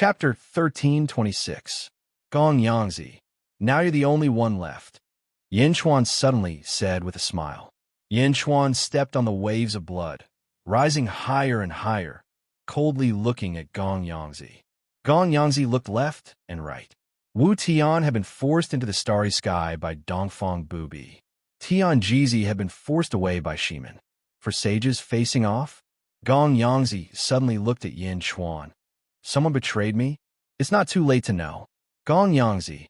Chapter 1326. Gong Yangzi. Now you're the only one left. Yin Chuan suddenly said with a smile. Yin Chuan stepped on the waves of blood, rising higher and higher, coldly looking at Gong Yangzi. Gong Yangzi looked left and right. Wu Tian had been forced into the starry sky by Dongfang Bubi. Tian Jizi had been forced away by Shimen. For sages facing off? Gong Yangzi suddenly looked at Yin Chuan. Someone betrayed me? It's not too late to know. Gong Yangzi,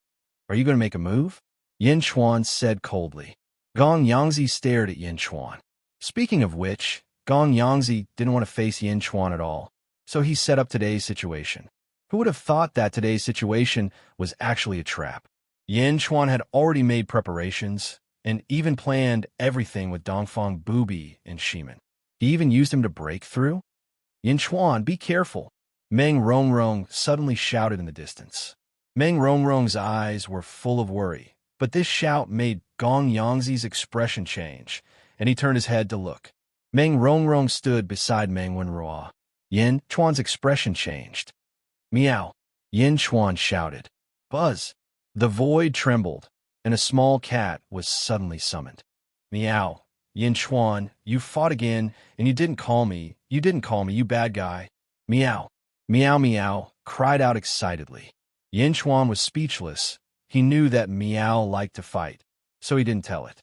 are you going to make a move? Yin Chuan said coldly. Gong Yangzi stared at Yin Chuan. Speaking of which, Gong Yangzi didn't want to face Yin Chuan at all, so he set up today's situation. Who would have thought that today's situation was actually a trap? Yin Chuan had already made preparations and even planned everything with Dongfang Bubi and Shimen. He even used him to break through? Yin Chuan, be careful. Meng Rongrong suddenly shouted in the distance. Meng Rongrong's eyes were full of worry, but this shout made Gong Yangzi's expression change, and he turned his head to look. Meng Rongrong stood beside Meng Wenhua. Yin Chuan's expression changed. Meow! Yin Chuan shouted. Buzz! The void trembled, and a small cat was suddenly summoned. Meow! Yin Chuan, you fought again, and you didn't call me, you bad guy. Meow! Meow Meow cried out excitedly. Yin Chuan was speechless. He knew that Meow liked to fight, so he didn't tell it.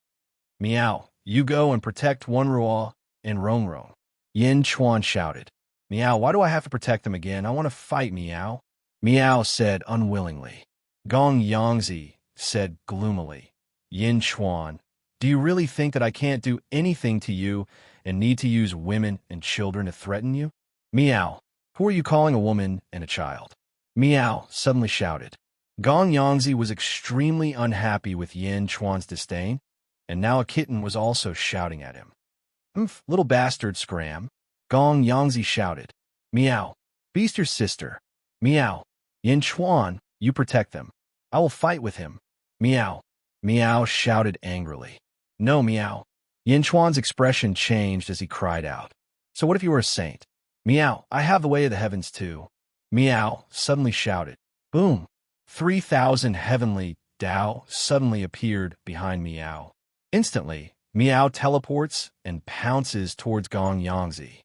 Meow, you go and protect Wenhua and Rongrong. Yin Chuan shouted. Meow, why do I have to protect them again? I want to fight, Meow. Meow said unwillingly. Gong Yangzi said gloomily. Yin Chuan, do you really think that I can't do anything to you and need to use women and children to threaten you? Meow. Who are you calling a woman and a child? Meow suddenly shouted. Gong Yangzi was extremely unhappy with Yin Chuan's disdain, and now a kitten was also shouting at him. Humph, little bastard, scram. Gong Yangzi shouted. Meow. Beast your sister. Meow. Yin Chuan, you protect them. I will fight with him. Meow. Meow shouted angrily. No, Meow. Yin Chuan's expression changed as he cried out. So what if you were a saint? Meow, I have the way of the heavens too. Meow suddenly shouted. Boom! 3,000 heavenly Dao suddenly appeared behind Meow. Instantly, Meow teleports and pounces towards Gong Yangzi.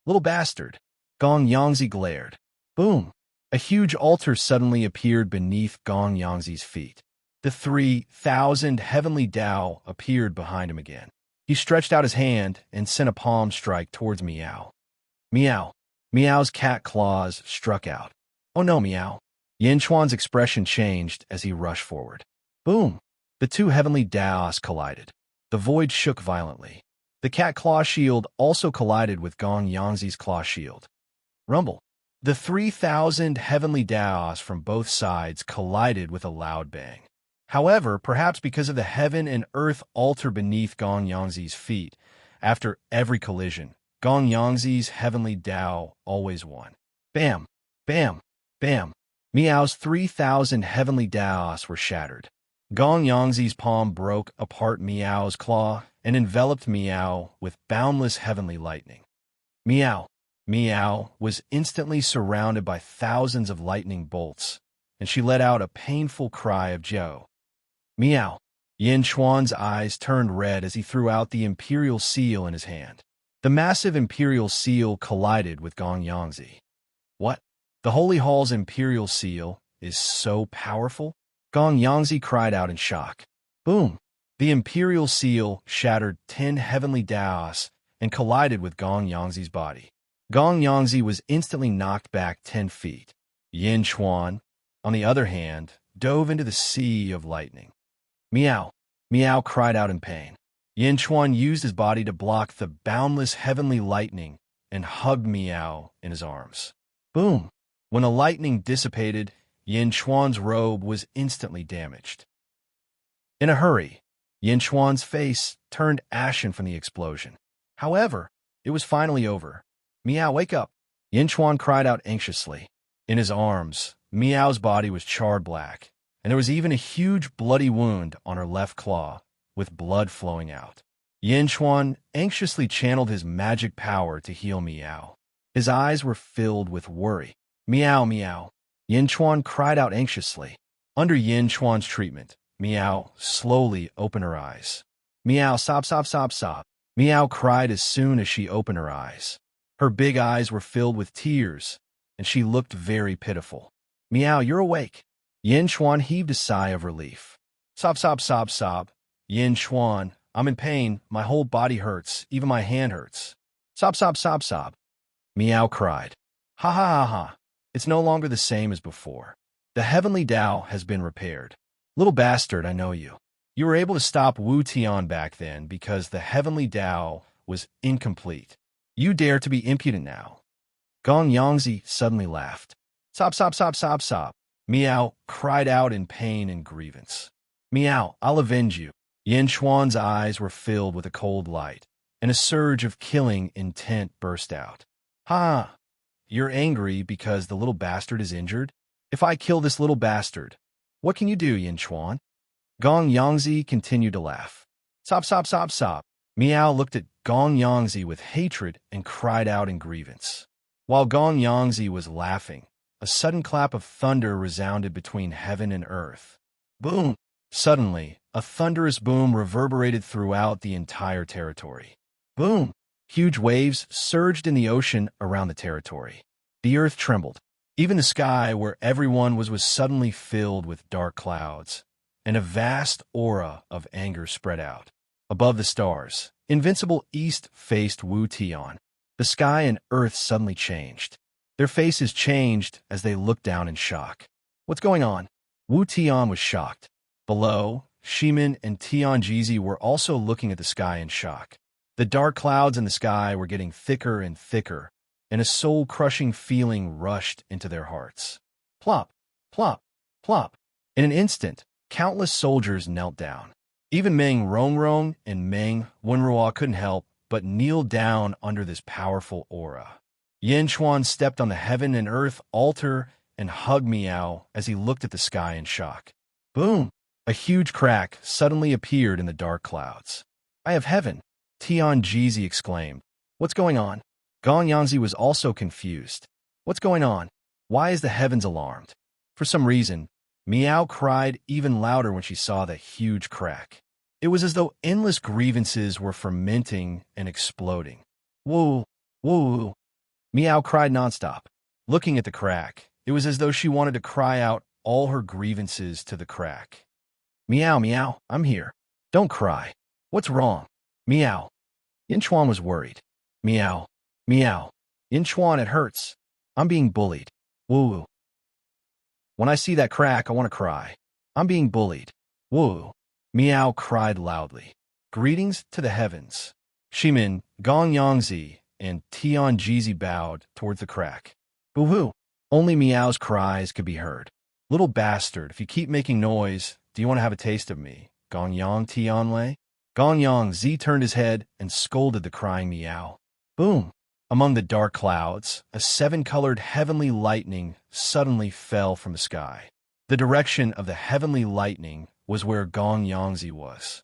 Little bastard! Gong Yangzi glared. Boom! A huge altar suddenly appeared beneath Gong Yangzi's feet. The 3,000 heavenly Dao appeared behind him again. He stretched out his hand and sent a palm strike towards Meow. Meow. Meow's cat claws struck out. Oh no, Meow. Yin Chuan's expression changed as he rushed forward. Boom! The two heavenly Daos collided. The void shook violently. The cat claw shield also collided with Gong Yangzi's claw shield. Rumble! The 3,000 heavenly Daos from both sides collided with a loud bang. However, perhaps because of the heaven and earth altar beneath Gong Yangzi's feet, after every collision, Gong Yangzi's heavenly Dao always won. Bam! Bam! Bam! Meow's 3,000 heavenly Daos were shattered. Gong Yangzi's palm broke apart Meow's claw and enveloped Meow with boundless heavenly lightning. Meow! Meow was instantly surrounded by thousands of lightning bolts, and she let out a painful cry of joy. Meow! Yin Chuan's eyes turned red as he threw out the imperial seal in his hand. The massive imperial seal collided with Gong Yangzi. What? The Holy Hall's imperial seal is so powerful? Gong Yangzi cried out in shock. Boom! The imperial seal shattered 10 heavenly Daos and collided with Gong Yangzi's body. Gong Yangzi was instantly knocked back 10 feet. Yin Chuan, on the other hand, dove into the sea of lightning. Meow! Meow cried out in pain. Yin Chuan used his body to block the boundless heavenly lightning and hugged Meow in his arms. Boom! When the lightning dissipated, Yin Chuan's robe was instantly damaged. In a hurry, Yin Chuan's face turned ashen from the explosion. However, it was finally over. Meow, wake up! Yin Chuan cried out anxiously. In his arms, Meow's body was charred black, and there was even a huge bloody wound on her left claw, with blood flowing out. Yin Chuan anxiously channeled his magic power to heal Meow. His eyes were filled with worry. Meow, Meow. Yin Chuan cried out anxiously. Under Yin Chuan's treatment, Meow slowly opened her eyes. Meow, sob, sob, sob, sob. Meow cried as soon as she opened her eyes. Her big eyes were filled with tears, and she looked very pitiful. Meow, you're awake. Yin Chuan heaved a sigh of relief. Sob, sob, sob, sob. Yin Chuan, I'm in pain. My whole body hurts. Even my hand hurts. Sob, sob, sob, sob. Meow cried. Ha ha ha ha. It's no longer the same as before. The heavenly Tao has been repaired. Little bastard, I know you. You were able to stop Wu Tian back then because the heavenly Tao was incomplete. You dare to be impudent now. Gong Yangzi suddenly laughed. Sob, sob, sob, sob, sob. Meow cried out in pain and grievance. Meow, I'll avenge you. Yin Chuan's eyes were filled with a cold light, and a surge of killing intent burst out. Ha! You're angry because the little bastard is injured? If I kill this little bastard, what can you do, Yin Chuan? Gong Yangzi continued to laugh. Sob, sob, sob, sob. Meow looked at Gong Yangzi with hatred and cried out in grievance. While Gong Yangzi was laughing, a sudden clap of thunder resounded between heaven and earth. Boom! Suddenly, a thunderous boom reverberated throughout the entire territory. Boom! Huge waves surged in the ocean around the territory. The earth trembled. Even the sky where everyone was suddenly filled with dark clouds, and a vast aura of anger spread out. Above the stars, invincible East faced Wu Tian. The sky and earth suddenly changed. Their faces changed as they looked down in shock. What's going on? Wu Tian was shocked. Below, Shimin and Tianjizi were also looking at the sky in shock. The dark clouds in the sky were getting thicker and thicker, and a soul-crushing feeling rushed into their hearts. Plop, plop, plop. In an instant, countless soldiers knelt down. Even Meng Rongrong and Meng Wenrua couldn't help but kneel down under this powerful aura. Yin Chuan stepped on the heaven and earth altar and hugged Meow as he looked at the sky in shock. Boom! A huge crack suddenly appeared in the dark clouds. I have heaven, Tianjizi exclaimed. What's going on? Gong Yangzi was also confused. What's going on? Why is the heavens alarmed? For some reason, Meow cried even louder when she saw the huge crack. It was as though endless grievances were fermenting and exploding. Woo! Woo! Meow cried nonstop. Looking at the crack, it was as though she wanted to cry out all her grievances to the crack. Meow, meow, I'm here. Don't cry. What's wrong? Meow. Yin Chuan was worried. Meow. Meow. Yin Chuan, it hurts. I'm being bullied. Woo. When I see that crack, I want to cry. I'm being bullied. Woo. Meow cried loudly. Greetings to the heavens. Shimin, Gong Yangzi, and Tianjizi bowed towards the crack. Boo-hoo. Only Meow's cries could be heard. Little bastard, if you keep making noise, do you want to have a taste of me? Gong Yang Tianlei? Gong Yangzi turned his head and scolded the crying Meow. Boom! Among the dark clouds, a seven-colored heavenly lightning suddenly fell from the sky. The direction of the heavenly lightning was where Gong Yangzi was.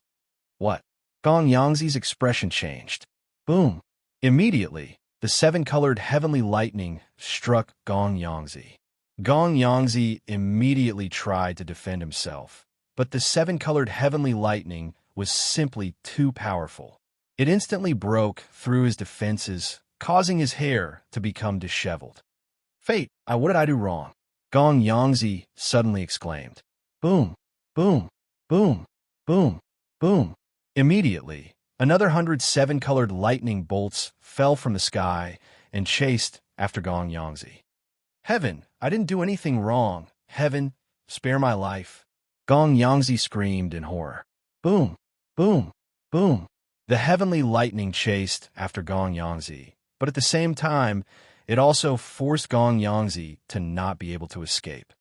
What? Gong Yangzi's expression changed. Boom! Immediately, the seven-colored heavenly lightning struck Gong Yangzi. Gong Yangzi immediately tried to defend himself, but the seven-colored heavenly lightning was simply too powerful. It instantly broke through his defenses, causing his hair to become disheveled. Fate, what did I do wrong? Gong Yangzi suddenly exclaimed. Boom, boom, boom, boom, boom. Immediately, another 107-colored lightning bolts fell from the sky and chased after Gong Yangzi. Heaven, I didn't do anything wrong. Heaven, spare my life. Gong Yangzi screamed in horror. Boom, boom, boom. The heavenly lightning chased after Gong Yangzi, but at the same time, it also forced Gong Yangzi to not be able to escape.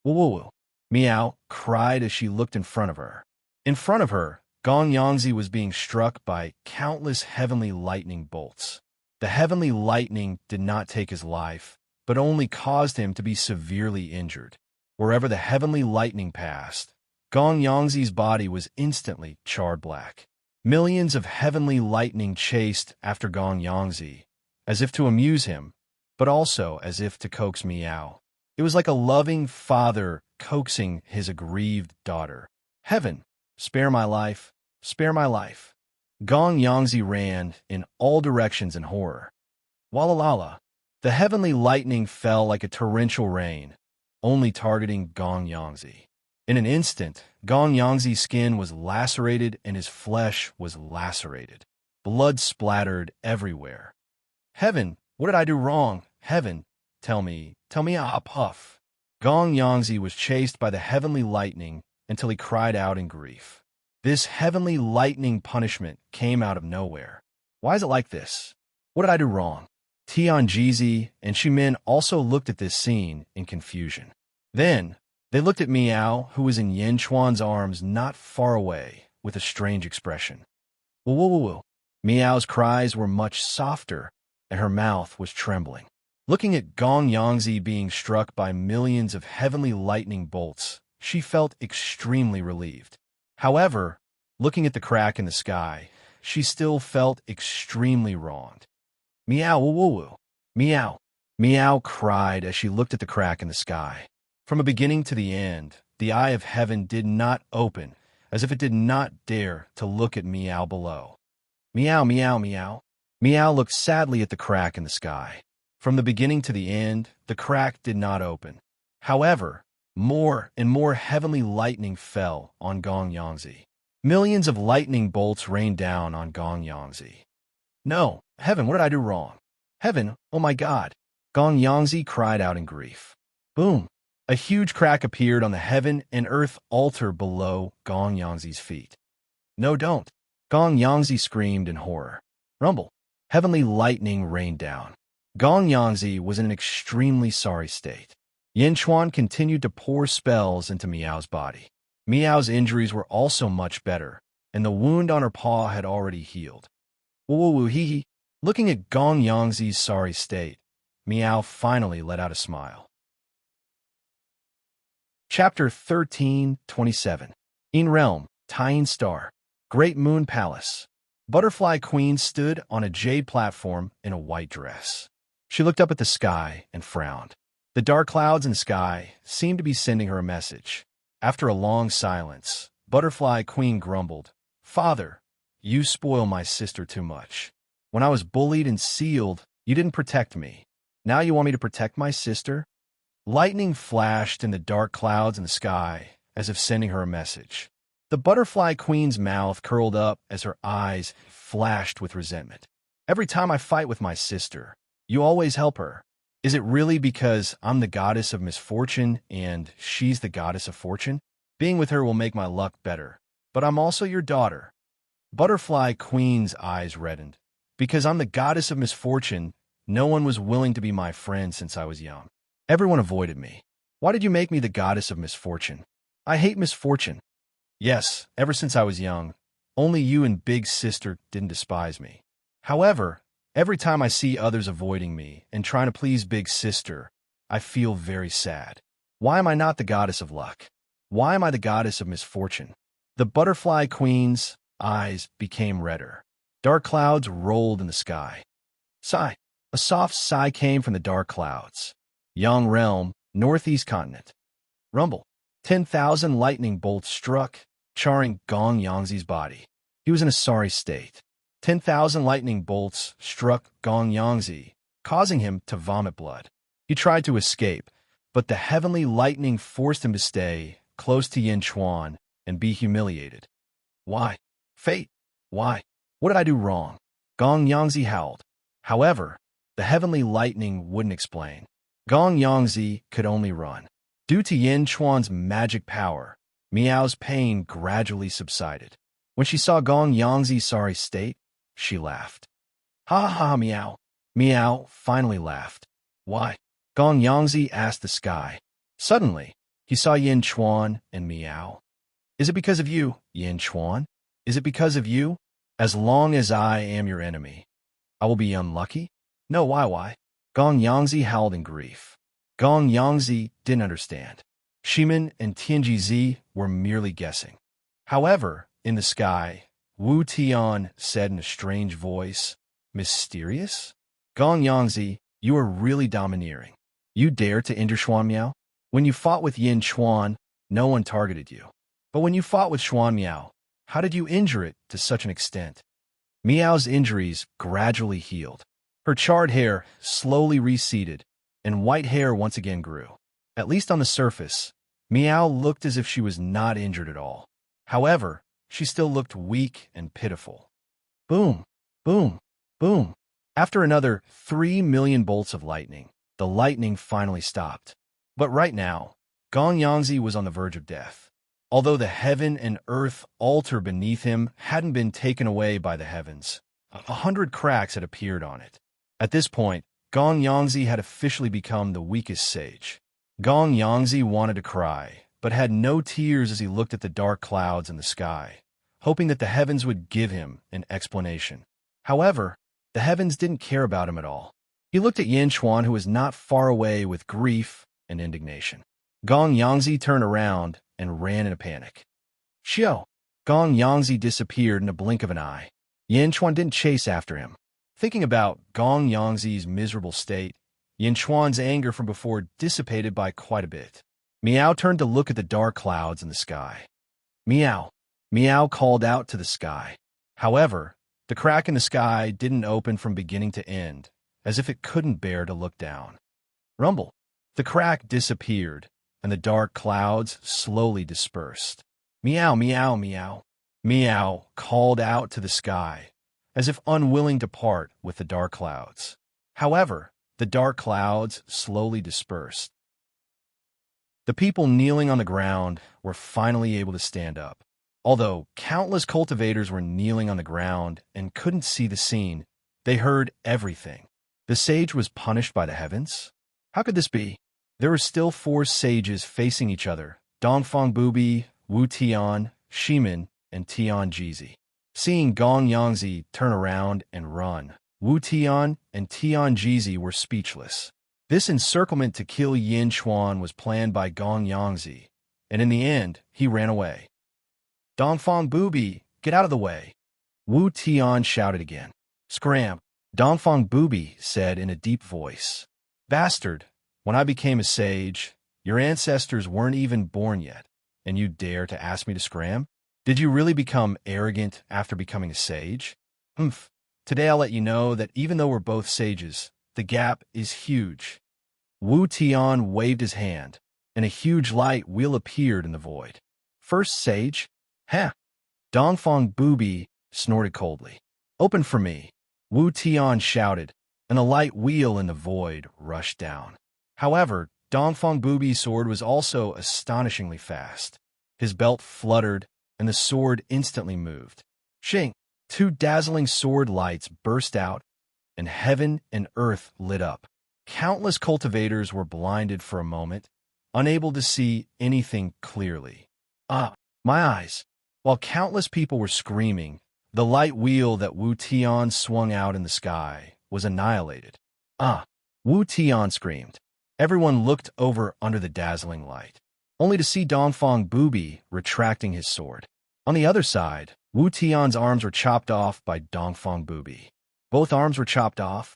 Woo-woo-woo. Meow cried as she looked in front of her. In front of her, Gong Yangzi was being struck by countless heavenly lightning bolts. The heavenly lightning did not take his life, but only caused him to be severely injured. Wherever the heavenly lightning passed, Gong Yangzi's body was instantly charred black. Millions of heavenly lightning chased after Gong Yangzi, as if to amuse him, but also as if to coax Meow. It was like a loving father coaxing his aggrieved daughter. Heaven, spare my life, spare my life. Gong Yangzi ran in all directions in horror. Walalala. The heavenly lightning fell like a torrential rain, only targeting Gong Yangzi. In an instant, Gong Yangzi's skin was lacerated and his flesh was lacerated. Blood splattered everywhere. Heaven, what did I do wrong? Heaven, tell me, ah, puff. Gong Yangzi was chased by the heavenly lightning until he cried out in grief. This heavenly lightning punishment came out of nowhere. Why is it like this? What did I do wrong? Tianjizi and Ximin also looked at this scene in confusion. Then, they looked at Miao, who was in Yin Chuan's arms not far away, with a strange expression. Whoa, whoa, whoa, whoa. Miao's cries were much softer, and her mouth was trembling. Looking at Gong Yangzi being struck by millions of heavenly lightning bolts, she felt extremely relieved. However, looking at the crack in the sky, she still felt extremely wronged. Meow, woo, woo, woo. Meow. Meow cried as she looked at the crack in the sky. From a beginning to the end, the eye of heaven did not open, as if it did not dare to look at Meow below. Meow, meow, meow. Meow looked sadly at the crack in the sky. From the beginning to the end, the crack did not open. However, more and more heavenly lightning fell on Gong Yangzi. Millions of lightning bolts rained down on Gong Yangzi. No, heaven, what did I do wrong? Heaven, oh my God. Gong Yangzi cried out in grief. Boom. A huge crack appeared on the heaven and earth altar below Gong Yangzi's feet. No, don't. Gong Yangzi screamed in horror. Rumble. Heavenly lightning rained down. Gong Yangzi was in an extremely sorry state. Yin Chuan continued to pour spells into Miao's body. Miao's injuries were also much better, and the wound on her paw had already healed. Woo woo hee hee. Looking at Gong Yangzi's sorry state, Miao finally let out a smile. Chapter 1327. In Realm, Tying Star. Great Moon Palace. Butterfly Queen stood on a jade platform in a white dress. She looked up at the sky and frowned. The dark clouds in the sky seemed to be sending her a message. After a long silence, Butterfly Queen grumbled, Father, you spoil my sister too much. When I was bullied and sealed, you didn't protect me. Now you want me to protect my sister? Lightning flashed in the dark clouds in the sky, as if sending her a message. The Butterfly Queen's mouth curled up as her eyes flashed with resentment. Every time I fight with my sister, you always help her. Is it really because I'm the goddess of misfortune and she's the goddess of fortune? Being with her will make my luck better. But I'm also your daughter. Butterfly Queen's eyes reddened. Because I'm the goddess of misfortune, no one was willing to be my friend since I was young. Everyone avoided me. Why did you make me the goddess of misfortune? I hate misfortune. Yes, ever since I was young, only you and Big Sister didn't despise me. However, every time I see others avoiding me and trying to please Big Sister, I feel very sad. Why am I not the goddess of luck? Why am I the goddess of misfortune? The Butterfly Queen's eyes became redder. Dark clouds rolled in the sky. Sigh. A soft sigh came from the dark clouds. Yang Realm, Northeast Continent. Rumble. 10,000 lightning bolts struck, charring Gong Yangzi's body. He was in a sorry state. 10,000 lightning bolts struck Gong Yangzi, causing him to vomit blood. He tried to escape, but the heavenly lightning forced him to stay close to Yin Chuan and be humiliated. Why? Fate. Why? What did I do wrong? Gong Yangzi howled. However, the heavenly lightning wouldn't explain. Gong Yangzi could only run. Due to Yin Chuan's magic power, Miao's pain gradually subsided. When she saw Gong Yangzi's sorry state, she laughed. Ha ha ha, Miao. Miao finally laughed. Why? Gong Yangzi asked the sky. Suddenly, he saw Yin Chuan and Miao. Is it because of you, Yin Chuan? Is it because of you? As long as I am your enemy, I will be unlucky? No, why? Gong Yangzi howled in grief. Gong Yangzi didn't understand. Ximin and Tianjizi were merely guessing. However, in the sky, Wu Tian said in a strange voice, Mysterious? Gong Yangzi, you are really domineering. You dare to injure Xuan Miao? When you fought with Yin Chuan, no one targeted you. But when you fought with Xuan Miao, how did you injure it to such an extent? Miao's injuries gradually healed. Her charred hair slowly receded, and white hair once again grew. At least on the surface, Miao looked as if she was not injured at all. However, she still looked weak and pitiful. Boom, boom, boom. After another 3 million bolts of lightning, the lightning finally stopped. But right now, Gong Yangzi was on the verge of death. Although the heaven and earth altar beneath him hadn't been taken away by the heavens, 100 cracks had appeared on it. At this point, Gong Yangzi had officially become the weakest sage. Gong Yangzi wanted to cry, but had no tears as he looked at the dark clouds in the sky, hoping that the heavens would give him an explanation. However, the heavens didn't care about him at all. He looked at Yin Chuan, who was not far away, with grief and indignation. Gong Yangzi turned around and ran in a panic. Xiao! Gong Yangzi disappeared in a blink of an eye. Yin Chuan didn't chase after him. Thinking about Gong Yangzi's miserable state, Yin Chuan's anger from before dissipated by quite a bit. Miao turned to look at the dark clouds in the sky. Miao! Miao called out to the sky. However, the crack in the sky didn't open from beginning to end, as if it couldn't bear to look down. Rumble! The crack disappeared, and the dark clouds slowly dispersed. Meow, meow, meow. Meow called out to the sky, as if unwilling to part with the dark clouds. However, the dark clouds slowly dispersed. The people kneeling on the ground were finally able to stand up. Although countless cultivators were kneeling on the ground and couldn't see the scene, they heard everything. The sage was punished by the heavens? How could this be? There were still 4 sages facing each other: Dongfang Bubi, Wu Tian, Shimin, and Tian Jizi. Seeing Gong Yangzi turn around and run, Wu Tian and Tian Jizi were speechless. This encirclement to kill Yin Chuan was planned by Gong Yangzi, and in the end, he ran away. Dongfang Bubi, get out of the way! Wu Tian shouted again. Scram! Dongfang Bubi said in a deep voice. Bastard! When I became a sage, your ancestors weren't even born yet, and you dare to ask me to scram? Did you really become arrogant after becoming a sage? Today I'll let you know that even though we're both sages, the gap is huge. Wu Tian waved his hand, and a huge light wheel appeared in the void. First sage? Heh! Dongfang Bubi snorted coldly. Open for me! Wu Tian shouted, and a light wheel in the void rushed down. However, Dongfang Bubi's sword was also astonishingly fast. His belt fluttered, and the sword instantly moved. Shing! 2 dazzling sword lights burst out, and heaven and earth lit up. Countless cultivators were blinded for a moment, unable to see anything clearly. Ah, my eyes! While countless people were screaming, the light wheel that Wu Tian swung out in the sky was annihilated. Ah! Wu Tian screamed. Everyone looked over under the dazzling light, only to see Dongfang Bubi retracting his sword. On the other side, Wu Tian's arms were chopped off by Dongfang Bubi. Both arms were chopped off?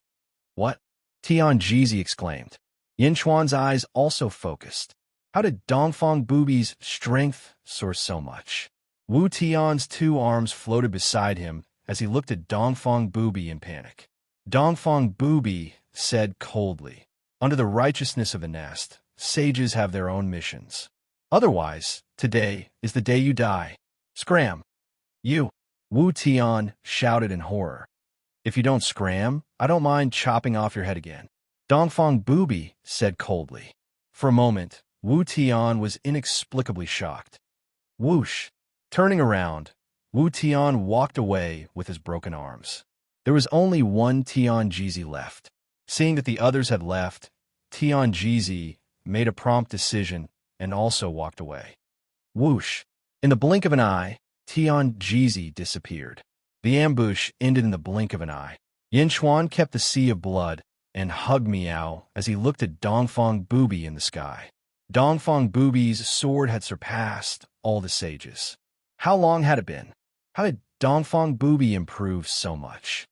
What? Tian Jizi exclaimed. Yin Chuan's eyes also focused. How did Dongfang Bubi's strength soar so much? Wu Tian's 2 arms floated beside him as he looked at Dongfang Bubi in panic. Dongfang Bubi said coldly, under the righteousness of the nest, sages have their own missions. Otherwise, today is the day you die. Scram! You! Wu Tian shouted in horror. If you don't scram, I don't mind chopping off your head again. Dongfang Bubi said coldly. For a moment, Wu Tian was inexplicably shocked. Whoosh! Turning around, Wu Tian walked away with his broken arms. There was only one Tian Jizi left. Seeing that the others had left, Tian Jizi made a prompt decision and also walked away. Whoosh! In the blink of an eye, Tian Jizi disappeared. The ambush ended in the blink of an eye. Yin Chuan kept the sea of blood and hugged Miao as he looked at Dongfang Bubi in the sky. Dongfang Bubi's sword had surpassed all the sages. How long had it been? How did Dongfang Bubi improve so much?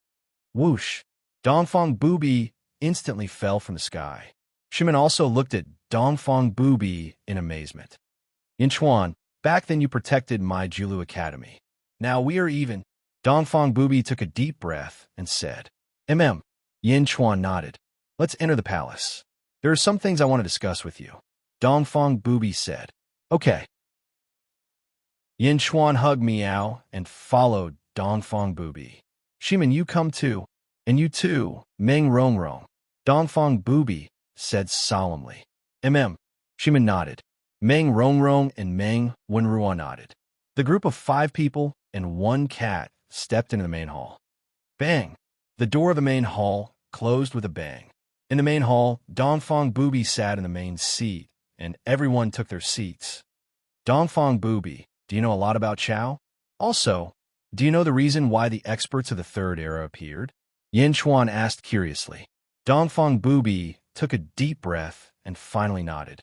Whoosh! Dongfang Bubi instantly fell from the sky. Shimin also looked at Dongfang Bubi in amazement. Yin Chuan, back then you protected my Julu Academy. Now we are even. Dongfang Bubi took a deep breath and said, Yin Chuan nodded. Let's enter the palace. There are some things I want to discuss with you. Dongfang Bubi said. Okay. Yin Chuan hugged Miao and followed Dongfang Bubi. Shimin, you come too. And you too, Meng Rongrong. Dongfang Bubi said solemnly. Shimin nodded. Meng Rongrong and Meng Wenruo nodded. The group of 5 people and 1 cat stepped into the main hall. Bang! The door of the main hall closed with a bang. In the main hall, Dongfang Bubi sat in the main seat, and everyone took their seats. Dongfang Bubi, do you know a lot about Chao? Also, do you know the reason why the experts of the Third Era appeared? Yin Chuan asked curiously. Dongfang Bubi took a deep breath and finally nodded.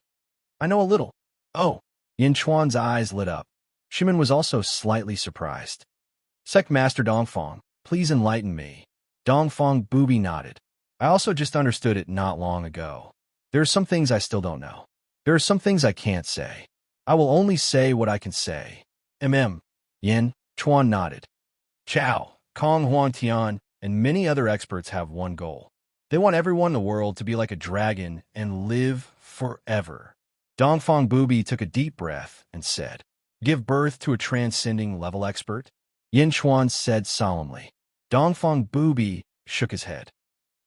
I know a little. Oh, Yin Chuan's eyes lit up. Shimin was also slightly surprised. Sect Master Dongfang, please enlighten me. Dongfang Bubi nodded. I also just understood it not long ago. There are some things I still don't know. There are some things I can't say. I will only say what I can say. Yin Chuan nodded. Chao, Kong Huangtian, and many other experts have one goal. They want everyone in the world to be like a dragon and live forever. Dongfang Bubi took a deep breath and said, Give birth to a transcending level expert? Yin Chuan said solemnly. Dongfang Bubi shook his head.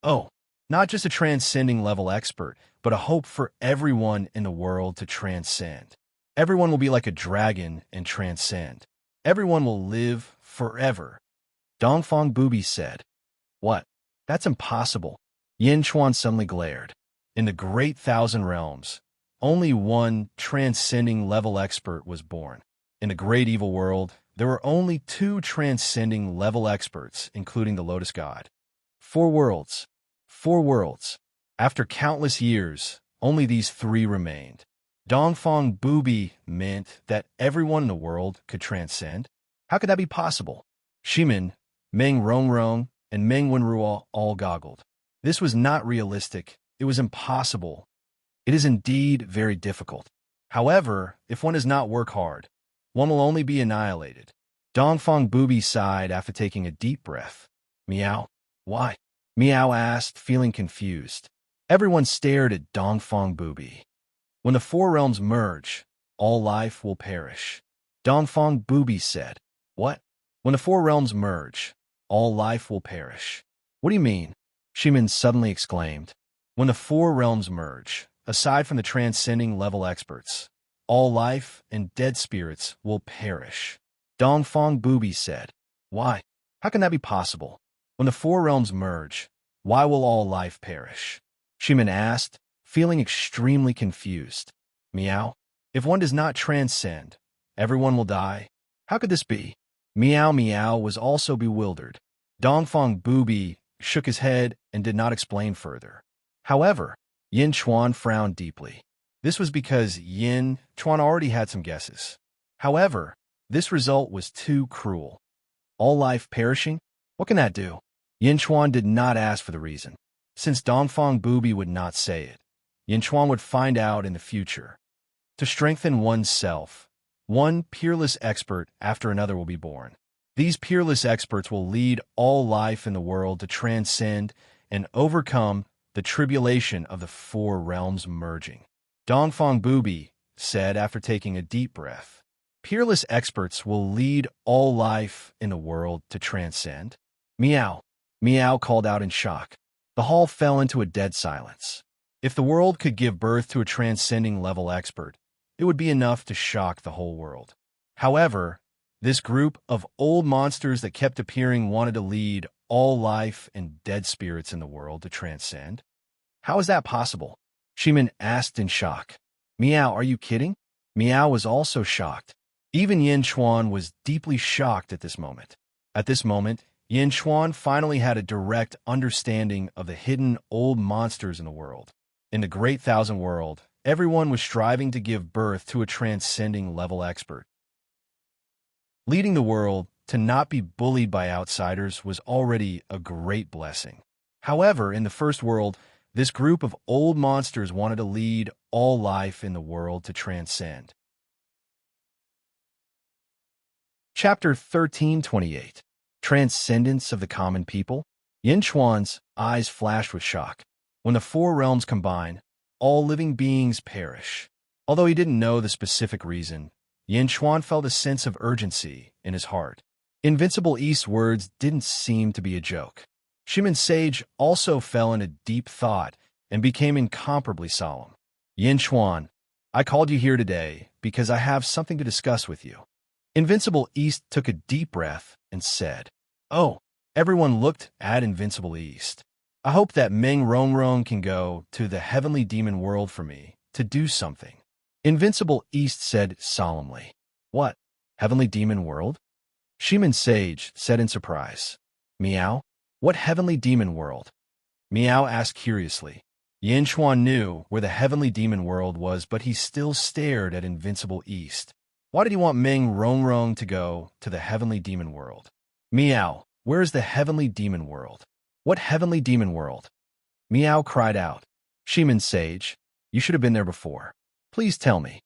Oh, not just a transcending level expert, but a hope for everyone in the world to transcend. Everyone will be like a dragon and transcend. Everyone will live forever. Dongfang Bubi said. What? That's impossible. Yin Chuan suddenly glared. In the great 1,000 realms, only one transcending level expert was born. In the great evil world, there were only 2 transcending level experts, including the Lotus God. 4 worlds. 4 worlds. After countless years, only these 3 remained. Dongfang Bubi meant that everyone in the world could transcend? How could that be possible? Shimin, Meng Rongrong, and Meng Wenruo all goggled. This was not realistic. It was impossible. It is indeed very difficult. However, if one does not work hard, one will only be annihilated. Dongfang Bubi sighed after taking a deep breath. Meow. Why? Meow asked, feeling confused. Everyone stared at Dongfang Bubi. When the 4 realms merge, all life will perish. Dongfang Bubi said. What? When the 4 realms merge, all life will perish. What do you mean? Shimin suddenly exclaimed. When the 4 realms merge, aside from the transcending level experts, all life and dead spirits will perish. Dongfang Bubi said. Why? How can that be possible? When the 4 realms merge, why will all life perish? Shimin asked, feeling extremely confused. Meow. If one does not transcend, everyone will die. How could this be? Meow Meow was also bewildered. Dongfang Bubi shook his head and did not explain further. However, Yin Chuan frowned deeply. This was because Yin Chuan already had some guesses. However, this result was too cruel. All life perishing? What can that do? Yin Chuan did not ask for the reason. Since Dongfang Bubi would not say it, Yin Chuan would find out in the future. To strengthen oneself, one peerless expert after another will be born. These peerless experts will lead all life in the world to transcend and overcome the tribulation of the 4 realms merging. Dongfang Bubi said after taking a deep breath. Peerless experts will lead all life in the world to transcend. Meow. Meow called out in shock. The hall fell into a dead silence. If the world could give birth to a transcending level expert, it would be enough to shock the whole world. However, this group of old monsters that kept appearing wanted to lead all life and dead spirits in the world to transcend. How is that possible? Shimin asked in shock. Meow, are you kidding? Meow was also shocked. Even Yin Chuan was deeply shocked at this moment. At this moment, Yin Chuan finally had a direct understanding of the hidden old monsters in the world. In the Great 1,000 world, everyone was striving to give birth to a transcending level expert. Leading the world to not be bullied by outsiders was already a great blessing. However, in the first world, This group of old monsters wanted to lead all life in the world to transcend. Chapter 1328. Transcendence of the Common People. Yin Chuan's eyes flashed with shock. When the four realms combine, all living beings perish. Although he didn't know the specific reason, Yin Chuan felt a sense of urgency in his heart. Invincible East's words didn't seem to be a joke. Shimin Sage also fell into deep thought and became incomparably solemn. Yin Chuan, I called you here today because I have something to discuss with you. Invincible East took a deep breath and said, Oh, everyone looked at Invincible East. I hope that Meng Rongrong can go to the heavenly demon world for me to do something. Invincible East said solemnly. What? Heavenly demon world? Shimin Sage said in surprise. Meow? What heavenly demon world? Meow asked curiously. Yin Chuan knew where the heavenly demon world was, but he still stared at Invincible East. Why did he want Meng Rongrong to go to the heavenly demon world? Meow, where is the heavenly demon world? What heavenly demon world? Meow cried out. Shimin Sage, you should have been there before. Please tell me.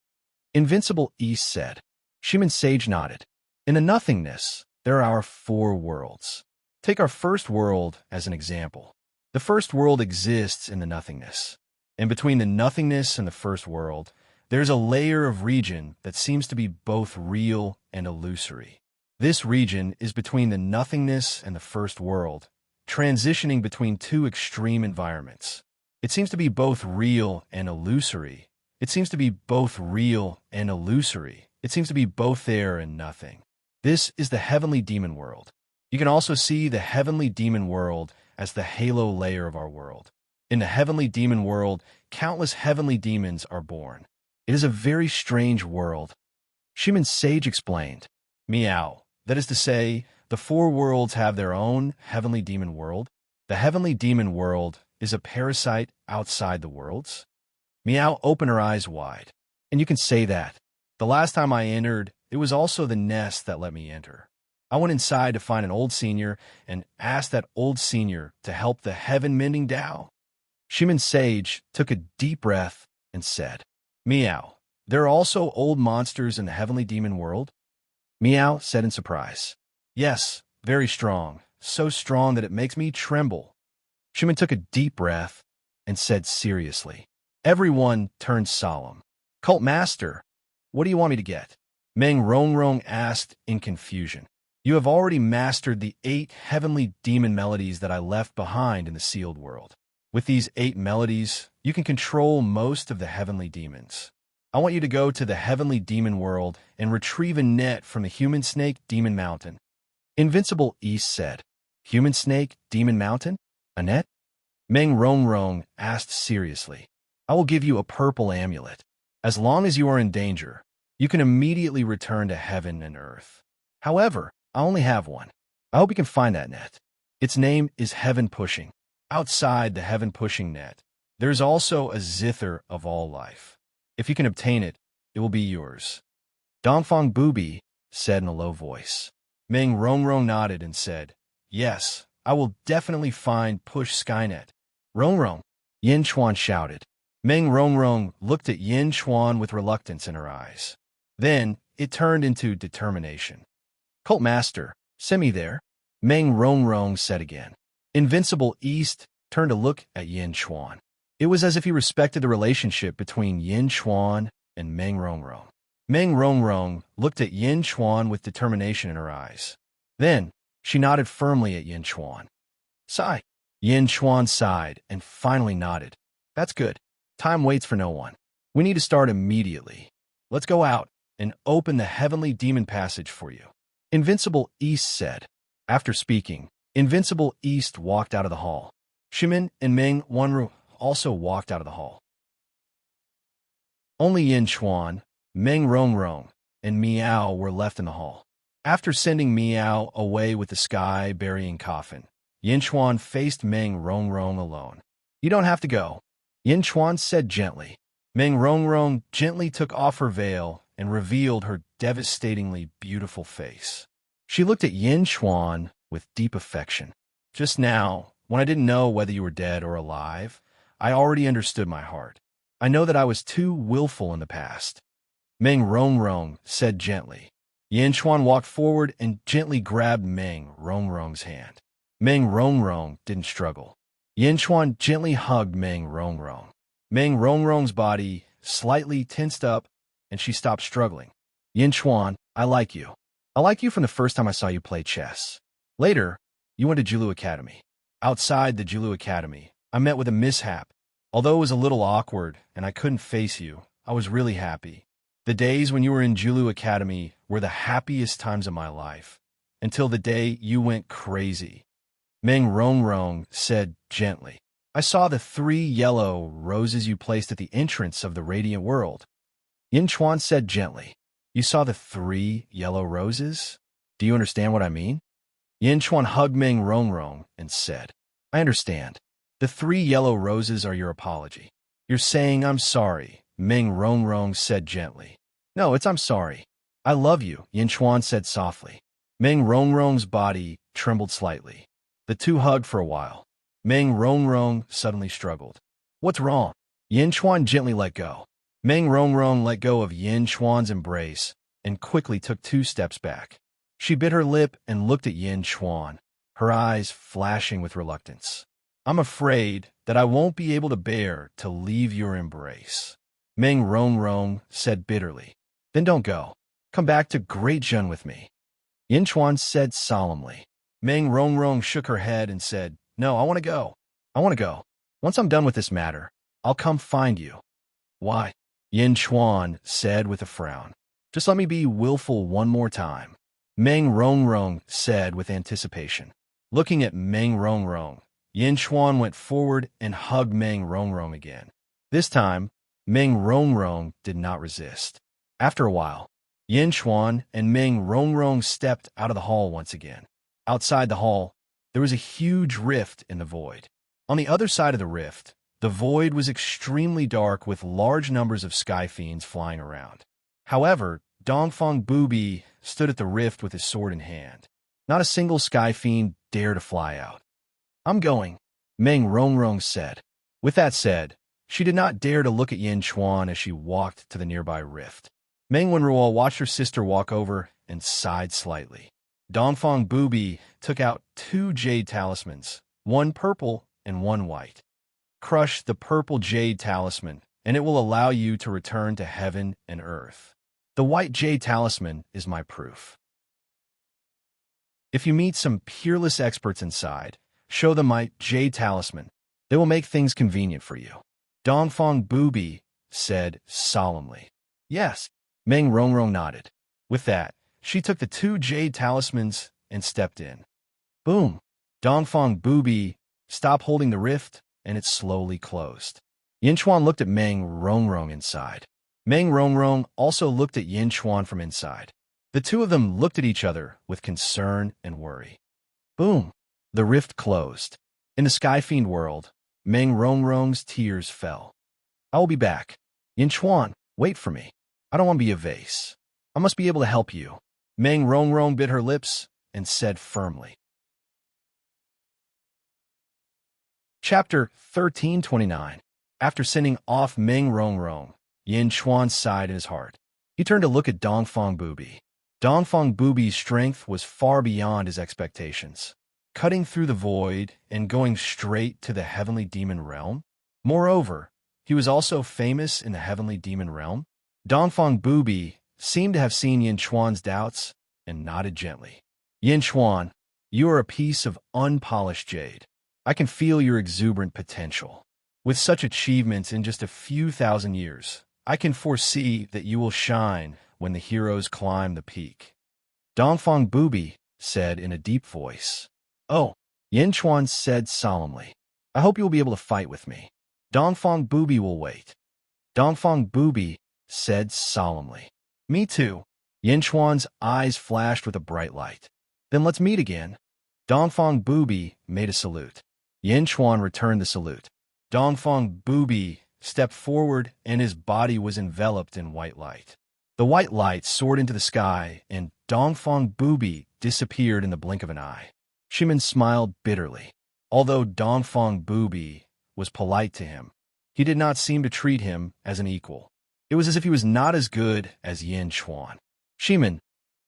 Invincible East said. Shimin Sage nodded. In the nothingness, there are 4 worlds. Take our first world as an example. The first world exists in the nothingness. And between the nothingness and the first world, there's a layer of region that seems to be both real and illusory. This region is between the nothingness and the first world, transitioning between 2 extreme environments. It seems to be both real and illusory. It seems to be both real and illusory. It seems to be both there and nothing. This is the heavenly demon world. You can also see the heavenly demon world as the halo layer of our world. In the heavenly demon world, countless heavenly demons are born. It is a very strange world. Shimin Sage explained. Meow. That is to say, the 4 worlds have their own heavenly demon world. The heavenly demon world is a parasite outside the worlds. Meow opened her eyes wide. And you can say that. The last time I entered, it was also the nest that let me enter. I went inside to find an old senior and asked that old senior to help the heaven-mending Tao. Shimin Sage took a deep breath and said, Meow, there are also old monsters in the heavenly demon world? Meow said in surprise. Yes, very strong, so strong that it makes me tremble. Shimin took a deep breath and said seriously. Everyone turned solemn. Cult Master, what do you want me to get? Meng Rongrong asked in confusion. You have already mastered the 8 heavenly demon melodies that I left behind in the sealed world. With these 8 melodies, you can control most of the heavenly demons. I want you to go to the heavenly demon world and retrieve a net from the human snake demon mountain. Invincible East said. Human snake demon mountain? A net? Meng Rongrong asked seriously. I will give you a purple amulet. As long as you are in danger, you can immediately return to heaven and earth. However, I only have one. I hope you can find that net. Its name is Heaven Pushing. Outside the Heaven Pushing net, there's also a zither of all life. If you can obtain it, it will be yours. Dongfang Booby said in a low voice. Meng Rongrong nodded and said, Yes, I will definitely find Push Skynet. Rongrong, Yin Chuan shouted. Meng Rongrong looked at Yin Chuan with reluctance in her eyes. Then it turned into determination. Cult Master, send me there, Meng Rongrong said again. Invincible East turned to look at Yin Chuan. It was as if he respected the relationship between Yin Chuan and Meng Rongrong. Meng Rongrong looked at Yin Chuan with determination in her eyes. Then she nodded firmly at Yin Chuan. Sigh. Yin Chuan sighed and finally nodded. That's good. Time waits for no one. We need to start immediately. Let's go out and open the heavenly demon passage for you. Invincible East said. After speaking, Invincible East walked out of the hall. Shimin and Meng Wanru also walked out of the hall. Only Yin Chuan, Meng Rongrong, and Meow were left in the hall. After sending Meow away with the sky-burying coffin, Yin Chuan faced Meng Rongrong alone. You don't have to go, Yin Chuan said gently. Meng Rongrong gently took off her veil and revealed her devastatingly beautiful face. She looked at Yin Chuan with deep affection. Just now, when I didn't know whether you were dead or alive, I already understood my heart. I know that I was too willful in the past. Meng Rongrong said gently. Yanchuan walked forward and gently grabbed Meng Rongrong's hand. Meng Rongrong didn't struggle. Yanchuan gently hugged Meng Rongrong. Meng Rongrong's body slightly tensed up, and she stopped struggling. Yanchuan, I like you. I like you from the first time I saw you play chess. Later, you went to Julu Academy. Outside the Julu Academy, I met with a mishap. Although it was a little awkward and I couldn't face you, I was really happy. The days when you were in Julu Academy were the happiest times of my life, until the day you went crazy. Meng Rongrong said gently. I saw the 3 yellow roses you placed at the entrance of the radiant world. Yanchuan said gently. You saw the 3 yellow roses? Do you understand what I mean? Yanchuan hugged Meng Rongrong and said, I understand. The 3 yellow roses are your apology. You're saying I'm sorry, Meng Rongrong said gently. No, it's I'm sorry. I love you, Yanchuan said softly. Meng Rongrong's body trembled slightly. The two hugged for a while. Meng Rongrong suddenly struggled. What's wrong? Yanchuan gently let go. Meng Rongrong let go of Yanchuan's embrace and quickly took 2 steps back. She bit her lip and looked at Yanchuan, her eyes flashing with reluctance. I'm afraid that I won't be able to bear to leave your embrace, Meng Rongrong said bitterly. Then don't go. Come back to Great Zhen with me, Yanchuan said solemnly. Meng Rongrong shook her head and said, No, I want to go. I want to go. Once I'm done with this matter, I'll come find you. Why? Yanchuan said with a frown. Just let me be willful one more time, Meng Rongrong said with anticipation. Looking at Meng Rongrong, Yanchuan went forward and hugged Meng Rongrong again. This time, Meng Rongrong did not resist. After a while, Yanchuan and Meng Rongrong stepped out of the hall once again. Outside the hall, there was a huge rift in the void. On the other side of the rift, the void was extremely dark with large numbers of sky fiends flying around. However, Dongfang Bubi stood at the rift with his sword in hand. Not a single sky fiend dared to fly out. I'm going, Meng Rongrong said. With that said, she did not dare to look at Yanchuan as she walked to the nearby rift. Meng Wenruo watched her sister walk over and sighed slightly. Dongfang Bubi took out 2 jade talismans, 1 purple and 1 white. Crush the purple jade talisman, and it will allow you to return to heaven and earth. The white jade talisman is my proof. If you meet some peerless experts inside, show them my jade talisman. They will make things convenient for you, Dongfang Bubi said solemnly. Yes, Meng Rongrong nodded. With that, she took the 2 jade talismans and stepped in. Boom! Dongfang Bubi stopped holding the rift, and it slowly closed. Yanchuan looked at Meng Rongrong inside. Meng Rongrong also looked at Yanchuan from inside. The 2 of them looked at each other with concern and worry. Boom! The rift closed. In the Sky Fiend world, Meng Rongrong's tears fell. I will be back. Yanchuan, wait for me. I don't want to be a vase. I must be able to help you. Meng Rongrong bit her lips and said firmly. Chapter 1329. After sending off Meng Rongrong, Yanchuan sighed in his heart. He turned to look at Dongfang Bubi. Dongfang Bubi's strength was far beyond his expectations, cutting through the void and going straight to the heavenly demon realm. Moreover, he was also famous in the heavenly demon realm. Dongfang Bubi seemed to have seen Yanchuan's doubts and nodded gently. Yanchuan, you are a piece of unpolished jade. I can feel your exuberant potential. With such achievements in just a few thousand years, I can foresee that you will shine when the heroes climb the peak. Dongfang Bubi said in a deep voice. Oh, Yanchuan said solemnly. I hope you will be able to fight with me. Dongfang Bubi will wait. Dongfang Bubi said solemnly. Me too. Yanchuan's eyes flashed with a bright light. Then let's meet again. Dongfang Bubi made a salute. Yanchuan returned the salute. Dongfang Bubi stepped forward and his body was enveloped in white light. The white light soared into the sky and Dongfang Bubi disappeared in the blink of an eye. Shimin smiled bitterly. Although Dongfang Bubi was polite to him. He did not seem to treat him as an equal. It was as if he was not as good as Yin Chuan. "Shimin,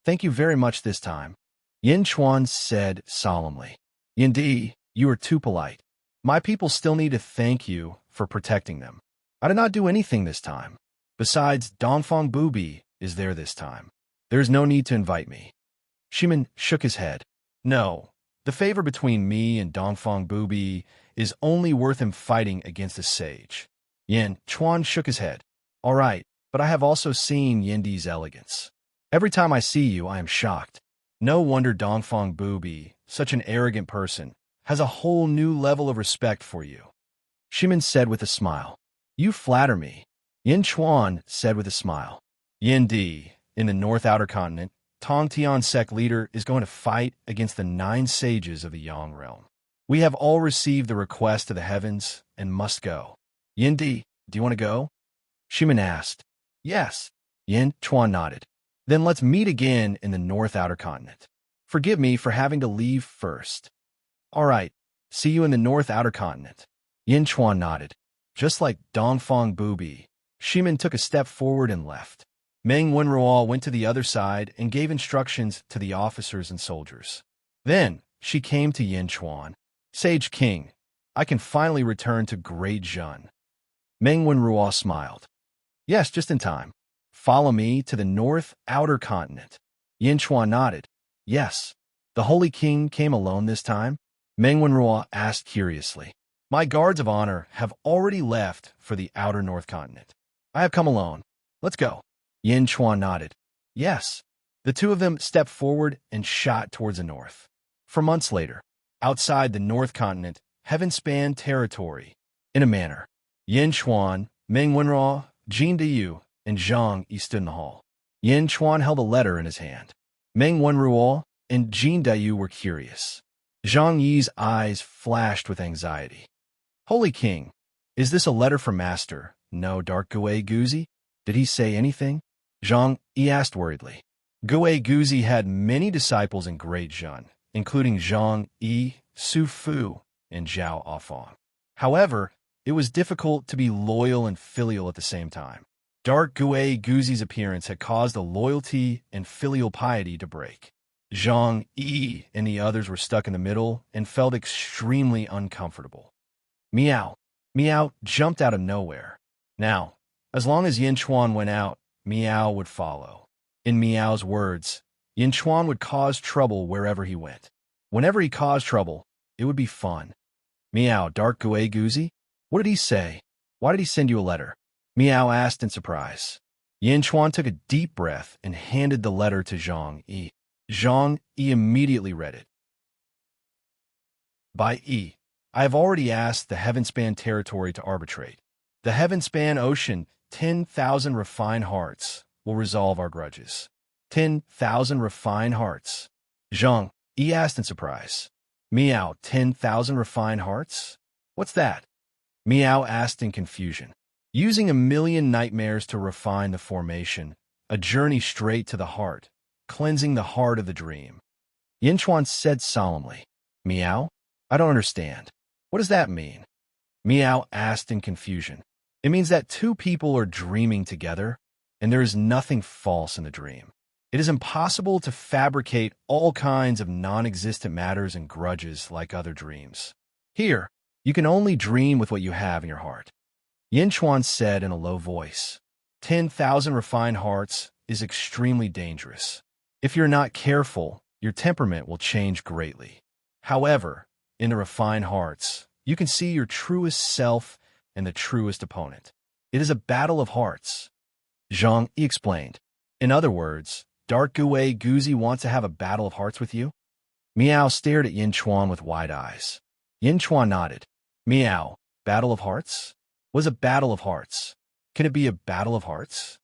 thank you very much this time," Yin Chuan said solemnly. "Yin Di, you are too polite. My people still need to thank you for protecting them. I did not do anything this time. Besides, Dongfang Bubi is there this time. There is no need to invite me." Shimin shook his head. "No, the favor between me and Dongfang Bubi is only worth him fighting against a sage." Yin Chuan shook his head. "All right, but I have also seen Yindi's elegance. Every time I see you, I am shocked. No wonder Dongfang Bubi, such an arrogant person, has a whole new level of respect for you." Shimin said with a smile. "You flatter me." Yin Chuan said with a smile. "Yin Di, in the North Outer Continent, Tong Tian sect leader is going to fight against the 9 sages of the Yang realm. We have all received the request of the heavens and must go. Yin Di, do you want to go?" Shimin asked. "Yes." Yin Chuan nodded. "Then let's meet again in the North Outer Continent. Forgive me for having to leave first." "All right, see you in the North Outer Continent." Yin Chuan nodded. Just like Dongfang Bubi, Shimin took a step forward and left. Meng Wenruo went to the other side and gave instructions to the officers and soldiers. Then she came to Yin Chuan. "Sage King, I can finally return to Great Zhun." Meng Wenruo smiled. "Yes, just in time. Follow me to the North Outer Continent." Yin Chuan nodded. "Yes." "The Holy King came alone this time?" Meng Wenruo asked curiously. "My guards of honor have already left for the Outer North Continent. I have come alone. Let's go." Yin Chuan nodded. "Yes." The two of them stepped forward and shot towards the north. For months later, outside the North Continent, heaven spanned territory. In a manner, Yin Chuan, Meng Wenruo, Jin Diyu, and Zhang Yi stood in the hall. Yin Chuan held a letter in his hand. Meng Wenruo and Jin Diyu were curious. Zhang Yi's eyes flashed with anxiety. "Holy King, is this a letter from Master No Dark Gui Guzi? Did he say anything?" Zhang Yi asked worriedly. Gui Guzi had many disciples in Great Zhun, including Zhang Yi, Su Fu, and Zhao Afang. However, it was difficult to be loyal and filial at the same time. Dark Gui Guzi's appearance had caused the loyalty and filial piety to break. Zhang Yi and the others were stuck in the middle and felt extremely uncomfortable. Meow. Meow jumped out of nowhere. Now, as long as Yin Chuan went out, Meow would follow. In Meow's words, Yin Chuan would cause trouble wherever he went. Whenever he caused trouble, it would be fun. "Meow, Dark Gui Guzi? What did he say? Why did he send you a letter?" Meow asked in surprise. Yin Chuan took a deep breath and handed the letter to Zhang Yi. Zhang Yi immediately read it. "By Yi, I have already asked the Heavenspan territory to arbitrate. The Heavenspan Ocean, 10,000 refined hearts, will resolve our grudges." 10,000 refined hearts? Zhang Yi asked in surprise. "Meow, 10,000 refined hearts? What's that?" Meow asked in confusion. "Using 1,000,000 nightmares to refine the formation, a journey straight to the heart, cleansing the heart of the dream." Yin Chuan said solemnly. "Meow? I don't understand. What does that mean?" Meow asked in confusion. "It means that two people are dreaming together, and there is nothing false in the dream. It is impossible to fabricate all kinds of non-existent matters and grudges like other dreams. Here, you can only dream with what you have in your heart." Yin Chuan said in a low voice. 10,000 refined hearts is extremely dangerous. If you're not careful, your temperament will change greatly. However, in the refined hearts, you can see your truest self and the truest opponent. It is a battle of hearts. Zhang Yi explained. "In other words, Dark Gui Guzi wants to have a battle of hearts with you?" Meow stared at Yin Chuan with wide eyes. Yin Chuan nodded. "Meow, battle of hearts? Was a battle of hearts? Can it be a battle of hearts?"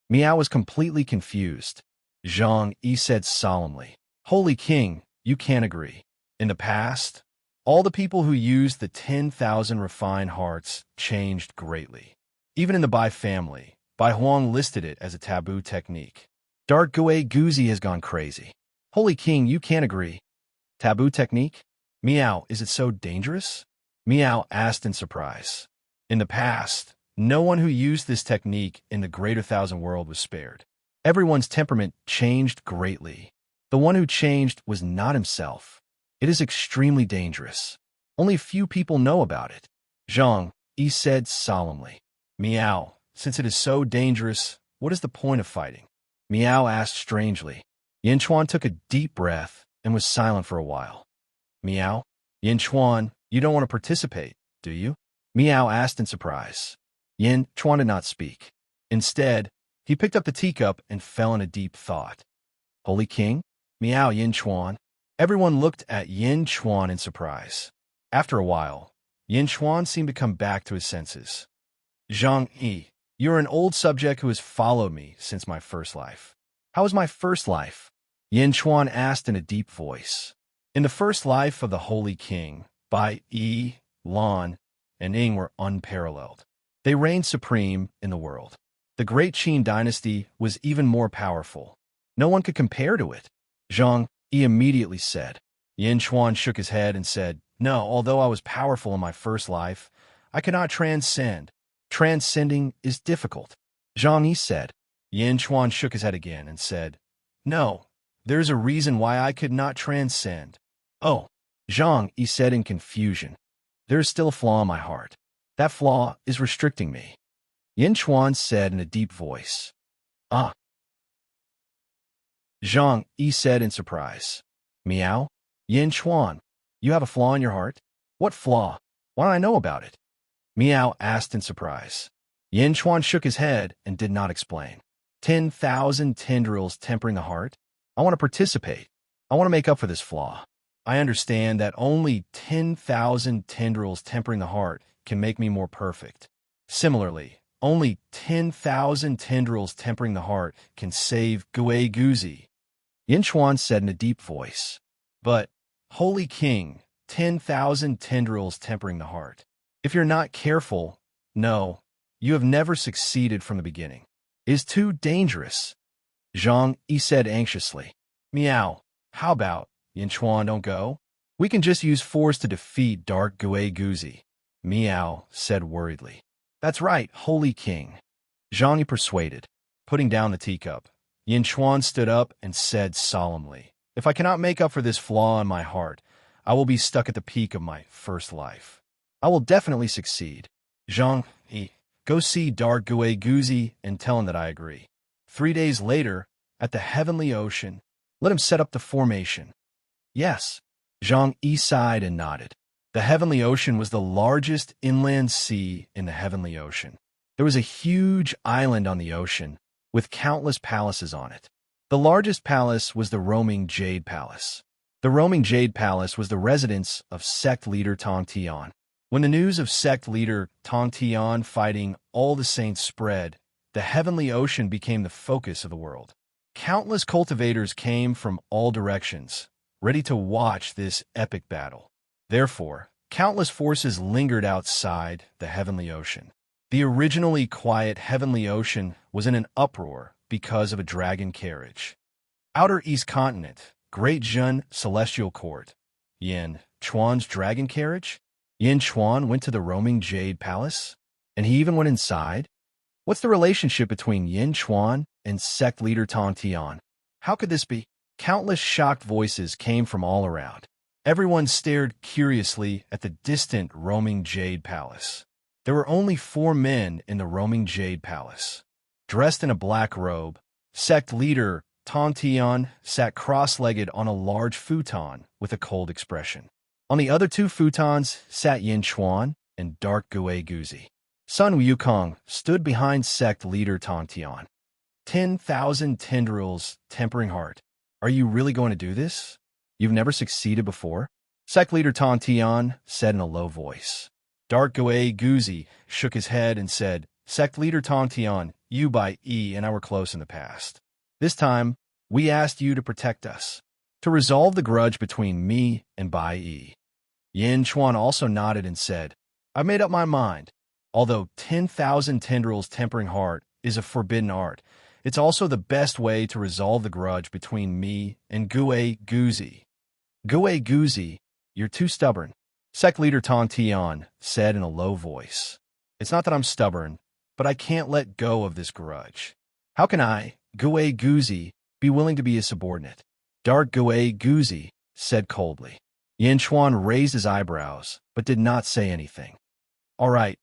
Meow was completely confused. Zhang Yi said solemnly, "Holy King, you can't agree. In the past, all the people who used the 10,000 refined hearts changed greatly. Even in the Bai family, Bai Huang listed it as a taboo technique. Dark Gui Guzi has gone crazy. Holy King, you can't agree. Taboo technique? Meow, is it so dangerous?" Miao asked in surprise. In the past, no one who used this technique in the Greater Thousand World was spared. Everyone's temperament changed greatly. The one who changed was not himself. It is extremely dangerous. Only few people know about it. Zhang Yi said solemnly. Miao, since it is so dangerous, what is the point of fighting? Miao asked strangely. Yinchuan took a deep breath and was silent for a while. Miao? Yinchuan, you don't want to participate, do you? Miao asked in surprise. Yinchuan did not speak. Instead, he picked up the teacup and fell in a deep thought. Holy King? Miao Yinchuan. Everyone looked at Yinchuan in surprise. After a while, Yinchuan seemed to come back to his senses. Zhang Yi, you are an old subject who has followed me since my first life. How was my first life? Yinchuan asked in a deep voice. In the first life of the Holy King, Bai Yi, Lan, and Ying were unparalleled. They reigned supreme in the world. The great Qin dynasty was even more powerful. No one could compare to it. Zhang Yi immediately said. Yinchuan shook his head and said, No, although I was powerful in my first life, I cannot transcend. Transcending is difficult. Zhang Yi said. Yinchuan shook his head again and said, No, there is a reason why I could not transcend. Oh, Zhang Yi said in confusion. There is still a flaw in my heart. That flaw is restricting me. Yinchuan said in a deep voice. Ah. Zhang Yi said in surprise. Miao? Yinchuan, you have a flaw in your heart? What flaw? Why don't I know about it? Miao asked in surprise. Yinchuan shook his head and did not explain. 10,000 tendrils tempering the heart? I want to participate. I want to make up for this flaw. I understand that only 10,000 tendrils tempering the heart can make me more perfect. Similarly, only 10,000 tendrils tempering the heart can save Gui Guzi. Yinchuan said in a deep voice. But, Holy King, 10,000 tendrils tempering the heart. If you're not careful, no, you have never succeeded from the beginning. It is too dangerous. Zhang Yi said anxiously. Miao, how about, Yinchuan don't go? We can just use force to defeat Dark Gui Guzi. Miao said worriedly. That's right, Holy King. Zhang Yi persuaded. Putting down the teacup, Yinchuan stood up and said solemnly, If I cannot make up for this flaw in my heart, I will be stuck at the peak of my first life. I will definitely succeed. Zhang Yi, go see Dark Gui Guzi and tell him that I agree. 3 days later, at the Heavenly Ocean, let him set up the formation. Yes. Zhang Yi sighed and nodded. The Heavenly Ocean was the largest inland sea in the Heavenly Ocean. There was a huge island on the ocean, with countless palaces on it. The largest palace was the Roaming Jade Palace. The Roaming Jade Palace was the residence of sect leader Tong Tian. When the news of sect leader Tong Tian fighting all the saints spread, the Heavenly Ocean became the focus of the world. Countless cultivators came from all directions, ready to watch this epic battle. Therefore, countless forces lingered outside the Heavenly Ocean. The originally quiet Heavenly Ocean was in an uproar because of a dragon carriage. Outer East Continent, Great Zhen Celestial Court. Yin Chuan's dragon carriage? Yin Chuan went to the Roaming Jade Palace? And he even went inside? What's the relationship between Yin Chuan and sect leader Tong Tian? How could this be? Countless shocked voices came from all around. Everyone stared curiously at the distant Roaming Jade Palace. There were only 4 men in the Roaming Jade Palace. Dressed in a black robe, sect leader Tong Tian sat cross-legged on a large futon with a cold expression. On the other 2 futons sat Yin Chuan and Dark Gui Guzi. Sun Wukong stood behind sect leader Tong Tian. 10,000 tendrils tempering heart. Are you really going to do this? You've never succeeded before? Sect leader Tong Tian said in a low voice. Dark Gui Guzi shook his head and said, Sect leader Tong Tian, you Bai Yi and I were close in the past. This time, we asked you to protect us, to resolve the grudge between me and Bai Yi. Yin Chuan also nodded and said, I've made up my mind. Although 10,000 tendrils tempering heart is a forbidden art, it's also the best way to resolve the grudge between me and Gui Guzi. Gui Guzi, you're too stubborn. Sect leader Tong Tian said in a low voice. It's not that I'm stubborn, but I can't let go of this grudge. How can I, Gue Guzi, be willing to be his subordinate? Dark Gue Guzi said coldly. Yin Chuan raised his eyebrows, but did not say anything. All right,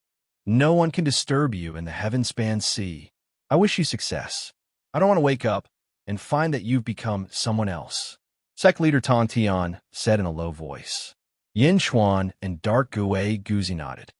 no one can disturb you in the heaven-span sea. I wish you success. I don't want to wake up and find that you've become someone else. Sect leader Tong Tian said in a low voice. Yin Chuan and Dark Gue Guzi nodded.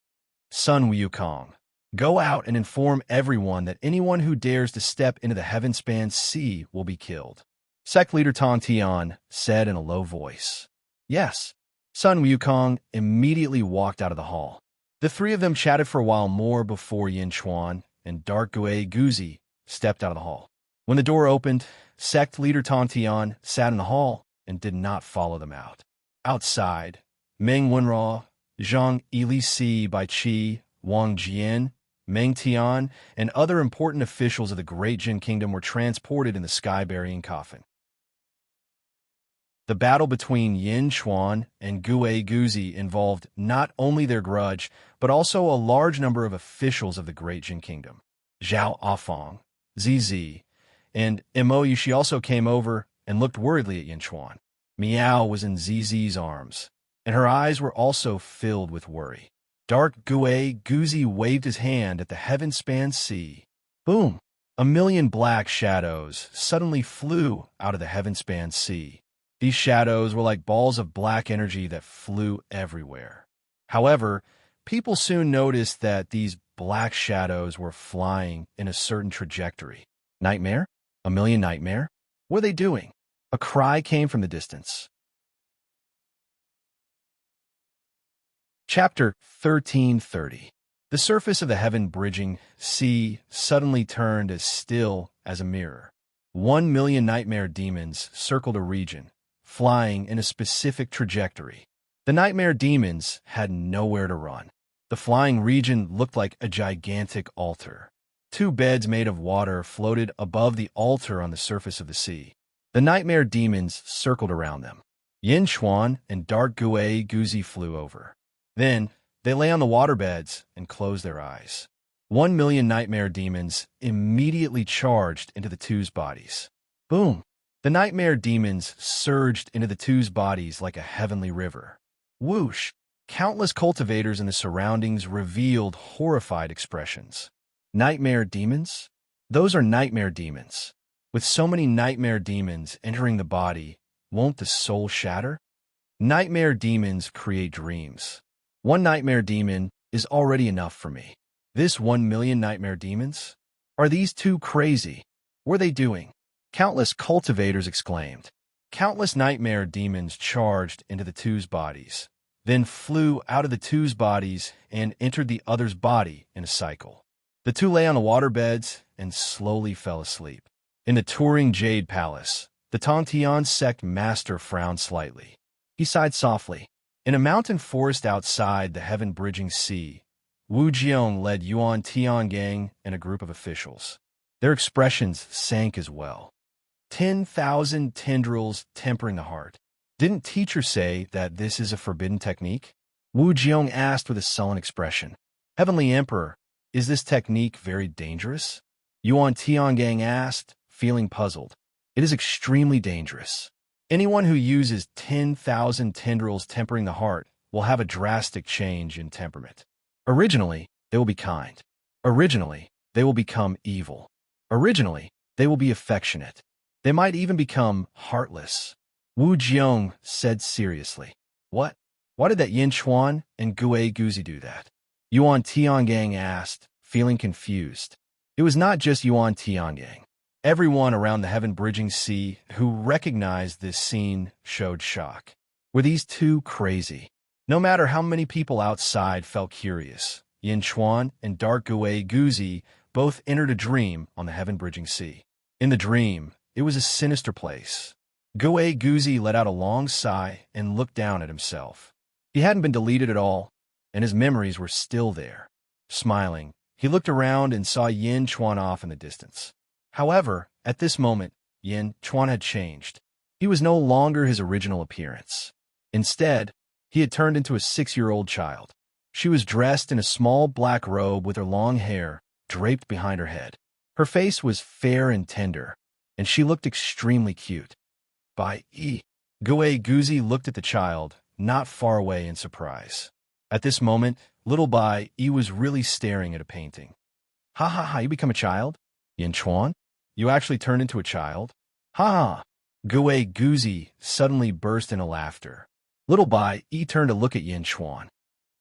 Sun Wukong, go out and inform everyone that anyone who dares to step into the heaven-span sea will be killed. Sect leader Tong Tian said in a low voice. Yes. Sun Wukong immediately walked out of the hall. The three of them chatted for a while more before Yin Chuan and Dark Gue Guzi stepped out of the hall. When the door opened, sect leader Tong Tian sat in the hall and did not follow them out. Outside, Meng Wenrao, Zhang Ilisi Baiqi, Wang Jian, Meng Tian, and other important officials of the Great Jin Kingdom were transported in the sky-burying coffin. The battle between Yin Chuan and Gue Guzi involved not only their grudge, but also a large number of officials of the Great Jin Kingdom. Zhao Afong, Zizi, and Mo Yushi also came over and looked worriedly at Yin Chuan. Miao was in Zizi's arms, and her eyes were also filled with worry. Dark Gue Guzi waved his hand at the heaven-span sea. Boom! A million black shadows suddenly flew out of the heaven-span sea. These shadows were like balls of black energy that flew everywhere. However, people soon noticed that these black shadows were flying in a certain trajectory. Nightmare? A million nightmare? What are they doing? A cry came from the distance. Chapter 1330. The surface of the heaven-bridging sea suddenly turned as still as a mirror. 1 million nightmare demons circled a region, flying in a specific trajectory. The nightmare demons had nowhere to run. The flying region looked like a gigantic altar. 2 beds made of water floated above the altar on the surface of the sea. The nightmare demons circled around them. Yin Chuan and Dark Gue Guzi flew over. Then, they lay on the waterbeds and closed their eyes. 1 million nightmare demons immediately charged into the two's bodies. Boom! The nightmare demons surged into the two's bodies like a heavenly river. Whoosh! Countless cultivators in the surroundings revealed horrified expressions. Nightmare demons? Those are nightmare demons. With so many nightmare demons entering the body, won't the soul shatter? Nightmare demons create dreams. 1 nightmare demon is already enough for me. This 1 million nightmare demons? Are these too crazy? What are they doing? Countless cultivators exclaimed. Countless nightmare demons charged into the two's bodies, then flew out of the two's bodies and entered the other's body in a cycle. The 2 lay on the waterbeds and slowly fell asleep. In the Turing Jade Palace, the Tong Tian sect master frowned slightly. He sighed softly. In a mountain forest outside the heaven-bridging sea, Wu Jiong led Yuan Tiangang and a group of officials. Their expressions sank as well. 10,000 tendrils tempering the heart. Didn't teacher say that this is a forbidden technique? Wu Jiong asked with a sullen expression. Heavenly Emperor, is this technique very dangerous? Yuan Tiangang asked, feeling puzzled. It is extremely dangerous. Anyone who uses 10,000 tendrils tempering the heart will have a drastic change in temperament. Originally, they will be kind. Originally, they will become evil. Originally, they will be affectionate. They might even become heartless. Wu Jiong said seriously. What? Why did that Yin Chuan and Gue Guzi do that? Yuan Tiangang asked, feeling confused. It was not just Yuan Tiangang. Everyone around the heaven-bridging sea who recognized this scene showed shock. Were these 2 crazy? No matter how many people outside felt curious, Yin Chuan and Dark Gue Guzi both entered a dream on the heaven-bridging sea. In the dream, it was a sinister place. Gue Guzi let out a long sigh and looked down at himself. He hadn't been deleted at all, and his memories were still there. Smiling, he looked around and saw Yin Chuan off in the distance. However, at this moment, Yin Chuan had changed. He was no longer his original appearance. Instead, He had turned into a 6-year-old child. She was dressed in a small black robe with her long hair draped behind her head. Her face was fair and tender, and she looked extremely cute. Bai Yi. Gue Guzi looked at the child, not far away in surprise. At this moment, little Bai Yi was really staring at a painting. Ha ha ha, you become a child? Yin Chuan? You actually turned into a child? Ha ha! Gue Guzi suddenly burst into laughter. Little Bai Yi turned to look at Yin Chuan.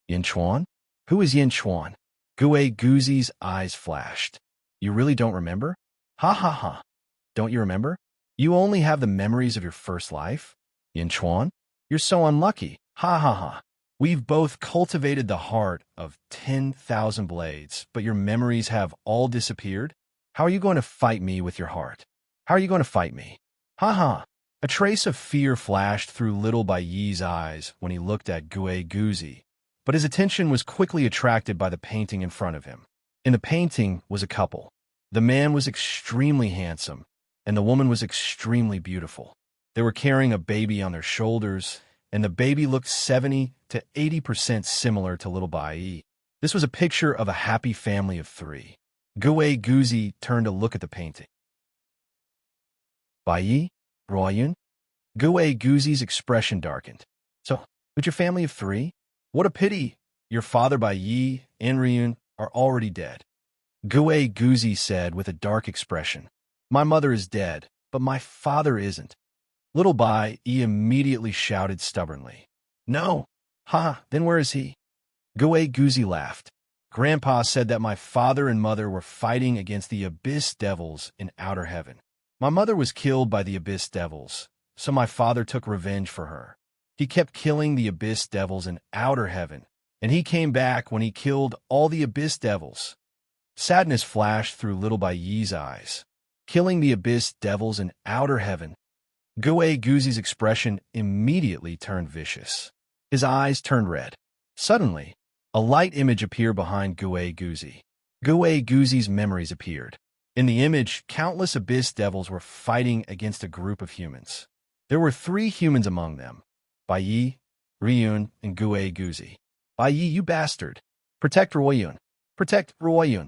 Yin Chuan? Who is Yin Chuan? Gue Guzi's eyes flashed. You really don't remember? Ha ha ha. Don't you remember? You only have the memories of your first life? Yin Chuan? You're so unlucky. Ha ha ha. We've both cultivated the heart of 10,000 blades, but your memories have all disappeared? How are you going to fight me with your heart? How are you going to fight me? Ha ha. A trace of fear flashed through little Bai Yi's eyes when he looked at Gue Guzi, but his attention was quickly attracted by the painting in front of him. In the painting was a couple. The man was extremely handsome, and the woman was extremely beautiful. They were carrying a baby on their shoulders, and the baby looked 70 to 80% similar to little Bai Yi. This was a picture of a happy family of 3. Gue Guzi turned to look at the painting. Bai Yi? Royun? Gue Guzi's expression darkened. So, with your family of 3? What a pity! Your father Bai Yi and Ryun are already dead. Gue Guzi said with a dark expression. My mother is dead, but my father isn't. Little Bai Yi immediately shouted stubbornly. No! Ha! Then where is he? Gue Guzi laughed. Grandpa said that my father and mother were fighting against the Abyss Devils in outer heaven. My mother was killed by the Abyss Devils, so my father took revenge for her. He kept killing the Abyss Devils in outer heaven, and he came back when he killed all the Abyss Devils. Sadness flashed through little Bai Yi's eyes. Killing the Abyss Devils in outer heaven. Gue Guzi's expression immediately turned vicious. His eyes turned red. Suddenly, a light image appeared behind Gue Guzi. Gue Guzi's memories appeared. In the image, countless Abyss Devils were fighting against a group of humans. There were 3 humans among them, Bai Yi, Ryun, and Gue Guzi. Bai Yi, you bastard! Protect Royun! Protect Royun!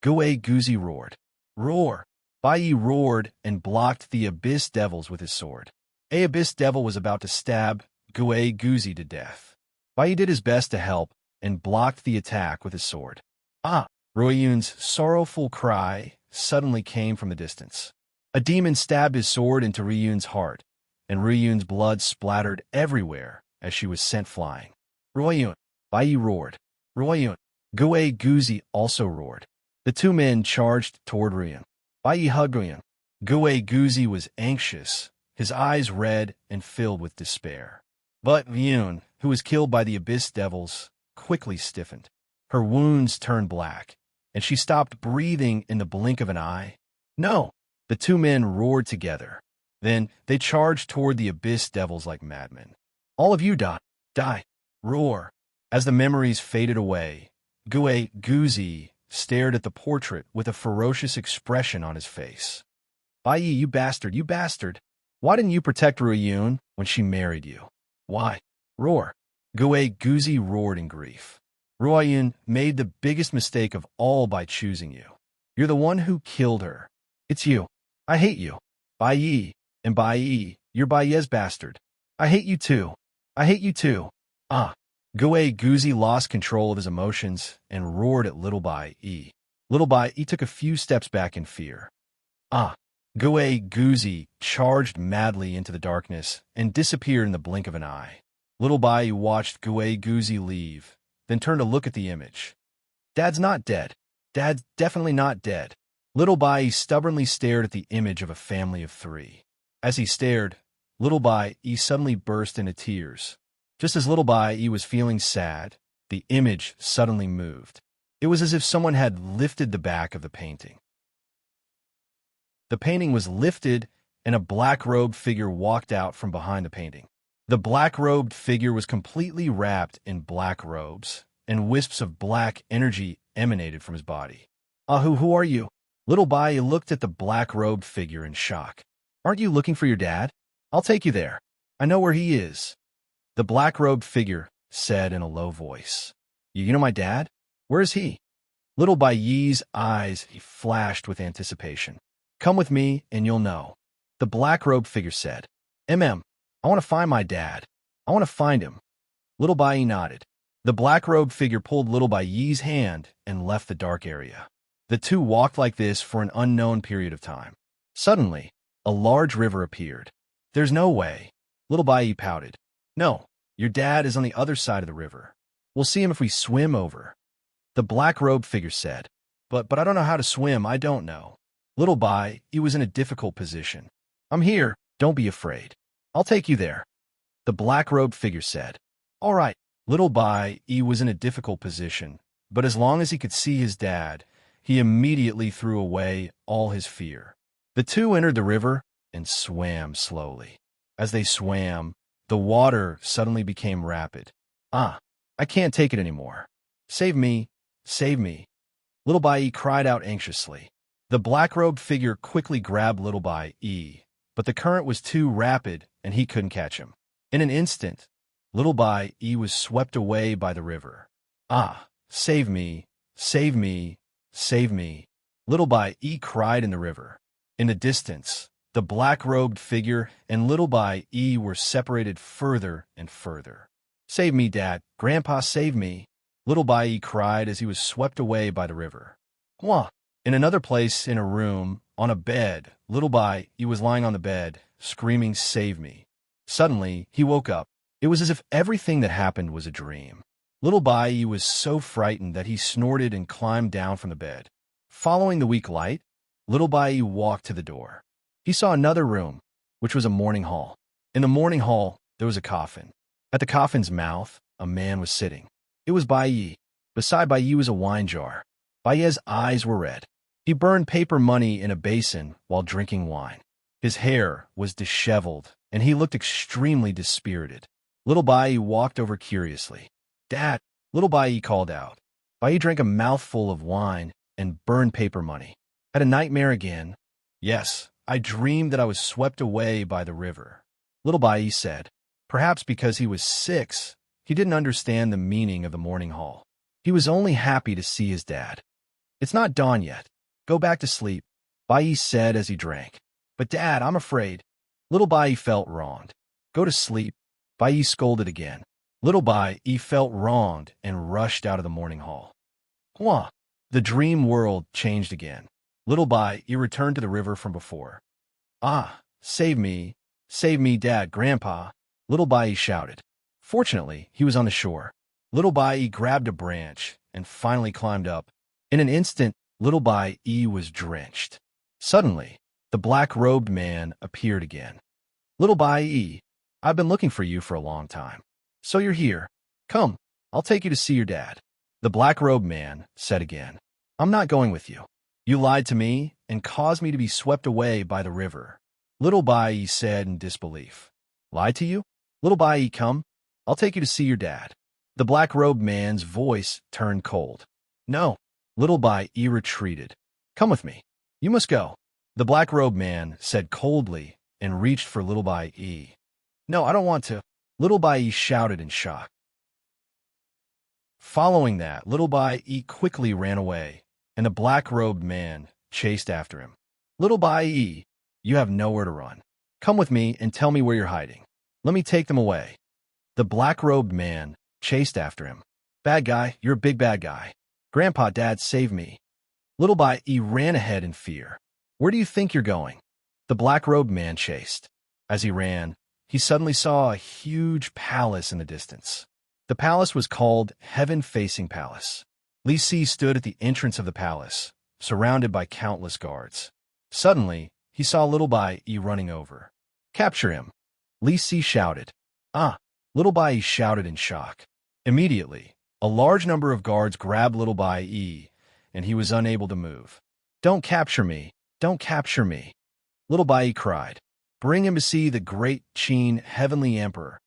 Gue Guzi roared. Roar! Bai Yi roared and blocked the Abyss Devils with his sword. A Abyss Devil was about to stab Gue Guzi to death. Bai Yi did his best to help and blocked the attack with his sword. Ah! Royun's sorrowful cry suddenly came from the distance. A demon stabbed his sword into Ryun's heart, and Ryun's blood splattered everywhere as she was sent flying. Royun! Bai Yi roared. Royun! Gue Guzi also roared. The 2 men charged toward Ryun. Bai Yi hugged Ryun. Gue Guzi was anxious, his eyes red and filled with despair. But Ryun, who was killed by the Abyss Devils, quickly stiffened. Her wounds turned black, and she stopped breathing in the blink of an eye. No! The 2 men roared together. Then they charged toward the Abyss Devils like madmen. All of you die! Die! Roar! As the memories faded away, Gue Guzi stared at the portrait with a ferocious expression on his face. Bai Yi, you bastard, you bastard! Why didn't you protect Ryun when she married you? Why? Roar! Gue Guzi roared in grief. Royun made the biggest mistake of all by choosing you. You're the one who killed her. It's you. I hate you. Bai Yi, and Bai Yi, you're Bai Yi's bastard. I hate you too. I hate you too. Ah! Gue Guzi lost control of his emotions and roared at little Bai Yi. Little Bai Yi took a few steps back in fear. Ah! Gue Guzi charged madly into the darkness and disappeared in the blink of an eye. Little Bai Yi watched Gue Guzi leave, then turned to look at the image. Dad's not dead. Dad's definitely not dead. Little Bai Yi stubbornly stared at the image of a family of 3. As he stared, little Bai Yi suddenly burst into tears. Just as little Bai Yi was feeling sad, the image suddenly moved. It was as if someone had lifted the back of the painting. The painting was lifted, and a black-robed figure walked out from behind the painting. The black-robed figure was completely wrapped in black robes, and wisps of black energy emanated from his body. Who are you? Little Bai Yi looked at the black-robed figure in shock. Aren't you looking for your dad? I'll take you there. I know where he is. The black-robed figure said in a low voice. You know my dad? Where is he? Little Bai Yi's eyes flashed with anticipation. Come with me and you'll know. The black-robed figure said. I want to find my dad. I want to find him. Little Bai Yi nodded. The black-robed figure pulled Little Bai Yi's hand and left the dark area. The two walked like this for an unknown period of time. Suddenly, a large river appeared. There's no way. Little Bai Yi pouted. No, your dad is on the other side of the river. We'll see him if we swim over. The black-robed figure said. But I don't know how to swim, I don't know. Little Bai Yi was in a difficult position. I'm here, don't be afraid. I'll take you there. The black-robed figure said. All right. Little Bai Yi was in a difficult position, but as long as he could see his dad, he immediately threw away all his fear. The two entered the river and swam slowly. As they swam, the water suddenly became rapid. I can't take it anymore. Save me, save me. Little Bai Yi cried out anxiously. The black-robed figure quickly grabbed Little Bai Yi, but the current was too rapid and he couldn't catch him. In an instant, Little Bai Yi was swept away by the river. Save me, save me, save me. Little Bai Yi cried in the river. In the distance, the black-robed figure and Little Bai Yi were separated further and further. Save me, Dad. Grandpa, save me. Little Bai Yi cried as he was swept away by the river. In another place in a room, on a bed, Little Bai Yi was lying on the bed, screaming, save me. Suddenly, he woke up. It was as if everything that happened was a dream. Little Bai Yi was so frightened that he snorted and climbed down from the bed. Following the weak light, Little Bai Yi walked to the door. He saw another room, which was a morning hall. In the morning hall, there was a coffin. At the coffin's mouth, a man was sitting. It was Bai Yi. Beside Bai Yi was a wine jar. Bai Yi's eyes were red. He burned paper money in a basin while drinking wine. His hair was disheveled, and he looked extremely dispirited. Little Bai Yi walked over curiously. Dad, Little Bai Yi called out. Bai Yi drank a mouthful of wine and burned paper money. Had a nightmare again? Yes, I dreamed that I was swept away by the river. Little Bai Yi said. Perhaps because he was 6, he didn't understand the meaning of the morning hall. He was only happy to see his dad. It's not dawn yet. Go back to sleep, Bai Yi said as he drank. But Dad, I'm afraid. Little Bai Yi felt wronged. Go to sleep, Bai Yi scolded again. Little Bai Yi felt wronged and rushed out of the morning hall. The dream world changed again. Little Bai Yi returned to the river from before. Save me, Dad, Grandpa, Little Bai Yi shouted. Fortunately, he was on the shore. Little Bai Yi grabbed a branch and finally climbed up. In an instant, Little Bai Yi was drenched. Suddenly, the black-robed man appeared again. Little Bai Yi, I've been looking for you for a long time. So you're here. Come, I'll take you to see your dad. The black-robed man said again. I'm not going with you. You lied to me and caused me to be swept away by the river. Little Bai Yi said in disbelief. Lied to you? Little Bai Yi, come. I'll take you to see your dad. The black-robed man's voice turned cold. No. Little Bai Yi retreated. Come with me. You must go. The black-robed man said coldly and reached for Little Bai Yi. No, I don't want to. Little Bai Yi shouted in shock. Following that, Little Bai Yi quickly ran away, and the black-robed man chased after him. Little Bai Yi, you have nowhere to run. Come with me and tell me where you're hiding. Let me take them away. The black-robed man chased after him. Bad guy, you're a big bad guy. Grandpa, Dad, save me. Little Bai Yi ran ahead in fear. Where do you think you're going? The black-robed man chased. As he ran, he suddenly saw a huge palace in the distance. The palace was called Heaven-Facing Palace. Li Si stood at the entrance of the palace, surrounded by countless guards. Suddenly, he saw Little Bai Yi running over. Capture him! Li Si shouted. Little Bai Yi shouted in shock. Immediately, a large number of guards grabbed Little Bai Yi, and he was unable to move. Don't capture me! Don't capture me! Little Bai Yi cried. Bring him to see the great Qin Heavenly Emperor.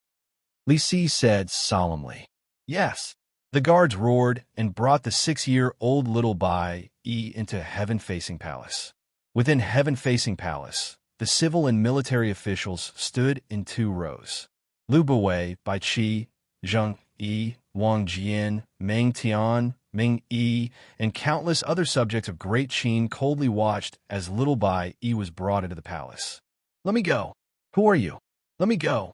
Li Si said solemnly. Yes. The guards roared and brought the 6-year-old Little Bai Yi into Heaven-Facing Palace. Within Heaven-Facing Palace, the civil and military officials stood in 2 rows. Lu Buwei, Bai Qi, Zheng Yi, Wang Jian, Meng Tian, Ming Yi, and countless other subjects of great Qin coldly watched as little Bai Yi was brought into the palace. "Let me go! Who are you? Let me go!"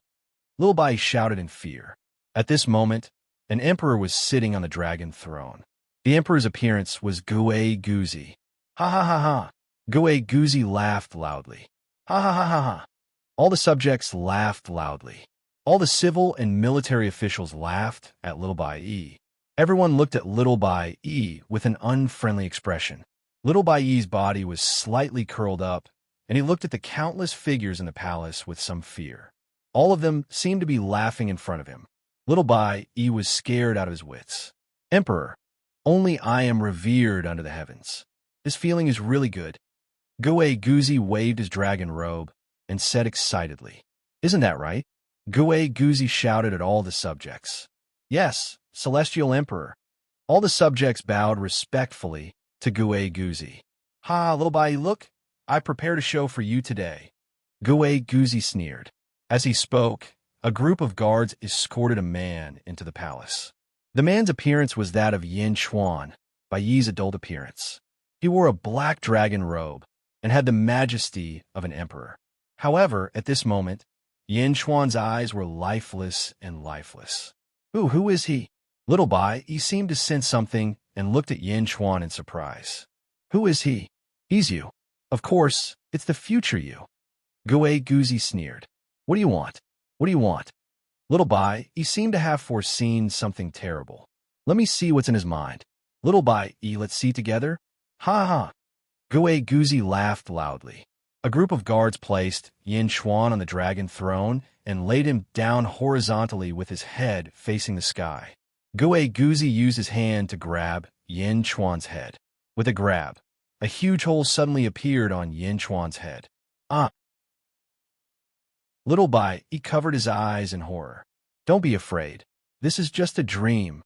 Little Bai Yi shouted in fear. At this moment, an emperor was sitting on the dragon throne. The emperor's appearance was Gui Guzi. Ha ha ha ha! Gui Guzi laughed loudly. Ha ha ha ha ha! All the subjects laughed loudly. All the civil and military officials laughed at Little Bai Yi. Everyone looked at Little Bai Yi with an unfriendly expression. Little Bai Yi's body was slightly curled up, and he looked at the countless figures in the palace with some fear. All of them seemed to be laughing in front of him. Little Bai Yi was scared out of his wits. "Emperor, only I am revered under the heavens. This feeling is really good." Gui Guzi waved his dragon robe and said excitedly, "Isn't that right?" Gui Guzi shouted at all the subjects. "Yes, Celestial Emperor." All the subjects bowed respectfully to Gui Guzi. "Ha, Little Bai Yi, look, I prepared a show for you today." Gui Guzi sneered. As he spoke, a group of guards escorted a man into the palace. The man's appearance was that of Yin Chuan, Bai Yi's adult appearance. He wore a black dragon robe and had the majesty of an emperor. However, at this moment, Yin Chuan's eyes were lifeless and lifeless. Who is he?" Little Bai Yi seemed to sense something and looked at Yin Chuan in surprise. "Who is he?" "He's you. Of course, it's the future you." Gui Guzi sneered. "What do you want? What do you want?" Little Bai Yi seemed to have foreseen something terrible. "Let me see what's in his mind." "Little Bai Yi, let's see together." "Ha ha!" Gui Guzi laughed loudly. A group of guards placed Yin Chuan on the dragon throne and laid him down horizontally with his head facing the sky. Gui Guzi used his hand to grab Yin Chuan's head. With a grab, a huge hole suddenly appeared on Yin Chuan's head. "Ah!" Little Bai Yi covered his eyes in horror. "Don't be afraid. This is just a dream."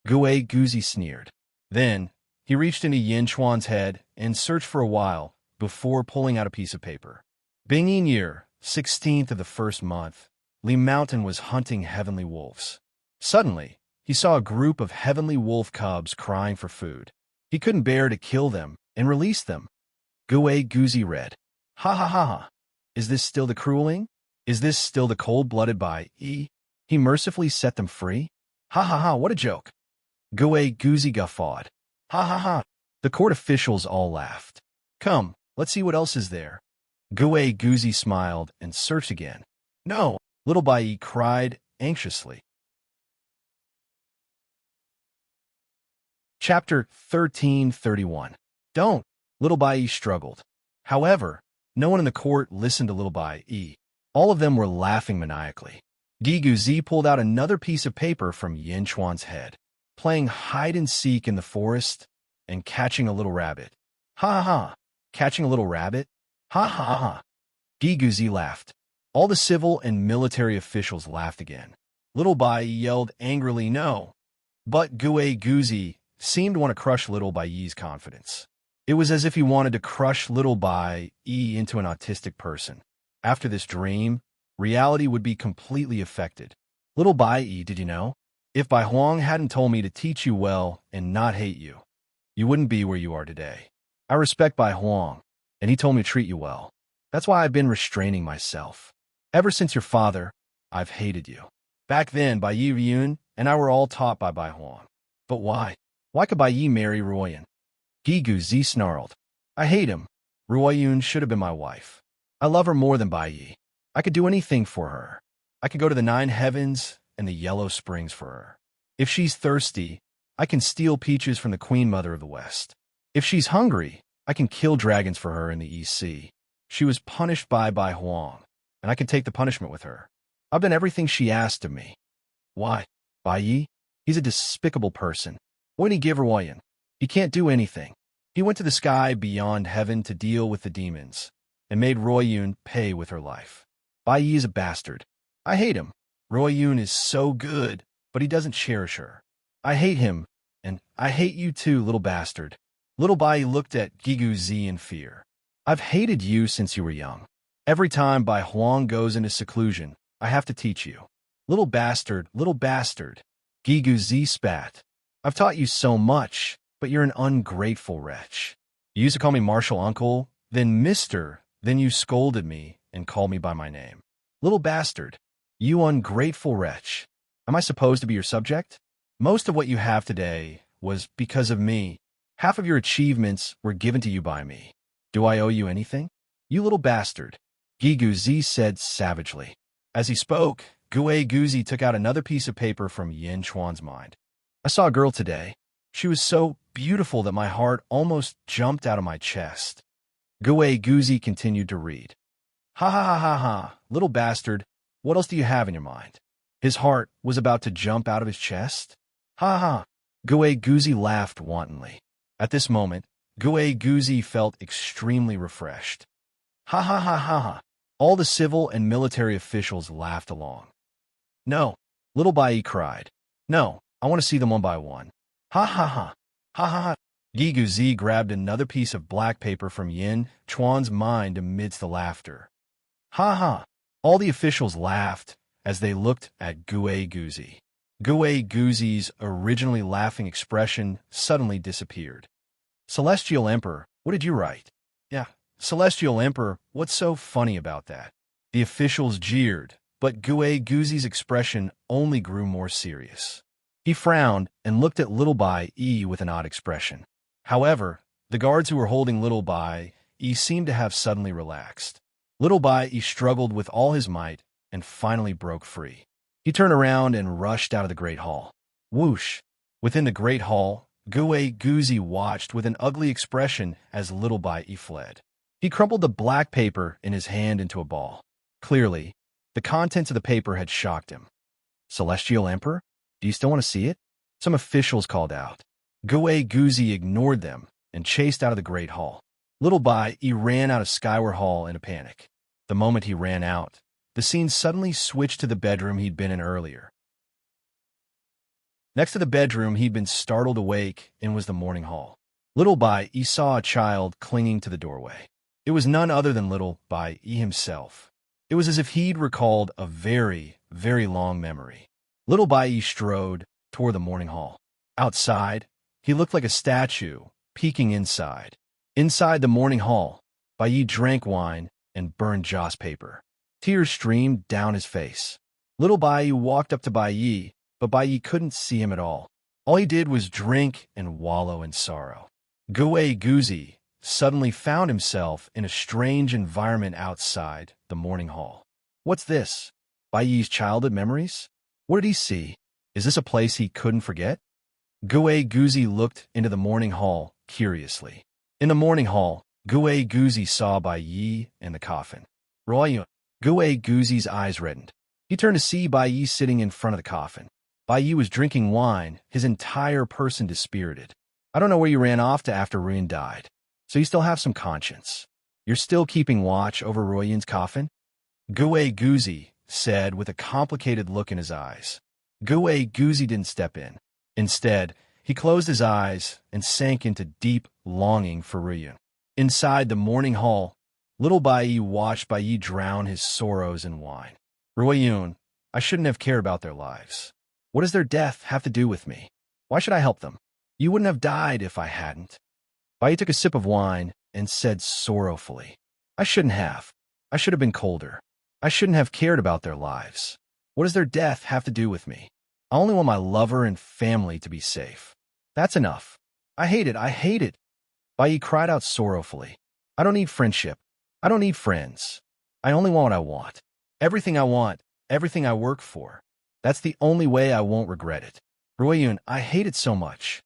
Gui Guzi sneered. Then, he reached into Yin Chuan's head and searched for a while before pulling out a piece of paper. Binging year, 16th of the first month, Li Mountain was hunting heavenly wolves. Suddenly, he saw a group of heavenly wolf cubs crying for food. He couldn't bear to kill them and release them. Gui Guzi read, "Ha ha ha ha! Is this still the crueling? Is this still the cold-blooded Bai Yi? He mercifully set them free? Ha ha ha, what a joke!" Gui Guzi guffawed. "Ha ha ha!" The court officials all laughed. "Come, let's see what else is there." Gui Guzi smiled and searched again. "No!" Little Bai Yi cried anxiously. Chapter 1331. "Don't!" Little Bai Yi struggled. However, no one in the court listened to Little Bai Yi. All of them were laughing maniacally. Guzi pulled out another piece of paper from Yin Chuan's head, playing hide-and-seek in the forest and catching a little rabbit. "Ha ha ha! Catching a little rabbit? Ha ha ha ha!" Guzi laughed. All the civil and military officials laughed again. Little Bai Yi yelled angrily no. But Gui Guzi seemed to want to crush Little Bai Yi's confidence. It was as if he wanted to crush Little Bai Yi into an autistic person. After this dream, reality would be completely affected. "Little Bai Yi, did you know? If Bai Huang hadn't told me to teach you well and not hate you, you wouldn't be where you are today. I respect Bai Huang, and he told me to treat you well. That's why I've been restraining myself. Ever since your father, I've hated you. Back then, Bai Yi Ryun and I were all taught by Bai Huang. But why? Why could Bai Yi marry Ruoyan?" Guzi snarled. "I hate him. Ruoyun should have been my wife. I love her more than Bai Yi. I could do anything for her. I could go to the 9 heavens and the Yellow Springs for her. If she's thirsty, I can steal peaches from the Queen Mother of the West. If she's hungry, I can kill dragons for her in the East Sea. She was punished by Bai Huang, and I can take the punishment with her. I've done everything she asked of me. Why? Bai Yi? He's a despicable person. What did he give Ruoyan? He can't do anything. He went to the sky beyond heaven to deal with the demons, and made Ruoyun pay with her life. Bai Yi is a bastard. I hate him. Ruoyun is so good, but he doesn't cherish her. I hate him, and I hate you too, little bastard." Little Bai Yi looked at Guzi in fear. "I've hated you since you were young. Every time Bai Huang goes into seclusion, I have to teach you. Little bastard, little bastard. Gigu Z spat. I've taught you so much, but you're an ungrateful wretch. You used to call me Marshall Uncle, then Mister, then you scolded me and called me by my name. Little bastard, you ungrateful wretch. Am I supposed to be your subject? Most of what you have today was because of me. Half of your achievements were given to you by me. Do I owe you anything? You little bastard, Gigu Z said savagely. As he spoke, Gue Guzi took out another piece of paper from Yin Chuan's mind. I saw a girl today. She was so beautiful that my heart almost jumped out of my chest. Gue Guzi continued to read. Ha ha ha ha ha, little bastard, what else do you have in your mind? His heart was about to jump out of his chest. Ha ha. Gue Guzi laughed wantonly. At this moment, Gue Guzi felt extremely refreshed. Ha ha ha ha ha. All the civil and military officials laughed along. No, little Bai cried. No, I want to see them one by one. Ha ha ha. Ha ha ha. Gigu Z grabbed another piece of black paper from Yin Chuan's mind amidst the laughter. Ha ha. All the officials laughed as they looked at Gue Guzi. Gue Guzi's originally laughing expression suddenly disappeared. Celestial Emperor, what did you write? Yeah, Celestial Emperor, what's so funny about that? The officials jeered, but Gue Guzi's expression only grew more serious. He frowned and looked at Little Bai Yi with an odd expression. However, the guards who were holding Little Bai Yi seemed to have suddenly relaxed. Little Bai Yi struggled with all his might and finally broke free. He turned around and rushed out of the Great Hall. Whoosh! Within the Great Hall, Gue Guzi watched with an ugly expression as Little Bai Yi fled. He crumpled the black paper in his hand into a ball. Clearly, the contents of the paper had shocked him. Celestial Emperor? Do you still want to see it? Some officials called out. Gue Guzi ignored them and chased out of the Great Hall. Little Bai Yi ran out of Skyward Hall in a panic. The moment he ran out, the scene suddenly switched to the bedroom he'd been in earlier. Next to the bedroom he'd been startled awake in was the morning hall. Little Bai Yi saw a child clinging to the doorway. It was none other than Little Bai Yi himself. It was as if he'd recalled a very, very long memory. Little Bai Yi strode toward the morning hall. Outside, he looked like a statue, peeking inside. Inside the morning hall, Bai Yi drank wine and burned joss paper. Tears streamed down his face. Little Bai Yi walked up to Bai Yi, but Bai Yi couldn't see him at all. All he did was drink and wallow in sorrow. Gue Guzi suddenly found himself in a strange environment outside the morning hall. What's this? Bai Yi's childhood memories? What did he see? Is this a place he couldn't forget? Gue Guzi looked into the morning hall curiously. In the morning hall, Gue Guzi saw Bai Yi and the coffin. Royun. Gue Guzi's eyes reddened. He turned to see Bai Yi sitting in front of the coffin. Bai Yi was drinking wine, his entire person dispirited. I don't know where you ran off to after Ruyin died. So you still have some conscience. You're still keeping watch over Royun's coffin? Gue Guzi said with a complicated look in his eyes. Gue Guzi didn't step in. Instead, he closed his eyes and sank into deep longing for Ruyin. Inside the morning hall, Little Bai Yi watched Bai Yi drown his sorrows in wine. Ruiyun, I shouldn't have cared about their lives. What does their death have to do with me? Why should I help them? You wouldn't have died if I hadn't. Bai Yi took a sip of wine and said sorrowfully, I shouldn't have. I should have been colder. I shouldn't have cared about their lives. What does their death have to do with me? I only want my lover and family to be safe. That's enough. I hate it. I hate it. Bai Yi cried out sorrowfully. I don't need friendship. I don't need friends. I only want what I want. Everything I want, everything I work for. That's the only way I won't regret it. Ruiyun, I hate it so much.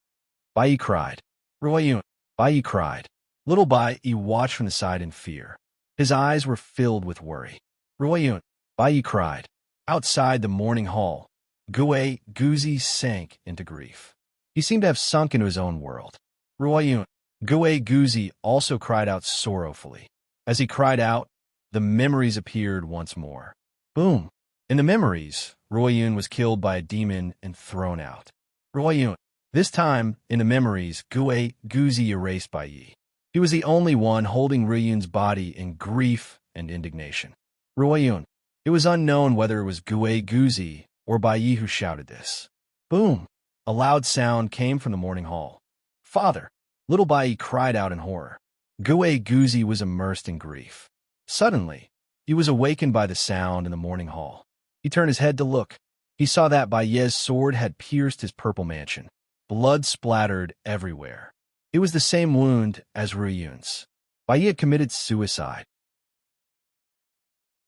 Bai Yi cried. Ruiyun. Bai Yi cried. Little Bai Yi watched from the side in fear. His eyes were filled with worry. Ruiyun. Bai Yi cried. Outside the morning hall, Gue Guzi sank into grief. He seemed to have sunk into his own world. Ruiyun. Gue Guzi also cried out sorrowfully. As he cried out, the memories appeared once more. Boom! In the memories, Ruiyun was killed by a demon and thrown out. Ruiyun. This time, in the memories, Gue Guzi erased Bai Yi. He was the only one holding Ruiyun's body in grief and indignation. Ruiyun. It was unknown whether it was Gue Guzi or Bai Yi who shouted this. Boom! A loud sound came from the morning hall. Father! Little Bai Yi cried out in horror. Gue Guzi was immersed in grief. Suddenly, he was awakened by the sound in the morning hall. He turned his head to look. He saw that Bai Ye's sword had pierced his purple mansion. Blood splattered everywhere. It was the same wound as Ruyun's. Bai Yi had committed suicide.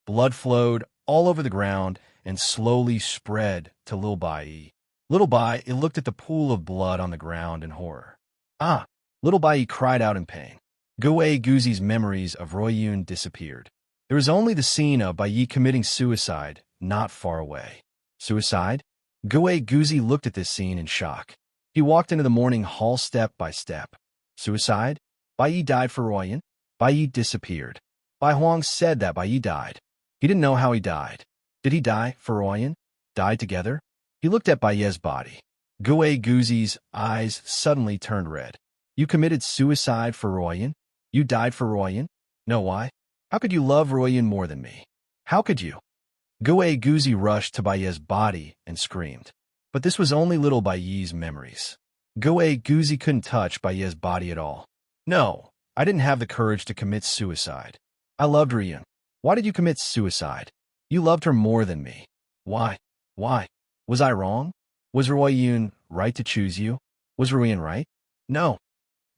Blood flowed all over the ground and slowly spread to Lil Bai Yi. Little Bai Yi looked at the pool of blood on the ground in horror. Ah! Little Bai Yi cried out in pain. Gue Guzi's memories of Ruyun disappeared. There was only the scene of Bai Yi committing suicide not far away. Suicide? Gue Guzi looked at this scene in shock. He walked into the morning hall step by step. Suicide? Bai Yi died for Ruyun? Bai Yi disappeared. Bai Huang said that Bai Yi died. He didn't know how he died. Did he die for Ruyun? Died together? He looked at Bai Ye's body. Gue Guzi's eyes suddenly turned red. You committed suicide for Ruyun? You died for Ruyun? No, why? How could you love Ruyun more than me? How could you? Gue Guzi rushed to Bai Ye's body and screamed. But this was only little Bai Yi's memories. Gue Guzi couldn't touch Bai Ye's body at all. No, I didn't have the courage to commit suicide. I loved Ruyun. Why did you commit suicide? You loved her more than me. Why? Why? Was I wrong? Was Ruyun right to choose you? Was Ruyun right? No.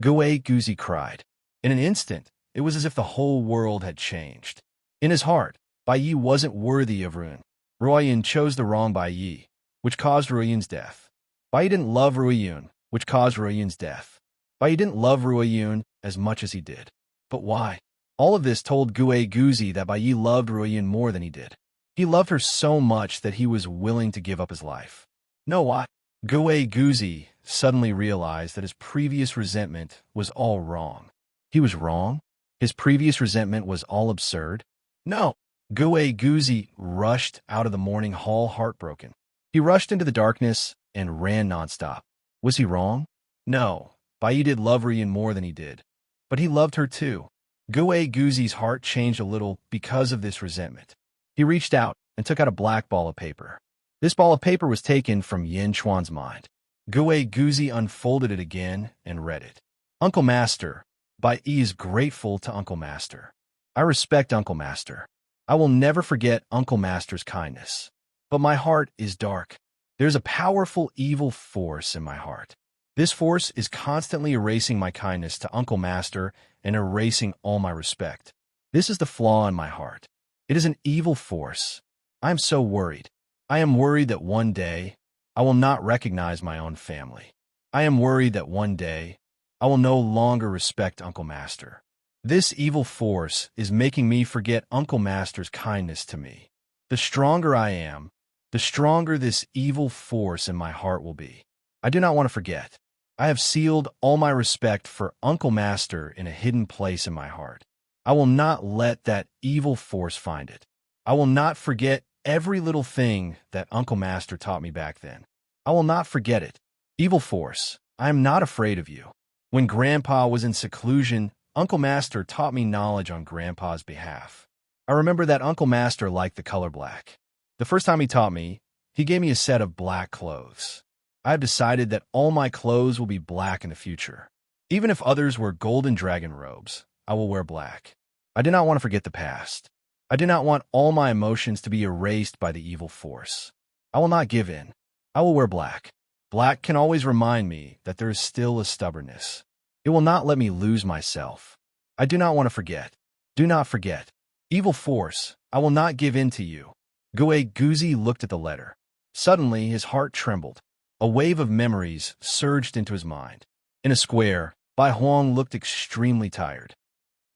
Gue Guzi cried. In an instant, it was as if the whole world had changed. In his heart, Bai Yi wasn't worthy of Ruyun. Ruyun chose the wrong Bai Yi, which caused Ruyun's death. Bai Yi didn't love Ruyun, which caused Ruyun's death. Bai Yi didn't love Ruyun as much as he did. But why? All of this told Gue Guzi that Bai Yi loved Ruyun more than he did. He loved her so much that he was willing to give up his life. No, why? Gue Guzi suddenly realized that his previous resentment was all wrong. He was wrong? His previous resentment was all absurd? No. Gue Guzi rushed out of the morning hall heartbroken. He rushed into the darkness and ran nonstop. Was he wrong? No. Bai Yi did love Ruyun more than he did. But he loved her too. Gue Guzi's heart changed a little because of this resentment. He reached out and took out a black ball of paper. This ball of paper was taken from Yin Chuan's mind. Gue Guzi unfolded it again and read it. Uncle Master, Bai Yi is grateful to Uncle Master. I respect Uncle Master. I will never forget Uncle Master's kindness. But my heart is dark. There's a powerful evil force in my heart. This force is constantly erasing my kindness to Uncle Master and erasing all my respect. This is the flaw in my heart. It is an evil force. I am so worried. I am worried that one day I will not recognize my own family. I am worried that one day I will no longer respect Uncle Master. This evil force is making me forget Uncle Master's kindness to me. The stronger I am, the stronger this evil force in my heart will be. I do not want to forget. I have sealed all my respect for Uncle Master in a hidden place in my heart. I will not let that evil force find it. I will not forget every little thing that Uncle Master taught me back then. I will not forget it. Evil force, I am not afraid of you. When Grandpa was in seclusion, Uncle Master taught me knowledge on Grandpa's behalf. I remember that Uncle Master liked the color black. The first time he taught me, he gave me a set of black clothes. I have decided that all my clothes will be black in the future. Even if others wear golden dragon robes, I will wear black. I do not want to forget the past. I do not want all my emotions to be erased by the evil force. I will not give in. I will wear black. Black can always remind me that there is still a stubbornness. It will not let me lose myself. I do not want to forget. Do not forget. Evil force, I will not give in to you. Gue Guzi looked at the letter. Suddenly, his heart trembled. A wave of memories surged into his mind. In a square, Bai Huang looked extremely tired.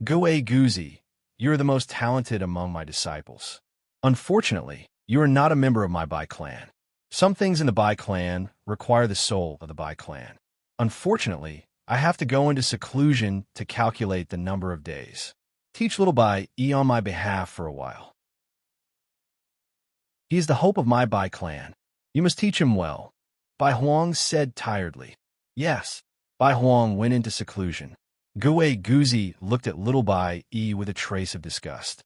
Gue Guzi, you are the most talented among my disciples. Unfortunately, you are not a member of my Bai clan. Some things in the Bai clan require the soul of the Bai clan. Unfortunately, I have to go into seclusion to calculate the number of days. Teach little Bai Yi on my behalf for a while. He is the hope of my Bai clan. You must teach him well. Bai Huang said tiredly. Yes. Bai Huang went into seclusion. Gue Guzi looked at little Bai Yi with a trace of disgust.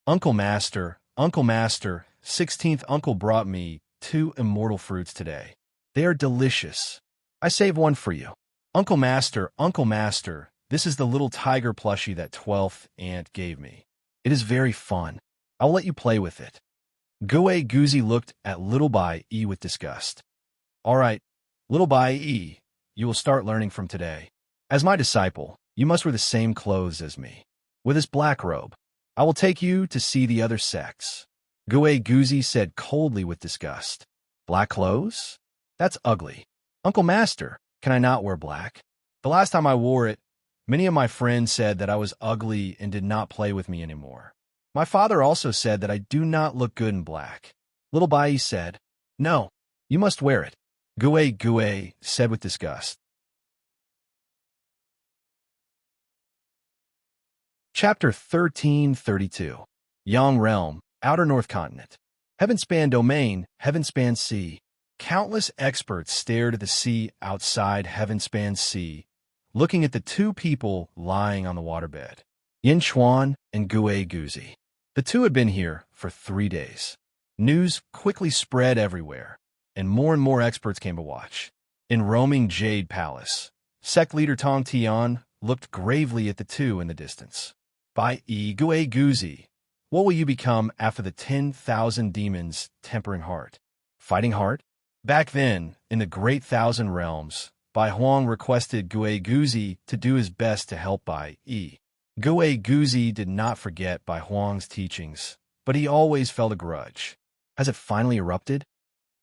Uncle Master, 16th uncle brought me 2 immortal fruits today. They are delicious. I saved one for you. Uncle Master, this is the little tiger plushie that 12th aunt gave me. It is very fun. I'll let you play with it. Gue Goozy looked at Little Bai E with disgust. All right, Little Bai E, you will start learning from today. As my disciple, you must wear the same clothes as me. With this black robe, I will take you to see the other sex. Gue Goozy said coldly with disgust. Black clothes? That's ugly. Uncle Master, can I not wear black? The last time I wore it, many of my friends said that I was ugly and did not play with me anymore. My father also said that I do not look good in black. Little Bai said, No, you must wear it. Gue said with disgust. Chapter 1332. Yang Realm, Outer North Continent. Heavenspan Domain, Heavenspan Sea. Countless experts stared at the sea outside Heavenspan Sea, looking at the 2 people lying on the waterbed, Yin Chuan and Gue Goozy. The 2 had been here for 3 days. News quickly spread everywhere, and more experts came to watch. In roaming Jade Palace, sect leader Tong Tian looked gravely at the 2 in the distance. By Gue Goozy, what will you become after the 10,000 demons tempering heart? Fighting heart? Back then, in the Great Thousand Realms, Bai Huang requested Gue Goozy to do his best to help Bai Yi. Gue Goozy did not forget Bai Huang's teachings, but he always felt a grudge. Has it finally erupted?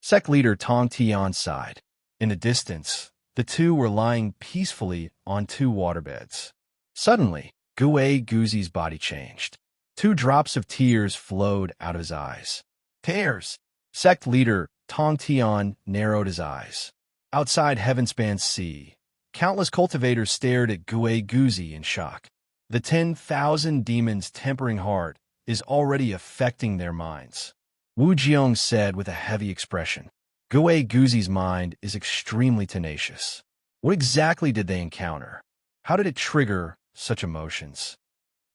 Sect leader Tong Tian sighed. In the distance, the 2 were lying peacefully on 2 waterbeds. Suddenly, Gue Goozy's body changed. 2 drops of tears flowed out of his eyes. Tears! Sect leader Tong Tian narrowed his eyes. Outside Heavenspan Sea, countless cultivators stared at Gue Goozy in shock. The 10,000 demons' tempering heart is already affecting their minds. Wu Jiong said with a heavy expression. Gue Goozy's mind is extremely tenacious. What exactly did they encounter? How did it trigger such emotions?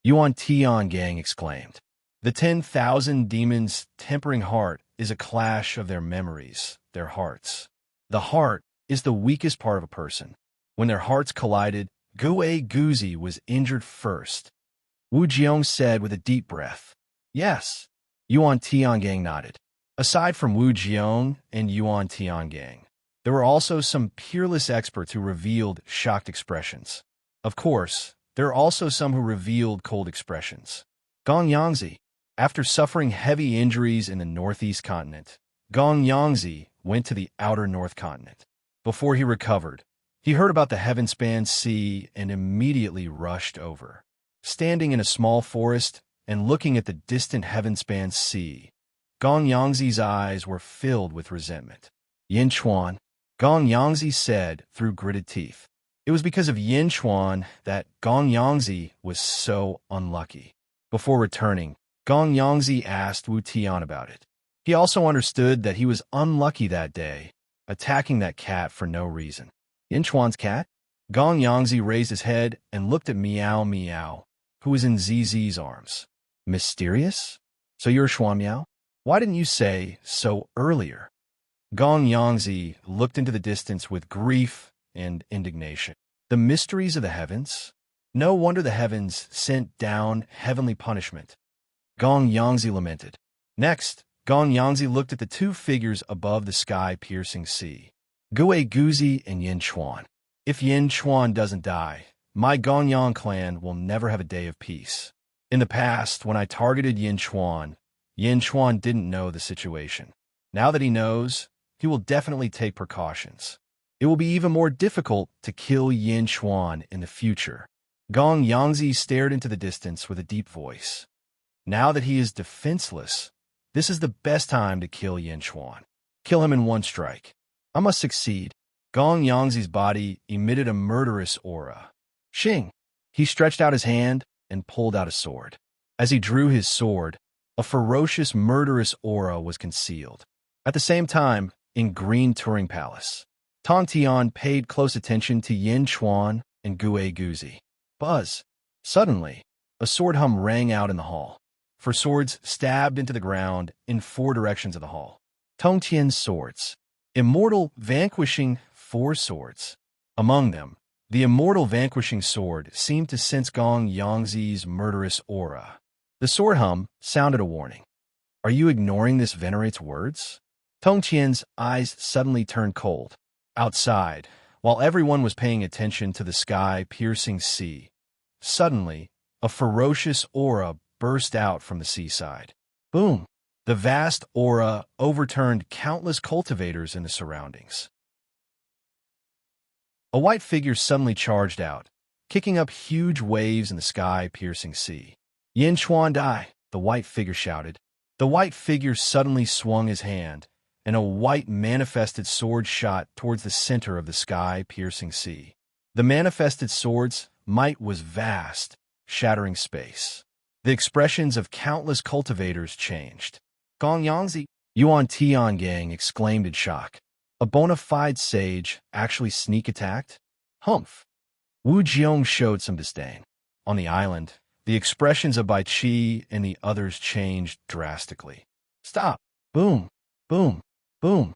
Yuan Tian Gang exclaimed. The 10,000 demons' tempering heart is a clash of their memories, their hearts. The heart is the weakest part of a person. When their hearts collided, Gue Goozy was injured first. Wu Jiong said with a deep breath. Yes. Yuan Tian Gang nodded. Aside from Wu Jiong and Yuan Tian Gang, there were also some peerless experts who revealed shocked expressions. Of course, there are also some who revealed cold expressions. Gong Yangzi. After suffering heavy injuries in the northeast continent, Gong Yangzi went to the outer north continent. Before he recovered, he heard about the Heavenspan Sea and immediately rushed over. Standing in a small forest and looking at the distant Heavenspan Sea, Gong Yangzi's eyes were filled with resentment. Yin Chuan, Gong Yangzi said through gritted teeth. It was because of Yin Chuan that Gong Yangzi was so unlucky. Before returning, Gong Yangzi asked Wu Tian about it. He also understood that he was unlucky that day, attacking that cat for no reason. Yin Chuan's cat? Gong Yangzi raised his head and looked at Meow Meow, who was in ZZ's arms. Mysterious? So you're Xuan Miao? Why didn't you say so earlier? Gong Yangzi looked into the distance with grief and indignation. The mysteries of the heavens? No wonder the heavens sent down heavenly punishment. Gong Yangzi lamented. Next, Gong Yangzi looked at the 2 figures above the sky-piercing sea. Gue Goozy and Yin Chuan. If Yin Chuan doesn't die, my Gongyang clan will never have a day of peace. In the past, when I targeted Yin Chuan didn't know the situation. Now that he knows, he will definitely take precautions. It will be even more difficult to kill Yin Chuan in the future. Gong Yangzi stared into the distance with a deep voice. Now that he is defenseless, this is the best time to kill Yin Chuan. Kill him in one strike. I must succeed. Gong Yangzi's body emitted a murderous aura. Xing! He stretched out his hand and pulled out a sword. As he drew his sword, a ferocious, murderous aura was concealed. At the same time, in Green Turing Palace, Tong Tian paid close attention to Yin Chuan and Gue Goozy. Buzz! Suddenly, a sword hum rang out in the hall. 4 swords stabbed into the ground in 4 directions of the hall. Tongtian's swords. Immortal vanquishing 4 swords. Among them, the immortal vanquishing sword seemed to sense Gong Yangzi's murderous aura. The sword hum sounded a warning. Are you ignoring this venerate's words? Tongtian's eyes suddenly turned cold. Outside, while everyone was paying attention to the sky-piercing sea, suddenly, a ferocious aura burst out from the seaside. Boom! The vast aura overturned countless cultivators in the surroundings. A white figure suddenly charged out, kicking up huge waves in the sky-piercing sea. Yin Chuan Dai, the white figure shouted. The white figure suddenly swung his hand, and a white manifested sword shot towards the center of the sky-piercing sea. The manifested sword's might was vast, shattering space. The expressions of countless cultivators changed. Gong Yangzi, Yuan Tiangang exclaimed in shock. A bona fide sage actually sneak attacked? Humph. Wu Jiong showed some disdain. On the island, the expressions of Bai Qi and the others changed drastically. Stop! Boom! Boom! Boom!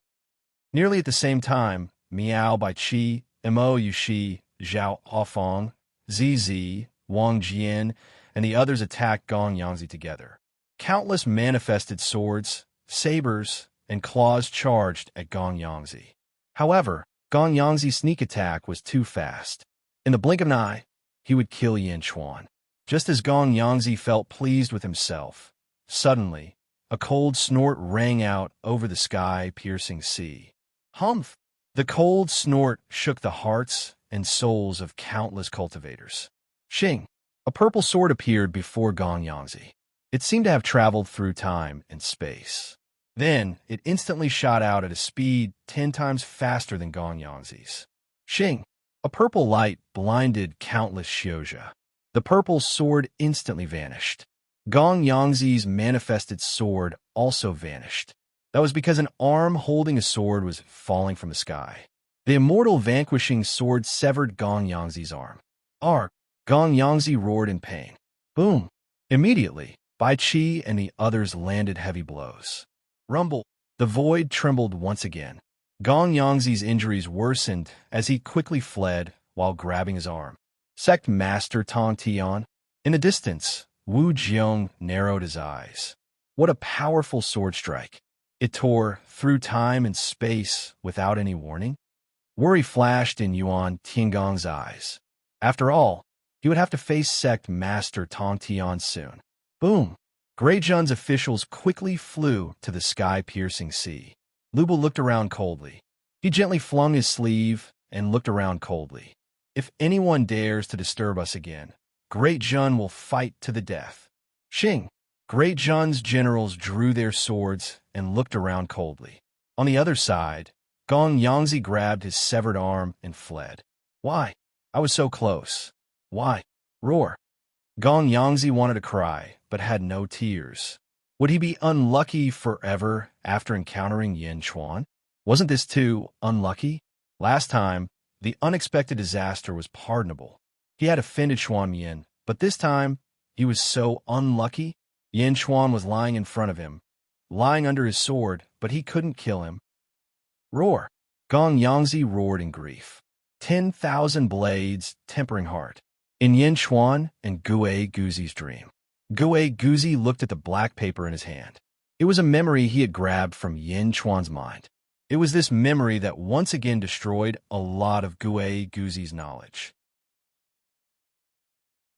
Nearly at the same time, Miao Bai Qi, Mo Yushi, Zhao Hofeng, Zizi, Wang Jian, and the others attacked Gong Yangzi together. Countless manifested swords, sabers, and claws charged at Gong Yangzi. However, Gong Yangzi's sneak attack was too fast. In the blink of an eye, he would kill Yin Chuan. Just as Gong Yangzi felt pleased with himself, suddenly, a cold snort rang out over the sky-piercing sea. Humph! The cold snort shook the hearts and souls of countless cultivators. Xing! A purple sword appeared before Gong Yangzi. It seemed to have traveled through time and space. Then, it instantly shot out at a speed 10 times faster than Gong Yangzi's. Xing! A purple light blinded countless Xiuzha. The purple sword instantly vanished. Gong Yangzi's manifested sword also vanished. That was because an arm holding a sword was falling from the sky. The immortal vanquishing sword severed Gong Yangzi's arm. Arg! Gong Yangzi roared in pain. Boom! Immediately, Bai Qi and the others landed heavy blows. Rumble! The void trembled once again. Gong Yangzi's injuries worsened as he quickly fled while grabbing his arm. Sect Master Tong Tian. In the distance, Wu Jiong narrowed his eyes. What a powerful sword strike. It tore through time and space without any warning. Worry flashed in Yuan Tiangong's eyes. After all, he would have to face Sect Master Tong Tian soon. Boom! Grey Jun's officials quickly flew to the sky-piercing sea. Luba looked around coldly. He gently flung his sleeve and looked around coldly. If anyone dares to disturb us again, Great Jun will fight to the death. Xing! Great Jun's generals drew their swords and looked around coldly. On the other side, Gong Yangzi grabbed his severed arm and fled. Why? I was so close. Why? Roar! Gong Yangzi wanted to cry, but had no tears. Would he be unlucky forever after encountering Yin Chuan? Wasn't this too unlucky? Last time, the unexpected disaster was pardonable. He had offended Xuan Yin, but this time, he was so unlucky. Yin Chuan was lying in front of him, lying under his sword, but he couldn't kill him. Roar! Gong Yangzi roared in grief. 10,000 blades, tempering heart. In Yin Chuan and Gue Guzi's dream. Gue Guzi looked at the black paper in his hand. It was a memory he had grabbed from Yin Chuan's mind. It was this memory that once again destroyed a lot of Gue Guzi's knowledge.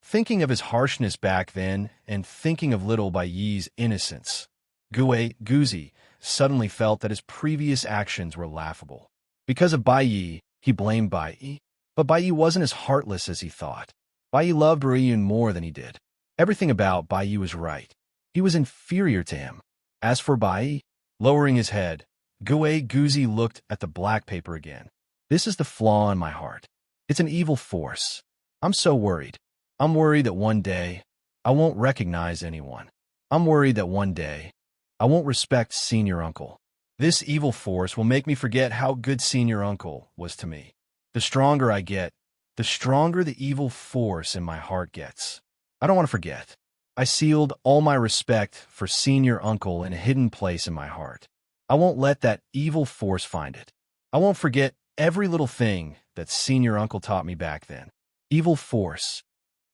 Thinking of his harshness back then and thinking of little Bai Yi's innocence, Gue Guzi suddenly felt that his previous actions were laughable. Because of Bai Yi, he blamed Bai Yi. But Bai Yi wasn't as heartless as he thought. Bai Yi loved Ryun more than he did. Everything about Bai Yi was right. He was inferior to him. As for Bai Yi, lowering his head, Gue Guzi looked at the black paper again. This is the flaw in my heart. It's an evil force. I'm so worried. I'm worried that one day, I won't recognize anyone. I'm worried that one day, I won't respect Senior Uncle. This evil force will make me forget how good Senior Uncle was to me. The stronger I get, the stronger the evil force in my heart gets. I don't want to forget. I sealed all my respect for Senior Uncle in a hidden place in my heart. I won't let that evil force find it. I won't forget every little thing that senior uncle taught me back then. Evil force.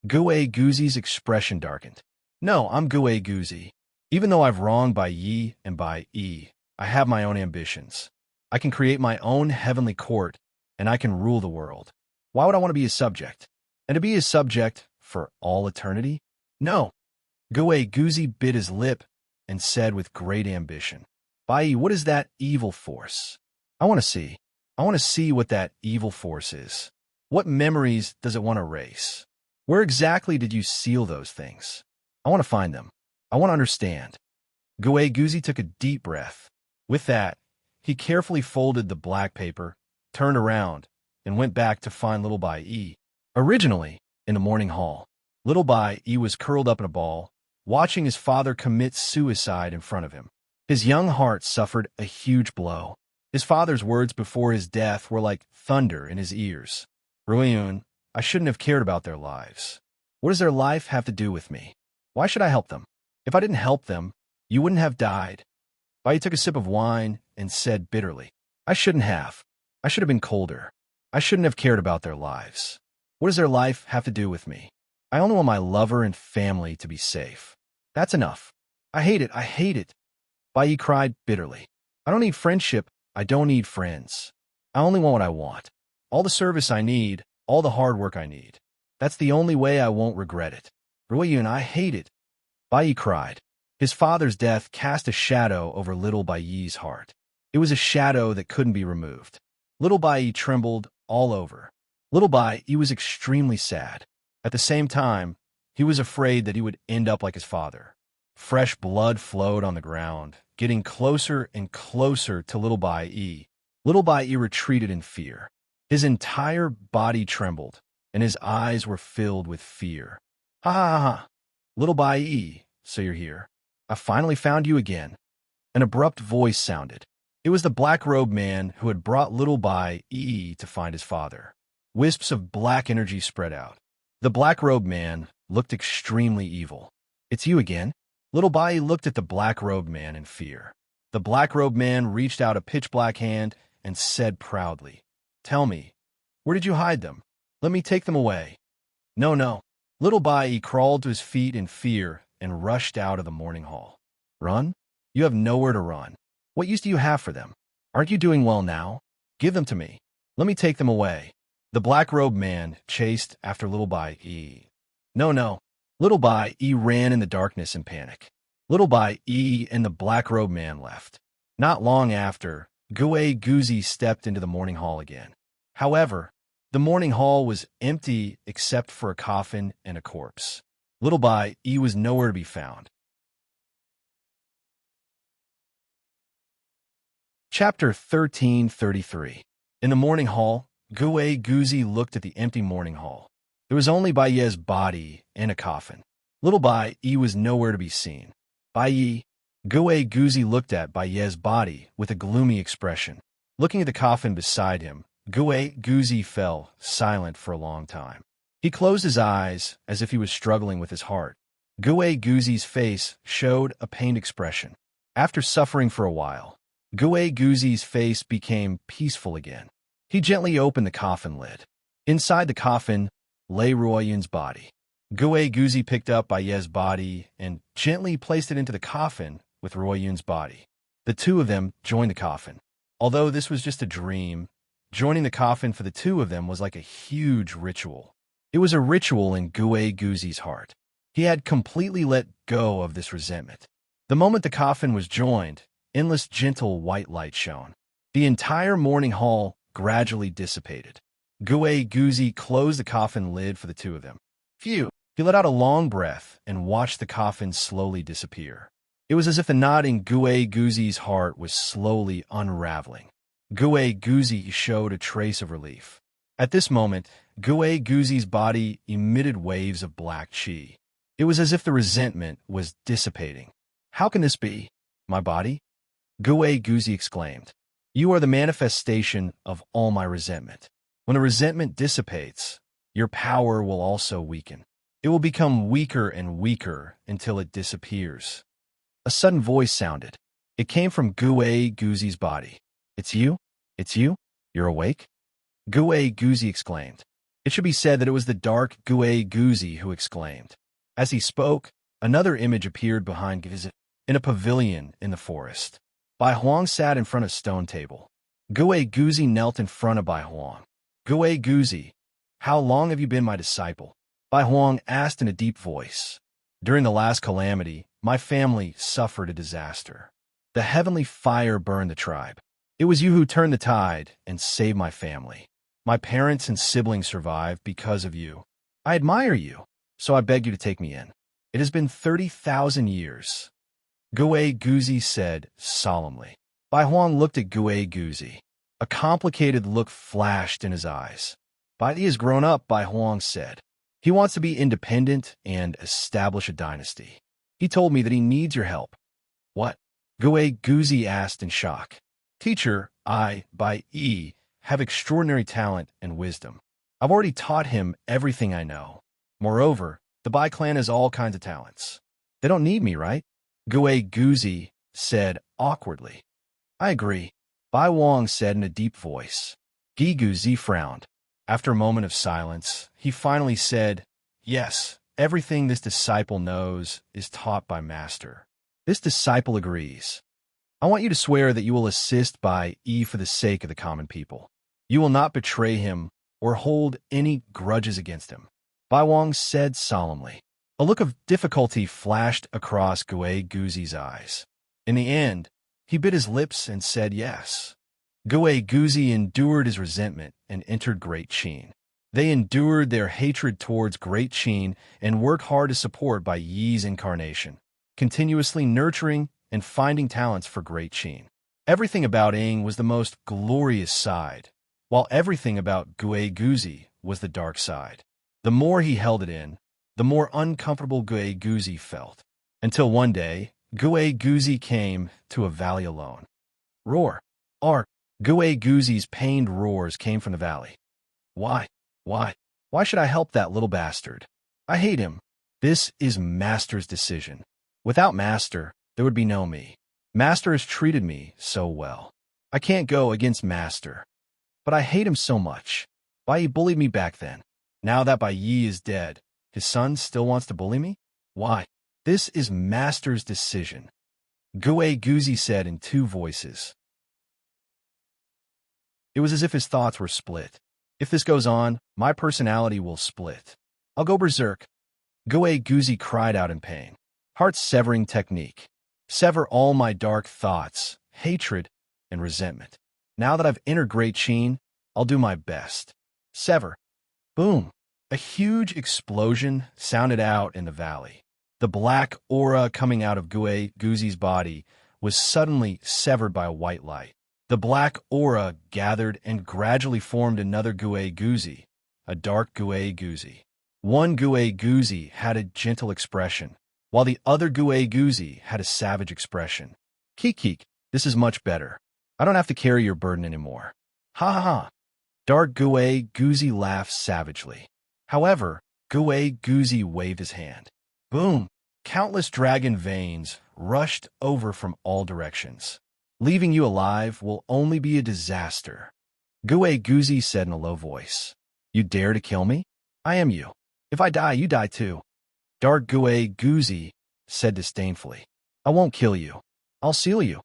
Gue Guzi's expression darkened. No, I'm Gue Guzi. Even though I've wronged by Yi and by E, I have my own ambitions. I can create my own heavenly court, and I can rule the world. Why would I want to be his subject? And to be his subject for all eternity? No. Gue Guzi bit his lip and said with great ambition, Bai, what is that evil force? I want to see. I want to see what that evil force is. What memories does it want to erase? Where exactly did you seal those things? I want to find them. I want to understand. Gue Guzi took a deep breath. With that, he carefully folded the black paper, turned around, and went back to find little Bai E. Originally, in the morning hall, little Bai E was curled up in a ball, watching his father commit suicide in front of him. His young heart suffered a huge blow. His father's words before his death were like thunder in his ears. Ruiyun, I shouldn't have cared about their lives. What does their life have to do with me? Why should I help them? If I didn't help them, you wouldn't have died. Bai took a sip of wine and said bitterly, I shouldn't have. I should have been colder. I shouldn't have cared about their lives. What does their life have to do with me? I only want my lover and family to be safe. That's enough. I hate it. I hate it. Bai cried bitterly. I don't need friendship. I don't need friends. I only want what I want. All the service I need, all the hard work I need. That's the only way I won't regret it. Ruiyun, I hate it. Bai cried. His father's death cast a shadow over little Bai's heart. It was a shadow that couldn't be removed. Little Bai trembled all over. Little Bai was extremely sad. At the same time, he was afraid that he would end up like his father. Fresh blood flowed on the ground, getting closer and closer to little Bai. Little Bai retreated in fear. His entire body trembled, and his eyes were filled with fear. Ha ha ha! Little Bai, so you're here. I finally found you again. An abrupt voice sounded. It was the black-robed man who had brought little Bai to find his father. Wisps of black energy spread out. The black-robed man looked extremely evil. It's you again? Little Bai looked at the black-robed man in fear. The black-robed man reached out a pitch-black hand and said proudly, Tell me, where did you hide them? Let me take them away. No, no. Little Bai crawled to his feet in fear and rushed out of the morning hall. Run? You have nowhere to run. What use do you have for them? Aren't you doing well now? Give them to me. Let me take them away. The black-robed man chased after little Bai. No, no. Little Bai ran in the darkness in panic. Little Bai and the black-robed man left. Not long after, Gue Guzi stepped into the morning hall again. However, the morning hall was empty except for a coffin and a corpse. Little Bai was nowhere to be found. Chapter 1333. In the morning hall, Gue Guzi looked at the empty morning hall. There was only Bai's body in a coffin. Little Bai was nowhere to be seen. Bai, Gue Guzi looked at Bai's body with a gloomy expression. Looking at the coffin beside him, Gue Guzi fell silent for a long time. He closed his eyes as if he was struggling with his heart. Gue Guzi's face showed a pained expression. After suffering for a while, Gue Guzi's face became peaceful again. He gently opened the coffin lid. Inside the coffin lay Ruiyun's body. Gue Guzi picked up Bai's body and gently placed it into the coffin with Ruiyun's body. The two of them joined the coffin. Although this was just a dream, joining the coffin for the two of them was like a huge ritual. It was a ritual in Gue Guzi's heart. He had completely let go of this resentment. The moment the coffin was joined, endless gentle white light shone. The entire morning hall gradually dissipated. Gue Guzi closed the coffin lid for the two of them. Phew! He let out a long breath and watched the coffin slowly disappear. It was as if the knot in Gue Guzi's heart was slowly unraveling. Gue Guzi showed a trace of relief. At this moment, Gue Guzi's body emitted waves of black chi. It was as if the resentment was dissipating. How can this be? My body? Gue Guzi exclaimed. You are the manifestation of all my resentment. When the resentment dissipates, your power will also weaken. It will become weaker and weaker until it disappears. A sudden voice sounded. It came from Gue Guzi's body. It's you? It's you? You're awake? Gue Guzi exclaimed. It should be said that it was the dark Gue Guzi who exclaimed. As he spoke, another image appeared behind Guzi in a pavilion in the forest. Bai Huang sat in front of a stone table. Gue Guzi knelt in front of Bai Huang. Gue Guzi, how long have you been my disciple? Bai Huang asked in a deep voice. During the last calamity, my family suffered a disaster. The heavenly fire burned the tribe. It was you who turned the tide and saved my family. My parents and siblings survived because of you. I admire you, so I beg you to take me in. It has been 30,000 years. Gue Guzi said solemnly. Bai Huang looked at Gue Guzi. A complicated look flashed in his eyes. Bai has grown up, Bai Huang said. He wants to be independent and establish a dynasty. He told me that he needs your help. What? Gue Guzi asked in shock. Teacher, I, Bai Yi, have extraordinary talent and wisdom. I've already taught him everything I know. Moreover, the Bai clan has all kinds of talents. They don't need me, right? Gue Guzi said awkwardly. I agree, Bai Wang said in a deep voice. Gue Guzi frowned. After a moment of silence, he finally said, Yes, everything this disciple knows is taught by Master. This disciple agrees. I want you to swear that you will assist Bai Yi for the sake of the common people. You will not betray him or hold any grudges against him. Bai Wang said solemnly. A look of difficulty flashed across Gue Guzi's eyes. In the end, he bit his lips and said yes. Gue Guzi endured his resentment and entered Great Qin. They endured their hatred towards Great Qin and worked hard to support Bai Yi's incarnation, continuously nurturing and finding talents for Great Qin. Everything about Ing was the most glorious side, while everything about Gue Guzi was the dark side. The more he held it in, the more uncomfortable Gue Guzi felt, until one day, Gue Guzi came to a valley alone. Roar! Gue Guzi's pained roars came from the valley. Why? Why should I help that little bastard? I hate him. This is Master's decision. Without Master, there would be no me. Master has treated me so well. I can't go against Master. But I hate him so much. Bai Yi bullied me back then. Now that Bai Yi is dead, his son still wants to bully me? Why? This is Master's decision. Gue Guzi said in two voices. It was as if his thoughts were split. If this goes on, my personality will split. I'll go berserk. Gue Guzi cried out in pain. Heart-severing technique. Sever all my dark thoughts, hatred, and resentment. Now that I've entered Great Qin, I'll do my best. Sever. Boom. A huge explosion sounded out in the valley. The black aura coming out of Gue Guzi's body was suddenly severed by a white light. The black aura gathered and gradually formed another Gue Guzi, a dark Gue Guzi. One Gue Guzi had a gentle expression, while the other Gue Guzi had a savage expression. Keek, this is much better. I don't have to carry your burden anymore. Ha ha ha. Dark Gue Guzi laughed savagely. However, Gue Guzi waved his hand. Boom! Countless dragon veins rushed over from all directions. Leaving you alive will only be a disaster. Gue Guzi said in a low voice. You dare to kill me? I am you. If I die, you die too. Dark Gue Guzi said disdainfully. I won't kill you. I'll seal you.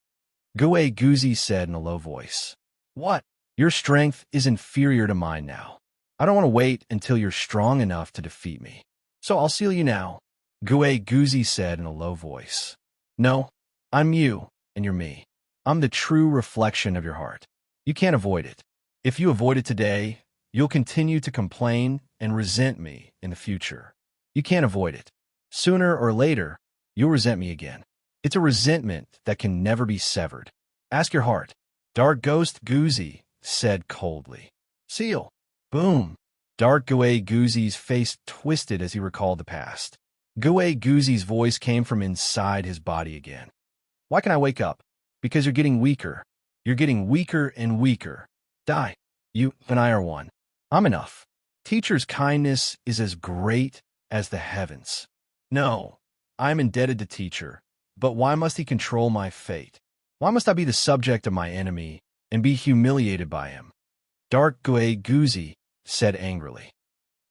Gue Guzi said in a low voice. What? Your strength is inferior to mine now. I don't want to wait until you're strong enough to defeat me. So I'll seal you now. Gue Guzi said in a low voice. No, I'm you and you're me. I'm the true reflection of your heart. You can't avoid it. If you avoid it today, you'll continue to complain and resent me in the future. You can't avoid it. Sooner or later, you'll resent me again. It's a resentment that can never be severed. Ask your heart. Dark Ghost Guzi said coldly. Seal. Boom. Dark Gue Guzi's face twisted as he recalled the past. Gue Guzi's voice came from inside his body again. Why can I wake up? Because you're getting weaker. You're getting weaker and weaker. Die. You and I are one. I'm enough. Teacher's kindness is as great as the heavens. No, I'm indebted to Teacher, but why must he control my fate? Why must I be the subject of my enemy and be humiliated by him? Dark Gui Guzi said angrily.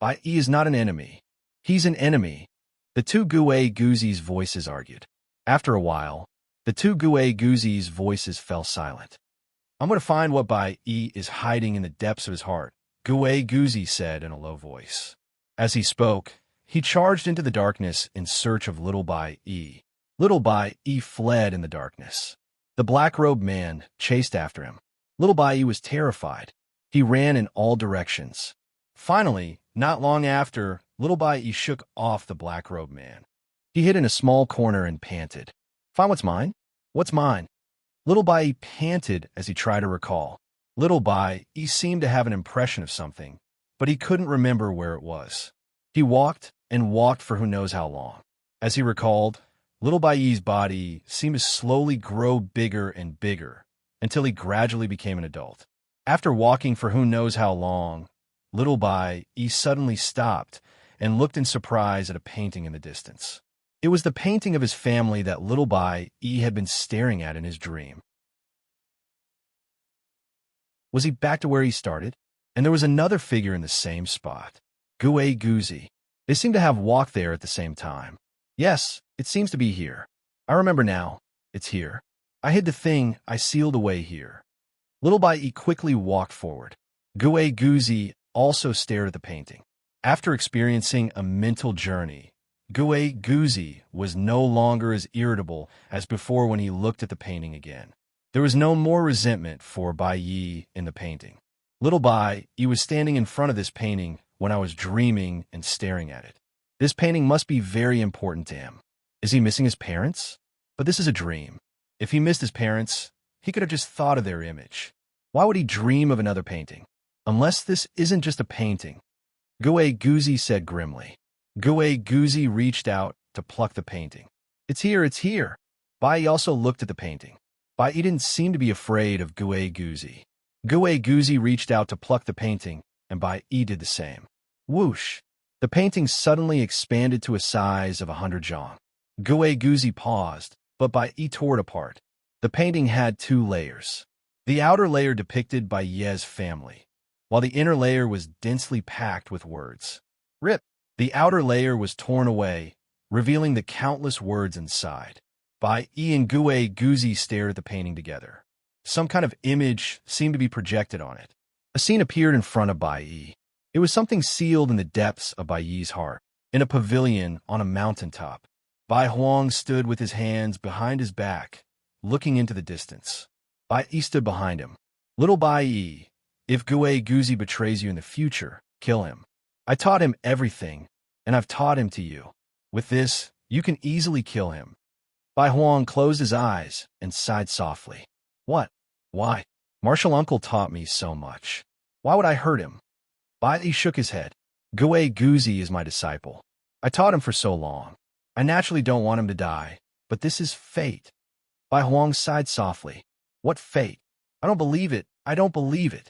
Bai Yi is not an enemy. He's an enemy. The two Gui Guzi's voices argued. After a while, the two Gui Guzi's voices fell silent. I'm going to find what Bai Yi is hiding in the depths of his heart, Gui Guzi said in a low voice. As he spoke, he charged into the darkness in search of little Bai Yi. Little Bai Yi fled in the darkness. The black-robed man chased after him. Little Bai Yi was terrified. He ran in all directions. Finally, not long after, little Bai Yi shook off the black-robed man. He hid in a small corner and panted. Find what's mine? What's mine? Little Bai Yi panted as he tried to recall. Little Bai Yi seemed to have an impression of something, but he couldn't remember where it was. He walked and walked for who knows how long. As he recalled, little Bai Yi's body seemed to slowly grow bigger and bigger until he gradually became an adult. After walking for who knows how long, little Bai Yi suddenly stopped and looked in surprise at a painting in the distance. It was the painting of his family that little Bai Yi had been staring at in his dream. Was he back to where he started? And there was another figure in the same spot. Gui Guzi. They seemed to have walked there at the same time. Yes, it seems to be here. I remember now. It's here. I hid the thing I sealed away here. Little Bai Yi quickly walked forward. Gui Guzi also stared at the painting. After experiencing a mental journey, Gui Guzi was no longer as irritable as before when he looked at the painting again. There was no more resentment for Bai Yi in the painting. Little Bai Yi was standing in front of this painting when I was dreaming and staring at it. This painting must be very important to him. Is he missing his parents? But this is a dream. If he missed his parents, he could have just thought of their image. Why would he dream of another painting? Unless this isn't just a painting. Gui Guzi said grimly. Gui Guzi reached out to pluck the painting. It's here, it's here. Bai Yi also looked at the painting. Bai Yi didn't seem to be afraid of Gui Guzi. Gui Guzi reached out to pluck the painting, and Bai Yi did the same. Whoosh! The painting suddenly expanded to a size of 100 zhang. Gui Guzi paused, but Bai Yi tore it apart. The painting had two layers. The outer layer depicted Bai Yi's family, while the inner layer was densely packed with words. Rip! The outer layer was torn away, revealing the countless words inside. Bai Yi and Gui Guzi stared at the painting together. Some kind of image seemed to be projected on it. A scene appeared in front of Bai Yi. It was something sealed in the depths of Bai Yi's heart. In a pavilion on a mountaintop, Bai Huang stood with his hands behind his back, looking into the distance. Bai Yi stood behind him. Little Bai Yi, if Gui Guzi betrays you in the future, kill him. I taught him everything, and I've taught him to you. With this, you can easily kill him. Bai Huang closed his eyes and sighed softly. What? Why? Martial uncle taught me so much. Why would I hurt him? Bai Yi shook his head. Gui Guzi is my disciple. I taught him for so long. I naturally don't want him to die, but this is fate. Bai Huang sighed softly. What fate? I don't believe it. I don't believe it.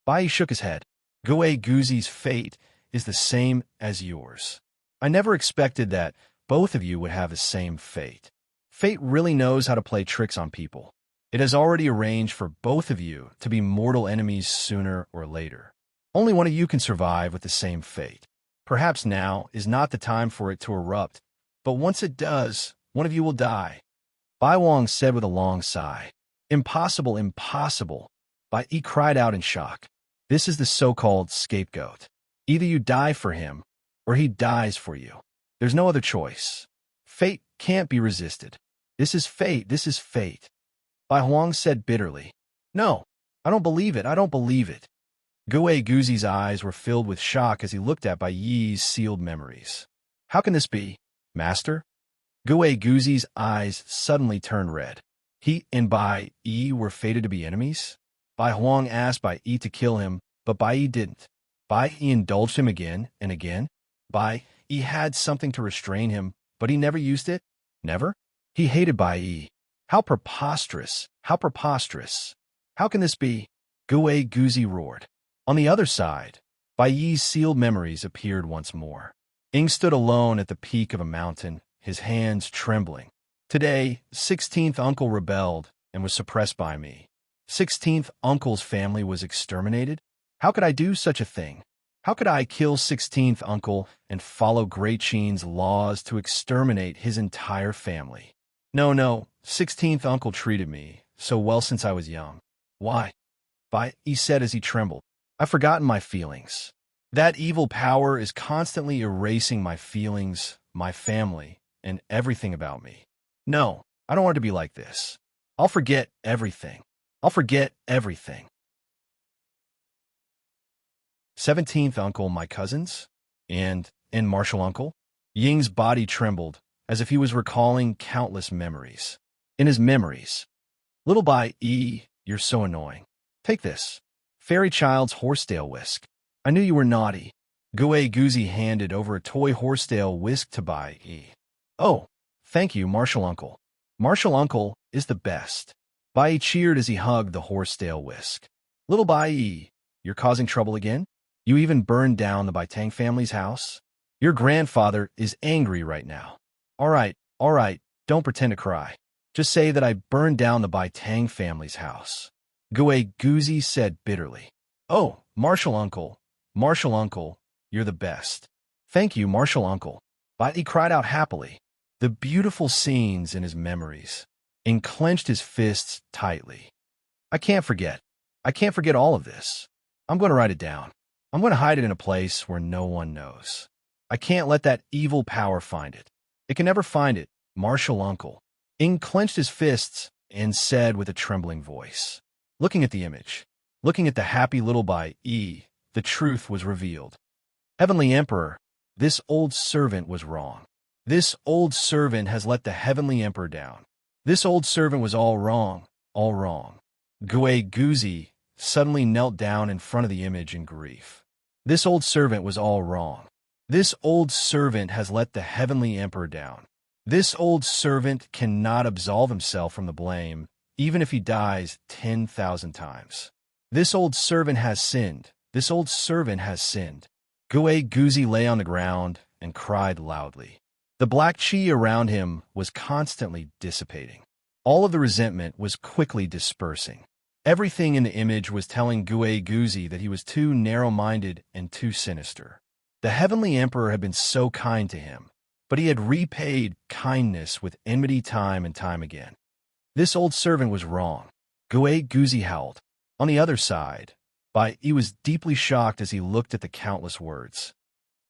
Bai Yi shook his head. Gui Guzi's fate is the same as yours. I never expected that both of you would have the same fate. Fate really knows how to play tricks on people. It has already arranged for both of you to be mortal enemies sooner or later. Only one of you can survive with the same fate. Perhaps now is not the time for it to erupt, but once it does, one of you will die. Bai Huang said with a long sigh. Impossible, impossible. Bai Yi cried out in shock. This is the so-called scapegoat. Either you die for him, or he dies for you. There's no other choice. Fate can't be resisted. This is fate, this is fate. Bai Huang said bitterly. No, I don't believe it, I don't believe it. Gui Guzi's eyes were filled with shock as he looked at Bai Yi's sealed memories. How can this be, master? Gui Guzi's eyes suddenly turned red. He and Bai Yi were fated to be enemies? Bai Huang asked Bai Yi to kill him, but Bai Yi didn't. Bai Yi indulged him again and again. Bai Yi had something to restrain him, but he never used it? Never? He hated Bai Yi. How preposterous! How preposterous! How can this be? Gui Guzi roared. On the other side, Bai Yi's sealed memories appeared once more. Ing stood alone at the peak of a mountain, his hands trembling. Today, 16th uncle rebelled, and was suppressed by me. 16th uncle's family was exterminated? How could I do such a thing? How could I kill 16th uncle and follow Great Sheen's laws to exterminate his entire family? No, 16th uncle treated me so well since I was young. Why? He said as he trembled. I've forgotten my feelings. That evil power is constantly erasing my feelings, my family, and everything about me. No, I don't want it to be like this. I'll forget everything. I'll forget everything. 17th uncle, my cousins, and martial uncle. Ying's body trembled, as if he was recalling countless memories. In his memories. Little Bai Yi, you're so annoying. Take this. Fairy child's horsetail whisk. I knew you were naughty. Gue Guzi handed over a toy horsetail whisk to Bai Yi. Oh, thank you, Martial Uncle. Martial Uncle is the best. Bai Yi cheered as he hugged the horsetail whisk. Little Bai Yi, you're causing trouble again? You even burned down the Bai Tang family's house? Your grandfather is angry right now. All right, don't pretend to cry. Just say that I burned down the Bai Tang family's house. Gue Guzi said bitterly. Oh, Martial Uncle, you're the best. Thank you, Martial Uncle. Bai Yi cried out happily. The beautiful scenes in his memories, and clenched his fists tightly. I can't forget all of this. I'm going to write it down. I'm going to hide it in a place where no one knows. I can't let that evil power find it. It can never find it, Martial Uncle. Ing clenched his fists and said with a trembling voice. Looking at the image, looking at the happy little Bai Yi, the truth was revealed. Heavenly Emperor, this old servant was wrong. This old servant has let the Heavenly Emperor down. This old servant was all wrong, all wrong. Gue Guzi suddenly knelt down in front of the image in grief. This old servant was all wrong. This old servant has let the Heavenly Emperor down. This old servant cannot absolve himself from the blame, even if he dies 10,000 times. This old servant has sinned. This old servant has sinned. Gue Guzi lay on the ground and cried loudly. The black chi around him was constantly dissipating. All of the resentment was quickly dispersing. Everything in the image was telling Gue Guzi that he was too narrow-minded and too sinister. The Heavenly Emperor had been so kind to him, but he had repaid kindness with enmity time and time again. This old servant was wrong. Gue Guzi howled. On the other side, Bai Yi was deeply shocked as he looked at the countless words.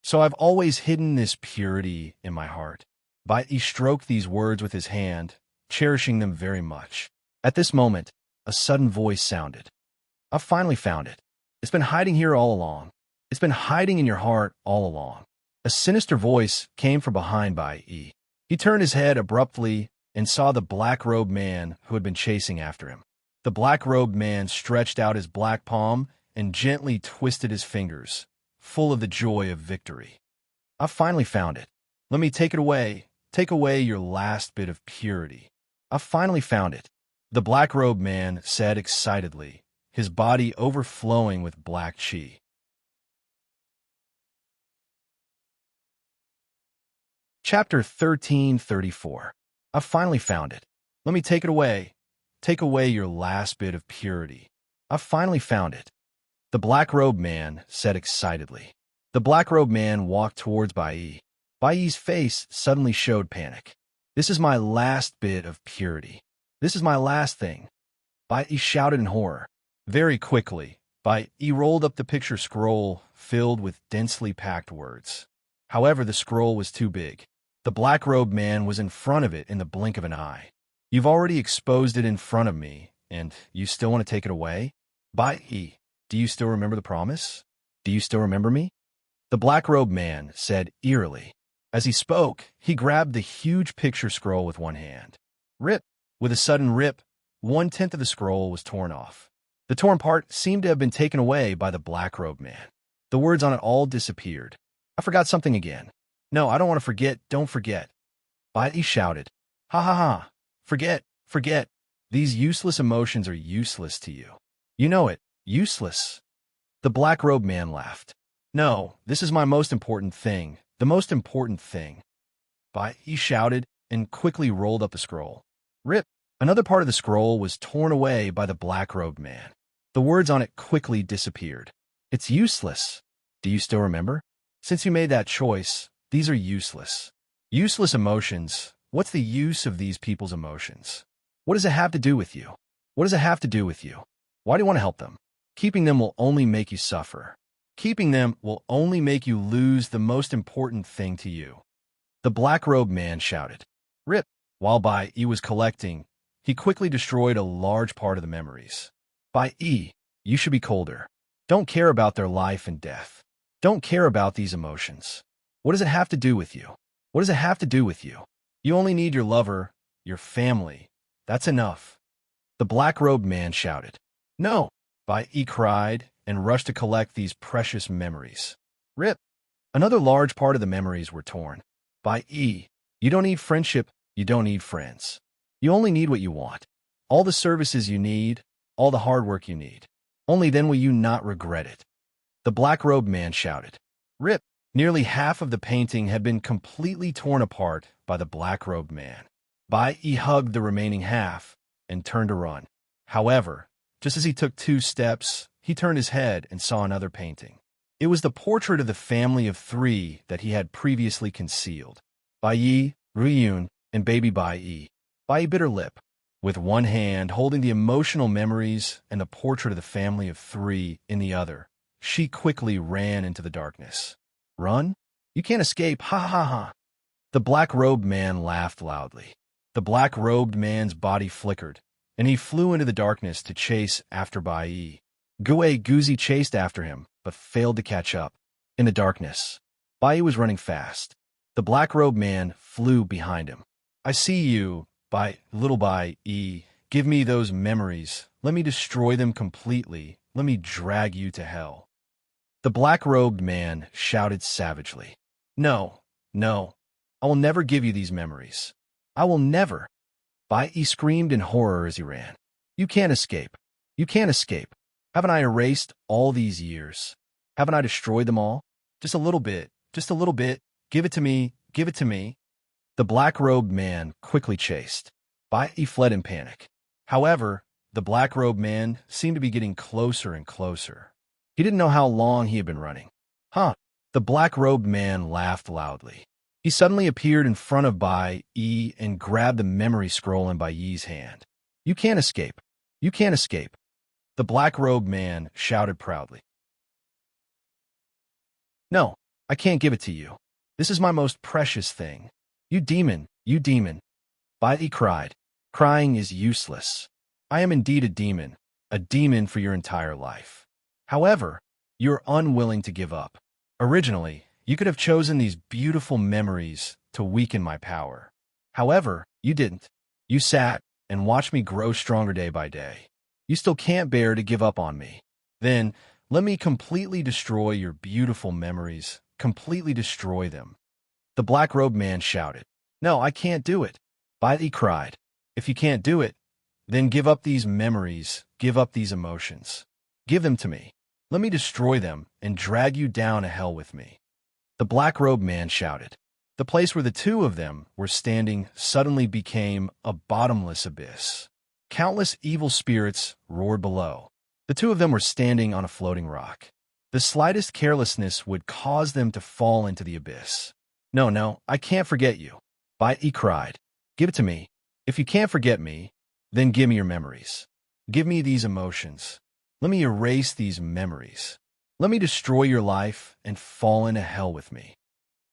So I've always hidden this purity in my heart. Bai Yi stroked these words with his hand, cherishing them very much. At this moment, a sudden voice sounded. I've finally found it. It's been hiding here all along. It's been hiding in your heart all along. A sinister voice came from behind Bai Yi. He turned his head abruptly and saw the black-robed man who had been chasing after him. The black-robed man stretched out his black palm and gently twisted his fingers, full of the joy of victory. I've finally found it. Let me take it away. Take away your last bit of purity. I've finally found it. The black-robed man said excitedly, his body overflowing with black chi. Chapter 1334. I've finally found it. Let me take it away. Take away your last bit of purity. I've finally found it. The black-robed man said excitedly. The black-robed man walked towards Bai Yi. Bai Yi's face suddenly showed panic. This is my last bit of purity. This is my last thing. Bai Yi shouted in horror. Very quickly, Bai Yi rolled up the picture scroll filled with densely packed words. However, the scroll was too big. The black-robed man was in front of it in the blink of an eye. You've already exposed it in front of me, and you still want to take it away? Bai Yi, do you still remember the promise? Do you still remember me? The black-robed man said eerily. As he spoke, he grabbed the huge picture scroll with one hand. Rip! With a sudden rip, 1/10 of the scroll was torn off. The torn part seemed to have been taken away by the black-robed man. The words on it all disappeared. I forgot something again. No, I don't want to forget. Don't forget. Bai Yi shouted. Ha ha ha. Forget. These useless emotions are useless to you. You know it. Useless. The black-robed man laughed. No, this is my most important thing. The most important thing. Bai Yi shouted and quickly rolled up the scroll. Rip! Another part of the scroll was torn away by the black-robed man. The words on it quickly disappeared. It's useless. Do you still remember? Since you made that choice, these are useless. Useless emotions. What's the use of these people's emotions? What does it have to do with you? What does it have to do with you? Why do you want to help them? Keeping them will only make you suffer. Keeping them will only make you lose the most important thing to you. The black-robed man shouted. Rip! While Bai Yi was collecting, he quickly destroyed a large part of the memories. Bai Yi, you should be colder. Don't care about their life and death. Don't care about these emotions. What does it have to do with you? What does it have to do with you? You only need your lover, your family. That's enough. The black-robed man shouted. No! Bai Yi cried and rushed to collect these precious memories. Rip! Another large part of the memories were torn. Bai Yi, you don't need friendship, you don't need friends. You only need what you want. All the services you need, all the hard work you need. Only then will you not regret it. The black-robed man shouted. Rip! Nearly half of the painting had been completely torn apart by the black-robed man. Bai Yi hugged the remaining half and turned to run. However, just as he took 2 steps, he turned his head and saw another painting. It was the portrait of the family of 3 that he had previously concealed. Bai Yi, Ruyun, and baby Bai Yi. Bai Yi bit her lip. With one hand holding the emotional memories and the portrait of the family of 3 in the other, she quickly ran into the darkness. Run? You can't escape, ha ha ha. The black-robed man laughed loudly. The black-robed man's body flickered, and he flew into the darkness to chase after Bai Yi. Gue Guzi chased after him, but failed to catch up. In the darkness, Bai Yi was running fast. The black-robed man flew behind him. I see you, little Bai Yi. Give me those memories. Let me destroy them completely. Let me drag you to hell. The black-robed man shouted savagely. No, no, I will never give you these memories. I will never. Bai Yi screamed in horror as he ran. You can't escape. You can't escape. Haven't I erased all these years? Haven't I destroyed them all? Just a little bit. Just a little bit. Give it to me. Give it to me. The black-robed man quickly chased. Bai Yi fled in panic. However, the black-robed man seemed to be getting closer and closer. He didn't know how long he had been running. Huh. The black-robed man laughed loudly. He suddenly appeared in front of Bai Yi and grabbed the memory scroll in Bai Yi's hand. You can't escape. You can't escape. The black-robed man shouted proudly. No, I can't give it to you. This is my most precious thing. You demon, you demon. Bai Yi cried. Crying is useless. I am indeed a demon for your entire life. However, you are unwilling to give up. Originally, you could have chosen these beautiful memories to weaken my power. However, you didn't. You sat and watched me grow stronger day by day. You still can't bear to give up on me. Then, let me completely destroy your beautiful memories. Completely destroy them. The black-robed man shouted. No, I can't do it. Bai Yi cried. If you can't do it, then give up these memories, give up these emotions. Give them to me. Let me destroy them and drag you down to hell with me. The black-robed man shouted. The place where the 2 of them were standing suddenly became a bottomless abyss. Countless evil spirits roared below. The 2 of them were standing on a floating rock. The slightest carelessness would cause them to fall into the abyss. No, no, I can't forget you. Bai Yi cried. Give it to me. If you can't forget me, then give me your memories. Give me these emotions. Let me erase these memories. Let me destroy your life and fall into hell with me.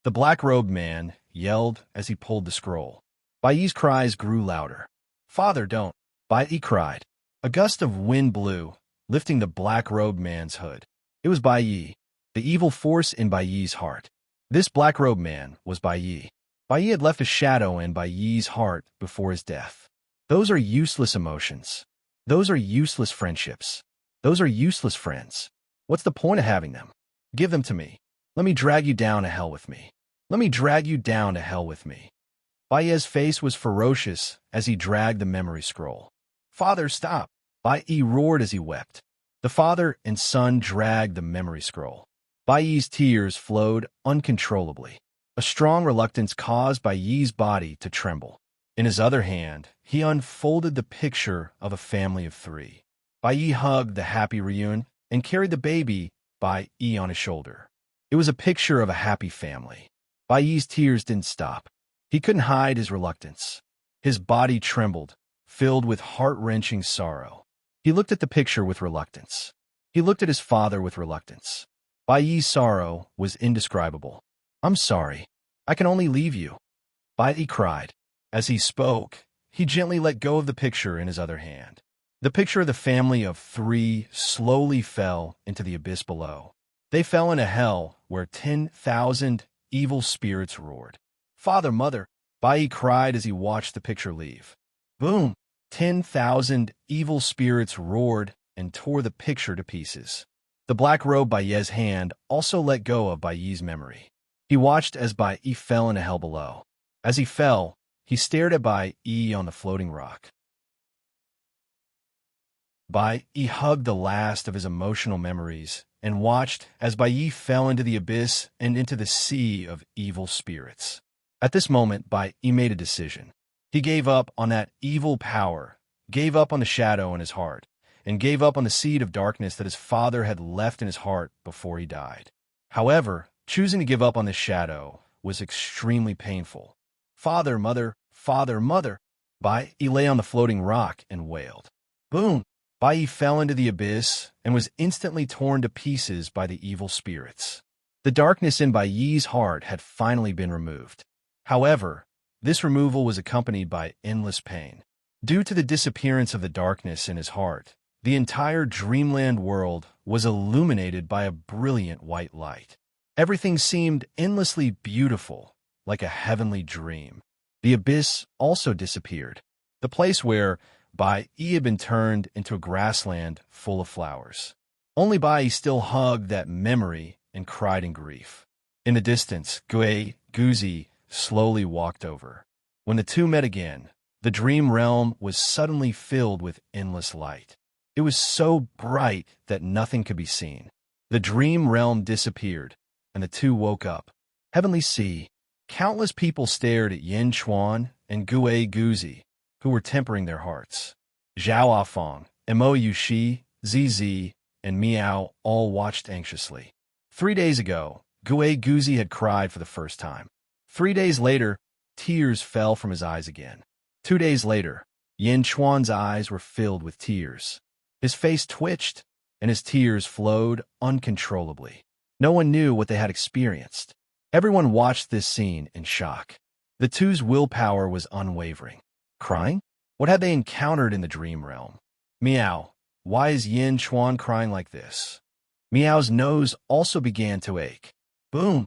The black-robed man yelled as he pulled the scroll. Bai Yi's cries grew louder. Father, don't. Bai Yi cried. A gust of wind blew, lifting the black-robed man's hood. It was Bai Yi, the evil force in Bai Yi's heart. This black-robed man was Bai Yi. Bai Yi had left a shadow in Bai Yi's heart before his death. Those are useless emotions. Those are useless friendships. Those are useless friends. What's the point of having them? Give them to me. Let me drag you down to hell with me. Let me drag you down to hell with me. Bai Yi's face was ferocious as he dragged the memory scroll. Father, stop! Bai Yi roared as he wept. The father and son dragged the memory scroll. Bai Yi's tears flowed uncontrollably. A strong reluctance caused Bai Yi's body to tremble. In his other hand, he unfolded the picture of a family of 3. Bai Yi hugged the happy reunion and carried the baby Bai Yi on his shoulder. It was a picture of a happy family. Bai Yi's tears didn't stop. He couldn't hide his reluctance. His body trembled, filled with heart-wrenching sorrow. He looked at the picture with reluctance. He looked at his father with reluctance. Bai Yi's sorrow was indescribable. "I'm sorry. I can only leave you," Bai Yi cried. As he spoke, he gently let go of the picture in his other hand. The picture of the family of 3 slowly fell into the abyss below. They fell into hell, where 10,000 evil spirits roared. "Father, mother," Bai Yi cried as he watched the picture leave. Boom! 10,000 evil spirits roared and tore the picture to pieces. The black robe Bai Yi's hand also let go of Bai Yi's memory. He watched as Bai Yi fell into hell below. As he fell, he stared at Bai Yi on the floating rock. Bai Yi hugged the last of his emotional memories and watched as Bai Yi fell into the abyss and into the sea of evil spirits. At this moment, Bai Yi made a decision. He gave up on that evil power, gave up on the shadow in his heart, and gave up on the seed of darkness that his father had left in his heart before he died. However, choosing to give up on this shadow was extremely painful. "Father, mother, father, mother," Bai Yi lay on the floating rock and wailed. Boom! Bai Yi fell into the abyss and was instantly torn to pieces by the evil spirits. The darkness in Bai Yi's heart had finally been removed. However, this removal was accompanied by endless pain. Due to the disappearance of the darkness in his heart, the entire dreamland world was illuminated by a brilliant white light. Everything seemed endlessly beautiful, like a heavenly dream. The abyss also disappeared, the place where Bai Yi had been turned into a grassland full of flowers. Only Bai Yi still hugged that memory and cried in grief. In the distance, Guzi slowly walked over. When the two met again, the dream realm was suddenly filled with endless light. It was so bright that nothing could be seen. The dream realm disappeared, and the two woke up. Heavenly Sea. Countless people stared at Yin Chuan and Guzi, who were tempering their hearts. Zhao Afong, Mo Yushi, Zizi, and Miao all watched anxiously. 3 days ago, Guzi had cried for the first time. 3 days later, tears fell from his eyes again. 2 days later, Yin Chuan's eyes were filled with tears. His face twitched, and his tears flowed uncontrollably. No one knew what they had experienced. Everyone watched this scene in shock. The two's willpower was unwavering. Crying? What had they encountered in the dream realm? Meow. Why is Yin Chuan crying like this? Meow's nose also began to ache. Boom!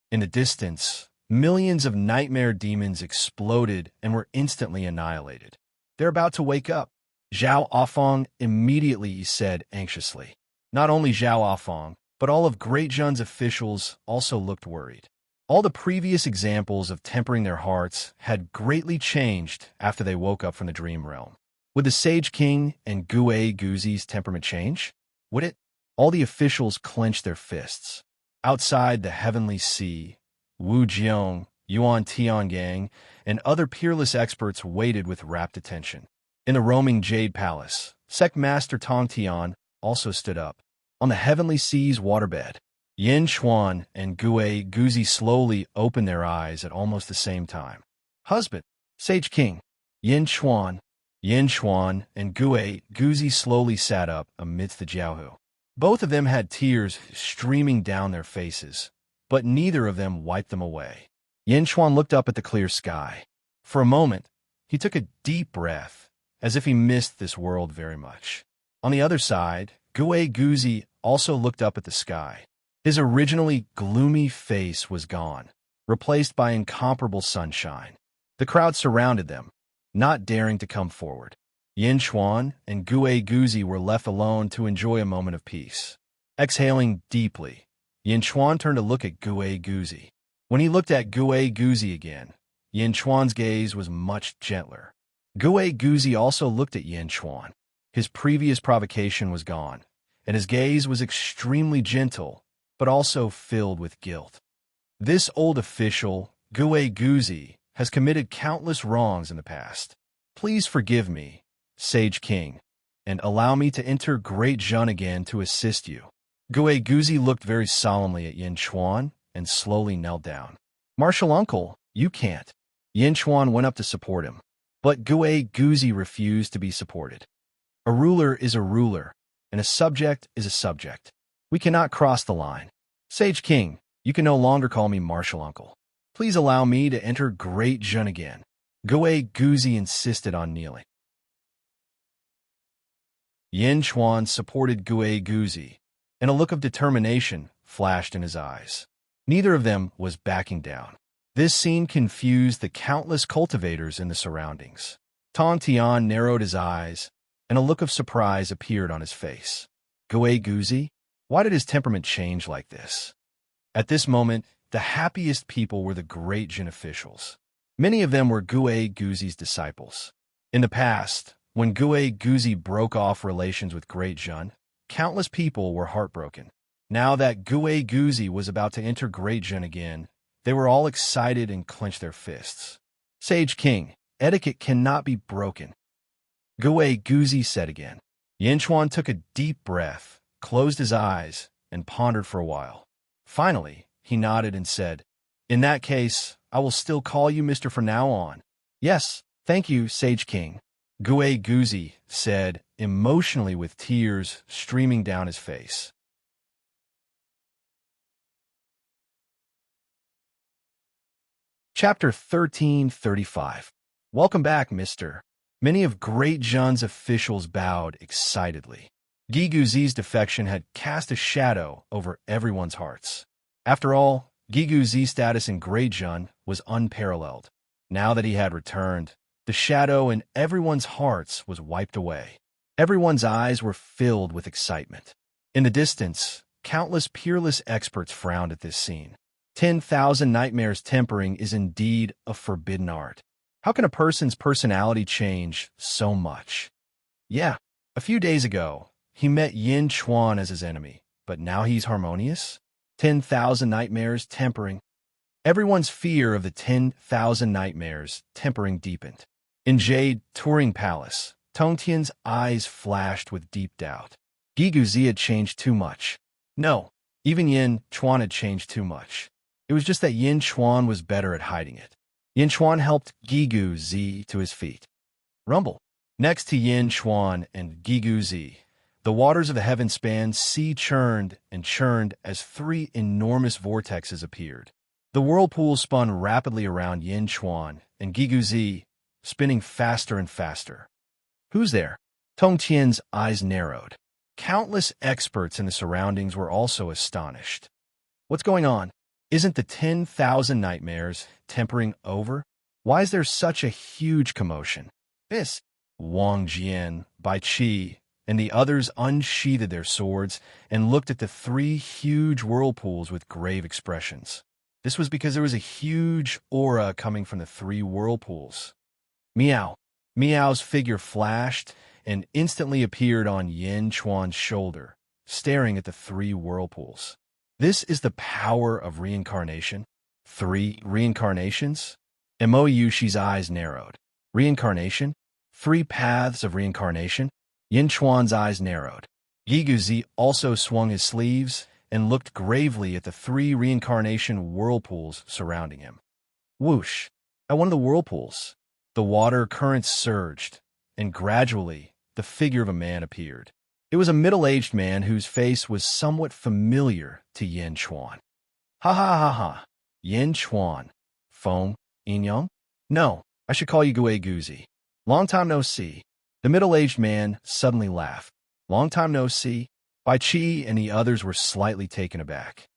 In the distance, millions of nightmare demons exploded and were instantly annihilated. They're about to wake up. Zhao Afong immediately said anxiously. Not only Zhao Afong, but all of Great Zhen's officials also looked worried. All the previous examples of tempering their hearts had greatly changed after they woke up from the dream realm. Would the Sage King and Guzi's temperament change? Would it? All the officials clenched their fists. Outside the Heavenly Sea, Wu Jiong, Yuan Tiangang, and other peerless experts waited with rapt attention. In the roaming Jade Palace, Sect Master Tong Tian also stood up. On the Heavenly Sea's waterbed, Yin Chuan and Guzi slowly opened their eyes at almost the same time. Husband, Sage King, Yin Chuan and Guzi slowly sat up amidst the Jiaohu. Both of them had tears streaming down their faces, but neither of them wiped them away. Yin Chuan looked up at the clear sky. For a moment, he took a deep breath, as if he missed this world very much. On the other side, Guzi also looked up at the sky. His originally gloomy face was gone, replaced by incomparable sunshine. The crowd surrounded them, not daring to come forward. Yin Chuan and Guzi were left alone to enjoy a moment of peace. Exhaling deeply, Yin Chuan turned to look at Guzi. When he looked at Guzi again, Yin Chuan's gaze was much gentler. Guzi also looked at Yin Chuan. His previous provocation was gone, and his gaze was extremely gentle, but also filled with guilt. This old official, Guzi, has committed countless wrongs in the past. Please forgive me, Sage King, and allow me to enter Great Jun again to assist you. Gue Guzi looked very solemnly at Yin Chuan and slowly knelt down. Martial uncle, you can't. Yin Chuan went up to support him, but Gue Guzi refused to be supported. A ruler is a ruler, and a subject is a subject. We cannot cross the line. Sage King, you can no longer call me martial uncle. Please allow me to enter Great Jun again. Gue Guzi insisted on kneeling. Yin Chuan supported Gue Guzi, and a look of determination flashed in his eyes. Neither of them was backing down. This scene confused the countless cultivators in the surroundings. Tong Tian narrowed his eyes, and a look of surprise appeared on his face. Gue Guzi? Why did his temperament change like this? At this moment, the happiest people were the Great Jin officials. Many of them were Gue Guzi's disciples. In the past, when Gue Guzi broke off relations with Great Jun, countless people were heartbroken. Now that Gue Guzi was about to enter Great Jun again, they were all excited and clenched their fists. Sage King, etiquette cannot be broken. Gue Guzi said again. Yin Chuan took a deep breath, closed his eyes, and pondered for a while. Finally, he nodded and said, "In that case, I will still call you Mr. from now on." "Yes, thank you, Sage King," Gue Guzi said, emotionally with tears streaming down his face. Chapter 1335. Welcome back, Mr. Many of Great Jun's officials bowed excitedly. Gue Guzi's defection had cast a shadow over everyone's hearts. After all, Gue Guzi's status in Great Jun was unparalleled. Now that he had returned, the shadow in everyone's hearts was wiped away. Everyone's eyes were filled with excitement. In the distance, countless peerless experts frowned at this scene. 10,000 nightmares tempering is indeed a forbidden art. How can a person's personality change so much? Yeah, a few days ago, he met Yin Chuan as his enemy, but now he's harmonious? 10,000 nightmares tempering. Everyone's fear of the 10,000 nightmares tempering deepened. In Jade Touring Palace, Tongtian's eyes flashed with deep doubt. Gue Guzi had changed too much. No, even Yin Chuan had changed too much. It was just that Yin Chuan was better at hiding it. Yin Chuan helped Gue Guzi to his feet. Rumble. Next to Yin Chuan and Gue Guzi, the waters of the heaven span sea churned and churned as three enormous vortexes appeared. The whirlpool spun rapidly around Yin Chuan and Gue Guzi, spinning faster and faster. Who's there? Tong Tian's eyes narrowed. Countless experts in the surroundings were also astonished. What's going on? Isn't the 10,000 nightmares tempering over? Why is there such a huge commotion? This Wang Jian, Bai Qi, and the others unsheathed their swords and looked at the three huge whirlpools with grave expressions. This was because there was a huge aura coming from the three whirlpools. Miao. Miao's figure flashed and instantly appeared on Yin Chuan's shoulder, staring at the three whirlpools. This is the power of reincarnation. 3 reincarnations? Mo Yushi's eyes narrowed. Reincarnation? 3 paths of reincarnation? Yin Chuan's eyes narrowed. Gue Guzi also swung his sleeves and looked gravely at the 3 reincarnation whirlpools surrounding him. Whoosh! At one of the whirlpools, the water currents surged, and gradually the figure of a man appeared. It was a middle-aged man whose face was somewhat familiar to Yin Chuan. Ha ha ha ha! Yin Chuan. Feng Yinyang? No, I should call you Gue Guzi. Long time no see. The middle-aged man suddenly laughed. Long time no see. Bai Qi and the others were slightly taken aback.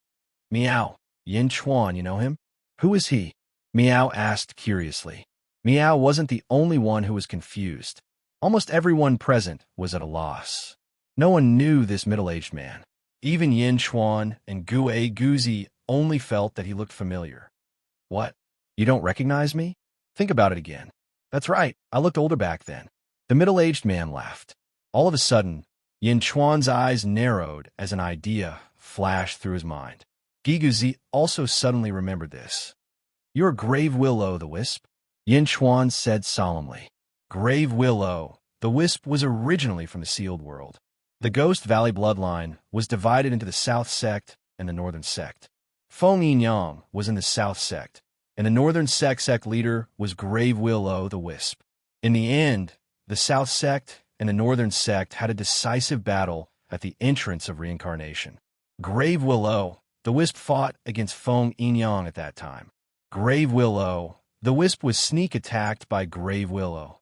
Miao. Yin Chuan, you know him? Who is he? Miao asked curiously. Miao wasn't the only one who was confused. Almost everyone present was at a loss. No one knew this middle-aged man. Even Yin Chuan and Gue Guzi only felt that he looked familiar. What? You don't recognize me? Think about it again. That's right, I looked older back then. The middle-aged man laughed. All of a sudden, Yin Chuan's eyes narrowed as an idea flashed through his mind. Gue Guzi also suddenly remembered this. You're Grave Will-O the Wisp? Yin Chuan said solemnly. Grave Willow, the wisp, was originally from the sealed world. The Ghost Valley bloodline was divided into the South Sect and the Northern Sect. Feng Yinyang was in the South Sect, and the Northern Sect leader was Grave Willow the Wisp. In the end, the South Sect and the Northern Sect had a decisive battle at the entrance of reincarnation. Grave Willow the Wisp fought against Feng Yinyang at that time. Grave Willow the Wisp was sneak attacked by Grave Willow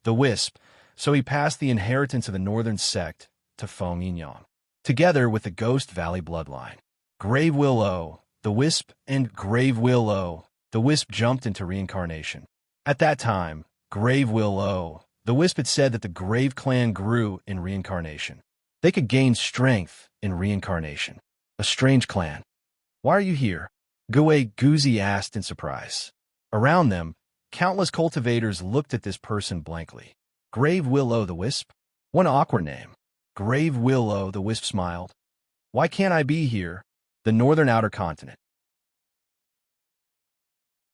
the Wisp, so he passed the inheritance of the Northern Sect to Feng Yinyang, together with the Ghost Valley bloodline. Grave Willow the Wisp and Grave Willow the Wisp jumped into reincarnation. At that time, Grave Willow the Wisp had said that the Grave clan grew in reincarnation. They could gain strength in reincarnation. A strange clan. Why are you here? Gue Guzi asked in surprise. Around them, countless cultivators looked at this person blankly. Grave Willow the Wisp? What an awkward name. Grave Willow the Wisp smiled. Why can't I be here? The Northern Outer Continent.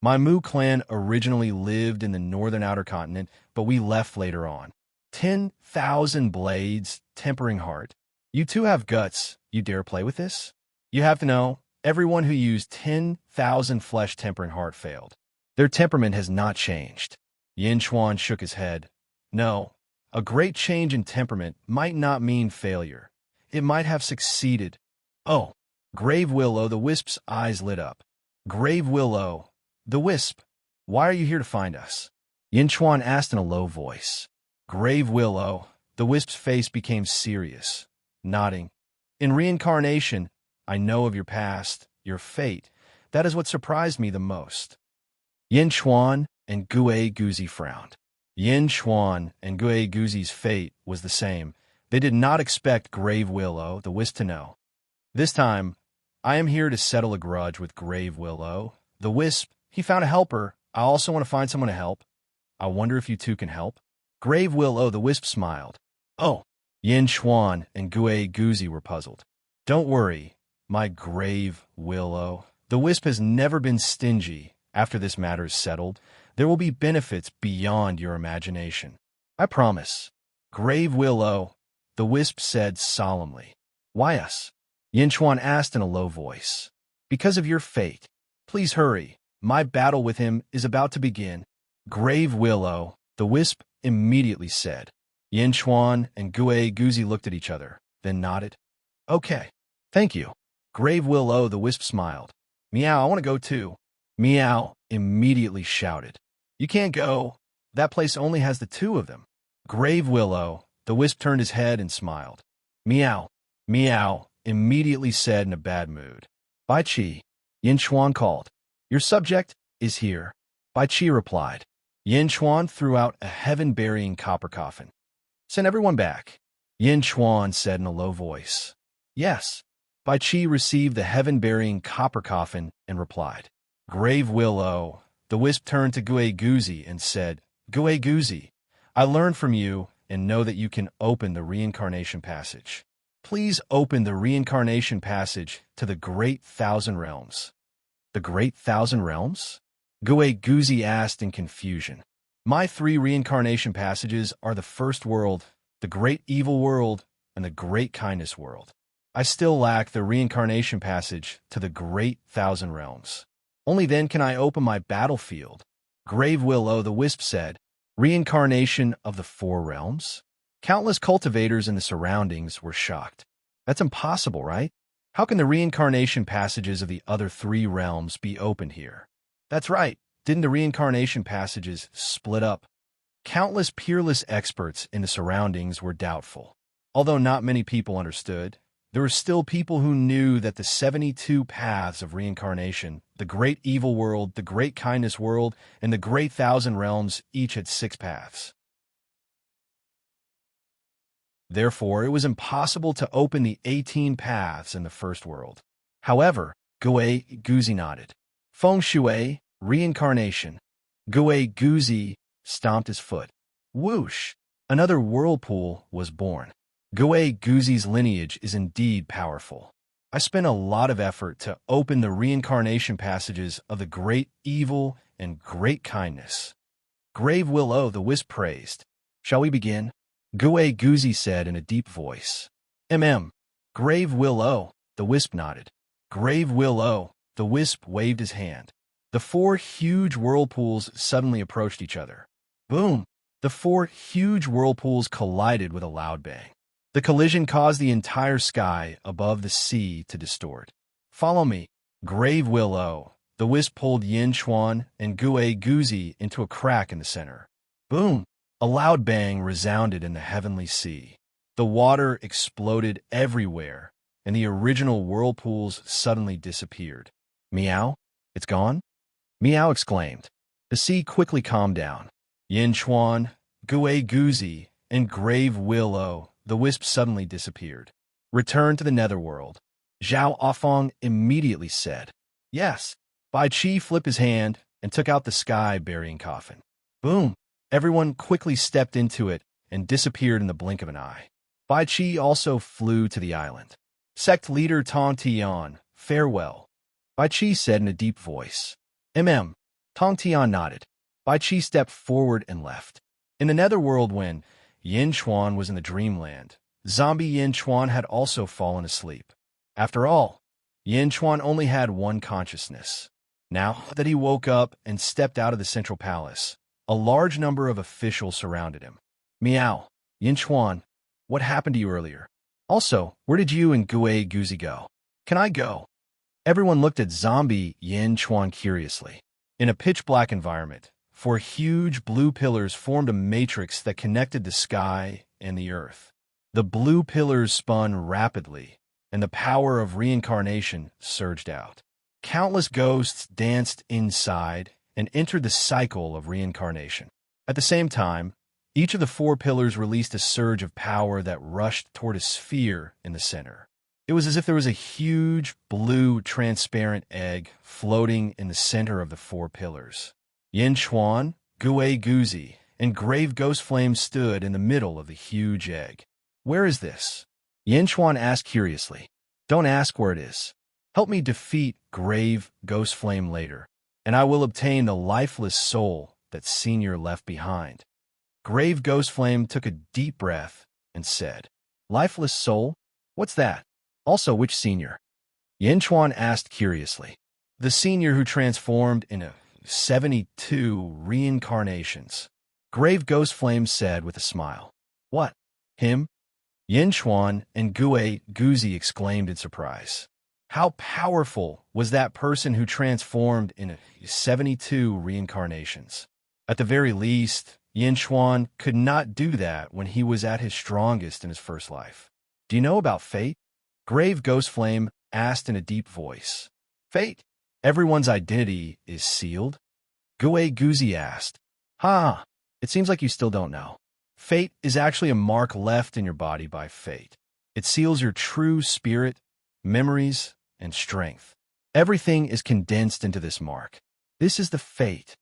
My Mu clan originally lived in the Northern Outer Continent, but we left later on. 10,000 blades, tempering heart. You two have guts. You dare play with this? You have to know, everyone who used 10,000 flesh tempering heart failed. Their temperament has not changed. Yin Chuan shook his head. No, a great change in temperament might not mean failure. It might have succeeded. Oh, Grave Willow the Wisp's eyes lit up. Grave Willow the Wisp, why are you here to find us? Yin Chuan asked in a low voice. Grave Willow the Wisp's face became serious, nodding. In reincarnation, I know of your past, your fate. That is what surprised me the most. Yin Chuan and Gue Guzi frowned. Yin Chuan and Gue Guzi's fate was the same. They did not expect Grave Willow the Wisp to know. This time, I am here to settle a grudge with Grave Willow the Wisp. He found a helper. I also want to find someone to help. I wonder if you two can help. Grave Willow the Wisp smiled. Oh, Yin Chuan and Gue Guzi were puzzled. Don't worry, my Grave Willow. The Wisp has never been stingy. After this matter is settled, there will be benefits beyond your imagination. I promise. Grave Willow, the Wisp said solemnly. Why us? Yin Chuan asked in a low voice. Because of your fate. Please hurry. My battle with him is about to begin. Grave Willow, the Wisp immediately said. Yin Chuan and Gue Guzi looked at each other, then nodded. Okay. Thank you. Grave Willow, the Wisp smiled. Meow, I want to go too. Meow immediately shouted. You can't go. That place only has the two of them. Grave Willow, the Wisp turned his head and smiled. Meow. Meow immediately said in a bad mood. Bai Qi. Yin Chuan called. Your subject is here. Bai Qi replied. Yin Chuan threw out a heaven-burying copper coffin. Send everyone back. Yin Chuan said in a low voice. Yes. Bai Qi received the heaven-burying copper coffin and replied. Grave Willow, the Wisp turned to Gue Guzi and said, Gue Guzi, I learned from you and know that you can open the reincarnation passage. Please open the reincarnation passage to the Great Thousand Realms. The Great Thousand Realms? Gue Guzi asked in confusion. My 3 reincarnation passages are the First World, the Great Evil World, and the Great Kindness World. I still lack the reincarnation passage to the Great Thousand Realms. Only then can I open my battlefield. Grave Willow the Wisp said, Reincarnation of the 4 realms? Countless cultivators in the surroundings were shocked. That's impossible, right? How can the reincarnation passages of the other 3 realms be opened here? That's right. Didn't the reincarnation passages split up? Countless peerless experts in the surroundings were doubtful. Although not many people understood, there were still people who knew that the 72 paths of reincarnation, the Great Evil World, the Great Kindness World, and the Great Thousand Realms each had 6 paths. Therefore, it was impossible to open the 18 paths in the First World. However, Gue Guzi nodded. Feng Shui, reincarnation. Gue Guzi stomped his foot. Whoosh! Another whirlpool was born. Gue Guzi's lineage is indeed powerful. I spent a lot of effort to open the reincarnation passages of the Great Evil and Great Kindness. Grave Willow, the wisp praised. Shall we begin? Gue Goozy said in a deep voice. Grave Willow, the wisp nodded. Grave Willow, the wisp waved his hand. The four huge whirlpools suddenly approached each other. Boom! The four huge whirlpools collided with a loud bang. The collision caused the entire sky above the sea to distort. Follow me. Grave Willow. The wisp pulled Yin Chuan and Gue Goozy into a crack in the center. Boom! A loud bang resounded in the heavenly sea. The water exploded everywhere, and the original whirlpools suddenly disappeared. Meow? It's gone? Meow exclaimed. The sea quickly calmed down. Yin Chuan, Gue Goozy, and Grave Willow, the wisp suddenly disappeared. Return to the netherworld. Zhao Afong immediately said. Yes. Bai Qi flipped his hand and took out the sky-burying coffin. Boom! Everyone quickly stepped into it and disappeared in the blink of an eye. Bai Qi also flew to the island. Sect leader Tong Tian, farewell. Bai Qi said in a deep voice. Tong Tian nodded. Bai Qi stepped forward and left. In the netherworld when Yin Chuan was in the dreamland, zombie Yin Chuan had also fallen asleep. After all, Yin Chuan only had one consciousness. Now that he woke up and stepped out of the central palace, a large number of officials surrounded him. Meow, Yin Chuan, what happened to you earlier? Also, where did you and Gue Goozy go? Can I go? Everyone looked at zombie Yin Chuan curiously. In a pitch-black environment, four huge blue pillars formed a matrix that connected the sky and the earth. The blue pillars spun rapidly, and the power of reincarnation surged out. Countless ghosts danced inside and entered the cycle of reincarnation. At the same time, each of the four pillars released a surge of power that rushed toward a sphere in the center. It was as if there was a huge, blue, transparent egg floating in the center of the four pillars. Yin Chuan, Gue Goozy, and Grave Ghost Flame stood in the middle of the huge egg. Where is this? Yin Chuan asked curiously. Don't ask where it is. Help me defeat Grave Ghost Flame later, and I will obtain the lifeless soul that Senior left behind. Grave Ghost Flame took a deep breath and said, Lifeless soul? What's that? Also, which Senior? Yin Chuan asked curiously. The Senior who transformed into 72 reincarnations. Grave Ghost Flame said with a smile. What? Him? Yin Chuan and Gue Goozy exclaimed in surprise. How powerful was that person who transformed into 72 reincarnations? At the very least, Yin Chuan could not do that when he was at his strongest in his first life. Do you know about fate? Grave Ghost Flame asked in a deep voice. Fate? Everyone's identity is sealed? Gue Goozy asked. It seems like you still don't know. Fate is actually a mark left in your body by fate. It seals your true spirit, memories, and strength. Everything is condensed into this mark. This is the fate.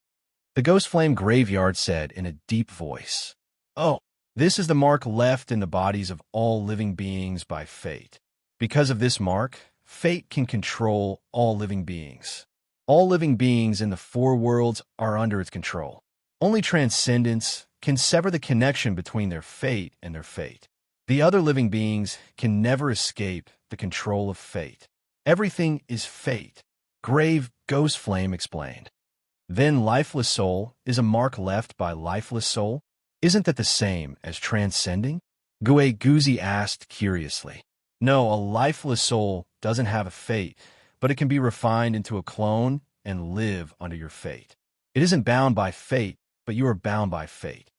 The Ghost Flame Graveyard said in a deep voice. Oh, this is the mark left in the bodies of all living beings by fate. Because of this mark, fate can control all living beings. All living beings in the four worlds are under its control. Only transcendence can sever the connection between their fate and their fate. The other living beings can never escape the control of fate. Everything is fate, Grave Ghost Flame explained. Then lifeless soul is a mark left by lifeless soul? Isn't that the same as transcending? Gue Goozy asked curiously. No, a lifeless soul doesn't have a fate, but it can be refined into a clone and live under your fate. It isn't bound by fate, but you are bound by fate.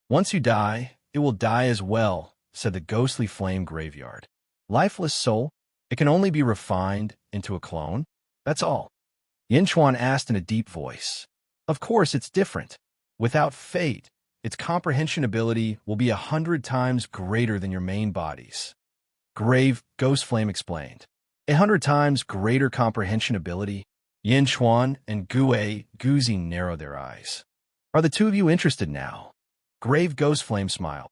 Once you die, it will die as well, said the ghostly flame graveyard. Lifeless soul, it can only be refined into a clone? That's all. Yin Chuan asked in a deep voice. Of course, it's different. Without fate, its comprehension ability will be 100 times greater than your main body's. Grave Ghost Flame explained. 100 times greater comprehension ability? Yin Chuan and Gue Goozy narrowed their eyes. Are the two of you interested now? Grave Ghost Flame smiled.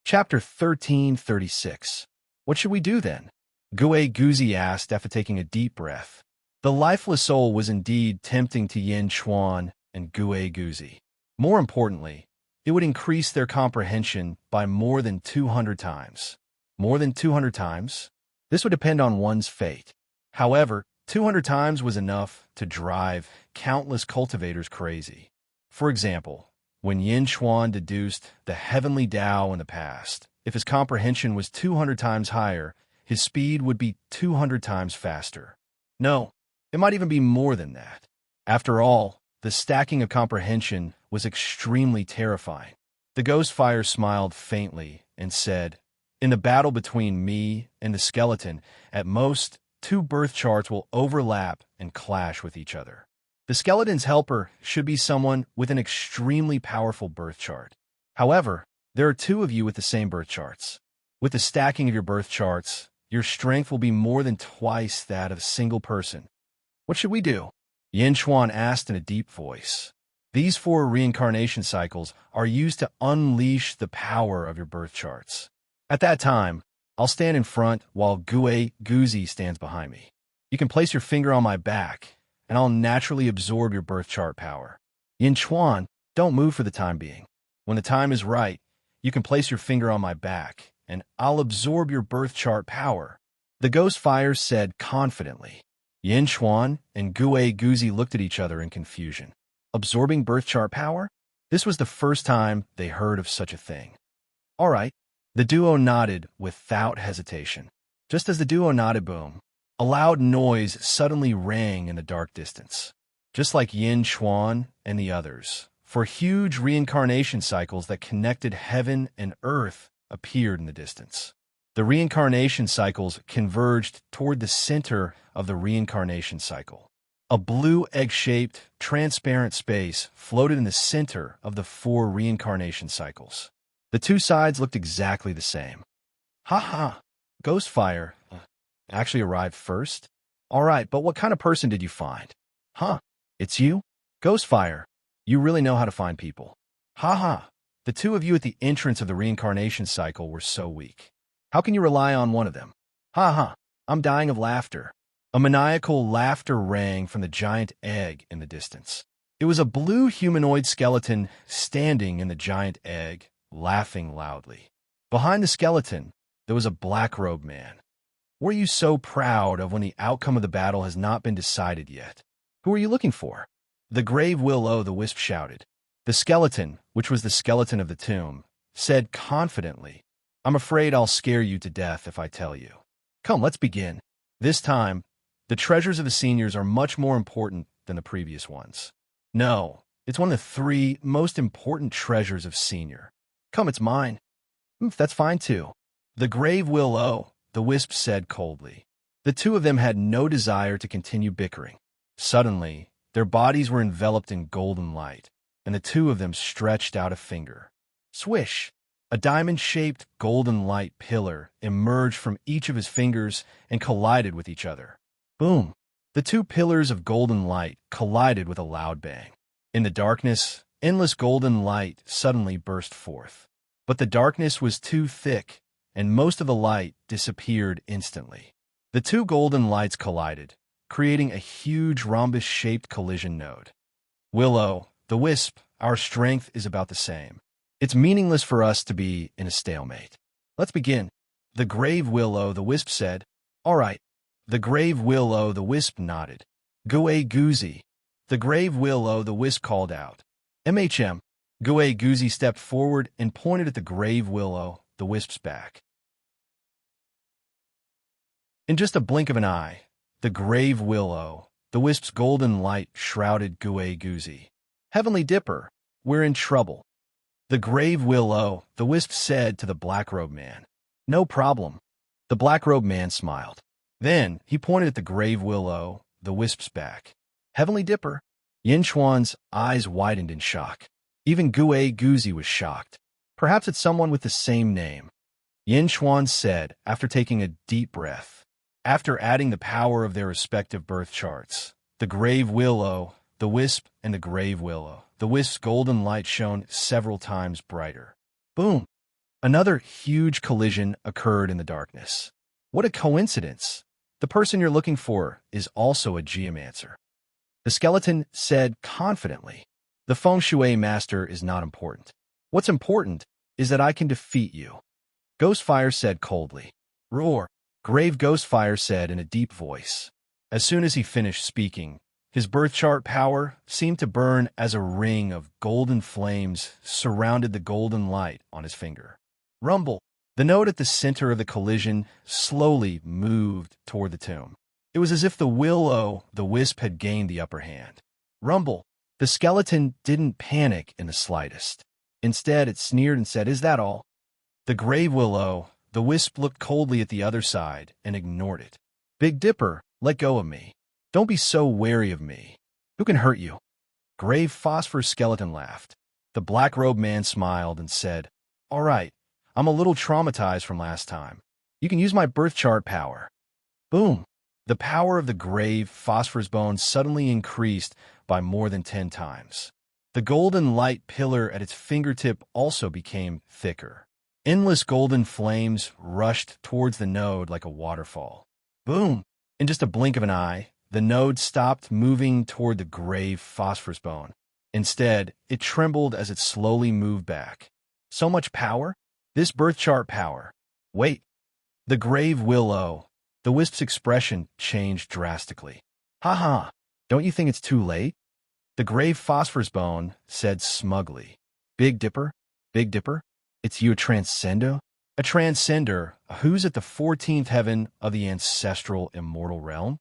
Chapter 1336. What should we do then? Gue Guzi asked after taking a deep breath. The lifeless soul was indeed tempting to Yin Chuan and Gue Guzi. More importantly, it would increase their comprehension by more than 200 times. More than 200 times? This would depend on one's fate. However, 200 times was enough to drive countless cultivators crazy. For example, when Yin Chuan deduced the heavenly Tao in the past, if his comprehension was 200 times higher, his speed would be 200 times faster. No, it might even be more than that. After all, the stacking of comprehension was extremely terrifying. The ghost fire smiled faintly and said, "In the battle between me and the skeleton, at most, 2 birth charts will overlap and clash with each other. The skeleton's helper should be someone with an extremely powerful birth chart. However, there are 2 of you with the same birth charts. With the stacking of your birth charts, your strength will be more than twice that of a single person. What should we do?" Yin Chuan asked in a deep voice. These 4 reincarnation cycles are used to unleash the power of your birth charts. At that time, I'll stand in front while Gue Guzi stands behind me. You can place your finger on my back, and I'll naturally absorb your birth chart power. Yin Chuan, don't move for the time being. When the time is right, you can place your finger on my back, and I'll absorb your birth chart power. The ghost fire said confidently. Yin Chuan and Gue Guzi looked at each other in confusion. Absorbing birth chart power? This was the first time they heard of such a thing. All right. The duo nodded without hesitation. Just as the duo nodded, boom, a loud noise suddenly rang in the dark distance. Just like Yin Chuan and the others, 4 huge reincarnation cycles that connected heaven and earth appeared in the distance. The reincarnation cycles converged toward the center of the reincarnation cycle. A blue egg-shaped, transparent space floated in the center of the 4 reincarnation cycles. The 2 sides looked exactly the same. Ha ha! Ghostfire actually arrived first? All right, but what kind of person did you find? Huh, it's you? Ghostfire, you really know how to find people. Ha ha! The 2 of you at the entrance of the reincarnation cycle were so weak. How can you rely on one of them? Ha ha! I'm dying of laughter. A maniacal laughter rang from the giant egg in the distance. It was a blue humanoid skeleton standing in the giant egg, laughing loudly. Behind the skeleton, there was a black-robed man. What are you so proud of when the outcome of the battle has not been decided yet? Who are you looking for? The grave willow, the wisp shouted. The skeleton, which was the skeleton of the tomb, said confidently, "I'm afraid I'll scare you to death if I tell you. Come, let's begin. This time, the treasures of the seniors are much more important than the previous ones. No, it's one of the 3 most important treasures of senior. Come, it's mine." That's fine too. The grave willow, the wisp said coldly. The 2 of them had no desire to continue bickering. Suddenly, their bodies were enveloped in golden light, and the 2 of them stretched out a finger. Swish! A diamond-shaped golden light pillar emerged from each of his fingers and collided with each other. Boom! The 2 pillars of golden light collided with a loud bang. In the darkness, endless golden light suddenly burst forth. But the darkness was too thick, and most of the light disappeared instantly. The 2 golden lights collided, creating a huge rhombus-shaped collision node. Willow, the wisp, our strength is about the same. It's meaningless for us to be in a stalemate. Let's begin. The grave willow, the wisp said. All right. The grave willow, the wisp nodded. Gue Guzi. The grave willow, the wisp called out. MHM. Gue Guzi stepped forward and pointed at the grave willow, the wisp's back. In just a blink of an eye, the grave willow, the wisp's golden light shrouded Gue Guzi. Heavenly Dipper, we're in trouble. The grave willow, the wisp said to the black-robed man. No problem. The black-robed man smiled. Then he pointed at the grave willow, the wisp's back. Heavenly Dipper. Yin Chuan's eyes widened in shock. Even Gue Guzi was shocked. Perhaps it's someone with the same name. Yin Chuan said after taking a deep breath. After adding the power of their respective birth charts, the grave willow, the wisp, and the grave willow, the wisp's golden light shone several times brighter. Boom! Another huge collision occurred in the darkness. What a coincidence. The person you're looking for is also a geomancer. The skeleton said confidently. The feng shui master is not important. What's important is that I can defeat you. Ghostfire said coldly. Roar. Grave Ghostfire said in a deep voice. As soon as he finished speaking, his birth chart power seemed to burn as a ring of golden flames surrounded the golden light on his finger. Rumble. The node at the center of the collision slowly moved toward the tomb. It was as if the will-o'-the-wisp had gained the upper hand. Rumble. The skeleton didn't panic in the slightest. Instead, it sneered and said, "Is that all?" The grave will-o'-the-wisp looked coldly at the other side and ignored it. Big Dipper, let go of me. Don't be so wary of me. Who can hurt you? Grave Phosphor Skeleton laughed. The black-robed man smiled and said, "All right, I'm a little traumatized from last time. You can use my birth chart power." Boom! The power of the grave Phosphor's bone suddenly increased by more than 10 times. The golden light pillar at its fingertip also became thicker. Endless golden flames rushed towards the node like a waterfall. Boom! In just a blink of an eye, the node stopped moving toward the grave Phosphor's bone. Instead, it trembled as it slowly moved back. So much power? This birth chart power. Wait. The grave will-o'-the wisp's expression changed drastically. Ha! Don't you think it's too late? The grave Phosphor's bone said smugly. Big Dipper? It's you, a transcender? A transcender who's at the 14th heaven of the ancestral immortal realm?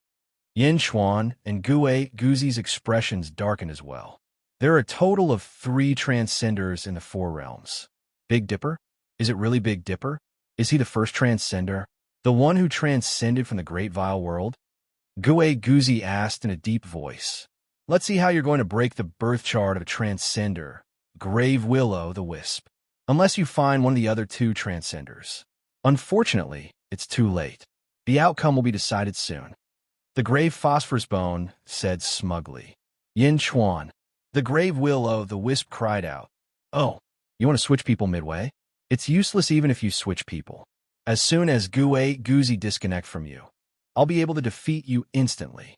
Yin Chuan and Gue Guzi's expressions darkened as well. There are a total of 3 transcenders in the 4 realms. Big Dipper? Is it really Big Dipper? Is he the first transcender? The one who transcended from the Great Vile World? Gue Guzi asked in a deep voice. Let's see how you're going to break the birth chart of a transcender, Grave Will-o'-the-Wisp. Unless you find one of the other 2 transcenders. Unfortunately, it's too late. The outcome will be decided soon. The grave Phosphor's bone said smugly. Yin Chuan. The grave will-o'-the-wisp cried out. Oh, you want to switch people midway? It's useless even if you switch people. As soon as Gue Guzi disconnect from you, I'll be able to defeat you instantly.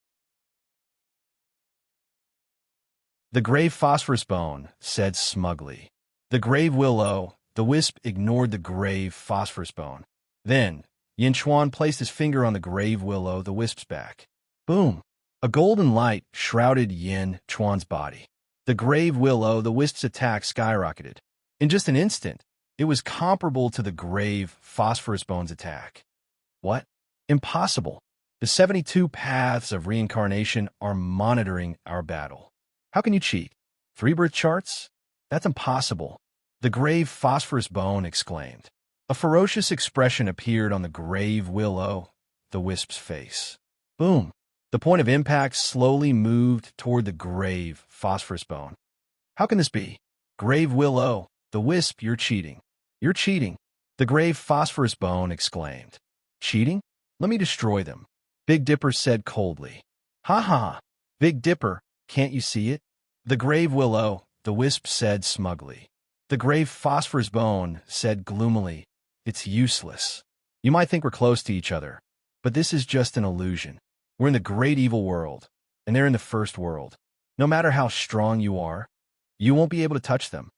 The grave Phosphor's bone said smugly. The grave will-o'-the-wisp ignored the grave Phosphor's bone. Then, Yin Chuan placed his finger on the grave will-o'-the-wisp's back. Boom! A golden light shrouded Yin Chuan's body. The grave will-o'-the-wisp's attack skyrocketed. In just an instant, it was comparable to the grave Phosphor's bone's attack. What? Impossible! The 72 paths of reincarnation are monitoring our battle. How can you cheat? 3 birth charts? That's impossible. The grave Phosphor's bone exclaimed. A ferocious expression appeared on the grave will-o'-the-wisp's face. Boom! The point of impact slowly moved toward the grave Phosphor's bone. How can this be? Grave will-o'-the-wisp, you're cheating. You're cheating. The grave Phosphor's bone exclaimed. Cheating? Let me destroy them. Big Dipper said coldly. Ha! Big Dipper, can't you see it? The grave will-o'-the wisp said smugly. The grave Phosphor's bone said gloomily, it's useless. You might think we're close to each other, but this is just an illusion. We're in the great evil world, and they're in the first world. No matter how strong you are, you won't be able to touch them.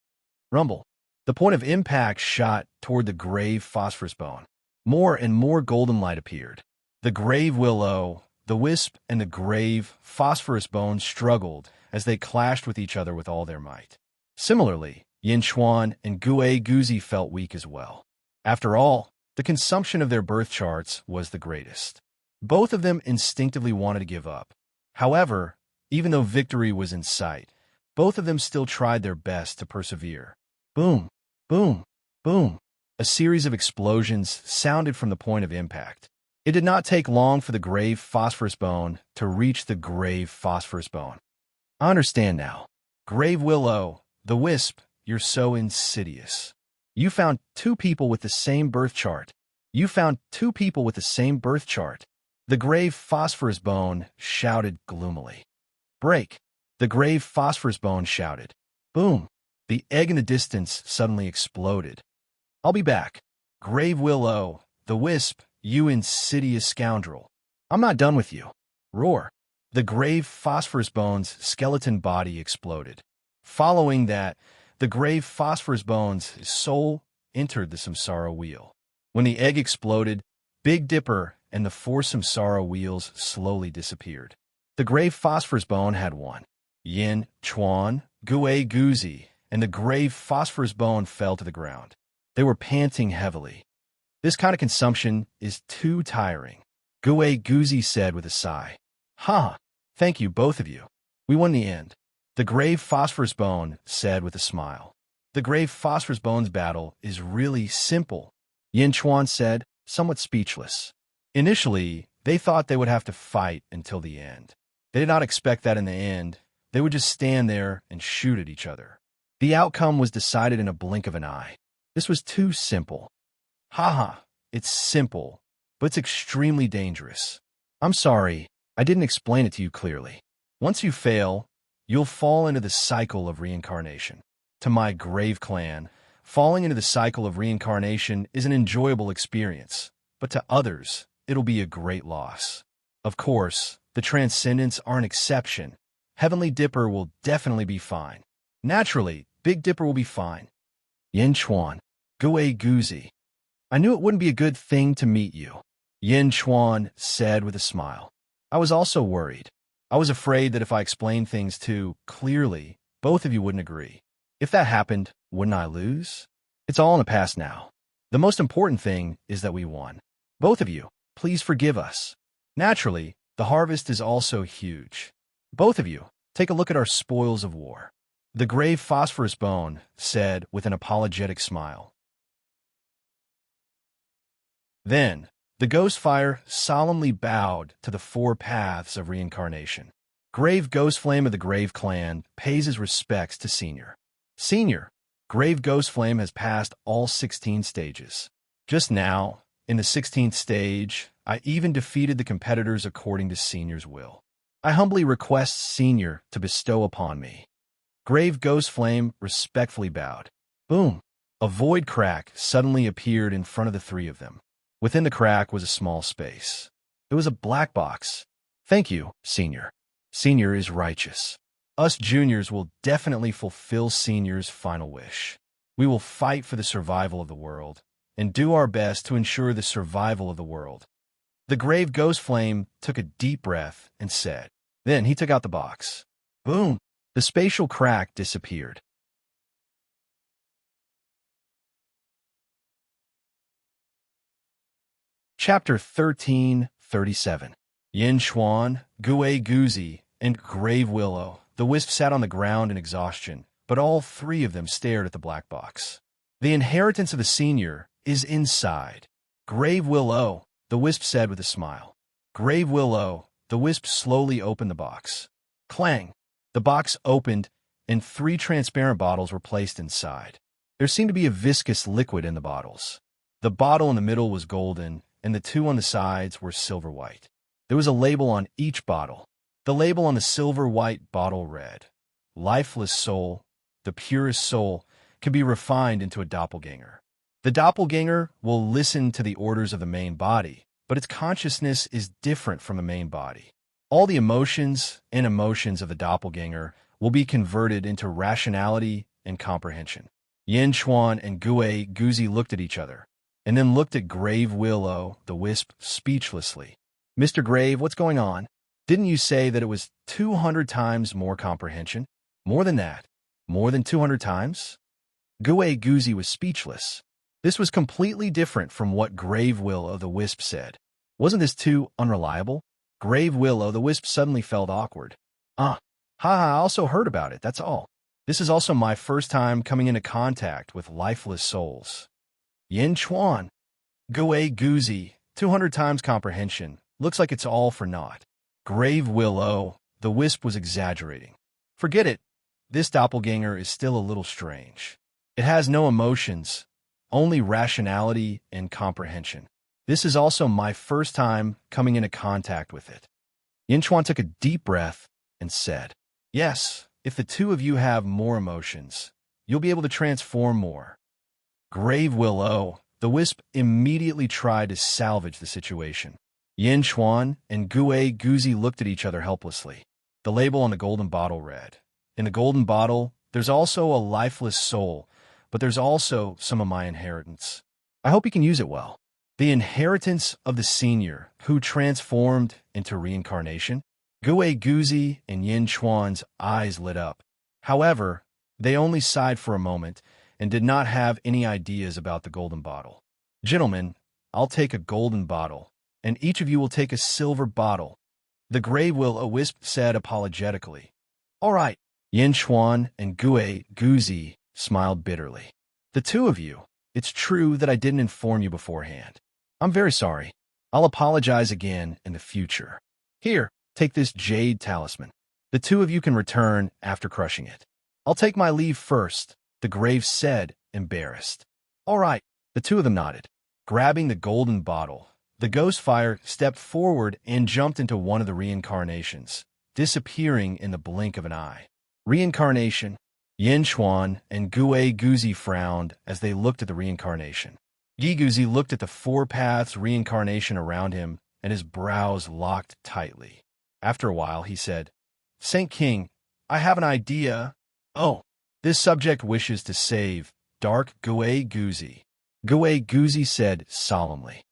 Rumble. The point of impact shot toward the grave Phosphor's bone. More and more golden light appeared. The grave will-o'-the wisp and the grave Phosphor's bone struggled as they clashed with each other with all their might. Similarly, Yin Chuan and Gue Guzi felt weak as well. After all, the consumption of their birth charts was the greatest. Both of them instinctively wanted to give up. However, even though victory was in sight, both of them still tried their best to persevere. Boom! Boom! Boom! A series of explosions sounded from the point of impact. It did not take long for the grave Phosphor's bone to reach the grave Phosphor's bone. I understand now. Grave will-o'-the wisp, you're so insidious. You found 2 people with the same birth chart. You found 2 people with the same birth chart. The grave Phosphor's bone shouted gloomily. Break! The grave Phosphor's bone shouted. Boom! The egg in the distance suddenly exploded. I'll be back. Grave will-o'-the wisp, you insidious scoundrel. I'm not done with you. Roar. The grave phosphorus bone's skeleton body exploded. Following that, the grave phosphorus bone's soul entered the samsara wheel. When the egg exploded, Big Dipper and the four samsara wheels slowly disappeared. The grave phosphorus bone had one. Yin, Chuan, Gui Guzi, and the grave phosphorus bone fell to the ground. They were panting heavily. This kind of consumption is too tiring, Gui Guzi said with a sigh. Ha! Thank you, both of you. We won the end. The grave phosphorus bone said with a smile. The grave phosphorus bone's battle is really simple, Yin Chuan said, somewhat speechless. Initially, they thought they would have to fight until the end. They did not expect that in the end, they would just stand there and shoot at each other. The outcome was decided in a blink of an eye. This was too simple. Haha, it's simple, but it's extremely dangerous. I'm sorry, I didn't explain it to you clearly. Once you fail, you'll fall into the cycle of reincarnation. To my grave clan, falling into the cycle of reincarnation is an enjoyable experience, but to others, it'll be a great loss. Of course, the Transcendents are an exception. Heavenly Dipper will definitely be fine. Naturally, Big Dipper will be fine. Yin Chuan, Gui Guzi. I knew it wouldn't be a good thing to meet you, Yin Chuan said with a smile. I was also worried. I was afraid that if I explained things too clearly, both of you wouldn't agree. If that happened, wouldn't I lose? It's all in the past now. The most important thing is that we won. Both of you, please forgive us. Naturally, the harvest is also huge. Both of you, take a look at our spoils of war. The grave phosphorus bone said with an apologetic smile. Then, the ghost fire solemnly bowed to the four paths of reincarnation. Grave Ghost Flame of the Grave Clan pays his respects to Senior. Senior, Grave Ghost Flame has passed all 16 stages. Just now, in the 16th stage, I even defeated the competitors according to Senior's will. I humbly request Senior to bestow upon me. Grave Ghost Flame respectfully bowed. Boom! A void crack suddenly appeared in front of the three of them. Within the crack was a small space. It was a black box. Thank you, Senior. Senior is righteous. Us juniors will definitely fulfill Senior's final wish. We will fight for the survival of the world and do our best to ensure the survival of the world. The Grave Ghost Flame took a deep breath and said. Then he took out the box. Boom! The spatial crack disappeared. Chapter 1337. Yin Chuan, Gui Guzi, and Grave Willow. The wisp sat on the ground in exhaustion, but all three of them stared at the black box. The inheritance of the Senior is inside. Grave Willow, the wisp said with a smile. Grave Willow, the wisp slowly opened the box. Clang! The box opened, and 3 transparent bottles were placed inside. There seemed to be a viscous liquid in the bottles. The bottle in the middle was golden, and the 2 on the sides were silver-white. There was a label on each bottle. The label on the silver-white bottle read, Lifeless soul, the purest soul, can be refined into a doppelganger. The doppelganger will listen to the orders of the main body, but its consciousness is different from the main body. All the emotions and emotions of the doppelganger will be converted into rationality and comprehension. Yin Chuan and Gui Guzi looked at each other, and then looked at Grave Willow, the wisp, speechlessly. Mr. Grave, what's going on? Didn't you say that it was 200 times more comprehension? More than that? More than 200 times? Gui Guzi was speechless. This was completely different from what Grave Willow, the wisp, said. Wasn't this too unreliable? Grave Willow, the wisp, suddenly felt awkward. I also heard about it, that's all. This is also my first time coming into contact with lifeless souls. Yin Chuan, Gui Guzi, 200 times comprehension. Looks like it's all for naught. Grave Willow, the wisp, was exaggerating. Forget it. This doppelganger is still a little strange. It has no emotions, only rationality and comprehension. This is also my first time coming into contact with it. Yin Chuan took a deep breath and said, Yes, if the 2 of you have more emotions, you'll be able to transform more. Grave Willow, The wisp immediately tried to salvage the situation. Yin Chuan and Gue Guzi looked at each other helplessly. The label on the golden bottle read, "In the golden bottle, there's also a lifeless soul, but there's also some of my inheritance. I hope you can use it well." The inheritance of the senior who transformed into reincarnation? Gue Guzi and Yin Chuan's eyes lit up. However, they only sighed for a moment and did not have any ideas about the golden bottle. "Gentlemen, I'll take a golden bottle, and each of you will take a silver bottle," the grave will-o-wisp said apologetically. "All right." Yin Chuan and Gue Guzi smiled bitterly. "The two of you, it's true that I didn't inform you beforehand. I'm very sorry. I'll apologize again in the future. Here, take this jade talisman. The two of you can return after crushing it." "I'll take my leave first," the grave said, embarrassed. "All right." The two of them nodded. Grabbing the golden bottle, the ghost fire stepped forward and jumped into one of the reincarnations, disappearing in the blink of an eye. Reincarnation. Yin Chuan and Gue Guzi frowned as they looked at the reincarnation. Gue Guzi looked at the four paths reincarnation around him, and his brows locked tightly. After a while, he said, "Saint King, I have an idea." "Oh, this subject wishes to save Dark Gue Guzi," Gue Guzi said solemnly.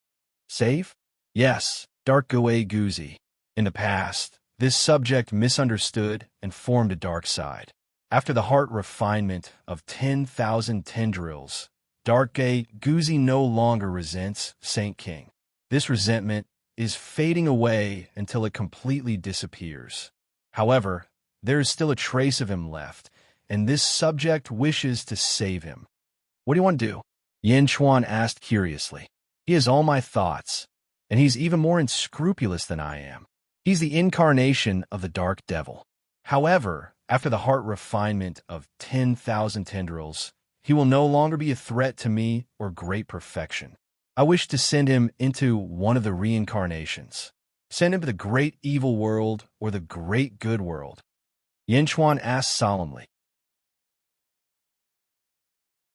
"Save?" "Yes, Dark Gue Guzi. In the past, this subject misunderstood and formed a dark side. After the heart refinement of 10,000 tendrils, Dark Gue Guzi no longer resents Saint King. This resentment is fading away until it completely disappears. However, there is still a trace of him left, and this subject wishes to save him." "What do you want to do?" Yin Chuan asked curiously. "He has all my thoughts, and he's even more unscrupulous than I am. He's the incarnation of the dark devil. However, after the heart refinement of 10,000 tendrils, he will no longer be a threat to me or great perfection. I wish to send him into one of the reincarnations. Send him to the great evil world or the great good world." Yin Chuan asked solemnly.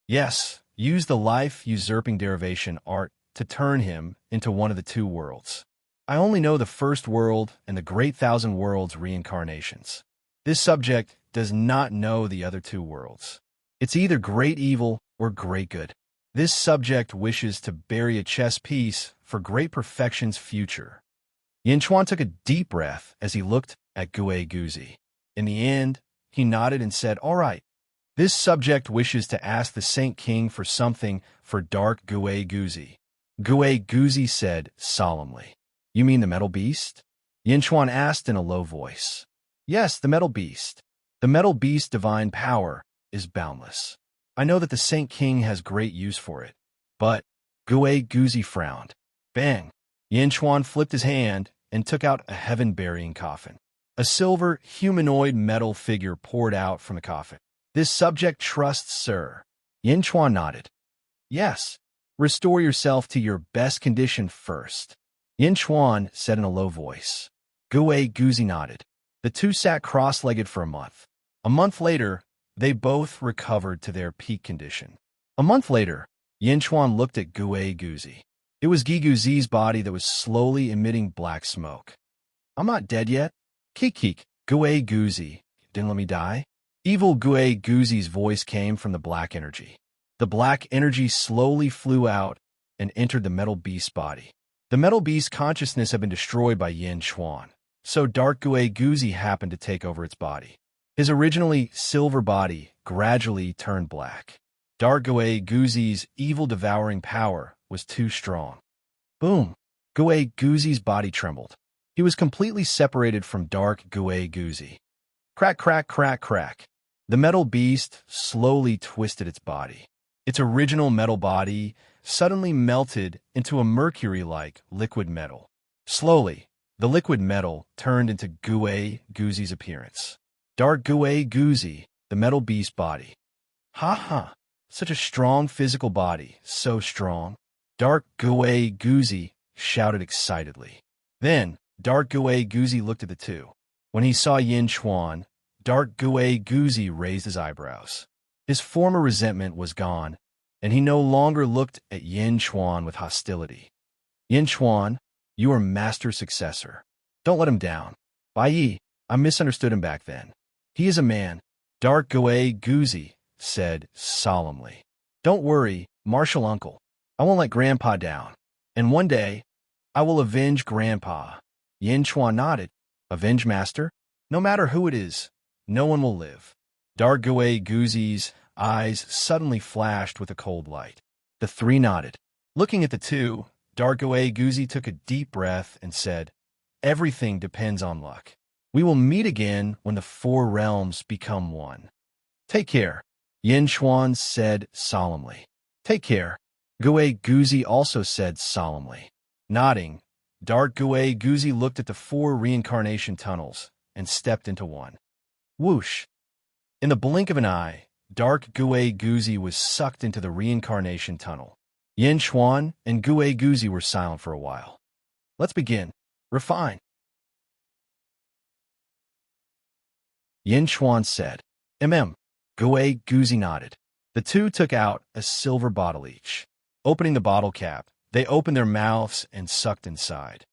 "Yes, use the life-usurping derivation art to turn him into one of the two worlds. I only know the first world and the great thousand worlds reincarnations. This subject does not know the other two worlds. It's either great evil or great good. This subject wishes to bury a chess piece for great perfection's future." Yin Chuan took a deep breath as he looked at Gue Guzi. In the end, he nodded and said, "All right. This subject wishes to ask the Saint King for something for Dark Gue Guzi." Gue Guzi said solemnly. "You mean the metal beast?" Yin Chuan asked in a low voice. "Yes, the metal beast. The metal beast's divine power is boundless. I know that the Saint King has great use for it, but..." Gue Guzi frowned. Bang! Yin Chuan flipped his hand and took out a heaven-burying coffin. A silver, humanoid metal figure poured out from the coffin. "This subject trusts, sir." Yin Chuan nodded. "Yes. Restore yourself to your best condition first," Yin Chuan said in a low voice. Gue Guzi nodded. The two sat cross-legged for a month. A month later, they both recovered to their peak condition. A month later, Yin Chuan looked at Gue Guzi. It was Gue Guzi's body that was slowly emitting black smoke. "I'm not dead yet." "Keek, Gue Guzi, didn't let me die?" Evil Gue Guzi's voice came from the black energy. The black energy slowly flew out and entered the metal beast's body. The metal beast's consciousness had been destroyed by Yin Chuan, so Dark Gue Guzi happened to take over its body. His originally silver body gradually turned black. Dark Gue Guzi's evil devouring power was too strong. Boom! Gue Guzi's body trembled. He was completely separated from Dark Gue Guzi. Crack, crack, crack, crack. The metal beast slowly twisted its body. Its original metal body suddenly melted into a mercury-like liquid metal. Slowly, the liquid metal turned into Gue Guzi's appearance. Dark Gue Guzi, the metal beast body. Ha ha! Such a strong physical body, so strong. Dark Gue Guzi shouted excitedly. Then, Dark Gue Guzi looked at the two. When he saw Yin Chuan, Dark Gue Guzi raised his eyebrows. His former resentment was gone, and he no longer looked at Yin Chuan with hostility. Yin Chuan, you are master successor. Don't let him down. Bai Yi, I misunderstood him back then. He is a man. Dark Gui Guzi said solemnly. Don't worry, martial uncle. I won't let Grandpa down. And one day, I will avenge Grandpa. Yin Chuan nodded. Avenge master? No matter who it is, no one will live. Dark Gui Guzi's eyes suddenly flashed with a cold light. The three nodded. Looking at the two, Dark Gui Guzi took a deep breath and said, everything depends on luck. We will meet again when the four realms become one. Take care, Yin Chuan said solemnly. Take care, Gui Guzi also said solemnly. Nodding, Dark Gui Guzi looked at the four reincarnation tunnels and stepped into one. Whoosh! In the blink of an eye, Dark Gui Guzi was sucked into the reincarnation tunnel. Yin Chuan and Gui Guzi were silent for a while. Let's begin. Refine. Yin Chuan said. Gui Guzi nodded. The two took out a silver bottle each. Opening the bottle cap, they opened their mouths and sucked inside.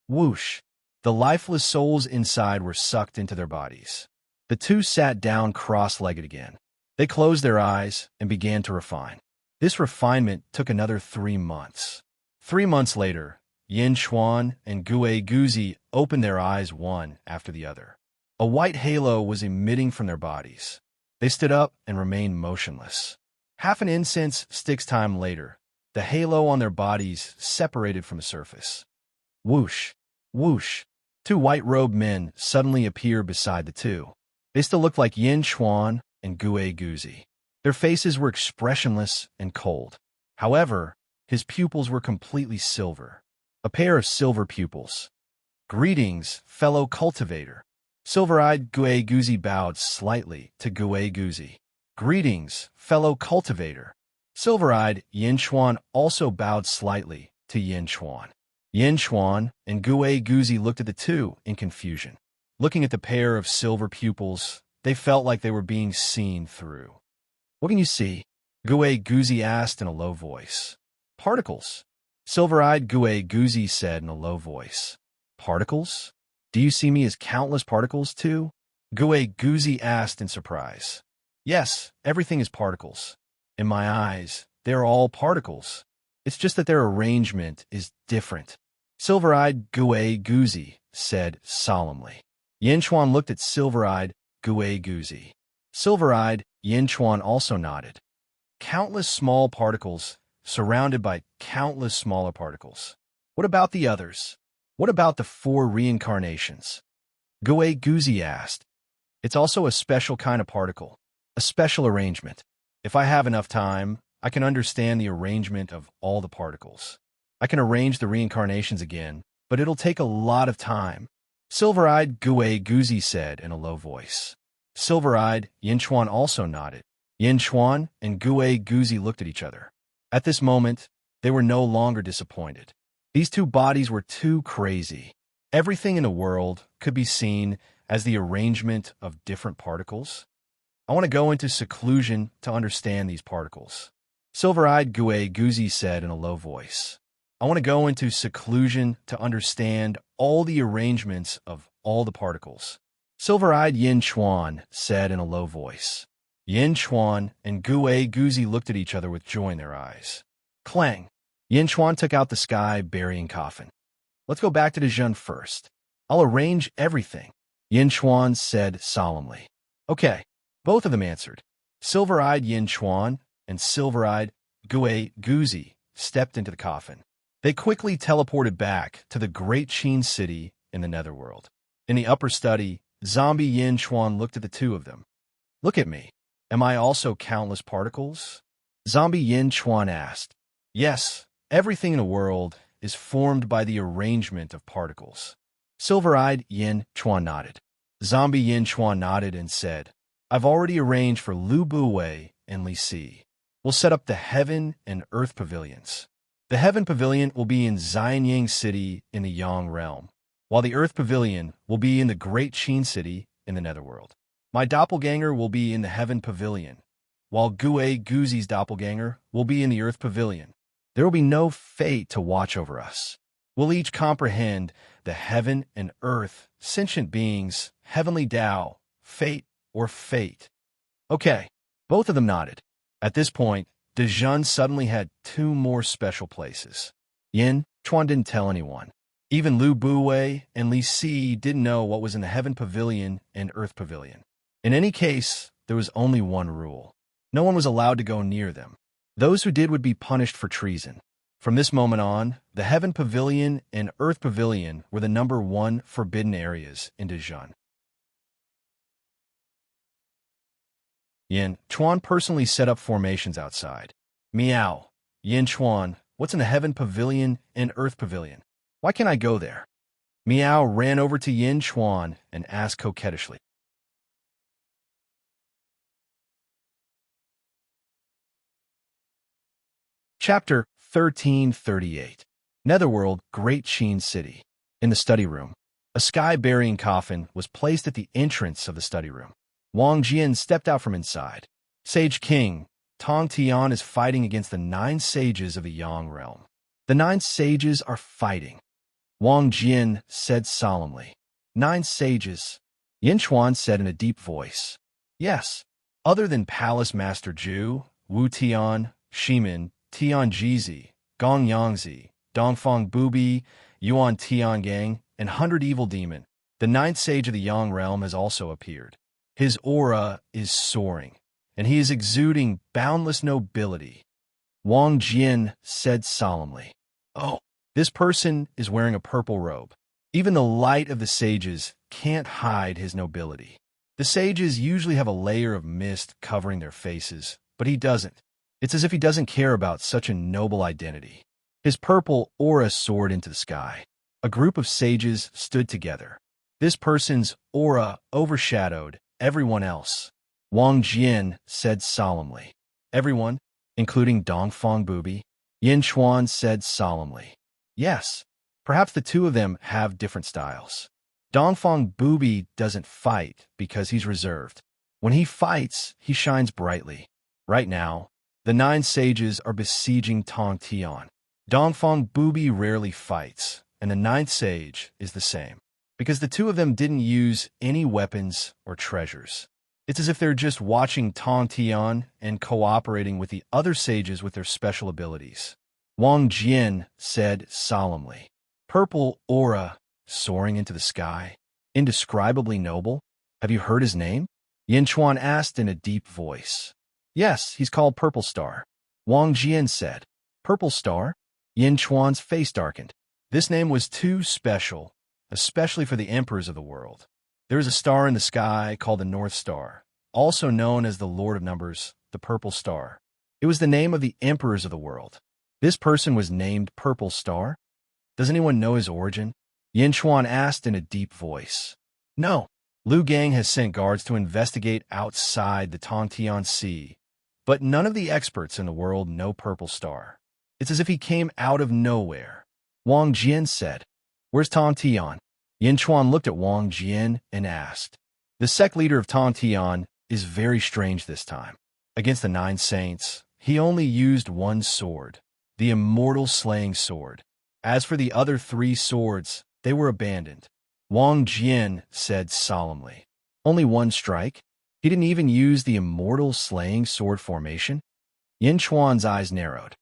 Whoosh! The lifeless souls inside were sucked into their bodies. The two sat down cross-legged again. They closed their eyes and began to refine. This refinement took another 3 months. 3 months later, Yin Chuan and Gui Guzi opened their eyes one after the other. A white halo was emitting from their bodies. They stood up and remained motionless. Half an incense stick's time later, the halo on their bodies separated from the surface. Whoosh! Whoosh! 2 white-robed men suddenly appeared beside the two. They still looked like Yin Chuan and Gui Guzi. Their faces were expressionless and cold. However, his pupils were completely silver. A pair of silver pupils. Greetings, fellow cultivator. Silver-eyed Gui Guzi bowed slightly to Gui Guzi. Greetings, fellow cultivator. Silver-eyed Yin Chuan also bowed slightly to Yin Chuan. Yin Chuan and Gui Guzi looked at the two in confusion. Looking at the pair of silver pupils, they felt like they were being seen through. What can you see? Gui Guzi asked in a low voice. Particles. Silver-eyed Gui Guzi said in a low voice. Particles? Do you see me as countless particles, too? Gui Guzi asked in surprise. Yes, everything is particles. In my eyes, they are all particles. It's just that their arrangement is different. Silver-eyed Gui Guzi said solemnly. Yin Chuan looked at silver-eyed Gui Guzi. Silver-eyed Yin Chuan also nodded. Countless small particles surrounded by countless smaller particles. What about the others? What about the 4 reincarnations? Gui Guzi asked. It's also a special kind of particle, a special arrangement. If I have enough time, I can understand the arrangement of all the particles. I can arrange the reincarnations again, but it'll take a lot of time. Silver-eyed Gui Guzi said in a low voice. Silver-eyed Yin Chuan also nodded. Yin Chuan and Gui Guzi looked at each other. At this moment, they were no longer disappointed. These two bodies were too crazy. Everything in the world could be seen as the arrangement of different particles. I want to go into seclusion to understand these particles. Silver-eyed Gui Guzi said in a low voice. I want to go into seclusion to understand all the arrangements of all the particles. Silver-eyed Yin Chuan said in a low voice. Yin Chuan and Gui Guzi looked at each other with joy in their eyes. Clang! Yin Chuan took out the sky-burying coffin. Let's go back to Dijon first. I'll arrange everything, Yin Chuan said solemnly. Okay, both of them answered. Silver-eyed Yin Chuan and silver-eyed Gui Guzi stepped into the coffin. They quickly teleported back to the great Qin city in the netherworld. In the upper study, zombie Yin Chuan looked at the two of them. Look at me. Am I also countless particles? Zombie Yin Chuan asked. Yes, everything in the world is formed by the arrangement of particles. Silver-eyed Yin Chuan nodded. Zombie Yin Chuan nodded and said, I've already arranged for Lu Buwei and Li Si. We'll set up the Heaven and Earth Pavilions. The Heaven Pavilion will be in Xianyang City in the Yang Realm, while the Earth Pavilion will be in the Great Qin City in the Netherworld. My doppelganger will be in the Heaven Pavilion, while Gue Guzi's doppelganger will be in the Earth Pavilion. There will be no fate to watch over us. We'll each comprehend the heaven and earth, sentient beings, heavenly Tao, fate or fate. Okay, both of them nodded. At this point, Dejun suddenly had two more special places. Yin Chuan didn't tell anyone. Even Lu Buwei and Li Si didn't know what was in the Heaven Pavilion and Earth Pavilion. In any case, there was only one rule. No one was allowed to go near them. Those who did would be punished for treason. From this moment on, the Heaven Pavilion and Earth Pavilion were the number one forbidden areas in Dejun. Yin Chuan personally set up formations outside. Meow. Yin Chuan, what's in the Heaven Pavilion and Earth Pavilion? Why can't I go there? Meow ran over to Yin Chuan and asked coquettishly. Chapter 1338. Netherworld, Great Sheen City. In the study room, a sky-burying coffin was placed at the entrance of the study room. Wang Jian stepped out from inside. Sage King, Tong Tian is fighting against the 9 sages of the Yang realm. The 9 sages are fighting. Wang Jian said solemnly. 9 sages. Yin Chuan said in a deep voice. Yes. Other than Palace Master Zhu, Wu Tian, Shimin, Tian Jizi, Gong Yangzi, Dongfang Bubi, Yuan Tiangang, and 100 Evil Demon, the 9th sage of the Yang realm has also appeared. His aura is soaring, and he is exuding boundless nobility. Wang Jian said solemnly. Oh, this person is wearing a purple robe. Even the light of the sages can't hide his nobility. The sages usually have a layer of mist covering their faces, but he doesn't. It's as if he doesn't care about such a noble identity. His purple aura soared into the sky. A group of sages stood together. This person's aura overshadowed everyone else. Wang Jian said solemnly. Everyone, including Dongfang Bubi? Yin Chuan said solemnly. Yes, perhaps the two of them have different styles. Dongfang Bubi doesn't fight because he's reserved. When he fights, he shines brightly. Right now, the 9 sages are besieging Tong Tian. Dongfang Bubi rarely fights, and the 9th sage is the same, because the two of them didn't use any weapons or treasures. It's as if they're just watching Tong Tian and cooperating with the other sages with their special abilities. Wang Jian said solemnly. Purple aura soaring into the sky. Indescribably noble. Have you heard his name? Yin Chuan asked in a deep voice. Yes, he's called Purple Star. Wang Jian said. Purple Star? Yin Chuan's face darkened. This name was too special, especially for the emperors of the world. There is a star in the sky called the North Star, also known as the Lord of Numbers, the Purple Star. It was the name of the emperors of the world. This person was named Purple Star? Does anyone know his origin? Yin Chuan asked in a deep voice. No. Lu Gang has sent guards to investigate outside the Tongtian Sea, but none of the experts in the world know Purple Star. It's as if he came out of nowhere. Wang Jian said, Where's Tongtian? Yin Chuan looked at Wang Jian and asked. The sect leader of Tongtian is very strange this time. Against the 9 saints, he only used one sword, the immortal slaying sword. As for the other 3 swords, they were abandoned. Wang Jian said solemnly. Only one strike? He didn't even use the immortal slaying sword formation? Yin Chuan's eyes narrowed.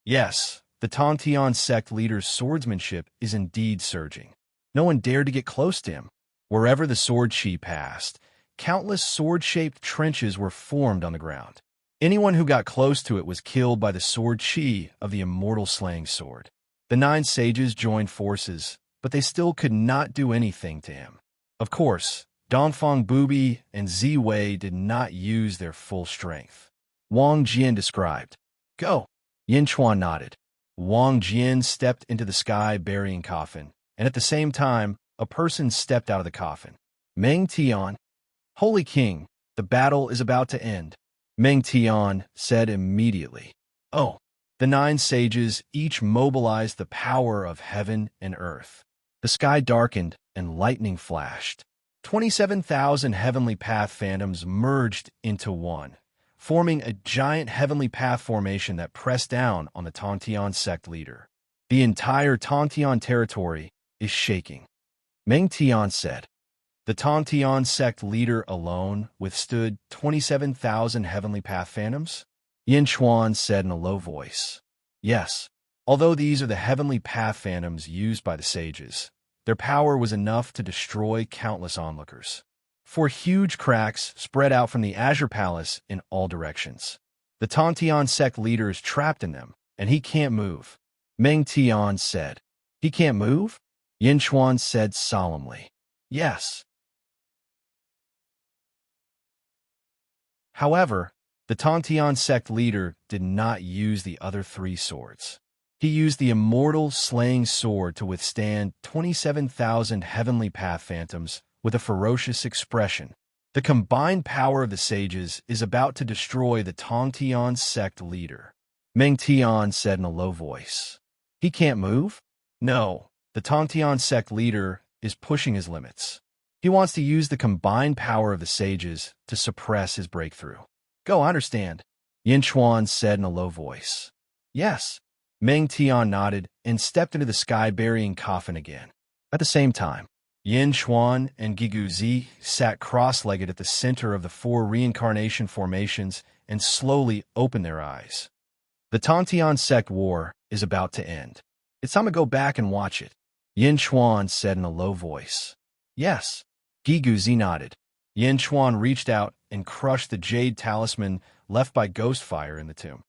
Yes, the Tongtian sect leader's swordsmanship is indeed surging. No one dared to get close to him. Wherever the sword chi passed, countless sword-shaped trenches were formed on the ground. Anyone who got close to it was killed by the sword chi of the immortal slaying sword. The 9 sages joined forces, but they still could not do anything to him. Of course, Dongfang Bubi and Zi Wei did not use their full strength. Wang Jian described. Go. Yin Chuan nodded. Wang Jian stepped into the sky-burying coffin, and at the same time, a person stepped out of the coffin. Meng Tian. Holy King, the battle is about to end. Meng Tian said immediately. Oh. The 9 sages each mobilized the power of heaven and earth. The sky darkened and lightning flashed. 27,000 heavenly path phantoms merged into one, forming a giant heavenly path formation that pressed down on the Tongtian sect leader. The entire Tongtian territory is shaking. Meng Tian said. The Tongtian sect leader alone withstood 27,000 heavenly path phantoms? Yin Chuan said in a low voice. Yes, although these are the heavenly path phantoms used by the sages, their power was enough to destroy countless onlookers. Four huge cracks spread out from the Azure Palace in all directions. The Tongtian sect leader is trapped in them, and he can't move. Meng Tian said. He can't move? Yin Chuan said solemnly. Yes. However, the Tongtian sect leader did not use the other three swords. He used the immortal slaying sword to withstand 27,000 heavenly path phantoms with a ferocious expression. The combined power of the sages is about to destroy the Tongtian sect leader. Meng Tian said in a low voice. He can't move? No, the Tongtian sect leader is pushing his limits. He wants to use the combined power of the sages to suppress his breakthrough. Go, I understand, Yin Chuan said in a low voice. Yes. Meng Tian nodded and stepped into the sky-burying coffin again. At the same time, Yin Chuan and Gigu Zi sat cross-legged at the center of the four reincarnation formations and slowly opened their eyes. The Tongtian sect war is about to end. It's time to go back and watch it, Yin Chuan said in a low voice. Yes. Gigu Zi nodded. Yin Chuan reached out and crushed the jade talisman left by Ghostfire in the tomb.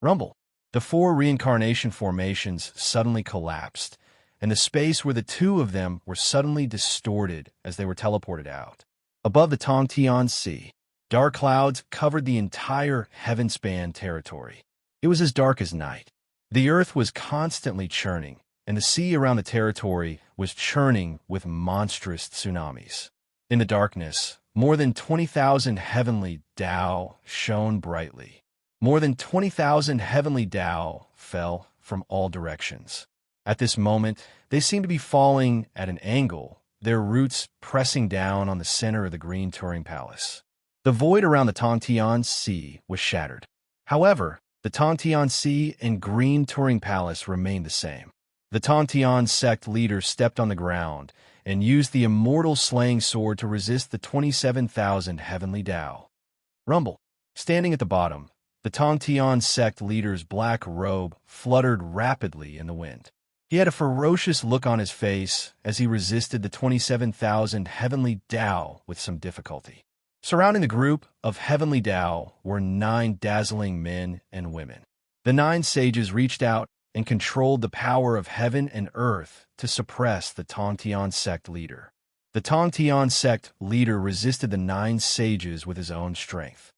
Rumble. The four reincarnation formations suddenly collapsed, and the space where the two of them were suddenly distorted as they were teleported out. Above the Tongtian Sea, dark clouds covered the entire heaven-span territory. It was as dark as night. The earth was constantly churning, and the sea around the territory was churning with monstrous tsunamis. In the darkness, more than 20,000 heavenly Dao shone brightly. More than 20,000 heavenly Dao fell from all directions. At this moment, they seemed to be falling at an angle, their roots pressing down on the center of the Green Turing Palace. The void around the Tongtian Sea was shattered. However, the Tongtian Sea and Green Turing Palace remained the same. The Tongtian sect leader stepped on the ground and used the immortal slaying sword to resist the 27,000 heavenly Dao. Rumble. Standing at the bottom, the Tongtian sect leader's black robe fluttered rapidly in the wind. He had a ferocious look on his face as he resisted the 27,000 heavenly Dao with some difficulty. Surrounding the group of heavenly Dao were 9 dazzling men and women. The 9 sages reached out and controlled the power of heaven and earth to suppress the Tongtian sect leader. The Tongtian sect leader resisted the 9 sages with his own strength.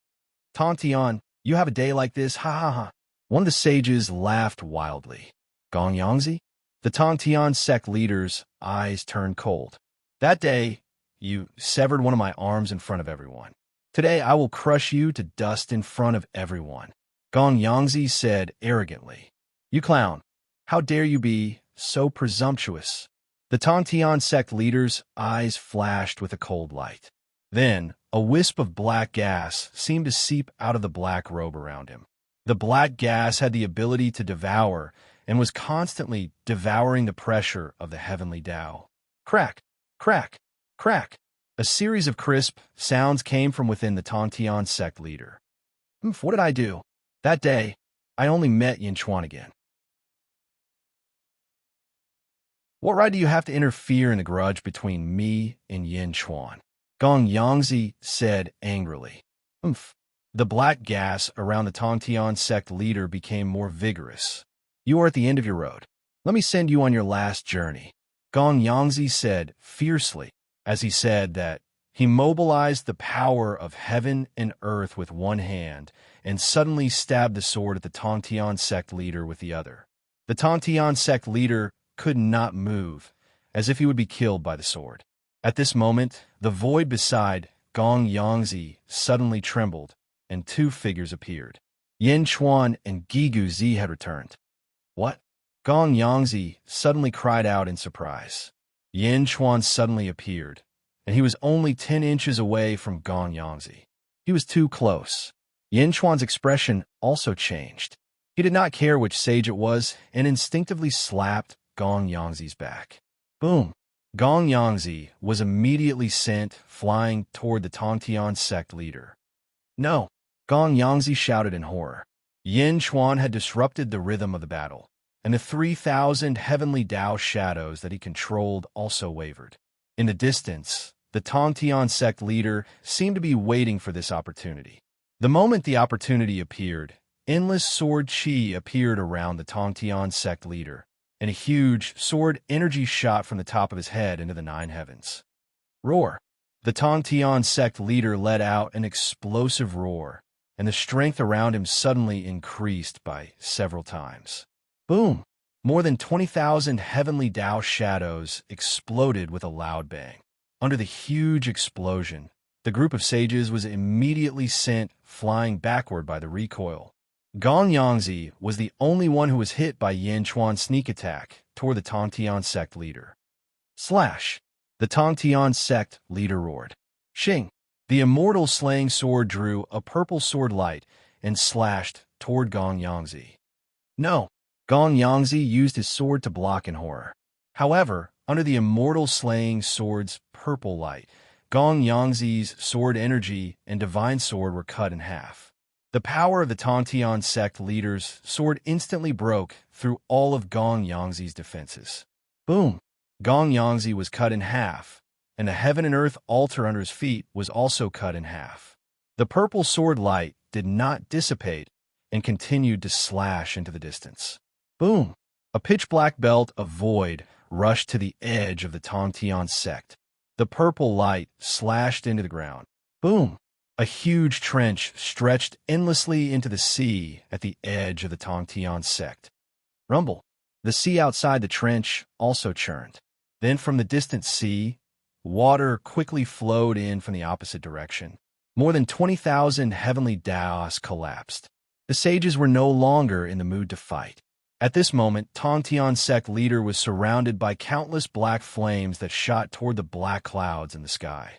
Tongtian, you have a day like this, ha ha ha. One of the sages laughed wildly. Gong Yangzi? The Tongtian sect leader's eyes turned cold. That day, you severed one of my arms in front of everyone. Today I will crush you to dust in front of everyone. Gong Yangzi said arrogantly. You clown, how dare you be so presumptuous? The Tongtian sect leader's eyes flashed with a cold light. Then, a wisp of black gas seemed to seep out of the black robe around him. The black gas had the ability to devour and was constantly devouring the pressure of the heavenly Dao. Crack, crack, crack. A series of crisp sounds came from within the Tongtian sect leader. What did I do? That day, I only met Yin Chuan again. What right do you have to interfere in the grudge between me and Yin Chuan? Gong Yangzi said angrily. The black gas around the Tongtian sect leader became more vigorous. You are at the end of your road. Let me send you on your last journey. Gong Yangzi said fiercely. As he said that, he mobilized the power of heaven and earth with one hand and suddenly stabbed the sword at the Tongtian sect leader with the other. The Tongtian sect leader could not move, as if he would be killed by the sword. At this moment, the void beside Gong Yangzi suddenly trembled, and 2 figures appeared. Yin Chuan and Gigu Zi had returned. What? Gong Yangzi suddenly cried out in surprise. Yin Chuan suddenly appeared, and he was only 10 inches away from Gong Yangzi. He was too close. Yin Chuan's expression also changed. He did not care which sage it was and instinctively slapped Gong Yangzi's back. Boom! Gong Yangzi was immediately sent flying toward the Tongtian sect leader. No! Gong Yangzi shouted in horror. Yin Chuan had disrupted the rhythm of the battle, and the 3,000 heavenly Tao shadows that he controlled also wavered. In the distance, the Tongtian sect leader seemed to be waiting for this opportunity. The moment the opportunity appeared, endless sword chi appeared around the Tongtian sect leader, and a huge sword energy shot from the top of his head into the 9 heavens. Roar! The Tongtian sect leader let out an explosive roar, and the strength around him suddenly increased by several times. Boom! More than 20,000 heavenly Tao shadows exploded with a loud bang. Under the huge explosion, the group of sages was immediately sent flying backward by the recoil. Gong Yangzi was the only one who was hit by Yin Chuan's sneak attack toward the Tongtian sect leader. Slash! The Tongtian sect leader roared. Xing! The immortal slaying sword drew a purple sword light and slashed toward Gong Yangzi. No! Gong Yangzi used his sword to block in horror. However, under the immortal slaying sword's purple light, Gong Yangzi's sword energy and divine sword were cut in half. The power of the Tongtian sect leader's sword instantly broke through all of Gong Yangzi's defenses. Boom! Gong Yangzi was cut in half, and the heaven and earth altar under his feet was also cut in half. The purple sword light did not dissipate and continued to slash into the distance. Boom! A pitch-black belt of void rushed to the edge of the Tongtian sect. The purple light slashed into the ground. Boom! A huge trench stretched endlessly into the sea at the edge of the Tongtian sect. Rumble! The sea outside the trench also churned. Then from the distant sea, water quickly flowed in from the opposite direction. More than 20,000 heavenly Taos collapsed. The sages were no longer in the mood to fight. At this moment, Tongtian sect leader was surrounded by countless black flames that shot toward the black clouds in the sky.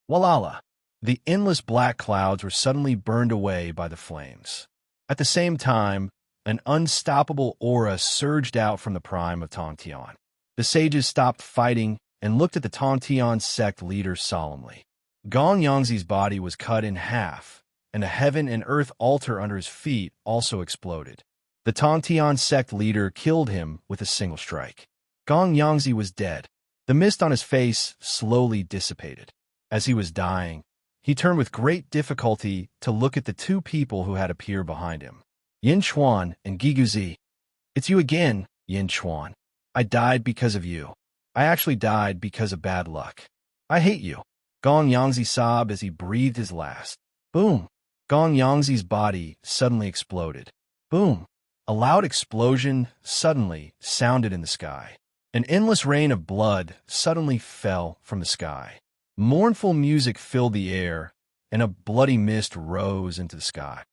Walala! The endless black clouds were suddenly burned away by the flames. At the same time, an unstoppable aura surged out from the prime of Tongtian. The sages stopped fighting and looked at the Tongtian sect leader solemnly. Gong Yangzi's body was cut in half, and the heaven and earth altar under his feet also exploded. The Tongtian sect leader killed him with a single strike. Gong Yangzi was dead. The mist on his face slowly dissipated. As he was dying, he turned with great difficulty to look at the 2 people who had appeared behind him. Yin Chuan and Guiguzi. It's you again, Yin Chuan. I died because of you. I actually died because of bad luck. I hate you. Gong Yangzi sobbed as he breathed his last. Boom! Gong Yangzi's body suddenly exploded. Boom! A loud explosion suddenly sounded in the sky. An endless rain of blood suddenly fell from the sky. Mournful music filled the air, and a bloody mist rose into the sky.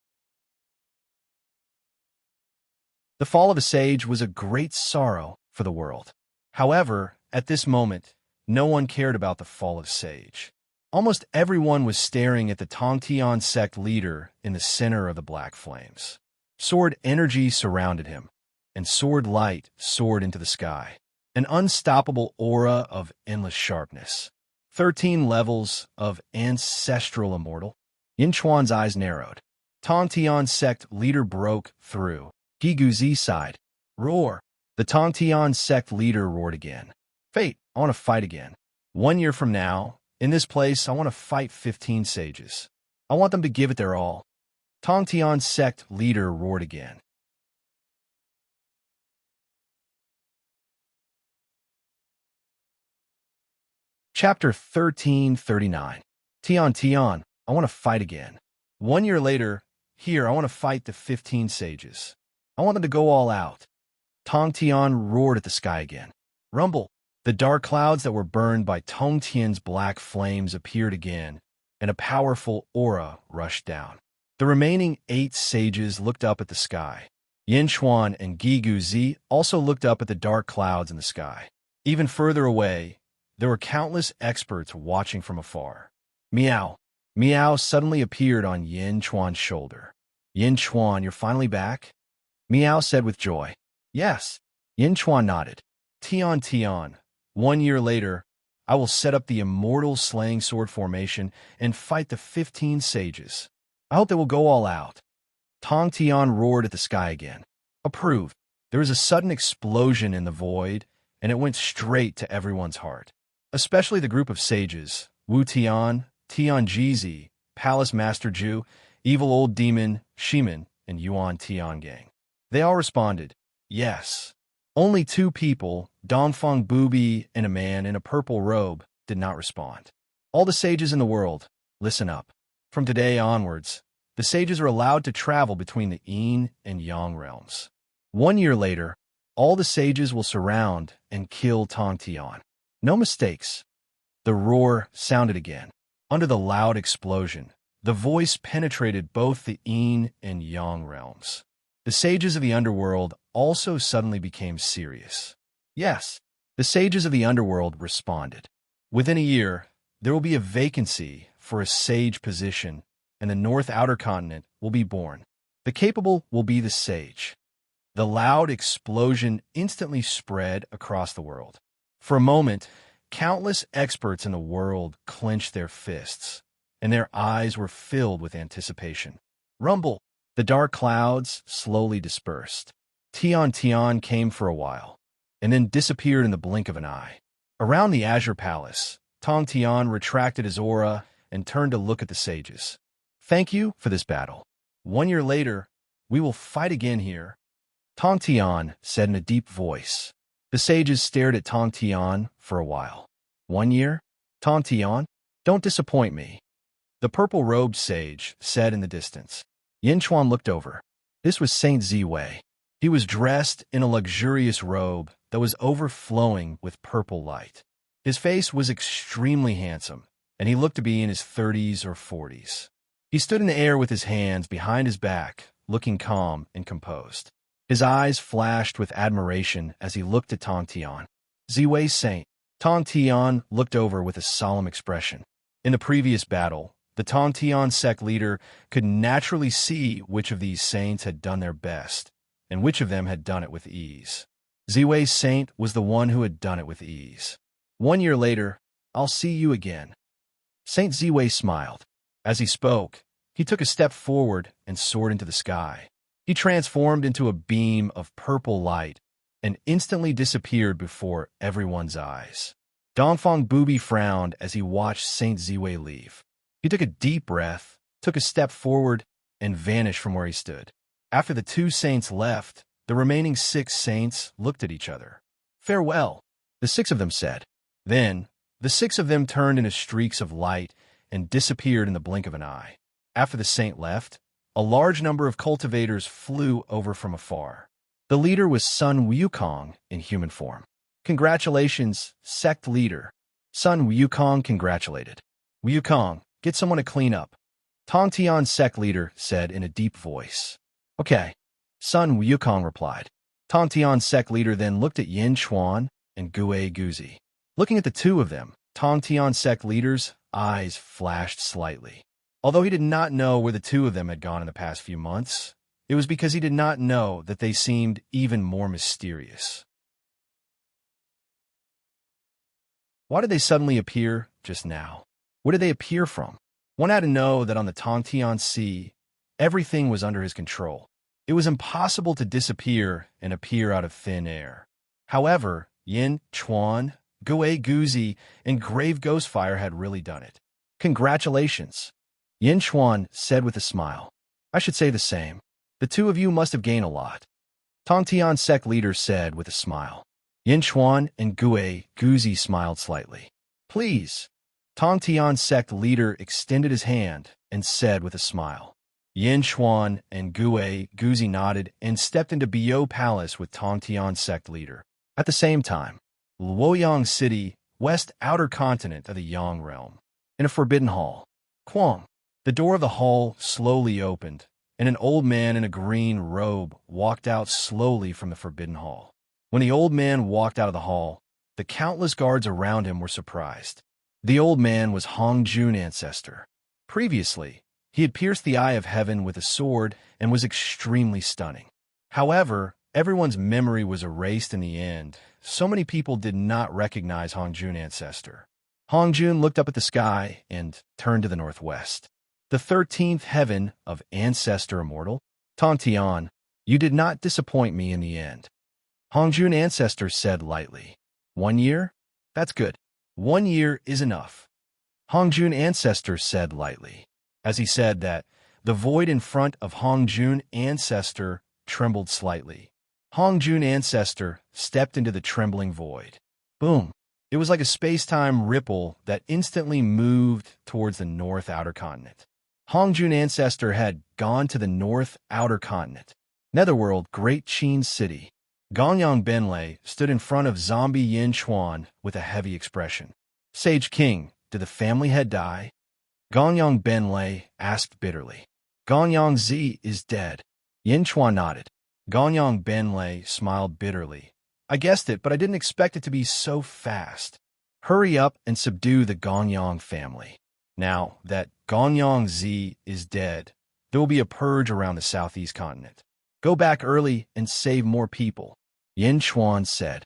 The fall of a sage was a great sorrow for the world. However, at this moment, no one cared about the fall of a sage. Almost everyone was staring at the Tongtian sect leader in the center of the black flames. Sword energy surrounded him, and sword light soared into the sky. An unstoppable aura of endless sharpness. 13 levels of ancestral immortal. Yin Chuan's eyes narrowed. Tongtian sect leader broke through. Guiguzi sighed. Roar! The Tongtian sect leader roared again. Fate, I want to fight again. 1 year from now, in this place, I want to fight 15 sages. I want them to give it their all. Tongtian sect leader roared again. Chapter 1339. Tian, I want to fight again. 1 year later, here I want to fight the 15 sages. I want them to go all out. Tongtian roared at the sky again. Rumble! The dark clouds that were burned by Tongtian's black flames appeared again, and a powerful aura rushed down. The remaining 8 sages looked up at the sky. Yin Chuan and Guiguzi also looked up at the dark clouds in the sky. Even further away, there were countless experts watching from afar. Meow! Miao suddenly appeared on Yin Chuan's shoulder. Yin Chuan, you're finally back? Miao said with joy. Yes. Yin Chuan nodded. Tian Tian, 1 year later, I will set up the immortal slaying sword formation and fight the 15 sages. I hope they will go all out. Tong Tian roared at the sky again. Approved. There was a sudden explosion in the void, and it went straight to everyone's heart, especially the group of sages, Wu Tian, Tian Jizi, Palace Master Ju, Evil Old Demon, Shiman, and Yuan Tian Gang. They all responded, yes. Only 2 people, Dongfeng Booby and a man in a purple robe, did not respond. All the sages in the world, listen up. From today onwards, the sages are allowed to travel between the Yin and Yang realms. 1 year later, all the sages will surround and kill Tong Tian. No mistakes. The roar sounded again. Under the loud explosion, the voice penetrated both the Yin and Yang realms. The sages of the underworld also suddenly became serious. Yes, the sages of the underworld responded. Within a year, there will be a vacancy for a sage position, and the North Outer Continent will be born. The capable will be the sage. The loud explosion instantly spread across the world. For a moment, countless experts in the world clenched their fists, and their eyes were filled with anticipation. Rumble! The dark clouds slowly dispersed. Tian Tian came for a while, and then disappeared in the blink of an eye. Around the Azure Palace, Tong Tian retracted his aura and turned to look at the sages. Thank you for this battle. 1 year later, we will fight again here. Tong Tian said in a deep voice. The sages stared at Tong Tian for a while. 1 year? Tong Tian? Don't disappoint me. The purple-robed sage said in the distance. Yin Chuan looked over. This was Saint Ziwei. He was dressed in a luxurious robe that was overflowing with purple light. His face was extremely handsome, and he looked to be in his 30s or 40s. He stood in the air with his hands behind his back, looking calm and composed. His eyes flashed with admiration as he looked at Tong Tian. Ziwei Saint. Tong Tian looked over with a solemn expression. In the previous battle, the Tong Tian sect leader could naturally see which of these saints had done their best, and which of them had done it with ease. Ziwei Saint was the one who had done it with ease. 1 year later, I'll see you again. Saint Ziwei smiled. As he spoke, he took a step forward and soared into the sky. He transformed into a beam of purple light and instantly disappeared before everyone's eyes. Dongfeng Booby frowned as he watched Saint Ziwei leave. He took a deep breath, took a step forward, and vanished from where he stood. After the 2 saints left, the remaining 6 saints looked at each other. Farewell, the 6 of them said. Then, the 6 of them turned into streaks of light and disappeared in the blink of an eye. After the saint left, a large number of cultivators flew over from afar. The leader was Sun Wukong in human form. Congratulations, sect leader. Sun Wukong congratulated. Wukong, get someone to clean up. Tong Tian's sect leader said in a deep voice. Okay, Sun Wukong replied. Tong Tian's sect leader then looked at Yin Chuan and Gue Guzi. Looking at the 2 of them, Tong Tian's sect leader's eyes flashed slightly. Although he did not know where the 2 of them had gone in the past few months, it was because he did not know that they seemed even more mysterious. Why did they suddenly appear just now? Where did they appear from? One had to know that on the Tongtian Sea, everything was under his control. It was impossible to disappear and appear out of thin air. However, Yin Chuan, Gue Guzi, and Grave Ghostfire had really done it. Congratulations, Yin Chuan said with a smile. I should say the same. The 2 of you must have gained a lot. Tongtian sect leader said with a smile. Yin Chuan and Gue Guzi smiled slightly. Please. Tongtian sect leader extended his hand and said with a smile. Yin Chuan and Gue Guzi nodded and stepped into Biao Palace with Tongtian sect leader. At the same time, Luoyang City, west outer continent of the Yang realm. In a forbidden hall. Quang. The door of the hall slowly opened, and an old man in a green robe walked out slowly from the forbidden hall. When the old man walked out of the hall, the countless guards around him were surprised. The old man was Hong Jun ancestor. Previously, he had pierced the eye of heaven with a sword and was extremely stunning. However, everyone's memory was erased in the end. So many people did not recognize Hongjun Ancestor. Hongjun looked up at the sky and turned to the northwest. The 13th heaven of Ancestor Immortal? Tontian, you did not disappoint me in the end. Hongjun Ancestor said lightly. 1 year? That's good. 1 year is enough. Hongjun Ancestor said lightly. As he said that, the void in front of Hongjun Ancestor trembled slightly. Hongjun Ancestor stepped into the trembling void. Boom! It was like a space-time ripple that instantly moved towards the North Outer Continent. Hongjun Ancestor had gone to the North Outer Continent. Netherworld, Great Qin City. Gongyang Benlei stood in front of zombie Yin Chuan with a heavy expression. Sage King, did the family head die? Gongyang Benlei asked bitterly. Gongyang Zi is dead. Yin Chuan nodded. Gongyang Benlei smiled bitterly. I guessed it, but I didn't expect it to be so fast. Hurry up and subdue the Gongyang family. Now that Gongyang Zi is dead, there will be a purge around the southeast continent. Go back early and save more people. Yin Chuan said.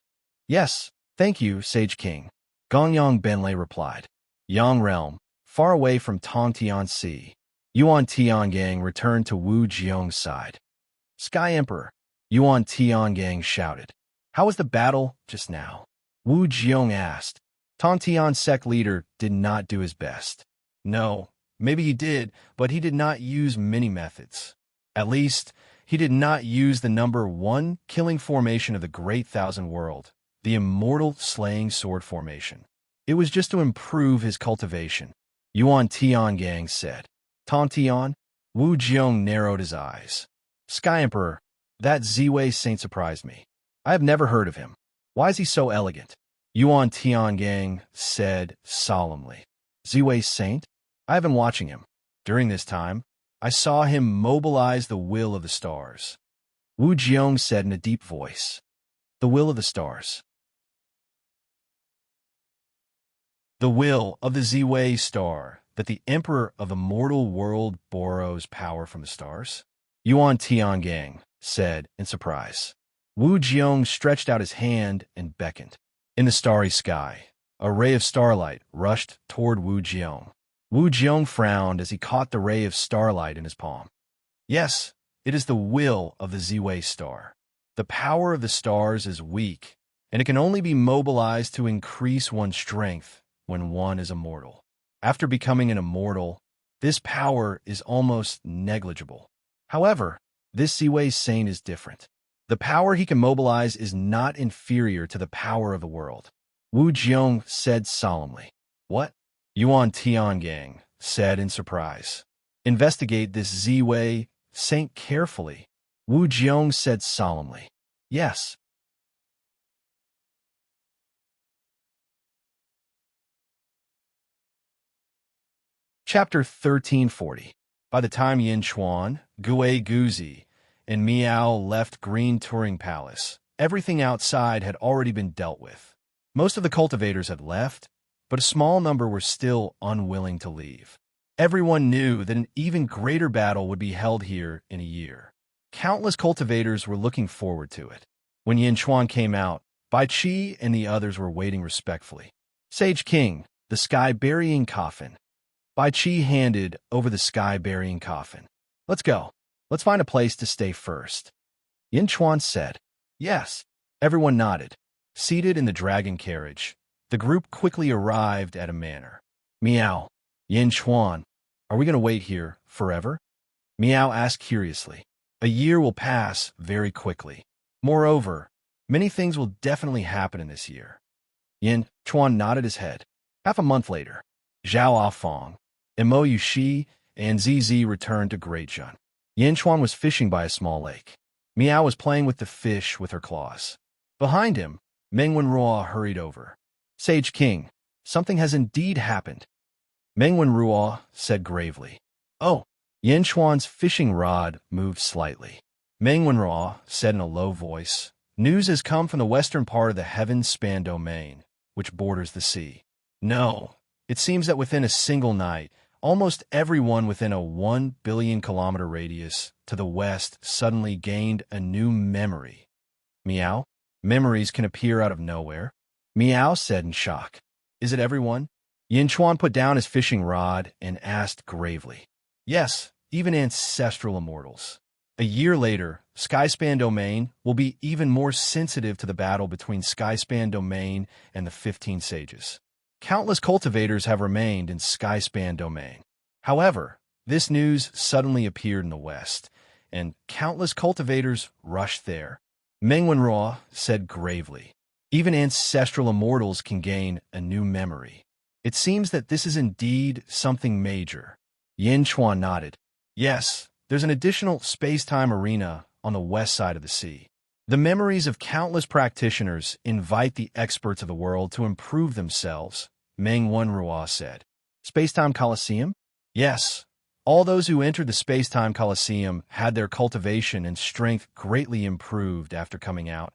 Yes, thank you, Sage King. Gongyang Benlei replied. Yang Realm, far away from Tongtian Sea. Yuan Tiangang returned to Wu Jiong's side. Sky Emperor, Yuan Tiangang shouted. How was the battle just now? Wu Jiong asked. Tongtian sect leader did not do his best. No, maybe he did, but he did not use many methods. At least, he did not use the number 1 killing formation of the Great Thousand World, the immortal slaying sword formation. It was just to improve his cultivation. Yuan Tiangang said. Tongtian? Wu Jiong narrowed his eyes. Sky Emperor, that Ziwei Saint surprised me. I have never heard of him. Why is he so elegant? Yuan Tiangang said solemnly. Ziwei Saint? I have been watching him. During this time, I saw him mobilize the will of the stars. Wu Jiong said in a deep voice. The will of the stars. The will of the Ziwei star, that the Emperor of the mortal world borrows power from the stars? Yuan Tiangang said in surprise. Wu Jiong stretched out his hand and beckoned. In the starry sky, a ray of starlight rushed toward Wu Jiong. Wu Jiong frowned as he caught the ray of starlight in his palm. Yes, it is the will of the Ziwei star. The power of the stars is weak, and it can only be mobilized to increase one's strength when one is immortal. After becoming an immortal, this power is almost negligible. However, this Ziwei Saint is different. The power he can mobilize is not inferior to the power of the world. Wu Jiong said solemnly. What? Yuan Tiangang said in surprise. Investigate this Ziwei Saint carefully. Wu Jiong said solemnly. Yes. Chapter 1340. By the time Yin Chuan, Gue Guzi, and Miao left Green Touring Palace, everything outside had already been dealt with. Most of the cultivators had left, but a small number were still unwilling to leave. Everyone knew that an even greater battle would be held here in a year. Countless cultivators were looking forward to it. When Yin Chuan came out, Bai Qi and the others were waiting respectfully. Sage King, the sky-burying coffin. Bai Qi handed over the sky-burying coffin. Let's go. Let's find a place to stay first. Yin Chuan said. Yes. Everyone nodded. Seated in the dragon carriage, the group quickly arrived at a manor. Miao. Yin Chuan, are we going to wait here forever? Miao asked curiously. A year will pass very quickly. Moreover, many things will definitely happen in this year. Yin Chuan nodded his head. Half a month later, Zhao Afong, Mo Yushi, and ZZ returned to Greatjun. Yin Chuan was fishing by a small lake. Miao was playing with the fish with her claws. Behind him, Meng Wenruo hurried over. Sage King, something has indeed happened. Meng Wenruo said gravely. Oh, Yin Chuan's fishing rod moved slightly. Meng Wenruo said in a low voice, news has come from the western part of the heaven-span domain, which borders the sea. No, it seems that within a single night, Almost everyone within a 1 billion kilometer radius to the west suddenly gained a new memory. Meow? Memories can appear out of nowhere. Meow said in shock. Is it everyone? Yinchuan put down his fishing rod and asked gravely. Yes, even ancestral immortals. A year later, Skyspan Domain will be even more sensitive to the battle between Skyspan Domain and the 15 Sages. Countless cultivators have remained in Skyspan Domain. However, this news suddenly appeared in the west, and countless cultivators rushed there. Meng Wenruo said gravely, even ancestral immortals can gain a new memory. It seems that this is indeed something major. Yin Chuan nodded. Yes, there's an additional space-time arena on the west side of the sea. The memories of countless practitioners invite the experts of the world to improve themselves, Meng Wenruo said. Space-time Coliseum? Yes. All those who entered the Space-Time Coliseum had their cultivation and strength greatly improved after coming out,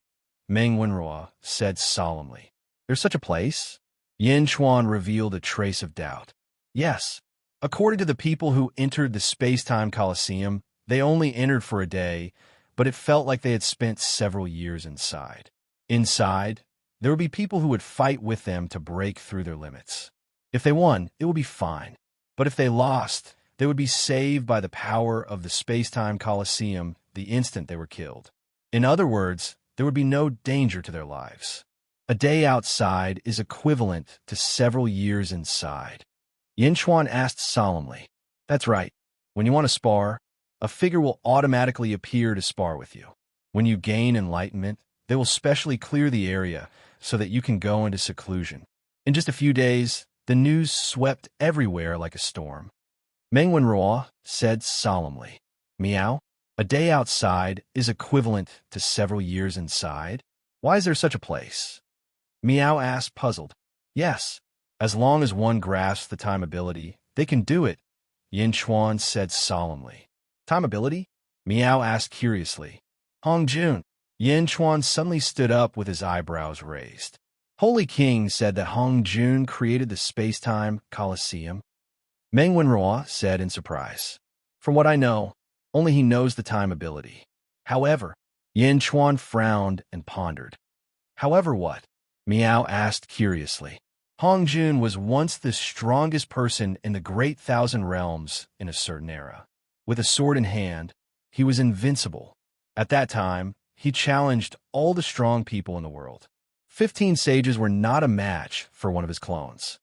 Meng Wenruo said solemnly. There's such a place? Yin Chuan revealed a trace of doubt. Yes. According to the people who entered the Space-Time Coliseum, they only entered for a day, but it felt like they had spent several years inside. Inside, there would be people who would fight with them to break through their limits. If they won, it would be fine. But if they lost, they would be saved by the power of the Space-Time Coliseum the instant they were killed. In other words, there would be no danger to their lives. A day outside is equivalent to several years inside. Yin Chuan asked solemnly. That's right. When you want to spar, a figure will automatically appear to spar with you. When you gain enlightenment, they will specially clear the area so that you can go into seclusion. In just a few days, the news swept everywhere like a storm. Meng Wenruo said solemnly, Meow, a day outside is equivalent to several years inside? Why is there such a place? Meow asked, puzzled. Yes, as long as one grasps the time ability, they can do it, Yin Chuan said solemnly. Time ability? Meow asked curiously. Hong Jun. Yin Chuan suddenly stood up with his eyebrows raised. Holy King said that Hong Jun created the Space-Time Coliseum. Meng Wenruo said in surprise. From what I know, only he knows the time ability. However, Yin Chuan frowned and pondered. However what? Meow asked curiously. Hong Jun was once the strongest person in the Great Thousand Realms in a certain era. With a sword in hand, he was invincible. At that time, he challenged all the strong people in the world. 15 sages were not a match for one of his clones.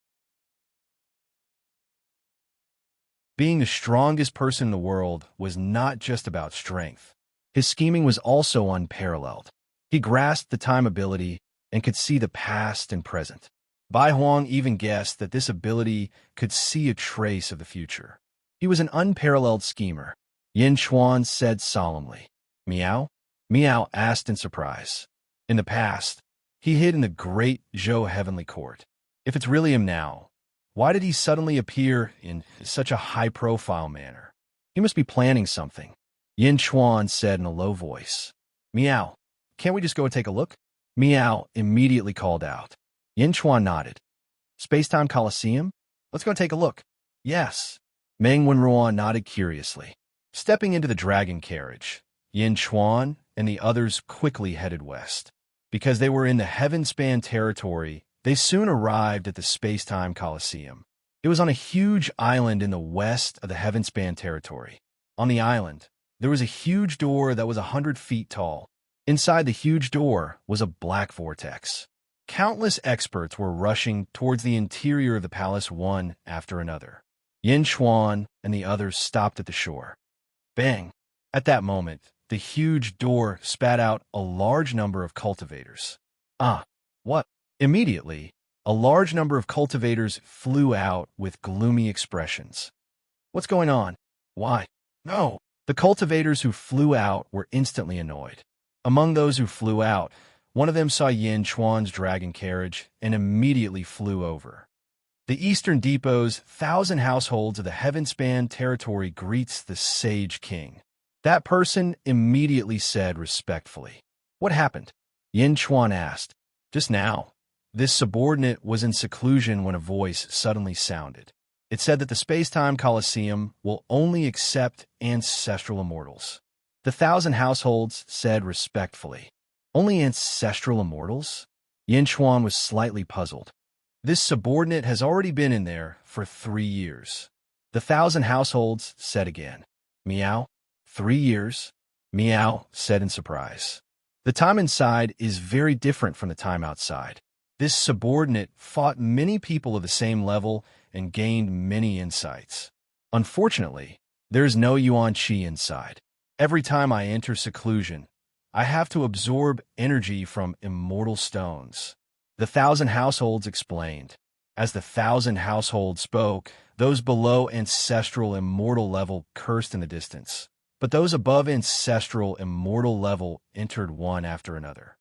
Being the strongest person in the world was not just about strength. His scheming was also unparalleled. He grasped the time ability and could see the past and present. Bai Huang even guessed that this ability could see a trace of the future. He was an unparalleled schemer. Yin Chuan said solemnly. Meow? Meow asked in surprise. In the past, he hid in the great Zhou Heavenly Court. If it's really him now, why did he suddenly appear in such a high-profile manner? He must be planning something. Yin Chuan said in a low voice. Meow, can't we just go and take a look? Meow immediately called out. Yin Chuan nodded. Space-Time Coliseum? Let's go take a look. Yes. Meng Wenruo nodded curiously. Stepping into the dragon carriage, Yin Chuan and the others quickly headed west. Because they were in the Heaven-Span territory, they soon arrived at the Space-Time Coliseum. It was on a huge island in the west of the Heaven-Span territory. On the island, there was a huge door that was 100 feet tall. Inside the huge door was a black vortex. Countless experts were rushing towards the interior of the palace one after another. Yin Chuan and the others stopped at the shore. Bang! At that moment, the huge door spat out a large number of cultivators. Ah, what? Immediately, a large number of cultivators flew out with gloomy expressions. What's going on? Why? No! The cultivators who flew out were instantly annoyed. Among those who flew out, one of them saw Yin Chuan's dragon carriage and immediately flew over. The Eastern Depot's 1,000 households of the Heaven-Span territory greets the Sage King. That person immediately said respectfully, What happened? Yin Chuan asked. Just now. This subordinate was in seclusion when a voice suddenly sounded. It said that the Space-Time Coliseum will only accept ancestral immortals. The 1,000 households said respectfully. Only ancestral immortals? Yin Chuan was slightly puzzled. This subordinate has already been in there for 3 years. The 1,000 households said again. Meow? 3 years? Meow said in surprise. The time inside is very different from the time outside. This subordinate fought many people of the same level and gained many insights. Unfortunately, there is no Yuan Qi inside. Every time I enter seclusion, I have to absorb energy from immortal stones. The 1,000 households explained. As the 1,000 households spoke, those below ancestral immortal level cursed in the distance. But those above ancestral immortal level entered one after another.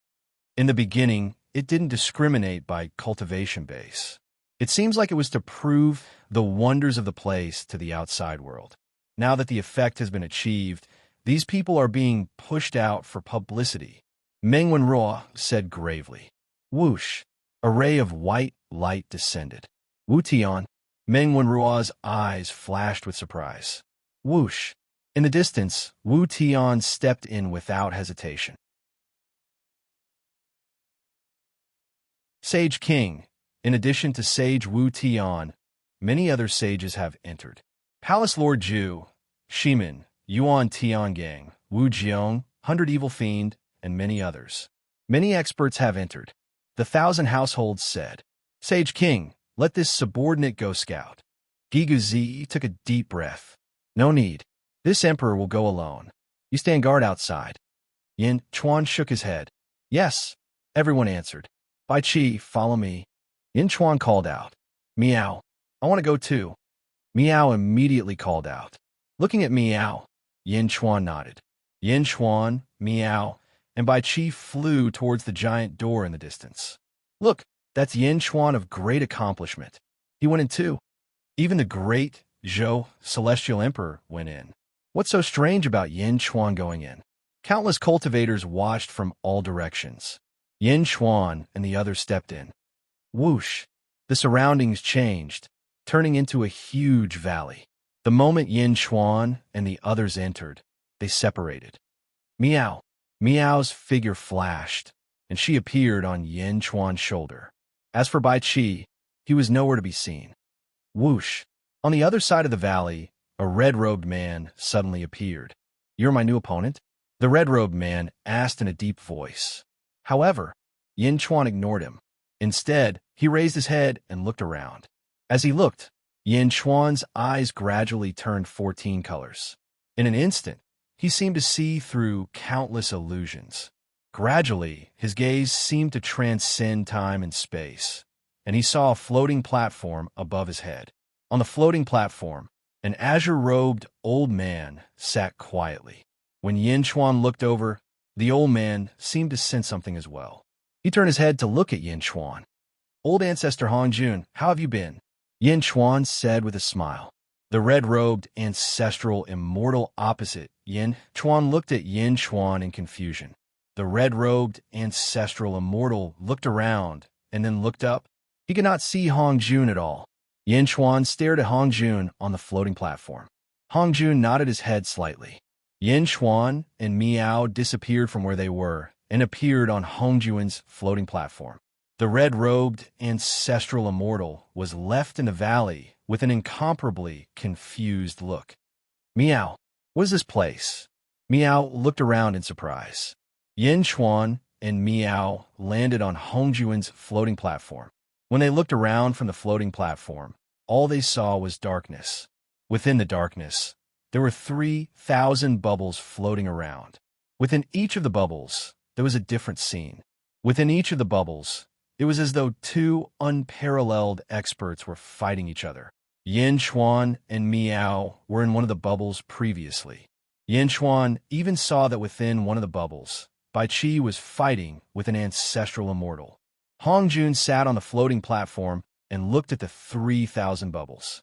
In the beginning, it didn't discriminate by cultivation base. It seems like it was to prove the wonders of the place to the outside world. Now that the effect has been achieved, these people are being pushed out for publicity. Meng Wenruo said gravely. Whoosh! A ray of white light descended. Wu Tian. Meng Wenruo's eyes flashed with surprise. Whoosh! In the distance, Wu Tian stepped in without hesitation. Sage King. In addition to Sage Wu Tian, many other sages have entered. Palace Lord Zhu, Shimin, Yuan Tiangang, Wu Jiong, 100 Evil Fiend, and many others. Many experts have entered. The 1,000 households said, Sage King, let this subordinate go scout. Giguzi took a deep breath. No need. This emperor will go alone. You stand guard outside. Yin Chuan shook his head. Yes, everyone answered. Bai Qi, follow me. Yin Chuan called out. Meow. I want to go too. Meow immediately called out. Looking at Meow, Yin Chuan nodded. Yin Chuan, Meow, and Bai Qi flew towards the giant door in the distance. Look, that's Yin Chuan of great accomplishment. He went in too. Even the great Zhou, Celestial Emperor, went in. What's so strange about Yin Chuan going in? Countless cultivators watched from all directions. Yin Chuan and the others stepped in. Whoosh! The surroundings changed, turning into a huge valley. The moment Yin Chuan and the others entered, they separated. Meow! Meow's figure flashed, and she appeared on Yin Chuan's shoulder. As for Bai Qi, he was nowhere to be seen. Whoosh! On the other side of the valley, a red-robed man suddenly appeared. You're my new opponent? The red-robed man asked in a deep voice. However, Yin Chuan ignored him. Instead, he raised his head and looked around. As he looked, Yin Chuan's eyes gradually turned 14 colors. In an instant, he seemed to see through countless illusions. Gradually, his gaze seemed to transcend time and space, and he saw a floating platform above his head. On the floating platform, an azure-robed old man sat quietly. When Yin Chuan looked over, the old man seemed to sense something as well. He turned his head to look at Yin Chuan. Old ancestor Hongjun, how have you been? Yin Chuan said with a smile. The red-robed ancestral immortal opposite Yin Chuan looked at Yin Chuan in confusion. The red-robed ancestral immortal looked around and then looked up. He could not see Hongjun at all. Yin Chuan stared at Hongjun on the floating platform. Hongjun nodded his head slightly. Yin Chuan and Meow disappeared from where they were and appeared on Hongjun's floating platform. The red-robed ancestral immortal was left in the valley with an incomparably confused look. Meow, what is this place? Meow looked around in surprise. Yin Chuan and Meow landed on Hongjun's floating platform. When they looked around from the floating platform, all they saw was darkness. Within the darkness, there were 3,000 bubbles floating around. Within each of the bubbles, there was a different scene. Within each of the bubbles, it was as though two unparalleled experts were fighting each other. Yin Chuan and Meow were in one of the bubbles previously. Yin Chuan even saw that within one of the bubbles, Bai Qi was fighting with an ancestral immortal. Hongjun sat on the floating platform and looked at the 3,000 bubbles.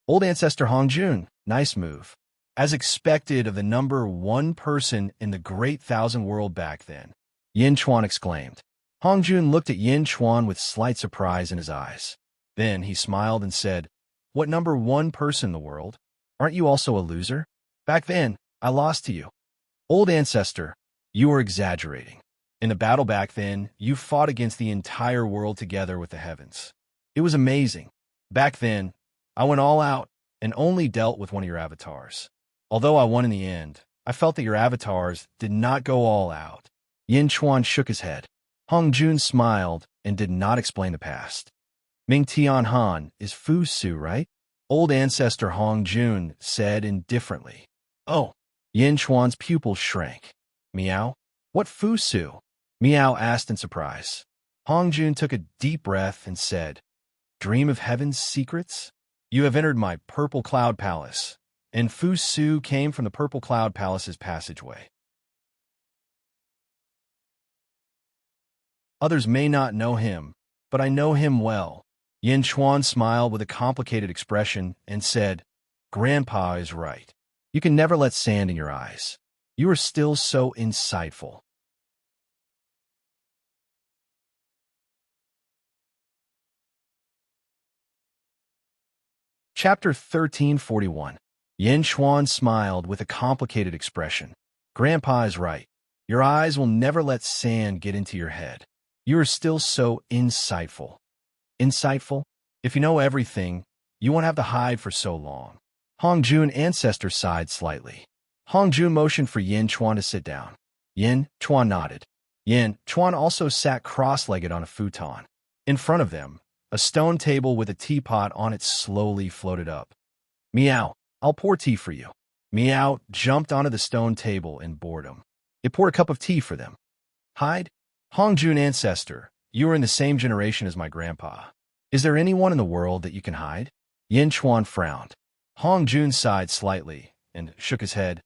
Old ancestor Hongjun, nice move. As expected of the number one person in the great thousand world back then, Yin Chuan exclaimed. Hongjun looked at Yin Chuan with slight surprise in his eyes. Then he smiled and said, What number one person in the world? Aren't you also a loser? Back then, I lost to you. Old ancestor, you were exaggerating. In the battle back then, you fought against the entire world together with the heavens. It was amazing. Back then, I went all out and only dealt with one of your avatars. Although I won in the end, I felt that your avatars did not go all out. Yin Chuan shook his head. Hong Jun smiled and did not explain the past. Ming Tian Han is Fu Su, right? Old ancestor Hong Jun said indifferently. Oh. Yin Chuan's pupils shrank. Meow? What Fu Su? Meow asked in surprise. Hong Jun took a deep breath and said, Dream of heaven's secrets? You have entered my purple cloud palace, and Fu Su came from the purple cloud palace's passageway. Others may not know him, but I know him well. Yin Chuan smiled with a complicated expression and said, Grandpa is right. You can never let sand in your eyes. You are still so insightful. Chapter 1341. Yin Chuan smiled with a complicated expression. Grandpa is right. Your eyes will never let sand get into your head. You are still so insightful. Insightful? If you know everything, you won't have to hide for so long. Hong Jun ancestor sighed slightly. Hong Jun motioned for Yin Chuan to sit down. Yin Chuan nodded. Yin Chuan also sat cross-legged on a futon. In front of them, a stone table with a teapot on it slowly floated up. Meow, I'll pour tea for you. Meow jumped onto the stone table in boredom. It poured a cup of tea for them. Hide? Hong Jun ancestor, you are in the same generation as my grandpa. Is there anyone in the world that you can hide? Yin Chuan frowned. Hong Jun sighed slightly and shook his head.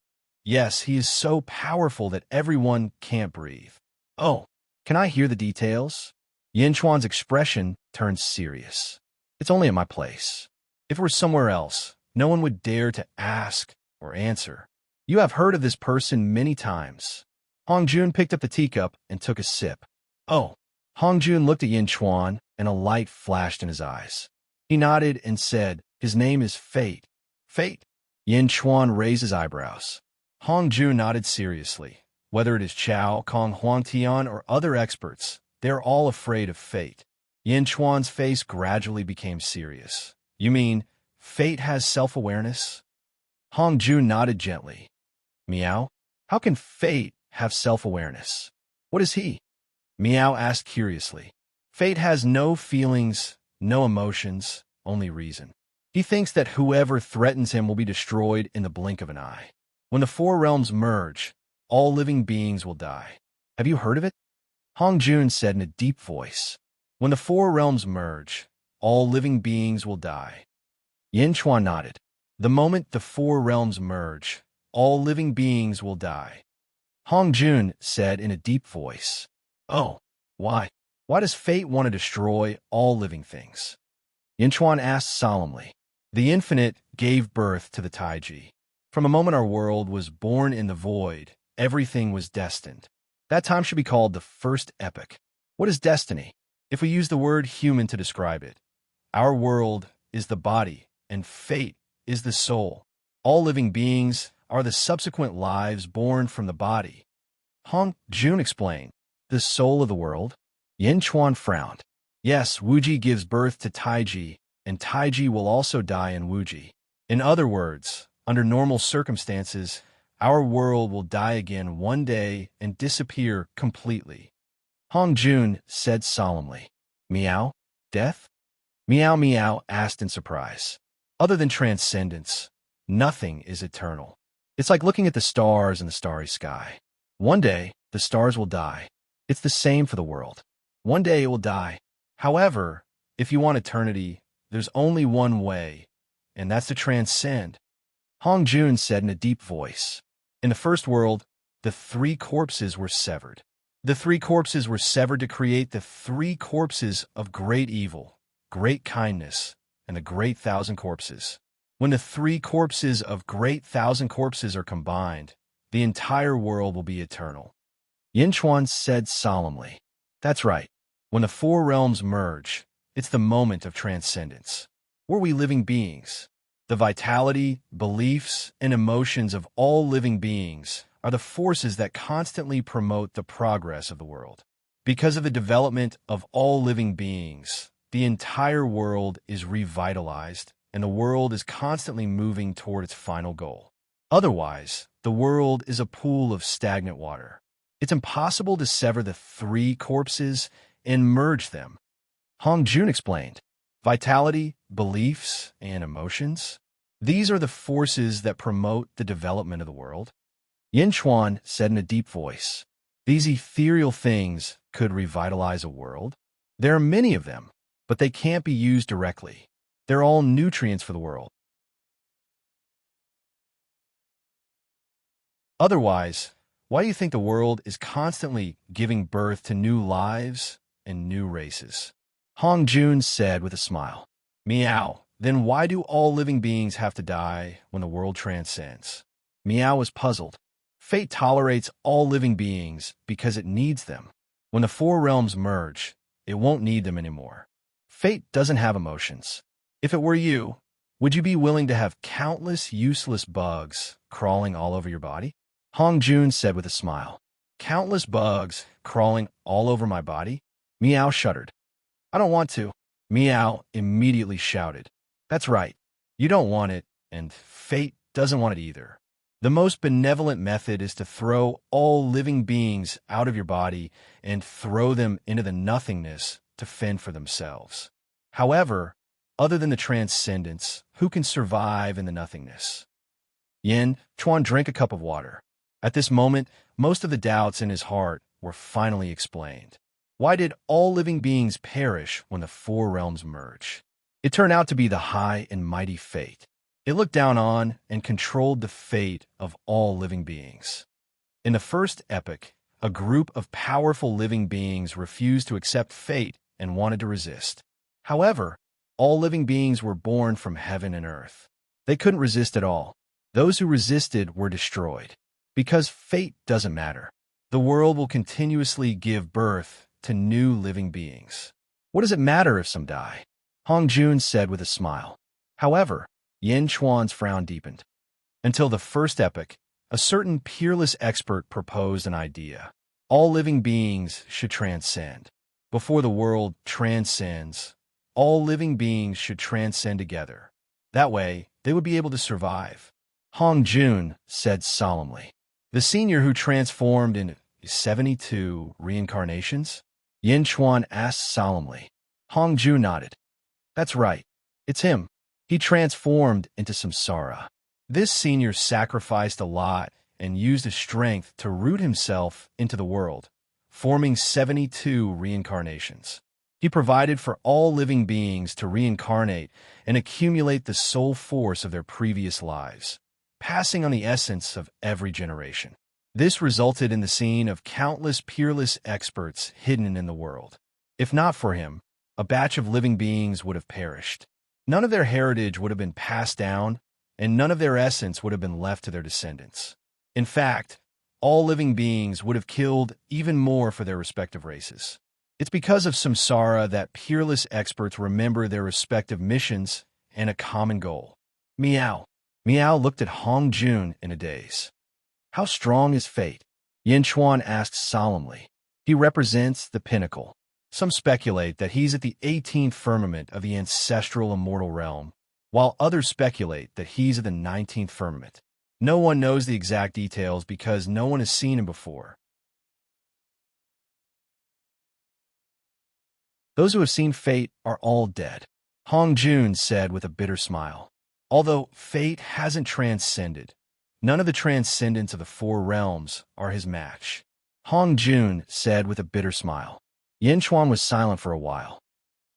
Yes, he is so powerful that everyone can't breathe. Oh, can I hear the details? Yin Chuan's expression turned serious. It's only at my place. If it were somewhere else, no one would dare to ask or answer. You have heard of this person many times. Hong Jun picked up the teacup and took a sip. Oh. Hong Jun looked at Yin Chuan, and a light flashed in his eyes. He nodded and said, His name is Fate. Fate? Yin Chuan raised his eyebrows. Hong Jun nodded seriously. Whether it is Chao, Kong Huangtian, or other experts, they are all afraid of fate. Yin Chuan's face gradually became serious. You mean, fate has self-awareness? Hong Jun nodded gently. Meow? How can fate have self-awareness? What is he? Meow asked curiously. Fate has no feelings, no emotions, only reason. He thinks that whoever threatens him will be destroyed in the blink of an eye. When the four realms merge, all living beings will die. Have you heard of it? Hong Jun said in a deep voice. When the four realms merge, all living beings will die. Yin Chuan nodded. The moment the four realms merge, all living beings will die. Hong Jun said in a deep voice. Oh, why? Why does fate want to destroy all living things? Yin Chuan asked solemnly. The infinite gave birth to the Taiji. From a moment our world was born in the void, everything was destined. That time should be called the first epoch. What is destiny? If we use the word human to describe it, our world is the body, and fate is the soul. All living beings are the subsequent lives born from the body. Hong Jun explained. The soul of the world? Yin Chuan frowned. Yes, Wuji gives birth to Taiji, and Taiji will also die in Wuji. In other words, under normal circumstances, our world will die again one day and disappear completely. Hong Jun said solemnly. Meow? Death? Meow Meow asked in surprise. Other than transcendence, nothing is eternal. It's like looking at the stars in the starry sky. One day, the stars will die. It's the same for the world. One day it will die. However, if you want eternity, there's only one way, and that's to transcend. Hong Jun said in a deep voice. In the first world, the three corpses were severed. The three corpses were severed to create the three corpses of great evil, great kindness, and the great thousand corpses. When the three corpses of great thousand corpses are combined, the entire world will be eternal. Yin Chuan said solemnly. That's right. When the four realms merge, it's the moment of transcendence. were we living beings. The vitality, beliefs, and emotions of all living beings are the forces that constantly promote the progress of the world. Because of the development of all living beings, the entire world is revitalized, and the world is constantly moving toward its final goal. Otherwise, the world is a pool of stagnant water. It's impossible to sever the three corpses and merge them. Hong Jun explained. Vitality, beliefs, and emotions. These are the forces that promote the development of the world. Yin Chuan said in a deep voice, these ethereal things could revitalize a world. There are many of them, but they can't be used directly. They're all nutrients for the world. Otherwise, why do you think the world is constantly giving birth to new lives and new races? Hong Jun said with a smile. Meow. Then why do all living beings have to die when the world transcends? Meow was puzzled. Fate tolerates all living beings because it needs them. When the four realms merge, it won't need them anymore. Fate doesn't have emotions. If it were you, would you be willing to have countless useless bugs crawling all over your body? Hong Jun said with a smile. Countless bugs crawling all over my body? Meow shuddered. I don't want to. Meow immediately shouted. That's right. You don't want it, and fate doesn't want it either. The most benevolent method is to throw all living beings out of your body and throw them into the nothingness to fend for themselves. However, other than the transcendence, who can survive in the nothingness? Yin Chuan drank a cup of water. At this moment, most of the doubts in his heart were finally explained. Why did all living beings perish when the four realms merge? It turned out to be the high and mighty fate. It looked down on and controlled the fate of all living beings. In the first epoch, a group of powerful living beings refused to accept fate and wanted to resist. However, all living beings were born from heaven and earth. They couldn't resist at all. Those who resisted were destroyed. Because fate doesn't matter. The world will continuously give birth to new living beings. What does it matter if some die? Hong Jun said with a smile. However, Yin Chuan's frown deepened. Until the first epoch, a certain peerless expert proposed an idea. All living beings should transcend. Before the world transcends, all living beings should transcend together. That way, they would be able to survive. Hong Jun said solemnly. The senior who transformed in 72 reincarnations? Yin Chuan asked solemnly. Hong Jun nodded. That's right. It's him. He transformed into samsara. This senior sacrificed a lot and used his strength to root himself into the world, forming 72 reincarnations. He provided for all living beings to reincarnate and accumulate the soul force of their previous lives, passing on the essence of every generation. This resulted in the scene of countless peerless experts hidden in the world. If not for him, a batch of living beings would have perished. None of their heritage would have been passed down, and none of their essence would have been left to their descendants. In fact, all living beings would have killed even more for their respective races. It's because of samsara that peerless experts remember their respective missions and a common goal. Meow. Meow looked at Hong Jun in a daze. How strong is fate? Yin Chuan asked solemnly. He represents the pinnacle. Some speculate that he's at the 18th firmament of the ancestral immortal realm, while others speculate that he's at the 19th firmament. No one knows the exact details because no one has seen him before. Those who have seen fate are all dead, Hong Jun said with a bitter smile. Although fate hasn't transcended, none of the transcendents of the four realms are his match, Hong Jun said with a bitter smile. Yin Chuan was silent for a while.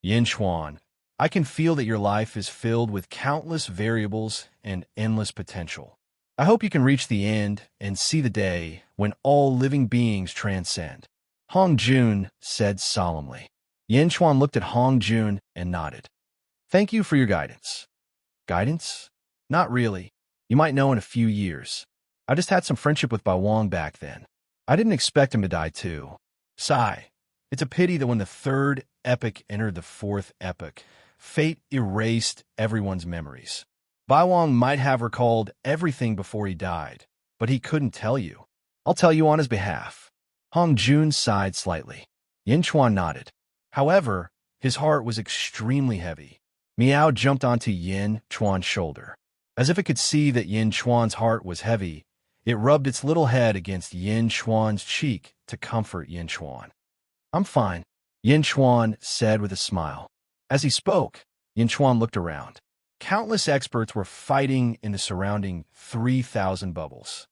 Yin Chuan, I can feel that your life is filled with countless variables and endless potential. I hope you can reach the end and see the day when all living beings transcend, Hong Jun said solemnly. Yin Chuan looked at Hong Jun and nodded. Thank you for your guidance. Guidance? Not really. You might know in a few years. I just had some friendship with Bai Wang back then. I didn't expect him to die too. Sigh. It's a pity that when the third epoch entered the fourth epoch, fate erased everyone's memories. Baiwang might have recalled everything before he died, but he couldn't tell you. I'll tell you on his behalf. Hong Jun sighed slightly. Yin Chuan nodded. However, his heart was extremely heavy. Miao jumped onto Yin Chuan's shoulder. As if it could see that Yin Chuan's heart was heavy, it rubbed its little head against Yin Chuan's cheek to comfort Yin Chuan. I'm fine, Yin Chuan said with a smile. As he spoke, Yin Chuan looked around. Countless experts were fighting in the surrounding 3,000 bubbles.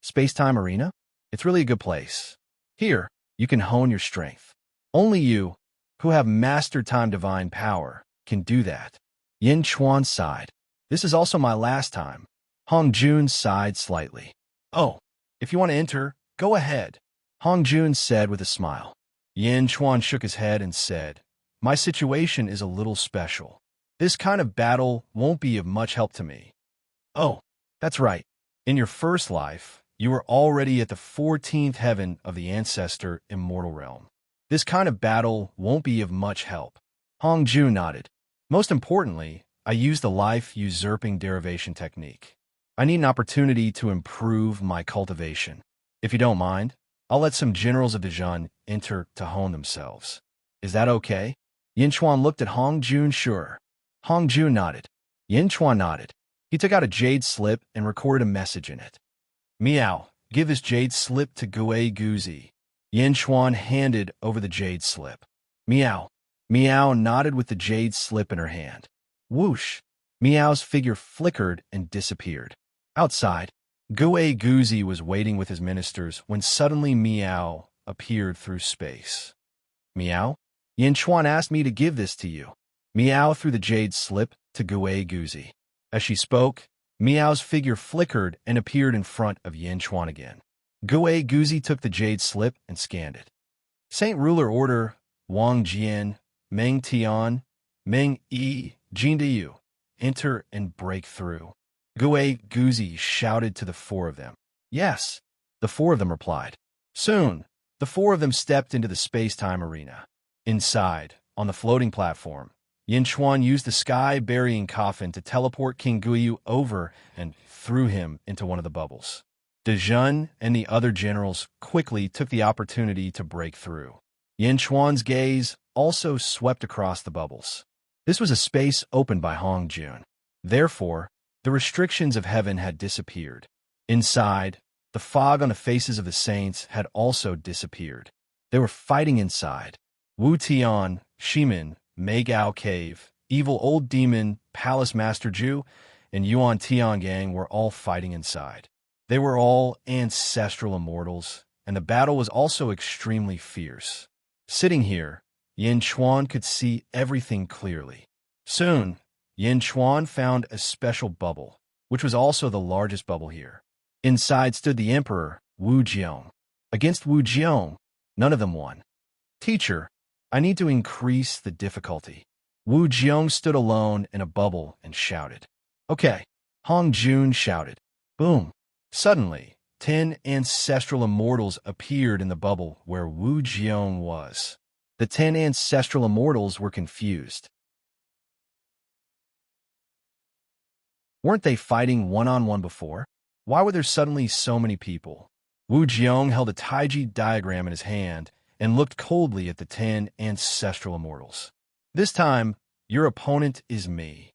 Space-time arena? It's really a good place. Here, you can hone your strength. Only you, who have mastered time divine power, can do that. Yin Chuan sighed. This is also my last time. Hong Jun sighed slightly. Oh, if you want to enter, go ahead, Hong Jun said with a smile. Yin Chuan shook his head and said, my situation is a little special. This kind of battle won't be of much help to me. Oh, that's right. In your first life, you were already at the 14th heaven of the ancestor immortal realm. This kind of battle won't be of much help. Hong Jun nodded. Most importantly, I use the life usurping derivation technique. I need an opportunity to improve my cultivation. If you don't mind, I'll let some generals of the Zhen enter to hone themselves. Is that okay? Yin Chuan looked at Hong Jun. Sure. Hong Jun nodded. Yin Chuan nodded. He took out a jade slip and recorded a message in it. Miao, give this jade slip to Gui Guzi. Yin Chuan handed over the jade slip. Miao. Miao nodded with the jade slip in her hand. Whoosh! Miao's figure flickered and disappeared. Outside, Gui Guzi was waiting with his ministers when suddenly Miao appeared through space. Miao? Yin Chuan asked me to give this to you. Miao threw the jade slip to Gui Guzi. As she spoke, Miao's figure flickered and appeared in front of Yin Chuan again. Gui Guzi took the jade slip and scanned it. Saint Ruler Order, Wang Jian, Meng Tian, Meng Yi, Jin Diyu, enter and break through. Gui Guzi shouted to the four of them. Yes, the four of them replied. Soon, the four of them stepped into the space-time arena. Inside, on the floating platform, Yin Chuan used the sky-burying coffin to teleport King Guiyu over and threw him into one of the bubbles. De Zhen and the other generals quickly took the opportunity to break through. Yin Chuan's gaze also swept across the bubbles. This was a space opened by Hong Jun. Therefore, the restrictions of heaven had disappeared. Inside, the fog on the faces of the saints had also disappeared. They were fighting inside. Wu Tian, Shimin, Mei Gao Cave, Evil Old Demon, Palace Master Ju, and Yuan Tiangang were all fighting inside. They were all ancestral immortals, and the battle was also extremely fierce. Sitting here, Yin Chuan could see everything clearly. Soon, Yin Chuan found a special bubble, which was also the largest bubble here. Inside stood the Emperor, Wu Jiong. Against Wu Jiong, none of them won. Teacher, I need to increase the difficulty. Wu Jiong stood alone in a bubble and shouted. Okay, Hong Jun shouted. Boom. Suddenly, 10 ancestral immortals appeared in the bubble where Wu Jiong was. The 10 ancestral immortals were confused. Weren't they fighting one-on-one before? Why were there suddenly so many people? Wu Jiong held a Taiji diagram in his hand and looked coldly at the 10 ancestral immortals. This time, your opponent is me.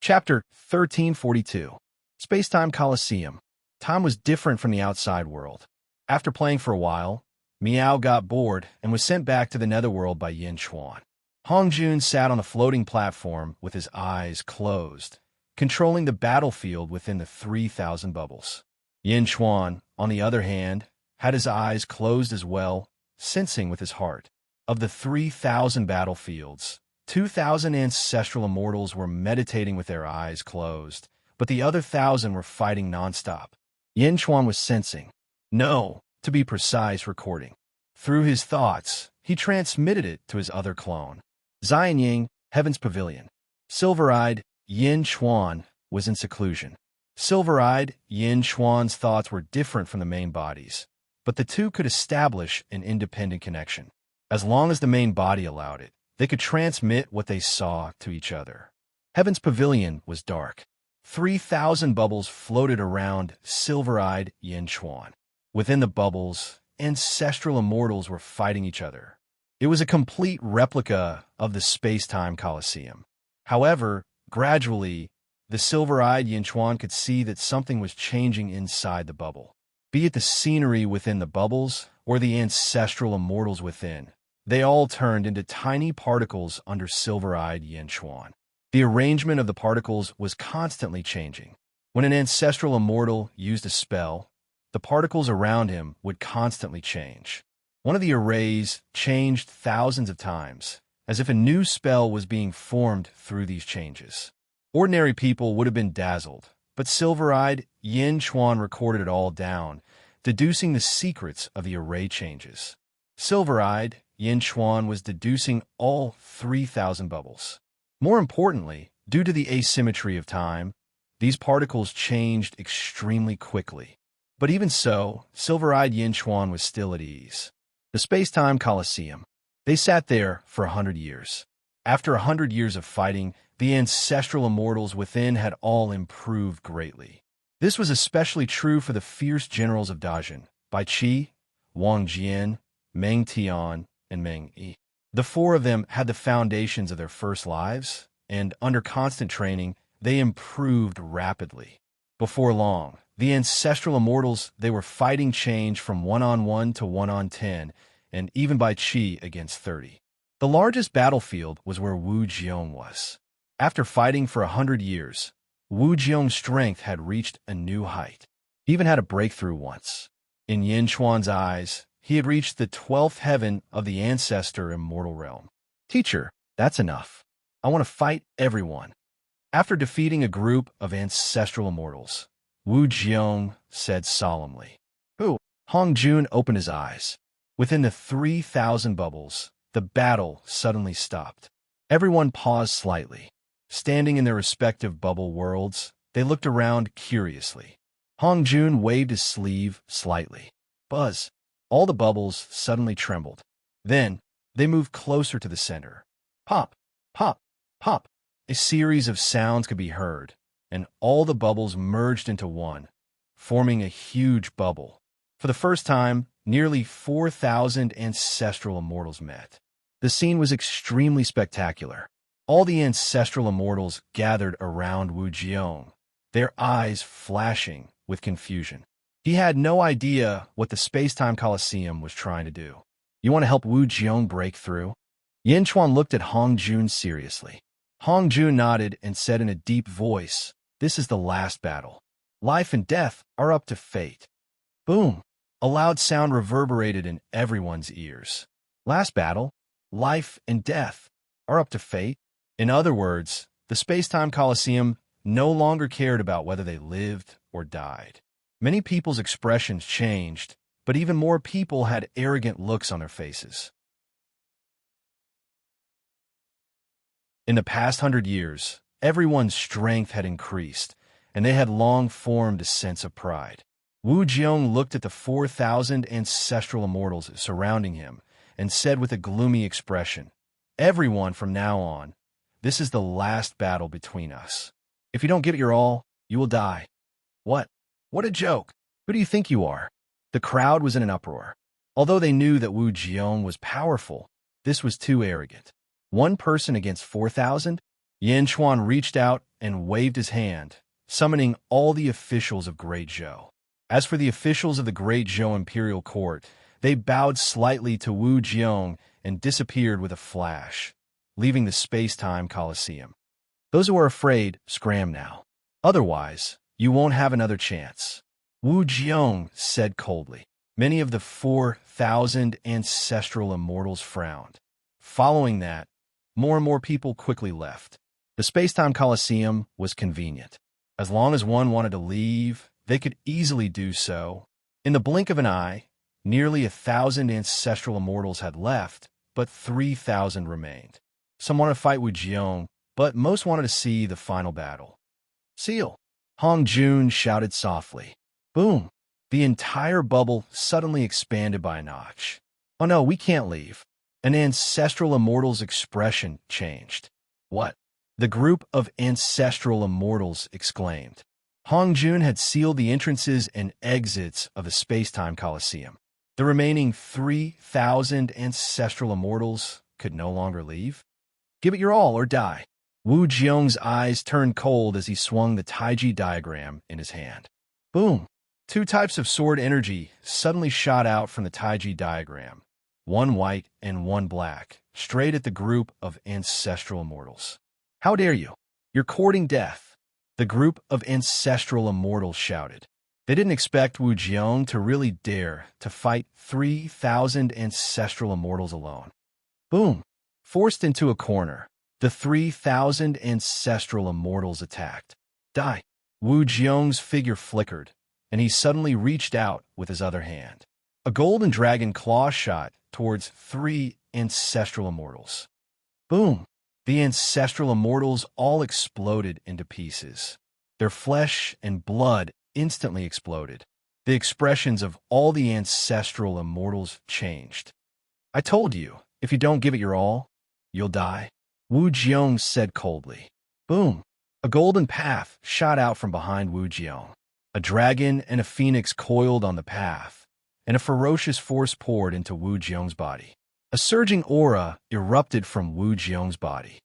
Chapter 1342. Spacetime Coliseum. Time was different from the outside world. After playing for a while, Miao got bored and was sent back to the netherworld by Yin Chuan. Hong Jun sat on a floating platform with his eyes closed, controlling the battlefield within the 3,000 bubbles. Yin Chuan, on the other hand, had his eyes closed as well, sensing with his heart. Of the 3,000 battlefields, 2,000 ancestral immortals were meditating with their eyes closed, but the other 1,000 were fighting nonstop. Yin Chuan was sensing. No, to be precise, recording. Through his thoughts, he transmitted it to his other clone. Xianying, Heaven's Pavilion. Silver-eyed Yin Chuan was in seclusion. Silver-eyed Yin Chuan's thoughts were different from the main bodies. but the two could establish an independent connection. As long as the main body allowed it, they could transmit what they saw to each other. Heaven's pavilion was dark. 3,000 bubbles floated around silver-eyed Yinchuan. Within the bubbles, ancestral immortals were fighting each other. It was a complete replica of the space-time Colosseum. However, gradually, the silver-eyed Yinchuan could see that something was changing inside the bubble. Be it the scenery within the bubbles or the ancestral immortals within, they all turned into tiny particles under silver-eyed Yinchuan. The arrangement of the particles was constantly changing. When an ancestral immortal used a spell, the particles around him would constantly change. One of the arrays changed thousands of times, as if a new spell was being formed through these changes. Ordinary people would have been dazzled, but silver-eyed Yinchuan recorded it all down, deducing the secrets of the array changes. Silver-eyed Yinchuan was deducing all 3,000 bubbles. More importantly, due to the asymmetry of time, these particles changed extremely quickly. But even so, silver-eyed Yinchuan was still at ease. The space-time Colosseum. They sat there for 100 years. After 100 years of fighting, the ancestral immortals within had all improved greatly. This was especially true for the fierce generals of Dajin, Bai Qi, Wang Jian, Meng Tian, and Meng Yi. The four of them had the foundations of their first lives, and under constant training, they improved rapidly. Before long, the ancestral immortals they were fighting changed from 1-on-1 to 1-on-10, and even Bai Qi against 30. The largest battlefield was where Wu Jiong was. After fighting for 100 years, Wu Jiong's strength had reached a new height. He even had a breakthrough once. In Yinchuan's eyes, he had reached the 12th heaven of the ancestor immortal realm. Teacher, that's enough. I want to fight everyone. After defeating a group of ancestral immortals, Wu Jiong said solemnly. Who? Hong Jun opened his eyes. Within the 3,000 bubbles, the battle suddenly stopped. Everyone paused slightly. Standing in their respective bubble worlds, they looked around curiously. Hong Jun waved his sleeve slightly. Buzz. All the bubbles suddenly trembled. Then, they moved closer to the center. Pop, pop, pop. A series of sounds could be heard, and all the bubbles merged into one, forming a huge bubble. For the first time, nearly 4,000 ancestral immortals met. The scene was extremely spectacular. All the ancestral immortals gathered around Wu Jiong, their eyes flashing with confusion. He had no idea what the space-time Colosseum was trying to do. You want to help Wu Jiong break through? Yinchuan looked at Hong Jun seriously. Hong Jun nodded and said in a deep voice, This is the last battle. Life and death are up to fate. Boom! A loud sound reverberated in everyone's ears. Last battle? Life and death are up to fate? In other words, the space-time Colosseum no longer cared about whether they lived or died. Many people's expressions changed, but even more people had arrogant looks on their faces. In the past 100 years, everyone's strength had increased, and they had long formed a sense of pride. Wu Jiong looked at the 4,000 ancestral immortals surrounding him and said with a gloomy expression, Everyone from now on, this is the last battle between us. If you don't give it your all, you will die. What? What a joke! Who do you think you are? The crowd was in an uproar. Although they knew that Wu Jiong was powerful, this was too arrogant. One person against 4,000? Yinchuan reached out and waved his hand, summoning all the officials of Great Zhou. As for the officials of the Great Zhou Imperial Court, they bowed slightly to Wu Jiong and disappeared with a flash, leaving the space-time Colosseum. Those who are afraid, scram now. Otherwise, you won't have another chance. Wu Jiong said coldly. Many of the 4,000 ancestral immortals frowned. Following that, more and more people quickly left. The space-time Colosseum was convenient. As long as one wanted to leave, they could easily do so. In the blink of an eye, nearly 1,000 ancestral immortals had left, but 3,000 remained. Some wanted to fight Wu Jiong, but most wanted to see the final battle. Seal! Hong Jun shouted softly. Boom! The entire bubble suddenly expanded by a notch. Oh no, we can't leave. An ancestral immortal's expression changed. What? The group of ancestral immortals exclaimed. Hongjun had sealed the entrances and exits of the space-time coliseum. The remaining 3,000 ancestral immortals could no longer leave. Give it your all or die. Wu Jiong's eyes turned cold as he swung the Taiji diagram in his hand. Boom! Two types of sword energy suddenly shot out from the Taiji diagram, one white and one black, straight at the group of ancestral immortals. How dare you? You're courting death, the group of ancestral immortals shouted. They didn't expect Wu Jiong to really dare to fight 3,000 ancestral immortals alone. Boom! Forced into a corner, the 3,000 ancestral immortals attacked. Die! Wu Jiong's figure flickered, and he suddenly reached out with his other hand. A golden dragon claw shot towards 3 ancestral immortals. Boom! The ancestral immortals all exploded into pieces. Their flesh and blood instantly exploded. The expressions of all the ancestral immortals changed. I told you, if you don't give it your all, you'll die, Wu Jiong said coldly. Boom! A golden path shot out from behind Wu Jiong. A dragon and a phoenix coiled on the path, and a ferocious force poured into Wu Jiong's body. A surging aura erupted from Wu Jiong's body.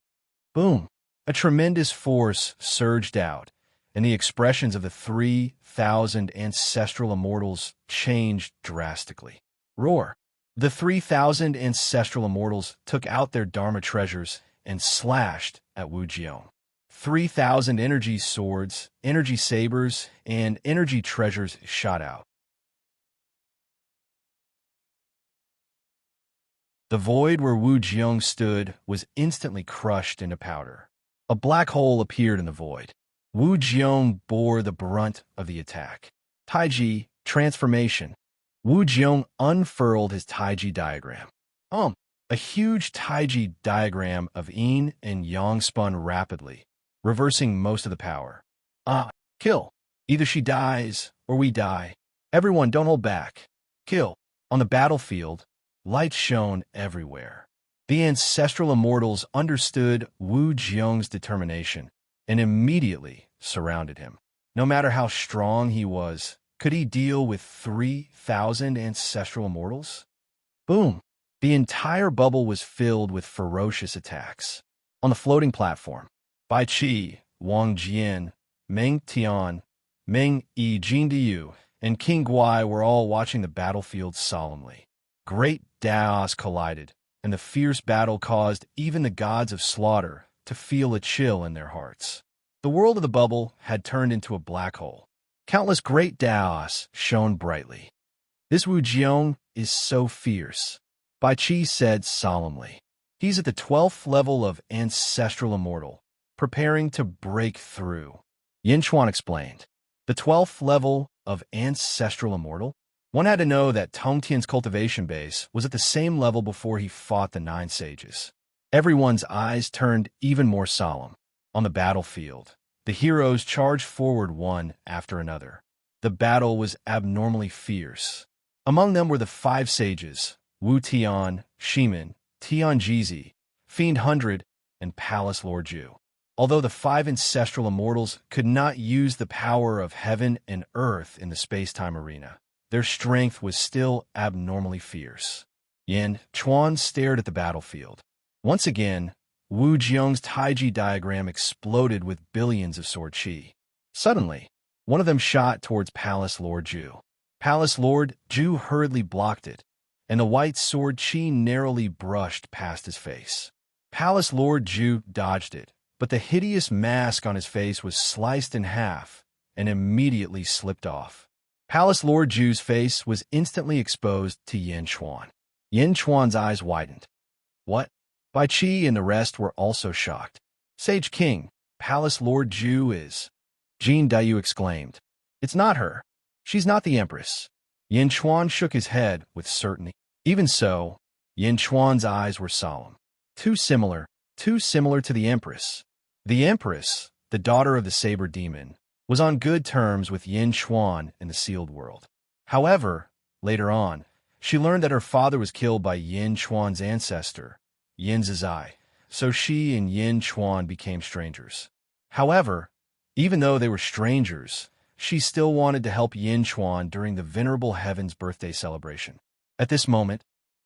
Boom! A tremendous force surged out, and the expressions of the 3,000 ancestral immortals changed drastically. Roar! The 3,000 ancestral immortals took out their Dharma treasures and slashed at Wu Jiong. 3,000 energy swords, energy sabers, and energy treasures shot out. The void where Wu Jiong stood was instantly crushed into powder. A black hole appeared in the void. Wu Jiong bore the brunt of the attack. Taiji, transformation. Wu Jiong unfurled his Taiji diagram. A huge Taiji diagram of yin and yang spun rapidly, reversing most of the power. Kill. Either she dies, or we die. Everyone, don't hold back. Kill. On the battlefield, light shone everywhere. The ancestral immortals understood Wu Jiong's determination and immediately surrounded him. No matter how strong he was, could he deal with 3,000 ancestral immortals? Boom! The entire bubble was filled with ferocious attacks. On the floating platform, Bai Qi, Wang Jian, Meng Tian, Meng Yi Jindiyu, and King Guai were all watching the battlefield solemnly. Great Daos collided, and the fierce battle caused even the gods of slaughter to feel a chill in their hearts. The world of the bubble had turned into a black hole. Countless great Daos shone brightly. This Wu Jiong is so fierce, Bai Qi said solemnly. He's at the 12th level of ancestral immortal, preparing to break through. Yin Chuan explained. The 12th level of ancestral immortal? One had to know that Tongtian's cultivation base was at the same level before he fought the 9 sages. Everyone's eyes turned even more solemn. On the battlefield, the heroes charged forward one after another. The battle was abnormally fierce. Among them were the 5 sages, Wu Tian, Shimin, Tian Jizi, Fiend 100, and Palace Lord Zhu. Although the 5 ancestral immortals could not use the power of heaven and earth in the space-time arena, their strength was still abnormally fierce. Yin Chuan stared at the battlefield. Once again, Wu Jiong's Taiji diagram exploded with billions of sword chi. Suddenly, one of them shot towards Palace Lord Zhu. Palace Lord Zhu hurriedly blocked it, and the white sword chi narrowly brushed past his face. Palace Lord Zhu dodged it, but the hideous mask on his face was sliced in half and immediately slipped off. Palace Lord Zhu's face was instantly exposed to Yin Chuan. Yin Chuan's eyes widened. What? Bai Qi and the rest were also shocked. Sage King, Palace Lord Zhu is... Jin Dayu exclaimed. It's not her. She's not the Empress. Yin Chuan shook his head with certainty. Even so, Yin Chuan's eyes were solemn. Too similar to the Empress. The Empress, the daughter of the Saber Demon, was on good terms with Yin Chuan in the sealed world. However, later on, she learned that her father was killed by Yin Chuan's ancestor, Yin Zizai, so she and Yin Chuan became strangers. However, even though they were strangers, she still wanted to help Yin Chuan during the Venerable Heaven's birthday celebration. At this moment,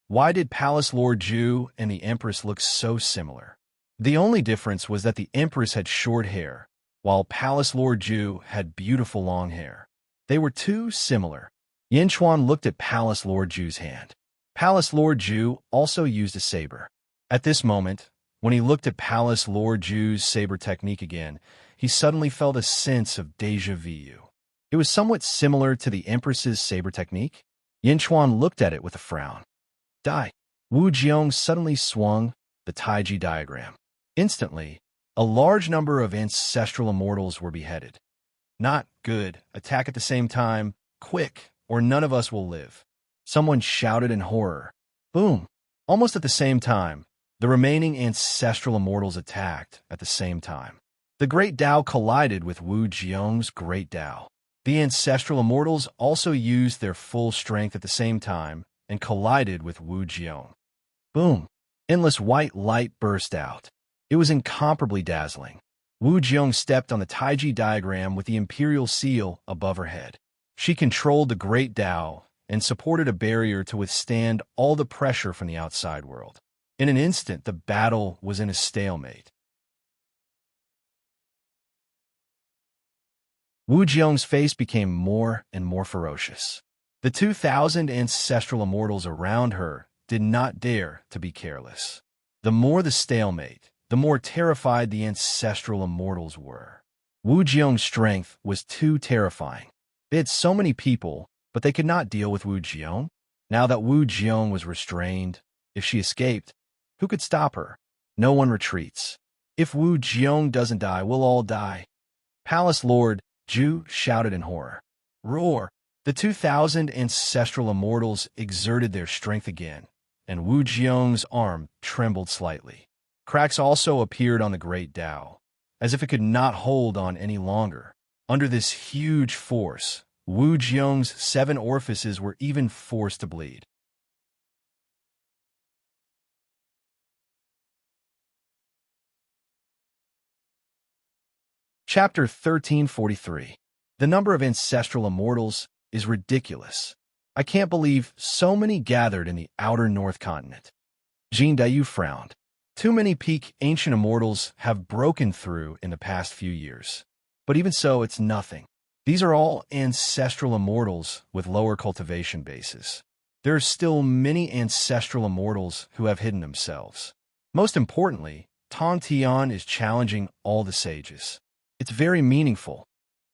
why did Palace Lord Ju and the Empress look so similar? The only difference was that the Empress had short hair, while Palace Lord Ju had beautiful long hair. They were too similar. Yin Chuan looked at Palace Lord Ju's hand. Palace Lord Ju also used a saber. At this moment, when he looked at Palace Lord Ju's saber technique again, he suddenly felt a sense of déjà vu. It was somewhat similar to the Empress's saber technique. Yin Chuan looked at it with a frown. Die. Wu Jiong suddenly swung the Taiji diagram. Instantly, a large number of ancestral immortals were beheaded. Not good. Attack at the same time. Quick, or none of us will live. Someone shouted in horror. Boom. Almost at the same time, the remaining ancestral immortals attacked at the same time. The Great Tao collided with Wu Jiong's Great Tao. The ancestral immortals also used their full strength at the same time and collided with Wu Jiong. Boom! Endless white light burst out. It was incomparably dazzling. Wu Jiong stepped on the Taiji diagram with the imperial seal above her head. She controlled the Great Tao and supported a barrier to withstand all the pressure from the outside world. In an instant, the battle was in a stalemate. Wu Jiong's face became more and more ferocious. The 2,000 ancestral immortals around her did not dare to be careless. The more the stalemate, the more terrified the ancestral immortals were. Wu Jiong's strength was too terrifying. They had so many people, but they could not deal with Wu Jiong. Now that Wu Jiong was restrained, if she escaped, who could stop her? No one retreats. If Wu Jiong doesn't die, we'll all die. Palace Lord Ju shouted in horror. Roar! The 2,000 ancestral immortals exerted their strength again, and Wu Jiong's arm trembled slightly. Cracks also appeared on the Great Tao, as if it could not hold on any longer. Under this huge force, Wu Jiong's 7 orifices were even forced to bleed. Chapter 1343. The number of ancestral immortals is ridiculous. I can't believe so many gathered in the outer North Continent. Jin Dayu frowned. Too many peak ancient immortals have broken through in the past few years. But even so, it's nothing. These are all ancestral immortals with lower cultivation bases. There are still many ancestral immortals who have hidden themselves. Most importantly, Tong Tian is challenging all the sages. It's very meaningful.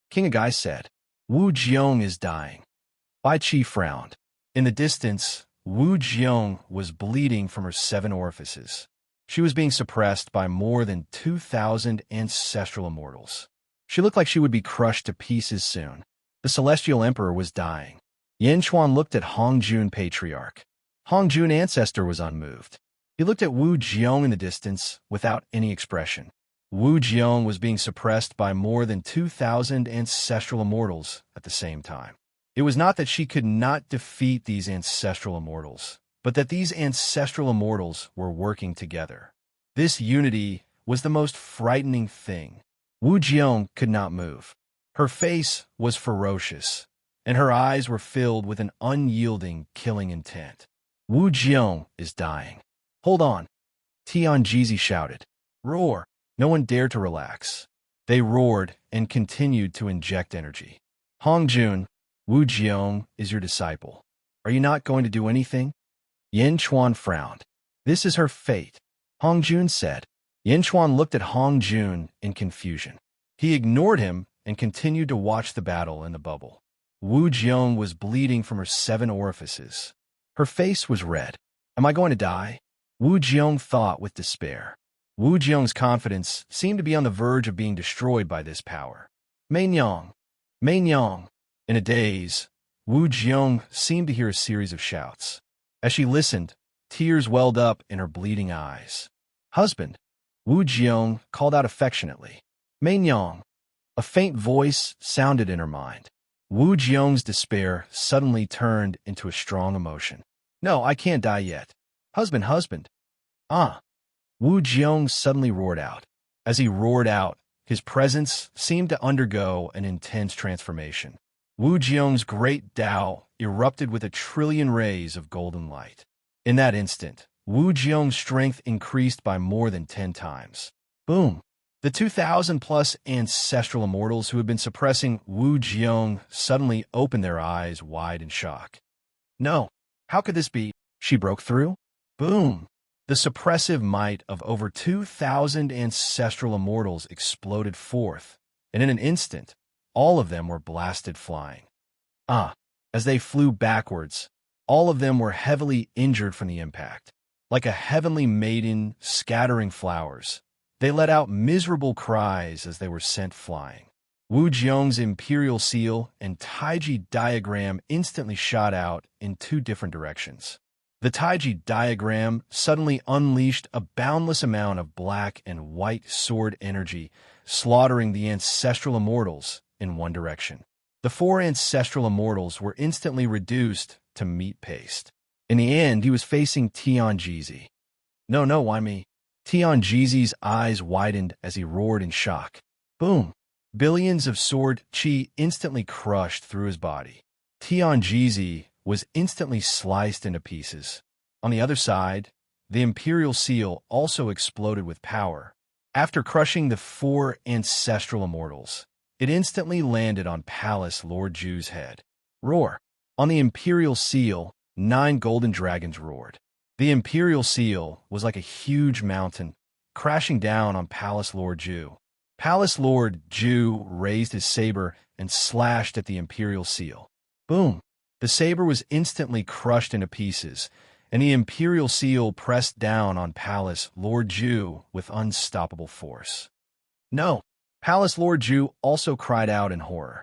King Agai said, Wu Jiong is dying. Bai Qi frowned. In the distance, Wu Jiong was bleeding from her 7 orifices. She was being suppressed by more than 2,000 ancestral immortals. She looked like she would be crushed to pieces soon. The Celestial Emperor was dying. Yin Chuan looked at Hongjun Patriarch. Hongjun Ancestor was unmoved. He looked at Wu Jiong in the distance without any expression. Wu Jiong was being suppressed by more than 2,000 ancestral immortals at the same time. It was not that she could not defeat these ancestral immortals, but that these ancestral immortals were working together. This unity was the most frightening thing. Wu Jiong could not move. Her face was ferocious, and her eyes were filled with an unyielding, killing intent. Wu Jiong is dying. Hold on. Tian Jizi shouted. Roar! No one dared to relax. They roared and continued to inject energy. Hongjun, Wu Jiong is your disciple. Are you not going to do anything? Yin Chuan frowned. This is her fate, Hongjun said. Yin Chuan looked at Hongjun in confusion. He ignored him and continued to watch the battle in the bubble. Wu Jiong was bleeding from her 7 orifices. Her face was red. Am I going to die? Wu Jiong thought with despair. Wu Jiong's confidence seemed to be on the verge of being destroyed by this power. Mainyang! Mainyang! In a daze, Wu Jiong seemed to hear a series of shouts. As she listened, tears welled up in her bleeding eyes. Husband! Wu Jiong called out affectionately. Mainyang! A faint voice sounded in her mind. Wu Jiong's despair suddenly turned into a strong emotion. No, I can't die yet. Husband, husband. Ah! Wu Jiong suddenly roared out. As he roared out, his presence seemed to undergo an intense transformation. Wu Jiong's great Tao erupted with 1,000,000,000,000 rays of golden light. In that instant, Wu Jiong's strength increased by more than 10 times. Boom! The 2,000-plus ancestral immortals who had been suppressing Wu Jiong suddenly opened their eyes wide in shock. No! How could this be? She broke through? Boom! The suppressive might of over 2,000 ancestral immortals exploded forth, and in an instant, all of them were blasted flying. As they flew backwards, all of them were heavily injured from the impact. Like a heavenly maiden scattering flowers, they let out miserable cries as they were sent flying. Wu Jiong's imperial seal and Taiji diagram instantly shot out in 2 different directions. The Taiji diagram suddenly unleashed a boundless amount of black and white sword energy, slaughtering the ancestral immortals in one direction. The 4 ancestral immortals were instantly reduced to meat paste. In the end, he was facing Tianjizi. No, why me? Tianjizi's eyes widened as he roared in shock. Boom! Billions of sword chi instantly crushed through his body. Tianjizi was instantly sliced into pieces. On the other side, the imperial seal also exploded with power. After crushing the 4 ancestral immortals, it instantly landed on Palace Lord Ju's head. Roar! On the imperial seal, 9 golden dragons roared. The imperial seal was like a huge mountain, crashing down on Palace Lord Ju. Palace Lord Ju raised his saber and slashed at the imperial seal. Boom! The saber was instantly crushed into pieces, and the imperial seal pressed down on Palace Lord Ju with unstoppable force. No! Palace Lord Ju also cried out in horror.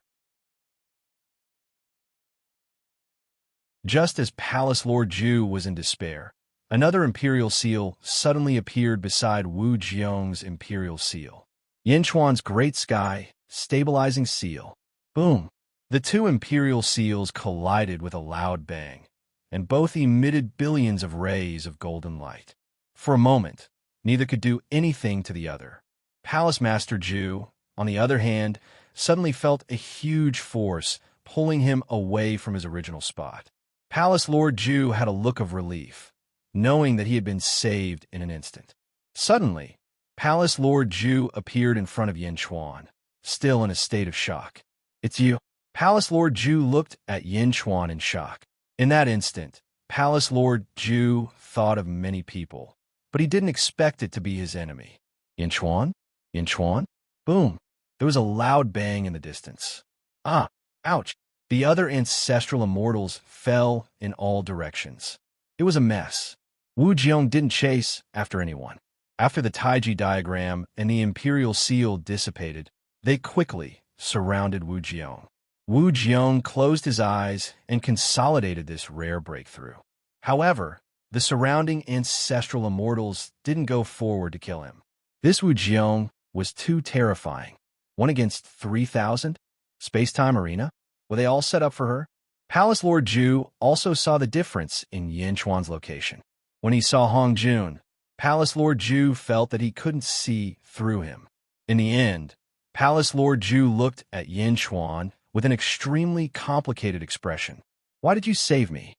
Just as Palace Lord Ju was in despair, another imperial seal suddenly appeared beside Wu Jiong's imperial seal. Yinchuan's great sky, stabilizing seal. Boom! The 2 imperial seals collided with a loud bang, and both emitted billions of rays of golden light. For a moment, neither could do anything to the other. Palace Master Ju, on the other hand, suddenly felt a huge force pulling him away from his original spot. Palace Lord Ju had a look of relief, knowing that he had been saved in an instant. Suddenly, Palace Lord Ju appeared in front of Yinchuan, still in a state of shock. It's you. Palace Lord Ju looked at Yinchuan in shock. In that instant, Palace Lord Ju thought of many people, but he didn't expect it to be his enemy. Yinchuan? Yinchuan? Boom! There was a loud bang in the distance. Ouch! The other ancestral immortals fell in all directions. It was a mess. Wu Jiong didn't chase after anyone. After the Taiji diagram and the imperial seal dissipated, they quickly surrounded Wu Jiong. Wu Jiong closed his eyes and consolidated this rare breakthrough. However, the surrounding ancestral immortals didn't go forward to kill him. This Wu Jiong was too terrifying. 1 against 3,000? Space-time arena? Were they all set up for her? Palace Lord Ju also saw the difference in Yinchuan's location. When he saw Hong Jun, Palace Lord Ju felt that he couldn't see through him. In the end, Palace Lord Ju looked at Yinchuan with an extremely complicated expression. Why did you save me?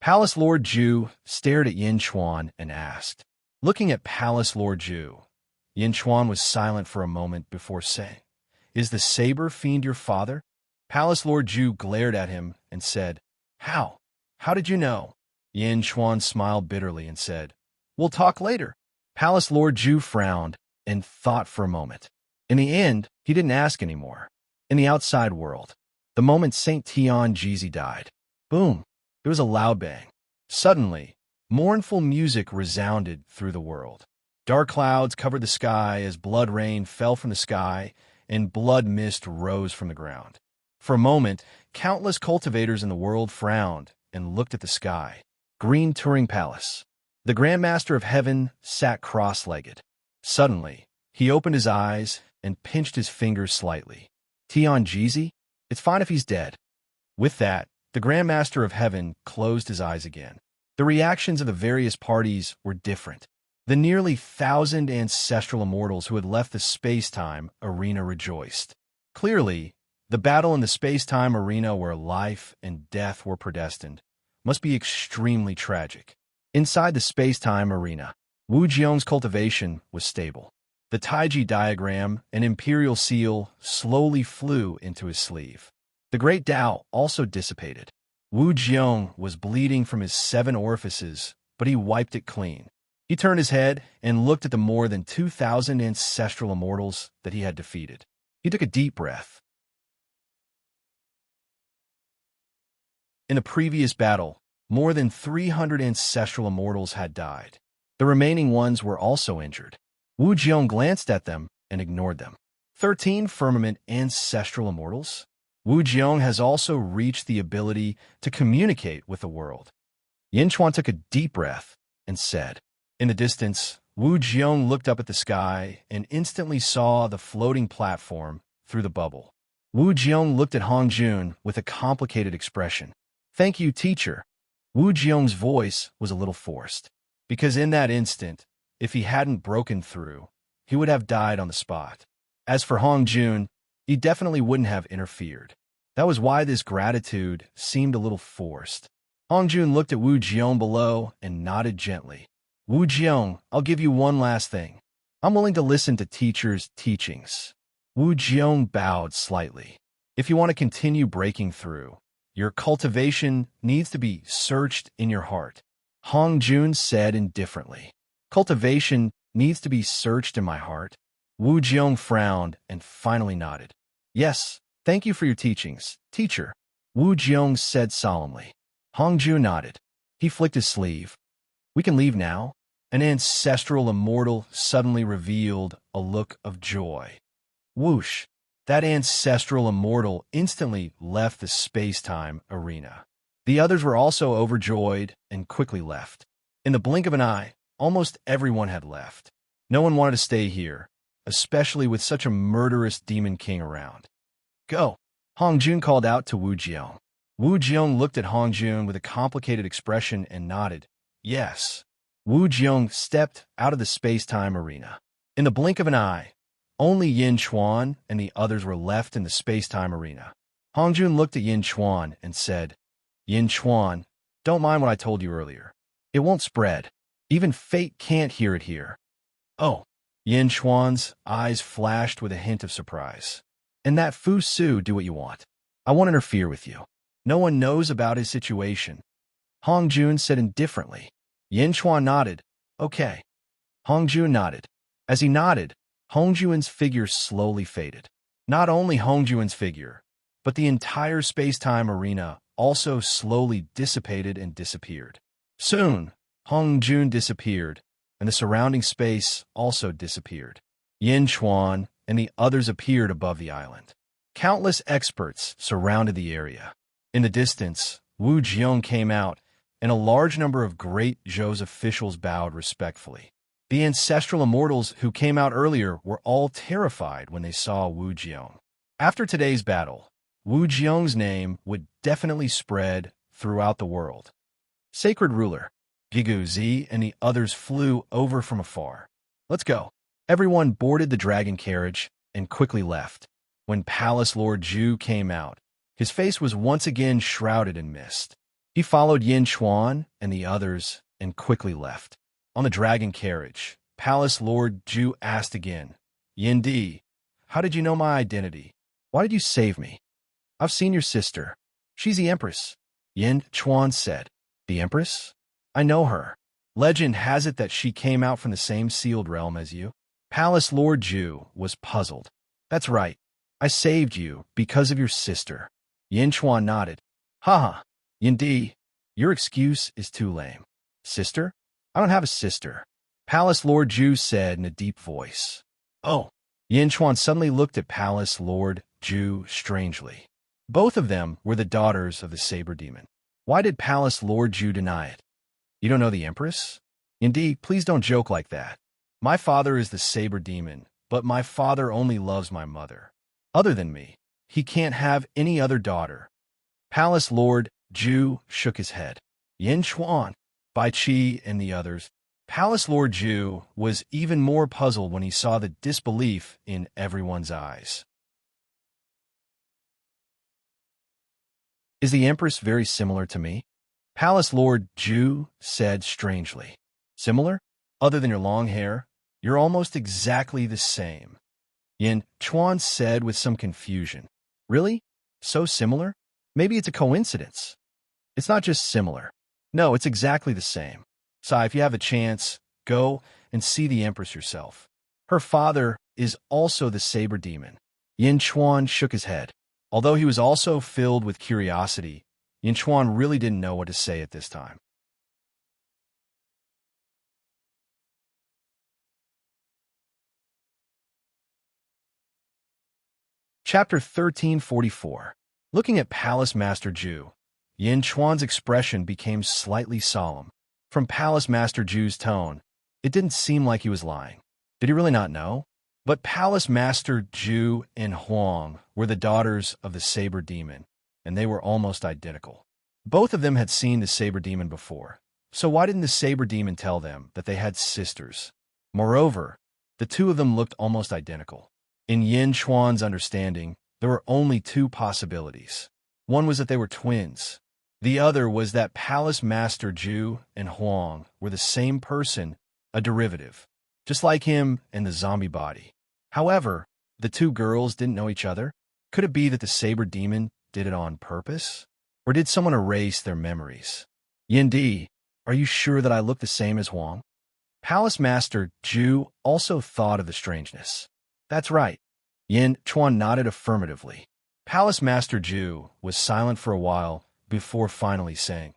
Palace Lord Ju stared at Yinchuan and asked. Looking at Palace Lord Ju, Yinchuan was silent for a moment before saying, Is the saber fiend your father? Palace Lord Ju glared at him and said, How? How did you know? Yinchuan smiled bitterly and said, We'll talk later. Palace Lord Ju frowned and thought for a moment. In the end, he didn't ask anymore. In the outside world, the moment St. Tianjizi died, boom, there was a loud bang. Suddenly, mournful music resounded through the world. Dark clouds covered the sky as blood rain fell from the sky and blood mist rose from the ground. For a moment, countless cultivators in the world frowned and looked at the sky. Green Turing Palace. The Grandmaster of Heaven sat cross-legged. Suddenly, he opened his eyes and pinched his fingers slightly. Tianjizi? It's fine if he's dead. With that, the Grand Master of Heaven closed his eyes again. The reactions of the various parties were different. The nearly 1,000 ancestral immortals who had left the space-time arena rejoiced. Clearly, the battle in the space-time arena where life and death were predestined must be extremely tragic. Inside the space-time arena, Wu Jiong's cultivation was stable. The Taiji diagram, an imperial seal, slowly flew into his sleeve. The great Tao also dissipated. Wu Jiong was bleeding from his 7 orifices, but he wiped it clean. He turned his head and looked at the more than 2,000 ancestral immortals that he had defeated. He took a deep breath. In the previous battle, more than 300 ancestral immortals had died. The remaining ones were also injured. Wu Jiong glanced at them and ignored them. 13 firmament ancestral immortals? Wu Jiong has also reached the ability to communicate with the world. Yinchuan took a deep breath and said. In the distance, Wu Jiong looked up at the sky and instantly saw the floating platform through the bubble. Wu Jiong looked at Hongjun with a complicated expression. Thank you, teacher. Wu Jiong's voice was a little forced, because in that instant, if he hadn't broken through, he would have died on the spot. As for Hongjun, he definitely wouldn't have interfered. That was why this gratitude seemed a little forced. Hongjun looked at Wu Jiong below and nodded gently. Wu Jiong, I'll give you one last thing. I'm willing to listen to teacher's teachings. Wu Jiong bowed slightly. If you want to continue breaking through, your cultivation needs to be searched in your heart. Hongjun said indifferently. Cultivation needs to be searched in my heart. Wu Jiong frowned and finally nodded. Yes, thank you for your teachings, teacher. Wu Jiong said solemnly. Hongjun nodded. He flicked his sleeve. We can leave now? An ancestral immortal suddenly revealed a look of joy. Whoosh! That ancestral immortal instantly left the space-time arena. The others were also overjoyed and quickly left. In the blink of an eye, almost everyone had left. No one wanted to stay here, especially with such a murderous demon king around. Go! Hongjun called out to Wu Jiong. Wu Jiong looked at Hongjun with a complicated expression and nodded. Yes. Wu Jiong stepped out of the space-time arena. In the blink of an eye, only Yin Chuan and the others were left in the space-time arena. Hongjun looked at Yin Chuan and said, Yin Chuan, don't mind what I told you earlier. It won't spread. Even fate can't hear it here. Oh. Yin Chuan's eyes flashed with a hint of surprise. And that Fu Su do what you want. I won't interfere with you. No one knows about his situation. Hongjun said indifferently. Yin Chuan nodded. Okay. Hongjun nodded. As he nodded, Hongjun's figure slowly faded. Not only Hongjun's figure, but the entire space-time arena also slowly dissipated and disappeared. Soon, Hongjun disappeared, and the surrounding space also disappeared. Yin Chuan and the others appeared above the island. Countless experts surrounded the area. In the distance, Wu Jiong came out, and a large number of great Zhou's officials bowed respectfully. The ancestral immortals who came out earlier were all terrified when they saw Wu Jiong. After today's battle, Wu Jiong's name would definitely spread throughout the world. Sacred Ruler, Gigu Zi and the others flew over from afar. Let's go. Everyone boarded the dragon carriage and quickly left. When Palace Lord Zhu came out, his face was once again shrouded in mist. He followed Yin Chuan and the others and quickly left. On the dragon carriage, Palace Lord Zhu asked again, Yin Di, how did you know my identity? Why did you save me? I've seen your sister. She's the Empress. Yin Chuan said. The Empress? I know her. Legend has it that she came out from the same sealed realm as you. Palace Lord Zhu was puzzled. That's right. I saved you because of your sister. Yin Chuan nodded. Haha, Yin Di, your excuse is too lame. Sister? I don't have a sister. Palace Lord Zhu said in a deep voice. Oh. Yin Chuan suddenly looked at Palace Lord Zhu strangely. Both of them were the daughters of the Saber Demon. Why did Palace Lord Zhu deny it? You don't know the Empress? Indeed, please don't joke like that. My father is the Saber Demon, but my father only loves my mother. Other than me, he can't have any other daughter. Palace Lord Zhu shook his head. Yin Chuan, Bai Qi, and the others. Palace Lord Zhu was even more puzzled when he saw the disbelief in everyone's eyes. Is the Empress very similar to me? Palace Lord Zhu said strangely. Similar? Other than your long hair, you're almost exactly the same. Yin Chuan said with some confusion. Really? So similar? Maybe it's a coincidence. It's not just similar. No, it's exactly the same. Sai, if you have a chance, go and see the Empress yourself. Her father is also the saber demon. Yin Chuan shook his head. Although he was also filled with curiosity, Yin Chuan really didn't know what to say at this time. Chapter 1344. Looking at Palace Master Zhu, Yin Chuan's expression became slightly solemn. From Palace Master Zhu's tone, it didn't seem like he was lying. Did he really not know? But Palace Master Zhu and Huang were the daughters of the Saber Demon, and they were almost identical. Both of them had seen the Saber Demon before, so why didn't the Saber Demon tell them that they had sisters? Moreover, the two of them looked almost identical. In Yin Chuan's understanding, there were only two possibilities. One was that they were twins. The other was that Palace Master Zhu and Huang were the same person, a derivative, just like him and the zombie body. However, the two girls didn't know each other. Could it be that the Saber Demon did it on purpose? Or did someone erase their memories? Yin Di, are you sure that I look the same as Huang? Palace Master Zhu also thought of the strangeness. That's right. Yin Chuan nodded affirmatively. Palace Master Zhu was silent for a while before finally saying,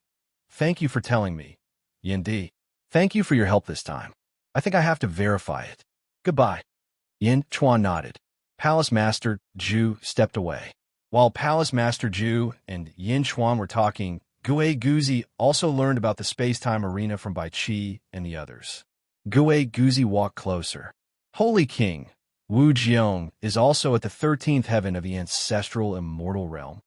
"Thank you for telling me, Yin Di. Thank you for your help this time. I think I have to verify it. Goodbye." Yin Chuan nodded. Palace Master Zhu stepped away. While Palace Master Zhu and Yin Chuan were talking, Gue Guzi also learned about the space-time arena from Bai Qi and the others. Gue Guzi walked closer. Holy King, Wu Jiong is also at the 13th heaven of the ancestral immortal realm.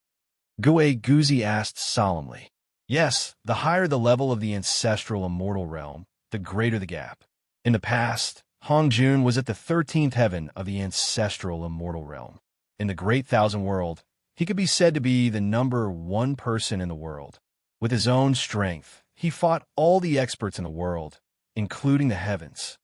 Gue Guzi asked solemnly. Yes, the higher the level of the ancestral immortal realm, the greater the gap. In the past, Hong Jun was at the 13th heaven of the ancestral immortal realm. In the Great Thousand World, he could be said to be the number one person in the world. With his own strength, he fought all the experts in the world, including the heavens.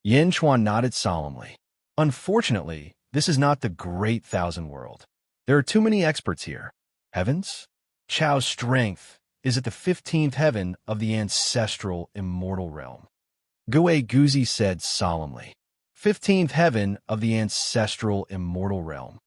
Yin Chuan nodded solemnly. Unfortunately, this is not the Great Thousand World. There are too many experts here. Heavens? Chao's strength is at the 15th heaven of the ancestral immortal realm. Gue Guzi said solemnly. 15th heaven of the ancestral immortal realm.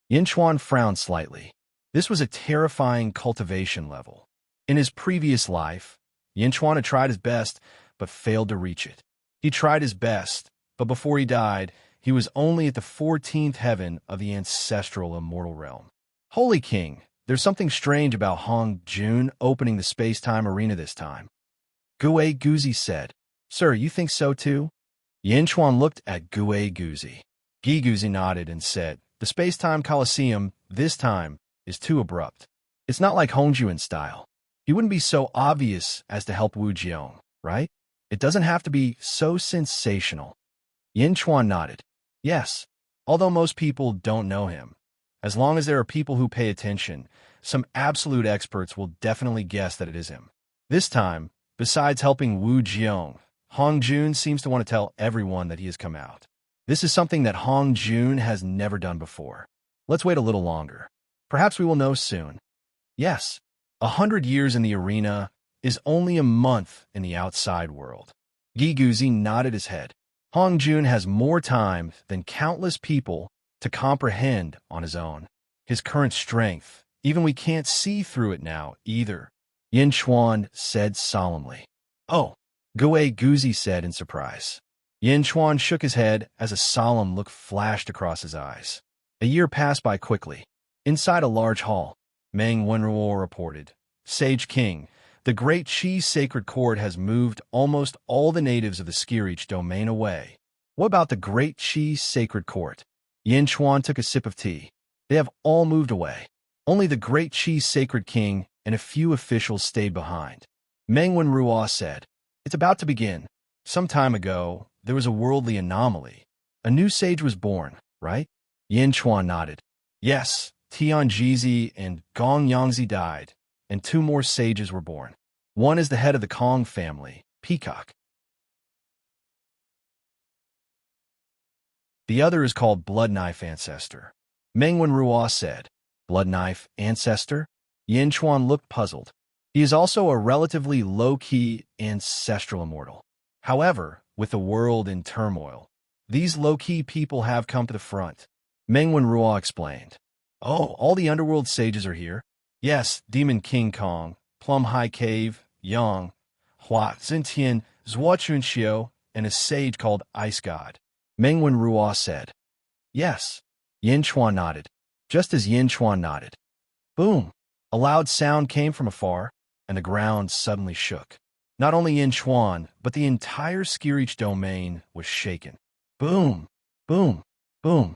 Yin Chuan frowned slightly. This was a terrifying cultivation level. In his previous life, Yin Chuan had tried his best, but failed to reach it. He tried his best, but before he died, he was only at the 14th heaven of the ancestral immortal realm. Holy King, there's something strange about Hong Jun opening the space-time arena this time. Gue Guzi said. Sir, you think so too? Yin Chuan looked at Gue Guzi. Gue Guzi nodded and said, the space-time coliseum, this time, is too abrupt. It's not like Hongjuan style. He wouldn't be so obvious as to help Wu Jiong, right? It doesn't have to be so sensational. Yin Chuan nodded. Yes, although most people don't know him. As long as there are people who pay attention, some absolute experts will definitely guess that it is him. This time, besides helping Wu Jiong, Hong Jun seems to want to tell everyone that he has come out. This is something that Hong Jun has never done before. Let's wait a little longer. Perhaps we will know soon. Yes, 100 years in the arena is only a month in the outside world. Gue Guzi nodded his head. Hong Jun has more time than countless people to comprehend on his own. His current strength, even we can't see through it now either. Yin Chuan said solemnly. Oh, Gue Guzi said in surprise. Yin Chuan shook his head as a solemn look flashed across his eyes. A year passed by quickly. Inside a large hall, Meng Wenruo reported, Sage King, the Great Qi Sacred Court has moved almost all the natives of the Skirich domain away. What about the Great Qi Sacred Court? Yin Chuan took a sip of tea. They have all moved away. Only the Great Chi's Sacred King and a few officials stayed behind. Mengwen Ruo said, "It's about to begin. Some time ago, there was a worldly anomaly. A new sage was born, right?" Yin Chuan nodded. "Yes, Tian Jizi and Gong Yangzi died, and two more sages were born. One is the head of the Kong family, Peacock. The other is called Blood Knife Ancestor." Mengwen Ruo said, "Blood Knife Ancestor?" Yin Chuan looked puzzled. He is also a relatively low-key ancestral immortal. However, with the world in turmoil, these low-key people have come to the front. Mengwen Ruo explained. "Oh, all the underworld sages are here? Yes, Demon King Kong, Plum High Cave, Yang, Hua Xintian, Zhuo Chunxiu, and a sage called Ice God." Mengwen Ruo said. "Yes." Yin Chuan nodded. Just as Yin Chuan nodded, boom! A loud sound came from afar, and the ground suddenly shook. Not only Yin Chuan, but the entire Skirich domain was shaken. Boom! Boom! Boom!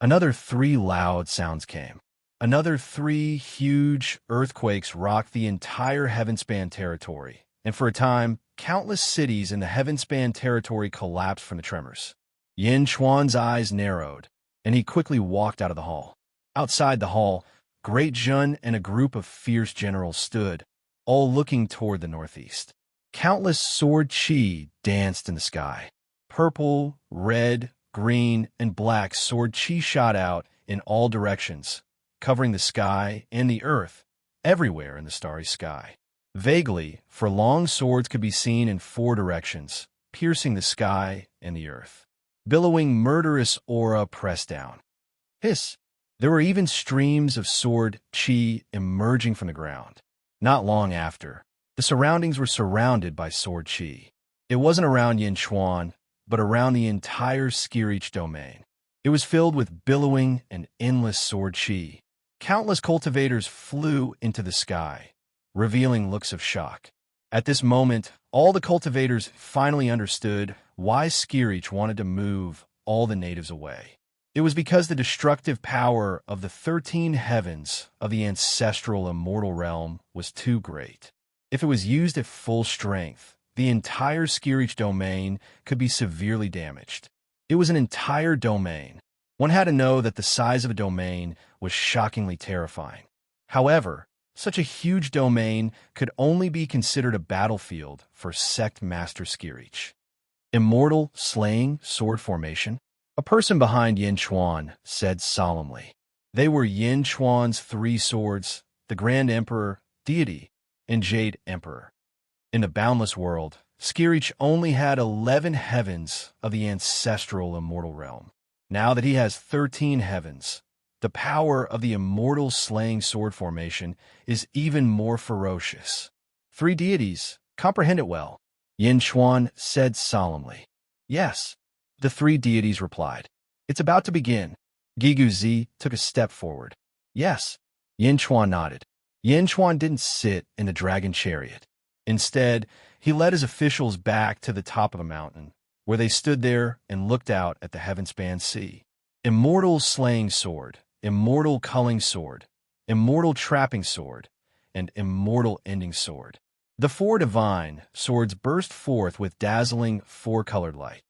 Another 3 loud sounds came. Another 3 huge earthquakes rocked the entire Heavenspan territory, and for a time, countless cities in the Heavenspan territory collapsed from the tremors. Yin Chuan's eyes narrowed, and he quickly walked out of the hall. Outside the hall, Great Jun and a group of fierce generals stood, all looking toward the northeast. Countless sword chi danced in the sky. Purple, red, green, and black sword chi shot out in all directions, covering the sky and the earth, everywhere in the starry sky. Vaguely, for long swords could be seen in 4 directions, piercing the sky and the earth. Billowing murderous aura pressed down. Hiss! There were even streams of sword chi emerging from the ground. Not long after, the surroundings were surrounded by sword chi. It wasn't around Yin Chuan, but around the entire Skirich domain. It was filled with billowing and endless sword chi. Countless cultivators flew into the sky, revealing looks of shock. At this moment, all the cultivators finally understood why Skirich wanted to move all the natives away. It was because the destructive power of the 13 heavens of the ancestral immortal realm was too great. If it was used at full strength, the entire Skirich domain could be severely damaged. It was an entire domain. One had to know that the size of a domain was shockingly terrifying. However, such a huge domain could only be considered a battlefield for Sect Master Skirich. Immortal slaying sword formation? A person behind Yin Chuan said solemnly. They were Yin Chuan's 3 swords, the Grand Emperor, Deity, and Jade Emperor. In the boundless world, Skirich only had 11 heavens of the ancestral immortal realm. Now that he has 13 heavens, the power of the immortal slaying sword formation is even more ferocious. 3 deities, comprehend it well, Yin Chuan said solemnly. Yes, the 3 deities replied. It's about to begin. Gigu Zi took a step forward. Yes, Yin Chuan nodded. Yin Chuan didn't sit in the dragon chariot. Instead, he led his officials back to the top of a mountain, where they stood there and looked out at the heaven-span sea. Immortal slaying sword, immortal culling sword, immortal trapping sword, and immortal ending sword. The 4 divine swords burst forth with dazzling 4-colored light.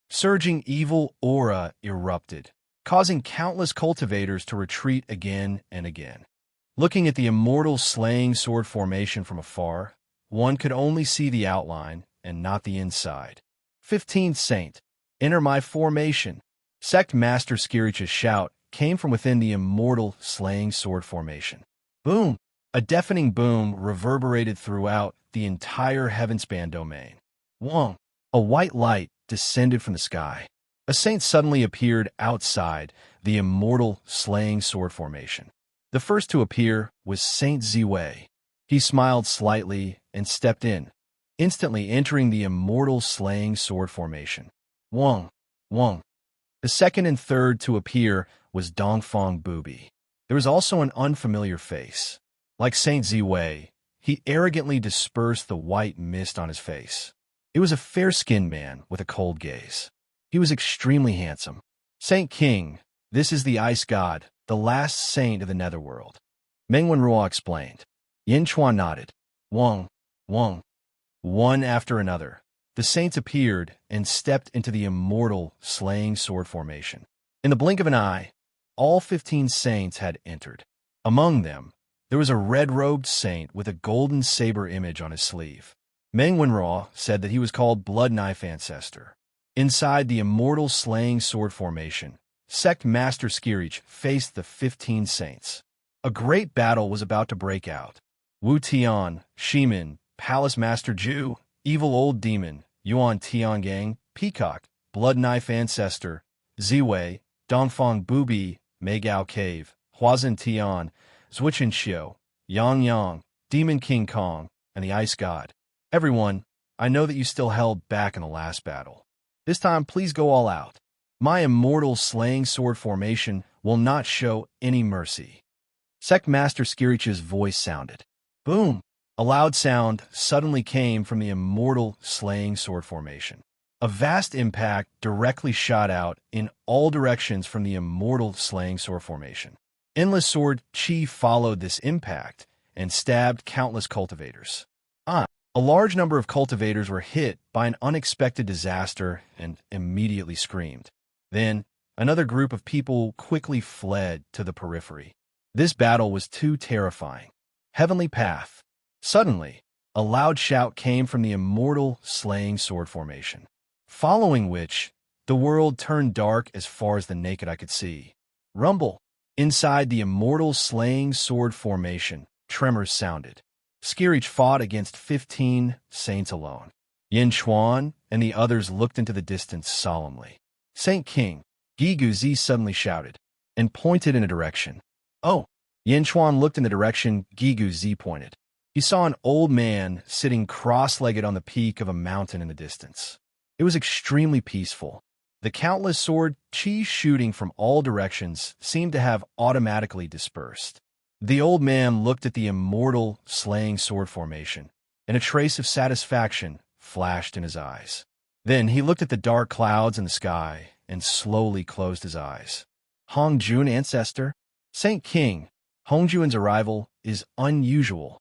Surging evil aura erupted, causing countless cultivators to retreat again and again. Looking at the immortal slaying sword formation from afar, one could only see the outline and not the inside. 15th Saint, enter my formation. Sect Master Skirich's shout came from within the immortal slaying sword formation. Boom! A deafening boom reverberated throughout the entire Heavenspan domain. Wong! A white light descended from the sky. A saint suddenly appeared outside the immortal slaying sword formation. The first to appear was Saint Ziwei. He smiled slightly and stepped in, instantly entering the immortal slaying sword formation. Wong! Wong! The second and third to appear was Dongfang Bubi. There was also an unfamiliar face. Like Saint Ziwei, he arrogantly dispersed the white mist on his face. It was a fair-skinned man with a cold gaze. He was extremely handsome. Saint King, this is the ice god, the last saint of the netherworld. Meng Wenruo explained. Yin Chuan nodded. Wong, Wong. One after another, the saints appeared and stepped into the immortal slaying sword formation. In the blink of an eye, all 15 saints had entered. Among them, there was a red-robed saint with a golden saber image on his sleeve. Meng Wenruo said that he was called Blood Knife Ancestor. Inside the immortal slaying sword formation, Sect Master Skirich faced the 15 saints. A great battle was about to break out. Wu Tian, Shimin, Palace Master Ju, Evil Old Demon, Yuan Tiangang, Peacock, Blood Knife Ancestor, Ziwei, Dongfang Bubi, Meigao Cave, Huazhen Tian, Zhuichin Xiu, Yang Yang, Demon King Kong, and the Ice God. Everyone, I know that you still held back in the last battle. This time, please go all out. My immortal slaying sword formation will not show any mercy. Sect Master Skirich's voice sounded. Boom! A loud sound suddenly came from the immortal slaying sword formation. A vast impact directly shot out in all directions from the immortal slaying sword formation. Endless sword chi followed this impact and stabbed countless cultivators. A large number of cultivators were hit by an unexpected disaster and immediately screamed. Then, another group of people quickly fled to the periphery. This battle was too terrifying. Heavenly Path. Suddenly, a loud shout came from the immortal slaying sword formation, following which, the world turned dark as far as the naked eye could see. Rumble. Inside the immortal slaying sword formation, tremors sounded. Skirich fought against 15 saints alone. Yin Chuan and the others looked into the distance solemnly. Saint King, Gigu Zi suddenly shouted, and pointed in a direction. Oh! Yin Chuan looked in the direction Gigu Zi pointed. He saw an old man sitting cross-legged on the peak of a mountain in the distance. It was extremely peaceful. The countless sword chi shooting from all directions seemed to have automatically dispersed. The old man looked at the immortal slaying sword formation, and a trace of satisfaction flashed in his eyes. Then he looked at the dark clouds in the sky and slowly closed his eyes. Hongjun Ancestor, Saint King, Hongjun's arrival is unusual.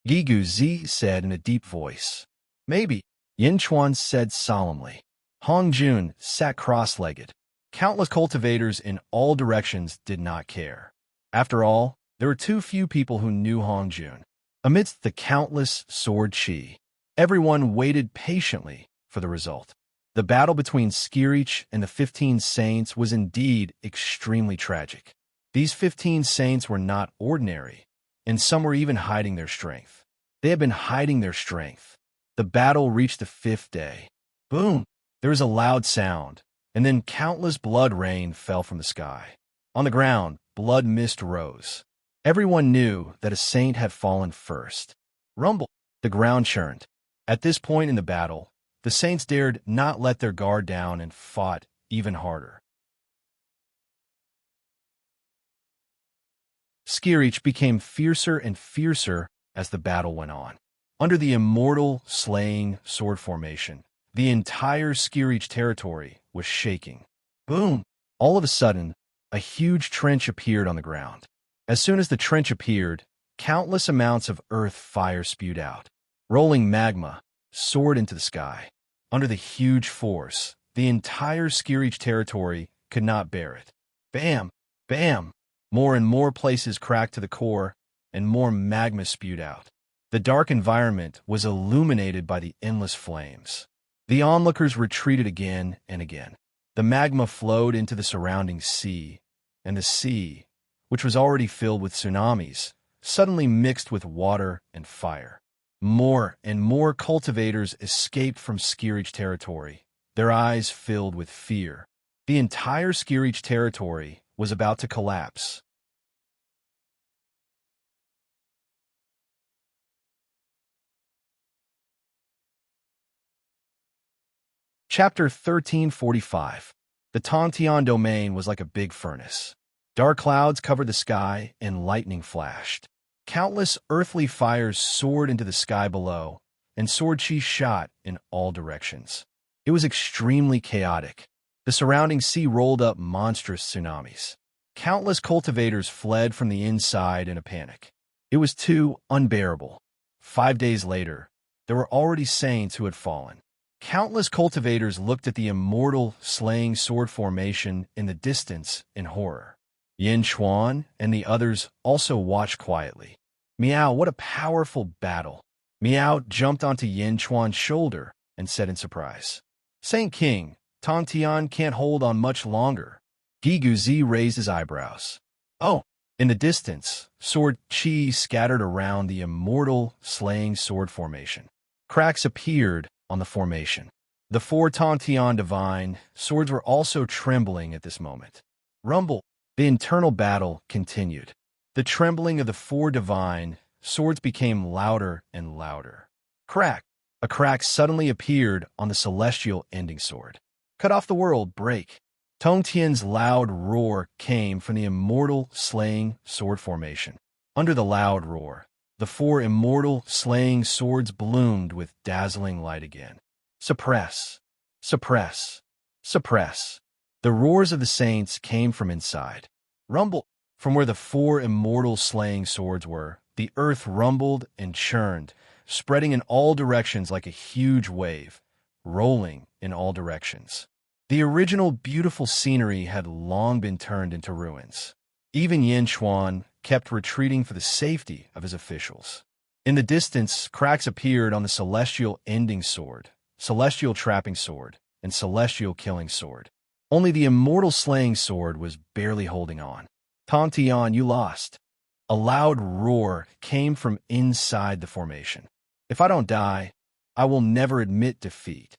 Gigu Zi said in a deep voice. Maybe, Yin Chuan said solemnly. Hongjun sat cross-legged. Countless cultivators in all directions did not care. After all, there were too few people who knew Hongjun. Amidst the countless sword chi, everyone waited patiently for the result. The battle between Skirich and the 15 saints was indeed extremely tragic. These 15 saints were not ordinary, and some were even hiding their strength. They had been hiding their strength. The battle reached the 5th day. Boom! There was a loud sound, and then countless blood rain fell from the sky. On the ground, blood mist rose. Everyone knew that a saint had fallen first. Rumble! The ground churned. At this point in the battle, the saints dared not let their guard down and fought even harder. Skirich became fiercer and fiercer as the battle went on. Under the immortal slaying sword formation, the entire Skirich territory was shaking. Boom! All of a sudden, a huge trench appeared on the ground. As soon as the trench appeared, countless amounts of earth fire spewed out. Rolling magma soared into the sky. Under the huge force, the entire Skirich territory could not bear it. Bam! Bam! More and more places cracked to the core, and more magma spewed out. The dark environment was illuminated by the endless flames. The onlookers retreated again and again. The magma flowed into the surrounding sea, and the sea, which was already filled with tsunamis, suddenly mixed with water and fire. More and more cultivators escaped from Skirich territory, their eyes filled with fear. The entire Skirich territory was about to collapse. Chapter 1345. The Tongtian domain was like a big furnace. Dark clouds covered the sky and lightning flashed. Countless earthly fires soared into the sky below, and sword chi shot in all directions. It was extremely chaotic. The surrounding sea rolled up monstrous tsunamis. Countless cultivators fled from the inside in a panic. It was too unbearable. 5 days later, there were already saints who had fallen. Countless cultivators looked at the immortal slaying sword formation in the distance in horror. Yin Chuan and the others also watched quietly. Miao, what a powerful battle! Miao jumped onto Yin Chuan's shoulder and said in surprise, Saint King, Tong Tian can't hold on much longer. Gi Guzi raised his eyebrows. Oh! In the distance, sword chi scattered around the immortal slaying sword formation. Cracks appeared on the formation. The 4 Tong Tian divine swords were also trembling at this moment. Rumble! The internal battle continued. The trembling of the 4 divine swords became louder and louder. Crack! A crack suddenly appeared on the celestial ending sword. Cut off the world, break! Tong Tian's loud roar came from the immortal slaying sword formation. Under the loud roar, the 4 immortal slaying swords bloomed with dazzling light again. Suppress! Suppress! Suppress! The roars of the saints came from inside. Rumble! From where the 4 immortal slaying swords were, the earth rumbled and churned, spreading in all directions like a huge wave, rolling in all directions. The original beautiful scenery had long been turned into ruins. Even Yin Chuan kept retreating for the safety of his officials. In the distance, cracks appeared on the celestial ending sword, celestial trapping sword, and celestial killing sword. Only the immortal slaying sword was barely holding on. Tong Tian, you lost. A loud roar came from inside the formation. If I don't die, I will never admit defeat.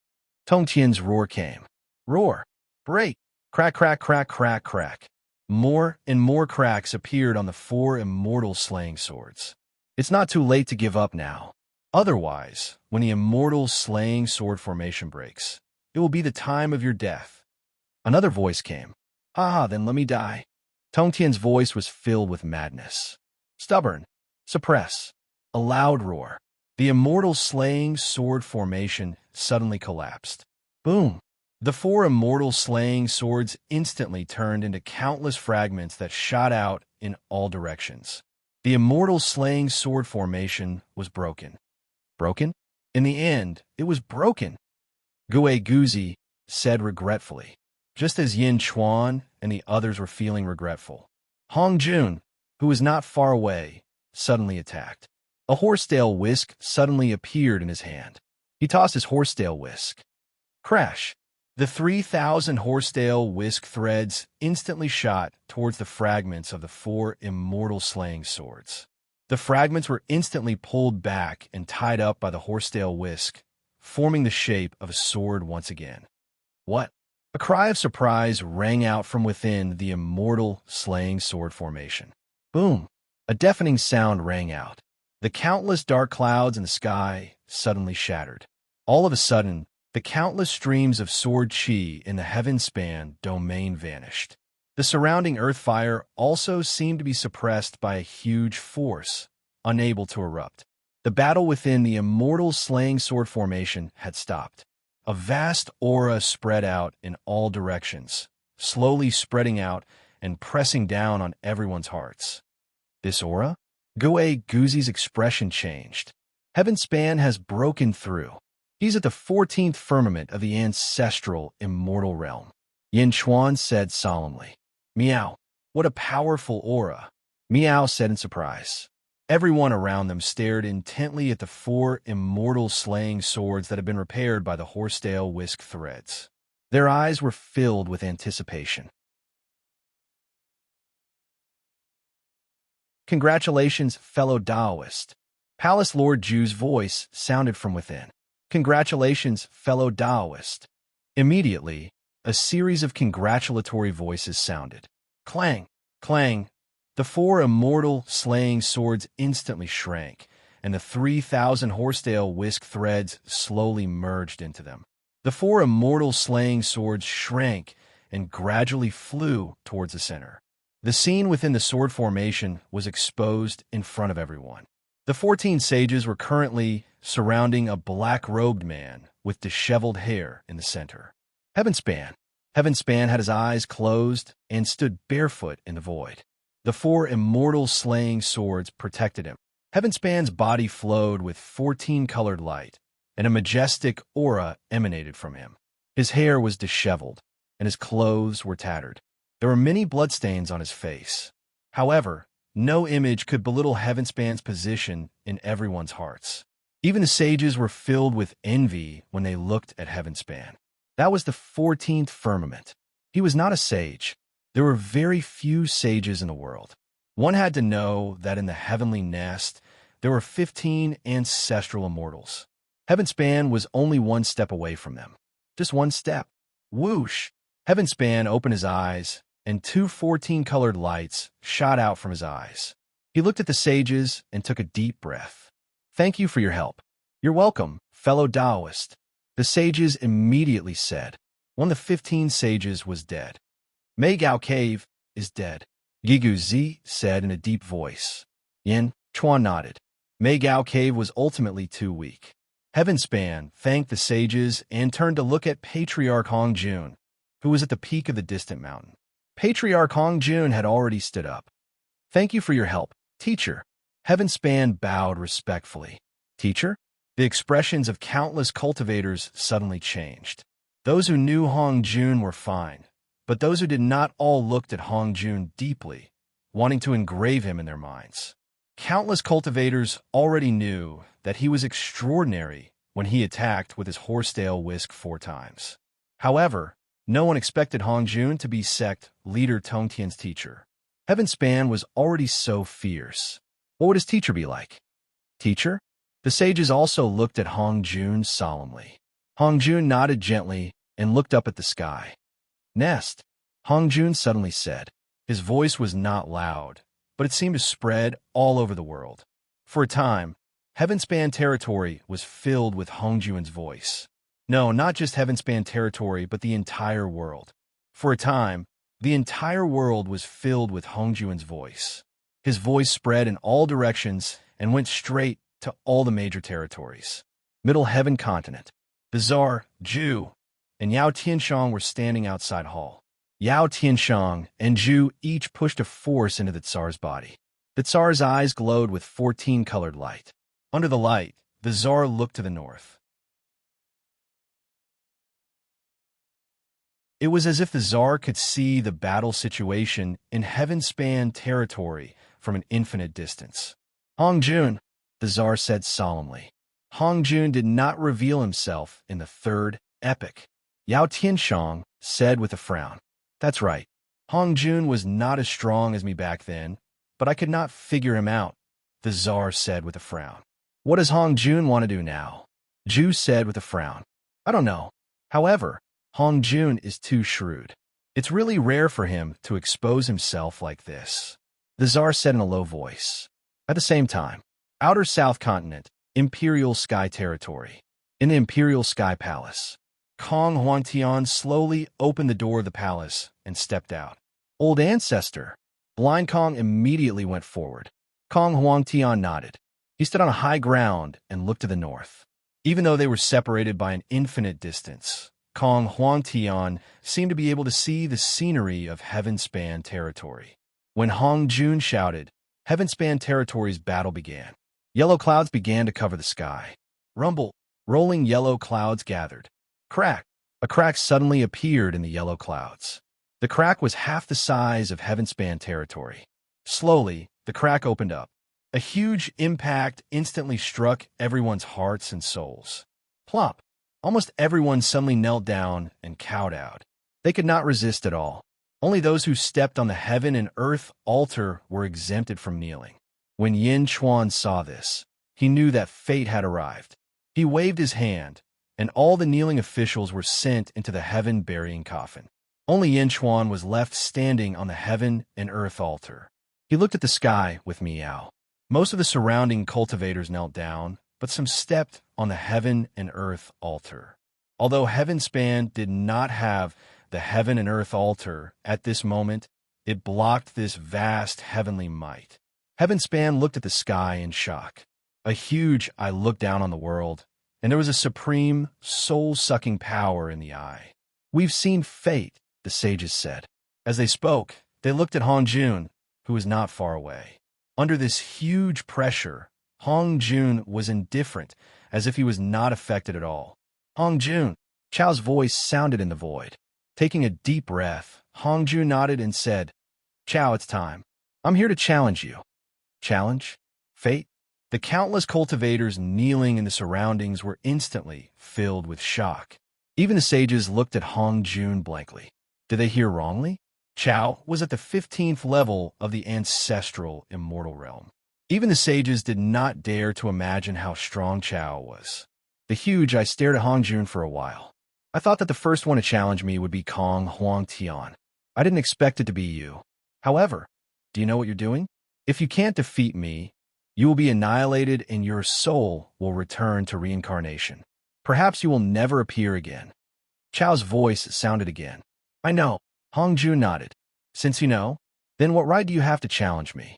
Tong Tian's roar came. Roar! Break! Crack, crack, crack, crack, crack. More and more cracks appeared on the 4 immortal slaying swords. It's not too late to give up now. Otherwise, when the immortal slaying sword formation breaks, it will be the time of your death. Another voice came. Ah, then let me die. Tong Tian's voice was filled with madness. Stubborn. Suppress. A loud roar. The immortal slaying sword formation suddenly collapsed. Boom! The 4 immortal slaying swords instantly turned into countless fragments that shot out in all directions. The immortal slaying sword formation was broken. Broken? In the end, it was broken. Gue Guzi said regretfully, just as Yin Chuan and the others were feeling regretful. Hong Jun, who was not far away, suddenly attacked. A horsetail whisk suddenly appeared in his hand. He tossed his horsetail whisk. Crash! The 3,000 horsetail whisk threads instantly shot towards the fragments of the 4 immortal slaying swords. The fragments were instantly pulled back and tied up by the horsetail whisk, forming the shape of a sword once again. What? A cry of surprise rang out from within the immortal slaying sword formation. Boom! A deafening sound rang out. The countless dark clouds in the sky suddenly shattered. All of a sudden, the countless streams of sword chi in the heaven-span domain vanished. The surrounding earth fire also seemed to be suppressed by a huge force, unable to erupt. The battle within the immortal slaying sword formation had stopped. A vast aura spread out in all directions, slowly spreading out and pressing down on everyone's hearts. This aura? Gue Guzi's expression changed. Heaven-span has broken through. He's at the 14th firmament of the ancestral immortal realm. Yin Chuan said solemnly. Miao, what a powerful aura. Miao said in surprise. Everyone around them stared intently at the 4 immortal slaying swords that had been repaired by the horsetail whisk threads. Their eyes were filled with anticipation. Congratulations, fellow Taoist. Palace Lord Ju's voice sounded from within. Congratulations, fellow Taoist. Immediately, a series of congratulatory voices sounded. Clang! Clang! The 4 immortal slaying swords instantly shrank, and the 3,000 horsetail whisk threads slowly merged into them. The 4 immortal slaying swords shrank and gradually flew towards the center. The scene within the sword formation was exposed in front of everyone. The 14 sages were currently surrounding a black-robed man with disheveled hair in the center. Heavenspan, Heavenspan had his eyes closed and stood barefoot in the void. The 4 immortal slaying swords protected him. Heavenspan's body flowed with 14-colored light, and a majestic aura emanated from him. His hair was disheveled, and his clothes were tattered. There were many bloodstains on his face. However, no image could belittle Heavenspan's position in everyone's hearts. Even the sages were filled with envy when they looked at Heavenspan. That was the 14th firmament. He was not a sage. There were very few sages in the world. One had to know that in the heavenly nest, there were 15 ancestral immortals. Heavenspan was only one step away from them. Just one step. Whoosh! Heavenspan opened his eyes, and 2 14-colored lights shot out from his eyes. He looked at the sages and took a deep breath. "Thank you for your help." "You're welcome, fellow Taoist," the sages immediately said. One of the 15 sages was dead. "Mei Gao Cave is dead," Gigu Zi said in a deep voice. Yin Chuan nodded. Mei Gao Cave was ultimately too weak. Heavenspan thanked the sages and turned to look at Patriarch Hongjun, who was at the peak of the distant mountain. Patriarch Hongjun had already stood up. "Thank you for your help, teacher." Heavenspan bowed respectfully. "Teacher?" The expressions of countless cultivators suddenly changed. Those who knew Hongjun were fine, but those who did not all looked at Hongjun deeply, wanting to engrave him in their minds. Countless cultivators already knew that he was extraordinary when he attacked with his horsetail whisk 4 times. However, no one expected Hongjun to be sect leader Tongtian's teacher. Heavenspan was already so fierce. What would his teacher be like? "Teacher?" The sages also looked at Hongjun solemnly. Hongjun nodded gently and looked up at the sky. "Nest," Hongjun suddenly said. His voice was not loud, but it seemed to spread all over the world. For a time, Heavenspan territory was filled with Hongjun's voice. No, not just Heavenspan territory, but the entire world. For a time, the entire world was filled with Hongjun's voice. His voice spread in all directions and went straight to all the major territories. Middle Heaven Continent. The Tsar, Zhu, and Yao Tianshang were standing outside hall. Yao Tianshang and Zhu each pushed a force into the Tsar's body. The Tsar's eyes glowed with 14-colored light. Under the light, the Tsar looked to the north. It was as if the Tsar could see the battle situation in Heavenspan territory from an infinite distance. "Hongjun," the Tsar said solemnly. Hongjun did not reveal himself in the 3rd epoch. Yao Tianshang said with a frown. "That's right. Hongjun was not as strong as me back then, but I could not figure him out," the Tsar said with a frown. "What does Hongjun want to do now?" Zhu said with a frown. "I don't know. However, Hongjun is too shrewd. It's really rare for him to expose himself like this," the Tsar said in a low voice. At the same time, Outer South Continent, Imperial Sky Territory. In the Imperial Sky Palace, Kong Huangtian slowly opened the door of the palace and stepped out. "Old ancestor." Blind Kong immediately went forward. Kong Huangtian nodded. He stood on a high ground and looked to the north. Even though they were separated by an infinite distance, Kong Huangtian seemed to be able to see the scenery of Heavenspan territory. When Hongjun shouted, Heavenspan territory's battle began. Yellow clouds began to cover the sky. Rumble, rolling yellow clouds gathered. Crack! A crack suddenly appeared in the yellow clouds. The crack was half the size of Heavenspan territory. Slowly, the crack opened up. A huge impact instantly struck everyone's hearts and souls. Plop! Almost everyone suddenly knelt down and kowtowed. They could not resist at all. Only those who stepped on the heaven and earth altar were exempted from kneeling. When Yin Chuan saw this, he knew that fate had arrived. He waved his hand, and all the kneeling officials were sent into the heaven-burying coffin. Only Yin Chuan was left standing on the heaven and earth altar. He looked at the sky with meow. Most of the surrounding cultivators knelt down, but some stepped on the heaven and earth altar. Although Heavenspan did not have the heaven and earth altar at this moment, it blocked this vast heavenly might. Heavenspan looked at the sky in shock. A huge eye looked down on the world, and there was a supreme, soul-sucking power in the eye. "We've seen fate," the sages said. As they spoke, they looked at Hong Jun, who was not far away. Under this huge pressure, Hong Jun was indifferent, as if he was not affected at all. Hong Jun, Chao's voice sounded in the void. Taking a deep breath, Hong Jun nodded and said, Chao, it's time. I'm here to challenge you. Challenge? Fate? The countless cultivators kneeling in the surroundings were instantly filled with shock. Even the sages looked at Hong Jun blankly. Did they hear wrongly? Chao was at the 15th level of the ancestral immortal realm. Even the sages did not dare to imagine how strong Chao was. The huge I stared at Hong Jun for a while. I thought that the first one to challenge me would be Kong Huang Tian. I didn't expect it to be you. However, do you know what you're doing? If you can't defeat me, you will be annihilated and your soul will return to reincarnation. Perhaps you will never appear again. Chao's voice sounded again. I know. Hong Jun nodded. Since you know, then what right do you have to challenge me?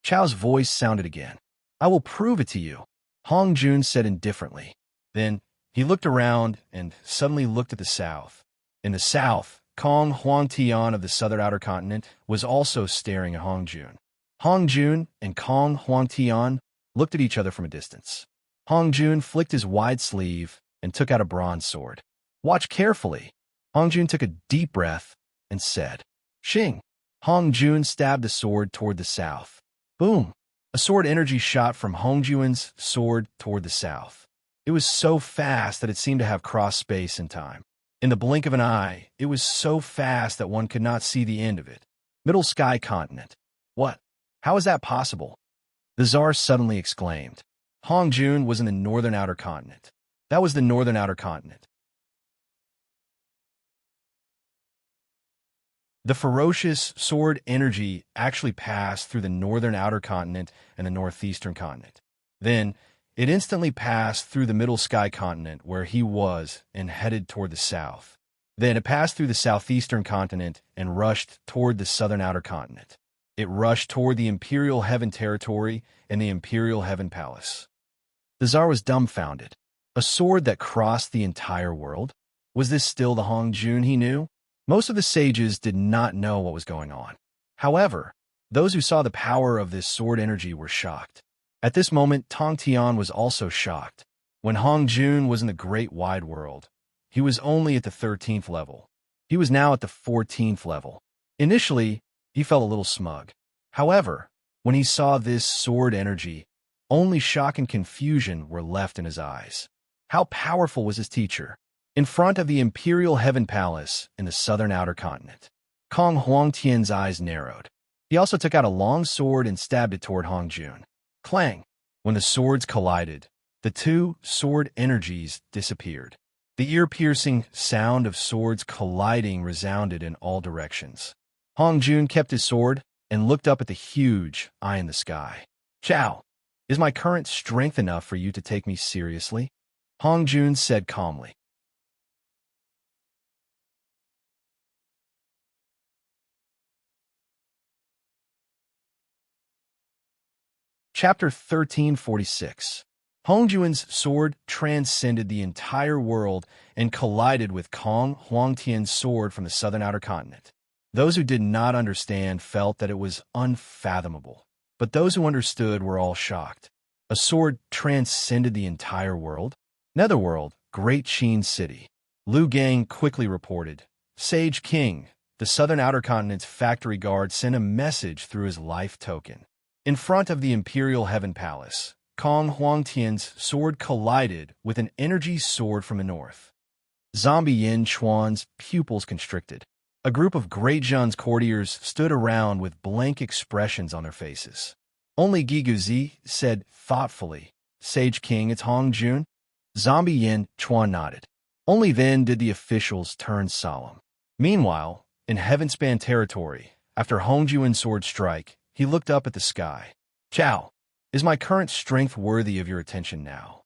Chao's voice sounded again. I will prove it to you. Hong Jun said indifferently. Then he looked around and suddenly looked at the south. In the south, Kong Huang Tian of the southern outer continent was also staring at Hong Jun. Hong Jun and Kong Huang Tian looked at each other from a distance. Hong Jun flicked his wide sleeve and took out a bronze sword. Watch carefully. Hong Jun took a deep breath and said, Xing. Hong Jun stabbed the sword toward the south. Boom! A sword energy shot from Hong Jun's sword toward the south. It was so fast that it seemed to have crossed space and time. In the blink of an eye, it was so fast that one could not see the end of it. Middle Sky Continent. What? How is that possible? The Tsar suddenly exclaimed. Hong Jun was in the northern outer continent. That was the northern outer continent. The ferocious sword energy actually passed through the northern outer continent and the northeastern continent. Then, it instantly passed through the middle sky continent where he was and headed toward the south. Then it passed through the southeastern continent and rushed toward the southern outer continent. It rushed toward the Imperial Heaven territory and the Imperial Heaven Palace. The Tsar was dumbfounded. A sword that crossed the entire world? Was this still the Hong Jun he knew? Most of the sages did not know what was going on. However, those who saw the power of this sword energy were shocked. At this moment, Tong Tian was also shocked. When Hong Jun was in the great wide world, he was only at the 13th level. He was now at the 14th level. Initially, he felt a little smug. However, when he saw this sword energy, only shock and confusion were left in his eyes. How powerful was his teacher? In front of the Imperial Heaven Palace in the southern outer continent, Kong Huang Tian's eyes narrowed. He also took out a long sword and stabbed it toward Hong Jun. Clang! When the swords collided, the two sword energies disappeared. The ear-piercing sound of swords colliding resounded in all directions. Hong Jun kept his sword and looked up at the huge eye in the sky. Chao, is my current strength enough for you to take me seriously? Hong Jun said calmly. Chapter 1346. Hong Jun's sword transcended the entire world and collided with Kong Huang Tian's sword from the southern outer continent. Those who did not understand felt that it was unfathomable, but those who understood were all shocked. A sword transcended the entire world? Netherworld, Great Qin City. Lu Gang quickly reported. Sage King, the southern outer continent's factory guard, sent a message through his life token. In front of the Imperial Heaven Palace, Kong Huang Tian's sword collided with an energy sword from the north. Zombie Yin Chuan's pupils constricted. A group of Great Zhen's courtiers stood around with blank expressions on their faces. Only Giguzi said thoughtfully, Sage King, it's Hong Jun. Zombie Yin Chuan nodded. Only then did the officials turn solemn. Meanwhile, in Heavenspan territory, after Hong Jun's sword strike, he looked up at the sky. Chao, is my current strength worthy of your attention now?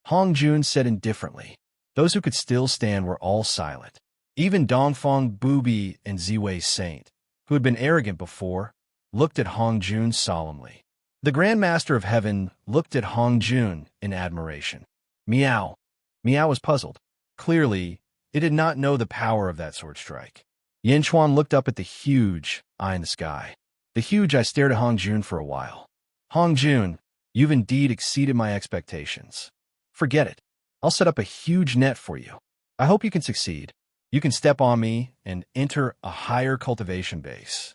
Hong Jun said indifferently. Those who could still stand were all silent. Even Dongfang Bubi and Ziwei Saint, who had been arrogant before, looked at Hong Jun solemnly. The Grand Master of Heaven looked at Hong Jun in admiration. Meow. Meow was puzzled. Clearly, it did not know the power of that sword strike. Yin Chuan looked up at the huge eye in the sky. The huge eye stared at Hong Jun for a while. Hong Jun, you've indeed exceeded my expectations. Forget it. I'll set up a huge net for you. I hope you can succeed. You can step on me and enter a higher cultivation base.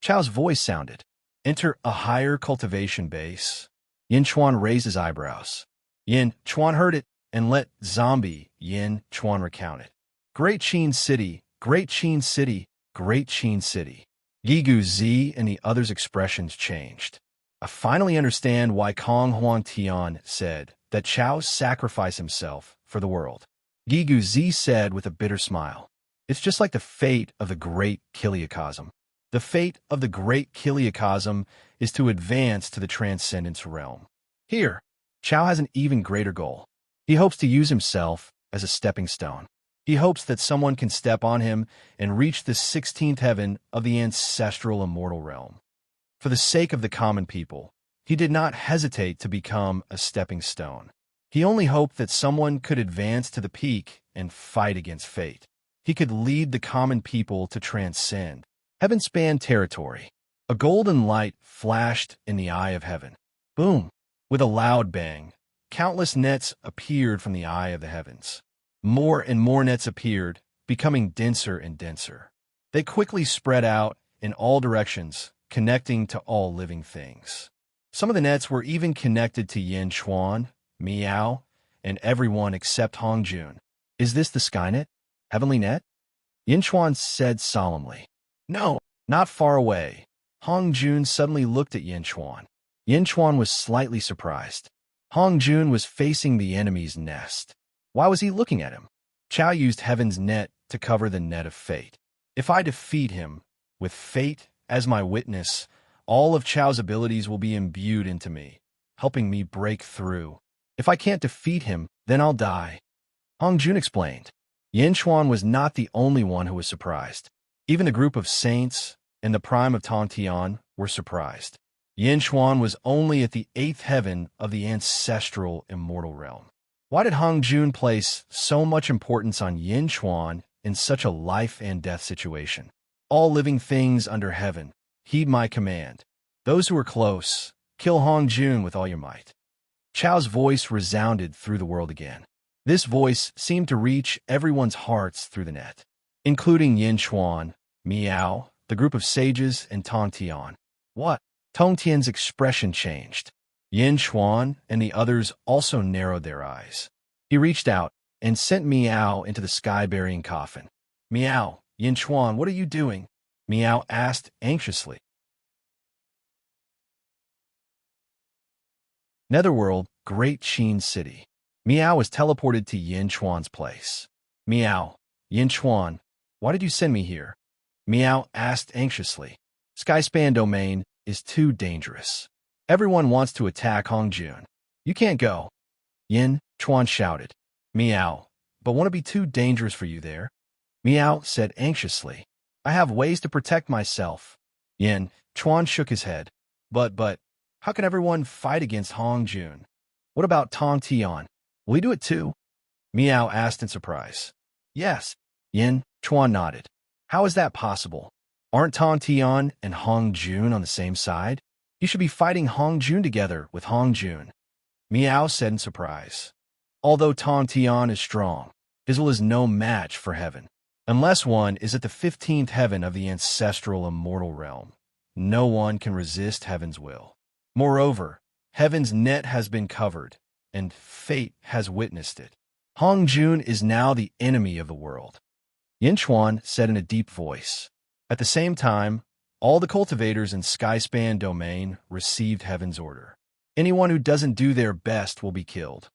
Chao's voice sounded. Enter a higher cultivation base. Yin Chuan raised his eyebrows. Yin Chuan heard it and let zombie Yin Chuan recount it. Great Qin City, Great Qin City, Great Qin City. Yigu Zi and the others' expressions changed. I finally understand why Kong Huang Tian said that Chao sacrificed himself for the world. Yigu Zi said with a bitter smile. It's just like the fate of the Great Kiliacosm. The fate of the Great Kiliacosm is to advance to the Transcendence realm. Here, Chao has an even greater goal. He hopes to use himself as a stepping stone. He hopes that someone can step on him and reach the 16th heaven of the ancestral immortal realm. For the sake of the common people, he did not hesitate to become a stepping stone. He only hoped that someone could advance to the peak and fight against fate. He could lead the common people to transcend. Heaven spanned territory. A golden light flashed in the eye of heaven. Boom! With a loud bang, countless nets appeared from the eye of the heavens. More and more nets appeared, becoming denser and denser. They quickly spread out in all directions, connecting to all living things. Some of the nets were even connected to Yin Chuan, Miao, and everyone except Hong Jun. Is this the Skynet? Heavenly net? Yin Chuan said solemnly. No, not far away. Hong Jun suddenly looked at Yin Chuan. Yin Chuan was slightly surprised. Hong Jun was facing the enemy's nest. Why was he looking at him? Chao used heaven's net to cover the net of fate. If I defeat him, with fate as my witness, all of Chao's abilities will be imbued into me, helping me break through. If I can't defeat him, then I'll die. Hong Jun explained. Yin Chuan was not the only one who was surprised. Even the group of saints in the prime of Tong Tian were surprised. Yin Chuan was only at the 8th heaven of the ancestral immortal realm. Why did Hong Jun place so much importance on Yin Chuan in such a life and death situation? All living things under heaven, heed my command. Those who are close, kill Hong Jun with all your might. Chao's voice resounded through the world again. This voice seemed to reach everyone's hearts through the net, including Yin Chuan, Miao, the group of sages, and Tong Tian. What? Tong Tian's expression changed. Yin Chuan and the others also narrowed their eyes. He reached out and sent Miao into the sky-burying coffin. Miao, Yin Chuan, what are you doing? Miao asked anxiously. Netherworld, Great Qin City. Miao was teleported to Yin Chuan's place. Miao, Yin Chuan, why did you send me here? Miao asked anxiously. Skyspan domain is too dangerous. Everyone wants to attack Hong Jun. You can't go. Yin Chuan shouted. Miao, but won't it be too dangerous for you there? Miao said anxiously. I have ways to protect myself. Yin Chuan shook his head. But, how can everyone fight against Hong Jun? What about Tong Tian? Will he do it too? Miao asked in surprise. Yes. Yin Chuan nodded. How is that possible? Aren't Tong Tian and Hong Jun on the same side? You should be fighting Hong Jun together with Hong Jun. Miao said in surprise. Although Tong Tian is strong, his will is no match for heaven. Unless one is at the 15th heaven of the ancestral immortal realm, no one can resist heaven's will. Moreover, heaven's net has been covered, and fate has witnessed it. Hong Jun is now the enemy of the world. Yin Chuan said in a deep voice. At the same time, all the cultivators in Skyspan domain received heaven's order. Anyone who doesn't do their best will be killed.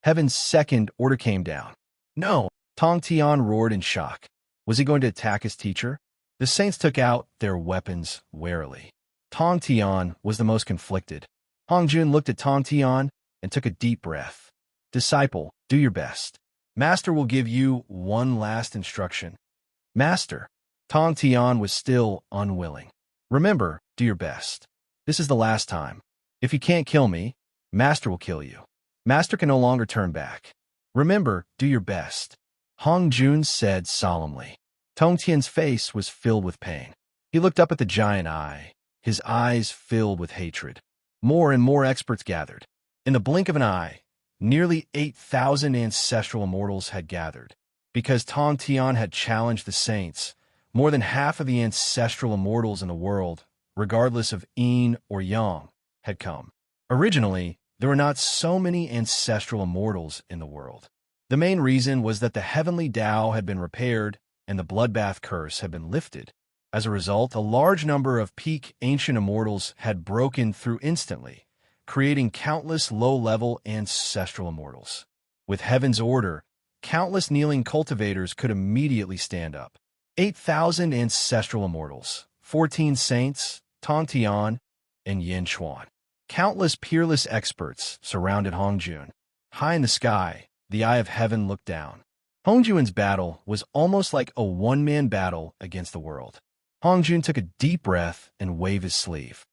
Heaven's second order came down. No, Tong Tian roared in shock. Was he going to attack his teacher? The saints took out their weapons warily. Tong Tian was the most conflicted. Hong Jun looked at Tong Tian and took a deep breath. Disciple, do your best. Master will give you one last instruction. Master. Tong Tian was still unwilling. Remember, do your best. This is the last time. If you can't kill me, Master will kill you. Master can no longer turn back. Remember, do your best. Hong Jun said solemnly. Tong Tian's face was filled with pain. He looked up at the giant eye, his eyes filled with hatred. More and more experts gathered. In the blink of an eye, nearly 8,000 ancestral immortals had gathered. Because Tong Tian had challenged the saints, more than half of the ancestral immortals in the world, regardless of yin or yang, had come. Originally, there were not so many ancestral immortals in the world. The main reason was that the heavenly Tao had been repaired and the bloodbath curse had been lifted. As a result, a large number of peak ancient immortals had broken through instantly, creating countless low-level ancestral immortals. With heaven's order, countless kneeling cultivators could immediately stand up. 8,000 ancestral immortals, 14 saints, Tong Tian, and Yin Chuan. Countless peerless experts surrounded Hongjun. High in the sky, the eye of heaven looked down. Hongjun's battle was almost like a one-man battle against the world. Hongjun took a deep breath and waved his sleeve.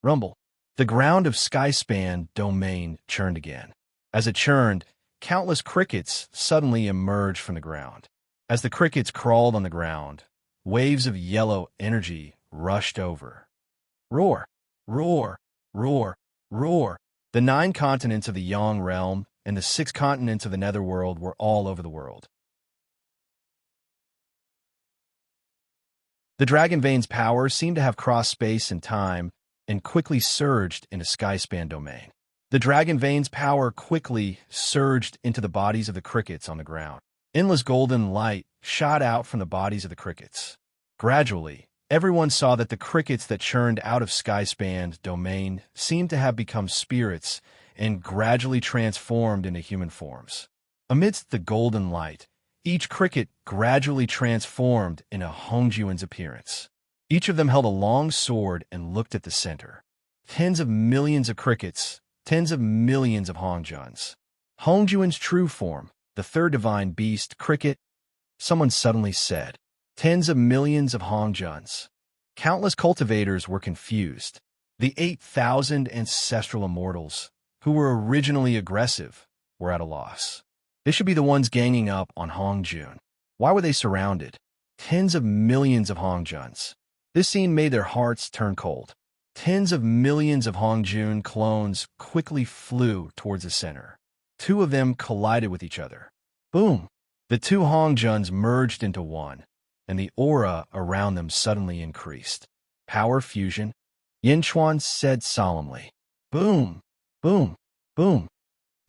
Rumble. The ground of Skyspan domain churned again. As it churned, countless crickets suddenly emerged from the ground. As the crickets crawled on the ground, waves of yellow energy rushed over. Roar, roar, roar, roar. The 9 continents of the Yang realm and the 6 continents of the Netherworld were all over the world. The Dragon Vein's power seemed to have crossed space and time and quickly surged into Skyspan domain. The Dragon Vein's power quickly surged into the bodies of the crickets on the ground. Endless golden light shot out from the bodies of the crickets. Gradually, everyone saw that the crickets that churned out of Skyspan domain seemed to have become spirits and gradually transformed into human forms. Amidst the golden light, each cricket gradually transformed into Hongjun's appearance. Each of them held a long sword and looked at the center. Tens of millions of crickets, tens of millions of Hongjuns. Hongjun's true form, the third divine beast, cricket, someone suddenly said. Tens of millions of Hongjuns. Countless cultivators were confused. The 8,000 ancestral immortals, who were originally aggressive, were at a loss. They should be the ones ganging up on Hongjun. Why were they surrounded? Tens of millions of Hongjuns. This scene made their hearts turn cold. Tens of millions of Hongjun clones quickly flew towards the center. 2 of them collided with each other. Boom! The 2 Hongjuns merged into one, and the aura around them suddenly increased. Power fusion, Yin Chuan said solemnly. Boom! Boom! Boom!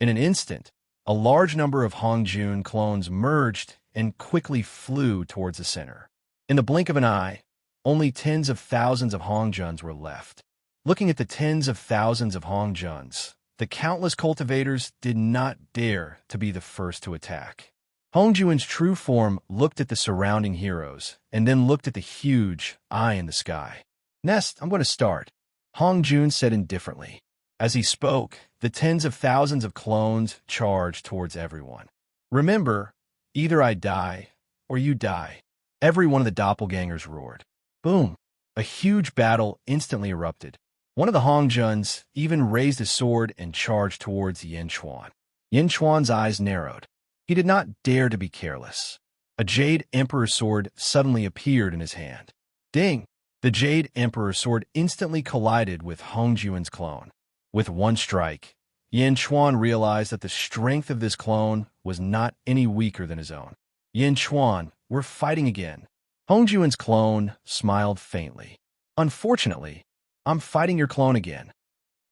In an instant, a large number of Hongjun clones merged and quickly flew towards the center. In the blink of an eye, only tens of thousands of Hongjuns were left. Looking at the tens of thousands of Hongjuns, the countless cultivators did not dare to be the first to attack. Hongjun's true form looked at the surrounding heroes and then looked at the huge eye in the sky. Next, I'm going to start, Hongjun said indifferently. As he spoke, the tens of thousands of clones charged towards everyone. Remember, either I die or you die. Every one of the doppelgangers roared. Boom! A huge battle instantly erupted. One of the Hongjuns even raised his sword and charged towards Yin Chuan. Yin Chuan's eyes narrowed. He did not dare to be careless. A Jade Emperor sword suddenly appeared in his hand. Ding! The Jade Emperor sword instantly collided with Hongjun's clone. With one strike, Yin Chuan realized that the strength of this clone was not any weaker than his own. Yin Chuan, we're fighting again. Hongjun's clone smiled faintly. Unfortunately, I'm fighting your clone again,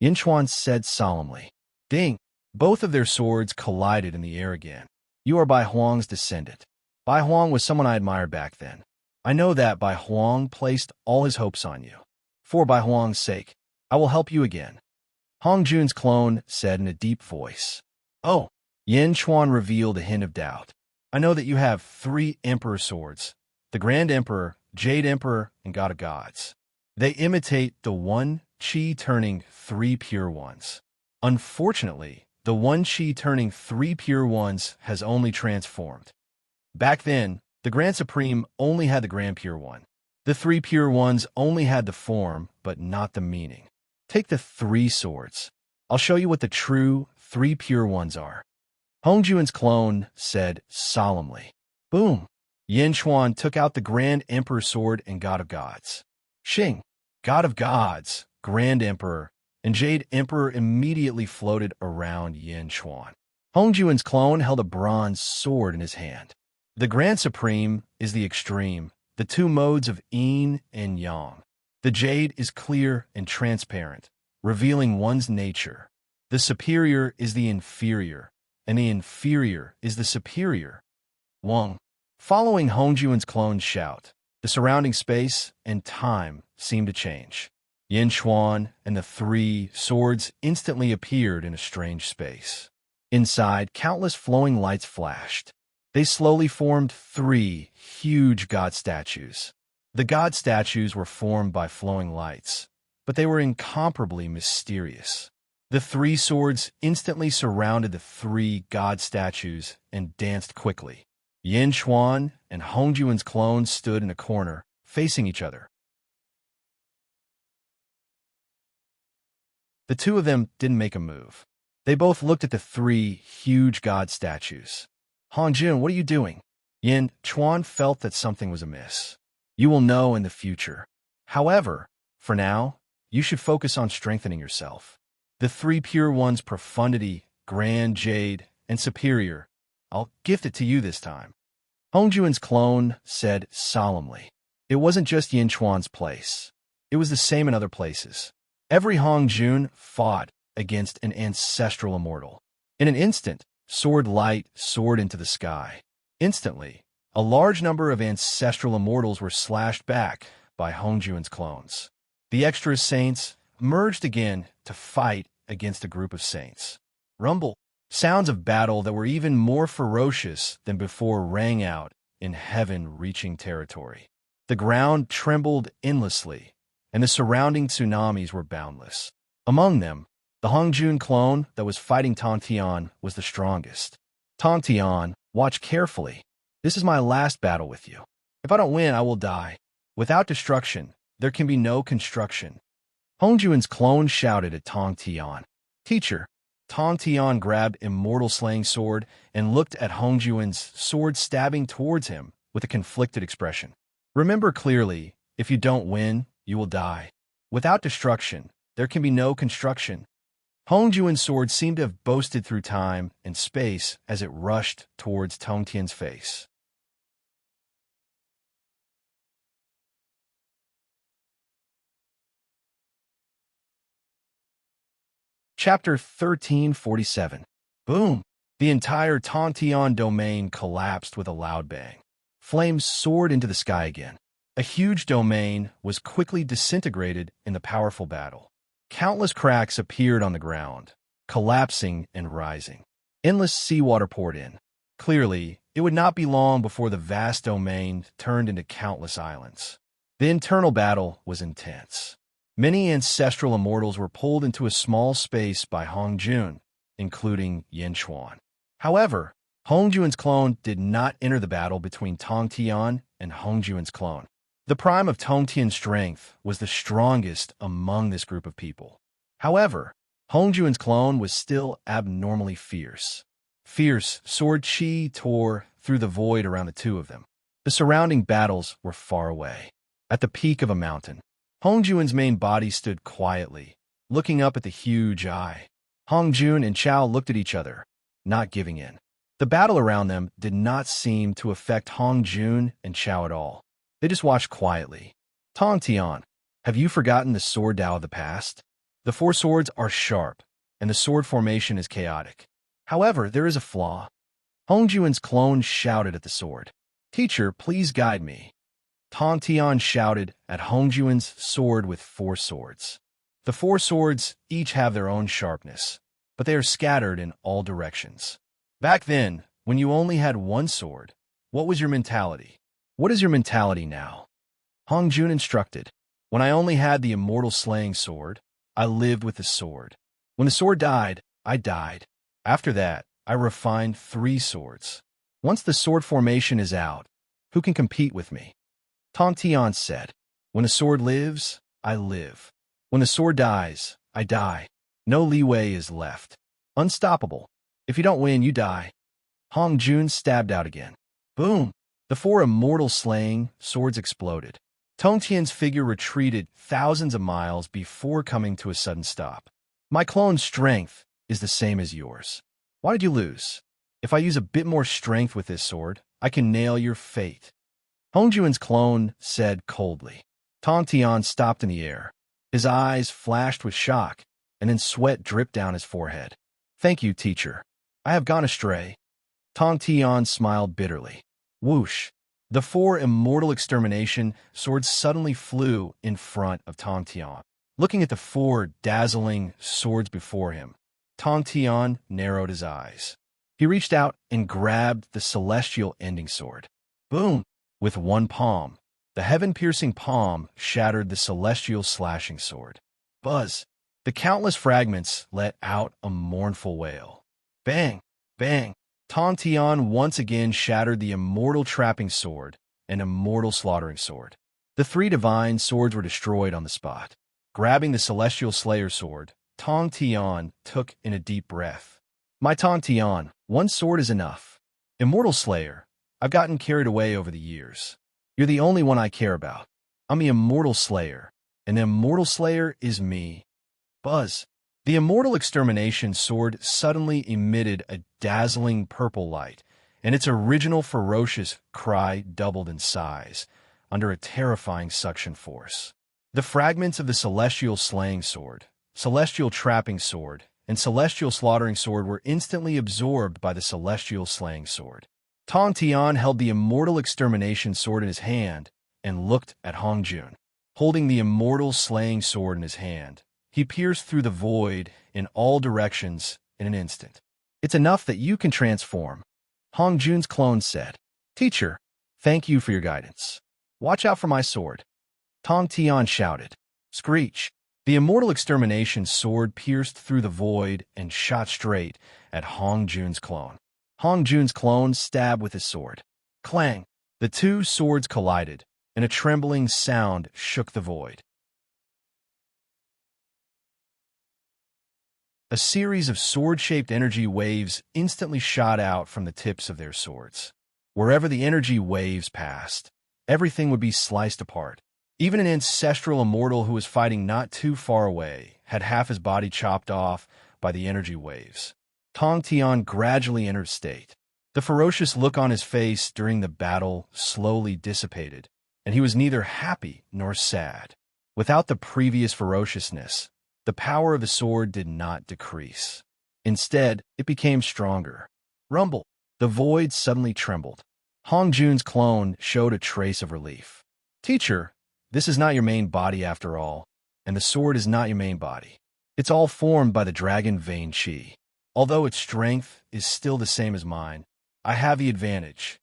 Yin Chuan said solemnly. Ding! Both of their swords collided in the air again. You are Bai Huang's descendant. Bai Huang was someone I admired back then. I know that Bai Huang placed all his hopes on you. For Bai Huang's sake, I will help you again, Hongjun's clone said in a deep voice. Oh, Yin Chuan revealed a hint of doubt. I know that you have 3 Emperor swords, the Grand Emperor, Jade Emperor, and God of Gods. They imitate the one Qi turning 3 pure ones. Unfortunately, the one Qi turning 3 pure ones has only transformed. Back then, the Grand Supreme only had the Grand Pure One. The 3 pure ones only had the form, but not the meaning. Take the 3 swords. I'll show you what the true 3 pure ones are, Hongjun's clone said solemnly. Boom! Yin Chuan took out the Grand Emperor sword and God of Gods. Xing, God of Gods, Grand Emperor, and Jade Emperor immediately floated around Yin Chuan. Hongjuan's clone held a bronze sword in his hand. The Grand Supreme is the extreme, the two modes of yin and yang. The jade is clear and transparent, revealing one's nature. The superior is the inferior, and the inferior is the superior. Wang. Following Hongjuan's clone's shout, the surrounding space and time seemed to change. Yin Chuan and the three swords instantly appeared in a strange space. Inside, countless flowing lights flashed. They slowly formed three huge god statues. The god statues were formed by flowing lights, but they were incomparably mysterious. The three swords instantly surrounded the three god statues and danced quickly. Yin Chuan and Hongjuan's clone stood in a corner, facing each other. The two of them didn't make a move. They both looked at the three huge god statues. Hongjun, what are you doing? Yin Chuan felt that something was amiss. You will know in the future. However, for now, you should focus on strengthening yourself. The three pure ones, profundity, grand, jade, and superior. I'll gift it to you this time. Hongjuan's clone said solemnly. It wasn't just Yin Chuan's place. It was the same in other places. Every Hongjun fought against an ancestral immortal. In an instant, sword light soared into the sky. Instantly, a large number of ancestral immortals were slashed back by Hongjuan's clones. The extra saints merged again to fight against a group of saints. Rumble, sounds of battle that were even more ferocious than before rang out in heaven-reaching territory. The ground trembled endlessly, and the surrounding tsunamis were boundless. Among them, the Hongjun clone that was fighting Tong Tian was the strongest. Tong Tian, watch carefully. This is my last battle with you. If I don't win, I will die. Without destruction, there can be no construction. Hongjuan's clone shouted at Tong Tian. Teacher. Tong Tian grabbed Immortal Slaying Sword and looked at Hongjuan's sword stabbing towards him with a conflicted expression. Remember clearly, if you don't win, you will die. Without destruction, there can be no construction. Hongjuan's sword seemed to have boasted through time and space as it rushed towards Tong Tian's face. Chapter 1347. Boom! The entire Tong Tian domain collapsed with a loud bang. Flames soared into the sky again. A huge domain was quickly disintegrated in the powerful battle. Countless cracks appeared on the ground, collapsing and rising. Endless seawater poured in. Clearly, it would not be long before the vast domain turned into countless islands. The internal battle was intense. Many ancestral immortals were pulled into a small space by Hongjun, including Yin Chuan. However, Hongjuan's clone did not enter the battle between Tong Tian and Hongjuan's clone. The prime of Tong Tian's strength was the strongest among this group of people. However, Hongjuan's clone was still abnormally fierce. Fierce sword chi tore through the void around the two of them. The surrounding battles were far away. At the peak of a mountain, Hongjuan's main body stood quietly, looking up at the huge eye. Hongjun and Chao looked at each other, not giving in. The battle around them did not seem to affect Hongjun and Chao at all. They just watched quietly. Tong Tian, have you forgotten the sword Tao of the past? The four swords are sharp, and the sword formation is chaotic. However, there is a flaw. Hongjuan's clone shouted at the sword. Teacher, please guide me. Tong Tian shouted at Hongjuan's sword with four swords. The four swords each have their own sharpness, but they are scattered in all directions. Back then, when you only had one sword, what was your mentality? What is your mentality now? Hongjun instructed. When I only had the Immortal Slaying Sword, I lived with the sword. When the sword died, I died. After that, I refined three swords. Once the sword formation is out, who can compete with me? Tong Tian said, when the sword lives, I live. When the sword dies, I die. No leeway is left. Unstoppable. If you don't win, you die. Hongjun stabbed out again. Boom! The four immortal slaying swords exploded. Tong Tian's figure retreated thousands of miles before coming to a sudden stop. My clone's strength is the same as yours. Why did you lose? If I use a bit more strength with this sword, I can nail your fate. Hongjuan's clone said coldly. Tong Tian stopped in the air. His eyes flashed with shock, and then sweat dripped down his forehead. Thank you, teacher. I have gone astray. Tong Tian smiled bitterly. Whoosh! The four immortal extermination swords suddenly flew in front of Tong Tian. Looking at the four dazzling swords before him, Tong Tian narrowed his eyes. He reached out and grabbed the celestial ending sword. Boom! With one palm, the heaven-piercing palm shattered the celestial slashing sword. Buzz! The countless fragments let out a mournful wail. Bang! Bang! Tong Tian once again shattered the immortal trapping sword and immortal slaughtering sword. The three divine swords were destroyed on the spot. Grabbing the celestial slayer sword, Tong Tian took in a deep breath. My Tong Tian, one sword is enough. Immortal Slayer, I've gotten carried away over the years. You're the only one I care about. I'm the Immortal Slayer, and the Immortal Slayer is me. Buzz! The immortal extermination sword suddenly emitted a dazzling purple light, and its original ferocious cry doubled in size under a terrifying suction force. The fragments of the celestial slaying sword, celestial trapping sword, and celestial slaughtering sword were instantly absorbed by the celestial slaying sword. Tong Tian held the immortal extermination sword in his hand and looked at Hongjun. Holding the immortal slaying sword in his hand, he pierced through the void in all directions in an instant. It's enough that you can transform, Hongjun's clone said. Teacher, thank you for your guidance. Watch out for my sword. Tong Tian shouted. Screech! The immortal extermination sword pierced through the void and shot straight at Hongjun's clone. Hongjun's clone stabbed with his sword. Clang! The two swords collided, and a trembling sound shook the void. A series of sword-shaped energy waves instantly shot out from the tips of their swords. Wherever the energy waves passed, everything would be sliced apart. Even an ancestral immortal who was fighting not too far away had half his body chopped off by the energy waves. Tong Tian gradually entered state. The ferocious look on his face during the battle slowly dissipated, and he was neither happy nor sad. Without the previous ferociousness, the power of the sword did not decrease. Instead, it became stronger. Rumble! The void suddenly trembled. Hongjun's clone showed a trace of relief. Teacher, this is not your main body after all, and the sword is not your main body. It's all formed by the dragon vein qi. Although its strength is still the same as mine, I have the advantage.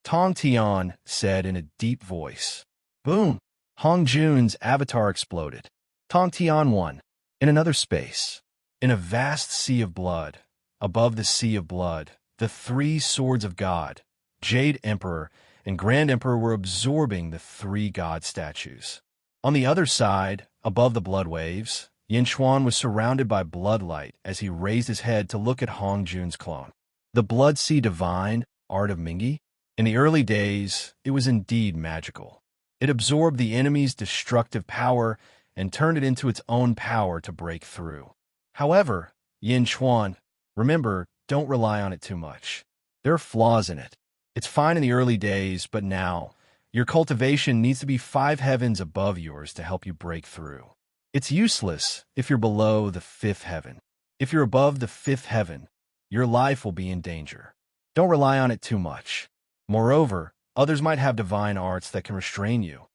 Tong Tian said in a deep voice. Boom! Hongjun's avatar exploded. Tong Tian won. In another space, in a vast sea of blood, above the sea of blood, the three swords of God, Jade Emperor and Grand Emperor were absorbing the three god statues. On the other side, above the blood waves, Yinchuan was surrounded by bloodlight as he raised his head to look at Hongjun's clone. The Blood Sea Divine Art of Mingi? In the early days, it was indeed magical. It absorbed the enemy's destructive power and turned it into its own power to break through. However, Yinchuan, remember, don't rely on it too much. There are flaws in it. It's fine in the early days, but now, your cultivation needs to be 5 heavens above yours to help you break through. It's useless if you're below the 5th heaven. If you're above the 5th heaven, your life will be in danger. Don't rely on it too much. Moreover, others might have divine arts that can restrain you.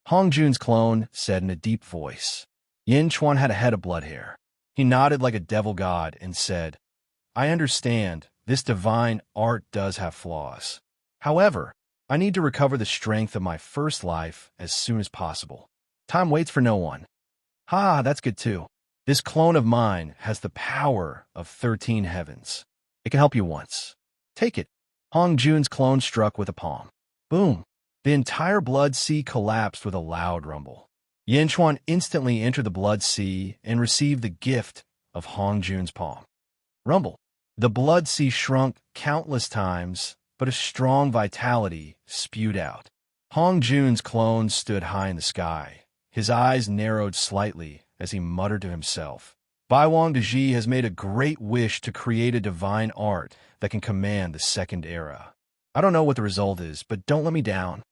Hongjun's clone said in a deep voice. Yinchuan had a head of blood hair. He nodded like a devil god and said, I understand, this divine art does have flaws. However, I need to recover the strength of my first life as soon as possible. Time waits for no one. Ha, that's good too. This clone of mine has the power of 13 heavens. It can help you once. Take it. Hongjun's clone struck with a palm. Boom. The entire blood sea collapsed with a loud rumble. Yinchuan instantly entered the blood sea and received the gift of Hongjun's palm. Rumble. The blood sea shrunk countless times, but a strong vitality spewed out. Hong Jun's clone stood high in the sky. His eyes narrowed slightly as he muttered to himself. Baiwang Deji has made a great wish to create a divine art that can command the second era. I don't know what the result is, but don't let me down.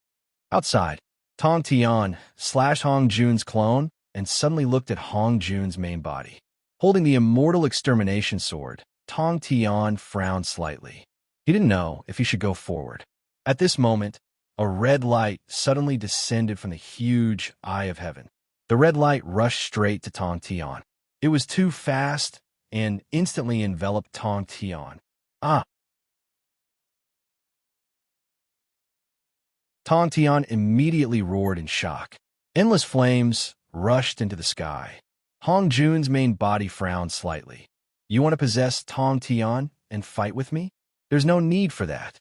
Outside, Tong Tian slashed Hong Jun's clone and suddenly looked at Hong Jun's main body. Holding the immortal extermination sword, Tong Tian frowned slightly. He didn't know if he should go forward. At this moment, a red light suddenly descended from the huge eye of heaven. The red light rushed straight to Tong Tian. It was too fast and instantly enveloped Tong Tian. Ah! Tong Tian immediately roared in shock. Endless flames rushed into the sky. Hong Jun's main body frowned slightly. You want to possess Tong Tian and fight with me? There's no need for that.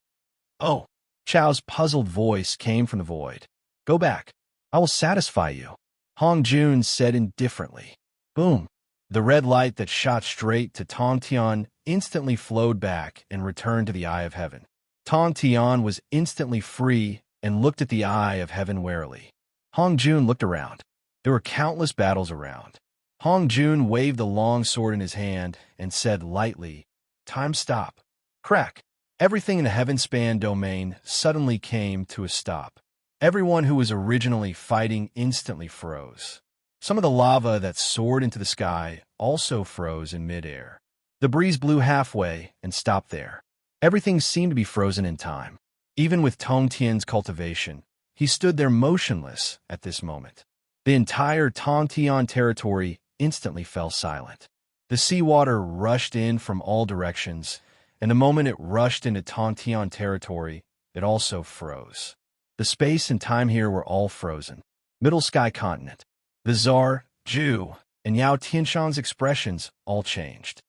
Oh! Chao's puzzled voice came from the void. Go back. I will satisfy you. Hong Jun said indifferently. Boom. The red light that shot straight to Tong Tian instantly flowed back and returned to the Eye of Heaven. Tong Tian was instantly free and looked at the Eye of Heaven warily. Hong Jun looked around. There were countless battles around. Hong Jun waved the long sword in his hand and said lightly, Time stop. Crack. Everything in the Heavenspan domain suddenly came to a stop. Everyone who was originally fighting instantly froze. Some of the lava that soared into the sky also froze in midair. The breeze blew halfway and stopped there. Everything seemed to be frozen in time. Even with Tong Tian's cultivation, he stood there motionless at this moment. The entire Tong Tian territory instantly fell silent. The seawater rushed in from all directions, and the moment it rushed into Tong Tian territory, it also froze. The space and time here were all frozen. Middle Sky Continent. The Tsar, Zhu, and Yao Tianshan's expressions all changed.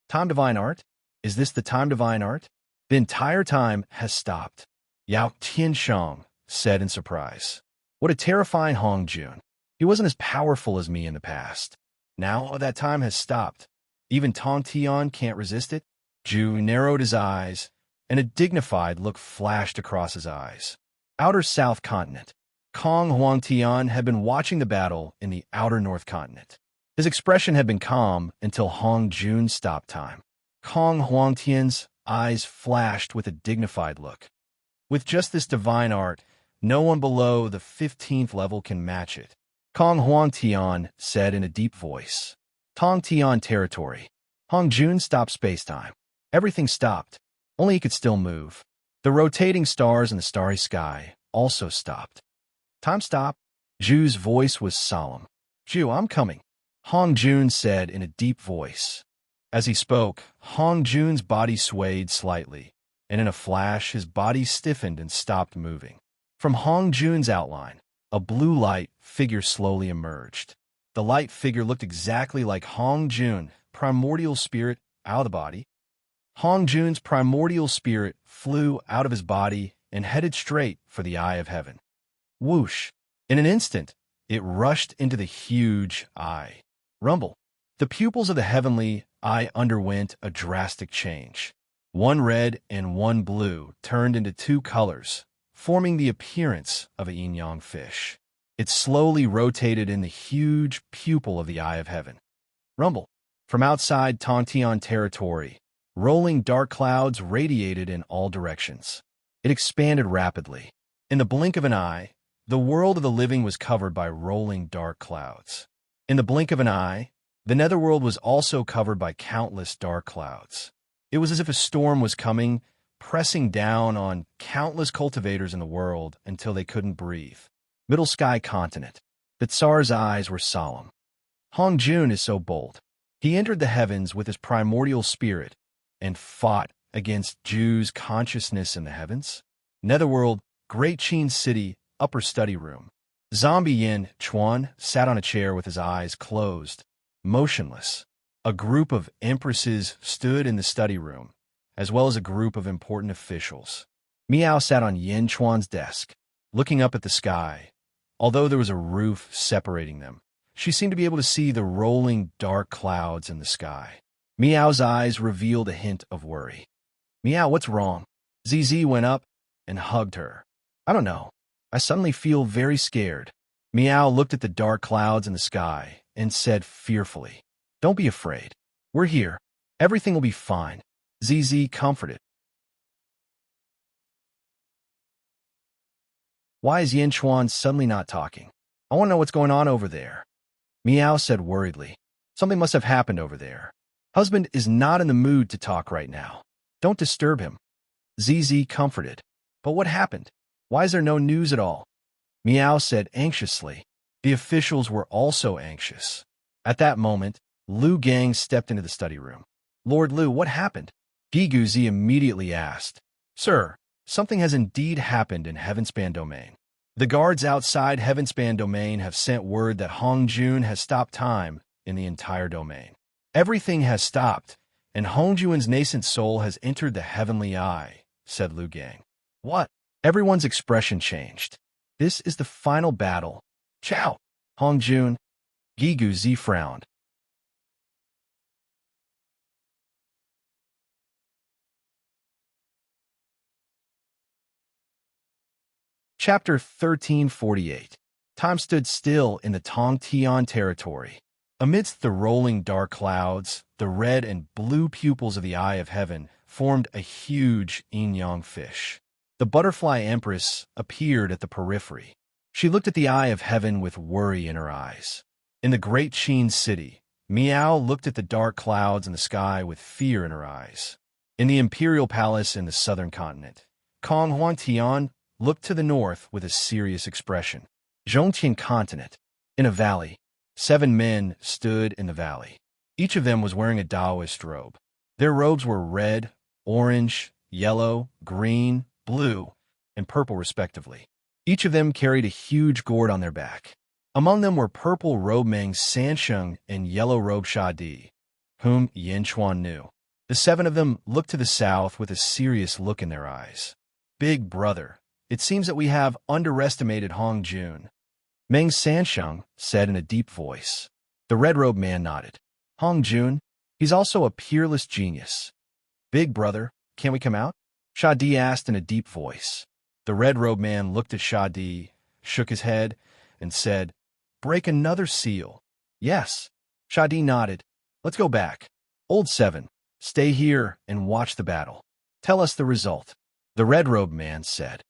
Time Divine Art? Is this the Time Divine Art? The entire time has stopped. Yao Tianshan said in surprise. What a terrifying Hong Jun. He wasn't as powerful as me in the past. Now that time has stopped. Even Tong Tian can't resist it? Zhu narrowed his eyes, and a dignified look flashed across his eyes. Outer South Continent. Kong Huangtian had been watching the battle in the outer North Continent. His expression had been calm until Hong Jun stopped time. Kong Huangtian's eyes flashed with a dignified look. With just this divine art, no one below the 15th level can match it. Kong Huangtian said in a deep voice. Tong Tian territory. Hong Jun stopped space-time. Everything stopped. Only he could still move. The rotating stars in the starry sky also stopped. Time stop. Zhu's voice was solemn. Zhu, I'm coming. Hong Jun said in a deep voice. As he spoke, Hong Jun's body swayed slightly, and in a flash his body stiffened and stopped moving. From Hong Jun's outline, a blue light figure slowly emerged. The light figure looked exactly like Hong Jun, primordial spirit, out of the body. Hong Jun's primordial spirit flew out of his body and headed straight for the Eye of Heaven. Whoosh! In an instant, it rushed into the huge eye. Rumble! The pupils of the heavenly eye underwent a drastic change. One red and one blue turned into two colors, forming the appearance of a yin-yang fish. It slowly rotated in the huge pupil of the Eye of Heaven. Rumble! From outside Tong Tian territory, rolling dark clouds radiated in all directions. It expanded rapidly. In the blink of an eye, the world of the living was covered by rolling dark clouds. In the blink of an eye, the netherworld was also covered by countless dark clouds. It was as if a storm was coming, pressing down on countless cultivators in the world until they couldn't breathe. Middle Sky Continent. The Tsar's eyes were solemn. Hong Jun is so bold. He entered the heavens with his primordial spirit and fought against Zhu's consciousness in the heavens. Netherworld, Great Qin City, upper study room. Zombie Yin Chuan sat on a chair with his eyes closed, motionless. A group of empresses stood in the study room, as well as a group of important officials. Miao sat on Yin Chuan's desk, looking up at the sky. Although there was a roof separating them, she seemed to be able to see the rolling dark clouds in the sky. Miao's eyes revealed a hint of worry. Miao, what's wrong? ZZ went up and hugged her. I don't know. I suddenly feel very scared. Meow looked at the dark clouds in the sky and said fearfully, Don't be afraid. We're here. Everything will be fine. ZZ comforted. Why is Yinchuan suddenly not talking? I want to know what's going on over there. Meow said worriedly. Something must have happened over there. Husband is not in the mood to talk right now. Don't disturb him. ZZ comforted. But what happened? Why is there no news at all? Meow said anxiously. The officials were also anxious. At that moment, Lu Gang stepped into the study room. Lord Lu, what happened? Giguzi immediately asked. Sir, something has indeed happened in Heavenspan Domain. The guards outside Heavenspan Domain have sent word that Hongjun has stopped time in the entire domain. Everything has stopped, and Hongjun's nascent soul has entered the heavenly eye, said Lu Gang. What? Everyone's expression changed. This is the final battle. Chow! Hongjun. Giguzi frowned. Chapter 1348. Time stood still in the Tongtian territory. Amidst the rolling dark clouds, the red and blue pupils of the Eye of Heaven formed a huge yin-yang fish. The butterfly empress appeared at the periphery. She looked at the Eye of Heaven with worry in her eyes. In the great Qin city, Miao looked at the dark clouds in the sky with fear in her eyes. In the imperial palace in the southern continent, Kong Huangtian looked to the north with a serious expression. Zhongtian continent. In a valley, 7 men stood in the valley. Each of them was wearing a Taoist robe. Their robes were red, orange, yellow, green, blue, and purple respectively. Each of them carried a huge gourd on their back. Among them were purple robe Meng Sansheng and yellow robe Sha Di, whom Yinchuan knew. The 7 of them looked to the south with a serious look in their eyes. Big brother, it seems that we have underestimated Hongjun. Meng Sansheng said in a deep voice. The red-robed man nodded. Hongjun, he's also a peerless genius. Big brother, can we come out? Sha Di asked in a deep voice. The red-robed man looked at Sha Di, shook his head, and said, Break another seal. Yes. Sha Di nodded. Let's go back. Old 7, stay here and watch the battle. Tell us the result. The red-robed man said.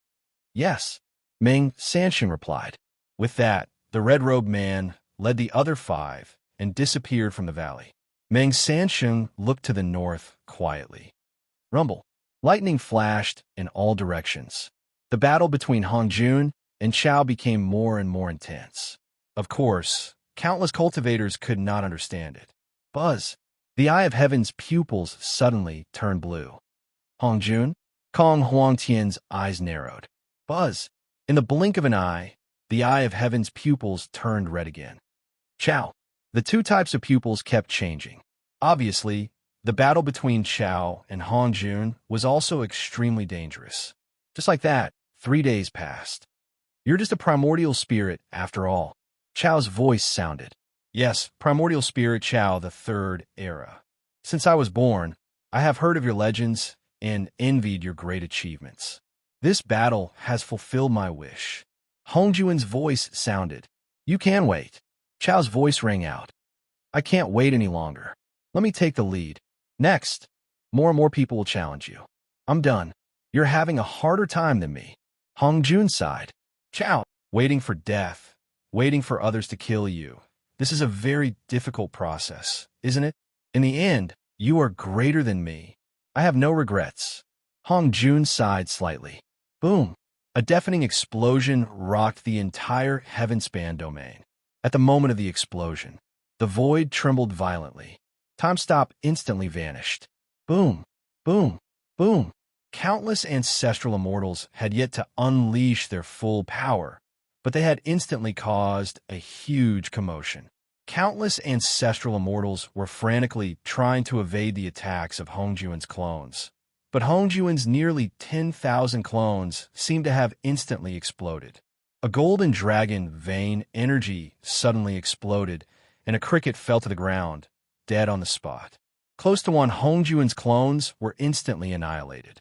Yes. Meng Sansheng replied. With that, the red-robed man led the other 5 and disappeared from the valley. Meng Sansheng looked to the north quietly. Rumble. Lightning flashed in all directions. The battle between Hongjun and Chao became more and more intense. Of course, countless cultivators could not understand it. Buzz. The Eye of Heaven's pupils suddenly turned blue. Hongjun? Kong Huangtian's eyes narrowed. Buzz. In the blink of an eye, the Eye of Heaven's pupils turned red again. Chao. The 2 types of pupils kept changing. Obviously, the battle between Chao and Hongjun was also extremely dangerous. Just like that, 3 days passed. You're just a primordial spirit, after all. Chao's voice sounded. Yes, primordial spirit Chao, the 3rd era. Since I was born, I have heard of your legends and envied your great achievements. This battle has fulfilled my wish. Hongjun's voice sounded. You can wait. Chao's voice rang out. I can't wait any longer. Let me take the lead. Next, more and more people will challenge you. I'm done. You're having a harder time than me. Hongjun sighed. Chao, waiting for death, waiting for others to kill you. This is a very difficult process, isn't it? In the end, you are greater than me. I have no regrets. Hongjun sighed slightly. Boom. A deafening explosion rocked the entire Heavenspan domain. At the moment of the explosion, the void trembled violently. Time Stop instantly vanished. Boom, boom, boom. Countless ancestral immortals had yet to unleash their full power, but they had instantly caused a huge commotion. Countless ancestral immortals were frantically trying to evade the attacks of Hongjun's clones. But Hongjun's nearly 10,000 clones seemed to have instantly exploded. A golden dragon vein energy suddenly exploded, and a cricket fell to the ground, dead on the spot. Close to one, Hongjun's clones were instantly annihilated.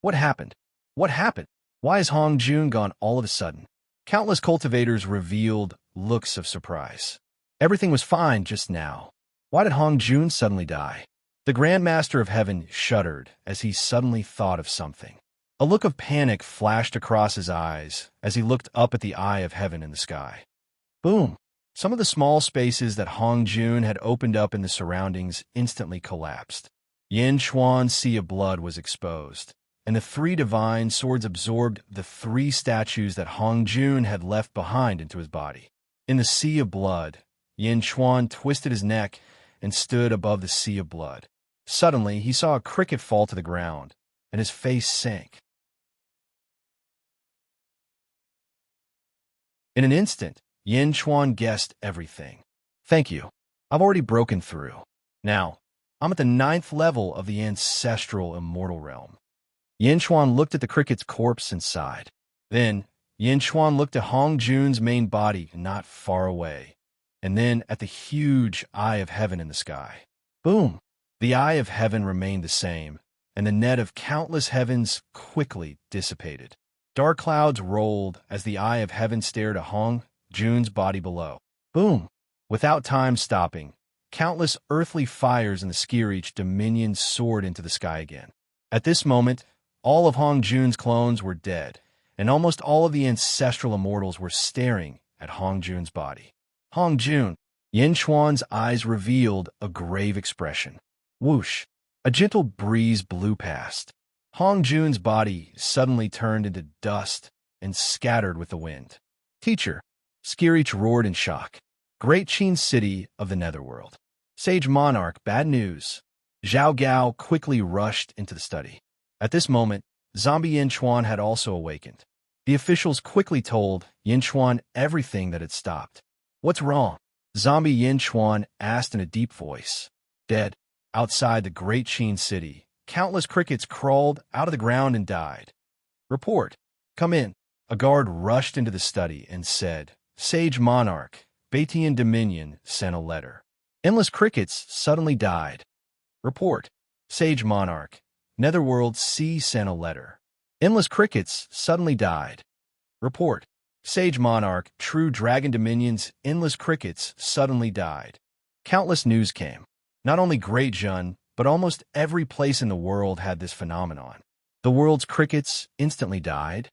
What happened? What happened? Why is Hong Jun gone all of a sudden? Countless cultivators revealed looks of surprise. Everything was fine just now. Why did Hong Jun suddenly die? The Grand Master of Heaven shuddered as he suddenly thought of something. A look of panic flashed across his eyes as he looked up at the Eye of Heaven in the sky. Boom! Some of the small spaces that Hong Jun had opened up in the surroundings instantly collapsed. Yin Chuan's sea of blood was exposed, and the three divine swords absorbed the three statues that Hong Jun had left behind into his body. In the sea of blood, Yin Chuan twisted his neck and stood above the sea of blood. Suddenly, he saw a cricket fall to the ground, and his face sank. In an instant, Yin Chuan guessed everything. Thank you. I've already broken through. Now, I'm at the 9th level of the ancestral immortal realm. Yin Chuan looked at the cricket's corpse and sighed. Then, Yin Chuan looked at Hong Jun's main body not far away, and then at the huge Eye of Heaven in the sky. Boom! The Eye of Heaven remained the same, and the net of countless heavens quickly dissipated. Dark clouds rolled as the Eye of Heaven stared at Hong Jun's body below. Boom! Without time stopping, countless earthly fires in the Skirich dominion soared into the sky again. At this moment, all of Hong Jun's clones were dead, and almost all of the ancestral immortals were staring at Hong Jun's body. Hong Jun, Yin Chuan's eyes revealed a grave expression. Whoosh! A gentle breeze blew past. Hong Jun's body suddenly turned into dust and scattered with the wind. Teacher, Skirich roared in shock. Great Qin city of the Netherworld. Sage Monarch, bad news. Zhao Gao quickly rushed into the study. At this moment, zombie Yin Chuan had also awakened. The officials quickly told Yin Chuan everything that had stopped. What's wrong? Zombie Yin Chuan asked in a deep voice. Dead. Outside the Great Qin city, countless crickets crawled out of the ground and died. Report. Come in. A guard rushed into the study and said, Sage Monarch, Baitian Dominion sent a letter. Endless crickets suddenly died. Report. Sage Monarch, Netherworld Sea sent a letter. Endless crickets suddenly died. Report. Sage Monarch, True Dragon Dominion's endless crickets suddenly died. Countless news came. Not only Great Jun, but almost every place in the world had this phenomenon. The world's crickets instantly died.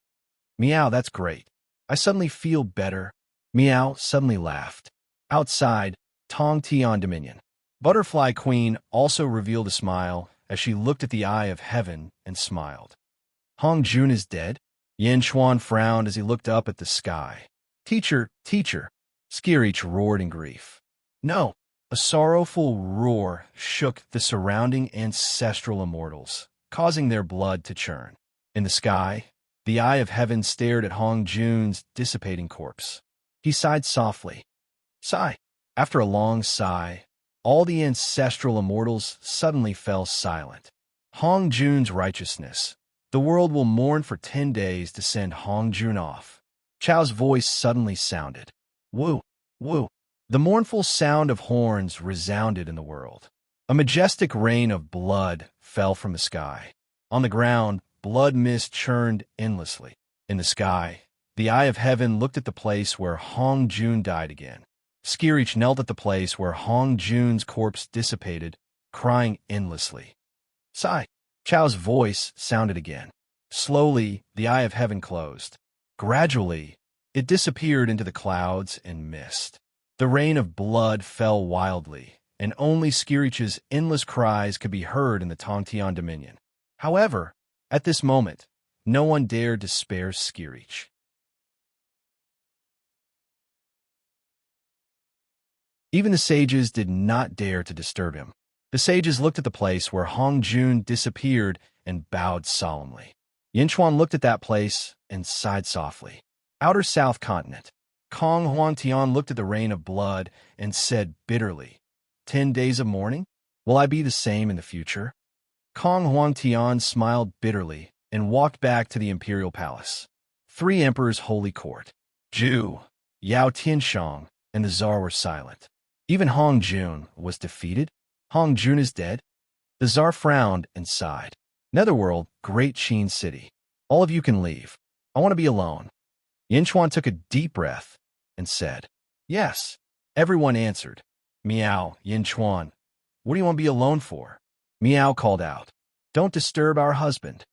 Meow, that's great. I suddenly feel better. Meow suddenly laughed. Outside, Tong Tian Dominion. Butterfly Queen also revealed a smile as she looked at the Eye of Heaven and smiled. Hong Jun is dead? Yin Chuan frowned as he looked up at the sky. Teacher, teacher, Skirich roared in grief. No. A sorrowful roar shook the surrounding ancestral immortals, causing their blood to churn. In the sky, the Eye of Heaven stared at Hong Jun's dissipating corpse. He sighed softly. Sigh. After a long sigh, all the ancestral immortals suddenly fell silent. Hong Jun's righteousness. The world will mourn for 10 days to send Hong Jun off. Chao's voice suddenly sounded. Woo, woo. The mournful sound of horns resounded in the world. A majestic rain of blood fell from the sky. On the ground, blood mist churned endlessly. In the sky, the Eye of Heaven looked at the place where Hong Jun died again. Skirich knelt at the place where Hong Jun's corpse dissipated, crying endlessly. Sigh. Chao's voice sounded again. Slowly, the Eye of Heaven closed. Gradually, it disappeared into the clouds and mist. The rain of blood fell wildly, and only Skirich's endless cries could be heard in the Tongtian Dominion. However, at this moment, no one dared to spare Skirich. Even the sages did not dare to disturb him. The sages looked at the place where Hong Jun disappeared and bowed solemnly. Yin Chuan looked at that place and sighed softly. Outer South Continent. Kong Huangtian looked at the rain of blood and said bitterly, 10 days of mourning? Will I be the same in the future? Kong Huangtian smiled bitterly and walked back to the imperial palace. 3 emperors' holy court. Zhu, Yao Tianshang, and the Tsar were silent. Even Hong Jun was defeated. Hong Jun is dead? The Tsar frowned and sighed. Netherworld, Great Sheen City. All of you can leave. I want to be alone. Yinchuan took a deep breath and said, Yes. Everyone answered. Meow, Yinchuan. What do you want to be alone for? Meow called out. Don't disturb our husband.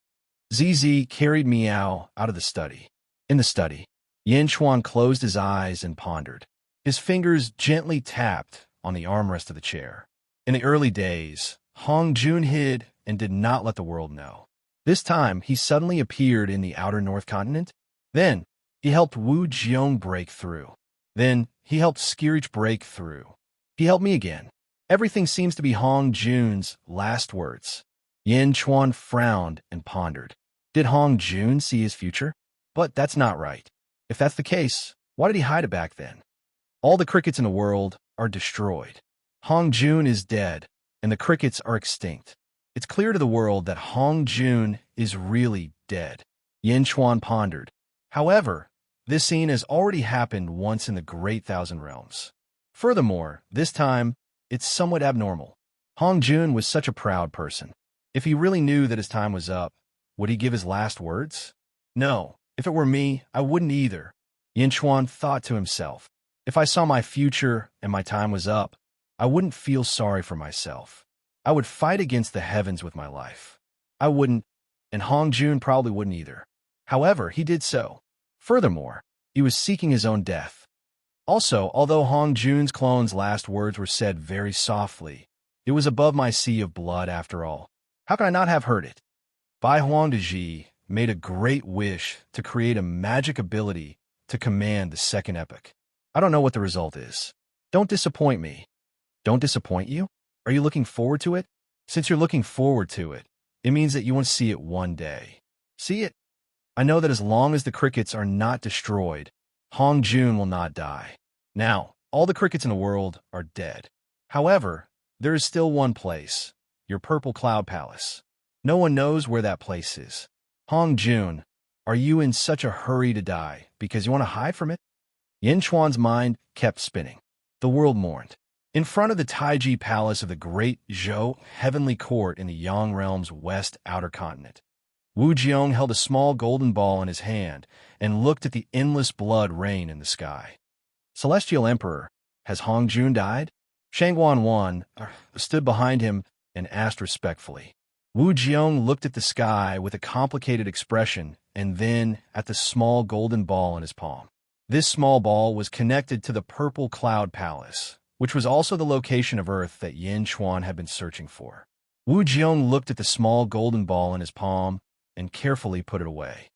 ZZ carried Meow out of the study. In the study, Yinchuan closed his eyes and pondered. His fingers gently tapped on the armrest of the chair. In the early days, Hong Jun hid and did not let the world know. This time, he suddenly appeared in the outer North Continent. Then, he helped Wu Jiong break through. Then, he helped Skirich break through. He helped me again. Everything seems to be Hong Jun's last words. Yinchuan frowned and pondered. Did Hong Jun see his future? But that's not right. If that's the case, why did he hide it back then? All the crickets in the world are destroyed. Hong Jun is dead, and the crickets are extinct. It's clear to the world that Hong Jun is really dead. Yinchuan pondered. However, this scene has already happened once in the Great Thousand Realms. Furthermore, this time, it's somewhat abnormal. Hong Jun was such a proud person. If he really knew that his time was up, would he give his last words? No, if it were me, I wouldn't either. Yinchuan thought to himself. If I saw my future and my time was up, I wouldn't feel sorry for myself. I would fight against the heavens with my life. I wouldn't, and Hong Jun probably wouldn't either. However, he did so. Furthermore, he was seeking his own death. Also, although Hong Jun's clone's last words were said very softly, it was above my sea of blood after all. How could I not have heard it? Bai Huangdeji made a great wish to create a magic ability to command the second epoch. I don't know what the result is. Don't disappoint me. Don't disappoint you? Are you looking forward to it? Since you're looking forward to it, it means that you want to see it one day. See it? I know that as long as the crickets are not destroyed, Hong Jun will not die. Now, all the crickets in the world are dead. However, there is still one place, your Purple Cloud Palace. No one knows where that place is. Hong Jun, are you in such a hurry to die because you want to hide from it? Yinchuan's mind kept spinning. The world mourned. In front of the Taiji Palace of the Great Zhou Heavenly Court in the Yang Realm's west outer continent, Wu Jiong held a small golden ball in his hand and looked at the endless blood rain in the sky. Celestial Emperor, has Hong Jun died? Shangguan Wan stood behind him and asked respectfully. Wu Jiong looked at the sky with a complicated expression and then at the small golden ball in his palm. This small ball was connected to the Purple Cloud Palace, which was also the location of Earth that Yinchuan had been searching for. Wu Jiong looked at the small golden ball in his palm and carefully put it away.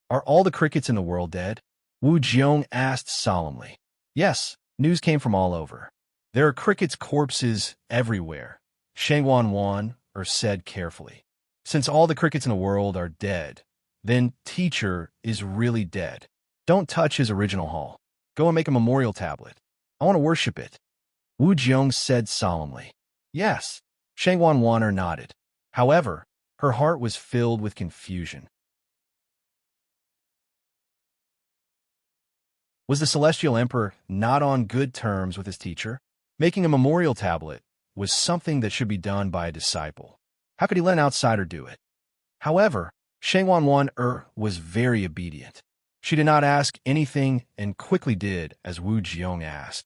Are all the crickets in the world dead? Wu Jiong asked solemnly. Yes, news came from all over. There are crickets' corpses everywhere, Shangguan Wan said carefully. Since all the crickets in the world are dead, then Teacher is really dead. Don't touch his original hall. Go and make a memorial tablet. I want to worship it. Wu Jiong said solemnly. Yes, Shangguan Wan nodded. However, her heart was filled with confusion. Was the Celestial Emperor not on good terms with his teacher? Making a memorial tablet was something that should be done by a disciple. How could he let an outsider do it? However, Shangguan Wan was very obedient. She did not ask anything and quickly did as Wu Jiong asked.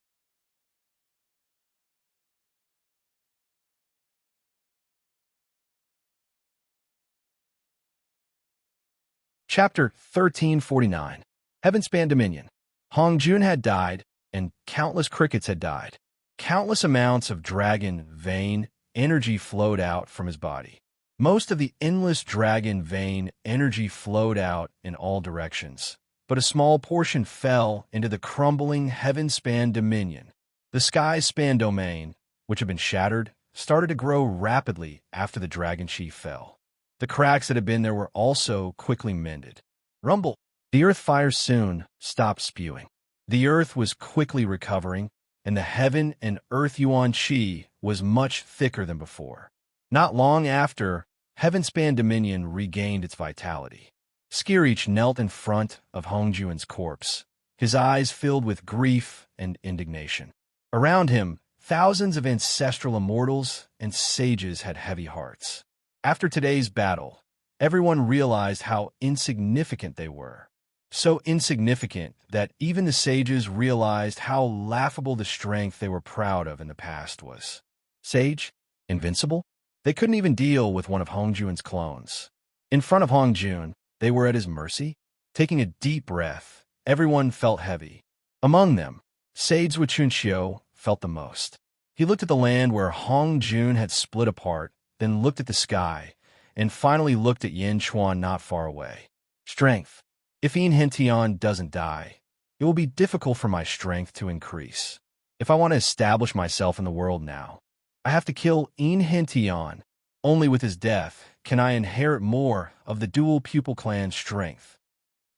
Chapter 1349. Heavenspan Dominion. Hong Jun had died, and countless crickets had died. Countless amounts of dragon vein energy flowed out from his body. Most of the endless dragon vein energy flowed out in all directions, but a small portion fell into the crumbling Heavenspan Dominion. The Sky Span Domain, which had been shattered, started to grow rapidly after the Dragon Chief fell. The cracks that had been there were also quickly mended. Rumble! The earth fire soon stopped spewing. The earth was quickly recovering, and the heaven and earth yuan qi was much thicker than before. Not long after, Heavenspan Dominion regained its vitality. Skirich knelt in front of Hong Jun's corpse, his eyes filled with grief and indignation. Around him, thousands of ancestral immortals and sages had heavy hearts. After today's battle, everyone realized how insignificant they were. So insignificant that even the sages realized how laughable the strength they were proud of in the past was. Sage? Invincible? They couldn't even deal with one of Hongjun's clones. In front of Hongjun, they were at his mercy. Taking a deep breath, everyone felt heavy. Among them, Sage Zhuqianxiu felt the most. He looked at the land where Hongjun had split apart, then looked at the sky, and finally looked at Yin Chuan not far away. Strength. If Yin Hentian doesn't die, it will be difficult for my strength to increase. If I want to establish myself in the world now, I have to kill Yin Hentian. Only with his death can I inherit more of the dual pupil clan's strength.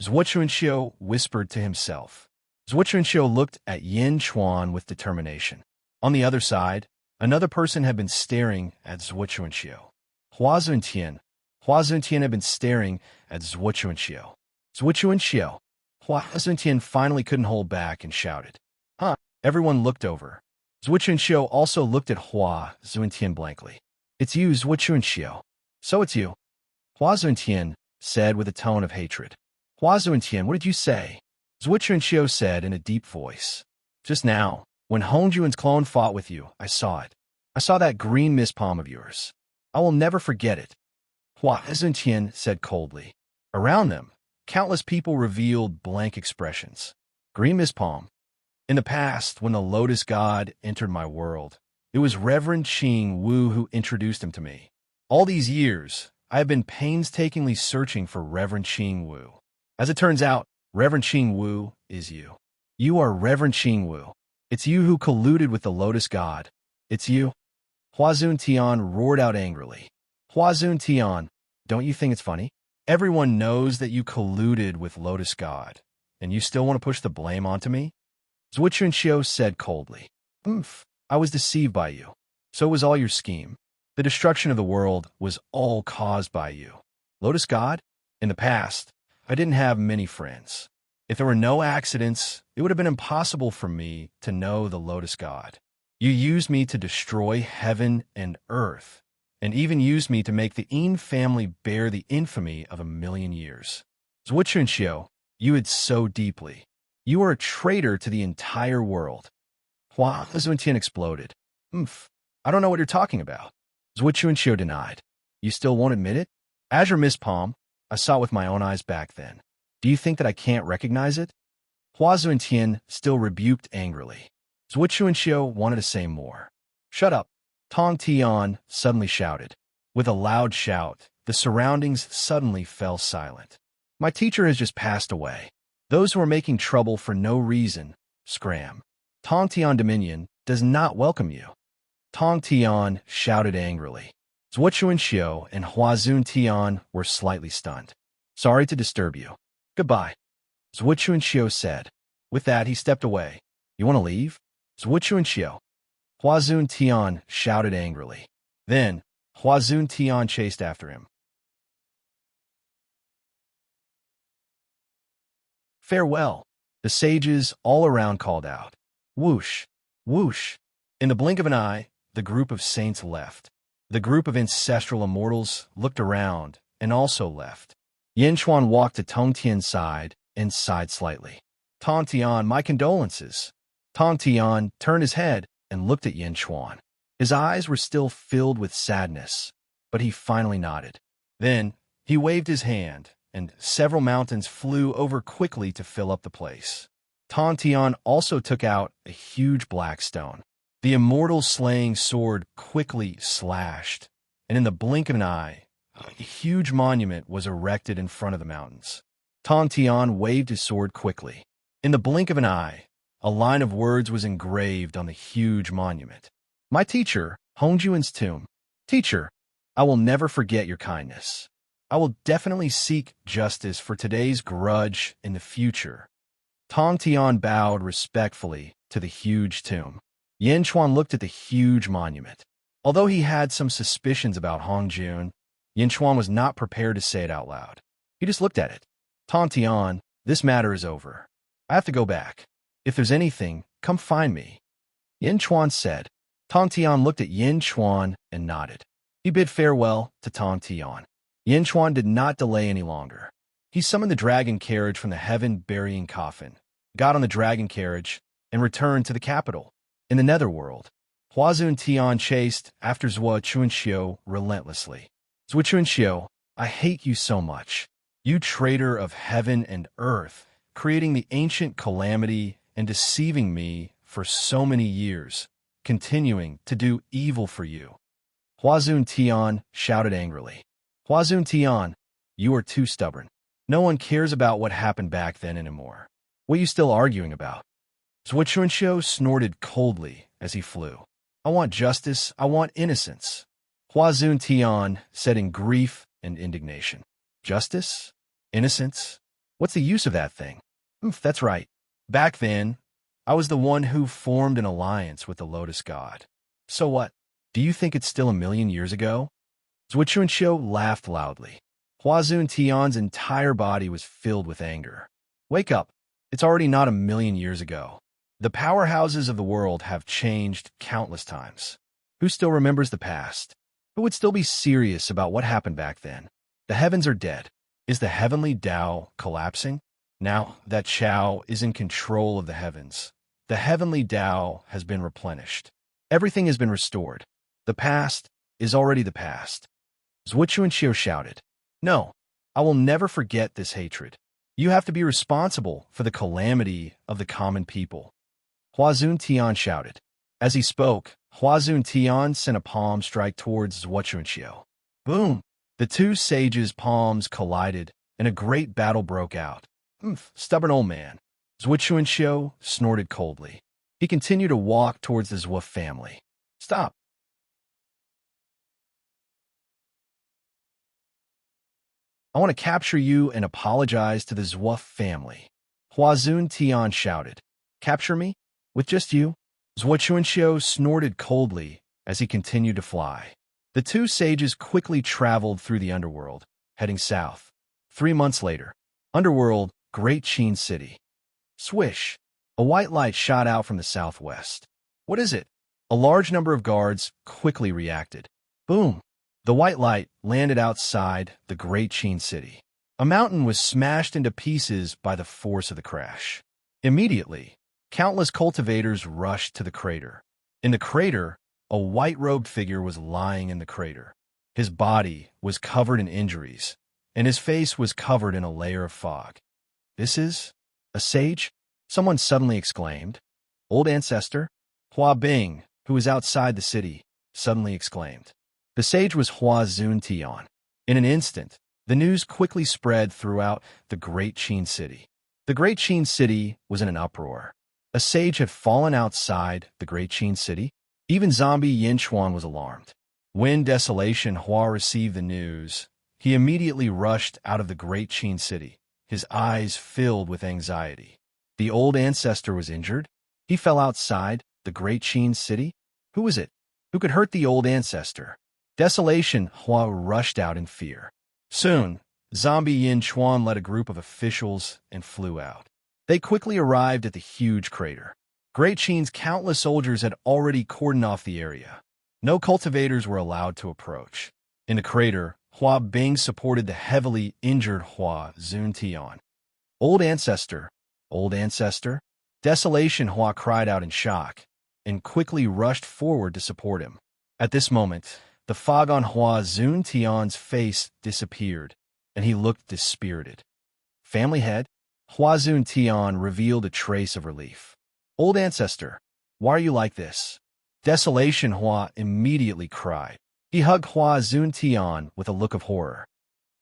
Zhuqianxiu whispered to himself. Zhuqianxiu looked at Yin Chuan with determination. On the other side, another person had been staring at Zhuqianxiu. Hua Zuntian had been staring at Zhuqianxiu. Zhuqianxiu. Hua Zuntian finally couldn't hold back and shouted. Huh? Everyone looked over. Zhuqianxiu also looked at Hua Zuntian blankly. It's you, Zhuqianxiu. So it's you. Hua Zuntian said with a tone of hatred. Hua Zuntian, what did you say? Zhuqianxiu said in a deep voice. Just now, when Hongjun's clone fought with you, I saw it. I saw that green mist palm of yours. I will never forget it. Hua Zuntian said coldly. Around them, countless people revealed blank expressions. Green mist palm. In the past, when the Lotus God entered my world, it was Reverend Qing Wu who introduced him to me. All these years, I have been painstakingly searching for Reverend Qing Wu. As it turns out, Reverend Qing Wu is you. You are Reverend Qing Wu. It's you who colluded with the Lotus God. It's you. Hua Zuntian roared out angrily. Hua Zuntian, don't you think it's funny? Everyone knows that you colluded with Lotus God, and you still want to push the blame onto me? Zhuqianxiu said coldly. I was deceived by you. So was all your scheme. The destruction of the world was all caused by you. Lotus God? In the past, I didn't have many friends. If there were no accidents, it would have been impossible for me to know the Lotus God. You used me to destroy heaven and earth, and even used me to make the Yin family bear the infamy of 1,000,000 years. Zhuqianxiu, you hid so deeply. You are a traitor to the entire world. Hua Zuntian exploded. I don't know what you're talking about. Zhuqianxiu denied. You still won't admit it? Azure Mist Palm, I saw it with my own eyes back then. Do you think that I can't recognize it? Hua Zuntian still rebuked angrily. Zhuqianxiu wanted to say more. Shut up. Tong Tian suddenly shouted. With a loud shout, the surroundings suddenly fell silent. My teacher has just passed away. Those who are making trouble for no reason, scram. Tong Tian Dominion does not welcome you. Tong Tian shouted angrily. Zhuqianxiu and Hua Zuntian were slightly stunned. Sorry to disturb you. Goodbye. Zhuqianxiu said. With that, he stepped away. You want to leave? Zhuqianxiu. Hua Zuntian shouted angrily. Then, Hua Zuntian chased after him. Farewell. The sages all around called out. Whoosh, whoosh. In the blink of an eye, the group of saints left. The group of ancestral immortals looked around and also left. Yin Chuan walked to Tong Tian's side and sighed slightly. Tong Tian, my condolences. Tong Tian turned his head and looked at Yin Chuan. His eyes were still filled with sadness, but he finally nodded. Then he waved his hand, and several mountains flew over quickly to fill up the place. Tong Tian also took out a huge black stone. The immortal slaying sword quickly slashed, and in the blink of an eye, a huge monument was erected in front of the mountains. Tong Tian waved his sword quickly. In the blink of an eye, a line of words was engraved on the huge monument. My teacher, Hongjun's tomb. Teacher, I will never forget your kindness. I will definitely seek justice for today's grudge in the future. Tong Tian bowed respectfully to the huge tomb. Yin Chuan looked at the huge monument. Although he had some suspicions about Hongjun, Yin Chuan was not prepared to say it out loud. He just looked at it. Tong Tian, this matter is over. I have to go back. If there's anything, come find me. Yin Chuan said. Tong Tian looked at Yin Chuan and nodded. He bid farewell to Tong Tian. Yin Chuan did not delay any longer. He summoned the dragon carriage from the heaven-burying coffin, got on the dragon carriage, and returned to the capital. In the netherworld, Hua Zun Tian chased after Zhuo Chunxiu relentlessly. Zhuo Chunxiu, I hate you so much. You traitor of heaven and earth, creating the ancient calamity and deceiving me for so many years, continuing to do evil for you. Hua Zun Tian shouted angrily. Hua Zun Tian, you are too stubborn. No one cares about what happened back then anymore. What are you still arguing about? Zhuo Chunxiu snorted coldly as he flew. I want justice, I want innocence. Hua Zun Tian said in grief and indignation. Justice? Innocence? What's the use of that thing? That's right. Back then, I was the one who formed an alliance with the Lotus God. So what? Do you think it's still 1,000,000 years ago? Zhuo Chunxiu laughed loudly. Hua Zun Tian's entire body was filled with anger. Wake up. It's already not 1,000,000 years ago. The powerhouses of the world have changed countless times. Who still remembers the past? Who would still be serious about what happened back then? The heavens are dead. Is the heavenly Tao collapsing? Now that Chao is in control of the heavens, the heavenly Tao has been replenished. Everything has been restored. The past is already the past. Zhuo Chunxiu shouted. No, I will never forget this hatred. You have to be responsible for the calamity of the common people. Hua Zun Tian shouted. As he spoke, Hua Zun Tian sent a palm strike towards Zhuo Chunxiu. Boom! The two sages' palms collided, and a great battle broke out. Stubborn old man. Zhuo Chunxiu snorted coldly. He continued to walk towards the Zhuo family. Stop. I want to capture you and apologize to the Zhuo family. Hua Zun Tian shouted. Capture me? With just you? Zhuo Chunxiu snorted coldly as he continued to fly. The two sages quickly traveled through the underworld, heading south. 3 months later, underworld, Great Qin City. Swish! A white light shot out from the southwest. What is it? A large number of guards quickly reacted. Boom! The white light landed outside the Great Qin City. A mountain was smashed into pieces by the force of the crash. Immediately, countless cultivators rushed to the crater. In the crater, a white-robed figure was lying in the crater. His body was covered in injuries, and his face was covered in a layer of fog. This is a sage? Someone suddenly exclaimed. Old ancestor? Hua Bing, who was outside the city, suddenly exclaimed. The sage was Hua Zun Tian. In an instant, the news quickly spread throughout the Great Qin City. The Great Qin City was in an uproar. A sage had fallen outside the Great Qin City. Even zombie Yin Chuan was alarmed. When Desolation Hua received the news, he immediately rushed out of the Great Qin City, his eyes filled with anxiety. The old ancestor was injured. He fell outside the Great Qin City. Who was it? Who could hurt the old ancestor? Desolation Hua rushed out in fear. Soon, zombie Yin Chuan led a group of officials and flew out. They quickly arrived at the huge crater. Great Qin's countless soldiers had already cordoned off the area. No cultivators were allowed to approach. In the crater, Hua Bing supported the heavily injured Hua Zun Tian. Old ancestor, old ancestor. Desolation Hua cried out in shock and quickly rushed forward to support him. At this moment, the fog on Hua Zun Tian's face disappeared, and he looked dispirited. Family head? Hua Zun Tian revealed a trace of relief. Old ancestor, why are you like this? Desolation Hua immediately cried. He hugged Hua Zun Tian with a look of horror.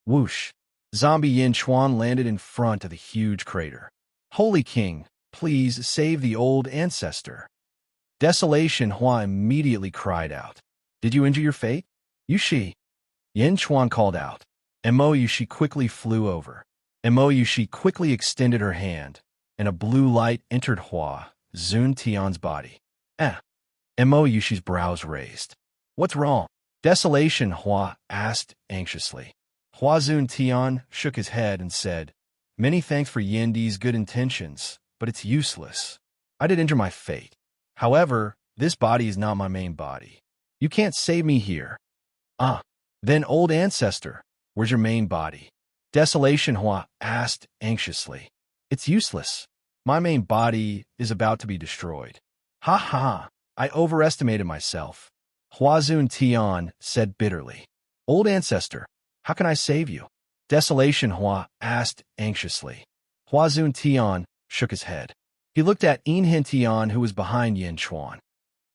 Whoosh! Zombie Yin Chuan landed in front of the huge crater. Holy King, please save the old ancestor. Desolation Hua immediately cried out. Did you injure your fate? Yushi. Yin Chuan called out. Mo Yushi quickly flew over. Mo Yushi quickly extended her hand, and a blue light entered Hua Zun Tian's body. Mo Yushi's brows raised. What's wrong? Desolation Hua asked anxiously. Hua Zun Tian shook his head and said, Many thanks for Yandi's good intentions, but it's useless. I did injure my fate. However, this body is not my main body. You can't save me here. Ah, then old ancestor, where's your main body? Desolation Hua asked anxiously. It's useless. My main body is about to be destroyed. Ha ha, I overestimated myself. Huazun Tian said bitterly. Old ancestor, how can I save you? Desolation Hua asked anxiously. Huazun Tian shook his head. He looked at Inhin Tian, who was behind Yin Chuan.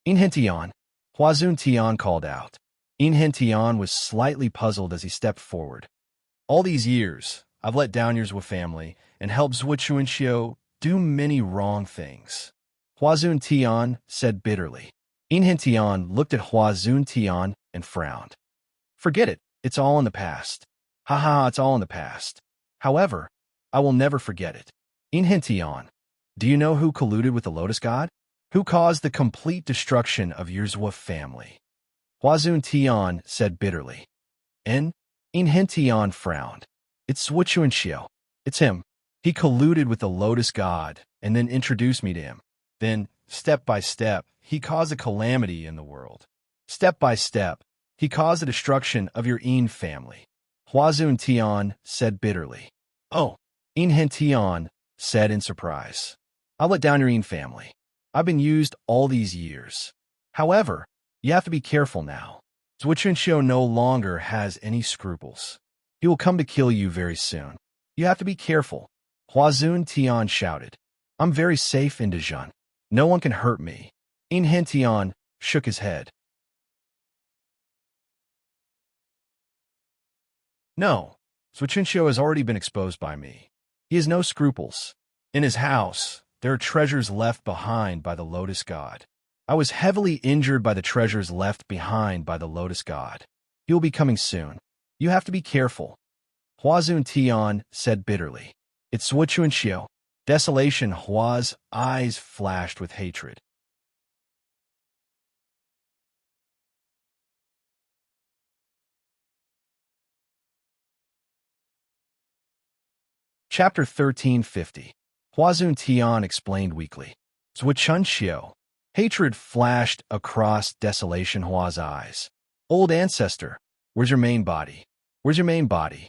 Inhin Tian, Huazun Tian called out. Inhin Tian was slightly puzzled as he stepped forward. All these years, I've let down your Zhua family and helped Zhua Chuanxiu do many wrong things. Huazun Tian said bitterly. Inhin Tian looked at Huazun Tian and frowned. Forget it, it's all in the past. Haha, it's all in the past. However, I will never forget it. Inhin Tian, do you know who colluded with the Lotus God? Who caused the complete destruction of your Zhua family? Huazun Tian said bitterly. Inhin Tian frowned. It's Zhua Chuanxiu. It's him. He colluded with the Lotus God and then introduced me to him. Then, step by step, he caused a calamity in the world. Step by step, he caused the destruction of your Yin family. Huazun Tian said bitterly. Oh, Inhin Tian said in surprise. I'll let down your Yin family. I've been used all these years. However, you have to be careful now. Zhua Chuanxiu no longer has any scruples. He will come to kill you very soon. You have to be careful. Huazun Tian shouted. I'm very safe in Dezhun. No one can hurt me. Inhin Tian shook his head. No, Zhua Chuanxiu has already been exposed by me. He has no scruples. In his house, there are treasures left behind by the Lotus God. I was heavily injured by the treasures left behind by the Lotus God. He will be coming soon. You have to be careful. Huazun Tian said bitterly. It's Zhua Chuanxiu. Desolation Hua's eyes flashed with hatred. Chapter 1350. Huazun Tian explained weakly. Zhua Chuanxiu. Hatred flashed across Desolation Hua's eyes. Old ancestor, where's your main body? Where's your main body?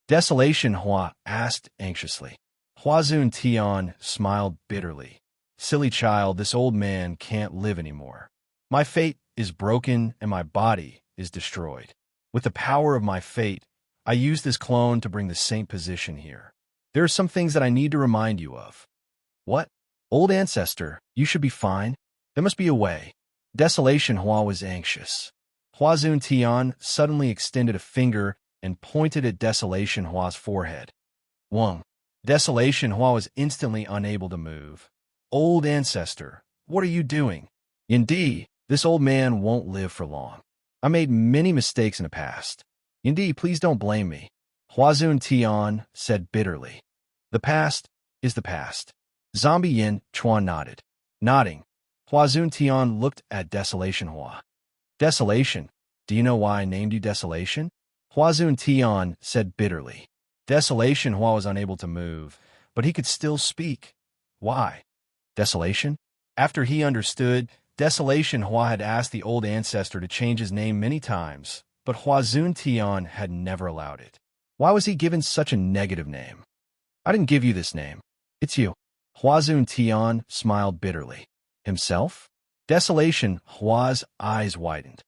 Desolation Hua asked anxiously. Huazun Tian smiled bitterly. Silly child, this old man can't live anymore. My fate is broken and my body is destroyed. With the power of my fate, I used this clone to bring the same position here. There are some things that I need to remind you of. What? Old ancestor, you should be fine. There must be a way. Desolation Hua was anxious. Huazun Tian suddenly extended a finger and pointed at Desolation Hua's forehead. Wong. Desolation Hua was instantly unable to move. Old ancestor, what are you doing? Indeed, this old man won't live for long. I made many mistakes in the past. Indeed, please don't blame me. Huazun Tian said bitterly. The past is the past. Zombie Yin Chuan nodded. Nodding, Huazun Tian looked at Desolation Hua. Desolation, do you know why I named you Desolation? Huazun Tian said bitterly. Desolation Hua was unable to move, but he could still speak. Why? Desolation? After he understood, Desolation Hua had asked the old ancestor to change his name many times, but Huazun Tian had never allowed it. Why was he given such a negative name? I didn't give you this name. It's you. Huazun Tian smiled bitterly. Himself? Desolation Hua's eyes widened.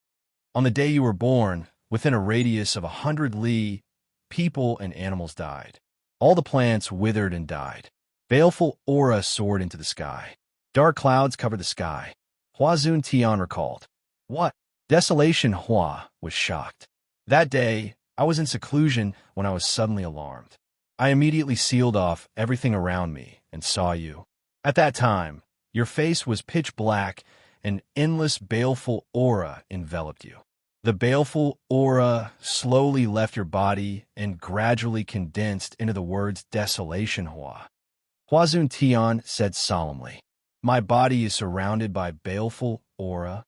On the day you were born, within a radius of 100 li, people and animals died. All the plants withered and died. Baleful aura soared into the sky. Dark clouds covered the sky. Huazun Tian recalled. What? Desolation Hua was shocked. That day, I was in seclusion when I was suddenly alarmed. I immediately sealed off everything around me and saw you. At that time, your face was pitch black and endless baleful aura enveloped you. The baleful aura slowly left your body and gradually condensed into the words Desolation Hua. Huazun Tian said solemnly, My body is surrounded by baleful aura.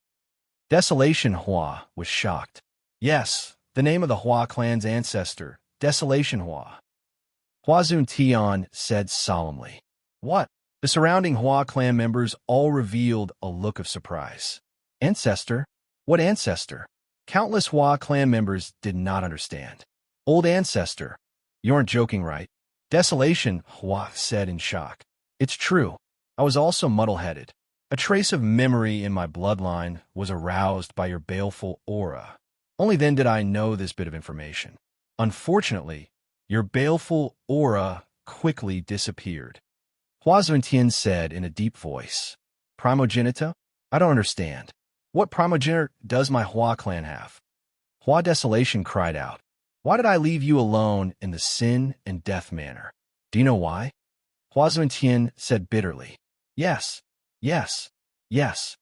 Desolation Hua was shocked. Yes, the name of the Hua clan's ancestor, Desolation Hua. Huazun Tian said solemnly. What? The surrounding Hua clan members all revealed a look of surprise. Ancestor? What ancestor? Countless Hua clan members did not understand. Old ancestor, you aren't joking, right? Desolation, Hua said in shock. It's true. I was also muddle-headed. A trace of memory in my bloodline was aroused by your baleful aura. Only then did I know this bit of information. Unfortunately, your baleful aura quickly disappeared. Hua Zuntian said in a deep voice. Primogenita? I don't understand. What primogenitor does my Hua clan have? Hua Desolation cried out. Why did I leave you alone in the sin and death manor? Do you know why? Hua Zuntian said bitterly. Yes, yes, yes.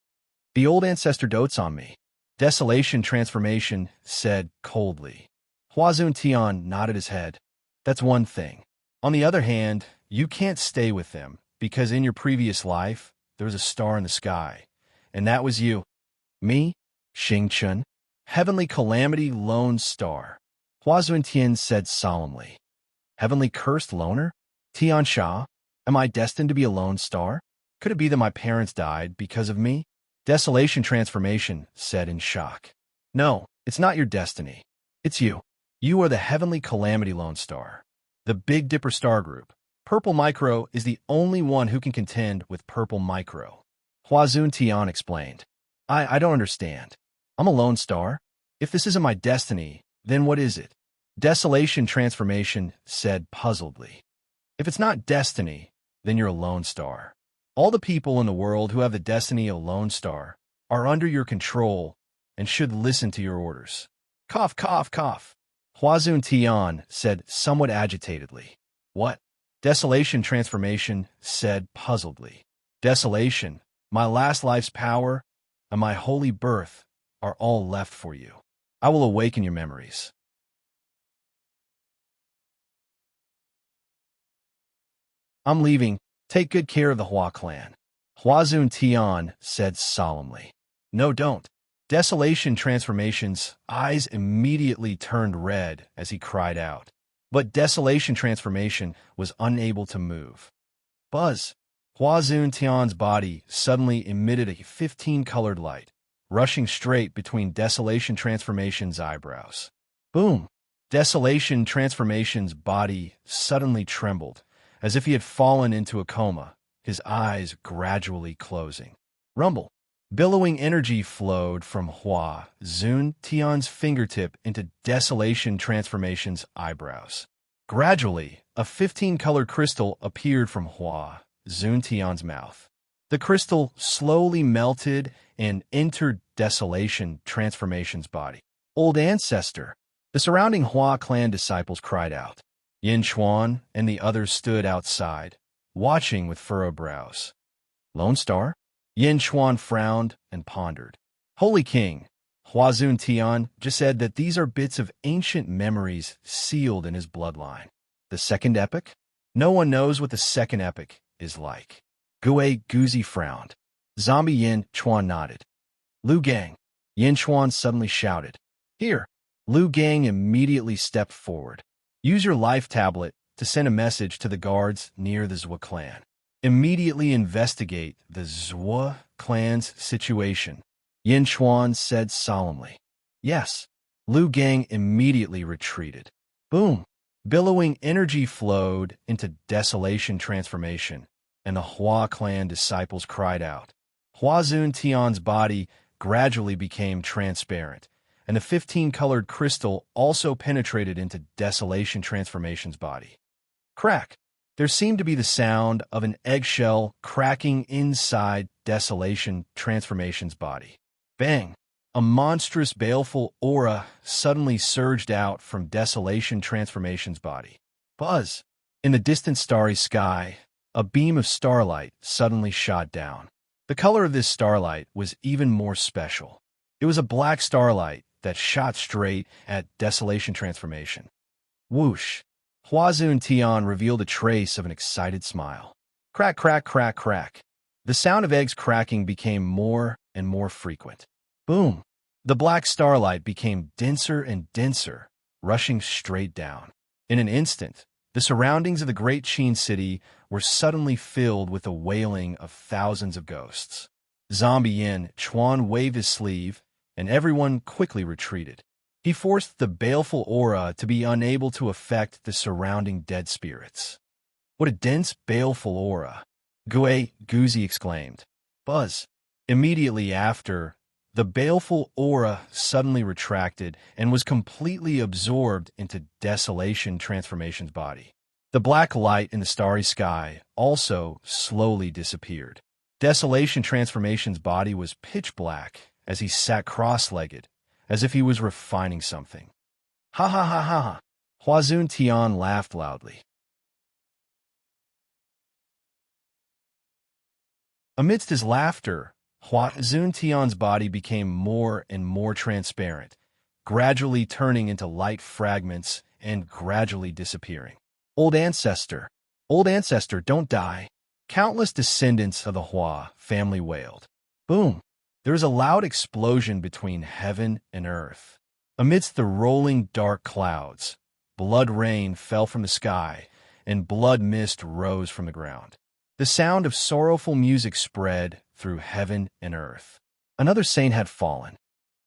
The old ancestor dotes on me. Desolation Transformation said coldly. Hua Zuntian nodded his head. That's one thing. On the other hand, you can't stay with them, because in your previous life, there was a star in the sky, and that was you. Me, Xing Chun, Heavenly Calamity Lone Star. Hua Zuntian said solemnly. Heavenly Cursed Loner? Tian Sha, am I destined to be a lone star? Could it be that my parents died because of me? Desolation Transformation said in shock. No, it's not your destiny. It's you. You are the Heavenly Calamity Lone Star. The Big Dipper Star Group. Purple Micro is the only one who can contend with Purple Micro. Hua Zuntian explained. I don't understand. I'm a lone star. If this isn't my destiny, then what is it? Desolation Transformation said puzzledly. If it's not destiny, then you're a lone star. All the people in the world who have the destiny of a lone star are under your control and should listen to your orders. Cough, cough, cough. Hua Zuntian said somewhat agitatedly. What? Desolation Transformation said puzzledly. Desolation, my last life's power, and my holy birth are all left for you. I will awaken your memories. I'm leaving. Take good care of the Hua clan. Hua Zuntian said solemnly. No, don't. Desolation Transformation's eyes immediately turned red as he cried out. But Desolation Transformation was unable to move. Buzz! Hua Zuntian's body suddenly emitted a 15-colored light, rushing straight between Desolation Transformation's eyebrows. Boom! Desolation Transformation's body suddenly trembled, as if he had fallen into a coma, his eyes gradually closing. Rumble! Billowing energy flowed from Hua Zuntian's fingertip into Desolation Transformation's eyebrows. Gradually, a 15-colored crystal appeared from Hua Zuntian's mouth. The crystal slowly melted and entered Desolation Transformation's body. Old ancestor! The surrounding Hua clan disciples cried out. Yin Chuan and the others stood outside, watching with furrowed brows. Lone Star? Yin Chuan frowned and pondered. Holy King, Hua Zuntian just said that these are bits of ancient memories sealed in his bloodline. The second epic? No one knows what the second epic is like. Gue Guzi frowned. Zombie Yin Chuan nodded. Lu Gang, Yin Chuan suddenly shouted. Here! Lu Gang immediately stepped forward. Use your life tablet to send a message to the guards near the Zhua clan. Immediately investigate the Zhua clan's situation, Yin Chuan said solemnly. Yes. Lu Gang immediately retreated. Boom! Billowing energy flowed into Desolation Transformation, and the Hua clan disciples cried out. Hua Zuntian's body gradually became transparent, and the 15-colored crystal also penetrated into Desolation Transformation's body. Crack! There seemed to be the sound of an eggshell cracking inside Desolation Transformation's body. Bang! A monstrous baleful aura suddenly surged out from Desolation Transformation's body. Buzz! In the distant starry sky, a beam of starlight suddenly shot down. The color of this starlight was even more special. It was a black starlight that shot straight at Desolation Transformation. Whoosh! Hua Zuntian revealed a trace of an excited smile. Crack, crack, crack, crack. The sound of eggs cracking became more and more frequent. Boom! The black starlight became denser and denser, rushing straight down. In an instant, the surroundings of the great Qin city were suddenly filled with the wailing of thousands of ghosts. Zombie Yin Chuan waved his sleeve, and everyone quickly retreated. He forced the baleful aura to be unable to affect the surrounding dead spirits. What a dense, baleful aura! Guzi exclaimed. Buzz. Immediately after, the baleful aura suddenly retracted and was completely absorbed into Desolation Transformation's body. The black light in the starry sky also slowly disappeared. Desolation Transformation's body was pitch black as he sat cross-legged, as if he was refining something. Ha ha ha ha ha! Huazun Tian laughed loudly. Amidst his laughter, Huazun Tian's body became more and more transparent, gradually turning into light fragments and gradually disappearing. Old ancestor, don't die. Countless descendants of the Hua family wailed. Boom! There was a loud explosion between heaven and earth. Amidst the rolling dark clouds, blood rain fell from the sky, and blood mist rose from the ground. The sound of sorrowful music spread through heaven and earth. Another saint had fallen.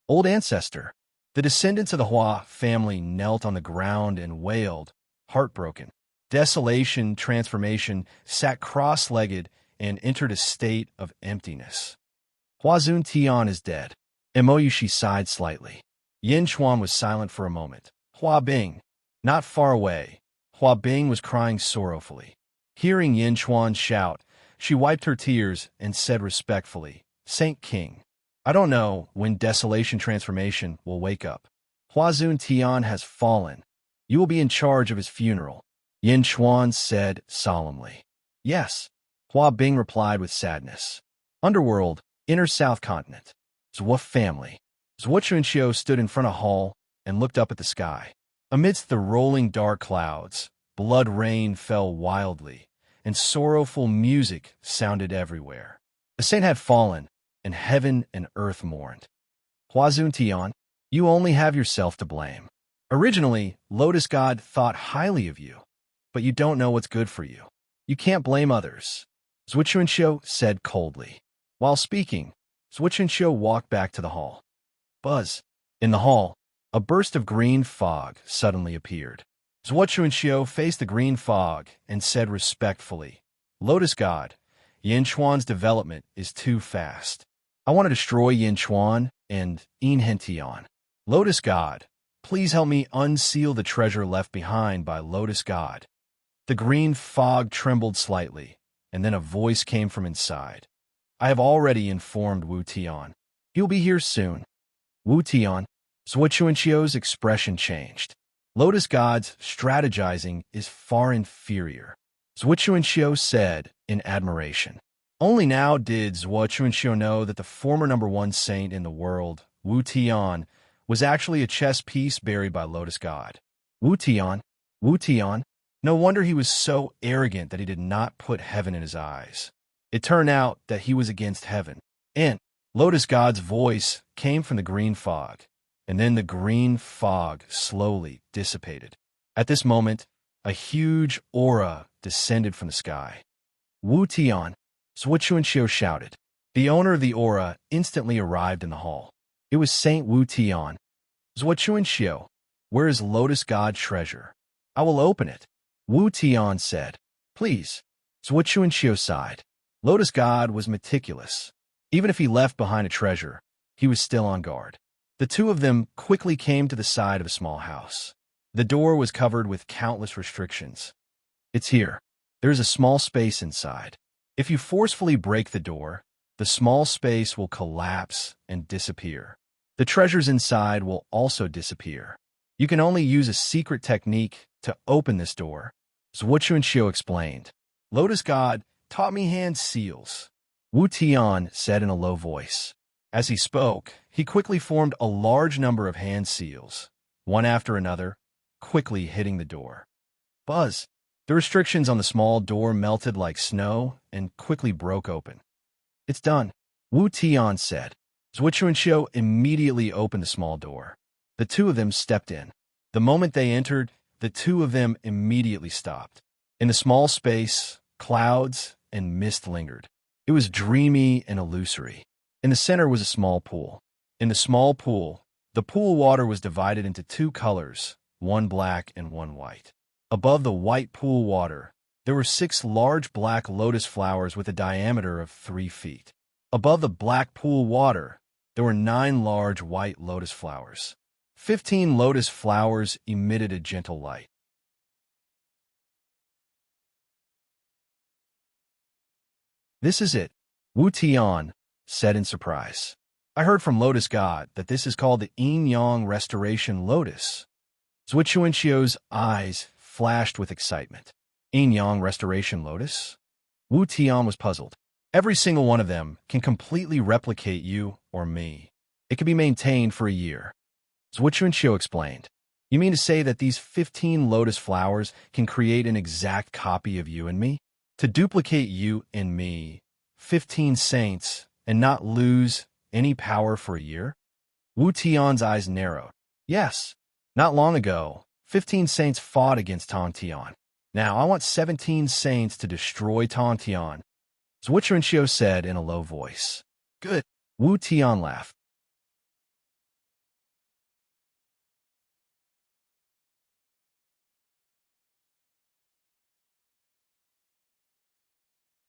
Old ancestor, the descendants of the Hua family knelt on the ground and wailed, heartbroken. Desolation Transformation sat cross-legged and entered a state of emptiness. Huazun Tian is dead. Emoyushi sighed slightly. Yin Chuan was silent for a moment. Hua Bing. Not far away, Hua Bing was crying sorrowfully. Hearing Yin Chuan shout, she wiped her tears and said respectfully, Saint King, I don't know when Desolation Transformation will wake up. Huazun Tian has fallen. You will be in charge of his funeral. Yin Chuan said solemnly. Yes, Hua Bing replied with sadness. Underworld, Inner South Continent. Zhuo family. Zhuo Chunxiu stood in front of Hall and looked up at the sky. Amidst the rolling dark clouds, blood rain fell wildly, and sorrowful music sounded everywhere. The saint had fallen, and heaven and earth mourned. Huazun Tian, you only have yourself to blame. Originally, Lotus God thought highly of you, but you don't know what's good for you. You can't blame others, Zhuo Chunxiu said coldly. While speaking, Zhuo Chunxiu walked back to the hall. Buzz. In the hall, a burst of green fog suddenly appeared. Zhuo Chunxiu faced the green fog and said respectfully, Lotus God, Yin Chuan's development is too fast. I want to destroy Yin Chuan and Yin Hentian. Lotus God, please help me unseal the treasure left behind by Lotus God. The green fog trembled slightly, and then a voice came from inside. I have already informed Wu Tian. He'll be here soon. Wu Tian. Zhuo Chunxiu's expression changed. Lotus God's strategizing is far inferior, Zhuo Chunxiu said in admiration. Only now did Zhuo Chunxiu know that the former #1 saint in the world, Wu Tian, was actually a chess piece buried by Lotus God. Wu Tian. No wonder he was so arrogant that he did not put heaven in his eyes. It turned out that he was against heaven. And Lotus God's voice came from the green fog, and then the green fog slowly dissipated. At this moment, a huge aura descended from the sky. Wu Tian, Zhuo Chunxiu shouted. The owner of the aura instantly arrived in the hall. It was Saint Wu Tian. Zhuo Chunxiu, where is Lotus God treasure? I will open it. Wu Tian said. Please. Zhuo Chunxiu sighed. Lotus God was meticulous. Even if he left behind a treasure, he was still on guard. The two of them quickly came to the side of a small house. The door was covered with countless restrictions. It's here. There's a small space inside. If you forcefully break the door, the small space will collapse and disappear. The treasures inside will also disappear. You can only use a secret technique to open this door, Zhuo Chunxiu explained. Lotus God taught me hand seals, Wu Tian said in a low voice. As he spoke, he quickly formed a large number of hand seals, one after another, quickly hitting the door. Buzz! The restrictions on the small door melted like snow and quickly broke open. It's done, Wu Tian said. Zhuo Chunxiu immediately opened the small door. The two of them stepped in. The moment they entered, the two of them immediately stopped. In the small space, clouds and mist lingered. It was dreamy and illusory. In the center was a small pool. In the small pool, the pool water was divided into two colors, one black and one white. Above the white pool water, there were 6 large black lotus flowers with a diameter of 3 feet. Above the black pool water, there were 9 large white lotus flowers. 15 lotus flowers emitted a gentle light. This is it, Wu Tian said in surprise. I heard from Lotus God that this is called the Yin-Yang Restoration Lotus. Zhuo Chuanxiu's eyes flashed with excitement. Yin-Yang Restoration Lotus? Wu Tian was puzzled. Every single one of them can completely replicate you or me. It can be maintained for a year. Zhuo Chuanxiu explained. You mean to say that these 15 lotus flowers can create an exact copy of you and me? To duplicate you and me, 15 saints, and not lose any power for a year? Wu Tian's eyes narrowed. Yes. Not long ago, 15 saints fought against Tong Tian. Now I want 17 saints to destroy Tong Tian. Zhuo Chuanxiu said in a low voice. Good. Wu Tian laughed.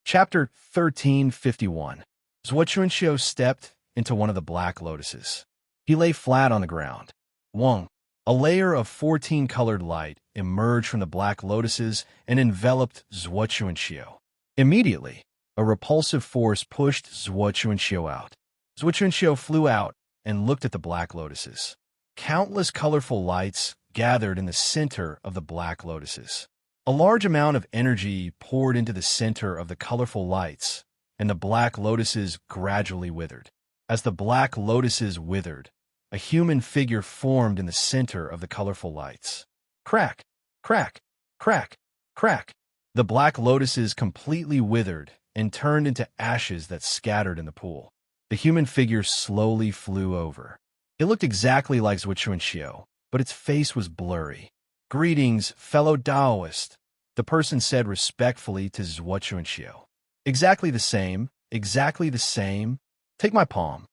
Chapter 1351. Zhuo Chuanxiu stepped into one of the black lotuses. He lay flat on the ground. Wong, a layer of 14-colored light emerged from the black lotuses and enveloped Zhuo Chuanxiu. Immediately, a repulsive force pushed Zhuo Chuanxiu out. Zhuo Chuanxiu flew out and looked at the black lotuses. Countless colorful lights gathered in the center of the black lotuses. A large amount of energy poured into the center of the colorful lights, and the black lotuses gradually withered. As the black lotuses withered, a human figure formed in the center of the colorful lights. Crack, crack, crack, crack. The black lotuses completely withered and turned into ashes that scattered in the pool. The human figure slowly flew over. It looked exactly like Zhuo Chuanxiu, but its face was blurry. Greetings, fellow Taoist, the person said respectfully to Zhuo Chuanxiu. Exactly the same, exactly the same. Take my palm.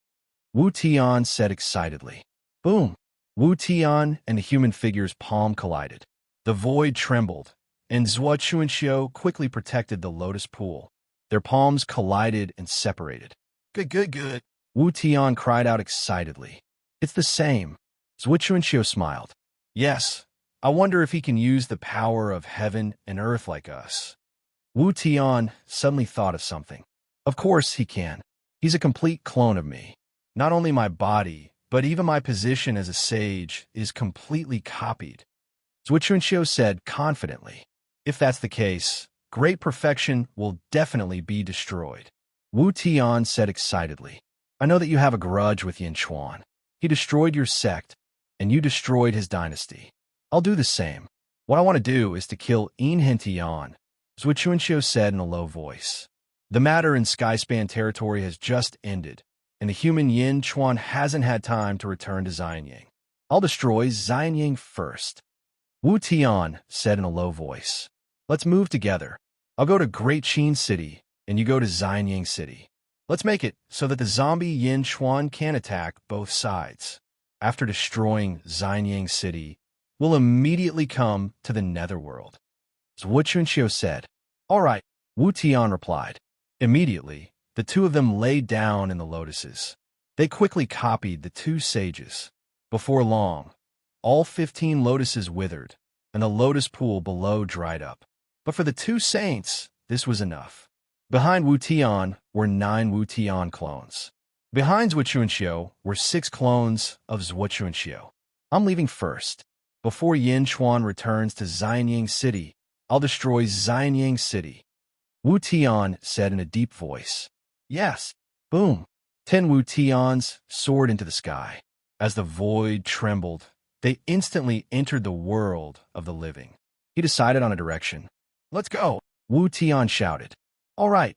Wu Tian said excitedly. Boom! Wu Tian and the human figure's palm collided. The void trembled, and Zhuo Chuanxiu quickly protected the lotus pool. Their palms collided and separated. Good, good, good. Wu Tian cried out excitedly. It's the same. Zhuo Chuanxiu smiled. Yes, I wonder if he can use the power of heaven and earth like us. Wu Tian suddenly thought of something. Of course he can. He's a complete clone of me. Not only my body, but even my position as a sage is completely copied. Zhuo Chuanxiu said confidently. If that's the case, great perfection will definitely be destroyed. Wu Tian said excitedly. I know that you have a grudge with Yin Chuan. He destroyed your sect, and you destroyed his dynasty. I'll do the same. What I want to do is to kill Yin Tian, Zhuo Chuanxiu said in a low voice. The matter in Skyspan territory has just ended, and the human Yin Chuan hasn't had time to return to Xianying. I'll destroy Xianying first. Wu Tian said in a low voice. Let's move together. I'll go to Great Qin City, and you go to Xianying City. Let's make it so that the zombie Yin Chuan can attack both sides. After destroying Xianying City, we'll immediately come to the netherworld. Zhuo Chuanxiu said. All right, Wu Tian replied. Immediately, the two of them lay down in the lotuses. They quickly copied the two sages. Before long, all 15 lotuses withered, and the lotus pool below dried up. But for the two saints, this was enough. Behind Wu Tian were 9 Wu Tian clones. Behind Zhuo Chuanxiu were 6 clones of Zhuo Chuanxiu. I'm leaving first. Before Yin Chuan returns to Xianying City, I'll destroy Xianying City. Wu Tian said in a deep voice. Yes. Boom. 10 Wu Tians soared into the sky. As the void trembled, they instantly entered the world of the living. He decided on a direction. Let's go. Wu Tian shouted. All right.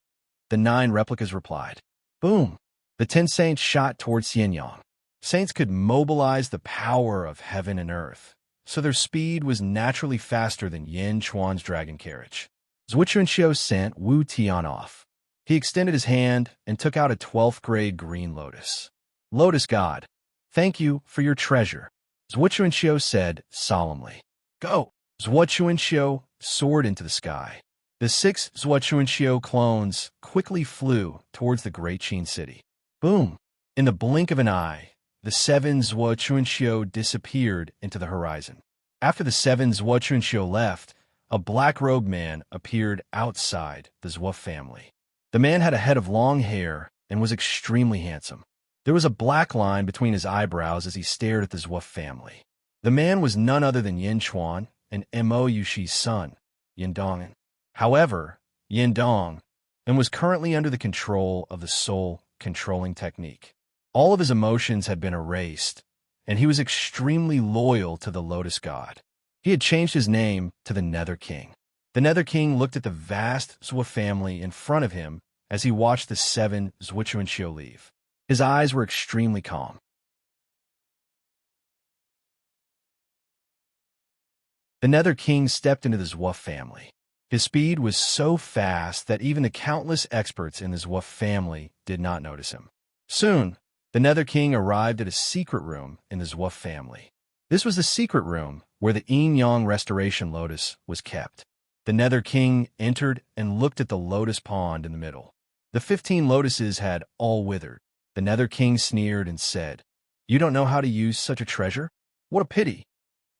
The 9 replicas replied. Boom. The 10 saints shot towards Xianyang. Saints could mobilize the power of heaven and earth, so their speed was naturally faster than Yin Chuan's dragon carriage. Zhuo Chuanxiu sent Wu Tian off. He extended his hand and took out a 12th grade green lotus. Lotus God, thank you for your treasure, Zhuochuanxiu said solemnly. Go! Zhuochuanxiu soared into the sky. The 6 Zhuochuanxiu clones quickly flew towards the Great Qin City. Boom! In the blink of an eye, the 7 Zhuochuanxiu disappeared into the horizon. After the 7 Zhuochuanxiu left, a black-robed man appeared outside the Zhuo family. The man had a head of long hair and was extremely handsome. There was a black line between his eyebrows as he stared at the Zhuo family. The man was none other than Yin Chuan and Mo Yushi's son, Yin Dong. However, Yin Dong was currently under the control of the soul controlling technique. All of his emotions had been erased, and he was extremely loyal to the Lotus God. He had changed his name to the Nether King. The Nether King looked at the vast Zhuo family in front of him as he watched the 7 Zhuochuanxiu leave. His eyes were extremely calm. The Nether King stepped into the Zhuo family. His speed was so fast that even the countless experts in the Zhuo family did not notice him. Soon, the Nether King arrived at a secret room in the Zhuo family. This was the secret room where the Yin-Yang Restoration Lotus was kept. The Nether King entered and looked at the lotus pond in the middle. The 15 lotuses had all withered. The Nether King sneered and said, "You don't know how to use such a treasure? What a pity."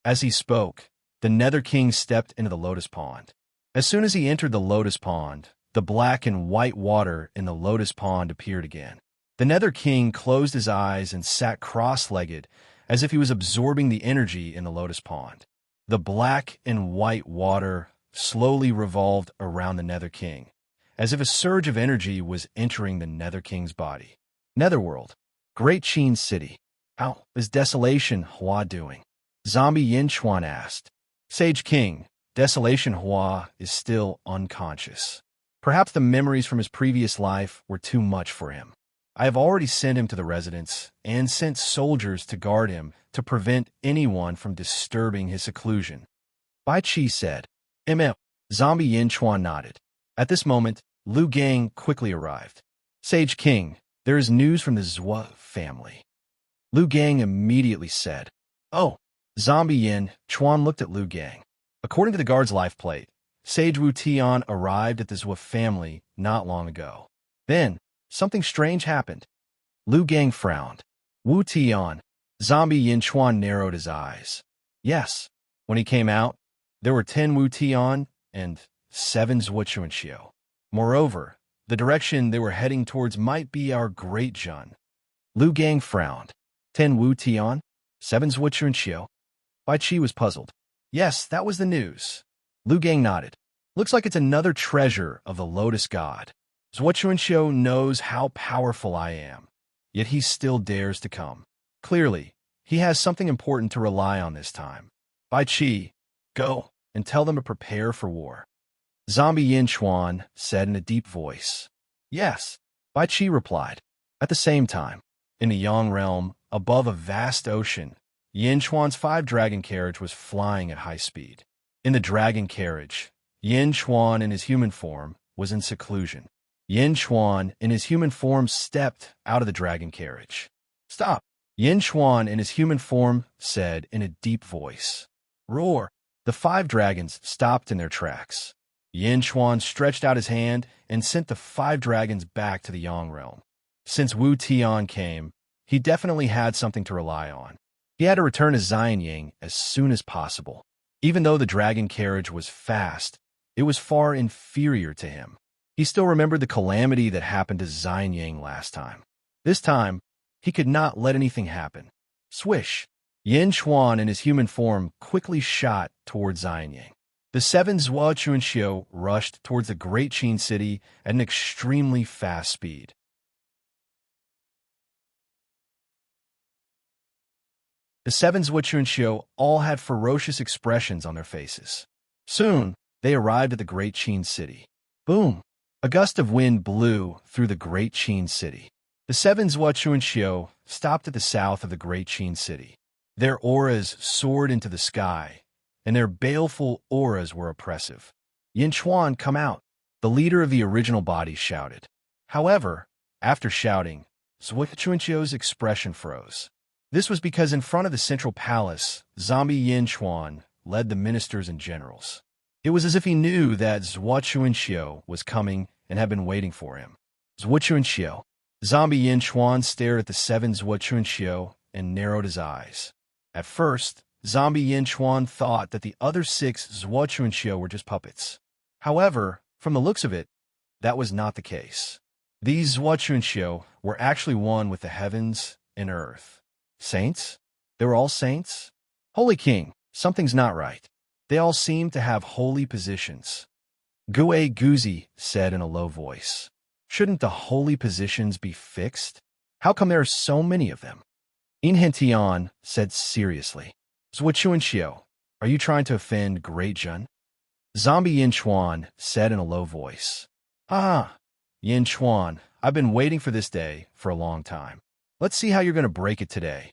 As he spoke, the Nether King stepped into the lotus pond. As soon as he entered the lotus pond, the black and white water in the lotus pond appeared again. The Nether King closed his eyes and sat cross-legged as if he was absorbing the energy in the lotus pond. The black and white water slowly revolved around the Nether King, as if a surge of energy was entering the Nether King's body. Netherworld, Great Qin City. How is Desolation Hua doing? Zombie Yin Chuan asked. Sage King, Desolation Hua is still unconscious. Perhaps the memories from his previous life were too much for him. I have already sent him to the residence and sent soldiers to guard him to prevent anyone from disturbing his seclusion. Bai Qi said. Zombie Yin Chuan nodded. At this moment, Lu Gang quickly arrived. Sage King, there is news from the Zhuo family. Lu Gang immediately said. Oh, Zombie Yin Chuan looked at Lu Gang. According to the guard's life plate, Sage Wu Tian arrived at the Zhuo family not long ago. Then, something strange happened. Lu Gang frowned. Wu Tian. Zombie Yin Chuan narrowed his eyes. Yes. When he came out, there were 10 Wu Tian and 7 Zhuochuanxiu. Moreover, the direction they were heading towards might be our Great Jun. Lu Gang frowned. 10 Wu Tian? 7 Zhuochuanxiu? Bai Qi was puzzled. Yes, that was the news. Lu Gang nodded. Looks like it's another treasure of the Lotus God. Zhuochuanxiu knows how powerful I am, yet he still dares to come. Clearly, he has something important to rely on this time. Bai Qi, go and tell them to prepare for war. Zombie Yin Chuan said in a deep voice. Yes, Bai Qi replied. At the same time, in the Yang realm, above a vast ocean, Yin Chuan's 5-dragon carriage was flying at high speed. In the dragon carriage, Yin Chuan in his human form was in seclusion. Yin Chuan in his human form stepped out of the dragon carriage. Stop! Yin Chuan in his human form said in a deep voice. Roar! The 5 dragons stopped in their tracks. Yin Chuan stretched out his hand and sent the 5 dragons back to the Yang realm. Since Wu Tian came, he definitely had something to rely on. He had to return to Xianying as soon as possible. Even though the dragon carriage was fast, it was far inferior to him. He still remembered the calamity that happened to Xianying last time. This time, he could not let anything happen. Swish! Yin Chuan in his human form quickly shot towards Xianying. The 7 Zhuochuanxiu rushed towards the Great Qin City at an extremely fast speed. The 7 Zhuochuanxiu all had ferocious expressions on their faces. Soon, they arrived at the Great Qin City. Boom! A gust of wind blew through the Great Qin City. The 7 Zhuochuanxiu stopped at the south of the Great Qin City. Their auras soared into the sky, and their baleful auras were oppressive. Yin Chuan, come out! The leader of the original body shouted. However, after shouting, Zhuo Chunqiu's expression froze. This was because in front of the central palace, zombie Yin Chuan led the ministers and generals. It was as if he knew that Zhuo Chunqiu was coming and had been waiting for him. Zhuo Chunqiu. Zombie Yin Chuan stared at the 7 Zhuo Chunqiu and narrowed his eyes. At first, zombie Yin Chuan thought that the other 6 Zhuo Chunqiu were just puppets. However, from the looks of it, that was not the case. These Zhuo Chunqiu were actually one with the heavens and earth. Saints? They were all saints? Holy King, something's not right. They all seem to have holy positions. Gue Guzi said in a low voice. Shouldn't the holy positions be fixed? How come there are so many of them? Inhentian said seriously. Zhuo Chunqiu, are you trying to offend Great Jun? Zombie Yin Chuan said in a low voice. Ah, Yin Chuan, I've been waiting for this day for a long time. Let's see how you're going to break it today.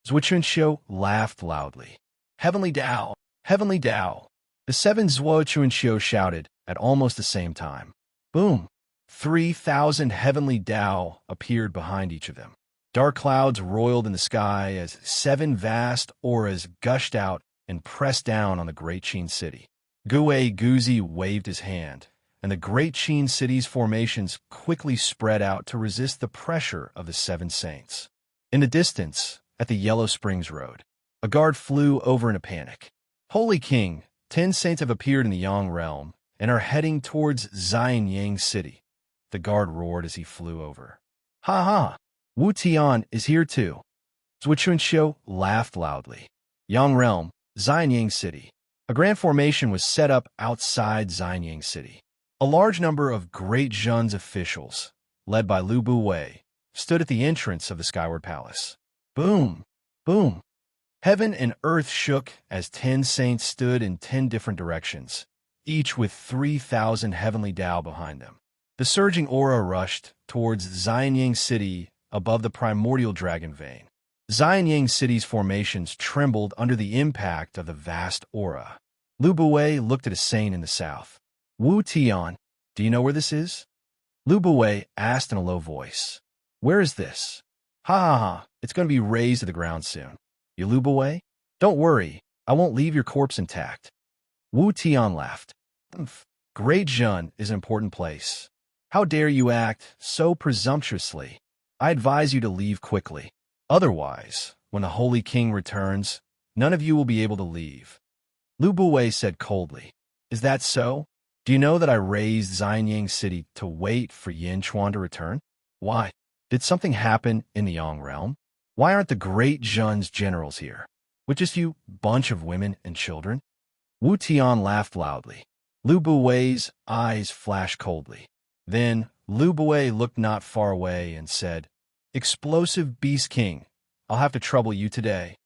Zhuo Chunqiu laughed loudly. Heavenly Dao! Heavenly Dao! The 7 Zhuo Chunqiu shouted at almost the same time. Boom! 3,000 heavenly Dao appeared behind each of them. Dark clouds roiled in the sky as 7 vast auras gushed out and pressed down on the great Qin city. Gue Guzi waved his hand, and the great Qin city's formations quickly spread out to resist the pressure of the 7 saints. In the distance, at the Yellow Springs Road, a guard flew over in a panic. Holy King, 10 saints have appeared in the Yang realm and are heading towards Xianyang City. The guard roared as he flew over. Ha ha! Wu Tian is here too. Zhuo Chunqiu laughed loudly. Yang realm, Xianyang City. A grand formation was set up outside Xianyang City. A large number of Great Jun's officials, led by Lu Buwei, stood at the entrance of the Skyward Palace. Boom! Boom! Heaven and earth shook as 10 saints stood in 10 different directions, each with 3,000 heavenly Dao behind them. The surging aura rushed towards Xianyang City above the primordial dragon vein. Xianyang City's formations trembled under the impact of the vast aura. Lu Buwei looked at a saint in the south. Wu Tian, do you know where this is? Lu Buwei asked in a low voice. Where is this? Ha ha ha, it's going to be razed to the ground soon. You Lu Buwei? Don't worry, I won't leave your corpse intact. Wu Tian laughed. Great Jun is an important place. How dare you act so presumptuously? I advise you to leave quickly. Otherwise, when the Holy King returns, none of you will be able to leave. Lu Buwei said coldly. Is that so? Do you know that I raised Xianyang City to wait for Yin Chuan to return? Why? Did something happen in the Yang realm? Why aren't the Great Jun's generals here? With just you bunch of women and children? Wu Tian laughed loudly. Lu Buwei's eyes flashed coldly. Then Lu Buwei looked not far away and said, Explosive Beast King, I'll have to trouble you today.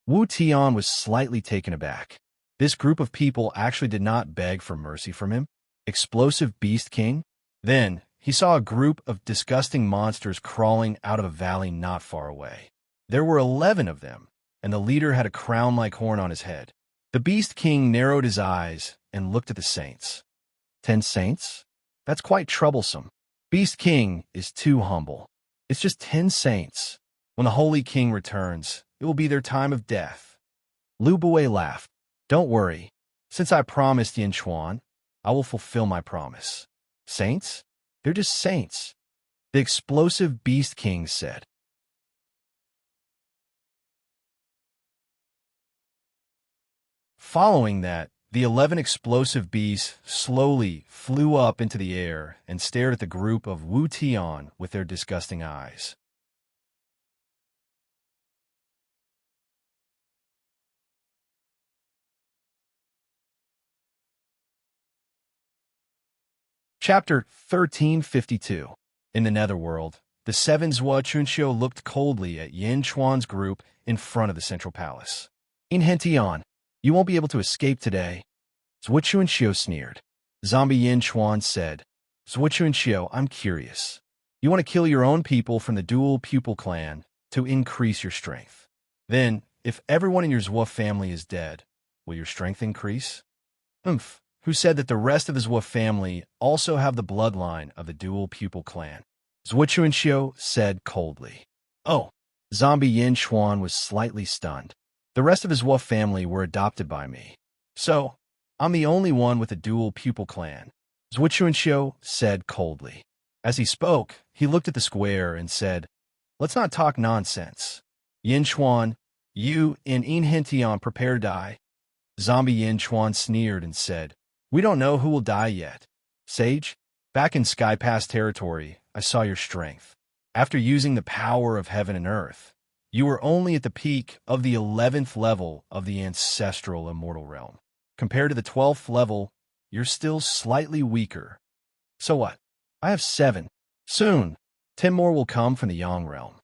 Wu Tian was slightly taken aback. This group of people actually did not beg for mercy from him. Explosive Beast King? Then he saw a group of disgusting monsters crawling out of a valley not far away. There were 11 of them, and the leader had a crown-like horn on his head. The Beast King narrowed his eyes and looked at the saints. 10 saints? That's quite troublesome. Beast King is too humble. It's just 10 saints. When the Holy King returns, it will be their time of death. Lu Buwei laughed. Don't worry. Since I promised Yin Chuan, I will fulfill my promise. Saints? They're just saints. The explosive Beast King said. Following that, the 11 explosive beasts slowly flew up into the air and stared at the group of Wu Tian with their disgusting eyes. Chapter 1352. In the Netherworld, the 7 Zhuo Chunqiu looked coldly at Yin Chuan's group in front of the central palace. Inhentian, you won't be able to escape today. Zhuo Chunqiu sneered. Zombie Yin Chuan said, Zhuo Chunqiu, I'm curious. You want to kill your own people from the dual pupil clan to increase your strength. Then, if everyone in your Zhuo family is dead, will your strength increase? Who said that the rest of the Zhuo family also have the bloodline of the dual pupil clan? Zhuochuanxiu said coldly. Oh. Zombie Yin Chuan was slightly stunned. The rest of his Wu family were adopted by me. So, I'm the only one with a dual pupil clan. Zhuochuanxiu said coldly. As he spoke, he looked at the square and said, Let's not talk nonsense. Yin Chuan, you and Yin Hintian prepare to die. Zombie Yin Chuan sneered and said, We don't know who will die yet. Sage, back in Sky Pass territory, I saw your strength. After using the power of heaven and earth, you were only at the peak of the 11th level of the ancestral immortal realm. Compared to the 12th level, you're still slightly weaker. So what? I have 7. Soon, 10 more will come from the Yang realm.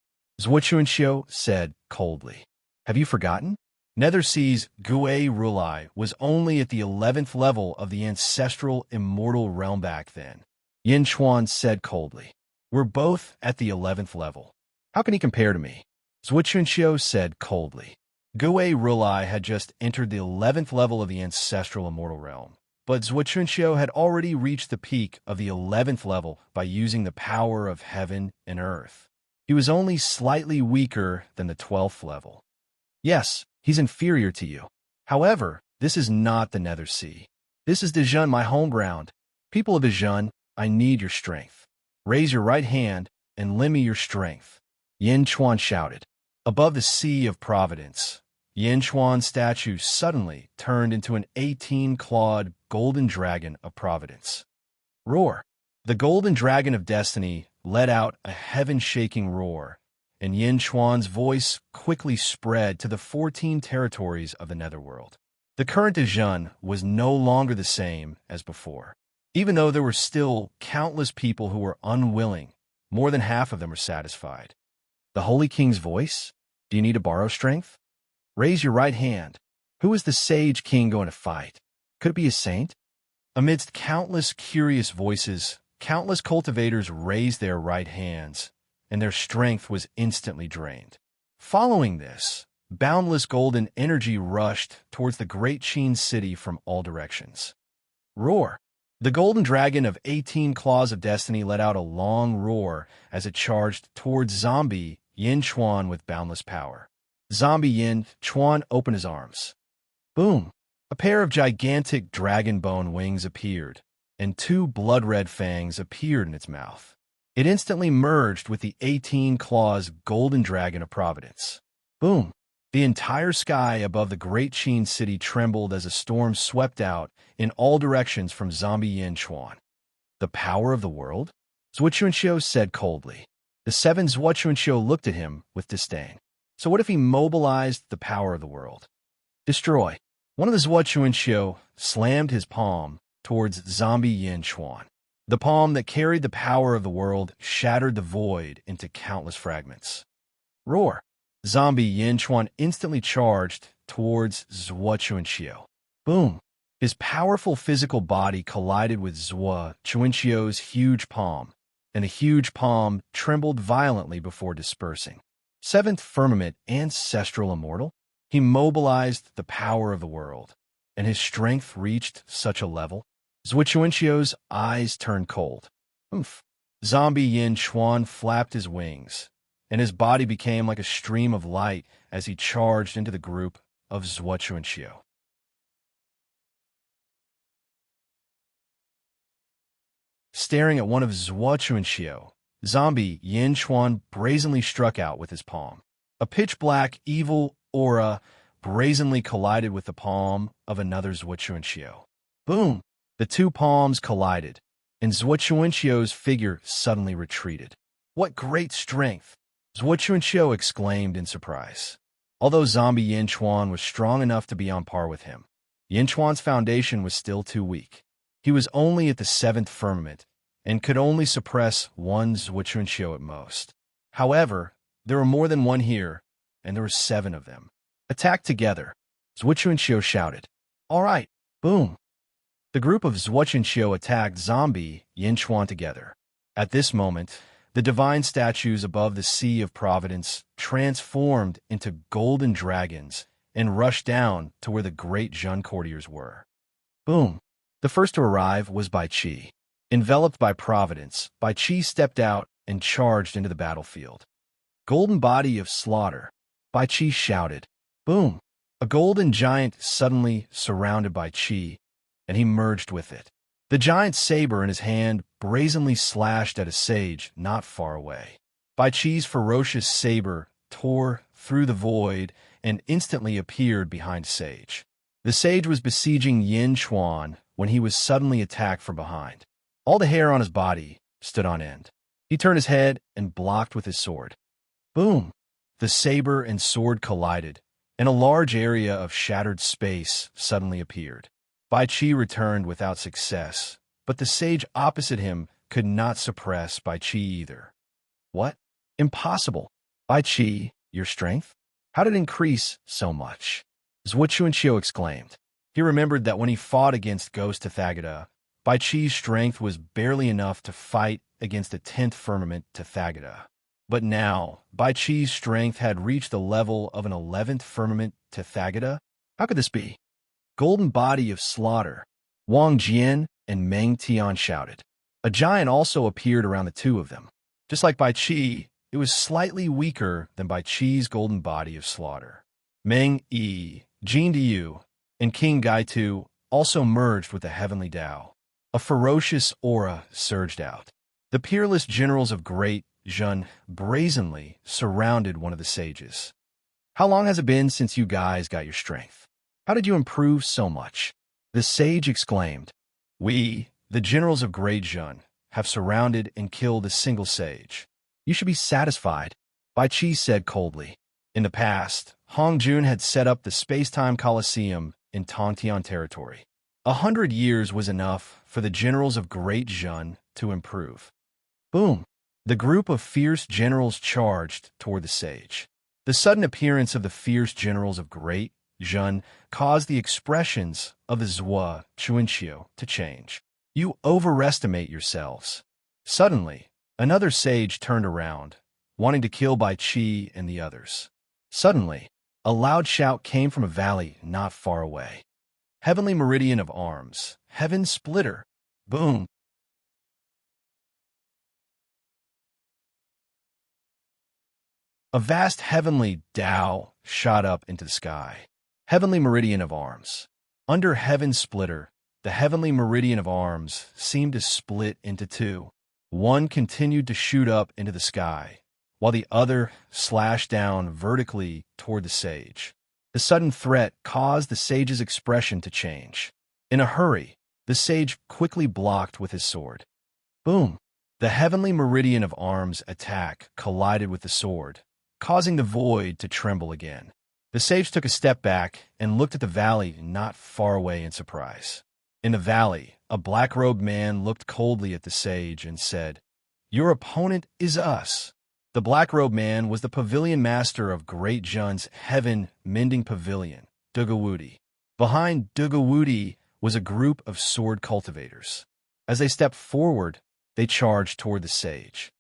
Zhuochuanxiu said coldly. Have you forgotten? Nethersea's Gui Rulai was only at the 11th level of the ancestral immortal realm back then. Yin Chuan said coldly. We're both at the 11th level. How can he compare to me? Zhuochuanxiu said coldly. Gui Rulai had just entered the 11th level of the ancestral immortal realm, but Zhuochuanxiu had already reached the peak of the 11th level by using the power of heaven and earth. He was only slightly weaker than the 12th level. Yes, he's inferior to you. However, this is not the Nether Sea. This is Dijon, my home ground. People of Dijon, I need your strength. Raise your right hand and lend me your strength. Yin Chuan shouted. Above the Sea of Providence, Yin Chuan's statue suddenly turned into an 18-clawed golden dragon of providence. Roar! The golden dragon of destiny let out a heaven-shaking roar, and Yin Chuan's voice quickly spread to the 14 territories of the Netherworld. The current Dijon was no longer the same as before. Even though there were still countless people who were unwilling, more than half of them were satisfied. The Holy King's voice? Do you need to borrow strength? Raise your right hand. Who is the sage king going to fight? Could it be a saint? Amidst countless curious voices, countless cultivators raised their right hands, and their strength was instantly drained. Following this, boundless golden energy rushed towards the great Qin city from all directions. Roar! The golden dragon of 18 claws of destiny let out a long roar as it charged towards Zombie Yin Chuan with boundless power. Zombie Yin Chuan opened his arms. Boom! A pair of gigantic dragon bone wings appeared, and 2 blood-red fangs appeared in its mouth. It instantly merged with the 18 claws golden dragon of providence. Boom! The entire sky above the great Qin city trembled as a storm swept out in all directions from Zombie Yin Chuan. The power of the world? Zhuochuanxiu said coldly. The 7 Zhuochuanxiu looked at him with disdain. So what if he mobilized the power of the world? Destroy. One of the Zhuochuanxiu slammed his palm towards Zombie Yin Chuan. The palm that carried the power of the world shattered the void into countless fragments. Roar! Zombie Yin Chuan instantly charged towards Zhuochuanxiu. Boom! His powerful physical body collided with Zhuochuanxiu's huge palm, and the huge palm trembled violently before dispersing. 7th Firmament Ancestral Immortal? He mobilized the power of the world, and his strength reached such a level. Zhuochuanxiu's eyes turned cold. Oomph! Zombie Yin Chuan flapped his wings, and his body became like a stream of light as he charged into the group of Zhuochuanxiu. Staring at one of Zhuochuanxiu, Zombie Yin Chuan brazenly struck out with his palm. A pitch-black, evil aura brazenly collided with the palm of another Zhuochuanxiu. Boom! The 2 palms collided, and Zhuochuanxiu's figure suddenly retreated. What great strength! Zhuochuanxiu exclaimed in surprise. Although Zombie Yin Chuan was strong enough to be on par with him, Yin Chuan's foundation was still too weak. He was only at the 7th firmament, and could only suppress one Zhuochuanxiu at most. However, there were more than one here, and there were 7 of them. Attack together! Zhuochuanxiu shouted. All right, boom! The group of Zhuochuanxiu attacked Zombie Yin Chuan together. At this moment, the divine statues above the Sea of Providence transformed into golden dragons and rushed down to where the great Jun courtiers were. Boom! The first to arrive was Bai Qi. Enveloped by Providence, Bai Qi stepped out and charged into the battlefield. Golden body of slaughter, Bai Qi shouted. Boom! A golden giant suddenly surrounded Bai Qi, and he merged with it. The giant's saber in his hand brazenly slashed at a sage not far away. Bai Qi's ferocious saber tore through the void and instantly appeared behind Sage. The sage was besieging Yin Chuan when he was suddenly attacked from behind. All the hair on his body stood on end. He turned his head and blocked with his sword. Boom! The saber and sword collided, and a large area of shattered space suddenly appeared. Bai Qi returned without success, but the sage opposite him could not suppress Bai Qi either. What? Impossible! Bai Qi, your strength? How did it increase so much? Zhuo Chuanqiu exclaimed. He remembered that when he fought against Ghost Tathagata, Bai Qi's strength was barely enough to fight against the 10th firmament Tathagata. But now, Bai Qi's strength had reached the level of an 11th firmament Tathagata? How could this be? Golden body of slaughter, Wang Jian and Meng Tian shouted. A giant also appeared around the two of them. Just like Bai Qi, it was slightly weaker than Bai Qi's golden body of slaughter. Meng Yi, Jin Diyu, and King Gaitu also merged with the heavenly Tao. A ferocious aura surged out. The peerless generals of Great Zhen brazenly surrounded one of the sages. How long has it been since you guys got your strength? How did you improve so much? The sage exclaimed. We, the generals of Great Zhen, have surrounded and killed a single sage. You should be satisfied, Bai Qi said coldly. In the past, Hong Jun had set up the Space-Time Coliseum in Tongtian territory. 100 years was enough for the generals of Great Zhen to improve. Boom! The group of fierce generals charged toward the sage. The sudden appearance of the fierce generals of Great Zhen caused the expressions of the Zhuo Chuanqiu to change. You overestimate yourselves. Suddenly, another sage turned around, wanting to kill Bai Qi and the others. Suddenly, a loud shout came from a valley not far away. Heavenly Meridian of Arms, Heaven Splitter, boom! A vast heavenly Tao shot up into the sky. Heavenly Meridian of Arms. Under Heaven Splitter, the Heavenly Meridian of Arms seemed to split into two. One continued to shoot up into the sky, while the other slashed down vertically toward the sage. The sudden threat caused the sage's expression to change. In a hurry, the sage quickly blocked with his sword. Boom! The Heavenly Meridian of Arms attack collided with the sword, causing the void to tremble again. The sage took a step back and looked at the valley not far away in surprise. In the valley, a black-robed man looked coldly at the sage and said, Your opponent is us. The black-robed man was the pavilion master of Great Zhen's heaven-mending pavilion, Dugawudi. Behind Dugawudi was a group of sword cultivators. As they stepped forward, they charged toward the sage.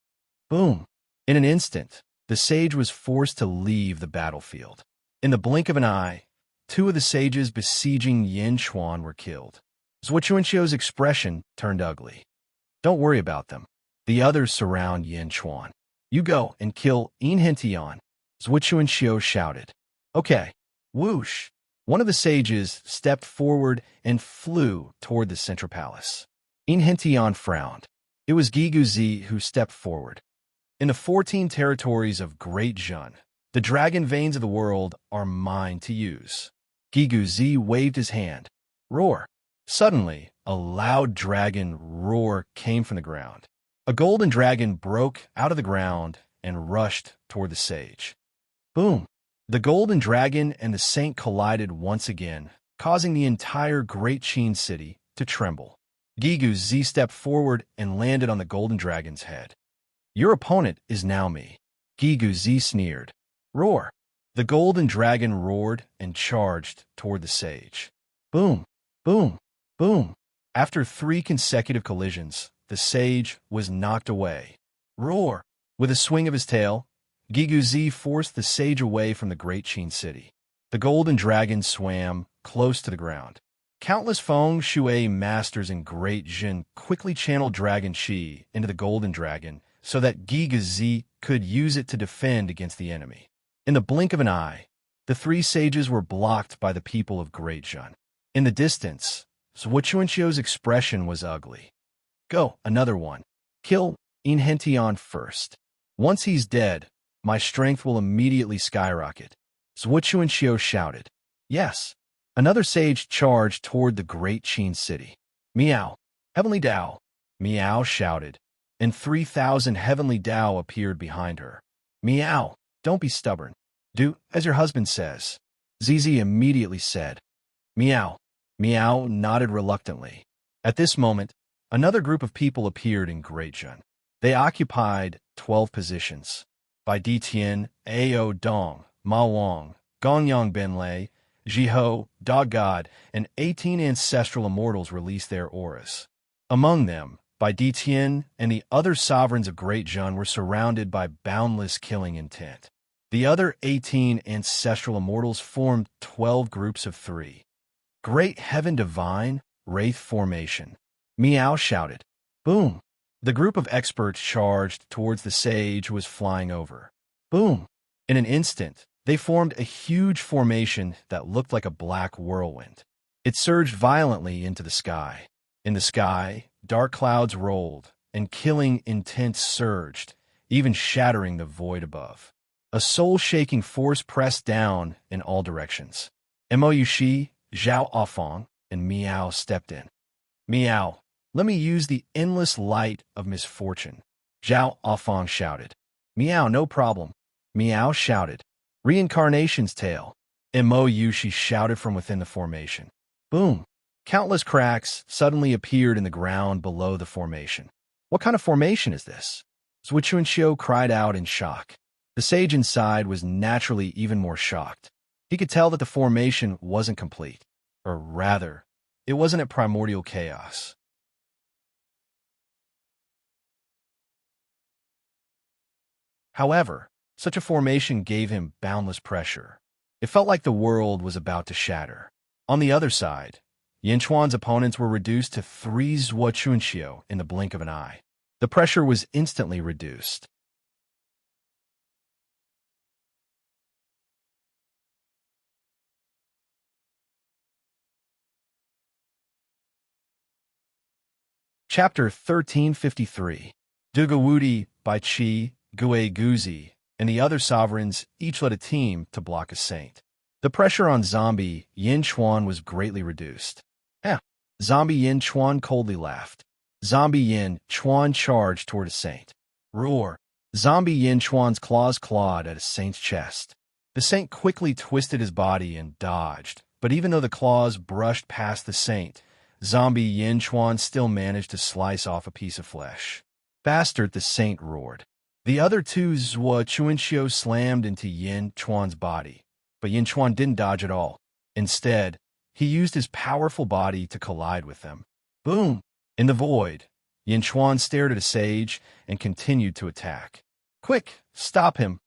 Boom! In an instant, the sage was forced to leave the battlefield. In the blink of an eye, two of the sages besieging Yin Chuan were killed. Zhuo Chuanqiu's expression turned ugly. Don't worry about them. The others surround Yin Chuan. You go and kill Enchanting, Zhuo Chuanqiu shouted. Okay. Whoosh! One of the sages stepped forward and flew toward the central palace. Enchanting frowned. It was Guiguzi who stepped forward. In the 14 territories of Great Zhen, the dragon veins of the world are mine to use. Guiguzi waved his hand. Roar! Suddenly, a loud dragon roar came from the ground. A golden dragon broke out of the ground and rushed toward the sage. Boom! The golden dragon and the saint collided once again, causing the entire Great Qin city to tremble. Guiguzi stepped forward and landed on the golden dragon's head. Your opponent is now me. Guiguzi sneered. Roar! The golden dragon roared and charged toward the sage. Boom! Boom! Boom! After 3 consecutive collisions, the sage was knocked away. Roar! With a swing of his tail, Guiguzi forced the sage away from the Great Qin city. The golden dragon swam close to the ground. Countless Feng Shui masters in Great Zhen quickly channeled dragon qi into the golden dragon so that Gigazi could use it to defend against the enemy. In the blink of an eye, the three sages were blocked by the people of Great Jun. In the distance, Zhuochuanqiu's expression was ugly. Go, another one. Kill Inhention first. Once he's dead, my strength will immediately skyrocket. Zhuochuanqiu shouted. Yes. Another sage charged toward the great Qin city. Meow. Heavenly Dao. Meow shouted, and 3,000 heavenly Dao appeared behind her. Meow. Don't be stubborn. Do as your husband says. Zizi immediately said. Meow. Meow nodded reluctantly. At this moment, another group of people appeared in Great Jun. They occupied 12 positions. By Ditian, Ao Dong, Ma Wang, Gongyang Benlei, Jiho, Dog God, and 18 ancestral immortals released their auras. Among them, Bai Ditian and the other sovereigns of Great Jun were surrounded by boundless killing intent. The other 18 ancestral immortals formed 12 groups of 3. Great Heaven Divine, Wraith Formation. Meow shouted. Boom! The group of experts charged towards the sage who was flying over. Boom! In an instant, they formed a huge formation that looked like a black whirlwind. It surged violently into the sky. In the sky, dark clouds rolled, and killing intent surged, even shattering the void above. A soul-shaking force pressed down in all directions. Mo Yushi, Zhao Afong, and Meow stepped in. Meow, let me use the endless light of misfortune, Zhao Afong shouted. Meow, no problem. Meow shouted. Reincarnation's tale. Mo Yushi shouted from within the formation. Boom! Countless cracks suddenly appeared in the ground below the formation. What kind of formation is this? Zhuochuanqiu cried out in shock. The sage inside was naturally even more shocked. He could tell that the formation wasn't complete. Or rather, it wasn't at primordial chaos. However, such a formation gave him boundless pressure. It felt like the world was about to shatter. On the other side, Yinchuan's opponents were reduced to 3 Zhuochuanqiu in the blink of an eye. The pressure was instantly reduced. Chapter 1353. Dugawudi, Bai Qi, Gue Guzi, and the other sovereigns each led a team to block a saint. The pressure on zombie Yin Chuan was greatly reduced. Zombie Yin Chuan coldly laughed. Zombie Yin Chuan charged toward a saint. Roar! Zombie Yin Chuan's claws clawed at a saint's chest. The saint quickly twisted his body and dodged, but even though the claws brushed past the saint, Zombie Yin Chuan still managed to slice off a piece of flesh. Bastard, the saint roared. The other 2 Zhuochuanqiu slammed into Yin Chuan's body, but Yin Chuan didn't dodge at all. Instead, he used his powerful body to collide with them. Boom! In the void, Yin Chuan stared at a sage and continued to attack. Quick, stop him,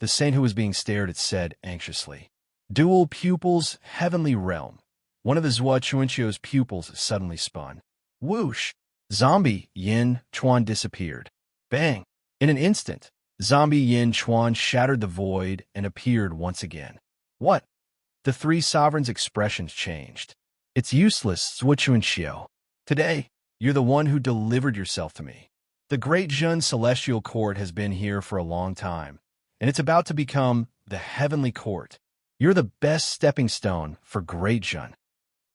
the saint who was being stared at said anxiously. Dual pupils, heavenly realm. One of the Zhuochuanqiu's pupils suddenly spun. Whoosh! Zombie Yin Chuan disappeared. Bang! In an instant, Zombie Yin Chuan shattered the void and appeared once again. What? The 3 sovereigns' expressions changed. It's useless, Zhuochuanqiu. Today, you're the one who delivered yourself to me. The Great Jun Celestial Court has been here for a long time, and it's about to become the Heavenly Court. You're the best stepping stone for Great Jun.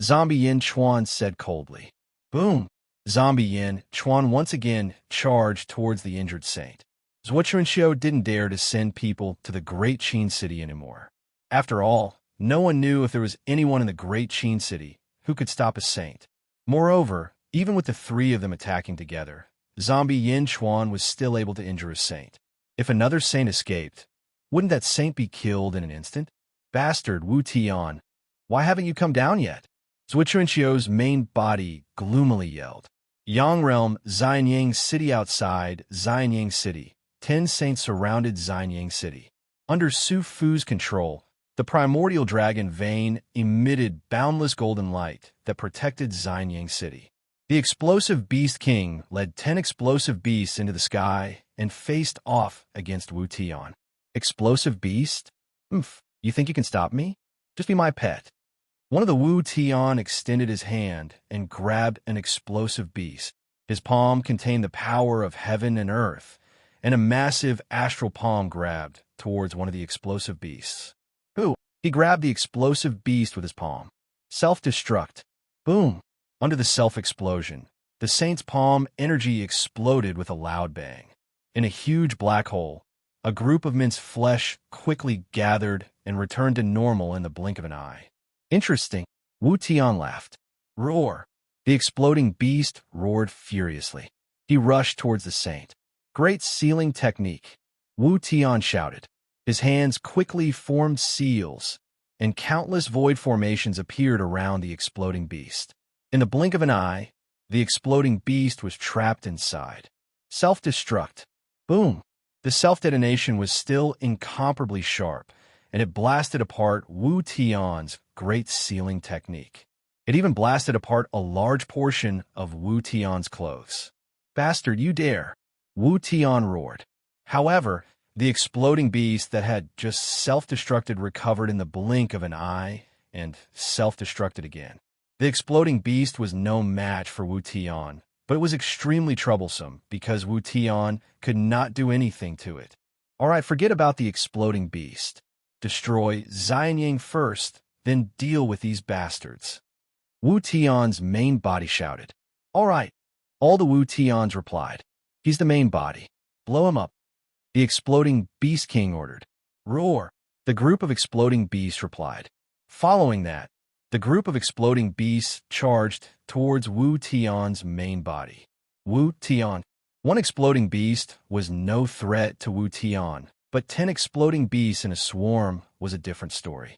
Zombie Yin Chuan said coldly. Boom! Zombie Yin Chuan once again charged towards the injured saint. Zhuochuanqiu didn't dare to send people to the Great Qin City anymore. After all, no one knew if there was anyone in the Great Qin City who could stop a saint. Moreover, even with the 3 of them attacking together, Zombie Yin Chuan was still able to injure a saint. If another saint escaped, wouldn't that saint be killed in an instant? Bastard Wu Tian, why haven't you come down yet? Zhuochuanqiu's main body gloomily yelled. Yang Realm, Xianyang City outside, Xianyang City. 10 saints surrounded Xianyang City. Under Su Fu's control, the primordial dragon vein emitted boundless golden light that protected Xianyang City. The explosive Beast King led 10 explosive beasts into the sky and faced off against Wu Tian. Explosive beast? Oomph, you think you can stop me? Just be my pet. One of the Wu Tian extended his hand and grabbed an explosive beast. His palm contained the power of heaven and earth, and a massive astral palm grabbed towards one of the explosive beasts. Ooh, he grabbed the explosive beast with his palm. Self-destruct. Boom. Under the self-explosion, the saint's palm energy exploded with a loud bang. In a huge black hole, a group of men's flesh quickly gathered and returned to normal in the blink of an eye. Interesting. Wu Tian laughed. Roar. The exploding beast roared furiously. He rushed towards the saint. Great sealing technique. Wu Tian shouted. His hands quickly formed seals, and countless void formations appeared around the exploding beast. In the blink of an eye, the exploding beast was trapped inside. Self-destruct. Boom. The self-detonation was still incomparably sharp, and it blasted apart Wu Tian's great sealing technique. It even blasted apart a large portion of Wu Tian's clothes. Bastard, you dare! Wu Tian roared. However, the exploding beast that had just self-destructed recovered in the blink of an eye and self-destructed again. The exploding beast was no match for Wu Tian, but it was extremely troublesome because Wu Tian could not do anything to it. All right, forget about the exploding beast. Destroy Xianying first, then deal with these bastards. Wu Tian's main body shouted. All right. All the Wu Tians replied. He's the main body. Blow him up. The exploding Beast King ordered. Roar. The group of exploding beasts replied. Following that, the group of exploding beasts charged towards Wu Tian's main body. Wu Tian. One exploding beast was no threat to Wu Tian, but 10 exploding beasts in a swarm was a different story.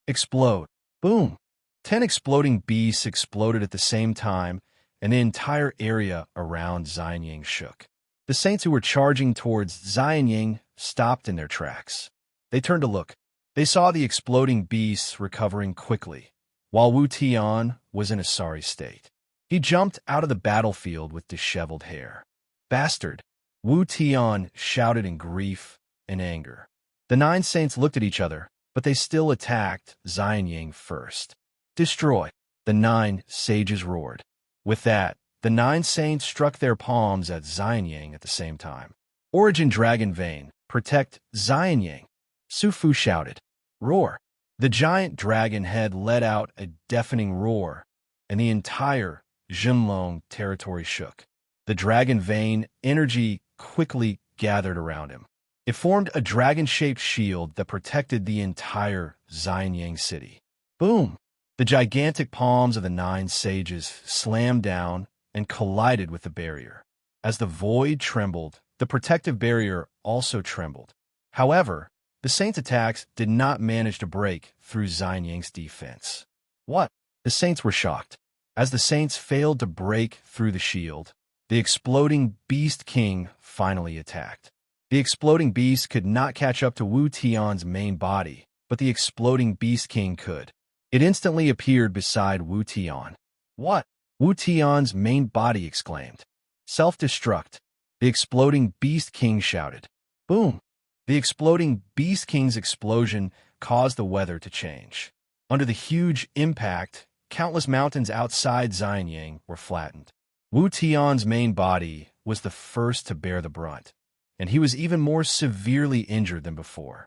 Explode. Boom. 10 exploding beasts exploded at the same time, and the entire area around Xianying shook. The saints who were charging towards Xianying stopped in their tracks. They turned to look. They saw the exploding beasts recovering quickly, while Wu Tian was in a sorry state. He jumped out of the battlefield with disheveled hair. Bastard! Wu Tian shouted in grief and anger. The 9 saints looked at each other, but they still attacked Xianying first. Destroy! The 9 sages roared. With that, the 9 saints struck their palms at Xianying at the same time. Origin Dragon Vein, protect Xianying! Su Fu shouted. Roar! The giant dragon head let out a deafening roar, and the entire Jinlong territory shook. The dragon vein energy quickly gathered around him. It formed a dragon-shaped shield that protected the entire Xianying city. Boom! The gigantic palms of the 9 sages slammed down and collided with the barrier. As the void trembled, the protective barrier also trembled. However, the saints' attacks did not manage to break through Xianying's defense. What? The saints were shocked. As the saints failed to break through the shield, the exploding Beast King finally attacked. The exploding beast could not catch up to Wu Tian's main body, but the exploding Beast King could. It instantly appeared beside Wu Tian. What? Wu Tian's main body exclaimed. Self-destruct. The exploding Beast King shouted. Boom! The exploding Beast King's explosion caused the weather to change. Under the huge impact, countless mountains outside Xianying were flattened. Wu Tian's main body was the first to bear the brunt, and he was even more severely injured than before.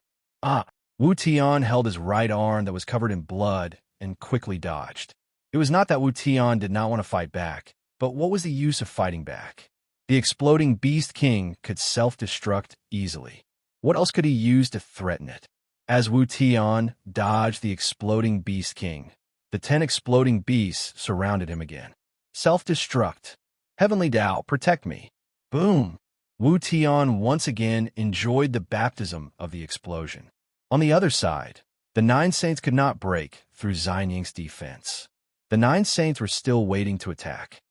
Wu Tian held his right arm that was covered in blood and quickly dodged. It was not that Wu Tian did not want to fight back, but what was the use of fighting back? The exploding Beast King could self-destruct easily. What else could he use to threaten it? As Wu Tian dodged the exploding Beast King, the 10 exploding beasts surrounded him again. Self-destruct. Heavenly Tao, protect me. Boom! Wu Tian once again enjoyed the baptism of the explosion. On the other side, the 9 saints could not break through Xianying's defense. The 9 saints were still waiting to attack.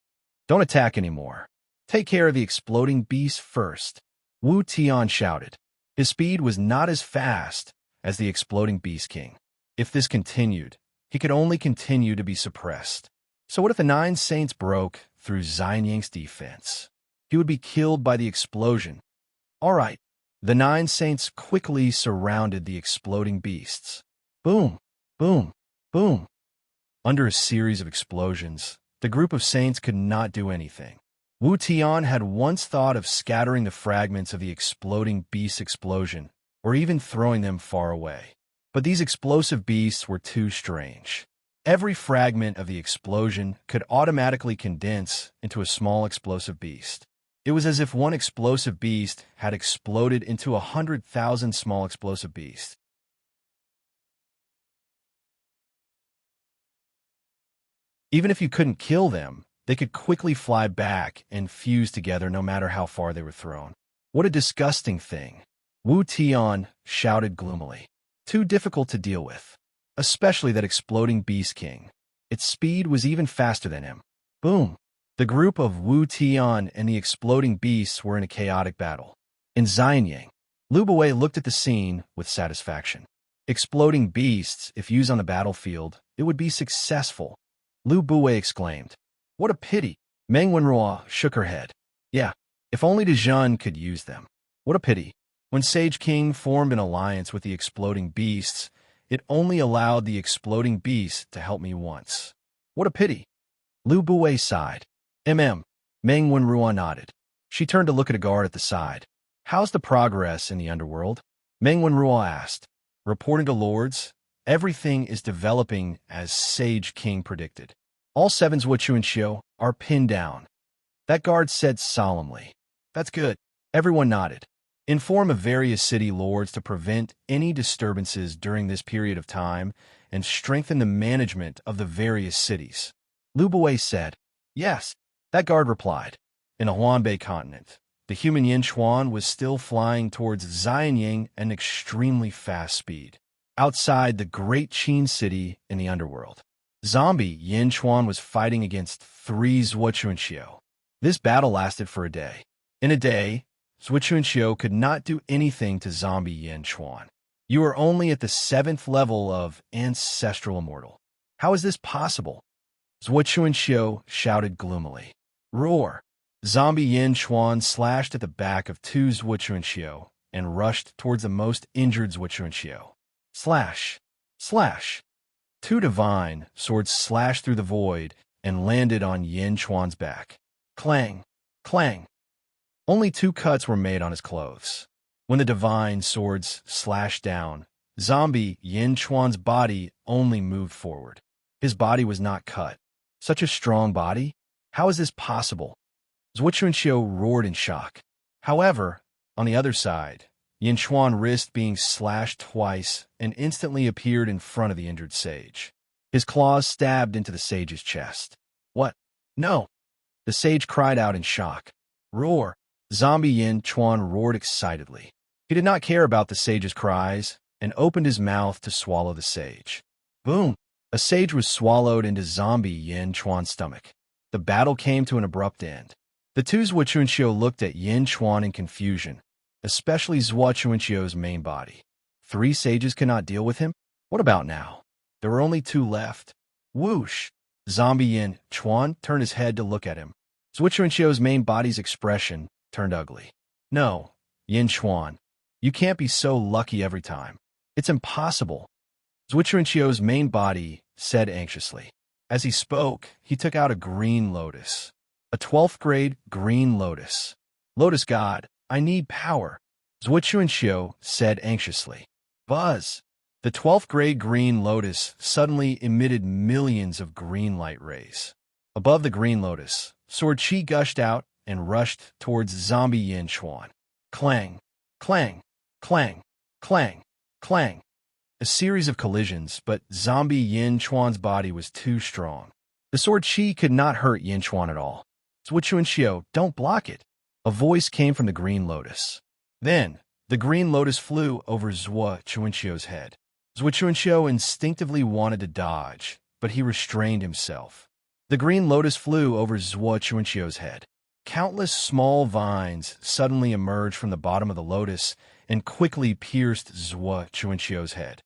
Don't attack anymore. Take care of the exploding beast first, Wu Tian shouted. His speed was not as fast as the exploding Beast King. If this continued, he could only continue to be suppressed. So what if the 9 saints broke through Xianyang's defense? He would be killed by the explosion. All right. The 9 saints quickly surrounded the exploding beasts. Boom, boom, boom. Under a series of explosions, the group of saints could not do anything. Wu Tian had once thought of scattering the fragments of the exploding beast explosion, or even throwing them far away. But these explosive beasts were too strange. Every fragment of the explosion could automatically condense into a small explosive beast. It was as if one explosive beast had exploded into 100,000 small explosive beasts. Even if you couldn't kill them, they could quickly fly back and fuse together no matter how far they were thrown. What a disgusting thing. Wu Tian shouted gloomily. Too difficult to deal with. Especially that exploding beast king. Its speed was even faster than him. Boom. The group of Wu Tian and the exploding beasts were in a chaotic battle. In Xianyang, Lu Buwei looked at the scene with satisfaction. Exploding beasts, if used on the battlefield, it would be successful. Lu Buwei exclaimed. What a pity. Meng Wenruo shook her head. Yeah, if only Dezhun could use them. What a pity. When Sage King formed an alliance with the exploding beasts, it only allowed the exploding beasts to help me once. What a pity. Lu Buwei sighed. Meng Wenruo nodded. She turned to look at a guard at the side. How's the progress in the underworld? Meng Wenruo asked. Reporting to Lords, everything is developing as Sage King predicted. All 7 Zhuochuanxiu are pinned down. That guard said solemnly. That's good. Everyone nodded. Inform of various city lords to prevent any disturbances during this period of time and strengthen the management of the various cities. Lu Buwei said. Yes. That guard replied. In the Huanbei continent, the human Yinchuan was still flying towards Xianyang at an extremely fast speed. Outside the great Qin city in the underworld, zombie Yinchuan was fighting against 3 Zhuochuanxiu. This battle lasted for a day. In a day, Zhuochuanxiu could not do anything to zombie Yinchuan. You are only at the 7th level of Ancestral Immortal. How is this possible? Zhuochuanxiu shouted gloomily. Roar! Zombie Yinchuan slashed at the back of 2 Zhuochuanxiu and rushed towards the most injured Zhuochuanxiu. Slash! Slash! 2 divine swords slashed through the void and landed on Yinchuan's back. Clang! Clang! Only 2 cuts were made on his clothes. When the divine swords slashed down, zombie Yinchuan's body only moved forward. His body was not cut. Such a strong body? How is this possible? Zhuochuanxiu roared in shock. However, on the other side, Yinchuan risked being slashed twice and instantly appeared in front of the injured sage. His claws stabbed into the sage's chest. What? No! The sage cried out in shock. Roar! Zombie Yinchuan roared excitedly. He did not care about the sage's cries and opened his mouth to swallow the sage. Boom! A sage was swallowed into zombie Yinchuan's stomach. The battle came to an abrupt end. The 2 Zhuochuanxiu looked at Yinchuan in confusion, especially Zhuochuanxiu's main body. 3 sages cannot deal with him? What about now? There were only 2 left. Whoosh! Zombie Yinchuan turned his head to look at him. Zhuochuanxiu's main body's expression turned ugly. No, Yinchuan, you can't be so lucky every time. It's impossible. Zhuochuanxiu's main body said anxiously. As he spoke, he took out a green lotus. A 12th grade green lotus. Lotus God, I need power. Zhuochuanxiu said anxiously. Buzz! The 12th grade green lotus suddenly emitted millions of green light rays. Above the green lotus, sword chi gushed out and rushed towards zombie Yinchuan. Clang! Clang! Clang! Clang! Clang! A series of collisions, but zombie Yinchuan's body was too strong. The sword chi could not hurt Yinchuan at all. Zhuochuanxiu, don't block it. A voice came from the green lotus. Then, the green lotus flew over Zhuochuanxiu's head. Zhuochuanxiu instinctively wanted to dodge, but he restrained himself. The green lotus flew over Zhuochuanxiu's head. Countless small vines suddenly emerged from the bottom of the lotus and quickly pierced Zhuochuanxiu's head.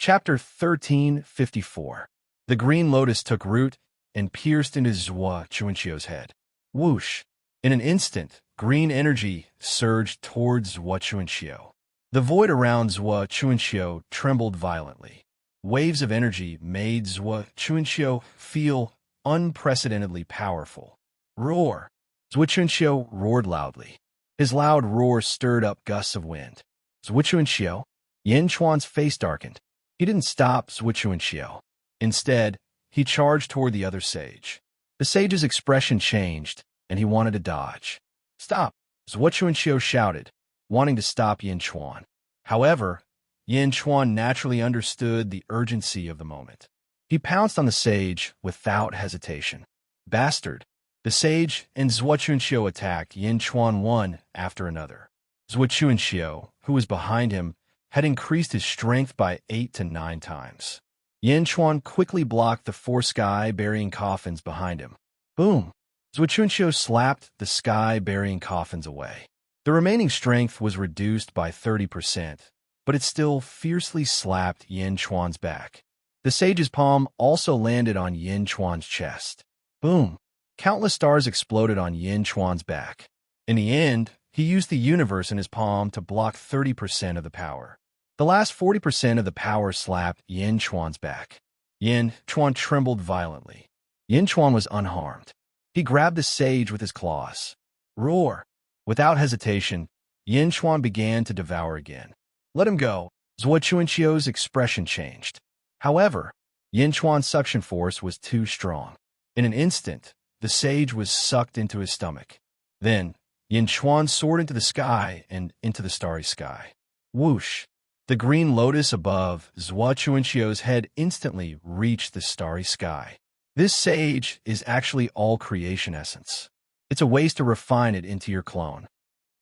Chapter 1354. The green lotus took root and pierced into Zhuo Chuanqiu's head. Whoosh! In an instant, green energy surged towards Zhuo Chuanqiu. The void around Zhuo Chuanqiu trembled violently. Waves of energy made Zhuo Chuanqiu feel unprecedentedly powerful. Roar! Zhuo Chuanqiu roared loudly. His loud roar stirred up gusts of wind. Zhuo Chuanqiu? Yin Chuan's face darkened. He didn't stop Zhuo Chuanqiu. Instead, he charged toward the other sage. The sage's expression changed, and he wanted to dodge. Stop! Zhuo Chuanqiu shouted, wanting to stop Yin Chuan. However, Yin Chuan naturally understood the urgency of the moment. He pounced on the sage without hesitation. Bastard! The sage and Zhuo Chuanqiu attacked Yin Chuan one after another. Zhuo Chuanqiu, who was behind him, had increased his strength by 8 to 9 times. Yin Chuan quickly blocked the 4 sky-burying coffins behind him. Boom! Zhuo Chuanqiu slapped the sky-burying coffins away. The remaining strength was reduced by 30%, but it still fiercely slapped Yin Chuan's back. The sage's palm also landed on Yin Chuan's chest. Boom! Countless stars exploded on Yin Chuan's back. In the end, he used the universe in his palm to block 30% of the power. The last 40% of the power slapped Yin Chuan's back. Yin Chuan trembled violently. Yin Chuan was unharmed. He grabbed the sage with his claws. Roar! Without hesitation, Yin Chuan began to devour again. Let him go. Zhuo Chuanqiu's expression changed. However, Yin Chuan's suction force was too strong. In an instant, the sage was sucked into his stomach. Then, Yin Chuan soared into the sky and into the starry sky. Whoosh! The green lotus above Zhuo Chuanqiu's head instantly reached the starry sky. This sage is actually all creation essence. It's a waste to refine it into your clone.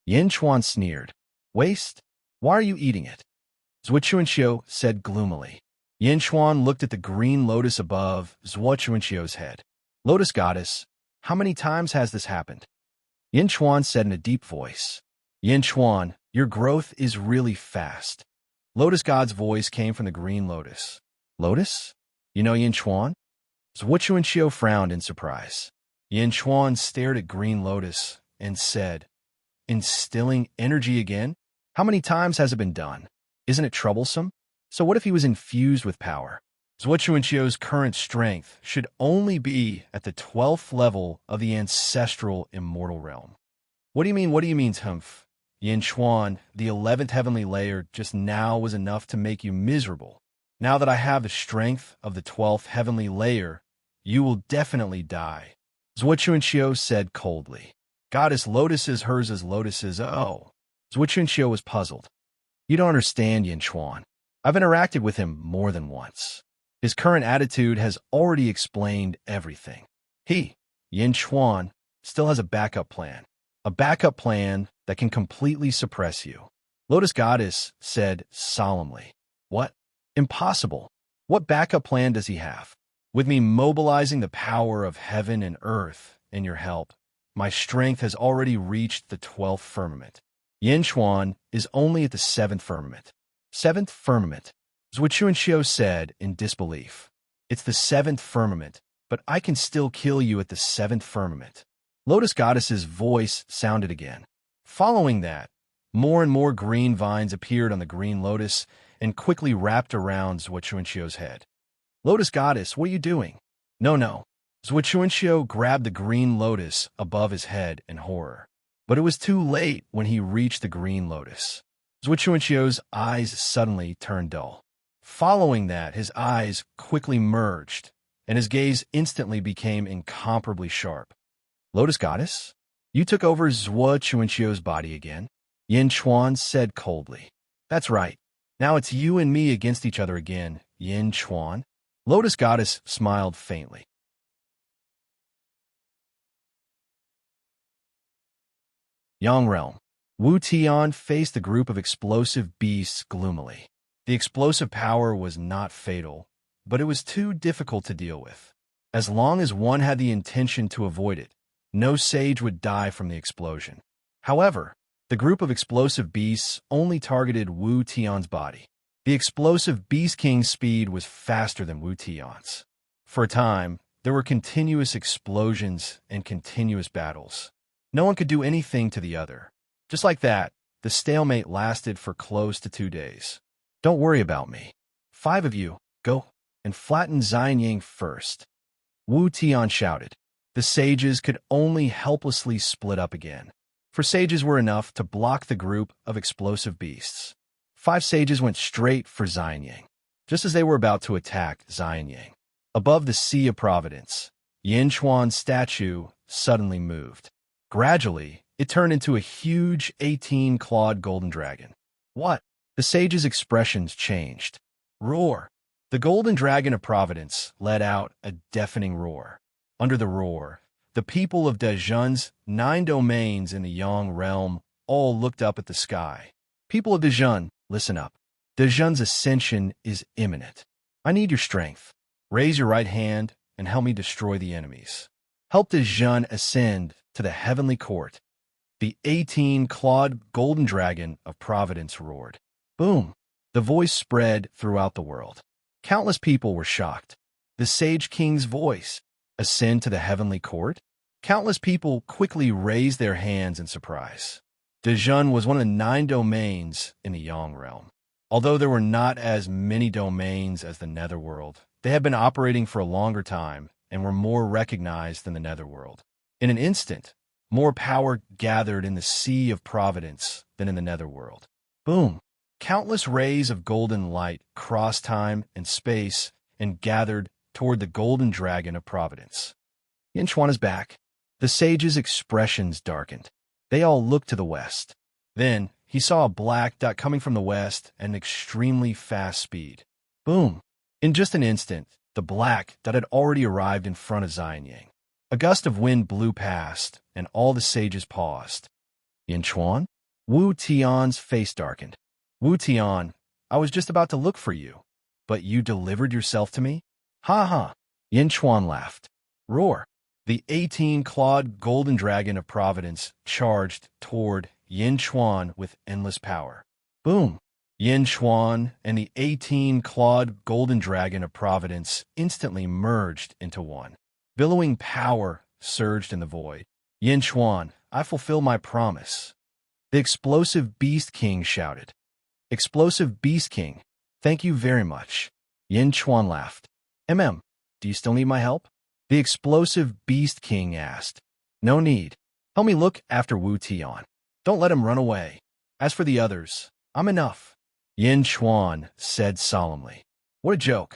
Yin Chuan sneered. Waste? Why are you eating it? Zhuo Chuanqiu said gloomily. Yin Chuan looked at the green lotus above Zhuo Chuanqiu's head. Lotus goddess, how many times has this happened? Yin Chuan said in a deep voice. Yin Chuan, your growth is really fast. Lotus God's voice came from the green lotus. Lotus? You know Yin Chuan? Zhuo Chuanqiu frowned in surprise. Yin Chuan stared at green lotus and said, instilling energy again? How many times has it been done? Isn't it troublesome? So what if he was infused with power? Zhuo Chuanqiu's current strength should only be at the 12th level of the ancestral immortal realm. What do you mean, Humph? Yin Chuan, the 11th heavenly layer just now was enough to make you miserable. Now that I have the strength of the 12th heavenly layer, you will definitely die. Zhuo Chuanqiu said coldly. Goddess lotuses, hers as lotuses, oh. Zhuo Chuanqiu was puzzled. You don't understand, Yin Chuan. I've interacted with him more than once. His current attitude has already explained everything. He, Yin Chuan, still has a backup plan. A backup plan that can completely suppress you. Lotus Goddess said solemnly. What? Impossible. What backup plan does he have? With me mobilizing the power of heaven and earth and your help, my strength has already reached the 12th firmament. Yin Chuan is only at the 7th firmament. 7th firmament. Zhuo Chuanqiu said in disbelief. It's the 7th firmament, but I can still kill you at the 7th firmament. Lotus Goddess's voice sounded again. Following that, more and more green vines appeared on the green lotus and quickly wrapped around Zhuo Chuanqiu's head. Lotus Goddess, what are you doing? No. Zhuo Chuanqiu grabbed the green lotus above his head in horror. But it was too late when he reached the green lotus. Zhuo Chuanqiu's eyes suddenly turned dull. Following that, his eyes quickly merged, and his gaze instantly became incomparably sharp. Lotus Goddess? You took over Zhuo Chuanqiu's body again? Yin Chuan said coldly. That's right. Now it's you and me against each other again, Yin Chuan. Lotus Goddess smiled faintly. Yang Realm. Wu Tian faced the group of explosive beasts gloomily. The explosive power was not fatal, but it was too difficult to deal with. As long as one had the intention to avoid it, no sage would die from the explosion. However, the group of explosive beasts only targeted Wu Tian's body. The explosive Beast King's speed was faster than Wu Tian's. For a time, there were continuous explosions and continuous battles. No one could do anything to the other. Just like that, the stalemate lasted for close to 2 days. Don't worry about me. 5 of you, go and flatten Xianying first. Wu Tian shouted. The sages could only helplessly split up again. 4 sages were enough to block the group of explosive beasts. 5 sages went straight for Xianying, just as they were about to attack Xianying. Above the Sea of Providence, Yinchuan's statue suddenly moved. Gradually, it turned into a huge 18-clawed golden dragon. What? The sage's expressions changed. Roar! The golden dragon of Providence let out a deafening roar. Under the roar, the people of Dezhun's 9 domains in the Yang realm all looked up at the sky. People of Dezhun, listen up. Dezhun's ascension is imminent. I need your strength. Raise your right hand and help me destroy the enemies. Help Dezhun ascend to the heavenly court. The 18-clawed golden dragon of Providence roared. Boom! The voice spread throughout the world. Countless people were shocked. The Sage King's voice. Ascend to the heavenly court? Countless people quickly raised their hands in surprise. Dezhun was one of the 9 domains in the Yang realm. Although there were not as many domains as the Netherworld, they had been operating for a longer time and were more recognized than the Netherworld. In an instant, more power gathered in the Sea of Providence than in the Netherworld. Boom! Countless rays of golden light crossed time and space and gathered toward the golden dragon of Providence. Yinchuan is back. The sage's expressions darkened. They all looked to the west. Then he saw a black dot coming from the west at an extremely fast speed. Boom! In just an instant, the black dot had already arrived in front of Xianying. A gust of wind blew past, and all the sages paused. Yinchuan? Wu Tian's face darkened. Wu Tian, I was just about to look for you, but you delivered yourself to me? Ha ha! Yinchuan laughed. Roar! The 18-clawed golden dragon of Providence charged toward Yinchuan with endless power. Boom! Yinchuan and the 18-clawed golden dragon of Providence instantly merged into one. Billowing power surged in the void. Yinchuan, I fulfill my promise. The explosive Beast King shouted. Explosive Beast King, thank you very much. Yinchuan laughed. Do you still need my help? The explosive Beast King asked. No need. Help me look after Wu Tian. Don't let him run away. As for the others, I'm enough. Yinchuan said solemnly. What a joke.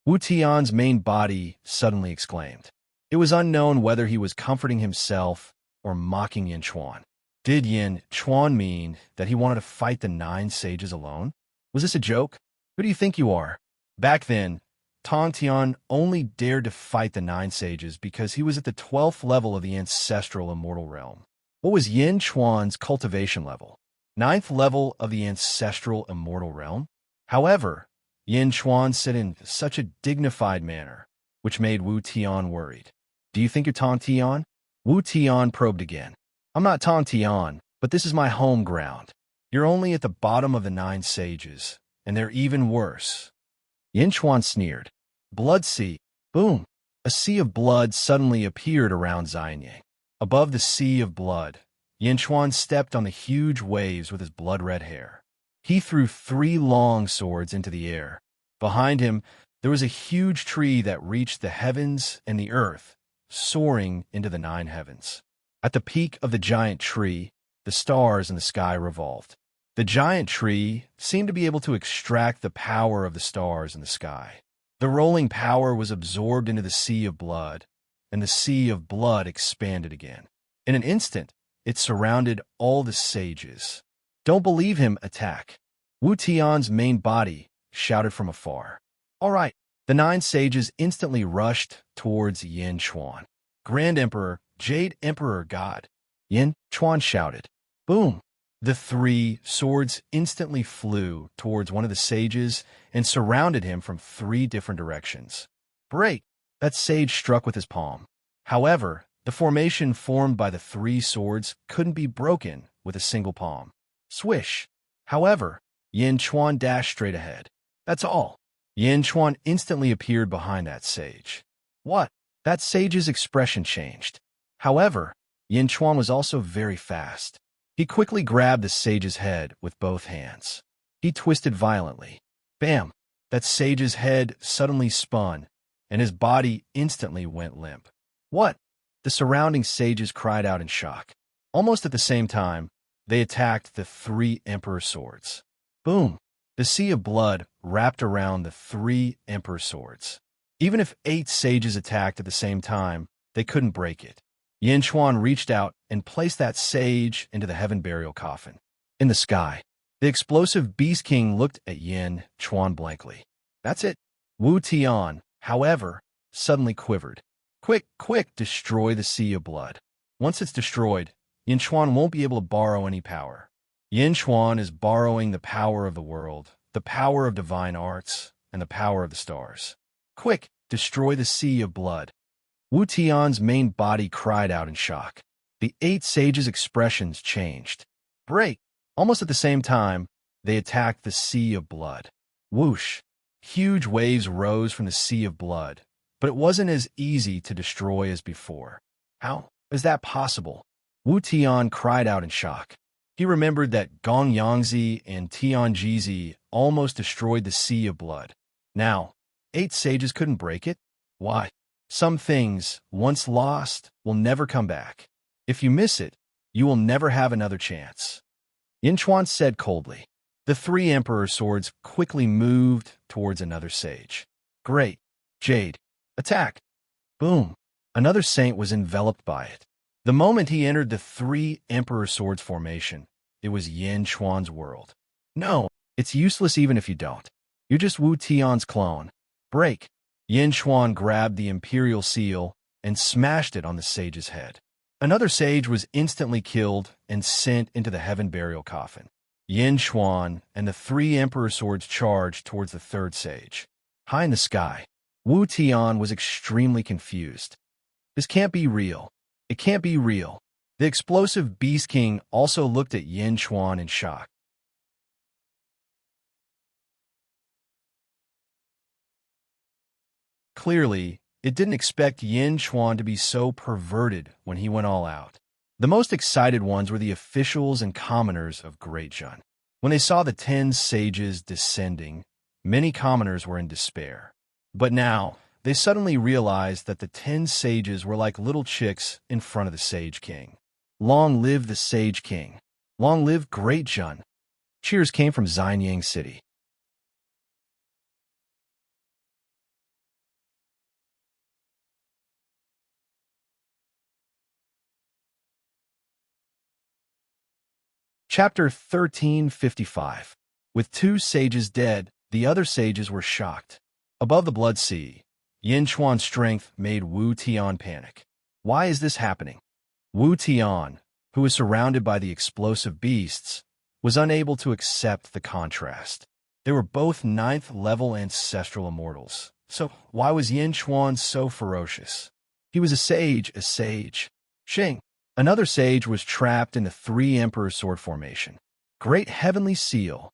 Wu Tian's main body suddenly exclaimed. It was unknown whether he was comforting himself or mocking Yinchuan. Did Yinchuan mean that he wanted to fight the 9 sages alone? Was this a joke? Who do you think you are? Back then, Tong Tian only dared to fight the 9 sages because he was at the 12th level of the ancestral immortal realm. What was Yinchuan's cultivation level? 9th level of the ancestral immortal realm? However, Yinchuan said in such a dignified manner, which made Wu Tian worried. Do you think you're Tong Tian? Wu Tian probed again. I'm not Tong Tian, but this is my home ground. You're only at the bottom of the 9 sages, and they're even worse. Yinchuan sneered. Blood sea. Boom. A sea of blood suddenly appeared around Xianying. Above the sea of blood, Yinchuan stepped on the huge waves with his blood-red hair. He threw 3 long swords into the air. Behind him, there was a huge tree that reached the heavens and the earth, soaring into the 9 heavens. At the peak of the giant tree, the stars in the sky revolved. The giant tree seemed to be able to extract the power of the stars in the sky. The rolling power was absorbed into the sea of blood, and the sea of blood expanded again. In an instant, it surrounded all the sages. Don't believe him, attack. Wu Tian's main body shouted from afar. All right. The 9 sages instantly rushed towards Yinchuan. Grand Emperor, Jade Emperor God. Yinchuan shouted. Boom. The 3 swords instantly flew towards one of the sages and surrounded him from 3 different directions. Break! That sage struck with his palm. However, The formation formed by the three swords couldn't be broken with a single palm. Swish! However, Yin Chuan dashed straight ahead. That's all. Yin Chuan instantly appeared behind that sage. What? That sage's expression changed. However, Yin Chuan was also very fast. He quickly grabbed the sage's head with both hands. He twisted violently. Bam! That sage's head suddenly spun, and his body instantly went limp. What? The surrounding sages cried out in shock. Almost at the same time, they attacked the three Emperor swords. Boom! The sea of blood wrapped around the three Emperor swords. Even if 8 sages attacked at the same time, they couldn't break it. Yin Chuan reached out and placed that sage into the heaven burial coffin. In the sky, the explosive Beast King looked at Yin Chuan blankly. That's it. Wu Tian, however, suddenly quivered. Quick, quick, destroy the sea of blood. Once it's destroyed, Yin Chuan won't be able to borrow any power. Yin Chuan is borrowing the power of the world, the power of divine arts, and the power of the stars. Quick, destroy the sea of blood. Wu Tian's main body cried out in shock. The 8 sages' expressions changed. Break! Almost at the same time, they attacked the sea of blood. Whoosh! Huge waves rose from the sea of blood, but it wasn't as easy to destroy as before. How is that possible? Wu Tian cried out in shock. He remembered that Gong Yangzi and Tianjizi almost destroyed the sea of blood. Now, 8 sages couldn't break it? Why? Some things, once lost, will never come back. If you miss it, you will never have another chance. Yin Chuan said coldly. The 3 Emperor swords quickly moved towards another sage. Great! Jade! Attack! Boom! Another saint was enveloped by it. The moment he entered the 3 Emperor swords formation, it was Yin Chuan's world. No, it's useless even if you don't. You're just Wu Tian's clone. Break! Yin Chuan grabbed the imperial seal and smashed it on the sage's head. Another sage was instantly killed and sent into the heaven burial coffin. Yin Chuan and the 3 Emperor swords charged towards the 3rd sage. High in the sky, Wu Tian was extremely confused. This can't be real. It can't be real. The explosive Beast King also looked at Yin Chuan in shock. Clearly, it didn't expect Yin Chuan to be so perverted when he went all out. The most excited ones were the officials and commoners of Great Jun. When they saw the 10 sages descending, many commoners were in despair. But now, they suddenly realized that the 10 sages were like little chicks in front of the Sage King. Long live the Sage King. Long live Great Jun. Cheers came from Xianyang City. Chapter 1355. With 2 sages dead, the other sages were shocked. Above the Blood Sea, Yin Chuan's strength made Wu Tian panic. Why is this happening? Wu Tian, who was surrounded by the explosive beasts, was unable to accept the contrast. They were both 9th level ancestral immortals. So why was Yin Chuan so ferocious? He was a sage. Xing. Another sage was trapped in the 3 Emperor sword formation. Great heavenly seal.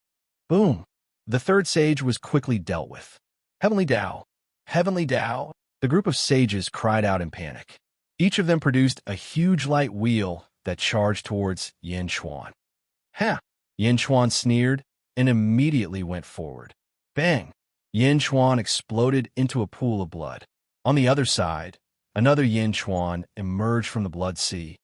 Boom. The 3rd sage was quickly dealt with. Heavenly Dao. Heavenly Dao. The group of sages cried out in panic. Each of them produced a huge light wheel that charged towards Yin Chuan. Ha! Yin Chuan sneered and immediately went forward. Bang! Yin Chuan exploded into a pool of blood. On the other side, another Yin Chuan emerged from the Blood Sea.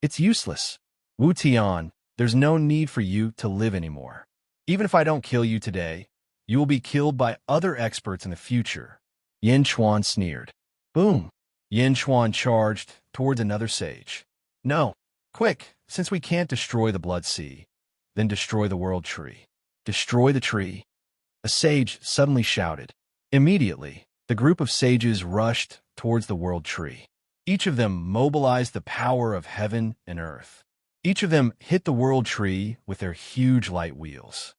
It's useless. Wu Tian, there's no need for you to live anymore. Even if I don't kill you today, you will be killed by other experts in the future. Yin Chuan sneered. Boom! Yin Chuan charged towards another sage. No. Quick, since we can't destroy the Blood Sea, then destroy the World Tree. Destroy the tree. A sage suddenly shouted. Immediately, the group of sages rushed towards the World Tree. Each of them mobilized the power of heaven and earth. Each of them hit the World Tree with their huge light wheels.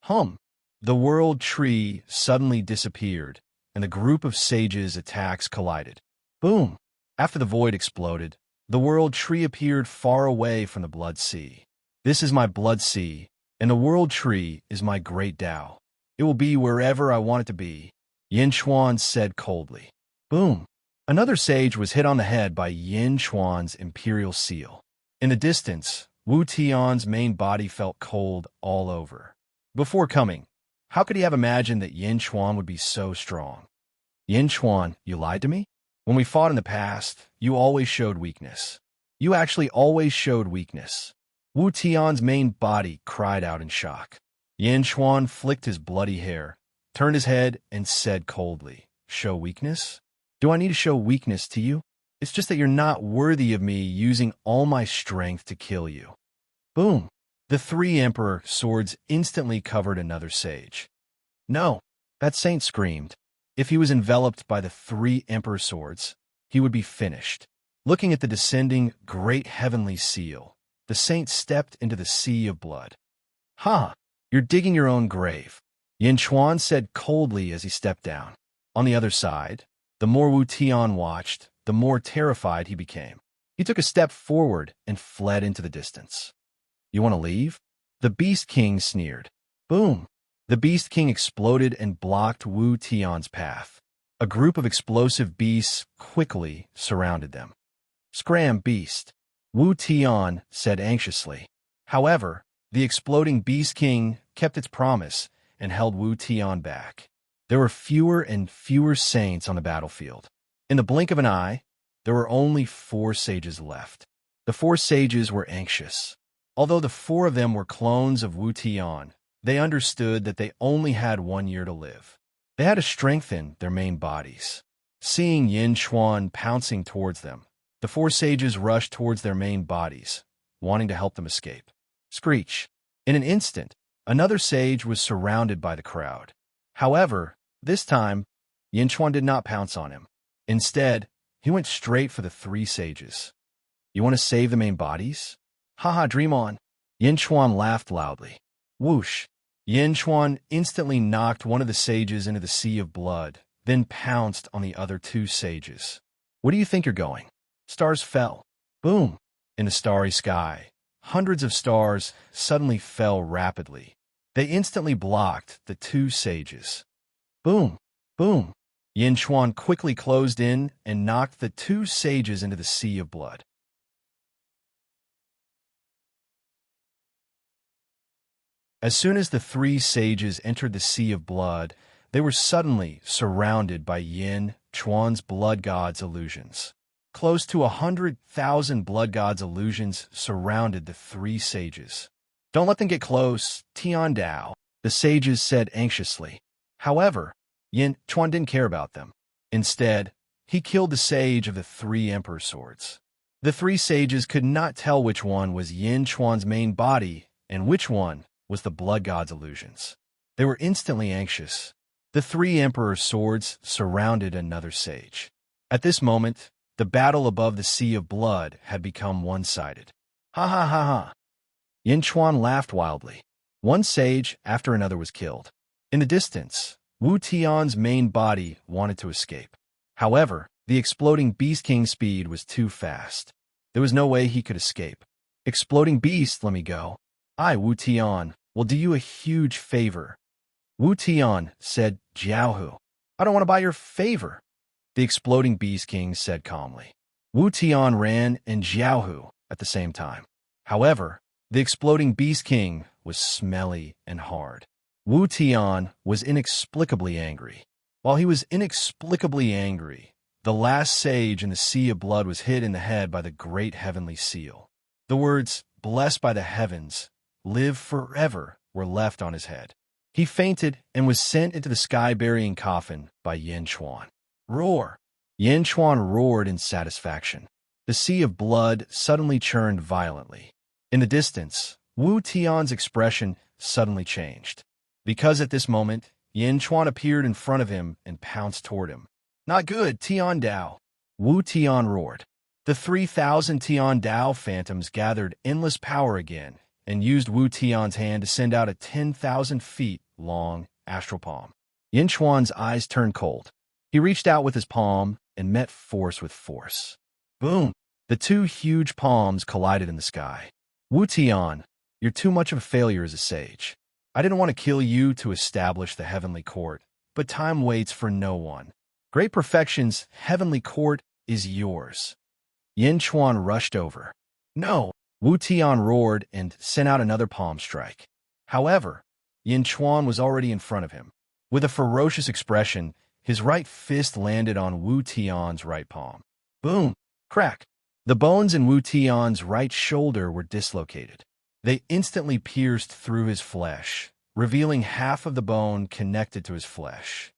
Hum! The World Tree suddenly disappeared, and the group of sages' attacks collided. Boom! After the void exploded, the world tree appeared far away from the blood sea. This is my blood sea, and the world tree is my great Tao. It will be wherever I want it to be, Yin Chuan said coldly. Boom! Another sage was hit on the head by Yin Chuan's imperial seal. In the distance, Wu Tian's main body felt cold all over. Before coming, how could he have imagined that Yin Chuan would be so strong? Yin Chuan, you lied to me? When we fought in the past, you always showed weakness. You actually always showed weakness. Wu Tian's main body cried out in shock. Yin Chuan flicked his bloody hair, turned his head, and said coldly, Show weakness? Do I need to show weakness to you? It's just that you're not worthy of me using all my strength to kill you. Boom! The three emperor swords instantly covered another sage. No, that saint screamed. If he was enveloped by the three emperor swords, he would be finished. Looking at the descending great heavenly seal, the saint stepped into the sea of blood. Ha! You're digging your own grave, Yin Chuan said coldly as he stepped down. On the other side, the more Wu Tian watched, the more terrified he became. He took a step forward and fled into the distance. You want to leave? The Beast King sneered. Boom! The Beast King exploded and blocked Wu Tian's path. A group of explosive beasts quickly surrounded them. Scram, beast, Wu Tian said anxiously. However, the exploding Beast King kept its promise and held Wu Tian back. There were fewer and fewer saints on the battlefield. In the blink of an eye, there were only 4 sages left. The 4 sages were anxious. Although the 4 of them were clones of Wu Tian, they understood that they only had 1 year to live. They had to strengthen their main bodies. Seeing Yin Chuan pouncing towards them, the 4 sages rushed towards their main bodies, wanting to help them escape. Screech! In an instant, another sage was surrounded by the crowd. However, this time, Yin Chuan did not pounce on him. Instead, he went straight for the 3 sages. You want to save the main bodies? Haha, dream on. Yin Chuan laughed loudly. Whoosh! Yin Chuan instantly knocked one of the sages into the sea of blood, then pounced on the other 2 sages. Where do you think you're going? Stars fell. Boom! In the starry sky, hundreds of stars suddenly fell rapidly. They instantly blocked the 2 sages. Boom! Boom! Yin Chuan quickly closed in and knocked the 2 sages into the sea of blood. As soon as the 3 sages entered the sea of blood, they were suddenly surrounded by Yin Chuan's blood god's illusions. Close to 100,000 blood god's illusions surrounded the 3 sages. Don't let them get close, Tian Dao, the sages said anxiously. However, Yin Chuan didn't care about them. Instead, he killed the sage of the 3 emperor swords. The 3 sages could not tell which one was Yin Chuan's main body and which one was the blood god's illusions. They were instantly anxious. The 3 emperor swords surrounded another sage. At this moment, the battle above the sea of blood had become one-sided. Ha ha ha ha! Yin Chuan laughed wildly. One sage after another was killed. In the distance, Wu Tian's main body wanted to escape. However, the exploding Beast King's speed was too fast. There was no way he could escape. Exploding beast, let me go. I, Wu Tian, will do you a huge favor. Wu Tian said, Jiaohu. I don't want to buy your favor. The exploding Beast King said calmly. Wu Tian ran and Jiaohu at the same time. However, the exploding Beast King was smelly and hard. Wu Tian was inexplicably angry. While he was inexplicably angry, the last sage in the sea of blood was hit in the head by the great heavenly seal. The words, blessed by the heavens, live forever, were left on his head. He fainted and was sent into the sky-burying coffin by Yin Chuan. Roar! Yin Chuan roared in satisfaction. The sea of blood suddenly churned violently. In the distance, Wu Tian's expression suddenly changed. Because at this moment, Yin Chuan appeared in front of him and pounced toward him. Not good, Tian Dao! Wu Tian roared. The 3,000 Tian Dao phantoms gathered endless power again and used Wu Tian's hand to send out a 10,000 feet long astral palm. Yin Chuan's eyes turned cold. He reached out with his palm and met force with force. Boom! The two huge palms collided in the sky. Wu Tian, you're too much of a failure as a sage. I didn't want to kill you to establish the heavenly court, but time waits for no one. Great Perfection's heavenly court is yours. Yin Chuan rushed over. No! Wu Tian roared and sent out another palm strike. However, Yin Chuan was already in front of him. With a ferocious expression, his right fist landed on Wu Tian's right palm. Boom! Crack! The bones in Wu Tian's right shoulder were dislocated. They instantly pierced through his flesh, revealing half of the bone connected to his flesh.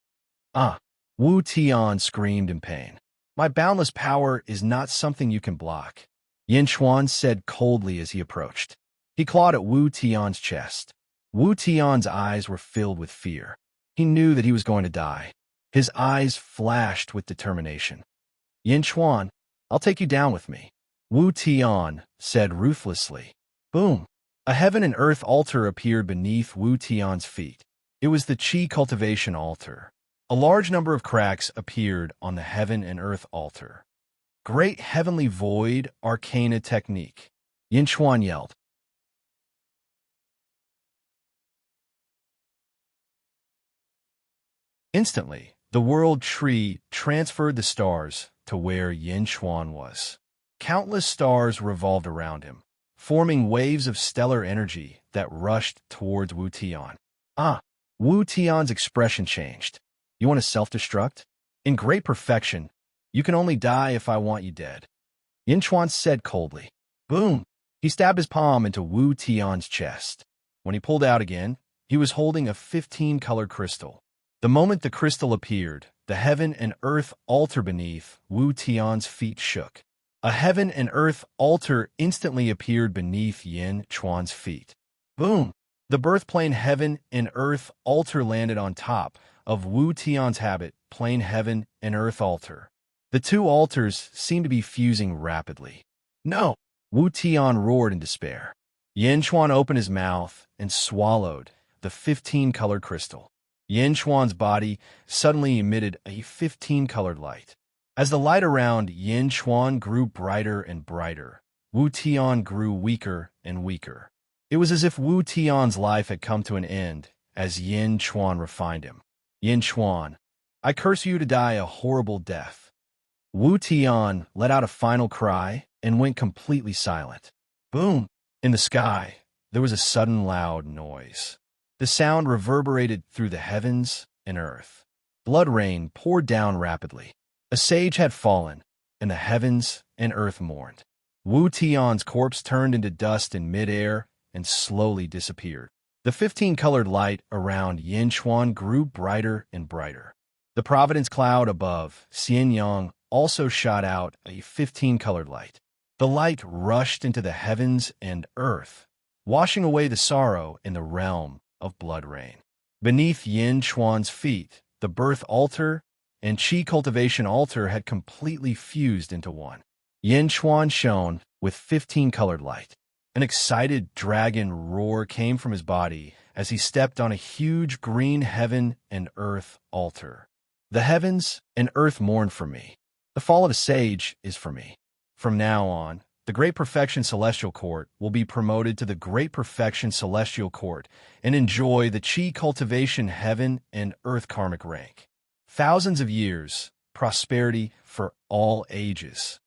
Ah! Wu Tian screamed in pain. My boundless power is not something you can block, Yin Chuan said coldly as he approached. He clawed at Wu Tian's chest. Wu Tian's eyes were filled with fear. He knew that he was going to die. His eyes flashed with determination. Yin Chuan, I'll take you down with me, Wu Tian said ruthlessly. Boom! A heaven and earth altar appeared beneath Wu Tian's feet. It was the Qi cultivation altar. A large number of cracks appeared on the heaven and earth altar. Great heavenly void arcana technique, Yin Chuan yelled. Instantly, the world tree transferred the stars to where Yin Chuan was. Countless stars revolved around him, forming waves of stellar energy that rushed towards Wu Tian. Ah! Wu Tian's expression changed. You want to self-destruct? In Great Perfection, you can only die if I want you dead, Yin Chuan said coldly. Boom! He stabbed his palm into Wu Tian's chest. When he pulled out again, he was holding a 15-colored crystal. The moment the crystal appeared, the heaven and earth altar beneath Wu Tian's feet shook. A heaven and earth altar instantly appeared beneath Yin Chuan's feet. Boom! The birthplane heaven and earth altar landed on top of Wu Tian's habit plane heaven and earth altar. The two altars seemed to be fusing rapidly. No! Wu Tian roared in despair. Yin Chuan opened his mouth and swallowed the 15-colored crystal. Yin Chuan's body suddenly emitted a 15-colored light. As the light around Yin Chuan grew brighter and brighter, Wu Tian grew weaker and weaker. It was as if Wu Tian's life had come to an end as Yin Chuan refined him. Yin Chuan, I curse you to die a horrible death. Wu Tian let out a final cry and went completely silent. Boom! In the sky, there was a sudden loud noise. The sound reverberated through the heavens and earth. Blood rain poured down rapidly. A sage had fallen, and the heavens and earth mourned. Wu Tian's corpse turned into dust in midair and slowly disappeared. The 15-colored light around Yin Chuan grew brighter and brighter. The Providence cloud above Xianyang also shot out a 15-colored light. The light rushed into the heavens and earth, washing away the sorrow in the realm of blood rain. Beneath Yin Chuan's feet, the birth altar and Qi cultivation altar had completely fused into one. Yin Chuan shone with 15-colored light. An excited dragon roar came from his body as he stepped on a huge green heaven and earth altar. The heavens and earth mourn for me. The fall of a sage is for me. From now on, the Great Perfection Celestial Court will be promoted to the Great Perfection Celestial Court and enjoy the Qi Cultivation Heaven and Earth Karmic rank. Thousands of years, prosperity for all ages.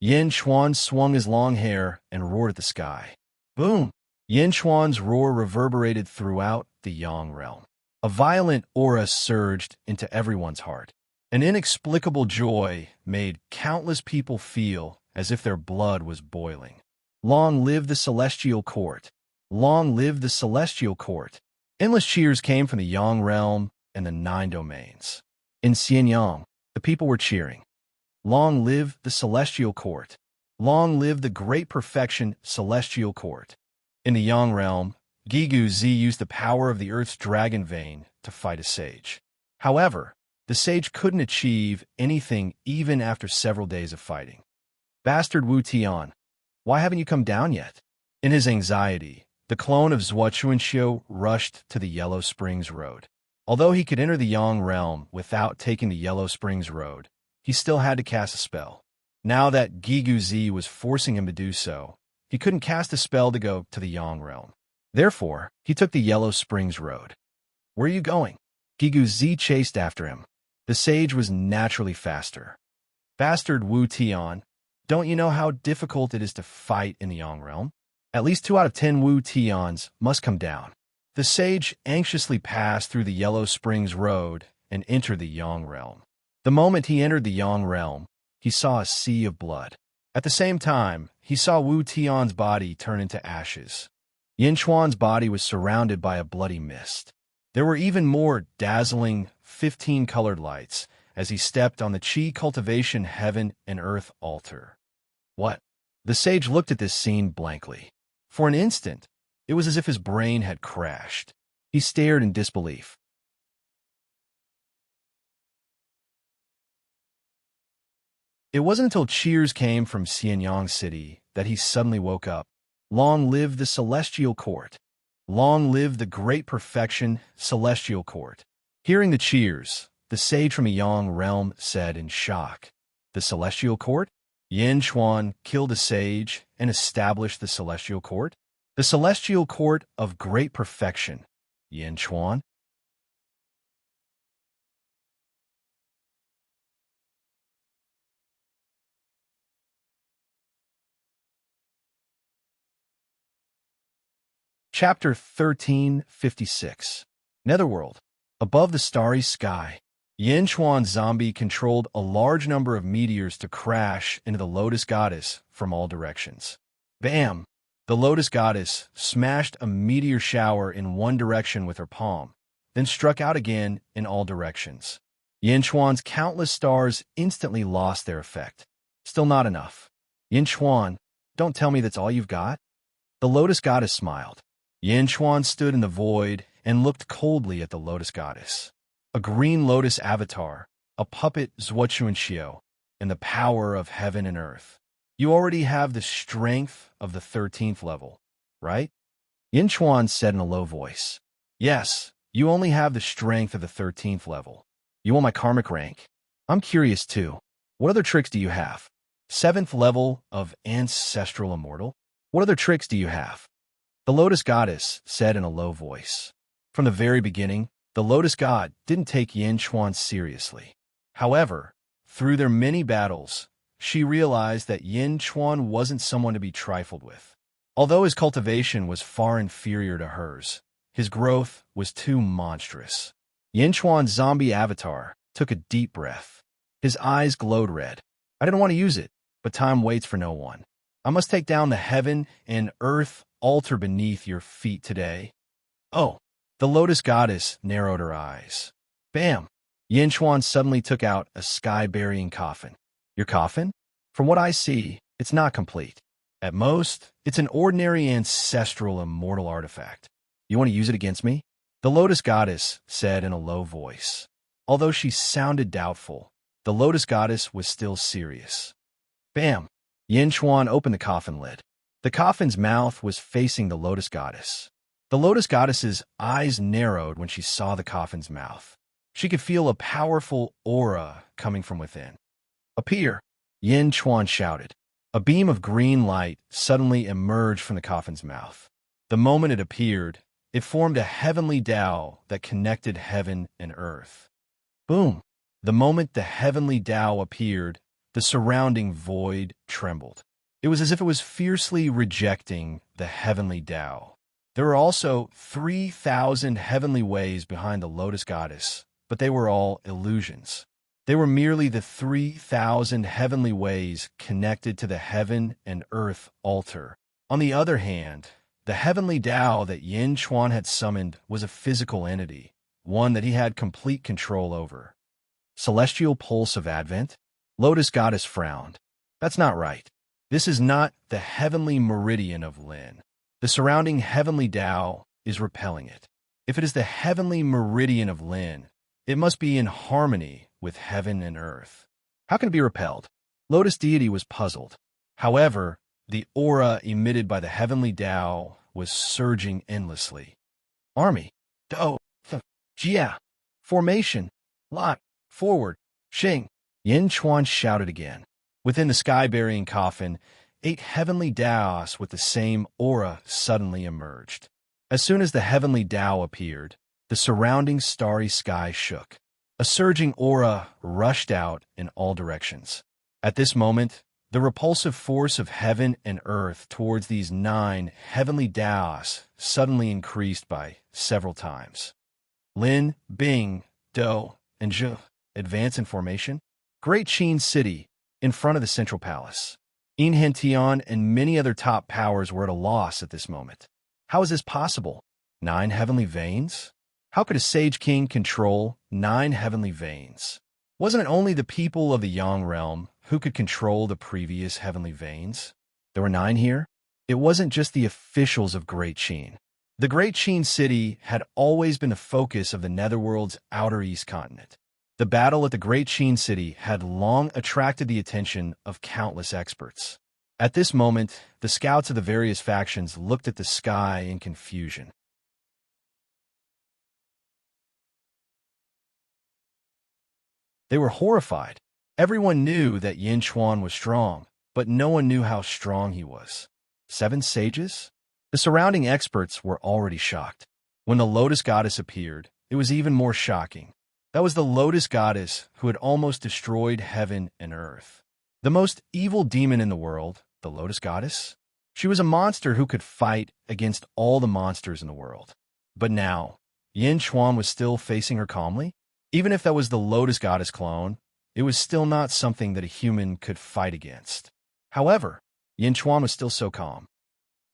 Yin Chuan swung his long hair and roared at the sky. Boom! Yin Chuan's roar reverberated throughout the Yang realm. A violent aura surged into everyone's heart. An inexplicable joy made countless people feel as if their blood was boiling. Long live the Celestial Court! Long live the Celestial Court! Endless cheers came from the Yang realm and the 9 domains. In Xianyang, the people were cheering. Long live the Celestial Court! Long live the Great Perfection Celestial Court! In the Yang realm, Gigu Zi used the power of the Earth's dragon vein to fight a sage. However, the sage couldn't achieve anything even after several days of fighting. Bastard Wu Tian, why haven't you come down yet? In his anxiety, the clone of Zhua Chuanxiu rushed to the Yellow Springs Road. Although he could enter the Yang realm without taking the Yellow Springs Road, he still had to cast a spell. Now that Gigu Zi was forcing him to do so, he couldn't cast a spell to go to the Yang realm. Therefore, he took the Yellow Springs road. Where are you going? Gigu Zi chased after him. The sage was naturally faster. Bastard Wu Tian, don't you know how difficult it is to fight in the Yang realm? At least 2 out of 10 Wu Tians must come down. The sage anxiously passed through the Yellow Springs road and entered the Yang realm. The moment he entered the Yang realm, he saw a sea of blood. At the same time, he saw Wu Tian's body turn into ashes. Yin Chuan's body was surrounded by a bloody mist. There were even more dazzling 15-colored lights as he stepped on the Qi cultivation heaven and earth altar. What? The sage looked at this scene blankly. For an instant, it was as if his brain had crashed. He stared in disbelief. It wasn't until cheers came from Xianyang City that he suddenly woke up. Long live the Celestial Court! Long live the great perfection, Celestial Court! Hearing the cheers, the sage from a Yang realm said in shock, "The Celestial Court? Yin Chuan killed a sage and established the Celestial Court? The Celestial Court of great perfection, Yin Chuan?" Chapter 1356. Netherworld. Above the starry sky, Yin Chuan's zombie controlled a large number of meteors to crash into the Lotus Goddess from all directions. Bam! The Lotus Goddess smashed a meteor shower in one direction with her palm, then struck out again in all directions. Yin Chuan's countless stars instantly lost their effect. Still not enough. Yin Chuan, don't tell me that's all you've got? The Lotus Goddess smiled. Yin Chuan stood in the void and looked coldly at the Lotus Goddess. A green lotus avatar, a puppet Zhuochuanxiu, and the power of heaven and earth. You already have the strength of the 13th level, right? Yin Chuan said in a low voice. Yes, you only have the strength of the 13th level. You want my karmic rank? I'm curious too. What other tricks do you have? 7th level of ancestral immortal? What other tricks do you have? The Lotus Goddess said in a low voice. From the very beginning, the Lotus God didn't take Yin Chuan seriously. However, through their many battles, she realized that Yin Chuan wasn't someone to be trifled with. Although his cultivation was far inferior to hers, his growth was too monstrous. Yin Chuan's zombie avatar took a deep breath. His eyes glowed red. I didn't want to use it, but time waits for no one. I must take down the heaven and earth altar beneath your feet today. Oh, the Lotus Goddess narrowed her eyes. Bam! Yin Chuan suddenly took out a sky-burying coffin. Your coffin? From what I see, it's not complete. At most, it's an ordinary ancestral immortal artifact. You want to use it against me? The Lotus Goddess said in a low voice. Although she sounded doubtful, the Lotus Goddess was still serious. Bam! Yin Chuan opened the coffin lid. The coffin's mouth was facing the Lotus Goddess. The Lotus Goddess's eyes narrowed when she saw the coffin's mouth. She could feel a powerful aura coming from within. Appear! Yin Chuan shouted. A beam of green light suddenly emerged from the coffin's mouth. The moment it appeared, it formed a heavenly Tao that connected heaven and earth. Boom! The moment the heavenly Tao appeared, the surrounding void trembled. It was as if it was fiercely rejecting the heavenly Tao. There were also 3,000 heavenly ways behind the Lotus Goddess, but they were all illusions. They were merely the 3,000 heavenly ways connected to the heaven and earth altar. On the other hand, the heavenly Tao that Yin Chuan had summoned was a physical entity, one that he had complete control over. Celestial Pulse of Advent? Lotus Goddess frowned. That's not right. This is not the heavenly meridian of Lin. The surrounding heavenly Tao is repelling it. If it is the heavenly meridian of Lin, it must be in harmony with heaven and earth. How can it be repelled? Lotus deity was puzzled. However, the aura emitted by the heavenly Tao was surging endlessly. Army. Do. Jia. Formation. Lot. Forward. Xing. Yin Chuan shouted again. Within the sky-burying coffin, 8 heavenly Daos with the same aura suddenly emerged. As soon as the heavenly Tao appeared, the surrounding starry sky shook. A surging aura rushed out in all directions. At this moment, the repulsive force of heaven and earth towards these 9 heavenly Daos suddenly increased by several times. Lin, Bing, Do, and Zhe advance in formation. Great Qin City, in front of the central palace. Tian and many other top powers were at a loss at this moment. How is this possible? 9 heavenly veins? How could a sage king control 9 heavenly veins? Wasn't it only the people of the Yang realm who could control the previous heavenly veins? There were 9 here? It wasn't just the officials of Great Qin. The Great Qin City had always been the focus of the Netherworld's outer east continent. The battle at the Great Qin City had long attracted the attention of countless experts. At this moment, the scouts of the various factions looked at the sky in confusion. They were horrified. Everyone knew that Yin Chuan was strong, but no one knew how strong he was. 7 sages? The surrounding experts were already shocked. When the Lotus Goddess appeared, it was even more shocking. That was the Lotus Goddess who had almost destroyed heaven and earth. The most evil demon in the world, the Lotus Goddess? She was a monster who could fight against all the monsters in the world. But now, Yin Chuan was still facing her calmly? Even if that was the Lotus Goddess clone, it was still not something that a human could fight against. However, Yin Chuan was still so calm.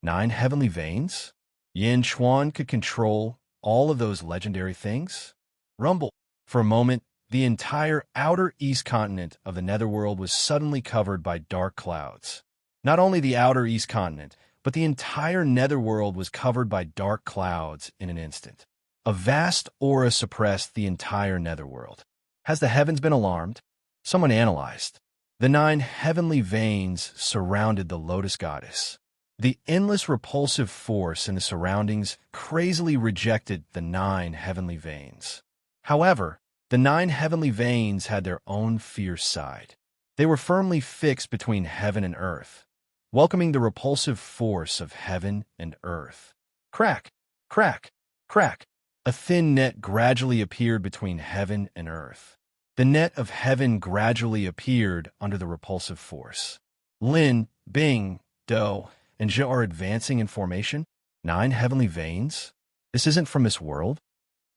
9 heavenly veins? Yin Chuan could control all of those legendary things? Rumble. For a moment, the entire outer east continent of the Netherworld was suddenly covered by dark clouds. Not only the outer east continent, but the entire Netherworld was covered by dark clouds in an instant. A vast aura suppressed the entire Netherworld. Has the heavens been alarmed? Someone analyzed. The 9 heavenly veins surrounded the Lotus Goddess. The endless repulsive force in the surroundings crazily rejected the 9 heavenly veins. However, the 9 heavenly veins had their own fierce side. They were firmly fixed between heaven and earth, welcoming the repulsive force of heaven and earth. Crack, crack, crack. A thin net gradually appeared between heaven and earth. The net of heaven gradually appeared under the repulsive force. Lin, Bing, Do, and Zhe are advancing in formation. 9 heavenly veins? This isn't from this world?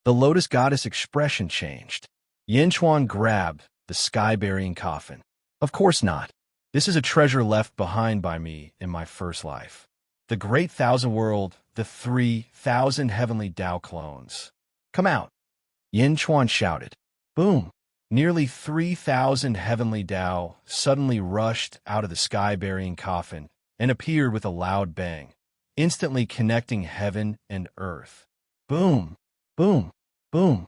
The Lotus Goddess' expression changed. Yin Chuan grabbed the sky-burying coffin. Of course not. This is a treasure left behind by me in my first life. The Great Thousand World, the 3,000 heavenly Tao clones. Come out. Yin Chuan shouted. Boom. Nearly 3,000 heavenly Tao suddenly rushed out of the sky-burying coffin and appeared with a loud bang, instantly connecting heaven and earth. Boom. Boom, boom.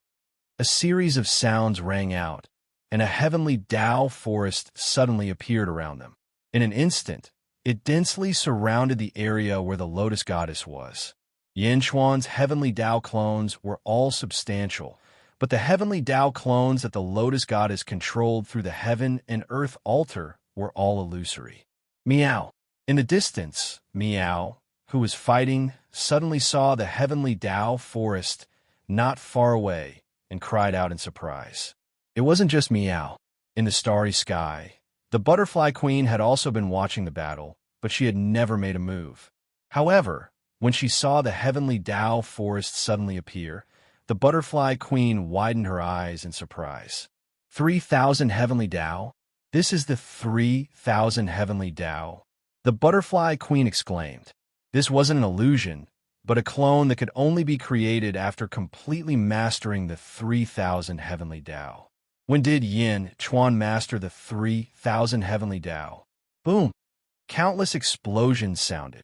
A series of sounds rang out, and a heavenly Tao forest suddenly appeared around them. In an instant, it densely surrounded the area where the Lotus Goddess was. Yin Chuan's heavenly Tao clones were all substantial, but the heavenly Tao clones that the Lotus Goddess controlled through the heaven and earth altar were all illusory. Meow. In the distance, Meow, who was fighting, suddenly saw the heavenly Tao forest not far away, and cried out in surprise. It wasn't just Meow. In the starry sky, the Butterfly Queen had also been watching the battle, but she had never made a move. However, when she saw the heavenly Tao forest suddenly appear, the Butterfly Queen widened her eyes in surprise. 3,000 heavenly Tao? This is the 3,000 heavenly Tao? The Butterfly Queen exclaimed. This wasn't an illusion, but a clone that could only be created after completely mastering the 3,000 heavenly Tao. When did Yin Chuan master the 3,000 heavenly Tao? Boom! Countless explosions sounded.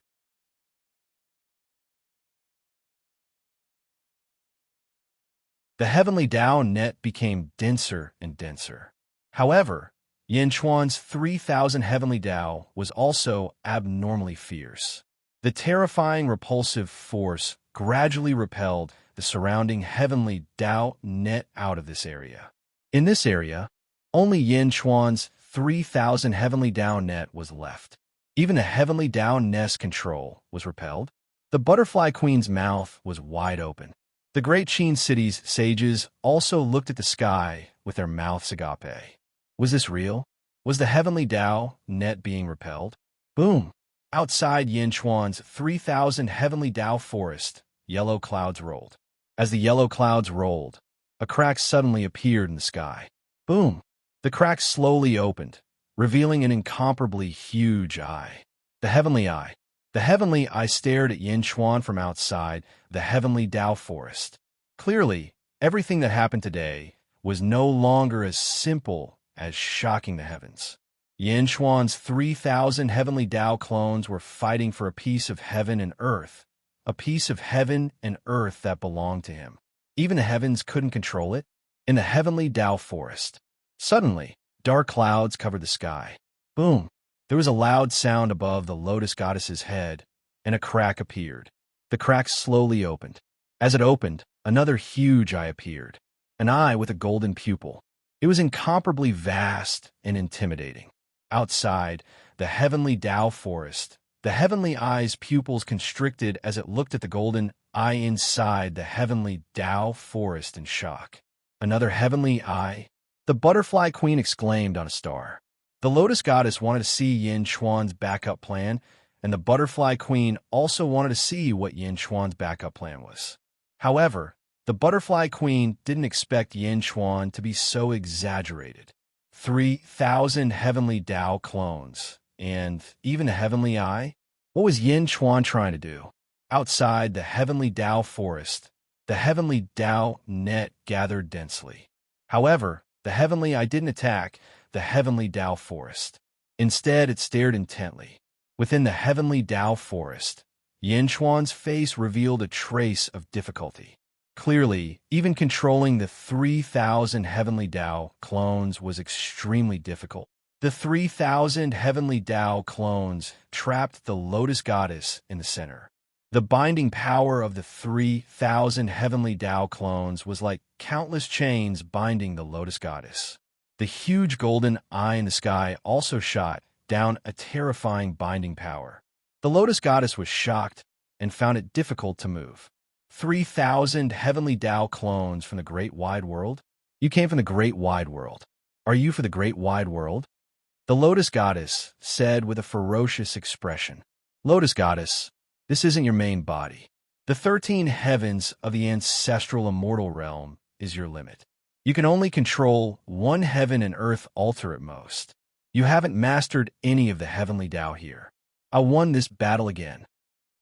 The heavenly Tao net became denser and denser. However, Yin Chuan's 3,000 heavenly Tao was also abnormally fierce. The terrifying repulsive force gradually repelled the surrounding heavenly Tao net out of this area. In this area, only Yin Chuan's 3,000 heavenly Tao net was left. Even the heavenly Tao nest control was repelled. The butterfly queen's mouth was wide open. The great Qin city's sages also looked at the sky with their mouths agape. Was this real? Was the heavenly Tao net being repelled? Boom! Outside Yinchuan's 3,000 heavenly Tao forest, yellow clouds rolled. As the yellow clouds rolled, a crack suddenly appeared in the sky. Boom! The crack slowly opened, revealing an incomparably huge eye. The heavenly eye. The heavenly eye stared at Yinchuan from outside the heavenly Tao forest. Clearly, everything that happened today was no longer as simple as shocking the heavens. Yinchuan's 3,000 heavenly Tao clones were fighting for a piece of heaven and earth, a piece of heaven and earth that belonged to him. Even the heavens couldn't control it. In the heavenly Tao forest, suddenly, dark clouds covered the sky. Boom! There was a loud sound above the lotus goddess's head, and a crack appeared. The crack slowly opened. As it opened, another huge eye appeared, an eye with a golden pupil. It was incomparably vast and intimidating. Outside the heavenly Tao forest, the heavenly eye's pupils constricted as it looked at the golden eye inside the heavenly Tao forest in shock. Another heavenly eye? The butterfly queen exclaimed on a star. The lotus goddess wanted to see Yin Chuan's backup plan, and the butterfly queen also wanted to see what Yin Chuan's backup plan was. However, the butterfly queen didn't expect Yin Chuan to be so exaggerated. 3,000 heavenly Tao clones, and even a heavenly eye? What was Yin Chuan trying to do? Outside the heavenly Tao forest, the heavenly Tao net gathered densely. However, the heavenly eye didn't attack the heavenly Tao forest. Instead, it stared intently. Within the heavenly Tao forest, Yin Chuan's face revealed a trace of difficulty. Clearly, even controlling the 3,000 heavenly Tao clones was extremely difficult. The 3,000 heavenly Tao clones trapped the lotus goddess in the center. The binding power of the 3,000 heavenly Tao clones was like countless chains binding the lotus goddess. The huge golden eye in the sky also shot down a terrifying binding power. The lotus goddess was shocked and found it difficult to move. 3,000 heavenly Tao clones from the great wide world? You came from the great wide world. Are you for the great wide world? The lotus goddess said with a ferocious expression. Lotus goddess, this isn't your main body. The 13 heavens of the ancestral immortal realm is your limit. You can only control one heaven and earth altar at most. You haven't mastered any of the heavenly Tao here. I won this battle again.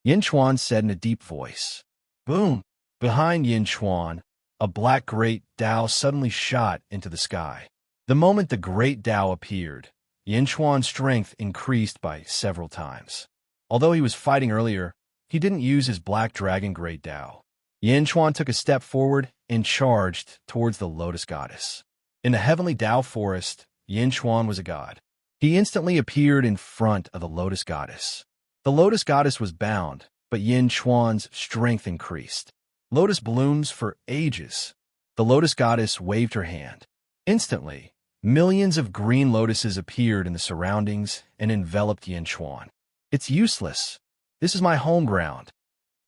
Yin Chuan said in a deep voice. Boom! Behind Yin Chuan, a black great Tao suddenly shot into the sky. The moment the great Tao appeared, Yin Chuan's strength increased by several times. Although he was fighting earlier, he didn't use his black dragon great Tao. Yin Chuan took a step forward and charged towards the lotus goddess. In the heavenly Tao forest, Yin Chuan was a god. He instantly appeared in front of the lotus goddess. The lotus goddess was bound, but Yin Chuan's strength increased. Lotus blooms for ages. The lotus goddess waved her hand. Instantly, millions of green lotuses appeared in the surroundings and enveloped Yin Chuan. It's useless. This is my home ground,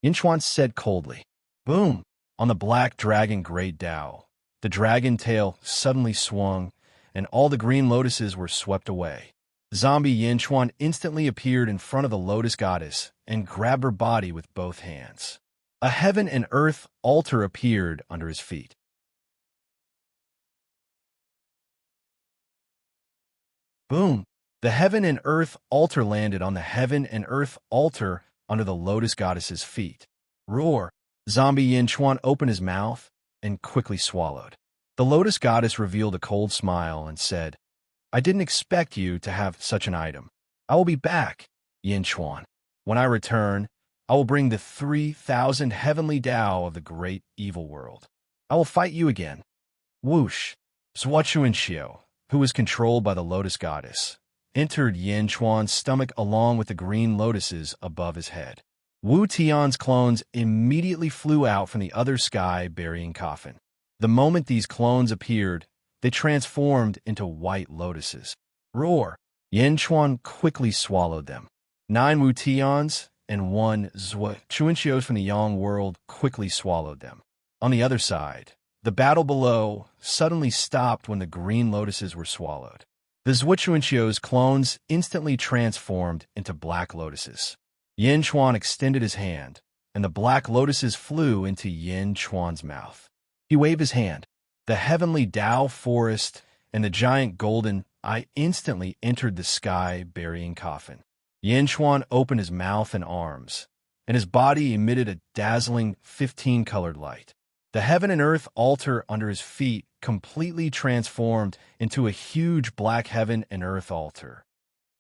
Yin Chuan said coldly. Boom! On the black dragon great Tao, the dragon tail suddenly swung, and all the green lotuses were swept away. Zombie Yin Chuan instantly appeared in front of the lotus goddess and grabbed her body with both hands. A heaven and earth altar appeared under his feet. Boom! The heaven and earth altar landed on the heaven and earth altar under the lotus goddess's feet. Roar! Zombie Yin Chuan opened his mouth and quickly swallowed. The lotus goddess revealed a cold smile and said, I didn't expect you to have such an item. I will be back, Yin Chuan. When I return, I will bring the 3,000 heavenly Tao of the great evil world. I will fight you again. Whoosh! Zhuochuanxiu, who was controlled by the lotus goddess, entered Yin Chuan's stomach along with the green lotuses above his head. Wu Tian's clones immediately flew out from the other sky-burying coffin. The moment these clones appeared, they transformed into white lotuses. Roar! Yin Chuan quickly swallowed them. 9 Wutians and 1 Zhua Chuanqios from the Yang world quickly swallowed them. On the other side, the battle below suddenly stopped when the green lotuses were swallowed. The Zhuochuanqiu's clones instantly transformed into black lotuses. Yin Chuan extended his hand, and the black lotuses flew into Yin Chuan's mouth. He waved his hand. The heavenly Dao forest and the giant golden eye instantly entered the sky-burying coffin. Yin Chuan opened his mouth and arms, and his body emitted a dazzling 15-colored light. The heaven and earth altar under his feet completely transformed into a huge black heaven and earth altar.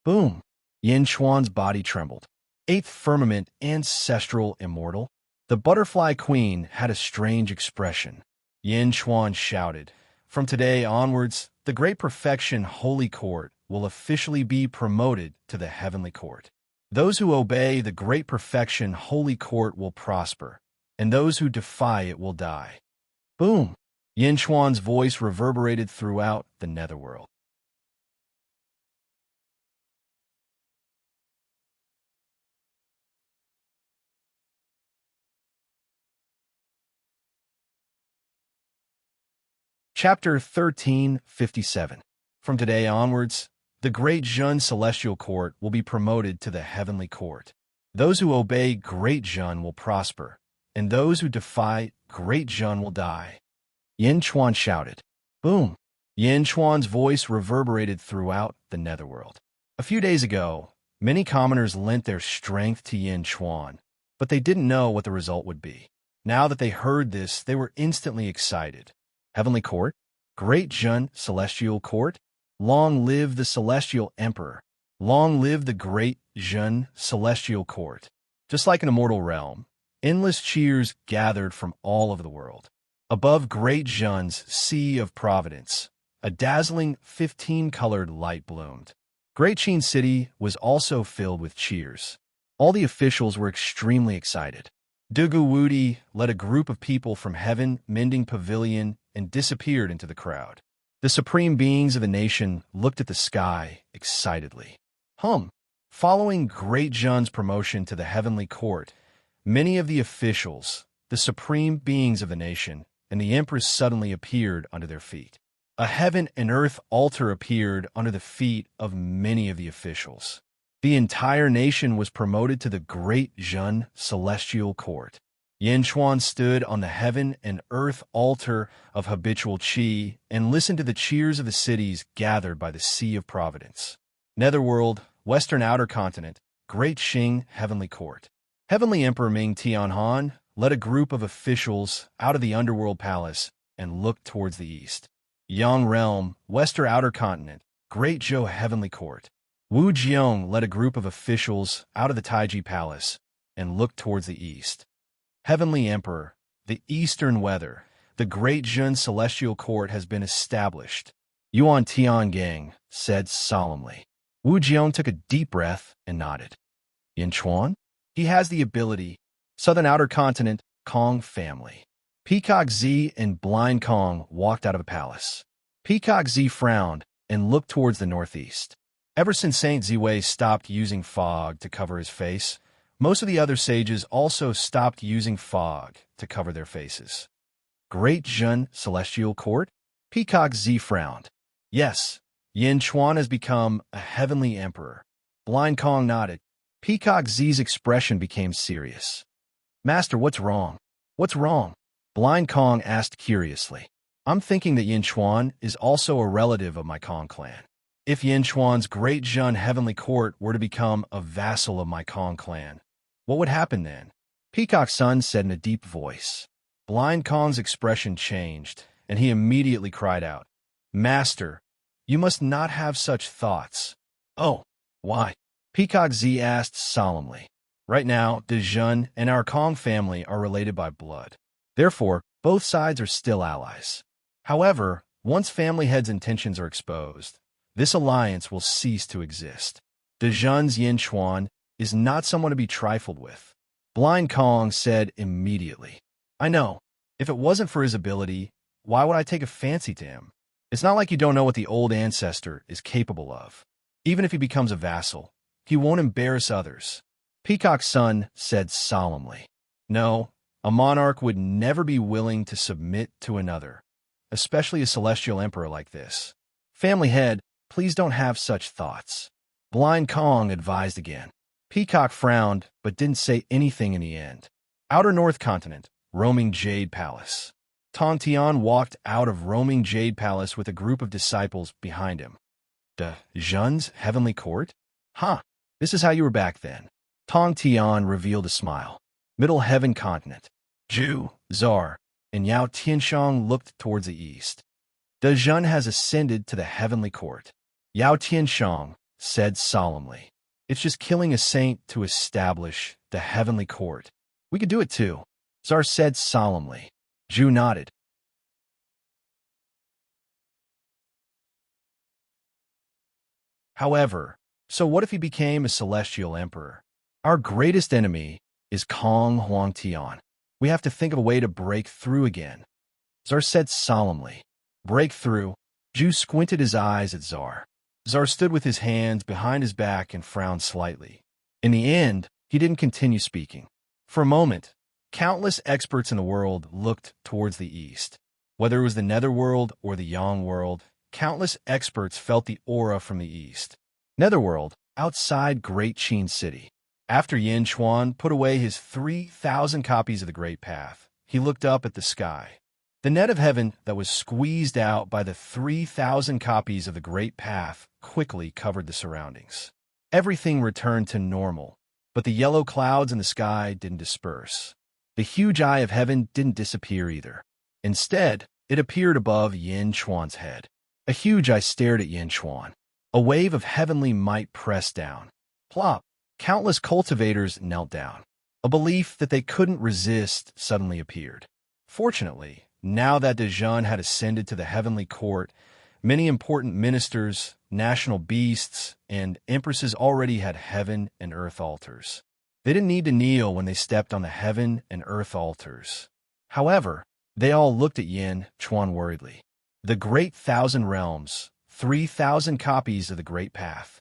Boom! Yin Chuan's body trembled. 8th firmament, ancestral immortal. The butterfly queen had a strange expression. Yin Chuan shouted, "From today onwards, the Great Perfection Holy Court will officially be promoted to the Heavenly Court. Those who obey the Great Perfection Holy Court will prosper, and those who defy it will die." Boom! Yin Chuan's voice reverberated throughout the netherworld. Chapter 1357. From today onwards, the Great Jun Celestial Court will be promoted to the Heavenly Court. Those who obey Great Jun will prosper, and those who defy Great Jun will die. Yin Chuan shouted. Boom! Yin Chuan's voice reverberated throughout the netherworld. A few days ago, many commoners lent their strength to Yin Chuan, but they didn't know what the result would be. Now that they heard this, they were instantly excited. Heavenly Court? Great Jun Celestial Court? Long live the Celestial Emperor! Long live the Great Jun Celestial Court! Just like an immortal realm, endless cheers gathered from all over the world. Above Great Jun's Sea of Providence, a dazzling 15-colored light bloomed. Great Qin City was also filled with cheers. All the officials were extremely excited. Dugu Wudi led a group of people from Heaven Mending Pavilion and disappeared into the crowd. The supreme beings of the nation looked at the sky excitedly. Following Great Jun's promotion to the Heavenly Court, many of the officials, the supreme beings of the nation, and the Empress suddenly appeared under their feet. A heaven and earth altar appeared under the feet of many of the officials. The entire nation was promoted to the Great Jun Celestial Court. Yin Chuan stood on the heaven and earth altar of habitual qi and listened to the cheers of the cities gathered by the Sea of Providence. Netherworld, Western Outer Continent, Great Qing Heavenly Court. Heavenly Emperor Ming Tianhan led a group of officials out of the Underworld Palace and looked towards the east. Yang Realm, Western Outer Continent, Great Zhou Heavenly Court. Wu Jiong led a group of officials out of the Taiji Palace and looked towards the east. Heavenly Emperor, the Eastern Weather, the Great Jun Celestial Court has been established. Yuan Tiangang said solemnly. Wu Jiong took a deep breath and nodded. Yin Chuan? He has the ability. Southern Outer Continent, Kong family. Peacock Z and Blind Kong walked out of the palace. Peacock Z frowned and looked towards the northeast. Ever since Saint Ziwei stopped using fog to cover his face, most of the other sages also stopped using fog to cover their faces. Great Jun Celestial Court? Peacock Z frowned. Yes, Yin Chuan has become a heavenly emperor. Blind Kong nodded. Peacock Z's expression became serious. Master, what's wrong? What's wrong? Blind Kong asked curiously. I'm thinking that Yin Chuan is also a relative of my Kong clan. If Yin Chuan's Great Jun Heavenly Court were to become a vassal of my Kong clan, what would happen then? Peacock's son said in a deep voice. Blind Kong's expression changed, and he immediately cried out, Master, you must not have such thoughts. Oh, why? Peacock Z asked solemnly. Right now, the Jun and our Kong family are related by blood. Therefore, both sides are still allies. However, once family heads' intentions are exposed, this alliance will cease to exist. De Jun's Yin Chuan is not someone to be trifled with. Blind Kong said immediately. I know. If it wasn't for his ability, why would I take a fancy to him? It's not like you don't know what the old ancestor is capable of. Even if he becomes a vassal, he won't embarrass others. Peacock's son said solemnly. No, a monarch would never be willing to submit to another, especially a celestial emperor like this. Family head, please don't have such thoughts. Blind Kong advised again. Peacock frowned, but didn't say anything in the end. Outer North Continent, Roaming Jade Palace. Tong Tian walked out of Roaming Jade Palace with a group of disciples behind him. De Zhen's heavenly court? Huh, this is how you were back then. Tong Tian revealed a smile. Middle Heaven Continent. Zhu, Czar, and Yao Tianshang looked towards the east. De Zhen has ascended to the heavenly court. Yao Tianshang said solemnly. It's just killing a saint to establish the heavenly court. We could do it too, Czar said solemnly. Zhu nodded. However, so what if he became a celestial emperor? Our greatest enemy is Kong Huangtian. We have to think of a way to break through again. Czar said solemnly. Break through? Zhu squinted his eyes at Czar. Czar stood with his hands behind his back and frowned slightly. In the end, he didn't continue speaking. For a moment, countless experts in the world looked towards the east. Whether it was the Netherworld or the Yang world, countless experts felt the aura from the east. Netherworld, outside Great Qin City. After Yin Chuan put away his 3,000 copies of the Great Path, he looked up at the sky. The net of heaven that was squeezed out by the 3,000 copies of the Great Path quickly covered the surroundings. Everything returned to normal, but the yellow clouds in the sky didn't disperse. The huge eye of heaven didn't disappear either. Instead, it appeared above Yin Chuan's head. A huge eye stared at Yin Chuan. A wave of heavenly might pressed down. Plop! Countless cultivators knelt down. A belief that they couldn't resist suddenly appeared. Fortunately, now that De Zhen had ascended to the heavenly court, many important ministers, national beasts, and empresses already had heaven and earth altars. They didn't need to kneel when they stepped on the heaven and earth altars. However, they all looked at Yin Chuan worriedly. The Great Thousand Realms, 3,000 copies of the Great Path.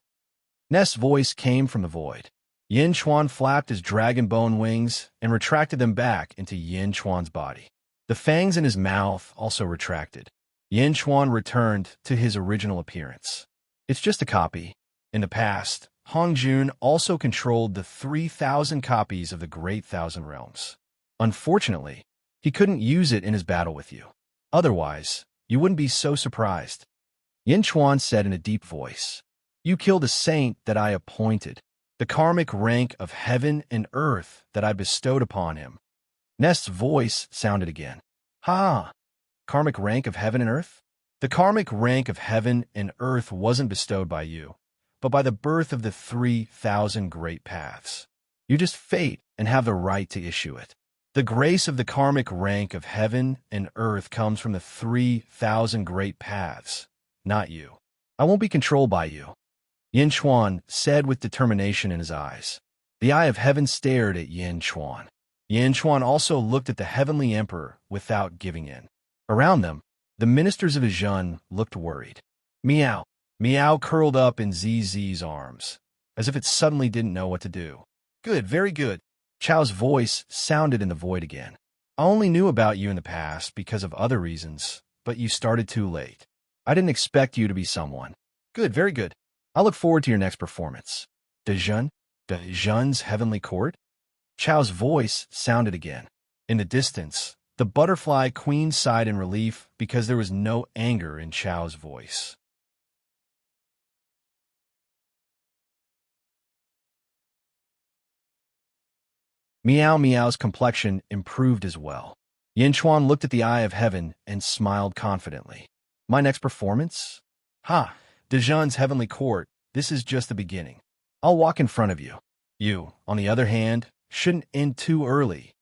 Nest's voice came from the void. Yin Chuan flapped his dragon bone wings and retracted them back into Yin Chuan's body. The fangs in his mouth also retracted. Yin Chuan returned to his original appearance. It's just a copy. In the past, Hong Jun also controlled the 3,000 copies of the Great Thousand Realms. Unfortunately, he couldn't use it in his battle with you. Otherwise, you wouldn't be so surprised. Yin Chuan said in a deep voice, You killed a saint that I appointed, the karmic rank of heaven and earth that I bestowed upon him. Nest's voice sounded again. Ha! Karmic rank of heaven and earth? The karmic rank of heaven and earth wasn't bestowed by you, but by the birth of the 3,000 great paths. You just fate and have the right to issue it. The grace of the karmic rank of heaven and earth comes from the 3,000 great paths, not you. I won't be controlled by you. Yin Chuan said with determination in his eyes. The eye of heaven stared at Yin Chuan. Yin Chuan also looked at the heavenly emperor without giving in. Around them, the ministers of Zhen looked worried. Meow. Meow curled up in ZZ's arms, as if it suddenly didn't know what to do. Good, very good. Chao's voice sounded in the void again. I only knew about you in the past because of other reasons, but you started too late. I didn't expect you to be someone. Good, very good. I look forward to your next performance. De Zhen's heavenly court? Chao's voice sounded again. In the distance, the butterfly queen sighed in relief because there was no anger in Chao's voice. Meow Meow's complexion improved as well. Yin Chuan looked at the eye of heaven and smiled confidently. My next performance? Ha! De Zhen's heavenly court, this is just the beginning. I'll walk in front of you. You, on the other hand, shouldn't end too early.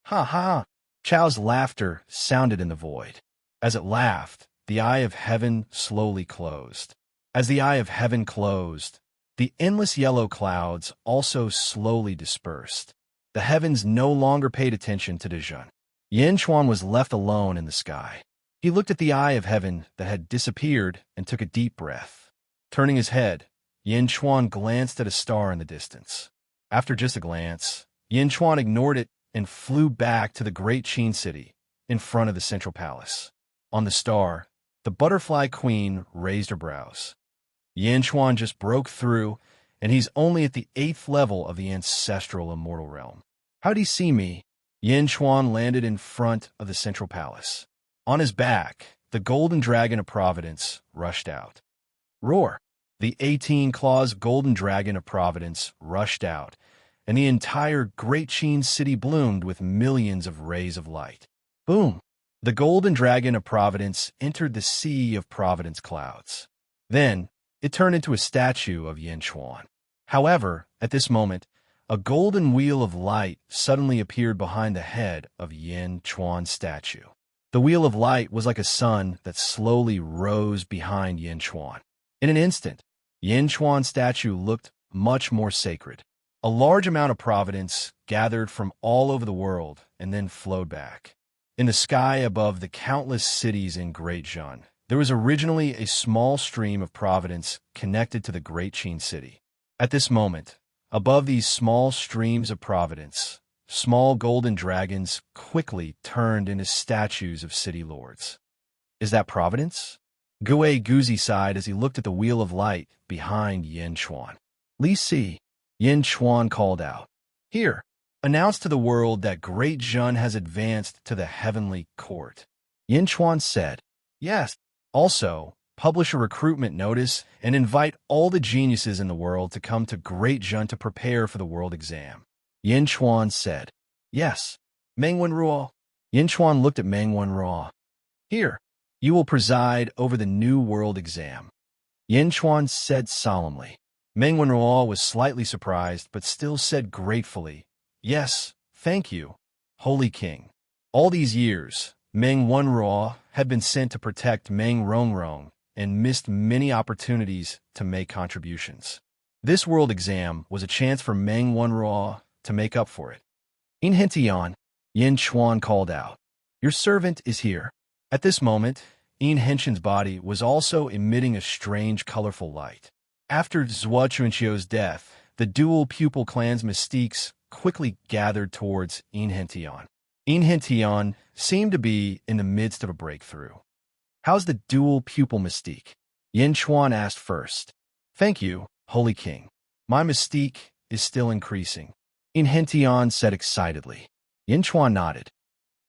Ha ha! Chao's laughter sounded in the void. As it laughed, the eye of heaven slowly closed. As the eye of heaven closed, the endless yellow clouds also slowly dispersed. The heavens no longer paid attention to De Zhen. Yin Chuan was left alone in the sky. He looked at the eye of heaven that had disappeared and took a deep breath. Turning his head, Yin Chuan glanced at a star in the distance. After just a glance, Yin Chuan ignored it and flew back to the great Qin city in front of the central palace. On the star, the butterfly queen raised her brows. Yin Chuan just broke through, and he's only at the 8th level of the ancestral immortal realm. How'd he see me? Yin Chuan landed in front of the central palace. On his back, the golden dragon of Providence rushed out. Roar! The 18-claws golden dragon of Providence rushed out, and the entire Great Qin city bloomed with millions of rays of light. Boom! The golden dragon of Providence entered the sea of Providence clouds. Then, it turned into a statue of Yin Chuan. However, at this moment, a golden wheel of light suddenly appeared behind the head of Yin Chuan's statue. The wheel of light was like a sun that slowly rose behind Yin Chuan. In an instant, Yin Chuan's statue looked much more sacred. A large amount of providence gathered from all over the world and then flowed back. In the sky above the countless cities in Great Zhun, there was originally a small stream of providence connected to the Great Qin city. At this moment, above these small streams of providence, small golden dragons quickly turned into statues of city lords. Is that providence? Gue Guzi sighed as he looked at the wheel of light behind Yin Chuan. Li Si, Yin Chuan called out. Here, announce to the world that Great Zhun has advanced to the heavenly court. Yin Chuan said, yes. Also, publish a recruitment notice and invite all the geniuses in the world to come to Great Zhun to prepare for the world exam. Yin Chuan said, yes. Meng Wenruo. Yin Chuan looked at Meng Wenruo. Here, you will preside over the new world exam. Yin Chuan said solemnly. Meng Wenruo was slightly surprised, but still said gratefully, yes, thank you, Holy King. All these years, Meng Wenruo had been sent to protect Meng Rongrong and missed many opportunities to make contributions. This world exam was a chance for Meng Wenruo to make up for it. In Hentian, Yin Chuan called out, your servant is here. At this moment, Yin Henshin's body was also emitting a strange, colorful light. After Zhua Chunqiu's death, the dual pupil clan's mystiques quickly gathered towards Yin Hentian. Yin Hentian seemed to be in the midst of a breakthrough. How's the dual pupil mystique? Yin Chuan asked first. Thank you, Holy King. My mystique is still increasing. Yin Hentian said excitedly. Yin Chuan nodded.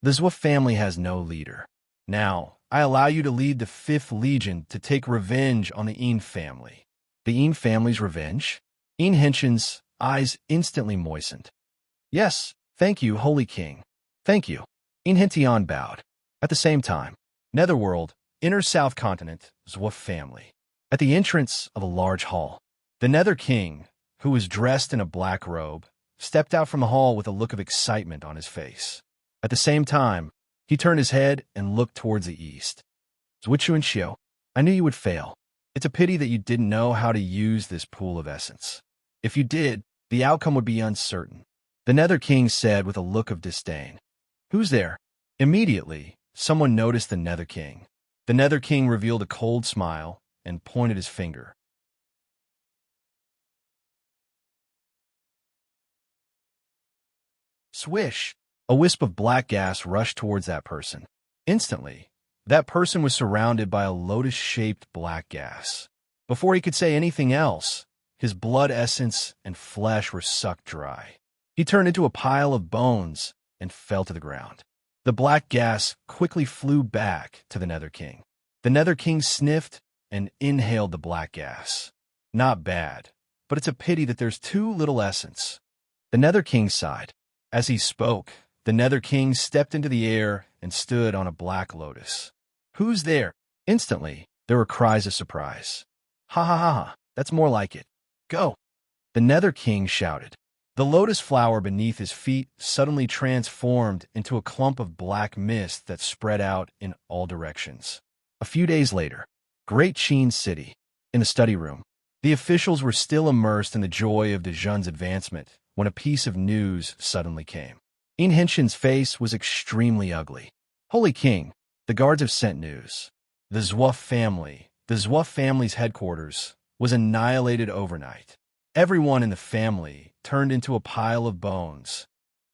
The Zhua family has no leader. Now, I allow you to lead the 5th Legion to take revenge on the Yin family. The Yin family's revenge? Yin Henshin's eyes instantly moistened. Yes, thank you, Holy King. Thank you. Yin Hentian bowed. At the same time, Netherworld, Inner South Continent, Zhua family. At the entrance of a large hall, the Nether King, who was dressed in a black robe, stepped out from the hall with a look of excitement on his face. At the same time, he turned his head and looked towards the east. Zhuqiuanxiu, I knew you would fail. It's a pity that you didn't know how to use this pool of essence. If you did, the outcome would be uncertain. The Nether King said with a look of disdain. Who's there? Immediately, someone noticed the Nether King. The Nether King revealed a cold smile and pointed his finger. Swish! A wisp of black gas rushed towards that person. Instantly, that person was surrounded by a lotus-shaped black gas. Before he could say anything else, his blood essence and flesh were sucked dry. He turned into a pile of bones and fell to the ground. The black gas quickly flew back to the Nether King. The Nether King sniffed and inhaled the black gas. Not bad, but it's a pity that there's too little essence. The Nether King sighed. As he spoke, the Nether King stepped into the air and stood on a black lotus. Who's there? Instantly, there were cries of surprise. Ha ha ha ha, that's more like it. Go! The Nether King shouted. The lotus flower beneath his feet suddenly transformed into a clump of black mist that spread out in all directions. A few days later, Great Qin City, in the study room, the officials were still immersed in the joy of Dezhun's advancement when a piece of news suddenly came. Yin Henshin's face was extremely ugly. Holy King, The guards have sent news. The Zhuo family's headquarters, was annihilated overnight. Everyone in the family turned into a pile of bones.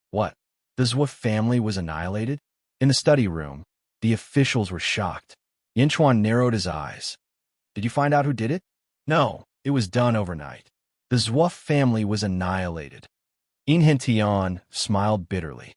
What? The Zhuo family was annihilated? In the study room, the officials were shocked. Yinchuan narrowed his eyes. Did you find out who did it? No, it was done overnight. The Zhuo family was annihilated. Yin Hentian smiled bitterly.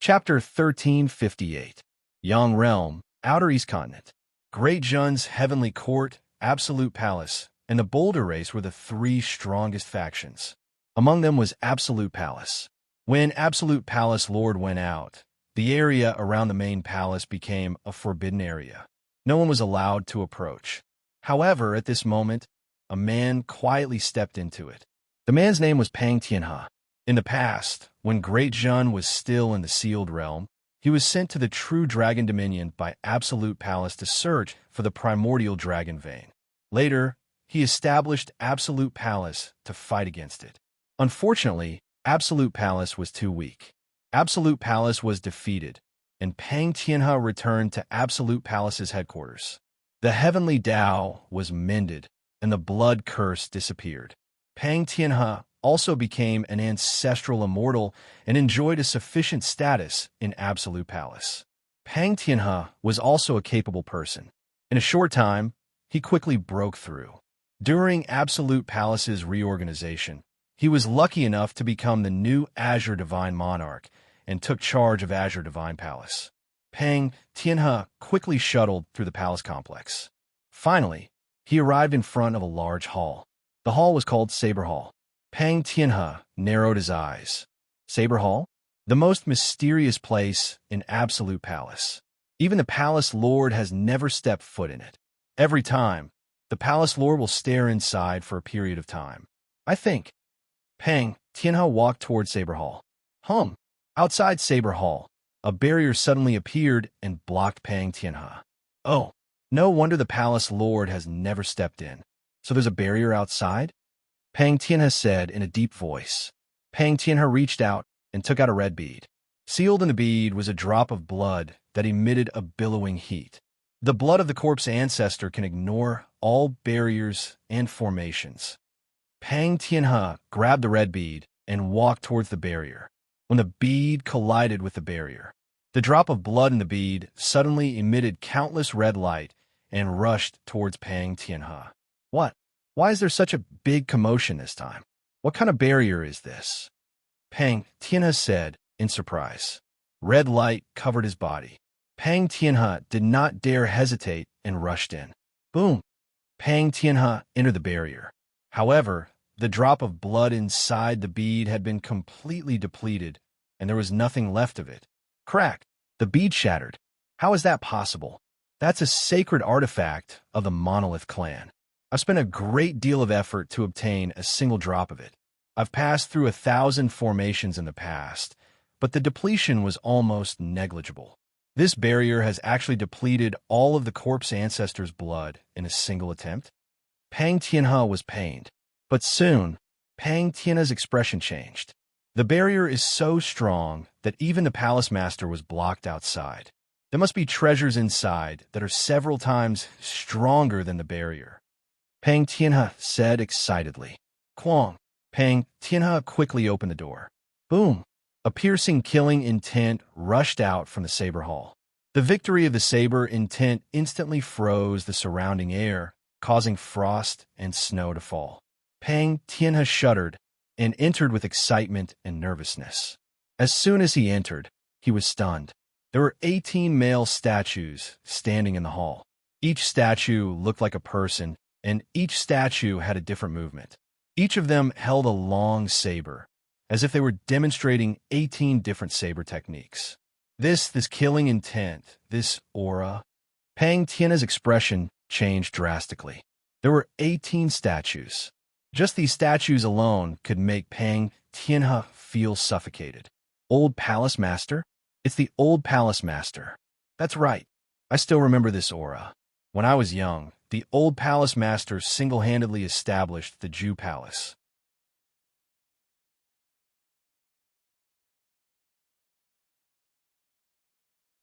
Chapter 1358. Yang Realm, Outer East Continent. Great Jun's Heavenly Court, Absolute Palace, and the Boulder Race were the three strongest factions. Among them was Absolute Palace. When Absolute Palace Lord went out, the area around the main palace became a forbidden area. No one was allowed to approach. However, at this moment, a man quietly stepped into it. The man's name was Pang Tianhe. In the past, when Great Jun was still in the Sealed Realm, he was sent to the True Dragon Dominion by Absolute Palace to search for the primordial dragon vein. Later, he established Absolute Palace to fight against it. Unfortunately, Absolute Palace was too weak. Absolute Palace was defeated, and Pang Tianhe returned to Absolute Palace's headquarters. The heavenly Tao was mended, and the blood curse disappeared. Pang Tianhe also became an ancestral immortal and enjoyed a sufficient status in Absolute Palace. Pang Tianhe was also a capable person. In a short time, he quickly broke through. During Absolute Palace's reorganization, he was lucky enough to become the new Azure Divine Monarch and took charge of Azure Divine Palace. Pang Tianhe quickly shuttled through the palace complex. Finally, he arrived in front of a large hall. The hall was called Saber Hall. Pang Tianhe narrowed his eyes. Saber Hall? The most mysterious place in Absolute Palace. Even the Palace Lord has never stepped foot in it. Every time, the Palace Lord will stare inside for a period of time. I think. Pang Tianhe walked toward Saber Hall. Outside Saber Hall, a barrier suddenly appeared and blocked Pang Tianhe. Oh, no wonder the Palace Lord has never stepped in. So there's a barrier outside? Pang Tianhe said in a deep voice. Pang Tianhe reached out and took out a red bead. Sealed in the bead was a drop of blood that emitted a billowing heat. The blood of the corpse ancestor can ignore all barriers and formations. Pang Tianhe grabbed the red bead and walked towards the barrier. When the bead collided with the barrier, the drop of blood in the bead suddenly emitted countless red light and rushed towards Pang Tianhe. What? Why is there such a big commotion this time? What kind of barrier is this? Pang Tianhe said in surprise. Red light covered his body. Pang Tianhe did not dare hesitate and rushed in. Boom! Pang Tianhe entered the barrier. However, the drop of blood inside the bead had been completely depleted, and there was nothing left of it. Crack! The bead shattered. How is that possible? That's a sacred artifact of the Monolith clan. I've spent a great deal of effort to obtain a single drop of it. I've passed through 1,000 formations in the past, but the depletion was almost negligible. This barrier has actually depleted all of the corpse ancestor's blood in a single attempt. Pang Tianhe was pained, but soon, Pang Tianhe's expression changed. The barrier is so strong that even the palace master was blocked outside. There must be treasures inside that are several times stronger than the barrier. Pang Tianhe said excitedly. Quang! Pang Tianhe quickly opened the door. Boom! A piercing killing intent rushed out from the Saber Hall. The victory of the Saber intent instantly froze the surrounding air, causing frost and snow to fall. Pang Tianhe shuddered and entered with excitement and nervousness. As soon as he entered, he was stunned. There were 18 male statues standing in the hall. Each statue looked like a person, and each statue had a different movement. Each of them held a long saber, as if they were demonstrating 18 different saber techniques. This killing intent, this aura. Pang Tianhe's expression changed drastically. There were 18 statues. Just these statues alone could make Pang Tianhe feel suffocated. Old Palace Master? It's the old Palace Master. That's right. I still remember this aura. When I was young, the old palace master single-handedly established the Jew palace.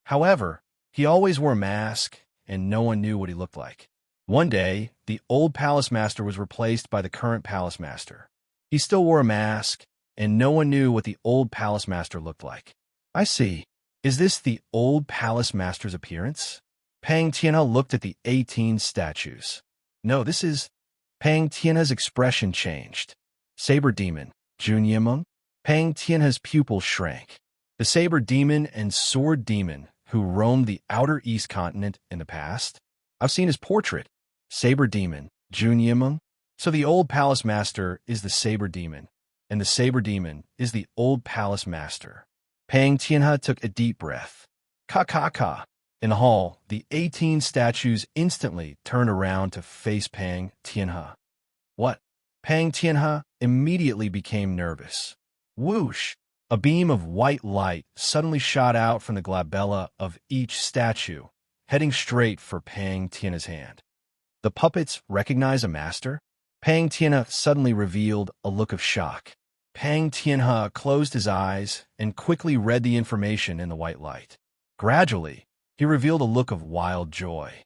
However, he always wore a mask, and no one knew what he looked like. One day, the old palace master was replaced by the current palace master. He still wore a mask, and no one knew what the old palace master looked like. I see. Is this the old palace master's appearance? Pang Tianhe looked at the 18 statues. No, this is... Pang Tianhe's expression changed. Saber demon, Jun Yimeng? Pang Tianhe's pupil shrank. The saber demon and sword demon who roamed the outer east continent in the past? I've seen his portrait. Saber demon, Jun Yimeng? So the old palace master is the saber demon, and the saber demon is the old palace master. Pang Tianhe took a deep breath. Ka. In the hall, the 18 statues instantly turned around to face Pang Tianhe. What? Pang Tianhe immediately became nervous. Whoosh! A beam of white light suddenly shot out from the glabella of each statue, heading straight for Pang Tianhe's hand. The puppets recognize a master? Pang Tianhe suddenly revealed a look of shock. Pang Tianhe closed his eyes and quickly read the information in the white light. Gradually, he revealed a look of wild joy.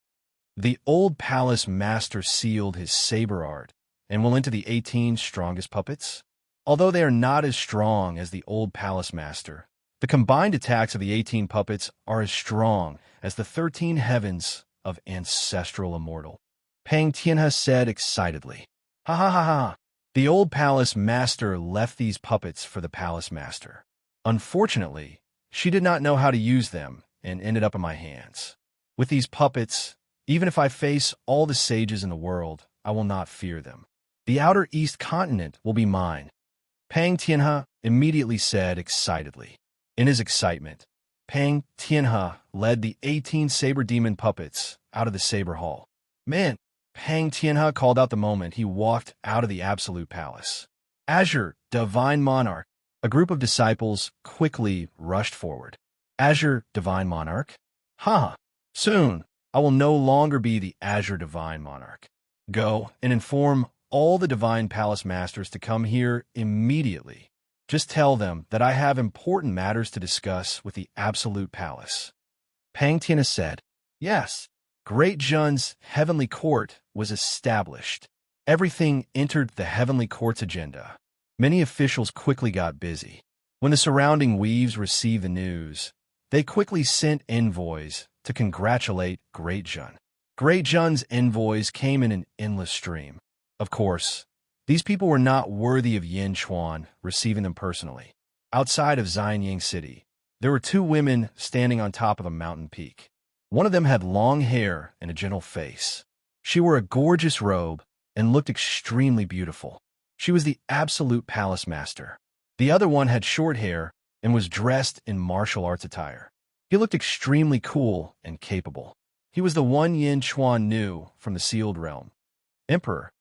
The old palace master sealed his saber art and will into the 18 strongest puppets. Although they are not as strong as the old palace master, the combined attacks of the 18 puppets are as strong as the 13 heavens of ancestral immortal. Pang Tianhe said excitedly. Ha ha ha ha! The old palace master left these puppets for the palace master. Unfortunately, she did not know how to use them and ended up in my hands. With these puppets, even if I face all the sages in the world, I will not fear them. The outer east continent will be mine. Pang Tianhe immediately said excitedly. In his excitement, Pang Tianhe led the 18 saber demon puppets out of the saber hall. Man, Pang Tianhe called out the moment he walked out of the absolute palace. Azure, divine monarch. A group of disciples quickly rushed forward. Azure, divine monarch? Ha! Soon, I will no longer be the Azure divine monarch. Go and inform all the divine palace masters to come here immediately. Just tell them that I have important matters to discuss with the absolute palace. Pang Tianhe said, yes. Great Jun's heavenly court was established. Everything entered the heavenly court's agenda. Many officials quickly got busy. When the surrounding weaves received the news, they quickly sent envoys to congratulate Great Jun. Great Jun's envoys came in an endless stream. Of course, these people were not worthy of Yin Chuan receiving them personally. Outside of Xianyang City, there were two women standing on top of a mountain peak. One of them had long hair and a gentle face. She wore a gorgeous robe and looked extremely beautiful. She was the absolute palace master. The other one had short hair and was dressed in martial arts attire. He looked extremely cool and capable. He was the one Yin Chuan knew from the sealed realm. Emperor.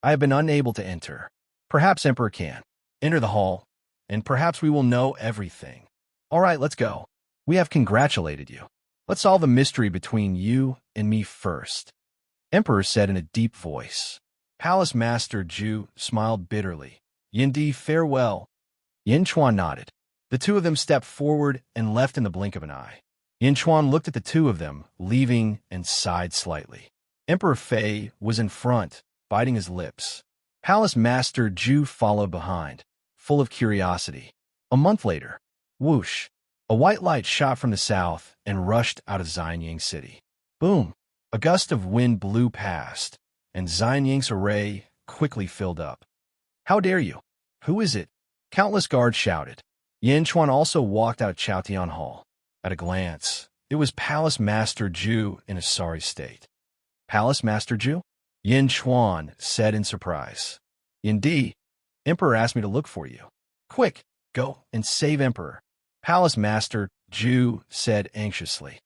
I have been unable to enter. Perhaps Emperor can. Enter the hall, and perhaps we will know everything. All right, let's go. We have congratulated you. Let's solve the mystery between you and me first. Emperor said in a deep voice. Palace Master Zhu smiled bitterly. Yindi, farewell. Yin Chuan nodded. The two of them stepped forward and left in the blink of an eye. Yin Chuan looked at the two of them, leaving, and sighed slightly. Emperor Fei was in front, biting his lips. Palace Master Zhu followed behind, full of curiosity. A month later, whoosh, a white light shot from the south and rushed out of Xianyang City. Boom! A gust of wind blew past, and Xianyang's array quickly filled up. How dare you? Who is it? Countless guards shouted. Yin Chuan also walked out of Chaotian Hall. At a glance, it was Palace Master Zhu in a sorry state. Palace Master Zhu? Yin Chuan said in surprise. Indeed, Emperor asked me to look for you. Quick, go and save Emperor. Palace Master Zhu said anxiously.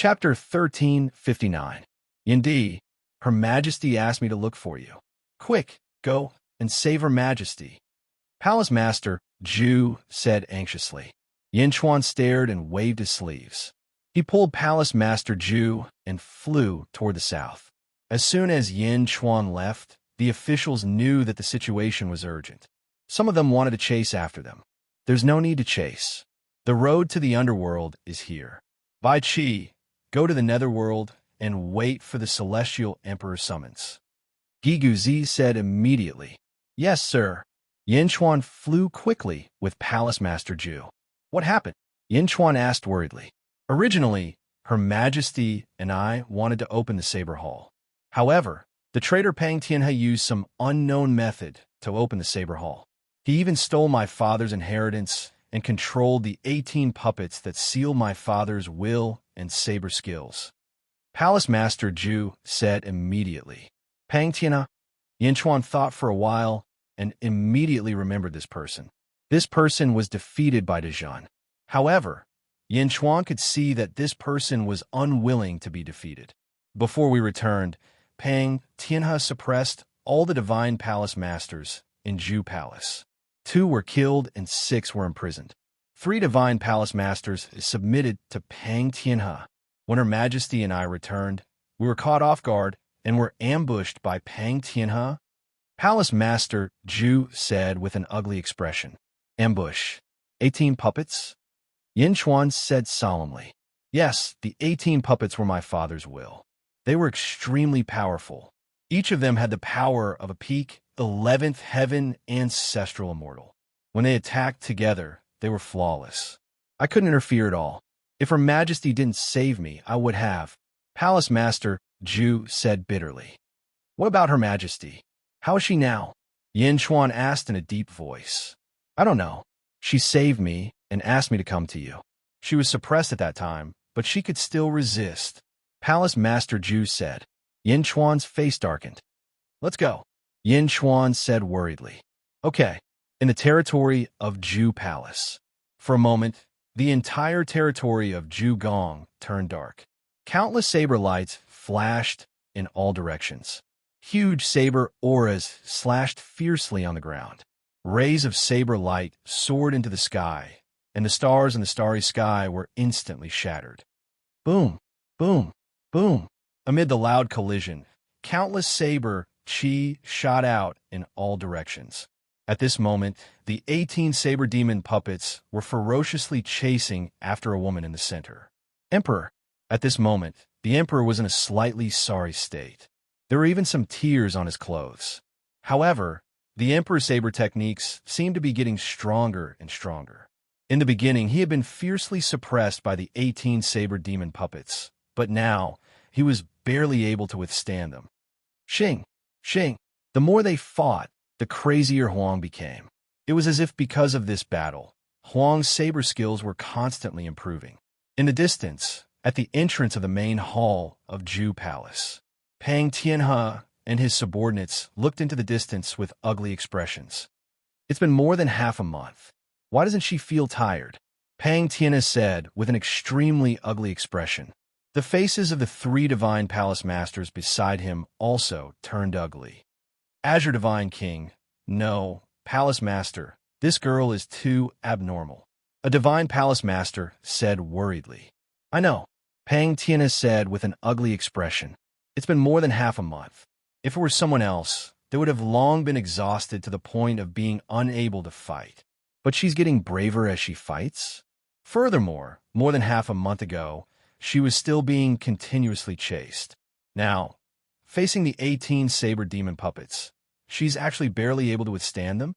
Chapter 1359. Indeed, Her Majesty asked me to look for you. Quick, go and save Her Majesty. Palace Master Zhu said anxiously. Yin Chuan stared and waved his sleeves. He pulled Palace Master Zhu and flew toward the south. As soon as Yin Chuan left, the officials knew that the situation was urgent. Some of them wanted to chase after them. There's no need to chase. The road to the underworld is here. Bai Qi, go to the netherworld and wait for the Celestial Emperor's summons. Guzi said immediately. Yes, sir. Yin Chuan flew quickly with Palace Master Zhu. What happened? Yin Chuan asked worriedly. Originally, Her Majesty and I wanted to open the Saber Hall. However, the traitor Pang Tianhe used some unknown method to open the Saber Hall. He even stole my father's inheritance and controlled the 18 puppets that seal my father's will and saber skills. Palace Master Zhu said immediately. Pang Tianhe? Yin Chuan thought for a while and immediately remembered this person. This person was defeated by Dezhan. However, Yin Chuan could see that this person was unwilling to be defeated. Before we returned, Pang Tianhe suppressed all the divine palace masters in Zhu Palace. 2 were killed and 6 were imprisoned. 3 divine palace masters submitted to Pang Tianhe. When Her Majesty and I returned, we were caught off guard and were ambushed by Pang Tianhe. Palace Master Zhu said with an ugly expression. Ambush. 18 puppets? Yin Chuan said solemnly. Yes, the 18 puppets were my father's will. They were extremely powerful. Each of them had the power of a peak 11th heaven ancestral immortal. When they attacked together, they were flawless. I couldn't interfere at all. If Her Majesty didn't save me, I would have. Palace Master Zhu said bitterly. What about Her Majesty? How is she now? Yin Chuan asked in a deep voice. I don't know. She saved me and asked me to come to you. She was suppressed at that time, but she could still resist. Palace Master Zhu said. Yin Chuan's face darkened. Let's go. Yin Chuan said worriedly. Okay. In the territory of Zhu Palace. For a moment, the entire territory of Zhu Gong turned dark. Countless saber lights flashed in all directions. Huge saber auras slashed fiercely on the ground. Rays of saber light soared into the sky, and the stars in the starry sky were instantly shattered. Boom, boom, boom. Amid the loud collision, countless saber chi shot out in all directions. At this moment, the 18 saber demon puppets were ferociously chasing after a woman in the center. Emperor. At this moment, the emperor was in a slightly sorry state. There were even some tears on his clothes. However, the emperor's saber techniques seemed to be getting stronger and stronger. In the beginning, he had been fiercely suppressed by the 18 saber demon puppets, but now he was barely able to withstand them. Xing. The more they fought, the crazier Huang became. It was as if because of this battle, Huang's saber skills were constantly improving. In the distance, at the entrance of the main hall of Zhu Palace, Pang Tianhe and his subordinates looked into the distance with ugly expressions. It's been more than half a month. Why doesn't she feel tired? Pang Tianhe said with an extremely ugly expression. The faces of the 3 divine palace masters beside him also turned ugly. Azure Divine King, no, Palace Master, this girl is too abnormal. A divine palace master said worriedly. I know, Pang Tianhe said with an ugly expression. It's been more than half a month. If it were someone else, they would have long been exhausted to the point of being unable to fight. But she's getting braver as she fights. Furthermore, more than half a month ago, she was still being continuously chased. Now, facing the 18 saber demon puppets, she's actually barely able to withstand them?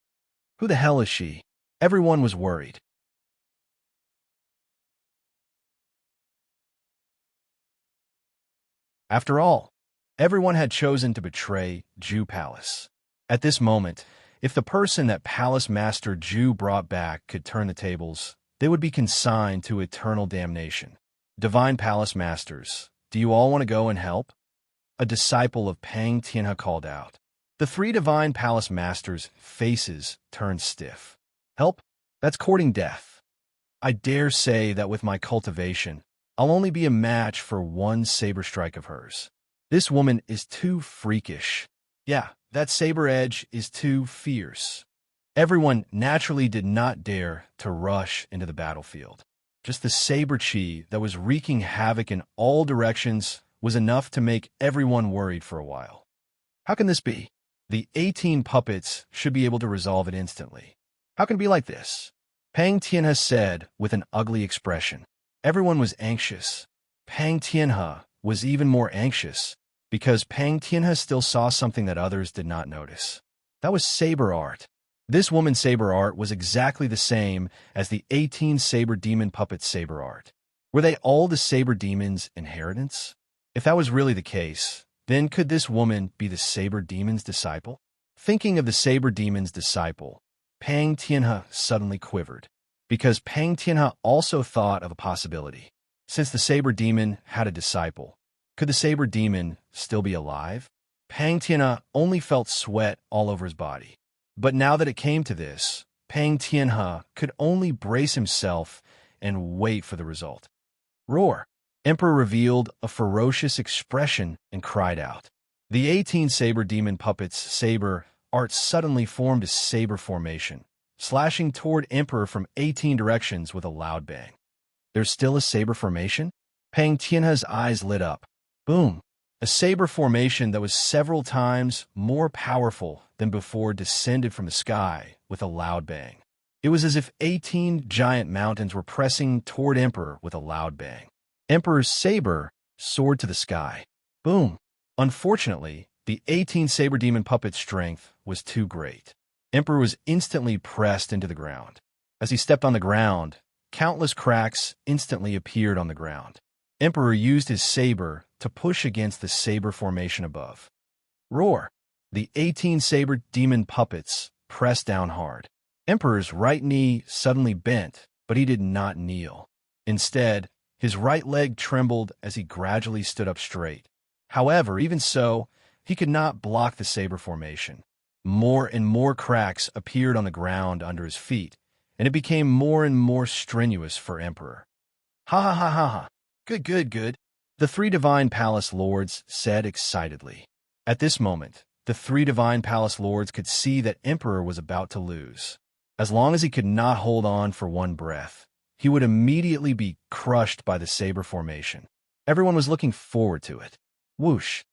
Who the hell is she? Everyone was worried. After all, everyone had chosen to betray Zhu Palace. At this moment, if the person that Palace Master Zhu brought back could turn the tables, they would be consigned to eternal damnation. Divine Palace Masters, do you all want to go and help? A disciple of Pang Tianhe called out. The 3 divine palace masters' faces turned stiff. Help? That's courting death. I dare say that with my cultivation, I'll only be a match for one saber strike of hers. This woman is too freakish. Yeah, that saber edge is too fierce. Everyone naturally did not dare to rush into the battlefield. Just the saber chi that was wreaking havoc in all directions was enough to make everyone worried for a while. How can this be? The 18 puppets should be able to resolve it instantly. How can it be like this? Pang Tianhe said with an ugly expression. Everyone was anxious. Pang Tianhe was even more anxious because Pang Tianhe still saw something that others did not notice. That was saber art. This woman's saber art was exactly the same as the 18 saber demon puppets' saber art. Were they all the saber demon's inheritance? If that was really the case, then could this woman be the saber demon's disciple? Thinking of the saber demon's disciple, Pang Tianhe suddenly quivered, because Pang Tianhe also thought of a possibility. Since the saber demon had a disciple, could the saber demon still be alive? Pang Tianhe only felt sweat all over his body. But now that it came to this, Pang Tianhe could only brace himself and wait for the result. Roar! Emperor revealed a ferocious expression and cried out. The 18 saber demon puppets' saber art suddenly formed a saber formation, slashing toward Emperor from 18 directions with a loud bang. There's still a saber formation? Pang Tianhe's eyes lit up. Boom! A saber formation that was several times more powerful than before descended from the sky with a loud bang. It was as if 18 giant mountains were pressing toward Emperor with a loud bang. Emperor's saber soared to the sky. Boom! Unfortunately, the 18 saber demon puppet's strength was too great. Emperor was instantly pressed into the ground. As he stepped on the ground, countless cracks instantly appeared on the ground. Emperor used his saber to push against the saber formation above. Roar! The 18 saber demon puppets pressed down hard. Emperor's right knee suddenly bent, but he did not kneel. Instead, his right leg trembled as he gradually stood up straight. However, even so, he could not block the saber formation. More and more cracks appeared on the ground under his feet, and it became more and more strenuous for Emperor. Ha ha ha ha ha! Good, good, good, the 3 divine palace lords said excitedly. At this moment, the 3 divine palace lords could see that Emperor was about to lose. As long as he could not hold on for one breath, he would immediately be crushed by the saber formation. Everyone was looking forward to it. Whoosh!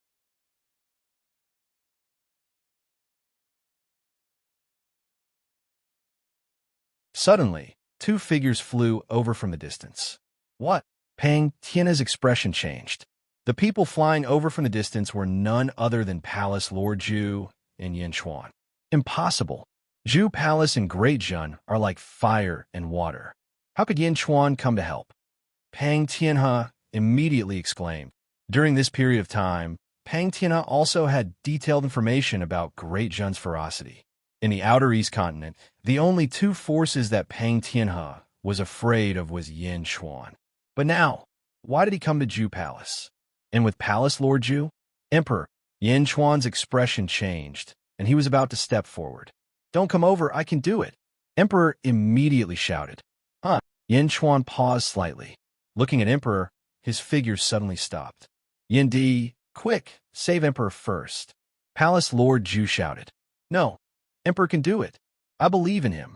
Suddenly, 2 figures flew over from the distance. What? Pang Tianhe's expression changed. The people flying over from the distance were none other than Palace Lord Zhu and Yanchuan. Impossible. Zhu Palace and Great Zhun are like fire and water. How could Yanchuan come to help? Pang Tianhe immediately exclaimed. During this period of time, Pang Tianhe also had detailed information about Great Zhun's ferocity. In the Outer East continent, the only 2 forces that Pang Tianhe was afraid of was Yanchuan. But now, why did he come to Zhu Palace? And with Palace Lord Zhu, Emperor Yanchuan's expression changed, and he was about to step forward. Don't come over, I can do it. Emperor immediately shouted. Huh? Yanchuan paused slightly. Looking at Emperor, his figure suddenly stopped. Yendi, quick, save Emperor first. Palace Lord Zhu shouted. No, Emperor can do it. I believe in him.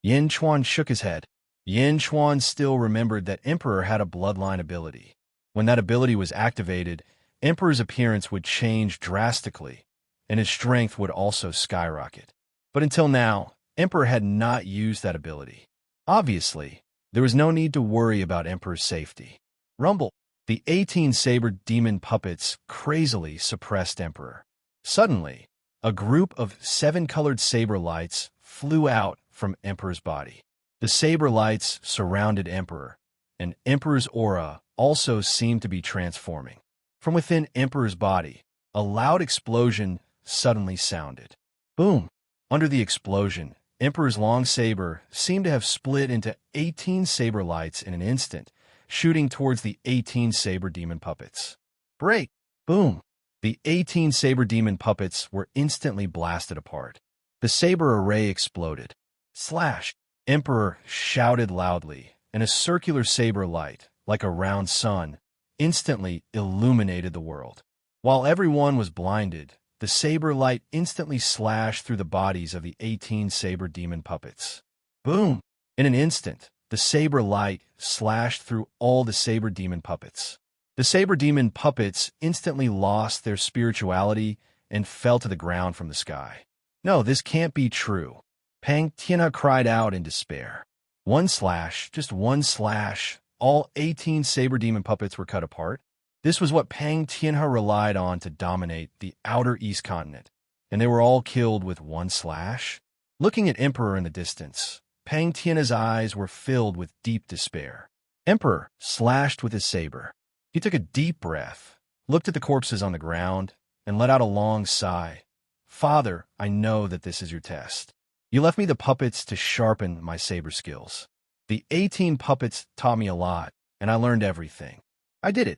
Yanchuan shook his head. Yanchuan still remembered that Emperor had a bloodline ability. When that ability was activated, Emperor's appearance would change drastically, and his strength would also skyrocket. But until now, Emperor had not used that ability. Obviously, there was no need to worry about Emperor's safety. Rumble! The 18 saber demon puppets crazily suppressed Emperor. Suddenly, a group of 7-colored saber lights flew out from Emperor's body. The saber lights surrounded Emperor, and Emperor's aura also seemed to be transforming. From within Emperor's body, a loud explosion suddenly sounded. Boom! Under the explosion, Emperor's long saber seemed to have split into 18 saber lights in an instant, shooting towards the 18 saber demon puppets. Break! Boom! The 18 saber demon puppets were instantly blasted apart. The saber array exploded. Slash! Emperor shouted loudly, and a circular saber light, like a round sun, instantly illuminated the world. While everyone was blinded, the saber light instantly slashed through the bodies of the 18 saber demon puppets. Boom! In an instant, the saber light slashed through all the saber demon puppets. The saber demon puppets instantly lost their spirituality and fell to the ground from the sky. No, this can't be true. Pang Tianhe cried out in despair. One slash, just one slash, all 18 saber demon puppets were cut apart. This was what Pang Tianhe relied on to dominate the outer East continent, and they were all killed with one slash? Looking at Emperor in the distance, Pang Tianhe's eyes were filled with deep despair. Emperor slashed with his saber. He took a deep breath, looked at the corpses on the ground, and let out a long sigh. Father, I know that this is your test. You left me the puppets to sharpen my saber skills. The 18 puppets taught me a lot, and I learned everything. I did it.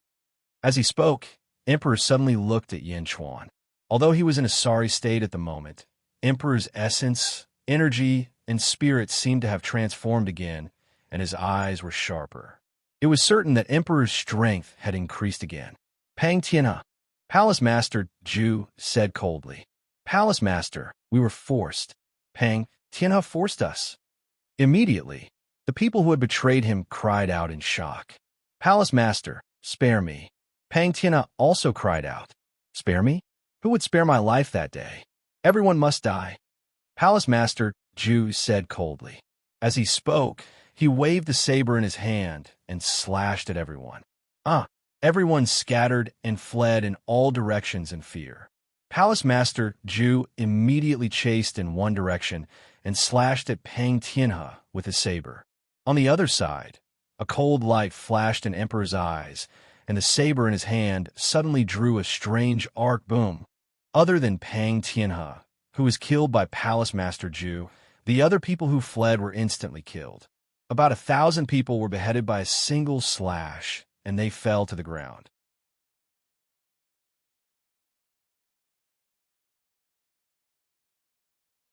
As he spoke, Emperor suddenly looked at Yinchuan. Although he was in a sorry state at the moment, Emperor's essence, energy, and spirit seemed to have transformed again, and his eyes were sharper. It was certain that Emperor's strength had increased again. Pang Tianhe, Palace Master Zhu said coldly. Palace Master, we were forced. Pang Tianhe forced us. Immediately, the people who had betrayed him cried out in shock. Palace Master, spare me. Pang Tianhe also cried out. Spare me? Who would spare my life that day? Everyone must die. Palace Master Zhu said coldly. As he spoke, he waved the saber in his hand and slashed at everyone. Everyone scattered and fled in all directions in fear. Palace Master Zhu immediately chased in one direction and slashed at Pang Tianhe with his saber. On the other side, a cold light flashed in Emperor's eyes, and the saber in his hand suddenly drew a strange arc boom. Other than Pang Tianhe, who was killed by Palace Master Zhu, the other people who fled were instantly killed. About 1,000 people were beheaded by a single slash, and they fell to the ground.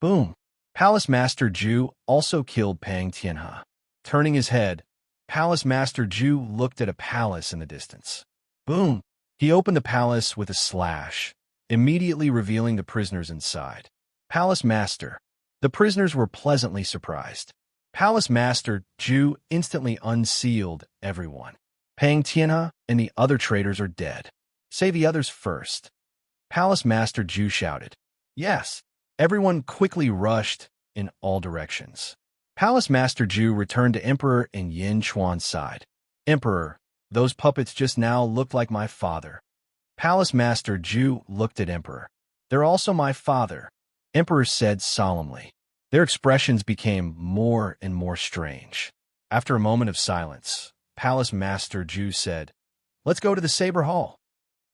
Boom! Palace Master Zhu also killed Pang Tianhe. Turning his head, Palace Master Zhu looked at a palace in the distance. Boom! He opened the palace with a slash, immediately revealing the prisoners inside. Palace Master. The prisoners were pleasantly surprised. Palace Master Zhu instantly unsealed everyone. Pang Tianhe and the other traitors are dead. Say the others first. Palace Master Zhu shouted. Yes. Everyone quickly rushed in all directions. Palace Master Zhu returned to Emperor and Yin Chuan's side. Emperor, those puppets just now looked like my father. Palace Master Zhu looked at Emperor. They're also my father, Emperor said solemnly. Their expressions became more and more strange. After a moment of silence, Palace Master Zhu said, Let's go to the Saber Hall.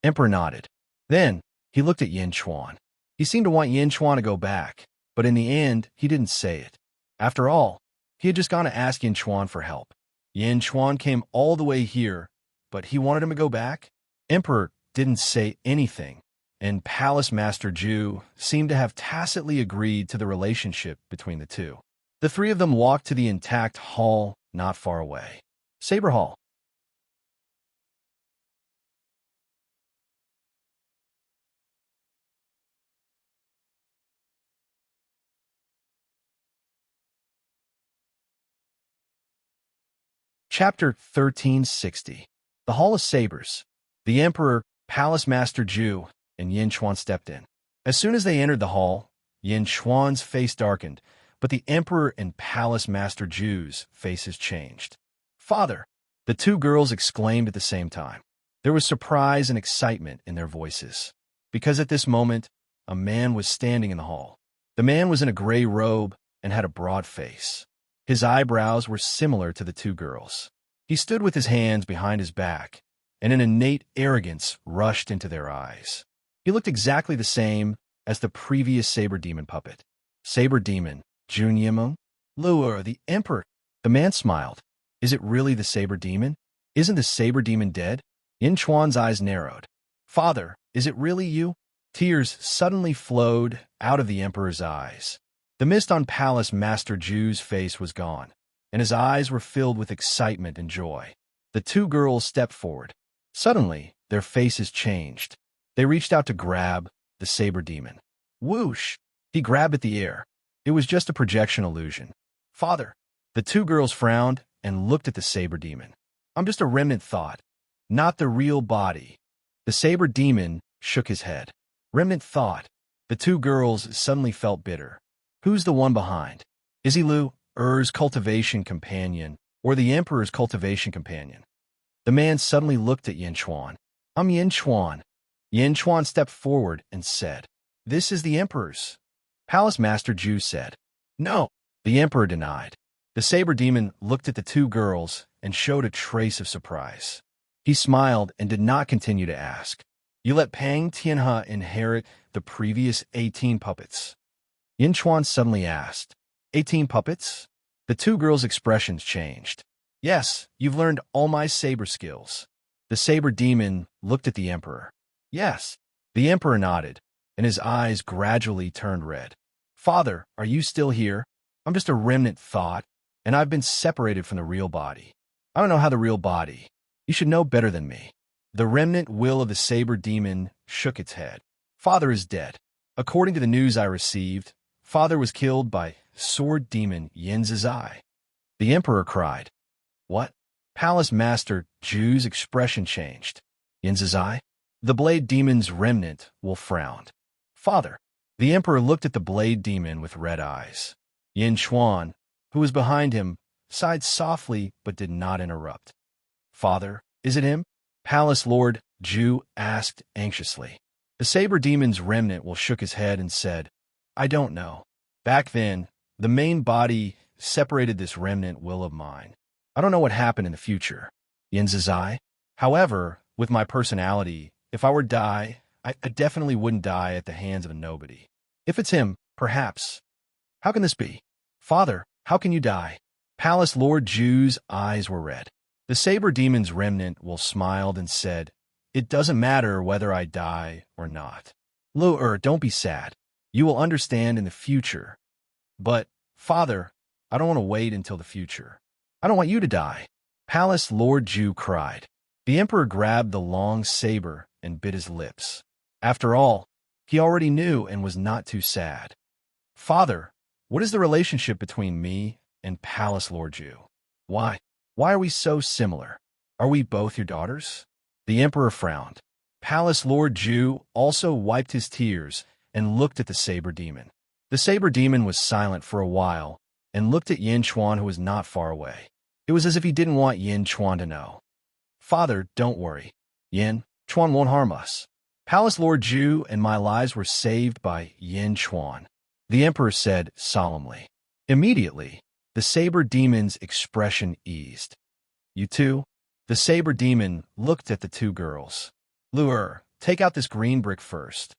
Emperor nodded. Then, he looked at Yin Chuan. He seemed to want Yin Chuan to go back, but in the end, he didn't say it. After all, he had just gone to ask Yin Chuan for help. Yin Chuan came all the way here, but he wanted him to go back? Emperor didn't say anything, and Palace Master Zhu seemed to have tacitly agreed to the relationship between the two. The three of them walked to the intact hall not far away. Saber Hall. Chapter 1360. The Hall of Sabers. The Emperor, Palace Master Zhu, and Yin Chuan stepped in. As soon as they entered the hall, Yin Chuan's face darkened, but the Emperor and Palace Master Zhu's faces changed. Father! The two girls exclaimed at the same time. There was surprise and excitement in their voices, because at this moment, a man was standing in the hall. The man was in a gray robe and had a broad face. His eyebrows were similar to the two girls. He stood with his hands behind his back, and an innate arrogance rushed into their eyes. He looked exactly the same as the previous Saber Demon puppet. Saber Demon, Jun Yimeng? Luer, the Emperor. The man smiled. Is it really the Saber Demon? Isn't the Saber Demon dead? Yin Chuan's eyes narrowed. Father, is it really you? Tears suddenly flowed out of the Emperor's eyes. The mist on Palace Master Zhu's face was gone, and his eyes were filled with excitement and joy. The two girls stepped forward. Suddenly, their faces changed. They reached out to grab the saber demon. Whoosh! He grabbed at the air. It was just a projection illusion. Father! The two girls frowned and looked at the saber demon. I'm just a remnant thought, not the real body. The saber demon shook his head. Remnant thought. The two girls suddenly felt bitter. Who's the one behind? Is he Lu'er's cultivation companion or the Emperor's cultivation companion? The man suddenly looked at Yin Chuan. I'm Yin Chuan. Yin Chuan stepped forward and said, This is the Emperor's. Palace Master Zhu said. No, the Emperor denied. The saber demon looked at the two girls and showed a trace of surprise. He smiled and did not continue to ask. You let Pang Tianhe inherit the previous 18 puppets? Yin Chuan suddenly asked. 18 puppets? The two girls' expressions changed. Yes, you've learned all my saber skills. The saber demon looked at the Emperor. Yes. The Emperor nodded, and his eyes gradually turned red. Father, are you still here? I'm just a remnant thought, and I've been separated from the real body. I don't know how the real body. You should know better than me. The remnant will of the saber demon shook its head. Father is dead. According to the news I received, Father was killed by sword demon Yin Zizai. The Emperor cried. What? Palace Master Zhu's expression changed. Yin Zizai? The blade demon's remnant will frowned. Father. The Emperor looked at the blade demon with red eyes. Yin Chuan, who was behind him, sighed softly but did not interrupt. Father, is it him? Palace Lord Zhu asked anxiously. The saber demon's remnant will shook his head and said, I don't know. Back then, the main body separated this remnant will of mine. I don't know what happened in the future. Yin Zizai? However, with my personality, if I were to die, I definitely wouldn't die at the hands of a nobody. If it's him, perhaps. How can this be? Father, how can you die? Palace Lord Zhu's eyes were red. The saber demon's remnant will smiled and said, It doesn't matter whether I die or not. Lu'er, don't be sad. You will understand in the future. But, Father, I don't want to wait until the future. I don't want you to die. Palace Lord Zhu cried. The Emperor grabbed the long saber and bit his lips. After all, he already knew and was not too sad. Father, what is the relationship between me and Palace Lord Zhu? Why? Why are we so similar? Are we both your daughters? The Emperor frowned. Palace Lord Zhu also wiped his tears and looked at the saber demon. The saber demon was silent for a while and looked at Yin Chuan, who was not far away. It was as if he didn't want Yin Chuan to know. Father, don't worry. Yin Chuan won't harm us. Palace Lord Zhu and my lives were saved by Yin Chuan, the Emperor said solemnly. Immediately, the saber demon's expression eased. You two? The saber demon looked at the two girls. Lu'er, take out this green brick first.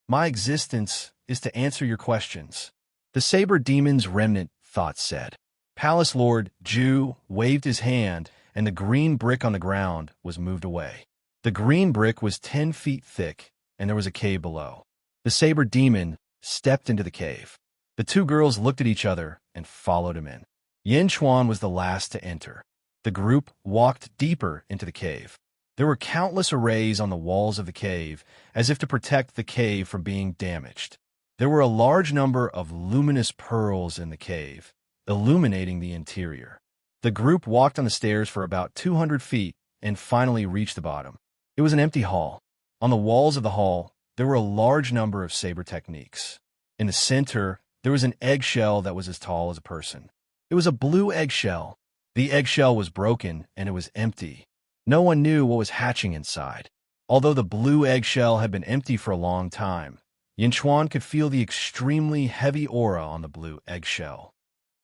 My existence is to answer your questions. The saber demon's remnant thought said. Palace Lord Zhu waved his hand, and the green brick on the ground was moved away. The green brick was 10 feet thick, and there was a cave below. The saber demon stepped into the cave. The two girls looked at each other and followed him in. Yin Chuan was the last to enter. The group walked deeper into the cave. There were countless arrays on the walls of the cave, as if to protect the cave from being damaged. There were a large number of luminous pearls in the cave, illuminating the interior. The group walked on the stairs for about 200 feet and finally reached the bottom. It was an empty hall. On the walls of the hall, there were a large number of saber techniques. In the center, there was an eggshell that was as tall as a person. It was a blue eggshell. The eggshell was broken and it was empty. No one knew what was hatching inside. Although the blue eggshell had been empty for a long time, Yin Chuan could feel the extremely heavy aura on the blue eggshell.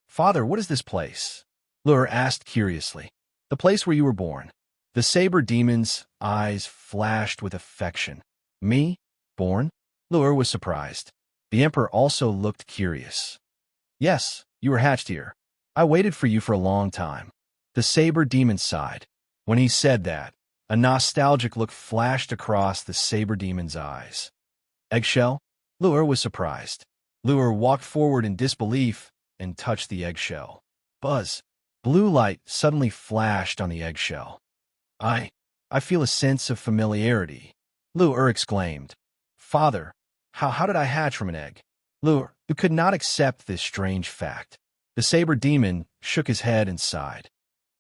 Father, what is this place? Lu'er asked curiously. The place where you were born. The saber demon's eyes flashed with affection. Me? Born? Lu'er was surprised. The Emperor also looked curious. Yes, you were hatched here. I waited for you for a long time. The saber demon sighed. When he said that, a nostalgic look flashed across the saber demon's eyes. Eggshell? Lu'er was surprised. Lure walked forward in disbelief and touched the eggshell. Buzz. Blue light suddenly flashed on the eggshell. I feel a sense of familiarity, Lure exclaimed. Father, how did I hatch from an egg? Lure, who could not accept this strange fact. The saber demon shook his head and sighed.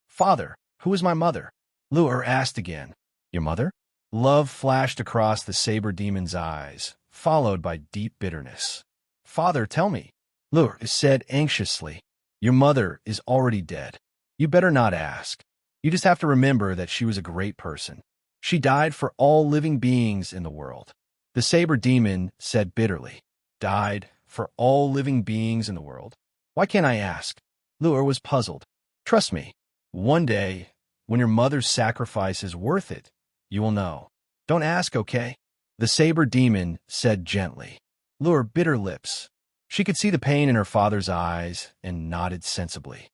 Father, who is my mother? Lure asked again. Your mother? Love flashed across the saber demon's eyes, followed by deep bitterness. Father, tell me, Lure said anxiously. Your mother is already dead. You better not ask. You just have to remember that she was a great person. She died for all living beings in the world. The saber demon said bitterly. Died for all living beings in the world? Why can't I ask? Lure was puzzled. Trust me, one day, when your mother's sacrifice is worth it, you will know. Don't ask, okay? The saber demon said gently. Lure bit her lips. She could see the pain in her father's eyes and nodded sensibly.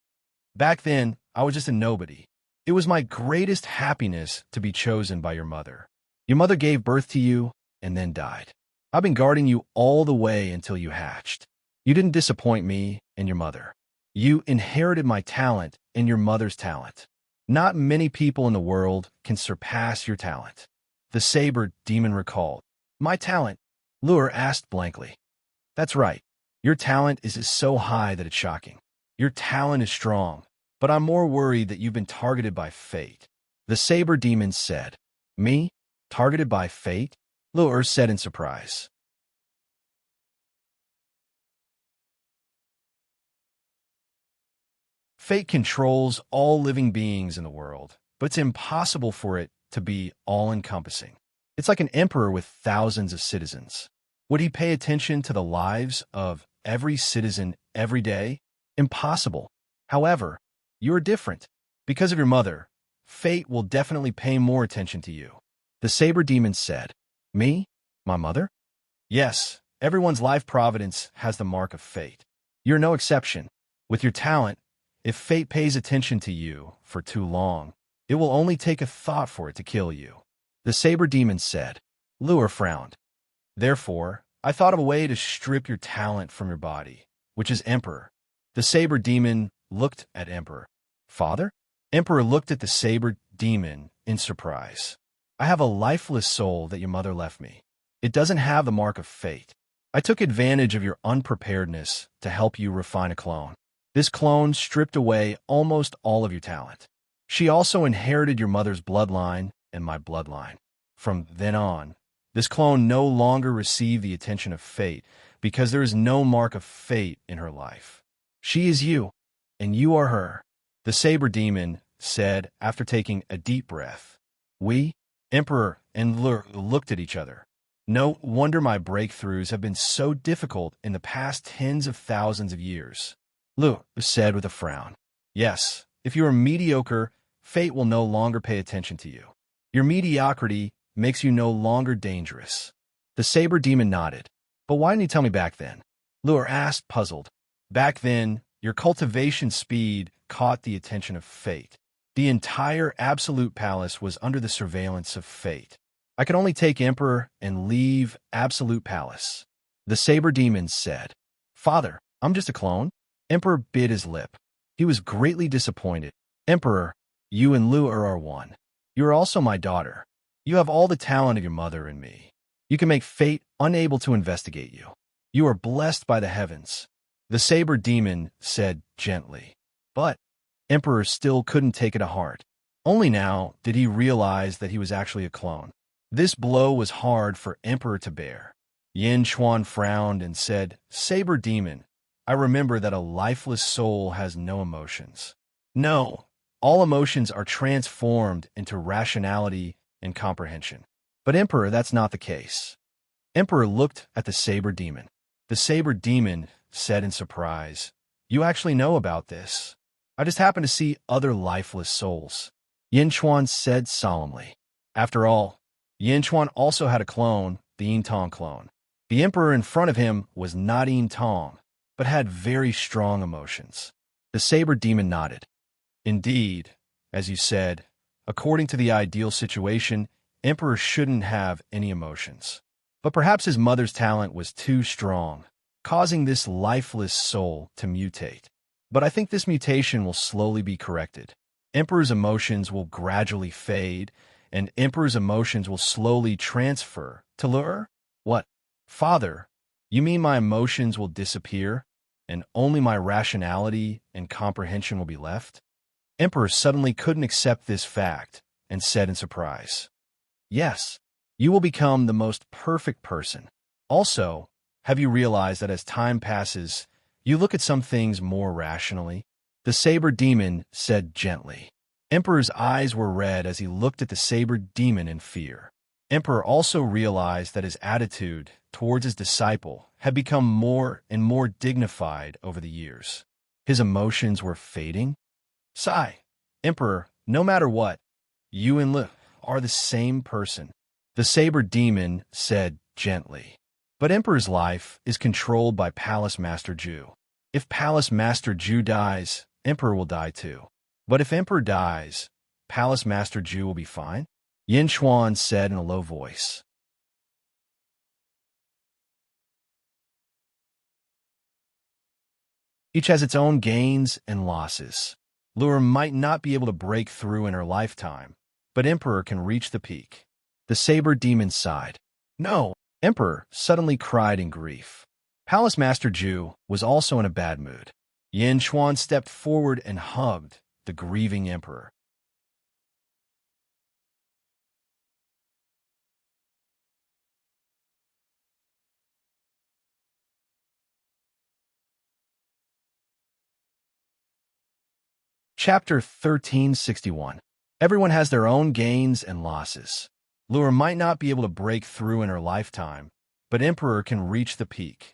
Back then, I was just a nobody. It was my greatest happiness to be chosen by your mother. Your mother gave birth to you and then died. I've been guarding you all the way until you hatched. You didn't disappoint me and your mother. You inherited my talent and your mother's talent. Not many people in the world can surpass your talent. The saber demon recalled. My talent? Lure asked blankly. That's right. Your talent is so high that it's shocking. Your talent is strong, but I'm more worried that you've been targeted by fate. The saber demon said. Me? Targeted by fate? Lure said in surprise. Fate controls all living beings in the world, but it's impossible for it to be all-encompassing. It's like an emperor with thousands of citizens. Would he pay attention to the lives of every citizen every day? Impossible. However, you're different. Because of your mother, fate will definitely pay more attention to you. The saber demon said. Me? My mother? Yes, everyone's life providence has the mark of fate. You're no exception. With your talent, if fate pays attention to you for too long, it will only take a thought for it to kill you. The saber demon said. Lure frowned. Therefore, I thought of a way to strip your talent from your body, which is Emperor. The saber demon looked at Emperor. Father? Emperor looked at the saber demon in surprise. I have a lifeless soul that your mother left me. It doesn't have the mark of fate. I took advantage of your unpreparedness to help you refine a clone. This clone stripped away almost all of your talent. She also inherited your mother's bloodline and my bloodline. From then on, this clone no longer received the attention of fate because there is no mark of fate in her life. She is you, and you are her, the saber demon said after taking a deep breath. We, Emperor and Lure, looked at each other. No wonder my breakthroughs have been so difficult in the past tens of thousands of years. Lure said with a frown. Yes, if you are mediocre, fate will no longer pay attention to you. Your mediocrity makes you no longer dangerous. The saber demon nodded. But why didn't you tell me back then? Lure asked, puzzled. Back then, your cultivation speed caught the attention of fate. The entire Absolute Palace was under the surveillance of fate. I could only take Emperor and leave Absolute Palace. The saber demon said. Father, I'm just a clone. Emperor bit his lip. He was greatly disappointed. Emperor, you and Lure are one. You are also my daughter. You have all the talent of your mother and me. You can make fate unable to investigate you. You are blessed by the heavens. The saber demon said gently. But Emperor still couldn't take it to heart. Only now did he realize that he was actually a clone. This blow was hard for Emperor to bear. Yin Chuan frowned and said, Saber demon, I remember that a lifeless soul has no emotions. No, all emotions are transformed into rationality and comprehension. But Emperor, that's not the case. Emperor looked at the saber demon. The saber demon said in surprise, You actually know about this. I just happen to see other lifeless souls. Yin Chuan said solemnly. After all, Yin Chuan also had a clone, the Yintong clone. The emperor in front of him was not Yintong, but had very strong emotions. The saber demon nodded. Indeed, as you said, according to the ideal situation, Emperor shouldn't have any emotions. But perhaps his mother's talent was too strong. causing this lifeless soul to mutate. But I think this mutation will slowly be corrected. Emperor's emotions will gradually fade, and Emperor's emotions will slowly transfer to Lure. What? Father, you mean my emotions will disappear, and only my rationality and comprehension will be left? Emperor suddenly couldn't accept this fact and said in surprise, "Yes, you will become the most perfect person. Also, have you realized that as time passes, you look at some things more rationally?" The saber demon said gently. Emperor's eyes were red as he looked at the saber demon in fear. Emperor also realized that his attitude towards his disciple had become more and more dignified over the years. His emotions were fading. Sigh, Emperor, no matter what, you and Li are the same person, the saber demon said gently. But Emperor's life is controlled by Palace Master Ju. If Palace Master Ju dies, Emperor will die too. But if Emperor dies, Palace Master Ju will be fine, Yin Chuan said in a low voice. Each has its own gains and losses. Lure might not be able to break through in her lifetime, but Emperor can reach the peak. The saber demon sighed. No, Emperor suddenly cried in grief. Palace Master Ju was also in a bad mood. Yin Chuan stepped forward and hugged the grieving Emperor. Chapter 1361. Everyone has their own gains and losses. Lure might not be able to break through in her lifetime, but Emperor can reach the peak.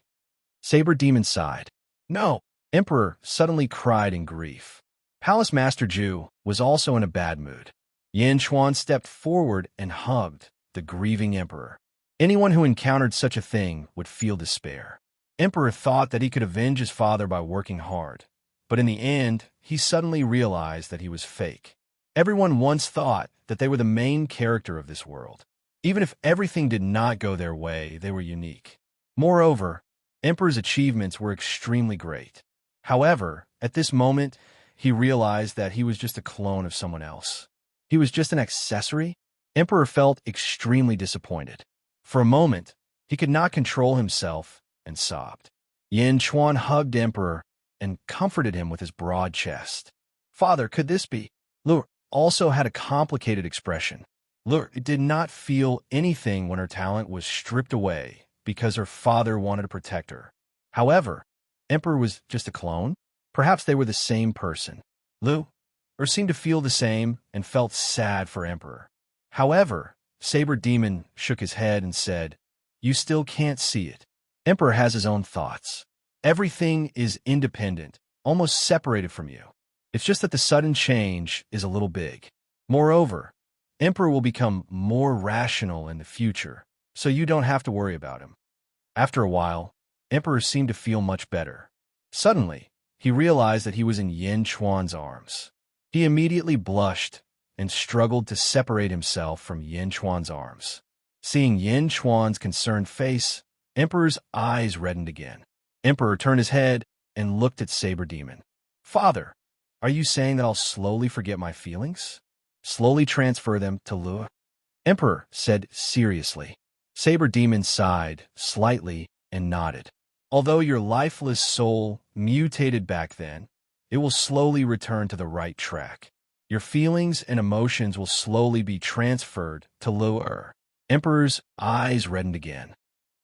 Saber Demon sighed. No, Emperor suddenly cried in grief. Palace Master Ju was also in a bad mood. Yin Chuan stepped forward and hugged the grieving Emperor. Anyone who encountered such a thing would feel despair. Emperor thought that he could avenge his father by working hard, but in the end, he suddenly realized that he was fake. Everyone once thought that they were the main character of this world. Even if everything did not go their way, they were unique. Moreover, Emperor's achievements were extremely great. However, at this moment, he realized that he was just a clone of someone else. He was just an accessory. Emperor felt extremely disappointed. For a moment, he could not control himself and sobbed. Yin Chuan hugged Emperor and comforted him with his broad chest. Father, could this be? Lure also had a complicated expression. Lure did not feel anything when her talent was stripped away because her father wanted to protect her. However, Emperor was just a clone. Perhaps they were the same person. Lure seemed to feel the same and felt sad for Emperor. However, Saber Demon shook his head and said, "You still can't see it. Emperor has his own thoughts. Everything is independent, almost separated from you. It's just that the sudden change is a little big. Moreover, Emperor will become more rational in the future, so you don't have to worry about him." After a while, Emperor seemed to feel much better. Suddenly, he realized that he was in Yin Chuan's arms. He immediately blushed and struggled to separate himself from Yin Chuan's arms. Seeing Yin Chuan's concerned face, Emperor's eyes reddened again. Emperor turned his head and looked at Saber Demon. "Father, are you saying that I'll slowly forget my feelings? Slowly transfer them to Lure?" Emperor said seriously. Saber Demon sighed slightly and nodded. "Although your lifeless soul mutated back then, it will slowly return to the right track. Your feelings and emotions will slowly be transferred to Lure." Emperor's eyes reddened again.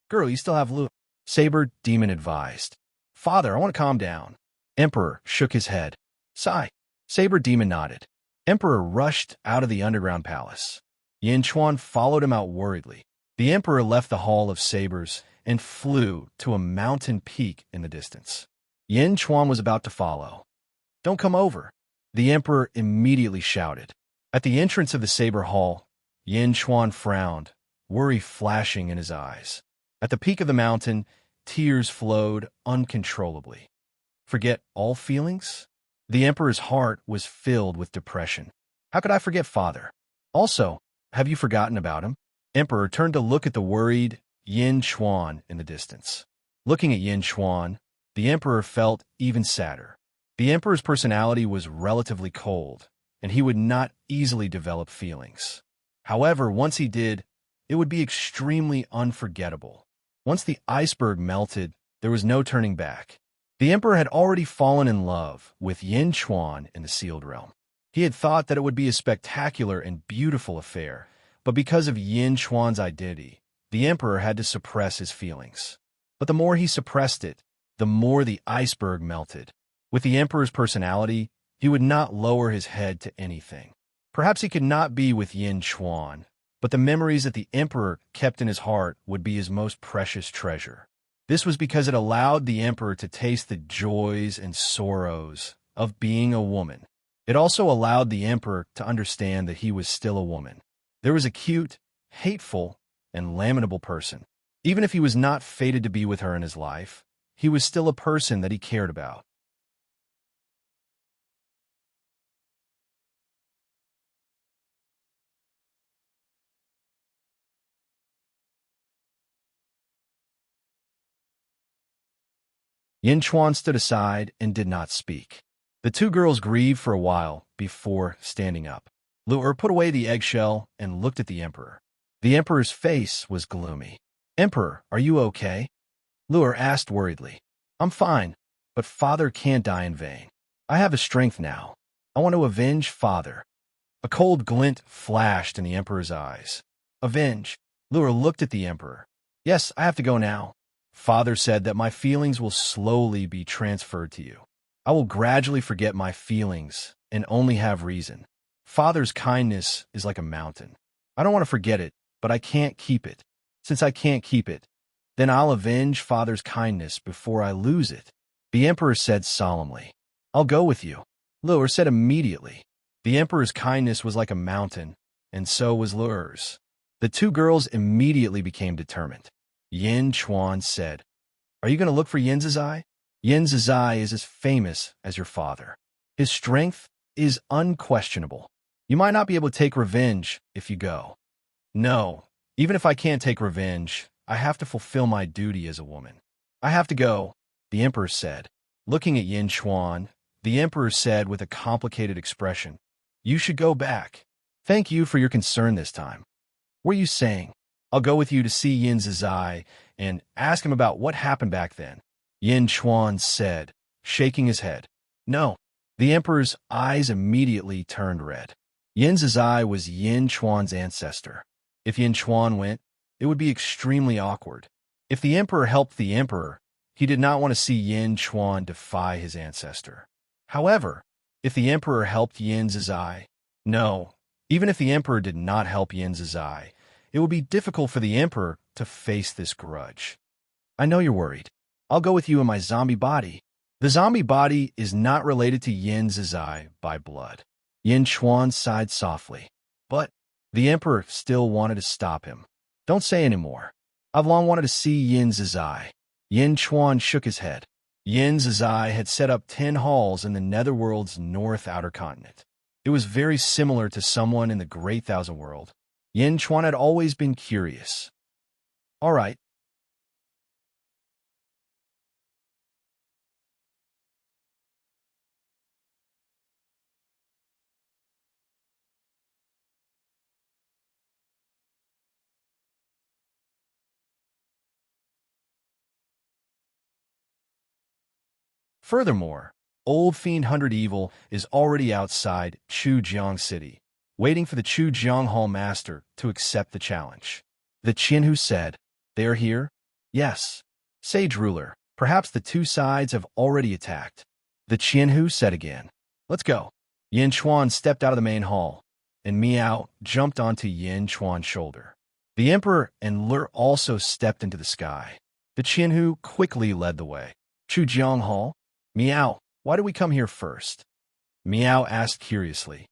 "Girl, you still have Lure," Saber Demon advised. "Father, I want to calm down." Emperor shook his head. Sigh. Saber Demon nodded. Emperor rushed out of the underground palace. Yin Chuan followed him out worriedly. The Emperor left the Hall of Sabers and flew to a mountain peak in the distance. Yin Chuan was about to follow. "Don't come over," the Emperor immediately shouted. At the entrance of the Saber Hall, Yin Chuan frowned, worry flashing in his eyes. At the peak of the mountain, tears flowed uncontrollably. Forget all feelings? The Emperor's heart was filled with depression. "How could I forget Father? Also, have you forgotten about him?" Emperor turned to look at the worried Yin Chuan in the distance. Looking at Yin Chuan, the emperor felt even sadder. The emperor's personality was relatively cold, and he would not easily develop feelings. However, once he did, it would be extremely unforgettable. Once the iceberg melted, there was no turning back. The emperor had already fallen in love with Yin Chuan in the sealed realm. He had thought that it would be a spectacular and beautiful affair, but because of Yin Chuan's identity, the emperor had to suppress his feelings. But the more he suppressed it, the more the iceberg melted. With the emperor's personality, he would not lower his head to anything. Perhaps he could not be with Yin Chuan, but the memories that the emperor kept in his heart would be his most precious treasure. This was because it allowed the emperor to taste the joys and sorrows of being a woman. It also allowed the emperor to understand that he was still a woman. There was a cute, hateful, and lamentable person. Even if he was not fated to be with her in his life, he was still a person that he cared about. Yin Chuan stood aside and did not speak. The two girls grieved for a while before standing up. Lu'er put away the eggshell and looked at the emperor. The emperor's face was gloomy. "Emperor, are you okay?" Lu'er asked worriedly. "I'm fine, but father can't die in vain. I have a strength now. I want to avenge father." A cold glint flashed in the emperor's eyes. "Avenge?" Lu'er looked at the emperor. "Yes, I have to go now. Father said that my feelings will slowly be transferred to you. I will gradually forget my feelings and only have reason. Father's kindness is like a mountain. I don't want to forget it, but I can't keep it. Since I can't keep it, then I'll avenge Father's kindness before I lose it." The emperor said solemnly. "I'll go with you." Lu'er said immediately. The emperor's kindness was like a mountain, and so was Lu'er's. The two girls immediately became determined. Yin Chuan said, "Are you going to look for Yin Zizai? Yin Zizai is as famous as your father. His strength is unquestionable. You might not be able to take revenge if you go." "No, even if I can't take revenge, I have to fulfill my duty as a woman. I have to go," the emperor said. Looking at Yin Chuan, the emperor said with a complicated expression, "You should go back. Thank you for your concern this time. What are you saying? I'll go with you to see Yin Zizai and ask him about what happened back then," Yin Chuan said, shaking his head. "No." The emperor's eyes immediately turned red. Yin Zizai was Yin Chuan's ancestor. If Yin Chuan went, it would be extremely awkward. If the emperor helped the emperor, he did not want to see Yin Chuan defy his ancestor. However, if the emperor helped Yin Zizai, no, even if the emperor did not help Yin Zizai, it would be difficult for the emperor to face this grudge. "I know you're worried. I'll go with you in my zombie body." The zombie body is not related to Yin Zizai by blood. Yin Chuan sighed softly. But the emperor still wanted to stop him. "Don't say any more. I've long wanted to see Yin Zizai." Yin Chuan shook his head. Yin Zizai had set up 10 halls in the Netherworld's North Outer Continent. It was very similar to someone in the Great Thousand World. Yin Chuan had always been curious. "All right." Furthermore, Old Fiend Hundred Evil is already outside Chujiang City, waiting for the Chujiang Hall Master to accept the challenge. The Qinhu said, "They are here?" "Yes." "Sage Ruler, perhaps the two sides have already attacked." The Qinhu said again, "Let's go." Yin Chuan stepped out of the main hall, and Miao jumped onto Yin Chuan's shoulder. The Emperor and Lur also stepped into the sky. The Qinhu quickly led the way. Chujiang Hall? "Miao, why did we come here first?" Miao asked curiously.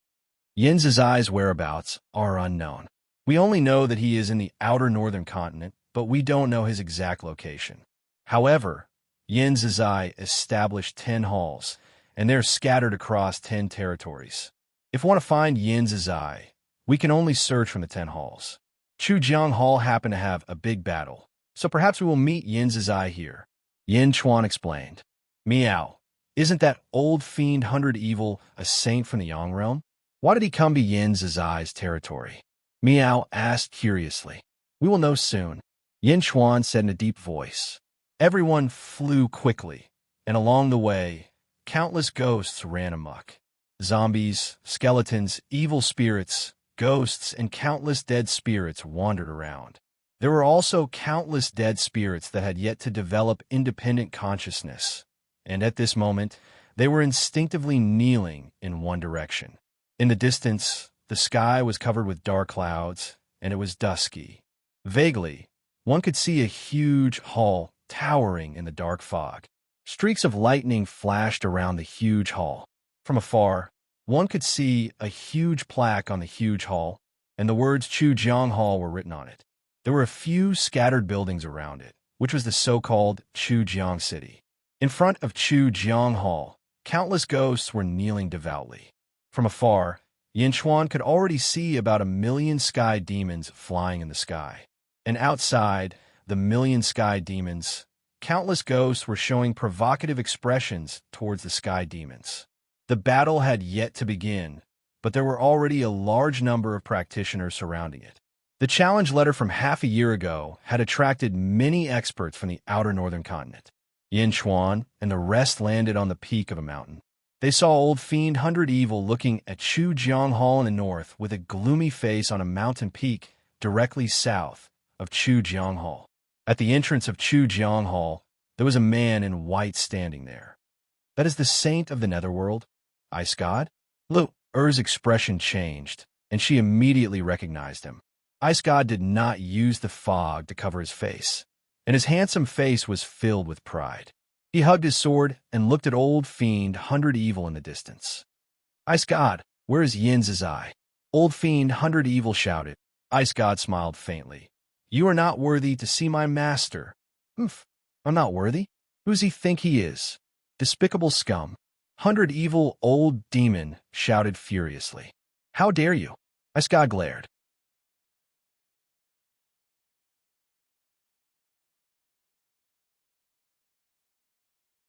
Yin Zizai's whereabouts are unknown. We only know that he is in the outer northern continent, but we don't know his exact location. However, Yin Zizai established 10 halls, and they're scattered across 10 territories. If we want to find Yin Zizai, we can only search from the 10 halls. Chujiang Hall happened to have a big battle, so perhaps we will meet Yin Zizai here. Yin Chuan explained. Meow. Isn't that old fiend Hundred Evil a saint from the Yang realm? Why did he come to Yin Zizai's territory? Meow asked curiously. We will know soon, Yin Chuan said in a deep voice. Everyone flew quickly, and along the way, countless ghosts ran amok. Zombies, skeletons, evil spirits, ghosts, and countless dead spirits wandered around. There were also countless dead spirits that had yet to develop independent consciousness, and at this moment, they were instinctively kneeling in one direction. In the distance, the sky was covered with dark clouds, and it was dusky. Vaguely, one could see a huge hall towering in the dark fog. Streaks of lightning flashed around the huge hall. From afar, one could see a huge plaque on the huge hall, and the words Chujiang Hall were written on it. There were a few scattered buildings around it, which was the so-called Chujiang City. In front of Chujiang Hall, countless ghosts were kneeling devoutly. From afar, Yin Chuan could already see about 1,000,000 sky demons flying in the sky. And outside the 1,000,000 sky demons, countless ghosts were showing provocative expressions towards the sky demons. The battle had yet to begin, but there were already a large number of practitioners surrounding it. The challenge letter from half a year ago had attracted many experts from the outer northern continent. Yin Chuan and the rest landed on the peak of a mountain. They saw old fiend Hundred Evil looking at Chujiang Hall in the north with a gloomy face on a mountain peak directly south of Chujiang Hall. At the entrance of Chujiang Hall, there was a man in white standing there. That is the saint of the netherworld, Ice God? Lu Er's expression changed, and she immediately recognized him. Ice God did not use the fog to cover his face, and his handsome face was filled with pride. He hugged his sword and looked at old fiend Hundred Evil in the distance. Ice God, where is Yin Zizai? Old fiend Hundred Evil shouted. Ice God smiled faintly. You are not worthy to see my master. Humph, I'm not worthy? Who does he think he is? Despicable scum. Hundred Evil old demon shouted furiously. How dare you? Ice God glared.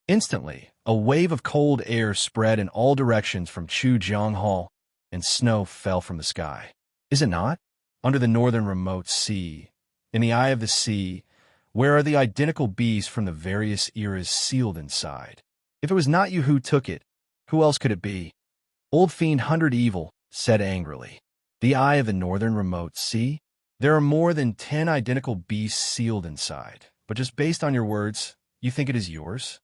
Instantly, a wave of cold air spread in all directions from Chujiang Hall, and snow fell from the sky. Is it not? Under the northern remote sea, in the eye of the sea, where are the identical beasts from the various eras sealed inside? If it was not you who took it, who else could it be? Old fiend Hundred Evil said angrily. The eye of the northern remote sea? There are more than 10 identical beasts sealed inside, but just based on your words, you think it is yours?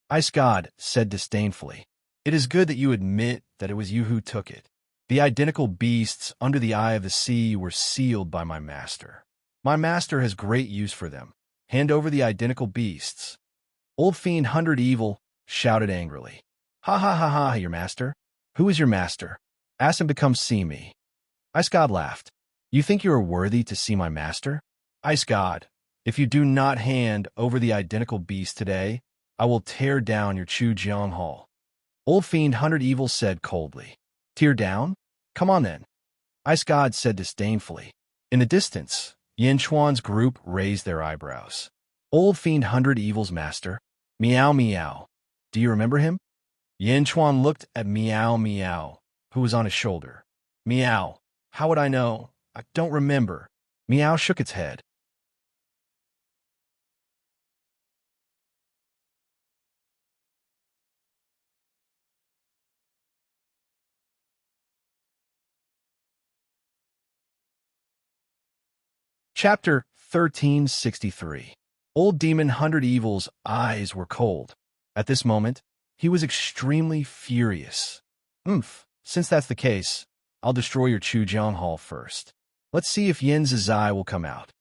Ice God said disdainfully. It is good that you admit that it was you who took it. The identical beasts under the eye of the sea were sealed by my master. My master has great use for them. Hand over the identical beasts. Old fiend Hundred Evil shouted angrily. Ha ha ha ha, your master? Who is your master? Ask him to come see me. Ice God laughed. You think you are worthy to see my master? Ice God, if you do not hand over the identical beast today, I will tear down your Chujiang Hall. Old fiend Hundred Evil said coldly. Tear down? Come on then. Ice God said disdainfully. In the distance, Yin Chuan's group raised their eyebrows. Old fiend Hundred Evil's master? Meow Meow. Do you remember him? Yin Chuan looked at Meow Meow, who was on his shoulder. Meow. How would I know? I don't remember. Meow shook its head. Chapter 1363. Old Demon Hundred Evil's eyes were cold. At this moment, he was extremely furious. Since that's the case, I'll destroy your Chujiang Hall first. Let's see if Yin Zizai will come out.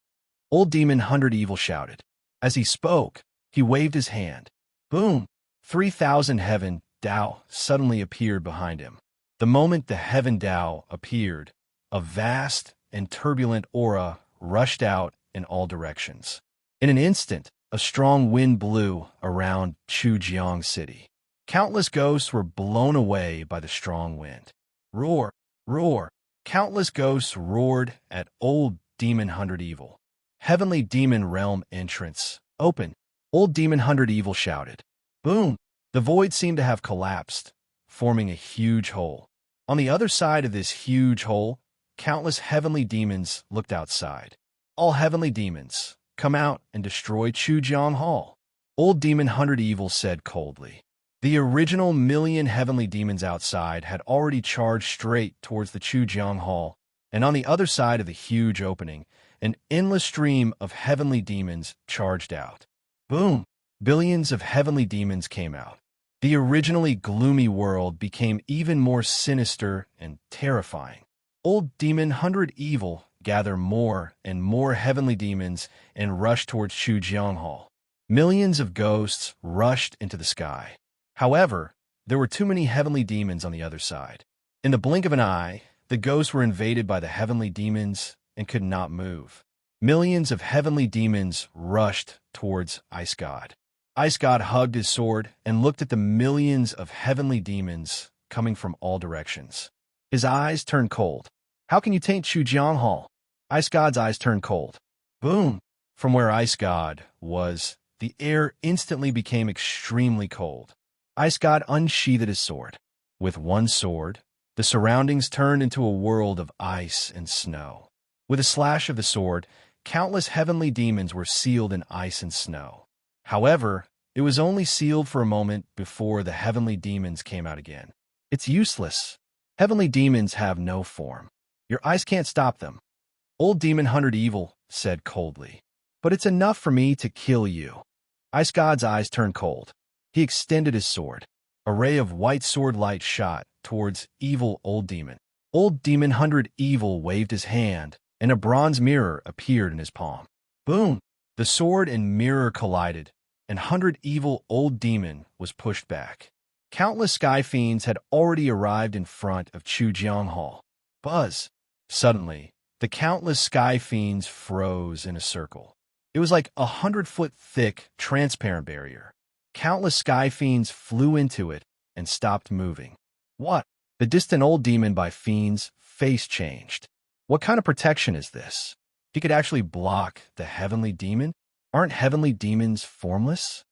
Old Demon Hundred Evil shouted. As he spoke, he waved his hand. Boom! 3,000 Heaven Dao suddenly appeared behind him. The moment the Heaven Dao appeared, a vast and turbulent aura rushed out in all directions. In an instant, a strong wind blew around Chujiang City. Countless ghosts were blown away by the strong wind. Roar! Roar! Countless ghosts roared at old Demon Hundred Evil. Heavenly Demon Realm entrance, open. Old Demon 100 Evil shouted. Boom! The void seemed to have collapsed, forming a huge hole. On the other side of this huge hole, countless heavenly demons looked outside. All heavenly demons, come out and destroy Chujiang Hall. Old Demon 100 Evil said coldly. The original million heavenly demons outside had already charged straight towards the Chujiang Hall, and on the other side of the huge opening, an endless stream of heavenly demons charged out. Boom! Billions of heavenly demons came out. The originally gloomy world became even more sinister and terrifying. Old Demon 100 Evil gathered more and more heavenly demons and rushed towards Chujiang Hall. Millions of ghosts rushed into the sky. However, there were too many heavenly demons on the other side. In the blink of an eye, the ghosts were invaded by the heavenly demons and could not move. Millions of heavenly demons rushed towards Ice God. Ice God hugged his sword and looked at the millions of heavenly demons coming from all directions. His eyes turned cold. How can you taint Chujiang Hall? Ice God's eyes turned cold. Boom! From where Ice God was, the air instantly became extremely cold. Ice God unsheathed his sword. With one sword, the surroundings turned into a world of ice and snow. With a slash of the sword, countless heavenly demons were sealed in ice and snow. However, it was only sealed for a moment before the heavenly demons came out again. It's useless. Heavenly demons have no form. Your ice can't stop them. Old Demon 100 Evil said coldly. But it's enough for me to kill you. Ice God's eyes turned cold. He extended his sword. A ray of white sword light shot towards evil Old Demon. Old Demon 100 Evil waved his hand, and a bronze mirror appeared in his palm. Boom! The sword and mirror collided, and 100 Evil Old Demon was pushed back. Countless sky fiends had already arrived in front of Chujiang Hall. Buzz! Suddenly, the countless sky fiends froze in a circle. It was like 100-foot thick, transparent barrier. Countless sky fiends flew into it and stopped moving. What? The distant old demon by fiends' face changed. What kind of protection is this? He could actually block the heavenly demon? Aren't heavenly demons formless?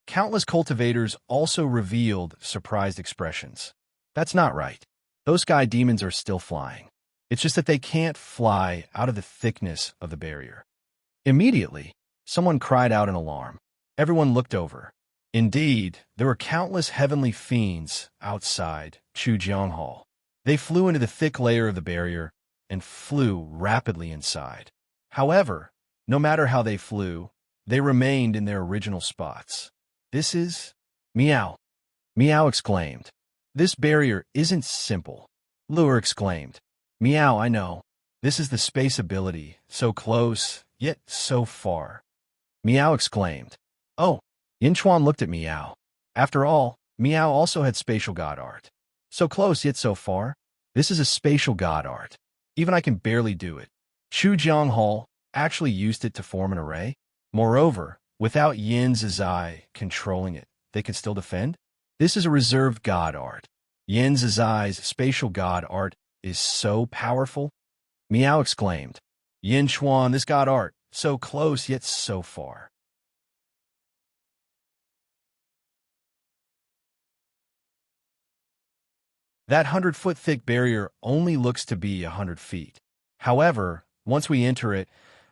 Countless cultivators also revealed surprised expressions. That's not right. Those sky demons are still flying. It's just that they can't fly out of the thickness of the barrier. Immediately, someone cried out in alarm. Everyone looked over. Indeed, there were countless heavenly fiends outside Chujiang Hall. They flew into the thick layer of the barrier and flew rapidly inside. However, no matter how they flew, they remained in their original spots. This is... Meow! Meow exclaimed. This barrier isn't simple. Lure exclaimed. Meow, I know. This is the space ability, so close, yet so far. Meow exclaimed. Oh! Yinchuan looked at Meow. After all, Meow also had spatial god art. So close yet so far. This is a spatial god art. Even I can barely do it. Chujiang Hall actually used it to form an array. Moreover, without Yin Zizai controlling it, they can still defend? This is a reserved god art. Yin Zizai's spatial god art is so powerful. Meow exclaimed. Yin Chuan, this god art, so close yet so far. That 100-foot thick barrier only looks to be 100 feet. However, once we enter it,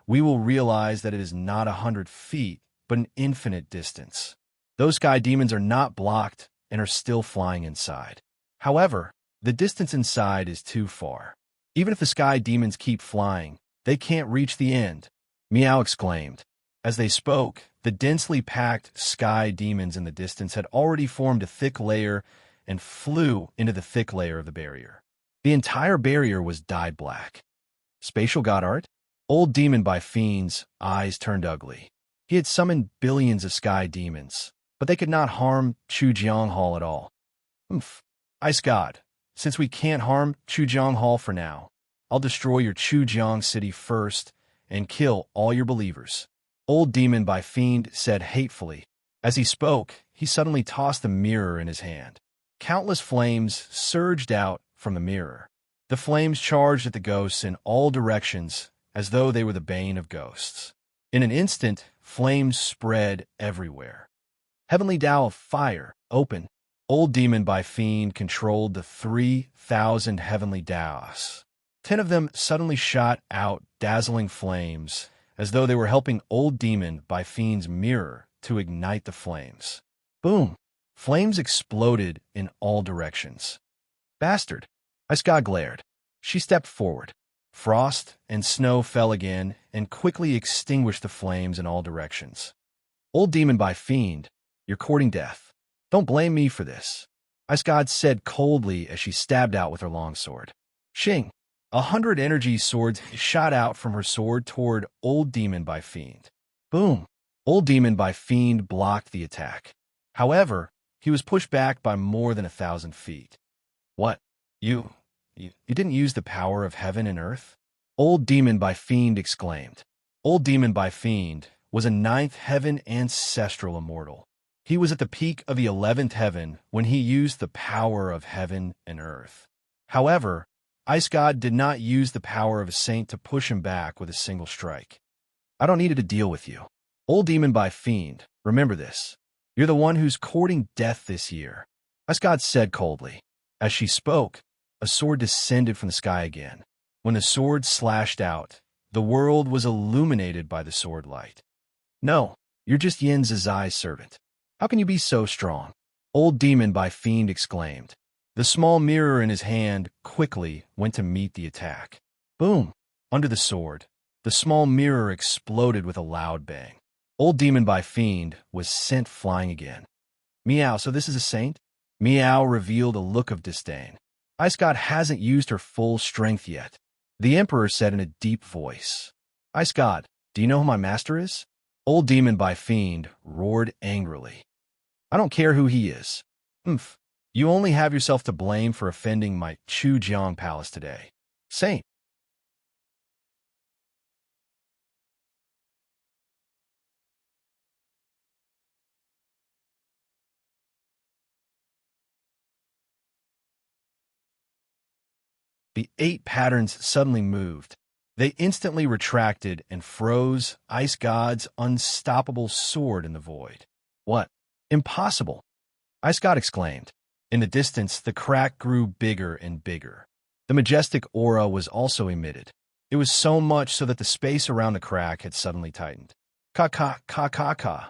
we will realize that it is not 100 feet, but an infinite distance. Those sky demons are not blocked and are still flying inside. However, the distance inside is too far. Even if the sky demons keep flying, they can't reach the end. Meow exclaimed. As they spoke, the densely packed sky demons in the distance had already formed a thick layer and flew into the thick layer of the barrier. The entire barrier was dyed black. Spatial god art? Old Demon by Fiend's eyes turned ugly. He had summoned billions of sky demons, but they could not harm Chujiang Hall at all. Oomph. Ice God, since we can't harm Chujiang Hall for now, I'll destroy your Chujiang city first and kill all your believers. Old Demon by Fiend said hatefully. As he spoke, he suddenly tossed the mirror in his hand. Countless flames surged out from the mirror. The flames charged at the ghosts in all directions as though they were the bane of ghosts. In an instant, Flames spread everywhere. Heavenly Tao of Fire, open. Old Demon by Fiend controlled the 3,000 Heavenly Taos. 10 of them suddenly shot out dazzling flames, as though they were helping Old Demon by Fiend's mirror to ignite the flames. Boom! Flames exploded in all directions. Bastard! Ice God glared. She stepped forward. Frost and snow fell again and quickly extinguished the flames in all directions. Old Demon by Fiend, you're courting death. Don't blame me for this, Ice God said coldly as she stabbed out with her longsword. Shing! 100 energy swords shot out from her sword toward Old Demon by Fiend. Boom! Old Demon by Fiend blocked the attack. However, he was pushed back by more than 1,000 feet. What? You didn't use the power of heaven and earth? Old Demon by Fiend exclaimed. Old Demon by Fiend was a 9th heaven ancestral immortal. He was at the peak of the 11th heaven when he used the power of heaven and earth. However, Ice God did not use the power of a saint to push him back with a single strike. I don't need to deal with you. Old Demon by Fiend, remember this. You're the one who's courting death this year, Ice God said coldly. As she spoke, a sword descended from the sky again. When the sword slashed out, the world was illuminated by the sword light. No, you're just Yin Zizai's servant. How can you be so strong? Old Demon by Fiend exclaimed. The small mirror in his hand quickly went to meet the attack. Boom! Under the sword, the small mirror exploded with a loud bang. Old Demon by Fiend was sent flying again. Meow, so this is a saint? Meow revealed a look of disdain. Ice God hasn't used her full strength yet. The Emperor said in a deep voice. Ice God, do you know who my master is? Old Demon by Fiend roared angrily. I don't care who he is. You only have yourself to blame for offending my Chujiang palace today. Saint. The 8 patterns suddenly moved. They instantly retracted and froze Ice God's unstoppable sword in the void. What? Impossible! Ice God exclaimed. In the distance, the crack grew bigger and bigger. The majestic aura was also emitted. It was so much so that the space around the crack had suddenly tightened. Ka-ka-ka-ka-ka.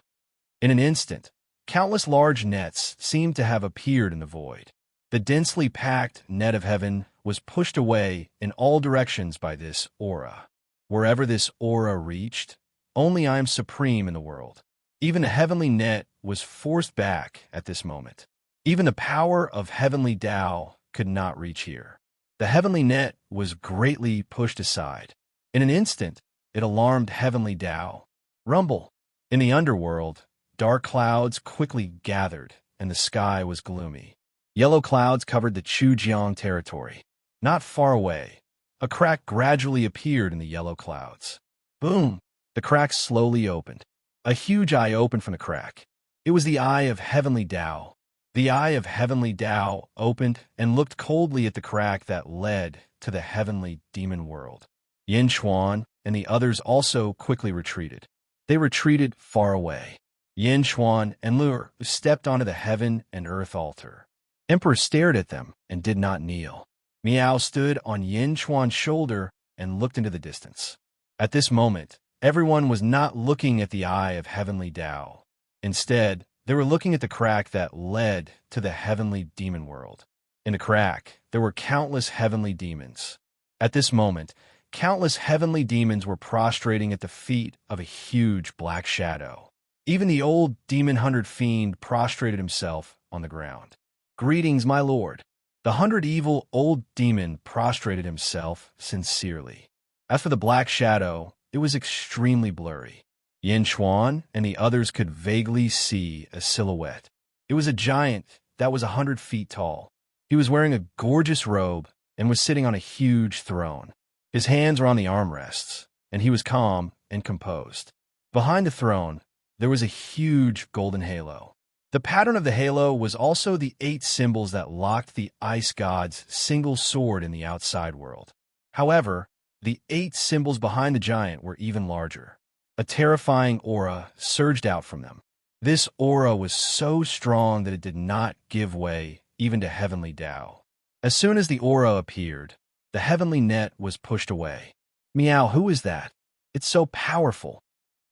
In an instant, countless large nets seemed to have appeared in the void. The densely packed net of heaven was pushed away in all directions by this aura. Wherever this aura reached, only I am supreme in the world. Even the heavenly net was forced back at this moment. Even the power of heavenly Tao could not reach here. The heavenly net was greatly pushed aside. In an instant, it alarmed heavenly Tao. Rumble! In the underworld, dark clouds quickly gathered, and the sky was gloomy. Yellow clouds covered the Chujiang territory. Not far away, a crack gradually appeared in the yellow clouds. Boom! The crack slowly opened. A huge eye opened from the crack. It was the eye of heavenly Tao. The eye of heavenly Tao opened and looked coldly at the crack that led to the heavenly demon world. Yin Chuan and the others also quickly retreated. They retreated far away. Yin Chuan and Lur stepped onto the heaven and earth altar. Emperor stared at them and did not kneel. Miao stood on Yin Chuan's shoulder and looked into the distance. At this moment, everyone was not looking at the eye of heavenly Tao. Instead, they were looking at the crack that led to the heavenly demon world. In the crack, there were countless heavenly demons. At this moment, countless heavenly demons were prostrating at the feet of a huge black shadow. Even the old demon-hunted fiend prostrated himself on the ground. Greetings, my lord. The 100 evil old demon prostrated himself sincerely. As for the black shadow, it was extremely blurry. Yin Chuan and the others could vaguely see a silhouette. It was a giant that was 100 feet tall. He was wearing a gorgeous robe and was sitting on a huge throne. His hands were on the armrests, and he was calm and composed. Behind the throne, there was a huge golden halo. The pattern of the halo was also the 8 symbols that locked the ice god's single sword in the outside world. However, the 8 symbols behind the giant were even larger. A terrifying aura surged out from them. This aura was so strong that it did not give way even to heavenly Tao. As soon as the aura appeared, the heavenly net was pushed away. Meow, who is that? It's so powerful,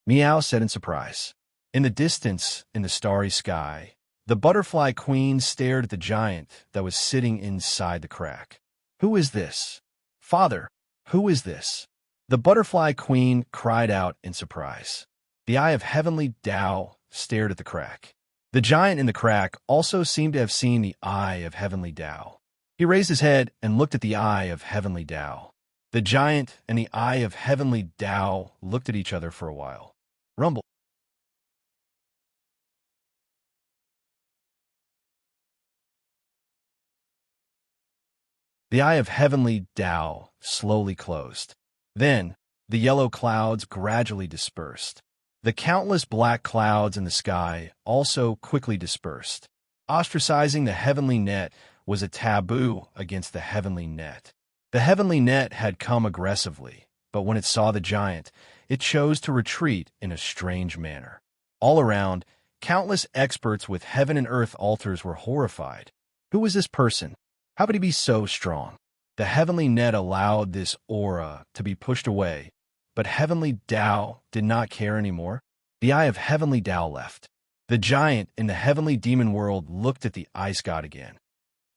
Meow said in surprise. In the distance, in the starry sky, the butterfly queen stared at the giant that was sitting inside the crack. Who is this? Father, who is this? The butterfly queen cried out in surprise. The eye of heavenly Tao stared at the crack. The giant in the crack also seemed to have seen the eye of heavenly Tao. He raised his head and looked at the eye of heavenly Tao. The giant and the eye of heavenly Tao looked at each other for a while. Rumble. The eye of heavenly Tao slowly closed. Then, the yellow clouds gradually dispersed. The countless black clouds in the sky also quickly dispersed. Ostracizing the heavenly net was a taboo against the heavenly net. The heavenly net had come aggressively, but when it saw the giant, it chose to retreat in a strange manner. All around, countless experts with heaven and earth altars were horrified. Who was this person? How could he be so strong? The heavenly net allowed this aura to be pushed away, but heavenly Tao did not care anymore. The eye of heavenly Tao left. The giant in the heavenly demon world looked at the ice god again.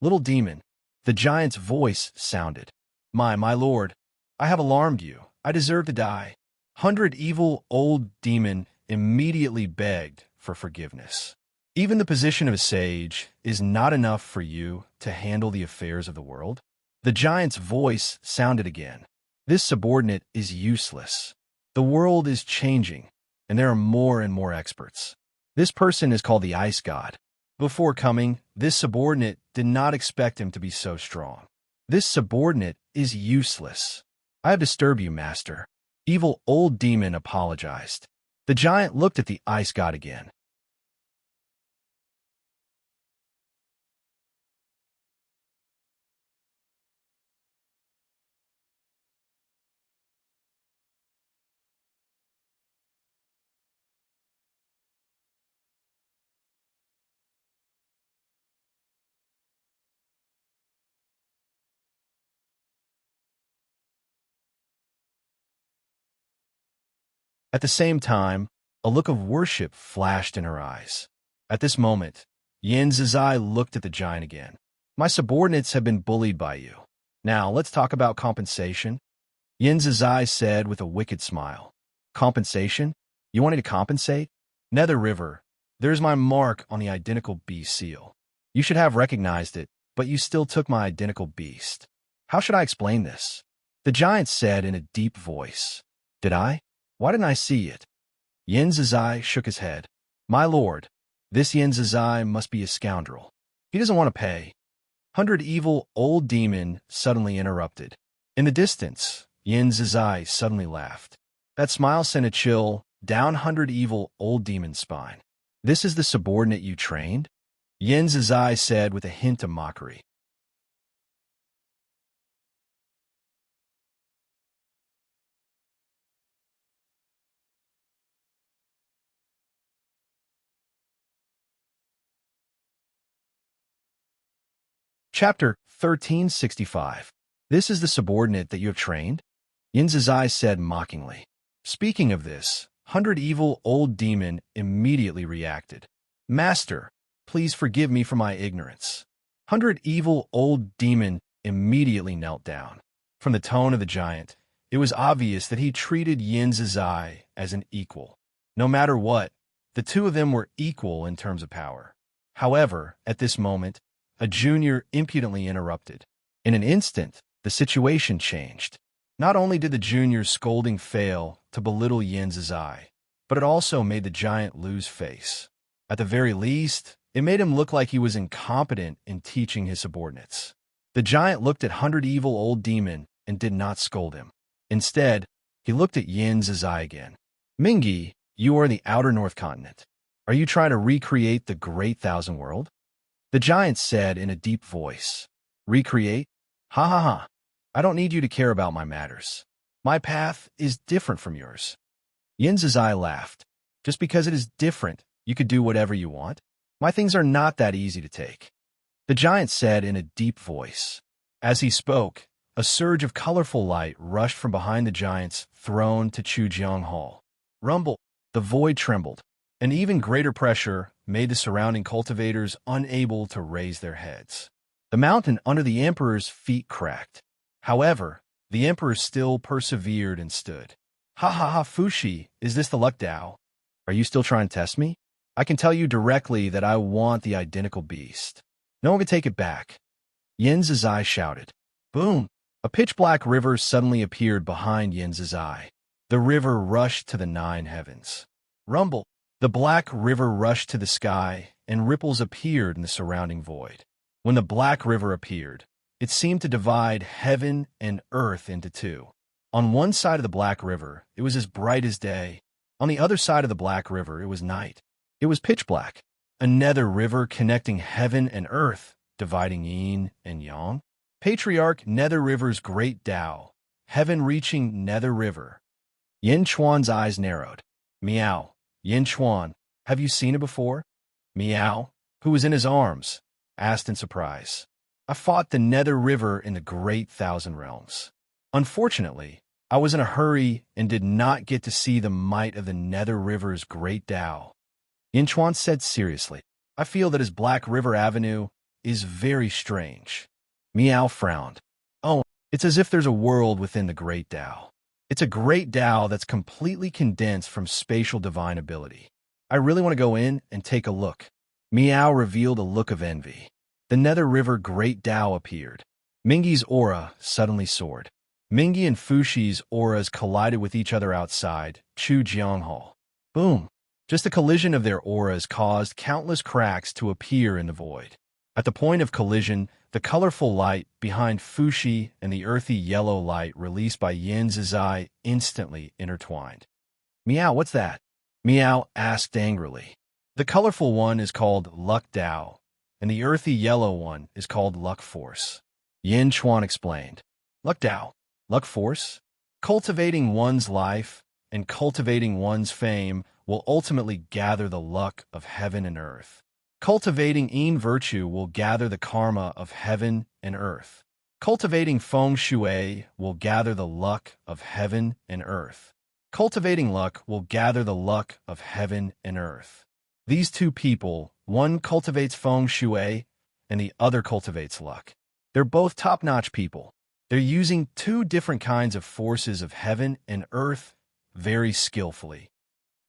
Little demon, the giant's voice sounded. My lord, I have alarmed you. I deserve to die. 100 evil old demon immediately begged for forgiveness. Even the position of a sage is not enough for you to handle the affairs of the world. The giant's voice sounded again. This subordinate is useless. The world is changing, and there are more and more experts. This person is called the ice god. Before coming, this subordinate did not expect him to be so strong. This subordinate is useless. I have disturbed you, master. Evil old demon apologized. The giant looked at the ice god again. At the same time, a look of worship flashed in her eyes. At this moment, Yin Zizai looked at the giant again. My subordinates have been bullied by you. Now, let's talk about compensation. Yin Zizai said with a wicked smile. Compensation? You wanted to compensate? Nether River, there's my mark on the identical beast seal. You should have recognized it, but you still took my identical beast. How should I explain this? The giant said in a deep voice. Did I? Why didn't I see it? Yin Zizai shook his head. My lord, this Yin Zizai must be a scoundrel. He doesn't want to pay. 100 evil old demon suddenly interrupted. In the distance, Yin Zizai suddenly laughed. That smile sent a chill down 100 evil old demon's spine. This is the subordinate you trained? Yin Zizai said with a hint of mockery. Chapter 1365. This is the subordinate that you have trained? Yin Zizai said mockingly. Speaking of this, 100 evil old demon immediately reacted. Master, please forgive me for my ignorance. 100 evil old demon immediately knelt down. From the tone of the giant, it was obvious that he treated Yin Zizai as an equal. No matter what, the two of them were equal in terms of power. However, at this moment, a junior impudently interrupted. In an instant, the situation changed. Not only did the junior's scolding fail to belittle Yin Zizai, but it also made the giant lose face. At the very least, it made him look like he was incompetent in teaching his subordinates. The giant looked at 100 evil old demon and did not scold him. Instead, he looked at Yin Zizai again. Mingi, you are in the outer North Continent. Are you trying to recreate the Great Thousand World? The giant said in a deep voice. Recreate? Ha ha ha. I don't need you to care about my matters. My path is different from yours. Yin Zizai laughed. Just because it is different, you could do whatever you want? My things are not that easy to take. The giant said in a deep voice. As he spoke, a surge of colorful light rushed from behind the giant's throne to Chujiang Hall. Rumble! The void trembled. An even greater pressure made the surrounding cultivators unable to raise their heads. The mountain under the emperor's feet cracked. However, the emperor still persevered and stood. Ha ha ha, Fushi, is this the luck Dao? Are you still trying to test me? I can tell you directly that I want the identical beast. No one can take it back. Yin Zizai shouted. Boom! A pitch-black river suddenly appeared behind Yin Zizai. The river rushed to the 9 heavens. Rumble! The black river rushed to the sky, and ripples appeared in the surrounding void. When the black river appeared, it seemed to divide heaven and earth into two. On one side of the black river, it was as bright as day. On the other side of the black river, it was night. It was pitch black. A nether river connecting heaven and earth, dividing yin and yang. Patriarch Nether River's great Tao, heaven-reaching Nether River. Yin Chuan's eyes narrowed. Meow. Yin Chuan, have you seen it before? Meow, who was in his arms, asked in surprise. I fought the Nether River in the Great Thousand Realms. Unfortunately, I was in a hurry and did not get to see the might of the Nether River's great Tao. Yin Chuan said seriously, I feel that his Black River Avenue is very strange. Meow frowned. Oh, it's as if there's a world within the great Tao. It's a great Tao that's completely condensed from spatial divine ability. I really want to go in and take a look. Meow revealed a look of envy. The Nether River Great Tao appeared. Mingy's aura suddenly soared. Mingy and Fushi's auras collided with each other outside Chujiang Hall. Boom! Just the collision of their auras caused countless cracks to appear in the void. At the point of collision, the colorful light behind Fushi and the earthy yellow light released by Yin Zizai instantly intertwined. Meow, what's that? Meow asked angrily. The colorful one is called Luck Tao, and the earthy yellow one is called Luck Force. Yin Chuan explained. Luck Tao, Luck Force? Cultivating one's life and cultivating one's fame will ultimately gather the luck of heaven and earth. Cultivating Yin virtue will gather the karma of heaven and earth. Cultivating Feng Shui will gather the luck of heaven and earth. Cultivating luck will gather the luck of heaven and earth. These two people, one cultivates Feng Shui and the other cultivates luck. They're both top-notch people. They're using two different kinds of forces of heaven and earth very skillfully.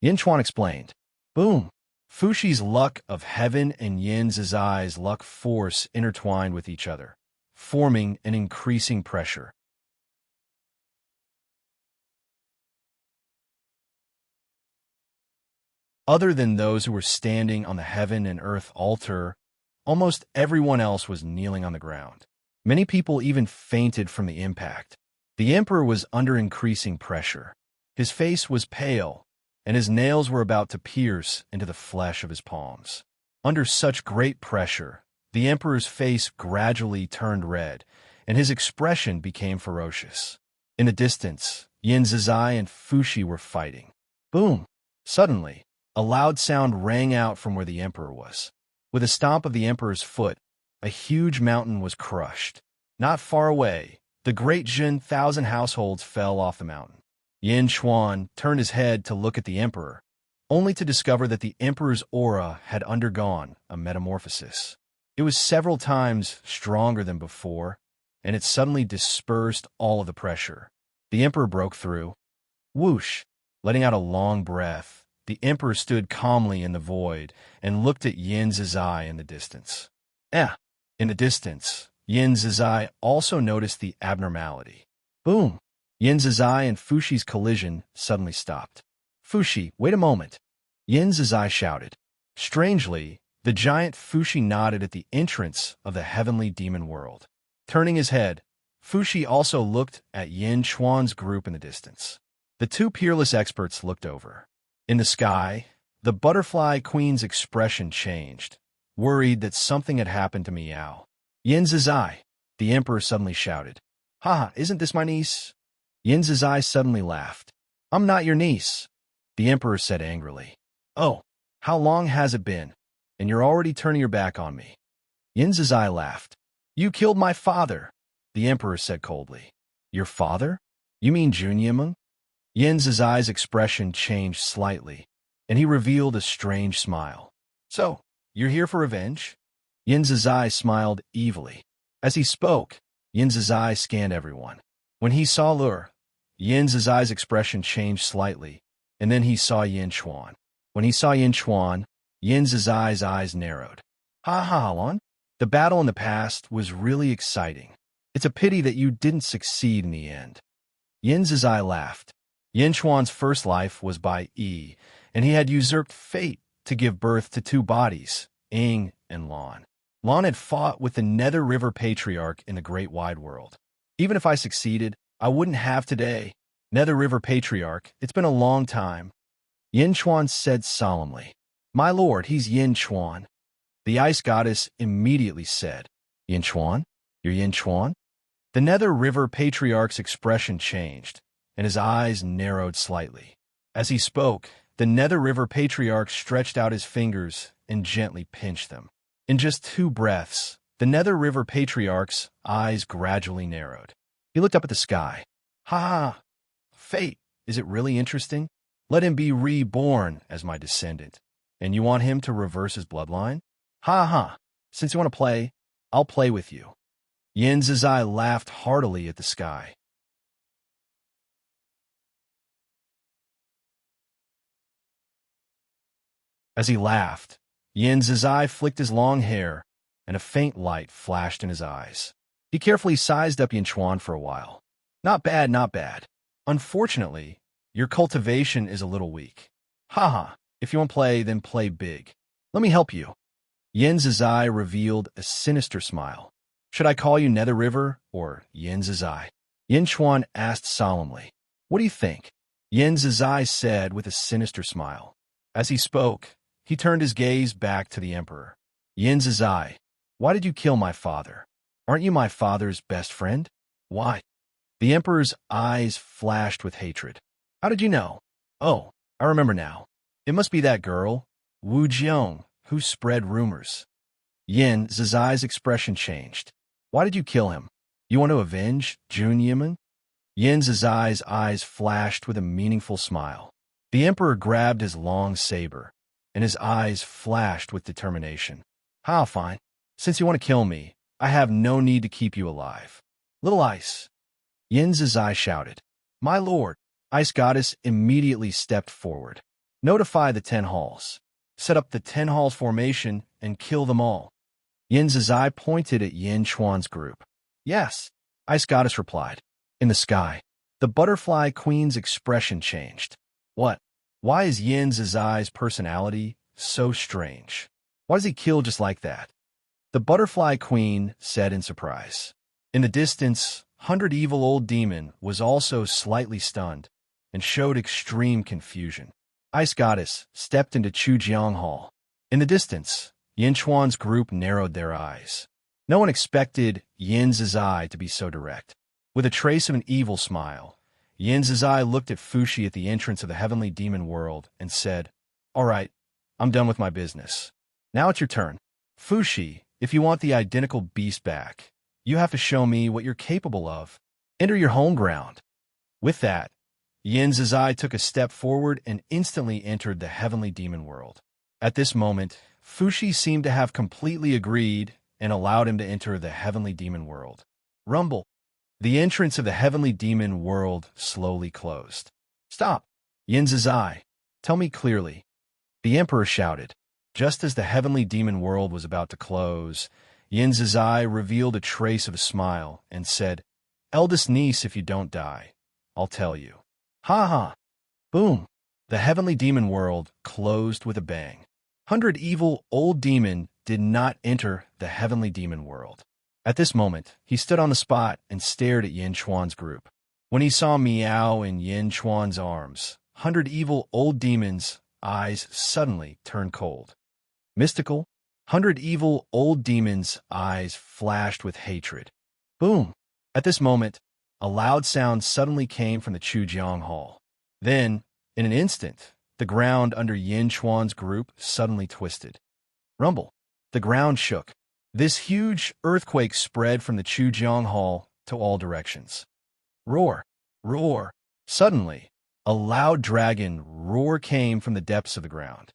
Yin Chuan explained. Boom! Fushi's luck of heaven and Yin Zizai's luck force intertwined with each other, forming an increasing pressure. Other than those who were standing on the heaven and earth altar, almost everyone else was kneeling on the ground. Many people even fainted from the impact. The emperor was under increasing pressure. His face was pale, and his nails were about to pierce into the flesh of his palms. Under such great pressure, the emperor's face gradually turned red, and his expression became ferocious. In the distance, Yin Zizai and Fushi were fighting. Boom! Suddenly, a loud sound rang out from where the emperor was. With a stomp of the emperor's foot, a huge mountain was crushed. Not far away, the great Jin 1,000 households fell off the mountain. Yin Chuan turned his head to look at the emperor, only to discover that the emperor's aura had undergone a metamorphosis. It was several times stronger than before, and it suddenly dispersed all of the pressure. The emperor broke through. Whoosh! Letting out a long breath, the emperor stood calmly in the void and looked at Yin Zizai in the distance. In the distance, Yin Zizai also noticed the abnormality. Boom! Yin Zizai and Fushi's collision suddenly stopped. Fushi, wait a moment! Yin Zizai shouted. Strangely, the giant Fushi nodded at the entrance of the heavenly demon world. Turning his head, Fushi also looked at Yin Chuan's group in the distance. The two peerless experts looked over. In the sky, the butterfly queen's expression changed, worried that something had happened to Meow. Yin Zizai, the emperor suddenly shouted. Haha, isn't this my niece? Yin Zizai suddenly laughed. I'm not your niece. the Emperor said angrily. Oh, how long has it been? And you're already turning your back on me. Yin Zizai laughed. You killed my father, the Emperor said coldly. Your father? You mean Junyimeng? Yin Zizai's expression changed slightly, and he revealed a strange smile. So, you're here for revenge? Yin Zizai smiled evilly. As he spoke, Yin Zizai scanned everyone. When he saw Lur, Yin Zizai's expression changed slightly, and then he saw Yin Chuan. When he saw Yin Chuan, Yin Zizai's eyes narrowed. Ha ha, Lon. The battle in the past was really exciting. It's a pity that you didn't succeed in the end. Yin Zizai laughed. Yin Chuan's first life was by Yi, and he had usurped fate to give birth to two bodies, Ing and Lon. Lon had fought with the Nether River Patriarch in the great wide world. Even if I succeeded, I wouldn't have today. Nether River Patriarch, it's been a long time. Yin Chuan said solemnly. My lord, he's Yin Chuan. The ice goddess immediately said, Yin Chuan? You're Yin Chuan? The Nether River Patriarch's expression changed, and his eyes narrowed slightly. As he spoke, the Nether River Patriarch stretched out his fingers and gently pinched them. In just 2 breaths, the Nether River Patriarch's eyes gradually narrowed. He looked up at the sky. Ha ha! Fate, is it really interesting? Let him be reborn as my descendant. And you want him to reverse his bloodline? Ha ha! Since you want to play, I'll play with you. Yin Zizai laughed heartily at the sky. As he laughed, Yin Zizai flicked his long hair, and a faint light flashed in his eyes. He carefully sized up Yin Chuan for a while. Not bad, not bad. Unfortunately, your cultivation is a little weak. Haha, if you want to play, then play big. Let me help you. Yin Zizai revealed a sinister smile. Should I call you Nether River or Yin Zizai? Yin Chuan asked solemnly. What do you think? Yin Zizai said with a sinister smile. As he spoke, he turned his gaze back to the Emperor. Yin Zizai, why did you kill my father? Aren't you my father's best friend? Why? The Emperor's eyes flashed with hatred. How did you know? Oh, I remember now. It must be that girl, Wu Jiong, who spread rumors. Yin Zizai's expression changed. Why did you kill him? You want to avenge Junyimeng? Yin Zizai's eyes flashed with a meaningful smile. The Emperor grabbed his long saber, and his eyes flashed with determination. How fine. Since you want to kill me, I have no need to keep you alive. Little Ice. Yin Zizai shouted. My lord. Ice Goddess immediately stepped forward. Notify the 10 halls. Set up the 10 halls formation and kill them all. Yin Zizai pointed at Yin Chuan's group. Yes, Ice Goddess replied. In the sky, the Butterfly Queen's expression changed. What? Why is Yin Zizai's personality so strange? Why does he kill just like that? The Butterfly Queen said in surprise. In the distance, 100 Evil Old Demon was also slightly stunned and showed extreme confusion. Ice Goddess stepped into Chujiang Hall. In the distance, Yin Chuan's group narrowed their eyes. No one expected Yin Zizai to be so direct. With a trace of an evil smile, Yin Zizai looked at Fushi at the entrance of the heavenly demon world and said, All right, I'm done with my business. Now it's your turn. Fushi, if you want the identical beast back, you have to show me what you're capable of. Enter your home ground. With that, Yin Zizai took a step forward and instantly entered the heavenly demon world. At this moment, Fushi seemed to have completely agreed and allowed him to enter the heavenly demon world. Rumble. The entrance of the heavenly demon world slowly closed. Stop! Yin Zizai, tell me clearly. The Emperor shouted. Just as the heavenly demon world was about to close, Yin Zizai revealed a trace of a smile and said, Eldest niece, if you don't die, I'll tell you. Ha ha! Boom! The heavenly demon world closed with a bang. 100 Evil Old Demon did not enter the heavenly demon world. At this moment, he stood on the spot and stared at Yin Chuan's group. When he saw Meow in Yin Chuan's arms, 100 Evil Old Demons' eyes suddenly turned cold. Mystical, 100 Evil Old Demons' eyes flashed with hatred. Boom! At this moment, a loud sound suddenly came from the Chujiang Hall. Then, in an instant, The ground under Yin Chuan's group suddenly twisted. Rumble. The ground shook. This huge earthquake spread from the Chujiang Hall to all directions. Roar! Roar! Suddenly, a loud dragon roar came from the depths of the ground.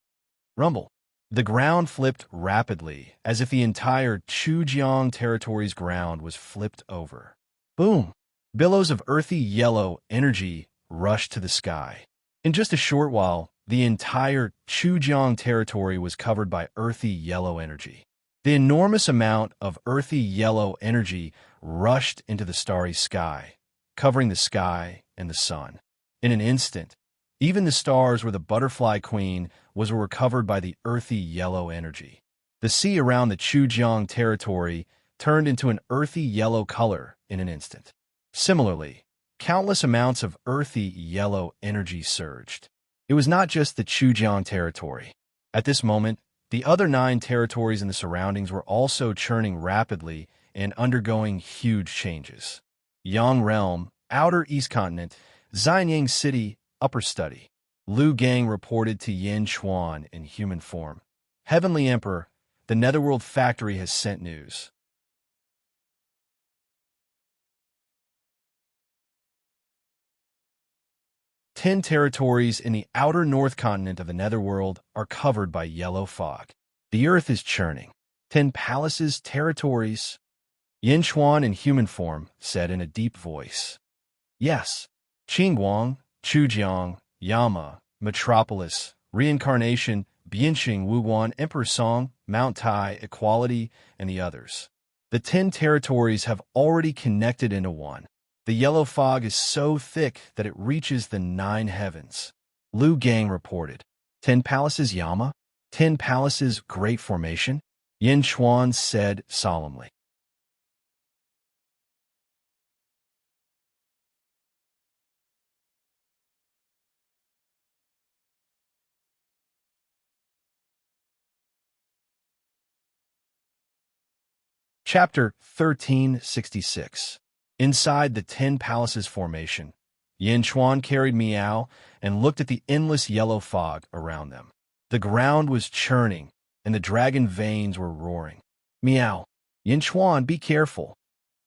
Rumble. The ground flipped rapidly, as if the entire Chujiang territory's ground was flipped over. Boom! Billows of earthy yellow energy rushed to the sky. In just a short while, the entire Chujiang territory was covered by earthy yellow energy. The enormous amount of earthy yellow energy rushed into the starry sky, covering the sky and the sun. In an instant, even the stars where the butterfly queen was were covered by the earthy yellow energy. The sea around the Chujiang territory turned into an earthy yellow color in an instant. Similarly, countless amounts of earthy yellow energy surged. It was not just the Chujiang territory. At this moment, the other 9 territories in the surroundings were also churning rapidly and undergoing huge changes. Yang Realm, Outer East Continent, Xianyang City, Upper Study. Lu Gang reported to Yin Chuan in human form. Heavenly Emperor, the Netherworld Factory has sent news. 10 territories in the outer north continent of the Netherworld are covered by yellow fog. The earth is churning. 10 palaces, territories. Yin Chuan in human form said in a deep voice. Yes. Qingguang, Chujiang, Yama, Metropolis, Reincarnation, Bianxing, Wuguan, Emperor Song, Mount Tai, Equality, and the others. The 10 territories have already connected into one. The yellow fog is so thick that it reaches the 9 heavens. Lu Gang reported. 10 palaces, Yama? 10 palaces, Great Formation? Yin Chuan said solemnly. Chapter 1366. Inside the 10 Palaces formation, Yin Chuan carried Miao and looked at the endless yellow fog around them. The ground was churning, and the dragon veins were roaring. Miao! Yin Chuan, be careful!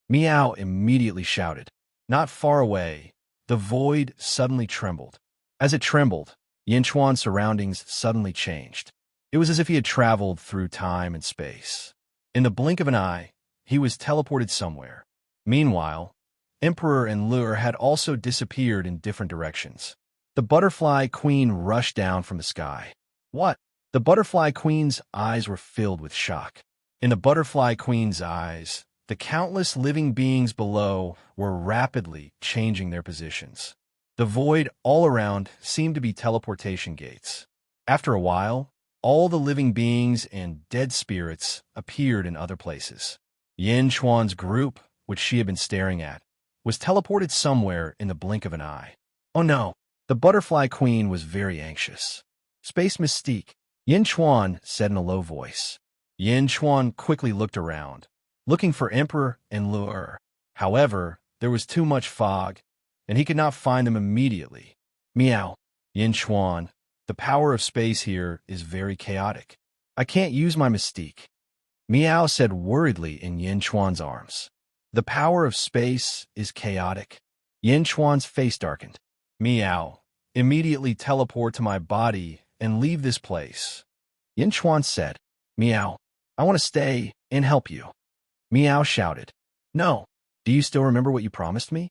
Miao immediately shouted. Not far away, the void suddenly trembled. As it trembled, Yin Chuan's surroundings suddenly changed. It was as if he had traveled through time and space. In the blink of an eye, he was teleported somewhere. Meanwhile, Emperor and Lure had also disappeared in different directions. The butterfly queen rushed down from the sky. What? The butterfly queen's eyes were filled with shock. In the butterfly queen's eyes, the countless living beings below were rapidly changing their positions. The void all around seemed to be teleportation gates. After a while, all the living beings and dead spirits appeared in other places. Yin Chuan's group, which she had been staring at, was teleported somewhere in the blink of an eye. Oh no! The butterfly queen was very anxious. Space mystique, Yin Chuan said in a low voice. Yin Chuan quickly looked around, looking for Emperor and Lure. However, there was too much fog, and he could not find them immediately. Meow. Yin Chuan, the power of space here is very chaotic. I can't use my mystique. Meow said worriedly in Yin Chuan's arms. The power of space is chaotic. Yin Chuan's face darkened. Meow, immediately teleport to my body and leave this place. Yin Chuan said. Meow, I want to stay and help you. Meow shouted. No. Do you still remember what you promised me?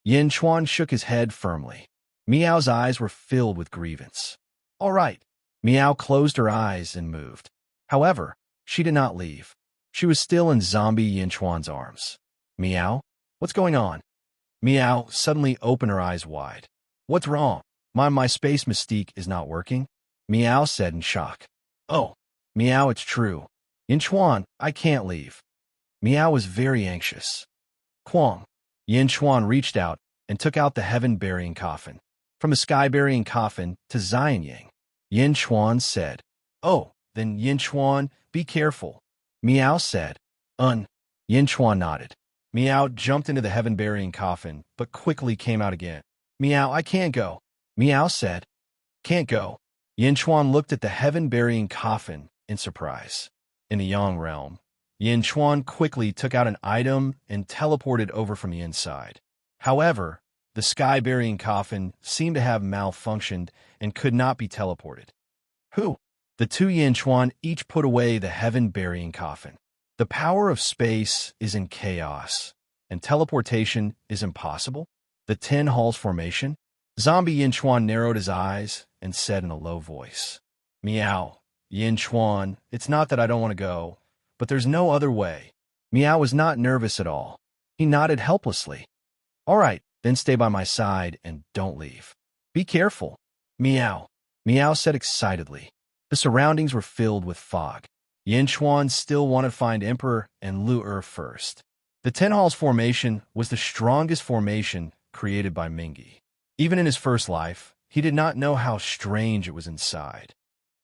Yin Chuan shook his head firmly. Meow's eyes were filled with grievance. All right. Meow closed her eyes and moved. However, she did not leave. She was still in zombie Yin Chuan's arms. Meow? What's going on? Meow suddenly opened her eyes wide. What's wrong? My space mystique is not working? Meow said in shock. Oh, Meow, it's true. Yin Chuan, I can't leave. Meow was very anxious. Quang. Yin Chuan reached out and took out the heaven-burying coffin. From the sky-burying coffin to Xianyang. Yin Chuan said. Oh, then Yin Chuan, be careful. Meow said. Yin Chuan nodded. Meow jumped into the heaven-burying coffin, but quickly came out again. Meow, I can't go. Meow said. Can't go. Yin Chuan looked at the heaven-burying coffin in surprise. In the Yang realm, Yin Chuan quickly took out an item and teleported over from the inside. However, the sky-burying coffin seemed to have malfunctioned and could not be teleported. Who? The two Yin Chuan each put away the heaven-burying coffin. The power of space is in chaos, and teleportation is impossible? The 10 Halls formation? Zombie Yin Chuan narrowed his eyes and said in a low voice, Meow, Yin Chuan, it's not that I don't want to go, but there's no other way. Meow was not nervous at all. He nodded helplessly. All right, then stay by my side and don't leave. Be careful. Meow. Meow said excitedly. The surroundings were filled with fog. Yin Chuan still wanted to find Emperor and Lu first. The 10 Halls formation was the strongest formation created by Mingi. Even in his first life, he did not know how strange it was inside.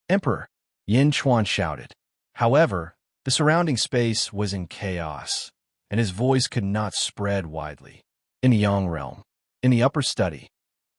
Emperor, Yin Chuan shouted. However, the surrounding space was in chaos, and his voice could not spread widely. In the Yang realm, in the upper study,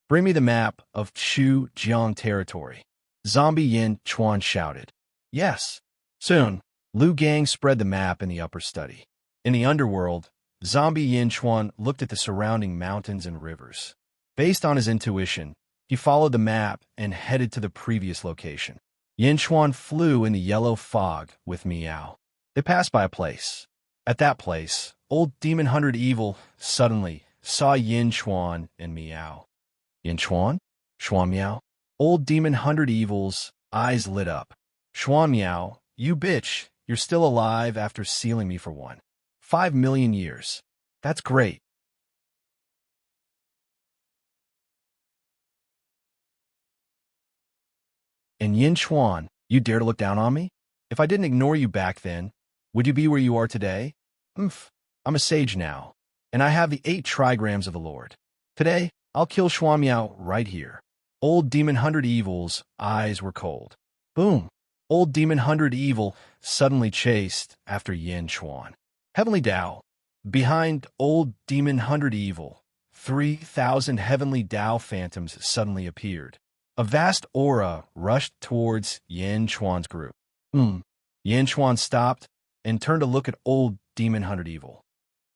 bring me the map of Chu Jiang territory. Zombie Yin Chuan shouted. Yes. Soon, Lu Gang spread the map in the upper study. In the underworld, Zombie Yin Chuan looked at the surrounding mountains and rivers. Based on his intuition, he followed the map and headed to the previous location. Yin Chuan flew in the yellow fog with Meow. They passed by a place. At that place, old Demon Hunter Evil suddenly saw Yin Chuan and Meow. Yin Chuan? Chuan Meow? Old Demon Hunter Evil's eyes lit up. Chuan Meow, you bitch, you're still alive after sealing me for 5 million years. That's great. And Yin Chuan, you dare to look down on me? If I didn't ignore you back then, would you be where you are today? I'm a sage now, and I have the 8 trigrams of the Lord. Today, I'll kill Chuan Meow right here. Old Demon Hunter Evil's eyes were cold. Boom! Old Demon Hunter Evil suddenly chased after Yin Chuan. Heavenly Dao. Behind Old Demon Hunter Evil, 3,000 Heavenly Dao phantoms suddenly appeared. A vast aura rushed towards Yin Chuan's group. Yin Chuan stopped and turned to look at Old Demon Hunter Evil.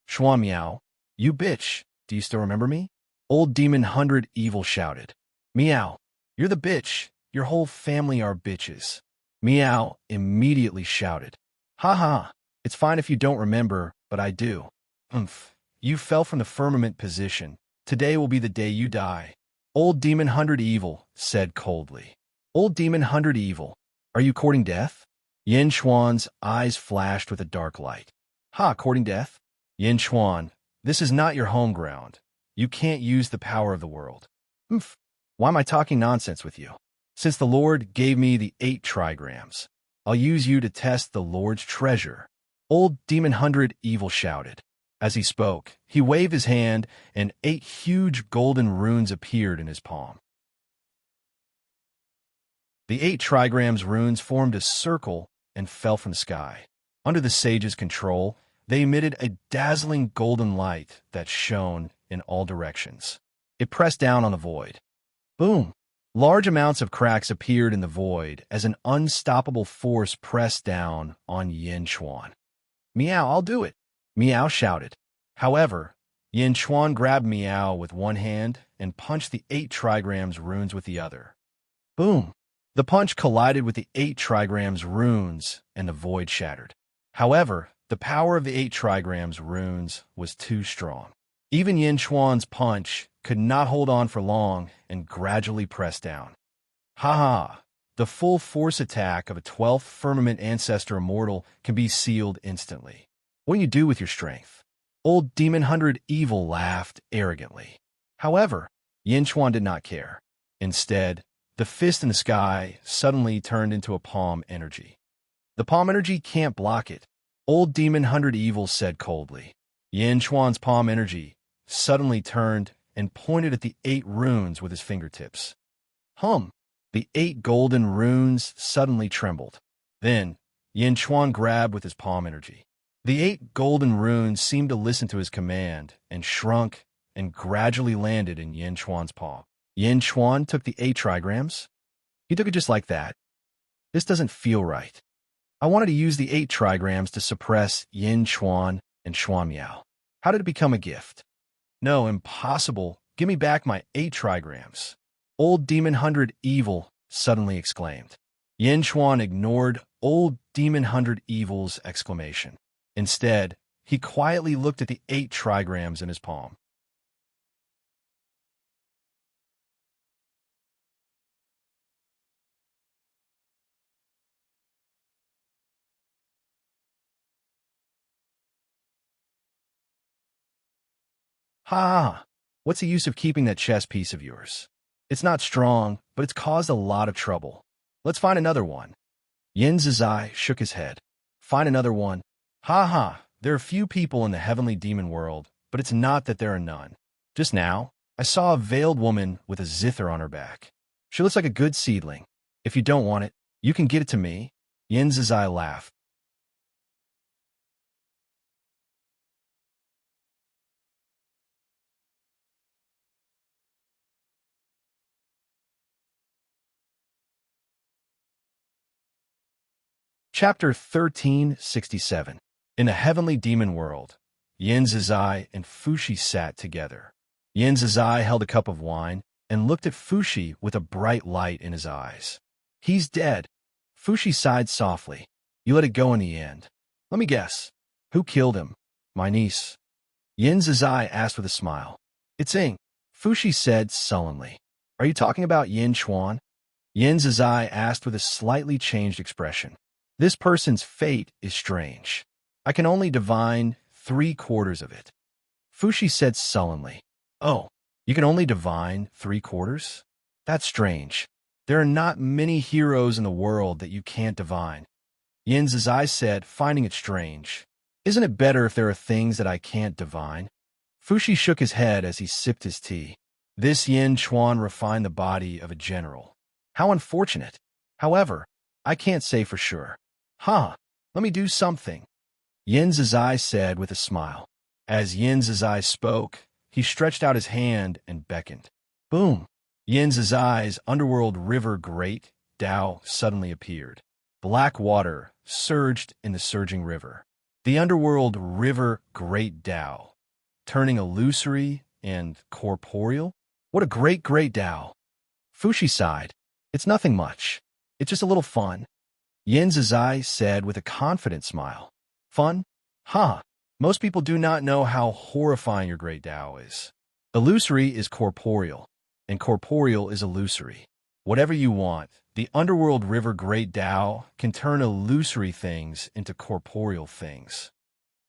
Chuan Meow, you bitch, do you still remember me? Old Demon Hunter Evil shouted. Meow, you're the bitch. Your whole family are bitches. Meow immediately shouted. Ha ha, it's fine if you don't remember, but I do. You fell from the firmament position. Today will be the day you die. Old Demon Hunter Evil said coldly. Old Demon Hunter Evil, are you courting death? Yin Chuan's eyes flashed with a dark light. Ha, courting death? Yin Chuan, this is not your home ground. You can't use the power of the world. Why am I talking nonsense with you? Since the Lord gave me the 8 trigrams, I'll use you to test the Lord's treasure. Old Demon Hunter Evil shouted. As he spoke, he waved his hand, and 8 huge golden runes appeared in his palm. The 8 trigrams runes formed a circle and fell from the sky. Under the sage's control, they emitted a dazzling golden light that shone in all directions. It pressed down on the void. Boom! Large amounts of cracks appeared in the void as an unstoppable force pressed down on Yin Chuan. Meow, I'll do it! Meow shouted. However, Yin Chuan grabbed Meow with one hand and punched the 8 trigrams runes with the other. Boom! The punch collided with the 8 trigrams runes and the void shattered. However, the power of the 8 trigrams runes was too strong. Even Yin Chuan's punch could not hold on for long and gradually pressed down. Ha ha! The full force attack of a 12th firmament ancestor immortal can be sealed instantly. What do you do with your strength? Old Demon Hunter Evil laughed arrogantly. However, Yin Chuan did not care. Instead, the fist in the sky suddenly turned into a palm energy. The palm energy can't block it, Old Demon Hunter Evil said coldly. Yin Chuan's palm energy suddenly turned and pointed at the 8 runes with his fingertips. The 8 golden runes suddenly trembled. Then, Yin Chuan grabbed with his palm energy. The 8 golden runes seemed to listen to his command and shrunk and gradually landed in Yin Chuan's palm. Yin Chuan took the 8 trigrams. He took it just like that. This doesn't feel right. I wanted to use the 8 trigrams to suppress Yin Chuan and Xuan Miao. How did it become a gift? No, impossible. Give me back my 8 trigrams. Old Demon 100 Evil suddenly exclaimed. Yin Chuan ignored Old Demon 100 Evil's exclamation. Instead, he quietly looked at the 8 trigrams in his palm. Ha! What's the use of keeping that chess piece of yours? It's not strong, but it's caused a lot of trouble. Let's find another one. Yin Zizai shook his head. Find another one. Ha ha! There are few people in the heavenly demon world, but it's not that there are none. Just now, I saw a veiled woman with a zither on her back. She looks like a good seedling. If you don't want it, you can get it to me. Yin Zizai laughed. Chapter 1367. In the heavenly demon world, Yin Zizai and Fushi sat together. Yin Zizai held a cup of wine and looked at Fushi with a bright light in his eyes. He's dead. Fushi sighed softly. You let it go in the end. Let me guess. Who killed him? My niece. Yin Zizai asked with a smile. It's Ing. Fushi said sullenly. Are you talking about Yin Chuan? Yin Zizai asked with a slightly changed expression. This person's fate is strange. I can only divine 3/4 of it. Fushi said sullenly. Oh, you can only divine 3/4? That's strange. There are not many heroes in the world that you can't divine. Yin Zizai said, finding it strange. Isn't it better if there are things that I can't divine? Fushi shook his head as he sipped his tea. This Yin Chuan refined the body of a general. How unfortunate. However, I can't say for sure. Let me do something. Yin Zizai said with a smile. As Yin Zizai spoke, he stretched out his hand and beckoned. Boom! Yin Zizai's underworld river Great Tao suddenly appeared. Black water surged in the surging river. The underworld river Great Tao, turning illusory and corporeal? What a great Tao! Fushi sighed. It's nothing much. It's just a little fun. Yin Zizai said with a confident smile. Fun? Most people do not know how horrifying your great Tao is. Illusory is corporeal, and corporeal is illusory. Whatever you want, the underworld river Great Tao can turn illusory things into corporeal things.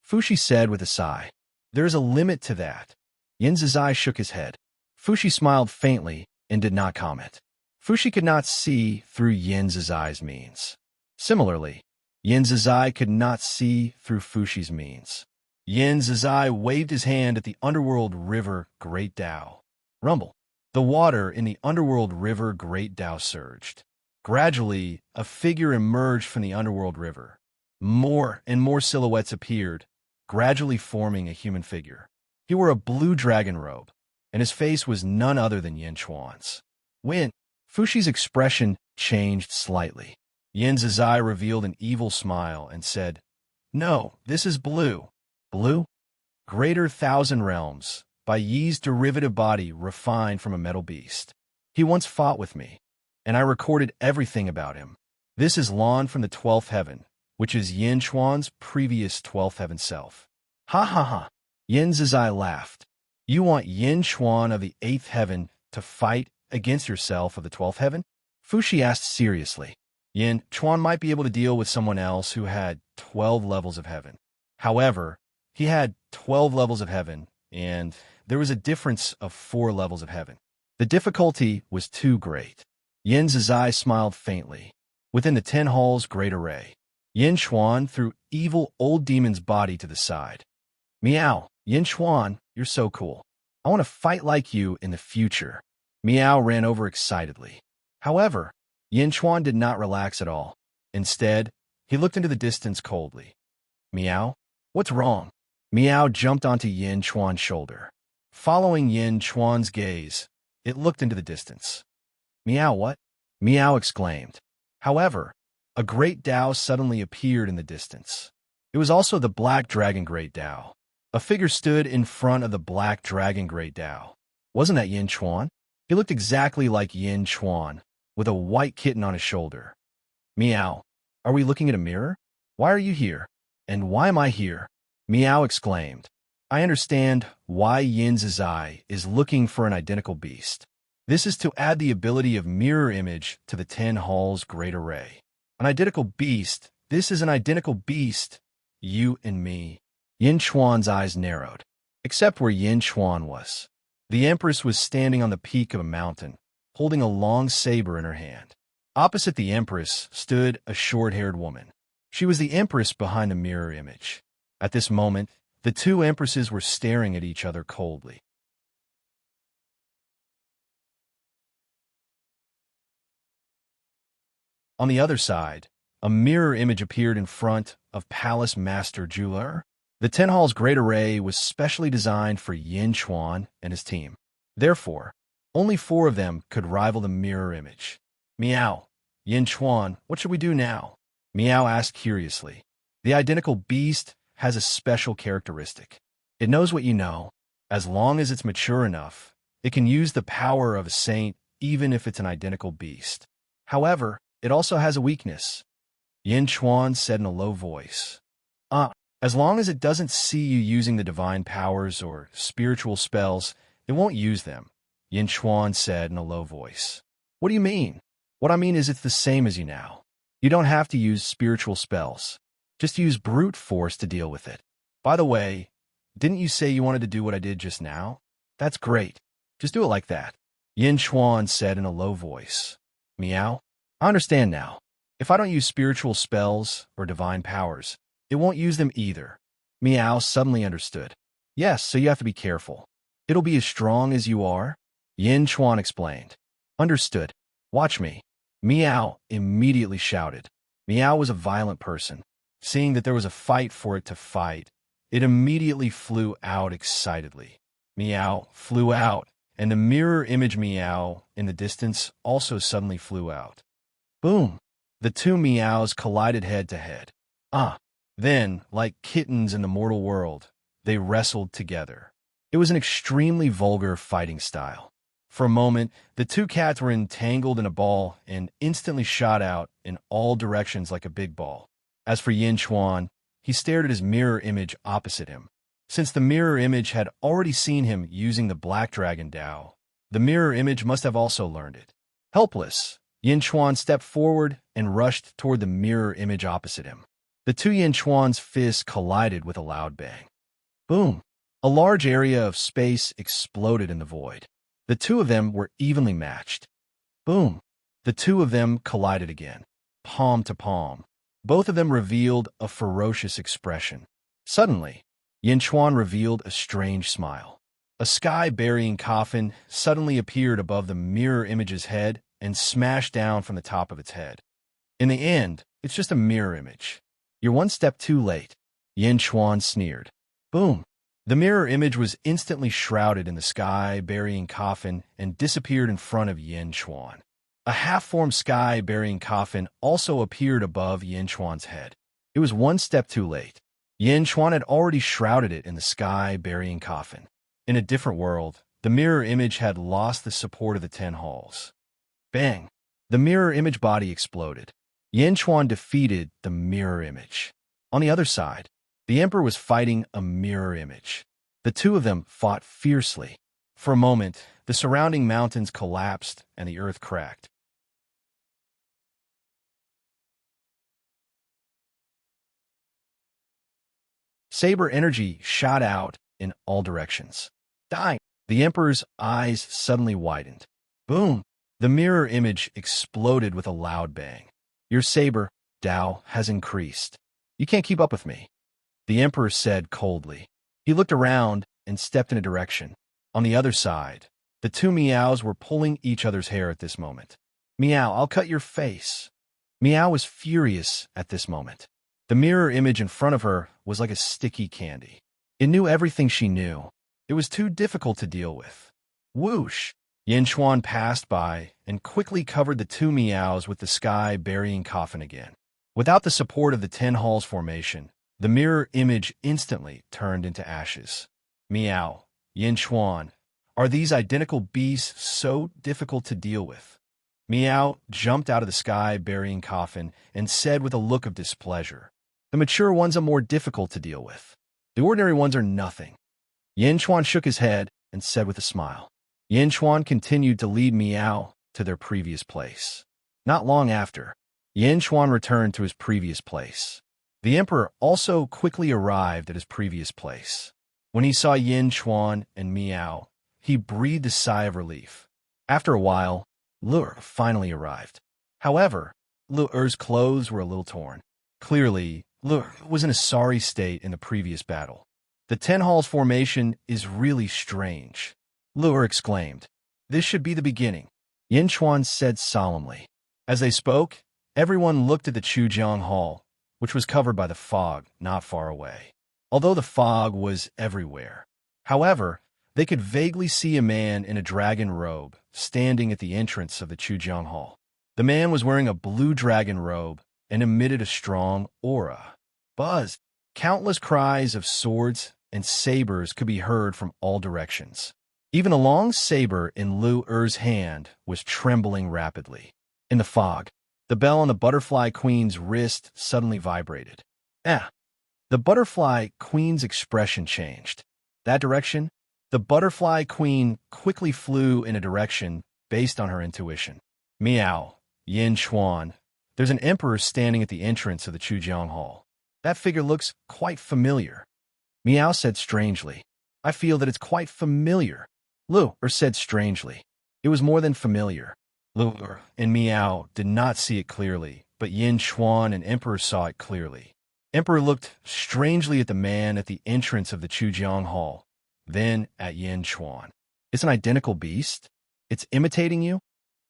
Fushi said with a sigh. There is a limit to that. Yin Zizai shook his head. Fushi smiled faintly and did not comment. Fushi could not see through Yin Zizai's means. Similarly, Yin Zizai could not see through Fushi's means. Yin Zizai waved his hand at the underworld river Great Tao. Rumble. The water in the underworld river Great Tao surged. Gradually, a figure emerged from the underworld river. More and more silhouettes appeared, gradually forming a human figure. He wore a blue dragon robe, and his face was none other than Yin Chuan's. When Fushi's expression changed slightly, Yin Zizai revealed an evil smile and said, No, this is Blue. Blue? Greater Thousand Realms, by Yi's derivative body refined from a metal beast. He once fought with me, and I recorded everything about him. This is Lan from the 12th heaven, which is Yin Chuan's previous 12th heaven self. Ha! Yin Zizai laughed. You want Yin Chuan of the 8th heaven to fight against yourself of the 12th heaven? Fushi asked seriously. Yin Chuan might be able to deal with someone else who had 12 levels of heaven. However, he had 12 levels of heaven, and there was a difference of 4 levels of heaven. The difficulty was too great. Yin Zizai smiled faintly. Within the 10 halls' great array, Yin Chuan threw evil old demon's body to the side. Meow, Yin Chuan, you're so cool. I want to fight like you in the future. Meow ran over excitedly. However, Yin Chuan did not relax at all. Instead, he looked into the distance coldly. Meow, what's wrong? Meow jumped onto Yin Chuan's shoulder. Following Yin Chuan's gaze, it looked into the distance. Meow, what? Meow exclaimed. However, a great Dao suddenly appeared in the distance. It was also the Black Dragon Great Dao. A figure stood in front of the Black Dragon Great Dao. Wasn't that Yin Chuan? He looked exactly like Yin Chuan, with a white kitten on his shoulder. Meow. Are we looking at a mirror? Why are you here? And why am I here? Meow exclaimed. I understand why Yin Zizai is looking for an identical beast. This is to add the ability of mirror image to the 10 Hall's great array. An identical beast. This is an identical beast. You and me. Yin Chuan's eyes narrowed, except where Yin Chuan was. The Empress was standing on the peak of a mountain, holding a long saber in her hand. Opposite the Empress stood a short-haired woman. She was the Empress behind the mirror image. At this moment, the two Empresses were staring at each other coldly. On the other side, a mirror image appeared in front of Palace Master Jeweler. The 10 Hall's great array was specially designed for Yin Chuan and his team. Therefore, only 4 of them could rival the mirror image. Meow. Yin Chuan, what should we do now? Meow asked curiously. The identical beast has a special characteristic. It knows what you know. As long as it's mature enough, it can use the power of a saint even if it's an identical beast. However, it also has a weakness. Yin Chuan said in a low voice. As long as it doesn't see you using the divine powers or spiritual spells, it won't use them, Yin Chuan said in a low voice. What do you mean? What I mean is it's the same as you now. You don't have to use spiritual spells. Just use brute force to deal with it. By the way, didn't you say you wanted to do what I did just now? That's great. Just do it like that, Yin Chuan said in a low voice. Meow. I understand now. If I don't use spiritual spells or divine powers, it won't use them either. Meow suddenly understood. Yes, so you have to be careful. It'll be as strong as you are, Yin Chuan explained. Understood. Watch me. Meow immediately shouted. Meow was a violent person. Seeing that there was a fight for it to fight, it immediately flew out excitedly. Meow flew out, and the mirror image Meow in the distance also suddenly flew out. Boom! The two Meows collided head to head. Then, like kittens in the mortal world, they wrestled together. It was an extremely vulgar fighting style. For a moment, the two cats were entangled in a ball and instantly shot out in all directions like a big ball. As for Yin Chuan, he stared at his mirror image opposite him. Since the mirror image had already seen him using the Black Dragon Dao, the mirror image must have also learned it. Helpless, Yin Chuan stepped forward and rushed toward the mirror image opposite him. The two Yin Chuan's fists collided with a loud bang. Boom! A large area of space exploded in the void. The two of them were evenly matched. Boom! The two of them collided again, palm to palm. Both of them revealed a ferocious expression. Suddenly, Yin Chuan revealed a strange smile. A sky-burying coffin suddenly appeared above the mirror image's head and smashed down from the top of its head. In the end, it's just a mirror image. You're one step too late, Yin Chuan sneered. Boom! The mirror image was instantly shrouded in the sky-burying coffin and disappeared in front of Yin Chuan. A half-formed sky-burying coffin also appeared above Yin Chuan's head. It was one step too late. Yin Chuan had already shrouded it in the sky-burying coffin. In a different world, the mirror image had lost the support of the 10 Halls. Bang! The mirror image body exploded. Yin Chuan defeated the mirror image. On the other side, the Emperor was fighting a mirror image. The two of them fought fiercely. For a moment, the surrounding mountains collapsed and the earth cracked. Saber energy shot out in all directions. Die! The Emperor's eyes suddenly widened. Boom! The mirror image exploded with a loud bang. Your saber, Dao, has increased. You can't keep up with me, the Emperor said coldly. He looked around and stepped in a direction. On the other side, the two Meows were pulling each other's hair at this moment. Meow, I'll cut your face. Meow was furious at this moment. The mirror image in front of her was like a sticky candy. It knew everything she knew. It was too difficult to deal with. Whoosh! Yin Chuan passed by and quickly covered the two meows with the sky-burying coffin again. Without the support of the 10 halls formation, the mirror image instantly turned into ashes. Meow, Yin Chuan, are these identical beasts so difficult to deal with? Meow jumped out of the sky-burying coffin and said with a look of displeasure, "The mature ones are more difficult to deal with. The ordinary ones are nothing." Yin Chuan shook his head and said with a smile. Yin Chuan continued to lead Meow to their previous place. Not long after, Yin Chuan returned to his previous place. The emperor also quickly arrived at his previous place. When he saw Yin Chuan and Meow, he breathed a sigh of relief. After a while, Lu finally arrived. However, Lu's clothes were a little torn. Clearly, Lu was in a sorry state in the previous battle. "The 10 halls formation is really strange," Lu exclaimed. "This should be the beginning," Yin Chuan said solemnly. As they spoke, everyone looked at the Chujiang Hall, which was covered by the fog not far away. Although the fog was everywhere. However, they could vaguely see a man in a dragon robe standing at the entrance of the Chujiang Hall. The man was wearing a blue dragon robe and emitted a strong aura. Buzz! Countless cries of swords and sabers could be heard from all directions. Even a long saber in Lu's hand was trembling rapidly. In the fog, the bell on the Butterfly Queen's wrist suddenly vibrated. The Butterfly Queen's expression changed. That direction? The Butterfly Queen quickly flew in a direction based on her intuition. Meow, Yin Chuan, there's an emperor standing at the entrance of the Chujiang Hall. That figure looks quite familiar. Meow said strangely. I feel that it's quite familiar. Lu said strangely. It was more than familiar. Lu and Meow did not see it clearly, but Yin Chuan and Emperor saw it clearly. Emperor looked strangely at the man at the entrance of the Chujiang Hall, then at Yin Chuan. It's an identical beast? It's imitating you?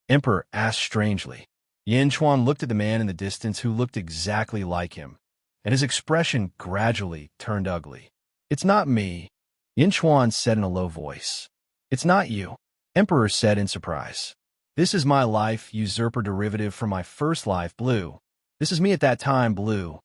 Emperor asked strangely. Yin Chuan looked at the man in the distance who looked exactly like him, and his expression gradually turned ugly. It's not me, Yin Chuan said in a low voice. It's not you, Emperor said in surprise. This is my life usurper derivative from my first life, Blue. This is me at that time, Blue.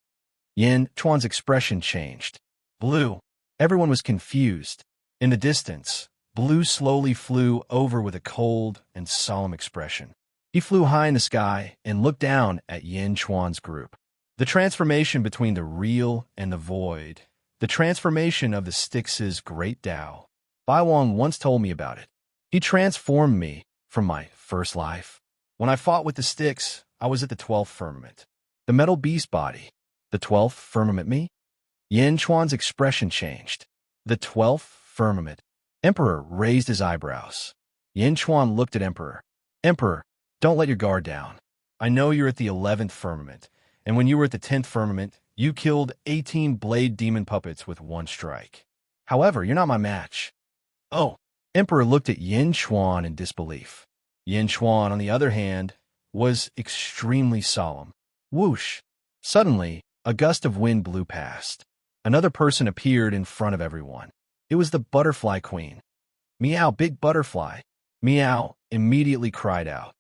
Yin Chuan's expression changed. Blue. Everyone was confused. In the distance, Blue slowly flew over with a cold and solemn expression. He flew high in the sky and looked down at Yin Chuan's group. The transformation between the real and the void. The transformation of the Styx's great Tao. Bai Wang once told me about it. He transformed me from my first life. When I fought with the Styx, I was at the 12th firmament. The metal beast body. The 12th firmament me? Yin Chuan's expression changed. The 12th firmament. Emperor raised his eyebrows. Yin Chuan looked at Emperor. Emperor, don't let your guard down. I know you're at the 11th firmament, and when you were at the 10th firmament, you killed 18 blade demon puppets with one strike. However, you're not my match. Oh, Emperor looked at Yin Chuan in disbelief. Yin Chuan, on the other hand, was extremely solemn. Whoosh! Suddenly, a gust of wind blew past. Another person appeared in front of everyone. It was the Butterfly Queen. Meow, big butterfly. Meow immediately cried out.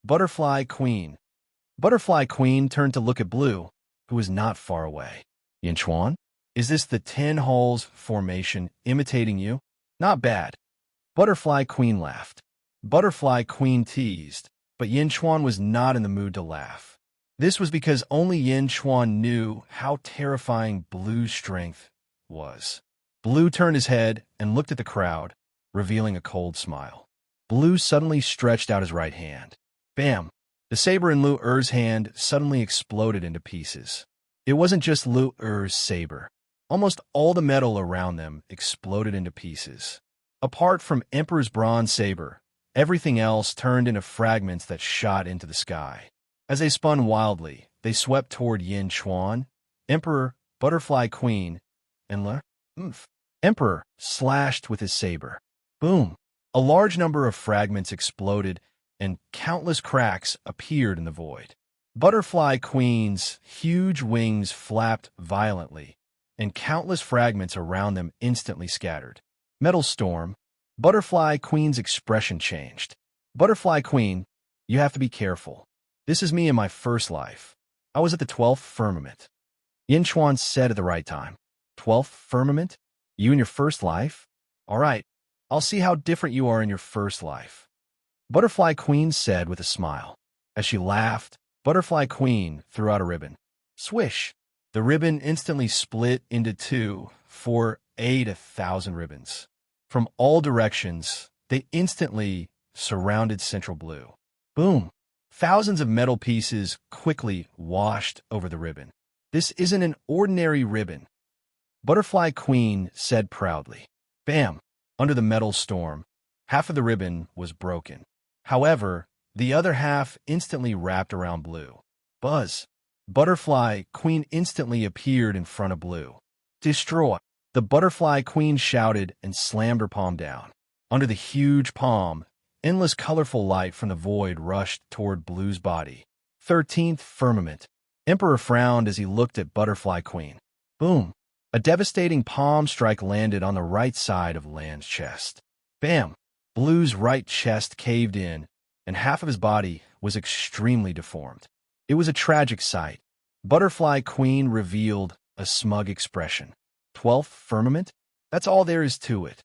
Butterfly Queen. Butterfly Queen turned to look at Blue, who was not far away. Yin Chuan, is this the 10 halls formation imitating you? Not bad. Butterfly Queen laughed. Butterfly Queen teased, but Yin Chuan was not in the mood to laugh. This was because only Yin Chuan knew how terrifying Blue's strength was. Blue turned his head and looked at the crowd, revealing a cold smile. Blue suddenly stretched out his right hand. Bam! The saber in Lu's hand suddenly exploded into pieces. It wasn't just Lu's saber. Almost all the metal around them exploded into pieces. Apart from Emperor's bronze saber, everything else turned into fragments that shot into the sky. As they spun wildly, they swept toward Yin Chuan, Emperor, Butterfly Queen, and Emperor slashed with his saber. Boom! A large number of fragments exploded, and countless cracks appeared in the void. Butterfly Queen's huge wings flapped violently, and countless fragments around them instantly scattered. Metal storm. Butterfly Queen's expression changed. Butterfly Queen, you have to be careful. This is me in my first life. I was at the 12th firmament. Yinchuan said at the right time. 12th firmament? You in your first life? All right, I'll see how different you are in your first life. Butterfly Queen said with a smile. As she laughed, Butterfly Queen threw out a ribbon. Swish! The ribbon instantly split into two, 4, 8, 1,000 ribbons. From all directions, they instantly surrounded Central Blue. Boom! Thousands of metal pieces quickly washed over the ribbon. This isn't an ordinary ribbon. Butterfly Queen said proudly. Bam! Under the metal storm, half of the ribbon was broken. However, the other half instantly wrapped around Blue. Buzz! Butterfly Queen instantly appeared in front of Blue. Destroy! The Butterfly Queen shouted and slammed her palm down. Under the huge palm, endless colorful light from the void rushed toward Blue's body. 13th firmament. Emperor frowned as he looked at Butterfly Queen. Boom! A devastating palm strike landed on the right side of Land's chest. Bam! Blue's right chest caved in, and half of his body was extremely deformed. It was a tragic sight. Butterfly Queen revealed a smug expression. 12th firmament? That's all there is to it.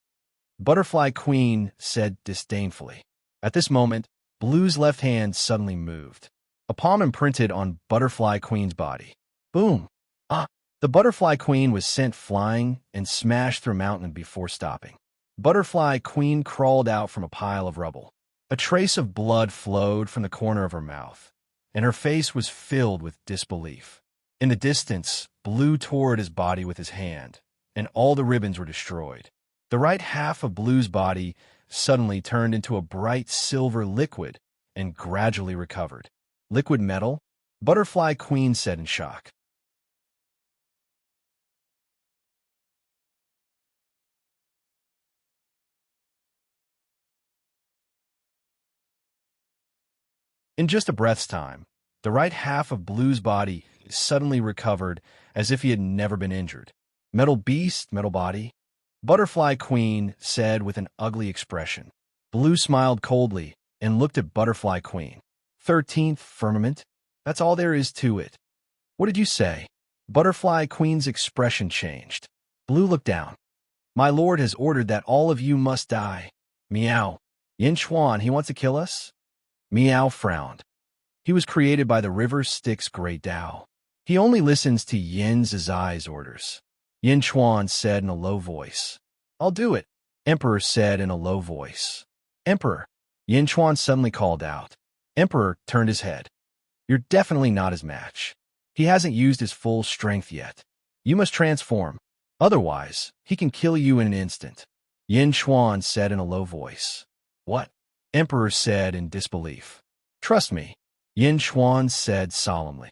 Butterfly Queen said disdainfully. At this moment, Blue's left hand suddenly moved. A palm imprinted on Butterfly Queen's body. Boom! Ah! The Butterfly Queen was sent flying and smashed through a mountain before stopping. Butterfly Queen crawled out from a pile of rubble. A trace of blood flowed from the corner of her mouth, and her face was filled with disbelief. In the distance, Blue tore at his body with his hand, and all the ribbons were destroyed. The right half of Blue's body suddenly turned into a bright silver liquid and gradually recovered. Liquid metal? Butterfly Queen said in shock. In just a breath's time, the right half of Blue's body suddenly recovered as if he had never been injured. Metal beast, metal body? Butterfly Queen said with an ugly expression. Blue smiled coldly and looked at Butterfly Queen. 13th firmament? That's all there is to it. What did you say? Butterfly Queen's expression changed. Blue looked down. My lord has ordered that all of you must die. Meow. Yinchuan, he wants to kill us? Meow frowned. He was created by the river Styx great Tao. He only listens to Yin Zizai's orders. Yinchuan said in a low voice. I'll do it, Emperor said in a low voice. Emperor, Yinchuan suddenly called out. Emperor turned his head. You're definitely not his match. He hasn't used his full strength yet. You must transform. Otherwise, he can kill you in an instant. Yinchuan said in a low voice. What? Emperor said in disbelief. Trust me, Yinchuan said solemnly.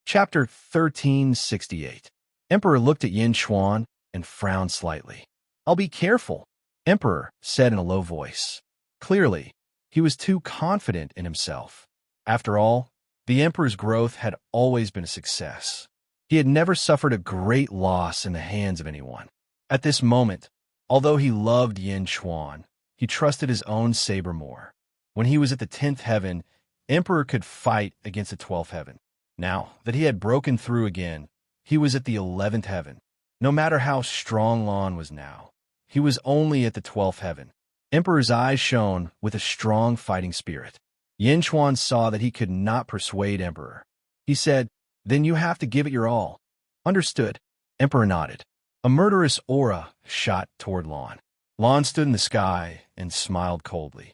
Chapter 1368. Emperor looked at Yinchuan and frowned slightly. I'll be careful, Emperor said in a low voice. Clearly, he was too confident in himself. After all, the Emperor's growth had always been a success. He had never suffered a great loss in the hands of anyone. At this moment, although he loved Yinchuan, he trusted his own saber more. When he was at the 10th heaven, Emperor could fight against the 12th heaven. Now that he had broken through again, he was at the 11th heaven. No matter how strong Lan was now, he was only at the 12th heaven. Emperor's eyes shone with a strong fighting spirit. Yinchuan saw that he could not persuade Emperor. He said, Then you have to give it your all. Understood. Emperor nodded. A murderous aura shot toward Lan. Lan stood in the sky and smiled coldly.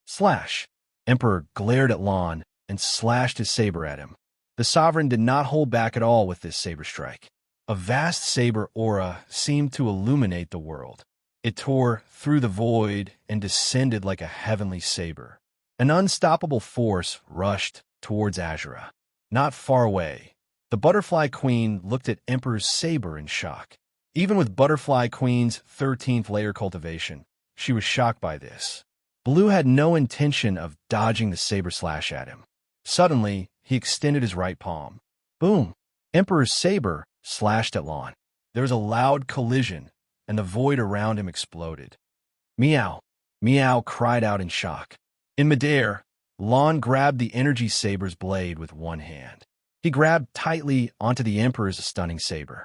Slash! Emperor glared at Lan and slashed his saber at him. The sovereign did not hold back at all with this saber strike. A vast saber aura seemed to illuminate the world. It tore through the void and descended like a heavenly saber. An unstoppable force rushed towards Azura. Not far away, the Butterfly Queen looked at Emperor's saber in shock. Even with Butterfly Queen's 13th layer cultivation, she was shocked by this. Blue had no intention of dodging the saber slash at him. Suddenly, he extended his right palm. Boom! Emperor's saber slashed at Lon. There was a loud collision, and the void around him exploded. Meow! Meow cried out in shock. In midair, Lon grabbed the energy saber's blade with one hand. He grabbed tightly onto the Emperor's stunning saber.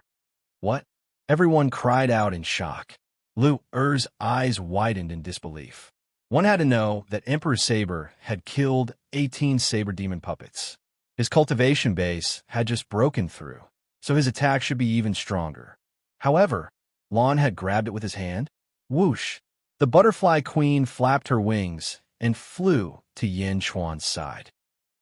What? Everyone cried out in shock. Lu-er's eyes widened in disbelief. One had to know that Emperor Saber had killed 18 Saber Demon puppets. His cultivation base had just broken through, so his attack should be even stronger. However, Lon had grabbed it with his hand. Whoosh! The Butterfly Queen flapped her wings and flew to Yin Chuan's side.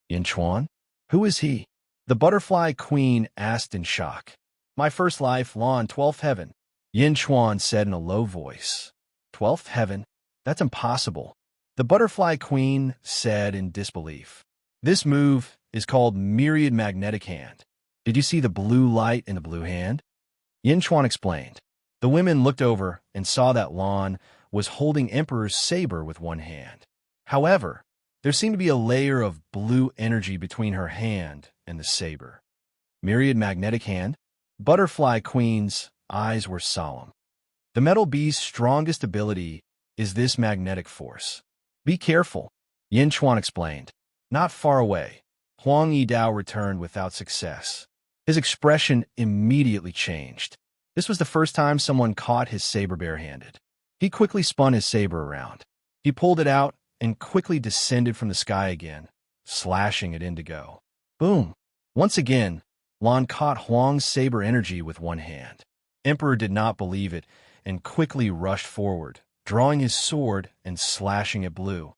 Yin Chuan? Who is he? The Butterfly Queen asked in shock. My first life, Lon, 12th heaven, Yin Chuan said in a low voice. 12th heaven? That's impossible, the Butterfly Queen said in disbelief. This move is called Myriad Magnetic Hand. Did you see the blue light in the blue hand? Yin Chuan explained. The women looked over and saw that Lon was holding Emperor's saber with one hand. However, there seemed to be a layer of blue energy between her hand and the saber. Myriad Magnetic Hand? Butterfly Queen's eyes were solemn. The metal bee's strongest ability is this magnetic force. Be careful, Yin Chuan explained. Not far away, Huang Yidao returned without success. His expression immediately changed. This was the first time someone caught his saber barehanded. He quickly spun his saber around. He pulled it out and quickly descended from the sky again, slashing at Indigo. Boom! Once again, Lon caught Huang's saber energy with one hand. Emperor did not believe it and quickly rushed forward, drawing his sword and slashing at Blue.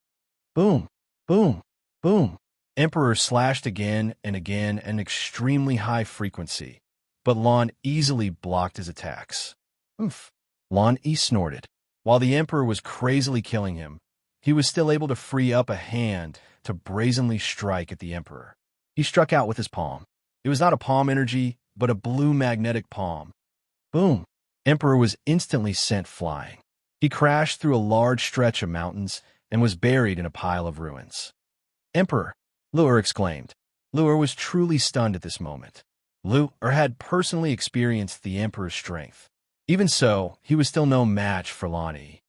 Boom! Boom! Boom! Emperor slashed again and again at an extremely high frequency, but Lon easily blocked his attacks. Oof! Lon snorted. While the Emperor was crazily killing him, he was still able to free up a hand to brazenly strike at the Emperor. He struck out with his palm. It was not a palm energy, but a blue magnetic palm. Boom! Emperor was instantly sent flying. He crashed through a large stretch of mountains and was buried in a pile of ruins. Emperor! Lu-er exclaimed. Lu-er was truly stunned at this moment. Lu-er had personally experienced the Emperor's strength. Even so, he was still no match for Lonnie.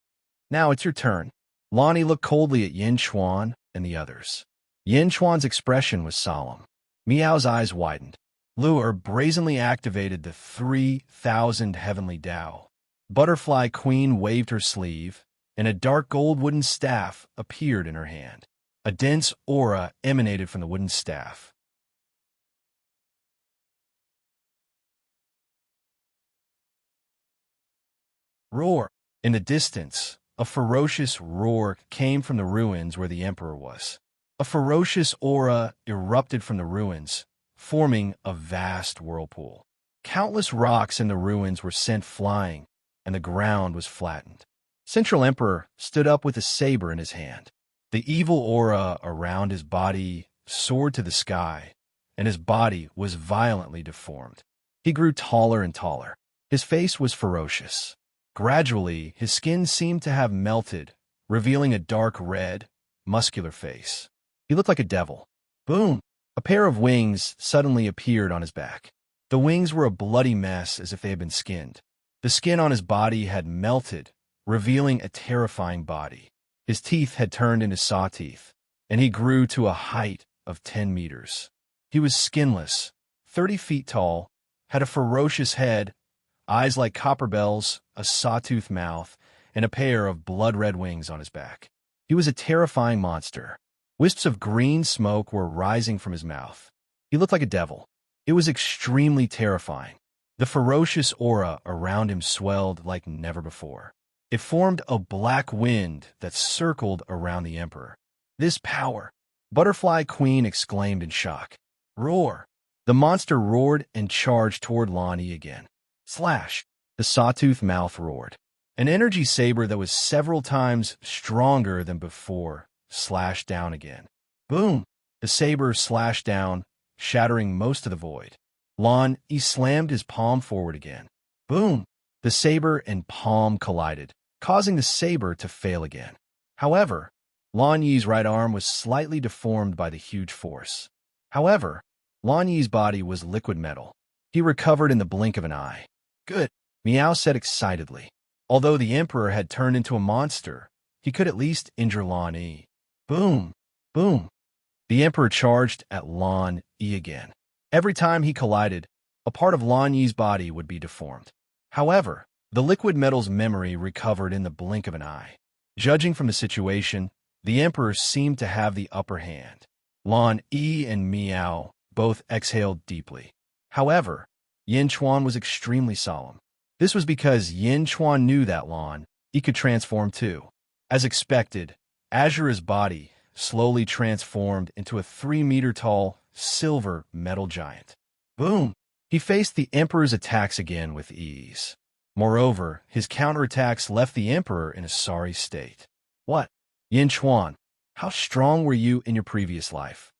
Now it's your turn. Lonnie looked coldly at Yin Chuan and the others. Yin Chuan's expression was solemn. Meow's eyes widened. Lu-er brazenly activated the 3,000 Heavenly Dao. Butterfly Queen waved her sleeve, and a dark gold wooden staff appeared in her hand. A dense aura emanated from the wooden staff. Roar! In the distance, a ferocious roar came from the ruins where the Emperor was. A ferocious aura erupted from the ruins, forming a vast whirlpool. Countless rocks in the ruins were sent flying, and the ground was flattened. Central Emperor stood up with a saber in his hand. The evil aura around his body soared to the sky, and his body was violently deformed. He grew taller and taller. His face was ferocious. Gradually, his skin seemed to have melted, revealing a dark red, muscular face. He looked like a devil. Boom! A pair of wings suddenly appeared on his back. The wings were a bloody mess as if they had been skinned. The skin on his body had melted, revealing a terrifying body. His teeth had turned into saw teeth, and he grew to a height of 10 meters. He was skinless, 30 feet tall, had a ferocious head, eyes like copper bells, a sawtooth mouth, and a pair of blood-red wings on his back. He was a terrifying monster. Wisps of green smoke were rising from his mouth. He looked like a devil. It was extremely terrifying. The ferocious aura around him swelled like never before. It formed a black wind that circled around the Emperor. This power! Butterfly Queen exclaimed in shock. Roar! The monster roared and charged toward Lonnie again. Slash! The sawtooth mouth roared. An energy saber that was several times stronger than before slashed down again. Boom! The saber slashed down, shattering most of the void. Lon slammed his palm forward again. Boom! The saber and palm collided, causing the saber to fail again. However, Lan Yi's right arm was slightly deformed by the huge force. However, Lan Yi's body was liquid metal. He recovered in the blink of an eye. Good, Miao said excitedly. Although the Emperor had turned into a monster, he could at least injure Lan Yi. Boom! Boom! The Emperor charged at Lan Yi again. Every time he collided, a part of Lan Yi's body would be deformed. However, the liquid metal's memory recovered in the blink of an eye. Judging from the situation, the Emperor seemed to have the upper hand. Lan Yi and Miao both exhaled deeply. However, Yin Chuan was extremely solemn. This was because Yin Chuan knew that Lan Yi could transform too. As expected, Azura's body slowly transformed into a 3-meter-tall silver metal giant. Boom! He faced the Emperor's attacks again with ease. Moreover, his counterattacks left the Emperor in a sorry state. What? Yin Chuan, how strong were you in your previous life?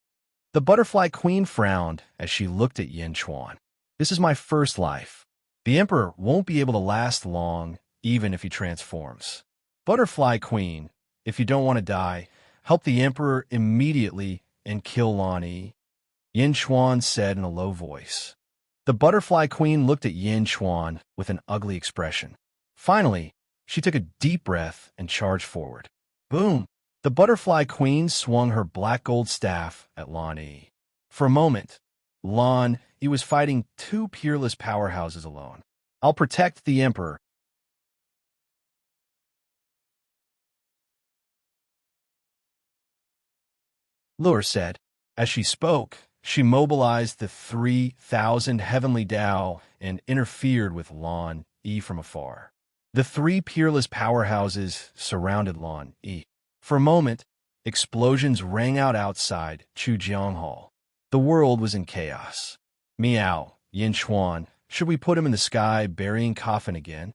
The Butterfly Queen frowned as she looked at Yin Chuan. This is my first life. The Emperor won't be able to last long, even if he transforms. Butterfly Queen, if you don't want to die, help the Emperor immediately and kill Lan Yi, Yin Chuan said in a low voice. The Butterfly Queen looked at Yin Chuan with an ugly expression. Finally, she took a deep breath and charged forward. Boom! The Butterfly Queen swung her black gold staff at Lan Yi. For a moment, Lan Yi was fighting two peerless powerhouses alone. I'll protect the Emperor. Lure said. As she spoke, she mobilized the 3,000 heavenly Dao and interfered with Lan Yi from afar. The three peerless powerhouses surrounded Lan Yi. For a moment, explosions rang out outside Chujiang Hall. The world was in chaos. Miao, Yin Chuan, should we put him in the sky burying coffin again?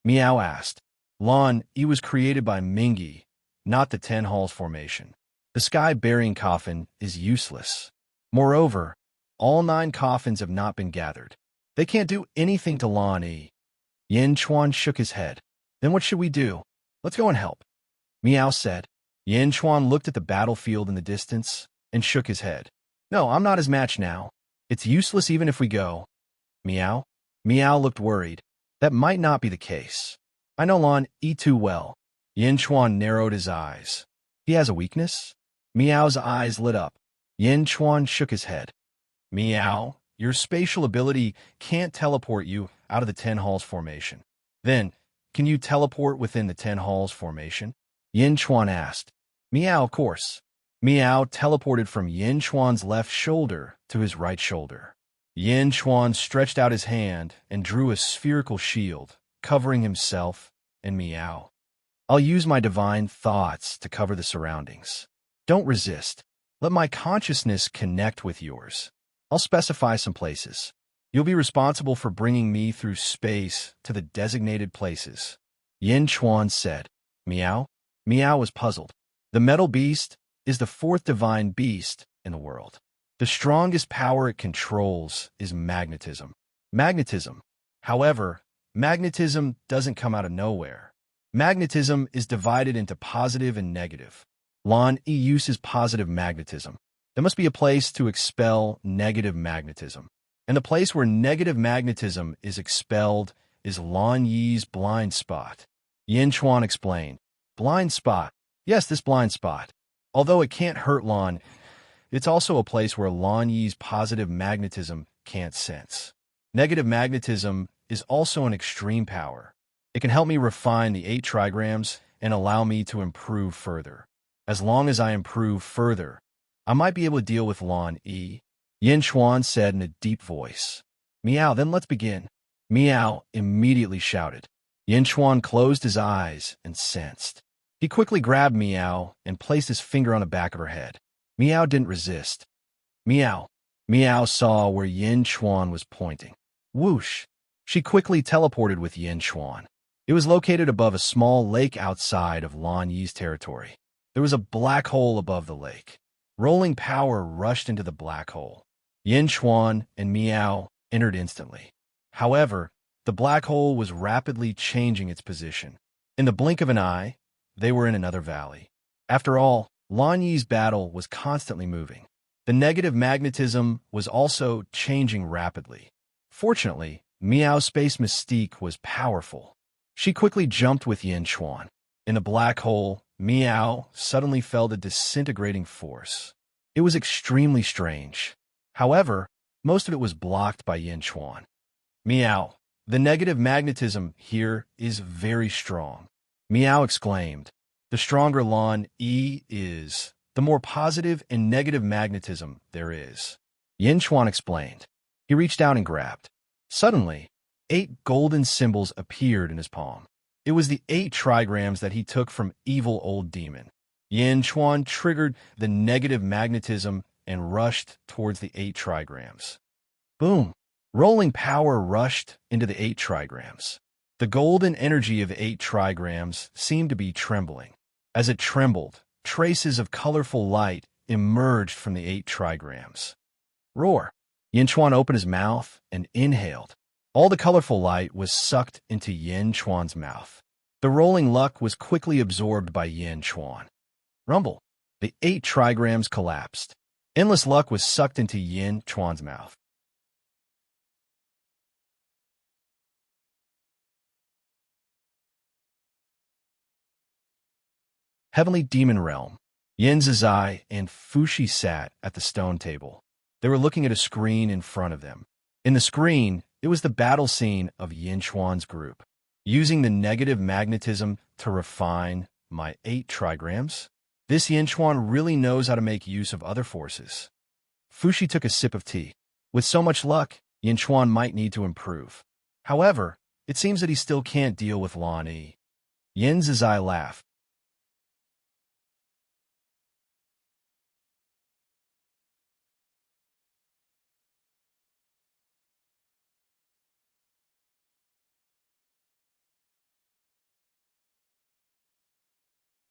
Miao asked. Lan Yi was created by Mingyi, not the 10 Halls formation. The sky burying coffin is useless. Moreover, all 9 coffins have not been gathered. They can't do anything to Lan Yi. Yin Chuan shook his head. Then what should we do? Let's go and help. Miao said. Yin Chuan looked at the battlefield in the distance and shook his head. No, I'm not his match now. It's useless even if we go. Miao? Miao looked worried. That might not be the case. I know Lan Yi too well. Yin Chuan narrowed his eyes. He has a weakness? Miao's eyes lit up. Yin Chuan shook his head. Miao, your spatial ability can't teleport you out of the 10 Halls formation. Then, can you teleport within the 10 Halls formation? Yin Chuan asked. Miao, of course. Miao teleported from Yin Chuan's left shoulder to his right shoulder. Yin Chuan stretched out his hand and drew a spherical shield, covering himself and Miao. I'll use my divine thoughts to cover the surroundings. Don't resist. Let my consciousness connect with yours. I'll specify some places. You'll be responsible for bringing me through space to the designated places. Yin Chuan said. Miao? Miao was puzzled. The metal beast is the 4th divine beast in the world. The strongest power it controls is magnetism. However, magnetism doesn't come out of nowhere. Magnetism is divided into positive and negative. Lan Yi uses positive magnetism. There must be a place to expel negative magnetism. And the place where negative magnetism is expelled is Lan Yi's blind spot. Yin Chuan explained. Blind spot. Yes, this blind spot. Although it can't hurt Lan, it's also a place where Lan Yi's positive magnetism can't sense. Negative magnetism is also an extreme power. It can help me refine the 8 trigrams and allow me to improve further. As long as I improve further, I might be able to deal with Lan Yi. Yin Chuan said in a deep voice. Miao, then let's begin. Miao immediately shouted. Yin Chuan closed his eyes and sensed. He quickly grabbed Miao and placed his finger on the back of her head. Miao didn't resist. Miao. Miao saw where Yin Chuan was pointing. Whoosh. She quickly teleported with Yin Chuan. It was located above a small lake outside of Lan Yi's territory. There was a black hole above the lake. Rolling power rushed into the black hole. Yin Chuan and Miao entered instantly. However, The black hole was rapidly changing its position. In the blink of an eye, they were in another valley. After all, Lan Yi's battle was constantly moving. The negative magnetism was also changing rapidly. Fortunately, Miao's space mystique was powerful. She quickly jumped with Yin Chuan. In the black hole, Miao suddenly felt a disintegrating force. It was extremely strange. However, most of it was blocked by Yin Chuan. Miao, the negative magnetism here is very strong. Miao exclaimed. The stronger Lan Yi is, the more positive and negative magnetism there is. Yin Chuan explained. He reached out and grabbed. Suddenly, 8 golden symbols appeared in his palm. It was the 8 trigrams that he took from evil old demon. Yin Chuan triggered the negative magnetism and rushed towards the 8 trigrams. Boom! Rolling power rushed into the 8 trigrams. The golden energy of 8 trigrams seemed to be trembling. As it trembled, traces of colorful light emerged from the 8 trigrams. Roar! Yin Chuan opened his mouth and inhaled. All the colorful light was sucked into Yin Chuan's mouth. The rolling luck was quickly absorbed by Yin Chuan. Rumble! The 8 trigrams collapsed. Endless luck was sucked into Yin Chuan's mouth. Heavenly Demon Realm. Yin Zizai and Fushi sat at the stone table. They were looking at a screen in front of them. In the screen, it was the battle scene of Yin Chuan's group. Using the negative magnetism to refine my 8 trigrams, this Yin Chuan really knows how to make use of other forces. Fushi took a sip of tea. With so much luck, Yin Chuan might need to improve. However, it seems that he still can't deal with Lan Yi. Yin Zizai laughed.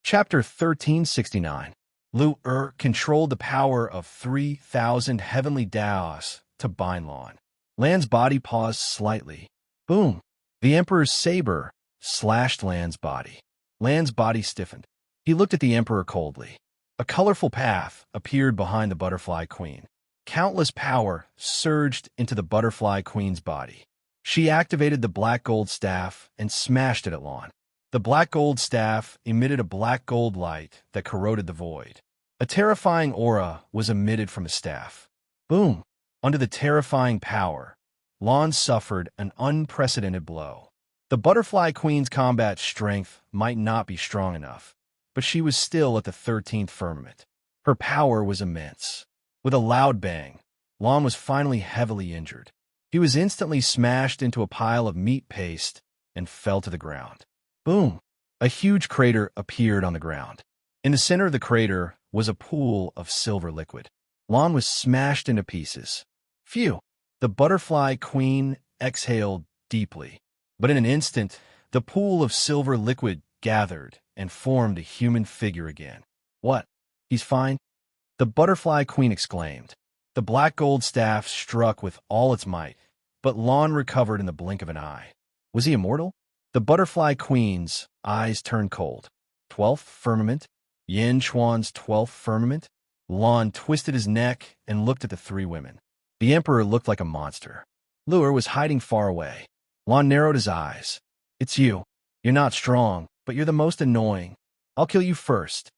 Chapter 1369. Lu controlled the power of 3,000 heavenly Daos to bind Lan. Lan's body paused slightly. Boom! The Emperor's saber slashed Lan's body. Lan's body stiffened. He looked at the Emperor coldly. A colorful path appeared behind the Butterfly Queen. Countless power surged into the Butterfly Queen's body. She activated the black gold staff and smashed it at Lan. The black gold staff emitted a black gold light that corroded the void. A terrifying aura was emitted from the staff. Boom! Under the terrifying power, Lan suffered an unprecedented blow. The Butterfly Queen's combat strength might not be strong enough, but she was still at the 13th firmament. Her power was immense. With a loud bang, Lan was finally heavily injured. He was instantly smashed into a pile of meat paste and fell to the ground. Boom! A huge crater appeared on the ground. In the center of the crater was a pool of silver liquid. Lan was smashed into pieces. Phew! The Butterfly Queen exhaled deeply. But in an instant, the pool of silver liquid gathered and formed a human figure again. What? He's fine? The Butterfly Queen exclaimed. The black gold staff struck with all its might, but Lan recovered in the blink of an eye. Was he immortal? The Butterfly Queen's eyes turned cold. 12th firmament? Yin Chuan's 12th firmament? Lan twisted his neck and looked at the 3 women. The Emperor looked like a monster. Luer was hiding far away. Lan narrowed his eyes. It's you. You're not strong, but you're the most annoying. I'll kill you first.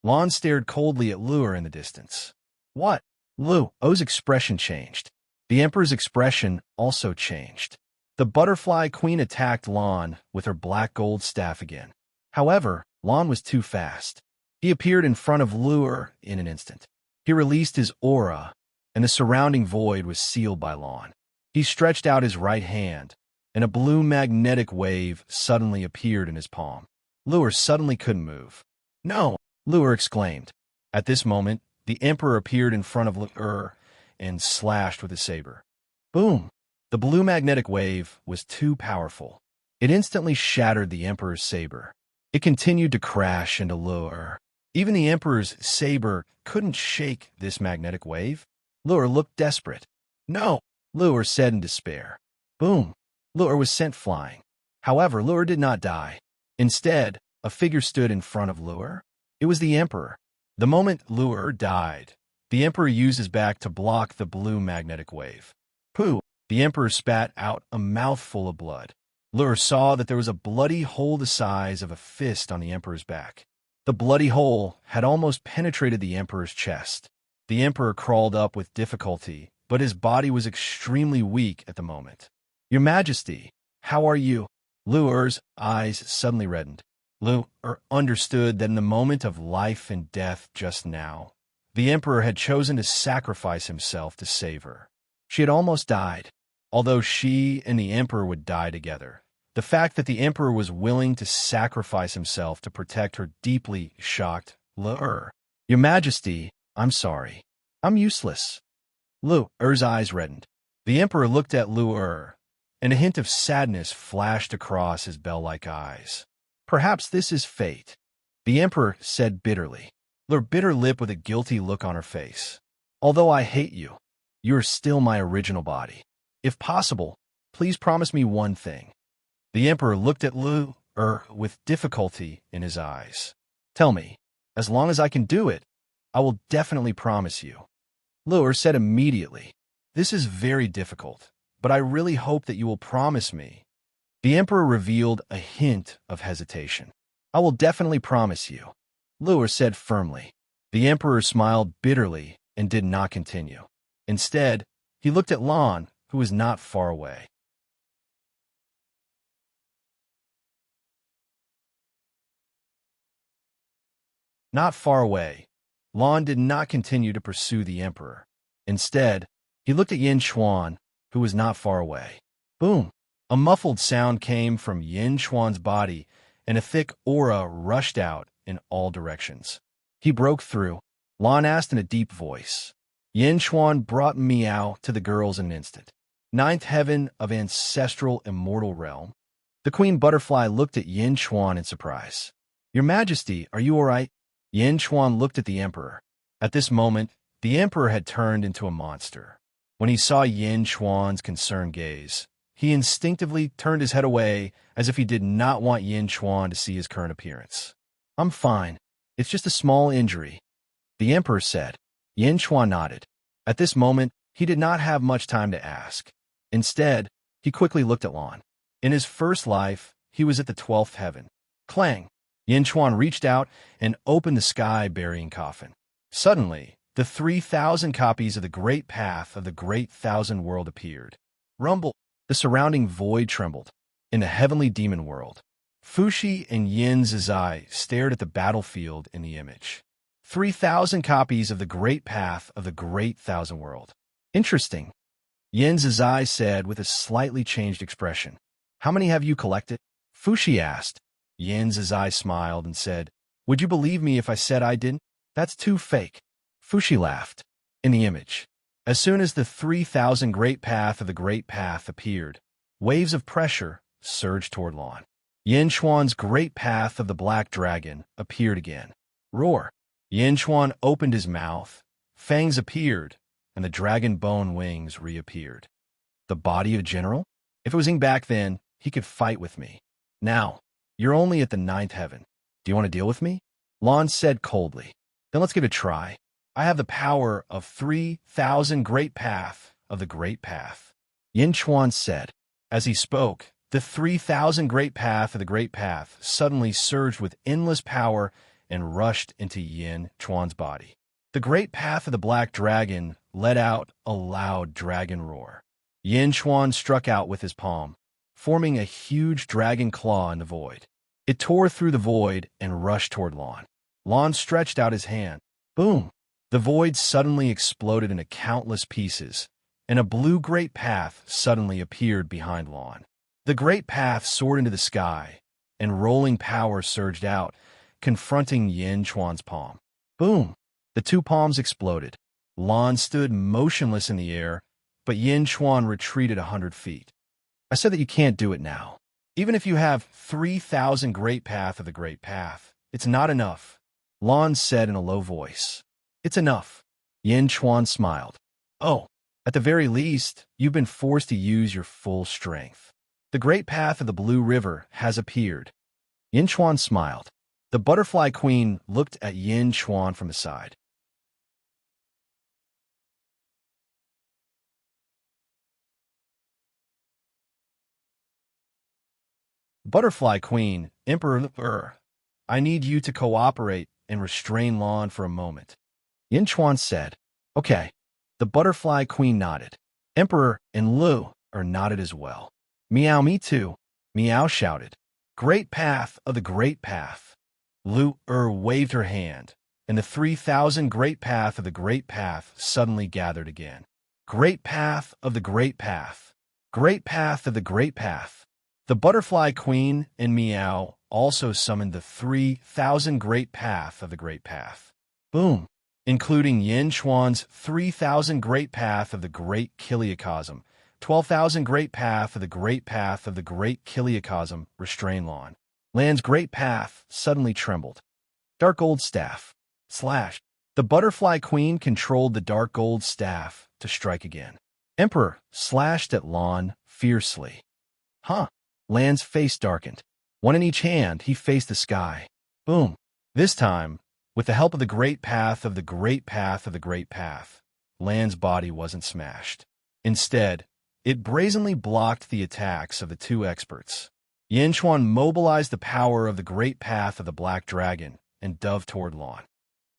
Lan stared coldly at Luer in the distance. What? Luo's expression changed. The Emperor's expression also changed. The Butterfly Queen attacked Lan with her black gold staff again. However, Lan was too fast. He appeared in front of Luer in an instant. He released his aura, and the surrounding void was sealed by Lan. He stretched out his right hand, and a blue magnetic wave suddenly appeared in his palm. Luer suddenly couldn't move. No! Luer exclaimed. At this moment, the Emperor appeared in front of Luer and slashed with his saber. Boom! The blue magnetic wave was too powerful. It instantly shattered the Emperor's saber. It continued to crash into Luer. Even the Emperor's saber couldn't shake this magnetic wave. Luer looked desperate. No! Luer said in despair. Boom! Lu'er was sent flying. However, Lu'er did not die. Instead, a figure stood in front of Lu'er. It was the Emperor. The moment Lu'er died, the Emperor used his back to block the blue magnetic wave. Pooh! The Emperor spat out a mouthful of blood. Lu'er saw that there was a bloody hole the size of a fist on the Emperor's back. The bloody hole had almost penetrated the Emperor's chest. The Emperor crawled up with difficulty, but his body was extremely weak at the moment. "Your Majesty, how are you?" Lu'er's eyes suddenly reddened. Lu'er understood that in the moment of life and death just now, the Emperor had chosen to sacrifice himself to save her. She had almost died. Although she and the Emperor would die together, the fact that the Emperor was willing to sacrifice himself to protect her deeply shocked Lu'er. "Your Majesty, I'm sorry. I'm useless." Lu'er's eyes reddened. The Emperor looked at Lu'er, and a hint of sadness flashed across his bell-like eyes. "Perhaps this is fate," the Emperor said bitterly. Lu'er bit her lip with a guilty look on her face. "Although I hate you, you are still my original body. If possible, please promise me one thing." The Emperor looked at Lu'er with difficulty in his eyes. "Tell me. As long as I can do it, I will definitely promise you." Lu'er said immediately, "This is very difficult, but I really hope that you will promise me." The Emperor revealed a hint of hesitation. "I will definitely promise you," Lu'er said firmly. The Emperor smiled bitterly and did not continue. Instead, he looked at Lan, who was not far away. Not far away, Lan did not continue to pursue the Emperor. Instead, he looked at Yin Chuan, who was not far away. Boom! A muffled sound came from Yin Chuan's body, and a thick aura rushed out in all directions. "He broke through?" Lan asked in a deep voice. Yin Chuan brought Meow to the girls in an instant. Ninth heaven of ancestral immortal realm. The Queen Butterfly looked at Yin Chuan in surprise. "Your Majesty, are you all right?" Yin Chuan looked at the Emperor. At this moment, the Emperor had turned into a monster. When he saw Yin Chuan's concerned gaze, he instinctively turned his head away as if he did not want Yin Chuan to see his current appearance. "I'm fine. It's just a small injury," the Emperor said. Yin Chuan nodded. At this moment, he did not have much time to ask. Instead, he quickly looked at Lan. In his first life, he was at the 12th heaven. Clang! Yin Chuan reached out and opened the sky-burying coffin. Suddenly, the 3,000 copies of the Great Path of the Great Thousand World appeared. Rumble! The surrounding void trembled. In the heavenly demon world, Fushi and Yin Zizai stared at the battlefield in the image. 3,000 copies of the Great Path of the Great Thousand World. Interesting, Yin Zizai said with a slightly changed expression. "How many have you collected?" Fushi asked. Yin Zizai smiled and said, "Would you believe me if I said I didn't? That's too fake." Fushi laughed. In the image, as soon as the 3,000 Great Path of the Great Path appeared, waves of pressure surged toward Lan. Yin Chuan's Great Path of the Black Dragon appeared again. Roar! Yin Chuan opened his mouth, fangs appeared, and the dragon bone wings reappeared. The body of General? If it was back then, he could fight with me. Now, you're only at the 9th heaven. Do you want to deal with me? Lan said coldly. Then let's give it a try. I have the power of 3,000 Great Path of the Great Path. Yin Chuan said. As he spoke, the 3,000 Great Path of the Great Path suddenly surged with endless power and rushed into Yin Chuan's body. The Great Path of the Black Dragon let out a loud dragon roar. Yin Chuan struck out with his palm, forming a huge dragon claw in the void. It tore through the void and rushed toward Lan. Lan stretched out his hand. Boom! The void suddenly exploded into countless pieces, and a blue Great Path suddenly appeared behind Lan. The Great Path soared into the sky, and rolling power surged out, confronting Yin Chuan's palm. Boom! The two palms exploded. Lan stood motionless in the air, but Yin Chuan retreated 100 feet. I said that you can't do it now. Even if you have 3,000 Great Path of the Great Path, it's not enough, Lan said in a low voice. It's enough. Yin Chuan smiled. Oh, at the very least, you've been forced to use your full strength. The great path of the Blue River has appeared. Yin Chuan smiled. The butterfly queen looked at Yin Chuan from the side. Butterfly queen, Emperor, I need you to cooperate and restrain Lan for a moment. Yin Chuan said, Okay. The butterfly queen nodded. Emperor and Lu nodded as well. Meow, me too. Meow shouted. Great path of the great path. Lu waved her hand, and the 3,000 great path of the great path suddenly gathered again. Great path of the great path. Great path of the great path. The butterfly queen and Meow also summoned the 3,000 great path of the great path. Boom! Including Yin Chuan's 3,000 great path of the great Kiliacosm, 12,000 great path of the great path of the great Kiliacosm, restrain Lan. Lan's great path suddenly trembled. Dark gold staff. Slash. The butterfly queen controlled the dark gold staff to strike again. Emperor slashed at Lan fiercely. Huh? Lan's face darkened. One in each hand, he faced the sky. Boom. This time, with the help of the great path of the great path of the great path, Lan's body wasn't smashed. Instead, it brazenly blocked the attacks of the two experts. Yin Chuan mobilized the power of the great path of the black dragon and dove toward Lan.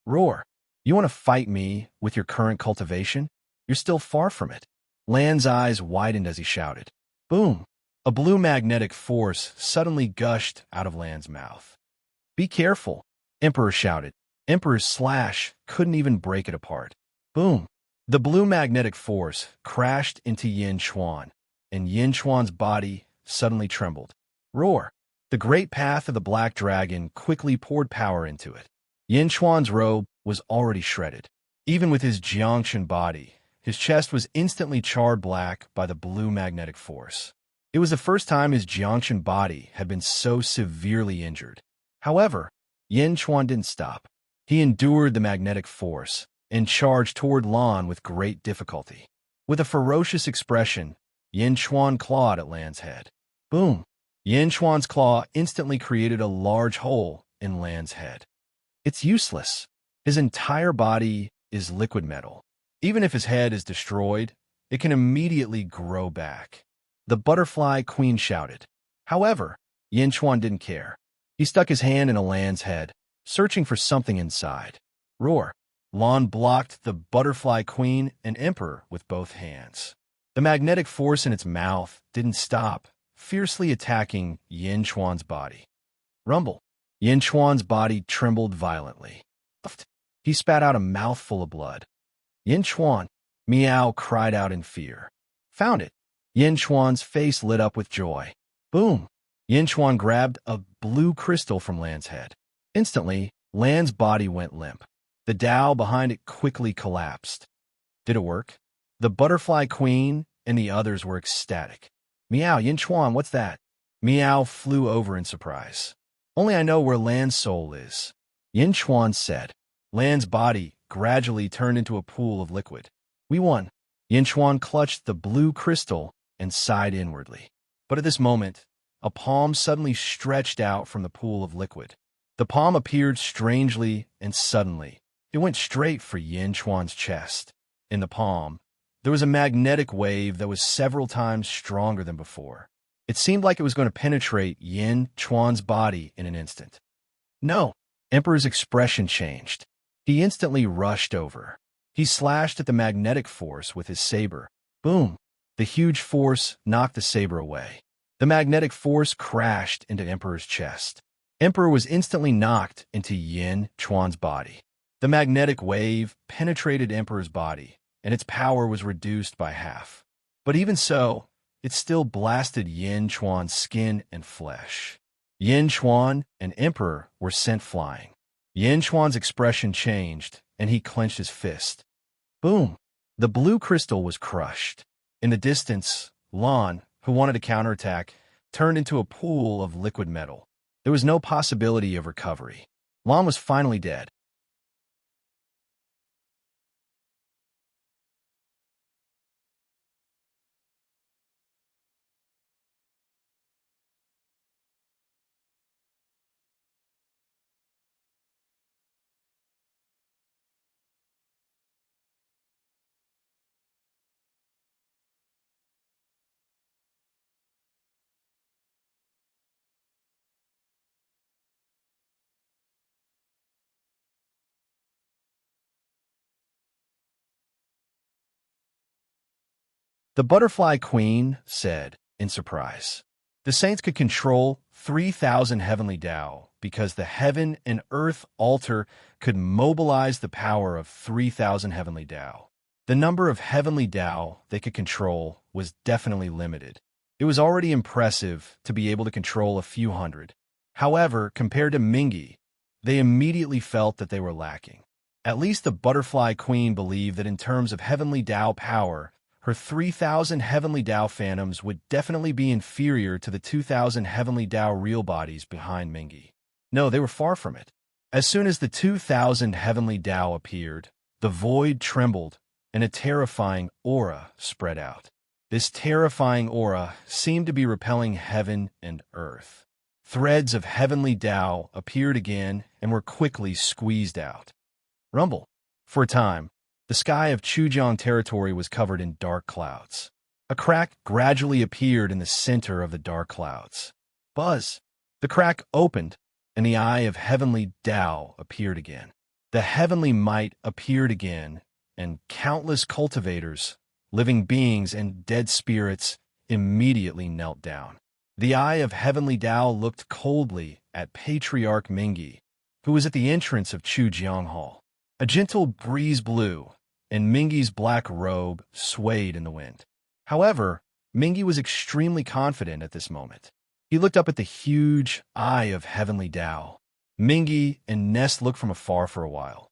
Roar! You want to fight me with your current cultivation? You're still far from it. Lan's eyes widened as he shouted. Boom! A blue magnetic force suddenly gushed out of Lan's mouth. Be careful, Emperor shouted. Emperor's slash couldn't even break it apart. Boom! The blue magnetic force crashed into Yin Chuan, and Yin Chuan's body suddenly trembled. Roar! The great path of the black dragon quickly poured power into it. Yin Chuan's robe was already shredded. Even with his Jiangshan body, his chest was instantly charred black by the blue magnetic force. It was the first time his Jiangshan body had been so severely injured. However, Yin Chuan didn't stop. He endured the magnetic force and charged toward Lan with great difficulty. With a ferocious expression, Yin Chuan clawed at Lan's head. Boom! Yin Chuan's claw instantly created a large hole in Lan's head. It's useless. His entire body is liquid metal. Even if his head is destroyed, it can immediately grow back. The butterfly queen shouted. However, Yin Chuan didn't care. He stuck his hand in Lan's head, searching for something inside. Roar! Lan blocked the butterfly queen and emperor with both hands. The magnetic force in its mouth didn't stop, fiercely attacking Yin Chuan's body. Rumble! Yin Chuan's body trembled violently. He spat out a mouthful of blood. Yin Chuan! Meow cried out in fear. Found it! Yin Chuan's face lit up with joy. Boom! Yin Chuan grabbed a blue crystal from Lan's head. Instantly, Lan's body went limp. The Tao behind it quickly collapsed. Did it work? The butterfly queen and the others were ecstatic. Meow, Yin Chuan, what's that? Meow flew over in surprise. Only I know where Lan's soul is. Yin Chuan said. Lan's body gradually turned into a pool of liquid. We won. Yin Chuan clutched the blue crystal and sighed inwardly. But at this moment, a palm suddenly stretched out from the pool of liquid. The palm appeared strangely and suddenly. It went straight for Yin Chuan's chest. In the palm, there was a magnetic wave that was several times stronger than before. It seemed like it was going to penetrate Yin Chuan's body in an instant. No! Emperor's expression changed. He instantly rushed over. He slashed at the magnetic force with his saber. Boom! The huge force knocked the saber away. The magnetic force crashed into Emperor's chest. Emperor was instantly knocked into Yin Chuan's body. The magnetic wave penetrated Emperor's body, and its power was reduced by half. But even so, it still blasted Yin Chuan's skin and flesh. Yin Chuan and Emperor were sent flying. Yin Chuan's expression changed, and he clenched his fist. Boom! The blue crystal was crushed. In the distance, Lan, who wanted to counterattack, turned into a pool of liquid metal. There was no possibility of recovery. Lan was finally dead. The butterfly queen said in surprise. The saints could control 3,000 heavenly Tao because the heaven and earth altar could mobilize the power of 3,000 heavenly Tao. The number of heavenly Tao they could control was definitely limited. It was already impressive to be able to control a few hundred. However, compared to Mingi, they immediately felt that they were lacking. At least the butterfly queen believed that in terms of heavenly Tao power, her 3,000 heavenly Tao phantoms would definitely be inferior to the 2,000 heavenly Tao real bodies behind Mingi. No, they were far from it. As soon as the 2,000 heavenly Tao appeared, the void trembled and a terrifying aura spread out. This terrifying aura seemed to be repelling heaven and earth. Threads of heavenly Tao appeared again and were quickly squeezed out. Rumble. For a time, the sky of Chujiang territory was covered in dark clouds. A crack gradually appeared in the center of the dark clouds. Buzz. The crack opened, and the eye of heavenly Tao appeared again. The heavenly might appeared again, and countless cultivators, living beings, and dead spirits immediately knelt down. The eye of heavenly Tao looked coldly at Patriarch Mingi, who was at the entrance of Chujiang Hall. A gentle breeze blew, and Mingi's black robe swayed in the wind. However, Mingi was extremely confident at this moment. He looked up at the huge eye of heavenly Tao. Mingi and Nest looked from afar for a while.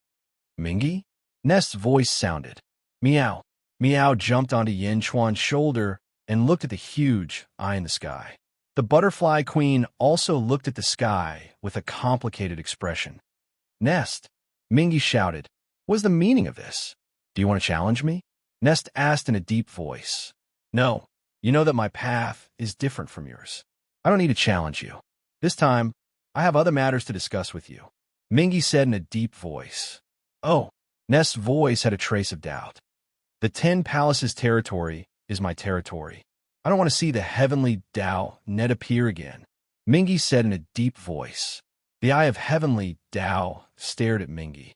Mingi? Nest's voice sounded. Meow. Meow jumped onto Yin Chuan's shoulder and looked at the huge eye in the sky. The butterfly queen also looked at the sky with a complicated expression. Nest, Mingi shouted, "What's the meaning of this? Do you want to challenge me?" Nest asked in a deep voice. No, you know that my path is different from yours. I don't need to challenge you. This time, I have other matters to discuss with you, Mingi said in a deep voice. Oh, Nest's voice had a trace of doubt. The 10 Palaces territory is my territory. I don't want to see the heavenly Tao net appear again, Mingi said in a deep voice. The eye of heavenly Tao stared at Mingi.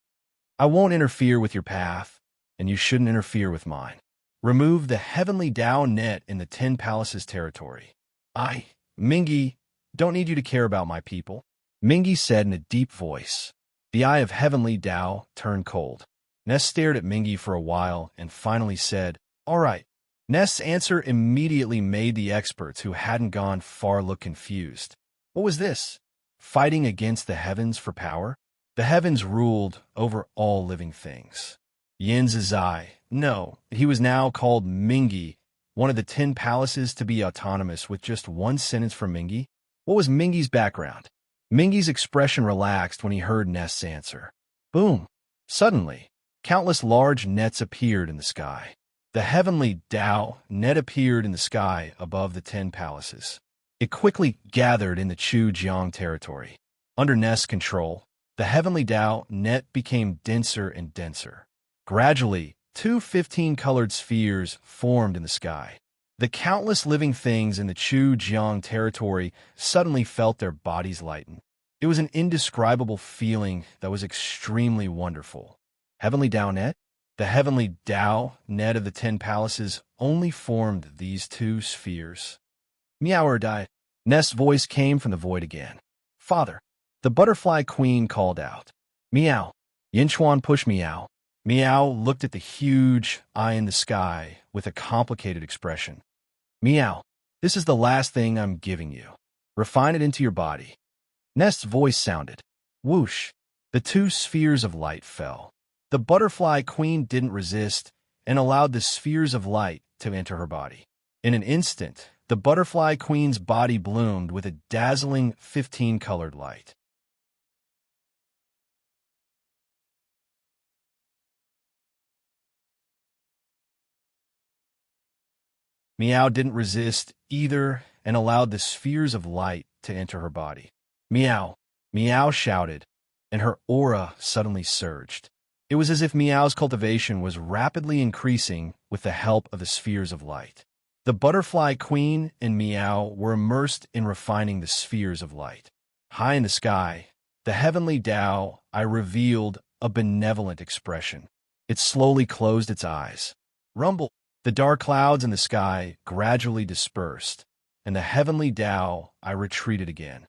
I won't interfere with your path, and you shouldn't interfere with mine. Remove the heavenly Tao net in the 10 Palaces territory. I, Mingi, don't need you to care about my people, Mingi said in a deep voice. The eye of heavenly Tao turned cold. Nest stared at Mingi for a while and finally said, all right. Nest's answer immediately made the experts who hadn't gone far look confused. What was this? Fighting against the heavens for power? The heavens ruled over all living things. Yin Zizai, no, he was now called Mingi, one of the 10 palaces to be autonomous with just one sentence from Mingi. What was Mingi's background? Mingi's expression relaxed when he heard Nest's answer. Boom! Suddenly, countless large nets appeared in the sky. The heavenly Tao net appeared in the sky above the 10 palaces. It quickly gathered in the Chujiang territory. Under Nest's control, the heavenly Tao net became denser and denser. Gradually, 2 15-colored spheres formed in the sky. The countless living things in the Chujiang territory suddenly felt their bodies lighten. It was an indescribable feeling that was extremely wonderful. Heavenly Tao net? The heavenly Tao net of the 10 palaces only formed these 2 spheres. Meower died. Nest's voice came from the void again. Father. The butterfly queen called out. Meow. Yinchuan pushed Meow. Meow looked at the huge eye in the sky with a complicated expression. Meow. This is the last thing I'm giving you. Refine it into your body. Nest's voice sounded. Whoosh. The 2 spheres of light fell. The butterfly queen didn't resist and allowed the spheres of light to enter her body. In an instant, the butterfly queen's body bloomed with a dazzling 15-colored light. Meow didn't resist either and allowed the spheres of light to enter her body. Meow, Meow shouted, and her aura suddenly surged. It was as if Meow's cultivation was rapidly increasing with the help of the spheres of light. The butterfly queen and Meow were immersed in refining the spheres of light. High in the sky, the heavenly Tao revealed a benevolent expression. It slowly closed its eyes. Rumble. The dark clouds in the sky gradually dispersed, and the heavenly Tao I retreated again.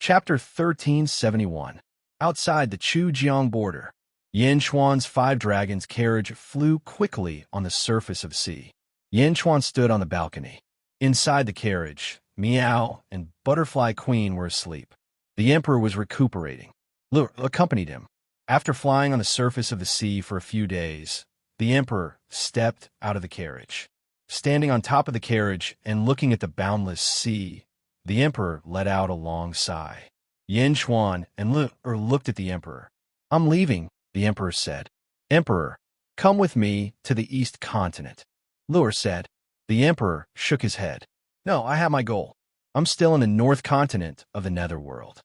Chapter 1371. Outside the Chujiang border, Yin Chuan's five dragons carriage flew quickly on the surface of the sea. Yin Chuan stood on the balcony. Inside the carriage, Meow and Butterfly Queen were asleep. The emperor was recuperating. Lu accompanied him. After flying on the surface of the sea for a few days, the emperor stepped out of the carriage. Standing on top of the carriage and looking at the boundless sea, the emperor let out a long sigh. Yin Chuan and Lu looked at the emperor. "I'm leaving," the emperor said. "Emperor, come with me to the East Continent," Lu said. The emperor shook his head. "No, I have my goal. I'm still in the North Continent of the Netherworld."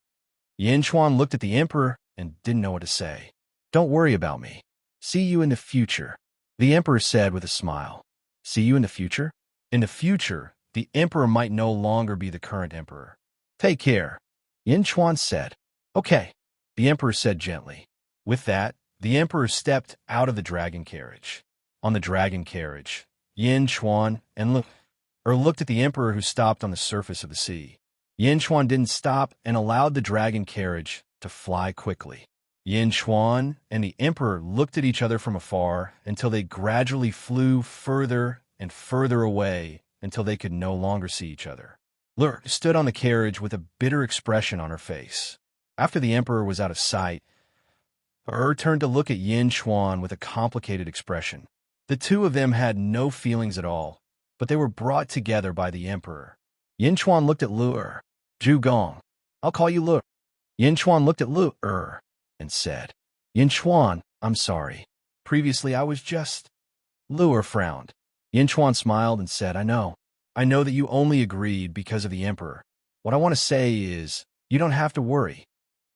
Yin Chuan looked at the emperor and didn't know what to say. "Don't worry about me. See you in the future," the emperor said with a smile. "See you in the future?" In the future, the emperor might no longer be the current emperor. "Take care," Yin Chuan said. "Okay," the emperor said gently. With that, the emperor stepped out of the dragon carriage. On the dragon carriage, Yin Chuan and Lu looked at the emperor who stopped on the surface of the sea. Yin Chuan didn't stop and allowed the dragon carriage to fly quickly. Yin Chuan and the emperor looked at each other from afar until they gradually flew further and further away until they could no longer see each other. Lur stood on the carriage with a bitter expression on her face. After the emperor was out of sight, turned to look at Yin Chuan with a complicated expression. The two of them had no feelings at all, but they were brought together by the emperor. Yin Chuan looked at Lur. "Zhu Gong, I'll call you Lur." Yin Chuan looked at Lur and said, "Yin Chuan, I'm sorry. Previously I was just—" Lur frowned. Yin Chuan smiled and said, I know that you only agreed because of the emperor. What I want to say is, you don't have to worry."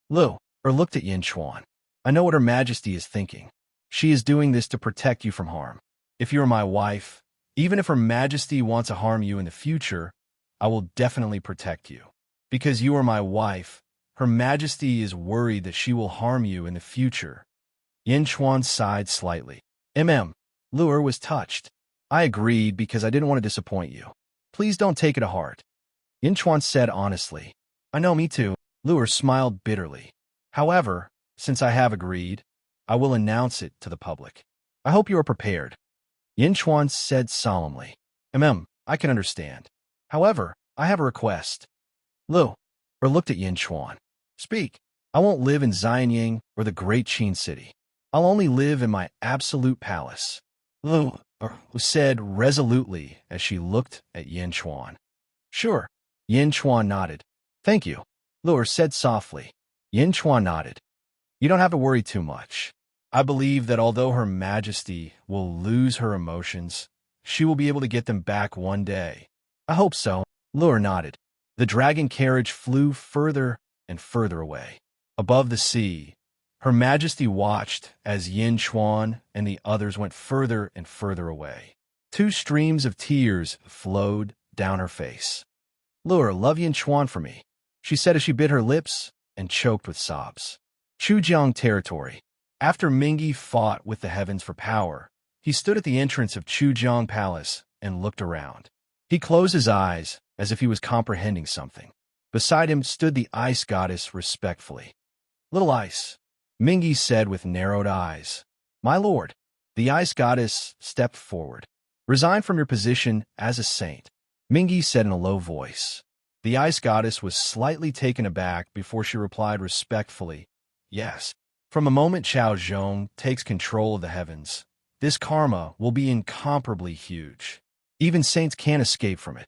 Lur looked at Yin Chuan. "I know what Her Majesty is thinking. She is doing this to protect you from harm. If you are my wife, even if Her Majesty wants to harm you in the future, I will definitely protect you. Because you are my wife, Her Majesty is worried that she will harm you in the future." Yin Chuan sighed slightly. Lur was touched. "I agreed because I didn't want to disappoint you. Please don't take it to heart." Yin Chuan said honestly. "I know, me too." Lur smiled bitterly. "However, since I have agreed, I will announce it to the public. I hope you are prepared." Yin Chuan said solemnly. I can understand. However, I have a request." Lur looked at Yin Chuan. "Speak." "I won't live in Xianying or the Great Qin City. I'll only live in my absolute palace," Lur said resolutely as she looked at Yin Chuan. "Sure." Yin Chuan nodded. "Thank you," Lur said softly. Yin Chuan nodded. "You don't have to worry too much. I believe that although Her Majesty will lose her emotions, she will be able to get them back one day." "I hope so," Lur nodded. The dragon carriage flew further and further away. Above the sea, Her Majesty watched as Yin Chuan and the others went further and further away. Two streams of tears flowed down her face. "Lur, love Yin Chuan for me," she said as she bit her lips and choked with sobs. Chujiang territory. After Mingyi fought with the heavens for power, he stood at the entrance of Chujiang Palace and looked around. He closed his eyes as if he was comprehending something. Beside him stood the ice goddess respectfully. "Little Ice," Mingyi said with narrowed eyes. "My lord." The ice goddess stepped forward. "Resign from your position as a saint," Mingyi said in a low voice. The ice goddess was slightly taken aback before she replied respectfully, "Yes. From the moment Chao Zhong takes control of the heavens, this karma will be incomparably huge. Even saints can't escape from it."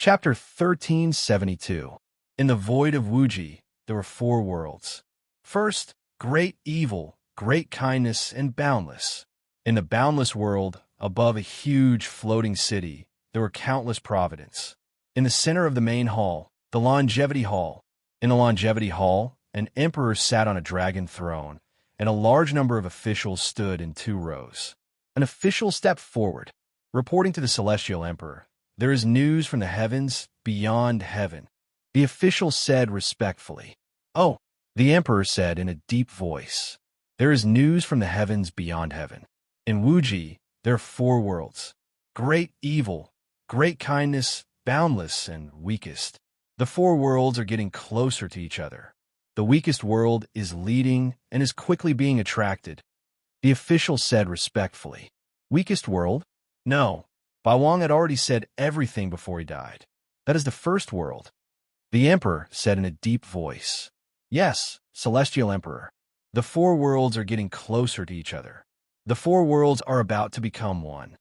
Chapter 1372. In the void of Wuji, there were 4 worlds. First, great evil, great kindness, and boundless. In the boundless world, above a huge floating city, there were countless providence. In the center of the main hall, the Longevity Hall. In the Longevity Hall, an emperor sat on a dragon throne, and a large number of officials stood in 2 rows. An official stepped forward, reporting to the celestial emperor, "There is news from the heavens beyond heaven." The official said respectfully, "Oh," the emperor said in a deep voice, "There is news from the heavens beyond heaven. In Wuji, there are 4 worlds. Great evil, great kindness, boundless, and weakest. The 4 worlds are getting closer to each other. The weakest world is leading and is quickly being attracted." The official said respectfully, "Weakest world? No." Bai Wang had already said everything before he died. "That is the first world." The emperor said in a deep voice, "Yes, celestial emperor. The 4 worlds are getting closer to each other. The 4 worlds are about to become one."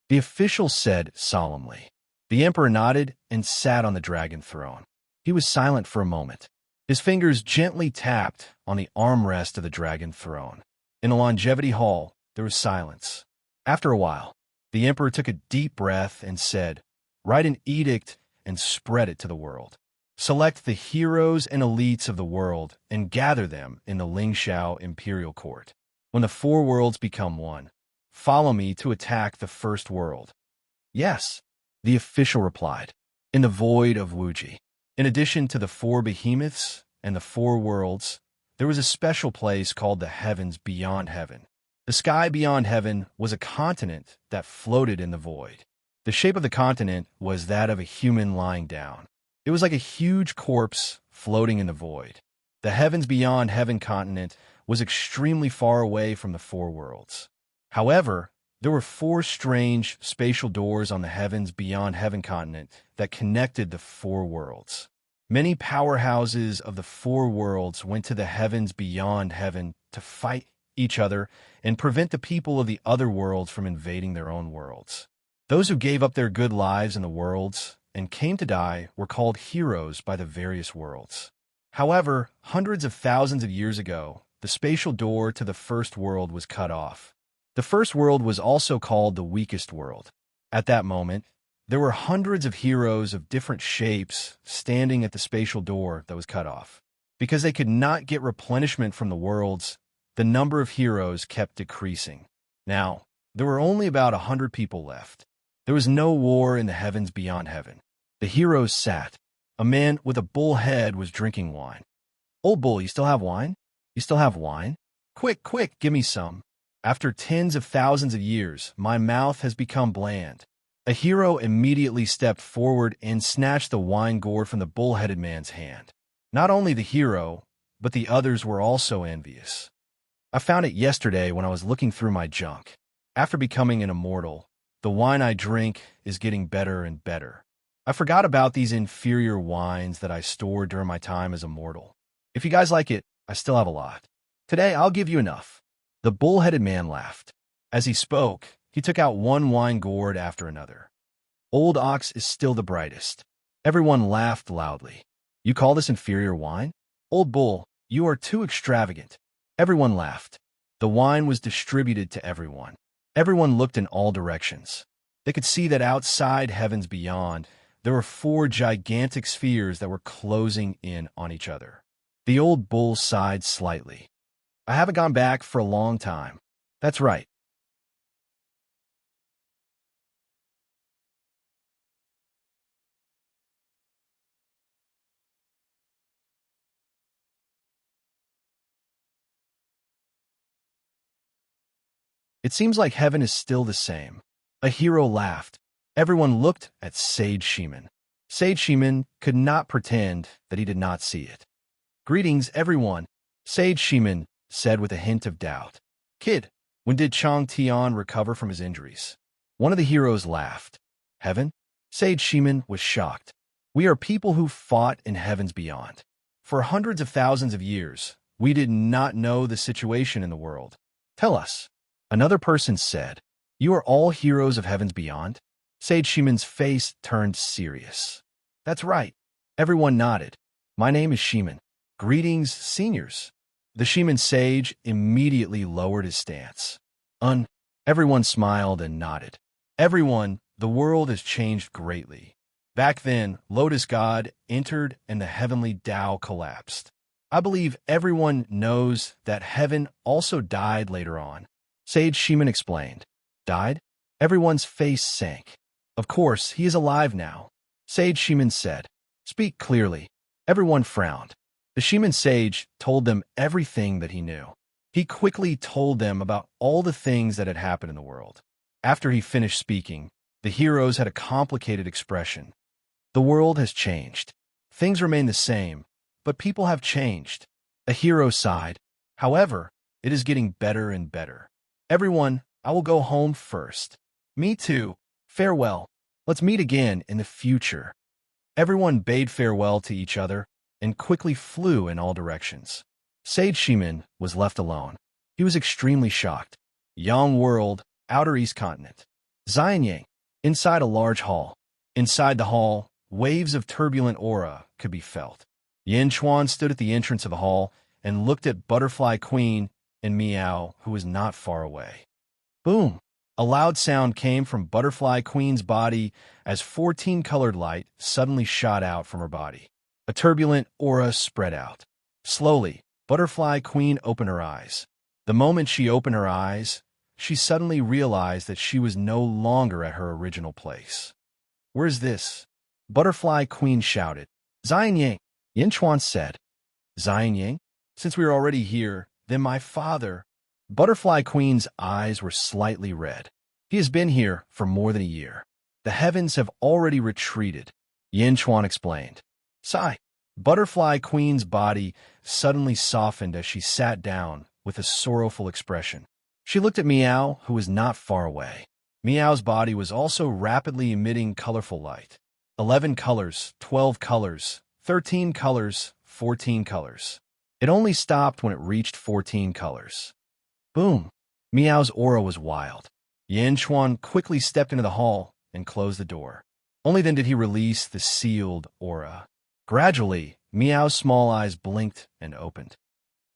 The official said solemnly. The emperor nodded and sat on the dragon throne. He was silent for a moment. His fingers gently tapped on the armrest of the dragon throne. In the Longevity Hall, there was silence. After a while, the emperor took a deep breath and said, "Write an edict and spread it to the world. Select the heroes and elites of the world and gather them in the Lingxiao Imperial Court. When the 4 worlds become one, follow me to attack the first world." "Yes," the official replied. In the void of Wuji, in addition to the 4 behemoths and the 4 worlds, there was a special place called the heavens beyond heaven. The sky beyond heaven was a continent that floated in the void. The shape of the continent was that of a human lying down. It was like a huge corpse floating in the void. The heavens beyond heaven continent was extremely far away from the 4 worlds. However, there were 4 strange spatial doors on the heavens beyond heaven continent that connected the 4 worlds. Many powerhouses of the 4 worlds went to the heavens beyond heaven to fight each other and prevent the people of the other worlds from invading their own worlds. Those who gave up their good lives in the worlds and came to die were called heroes by the various worlds. However, hundreds of thousands of years ago, the spatial door to the first world was cut off. The first world was also called the weakest world. At that moment, there were hundreds of heroes of different shapes standing at the spatial door that was cut off. Because they could not get replenishment from the worlds, the number of heroes kept decreasing. Now, there were only about 100 people left. There was no war in the heavens beyond heaven. The heroes sat. A man with a bull head was drinking wine. "Old bull, you still have wine? You still have wine? Quick, quick, give me some. After tens of thousands of years, my mouth has become bland." A hero immediately stepped forward and snatched the wine gourd from the bull-headed man's hand. Not only the hero, but the others were also envious. "I found it yesterday when I was looking through my junk. After becoming an immortal, the wine I drink is getting better and better. I forgot about these inferior wines that I stored during my time as a mortal. If you guys like it, I still have a lot. Today, I'll give you enough." The bull-headed man laughed. As he spoke, he took out one wine gourd after another. "Old ox is still the brightest." Everyone laughed loudly. "You call this inferior wine? Old bull, you are too extravagant." Everyone laughed. The wine was distributed to everyone. Everyone looked in all directions. They could see that outside heavens beyond, there were 4 gigantic spheres that were closing in on each other. The old bull sighed slightly. "I haven't gone back for a long time." "That's right." "It seems like heaven is still the same." A hero laughed. Everyone looked at Sage Shimen. Sage Shimen could not pretend that he did not see it. "Greetings, everyone," Sage Shimen said with a hint of doubt. "Kid, when did Chang Tian recover from his injuries?" One of the heroes laughed. "Heaven?" Sage Shimen was shocked. "We are people who fought in heavens beyond. For hundreds of thousands of years, we did not know the situation in the world. Tell us." Another person said, "You are all heroes of heavens beyond?" Sage Shimen's face turned serious. That's right. Everyone nodded. My name is Sheeman. Greetings, seniors. The Sheeman sage immediately lowered his stance. Everyone smiled and nodded. Everyone, the world has changed greatly. Back then, Lotus God entered and the heavenly Tao collapsed. I believe everyone knows that heaven also died later on. Sage Sheeman explained. Died? Everyone's face sank. Of course, he is alive now. Sage Sheeman said. Speak clearly. Everyone frowned. The Sheeman sage told them everything that he knew. He quickly told them about all the things that had happened in the world. After he finished speaking, the heroes had a complicated expression. The world has changed. Things remain the same, but people have changed. A hero sighed. However, it is getting better and better. Everyone, I will go home first. Me too. Farewell. Let's meet again in the future. Everyone bade farewell to each other and quickly flew in all directions. Sage Sheeman was left alone. He was extremely shocked. Yang World, Outer East Continent. Xianyang, inside a large hall. Inside the hall, waves of turbulent aura could be felt. Yin Chuan stood at the entrance of the hall and looked at Butterfly Queen and Meow, who was not far away. Boom! A loud sound came from Butterfly Queen's body as 14-colored light suddenly shot out from her body. A turbulent aura spread out. Slowly, Butterfly Queen opened her eyes. The moment she opened her eyes, she suddenly realized that she was no longer at her original place. Where's this? Butterfly Queen shouted. Xianyang, Yin Chuan said. Xianyang? Since we are already here, then my father... Butterfly Queen's eyes were slightly red. He has been here for more than a year. The heavens have already retreated, Yin Chuan explained. Sigh. Butterfly Queen's body suddenly softened as she sat down with a sorrowful expression. She looked at Meow, who was not far away. Meow's body was also rapidly emitting colorful light. 11 colors, 12 colors, 13 colors, 14 colors. It only stopped when it reached 14 colors. Boom! Meow's aura was wild. Yin Chuan quickly stepped into the hall and closed the door. Only then did he release the sealed aura. Gradually, Meow's small eyes blinked and opened.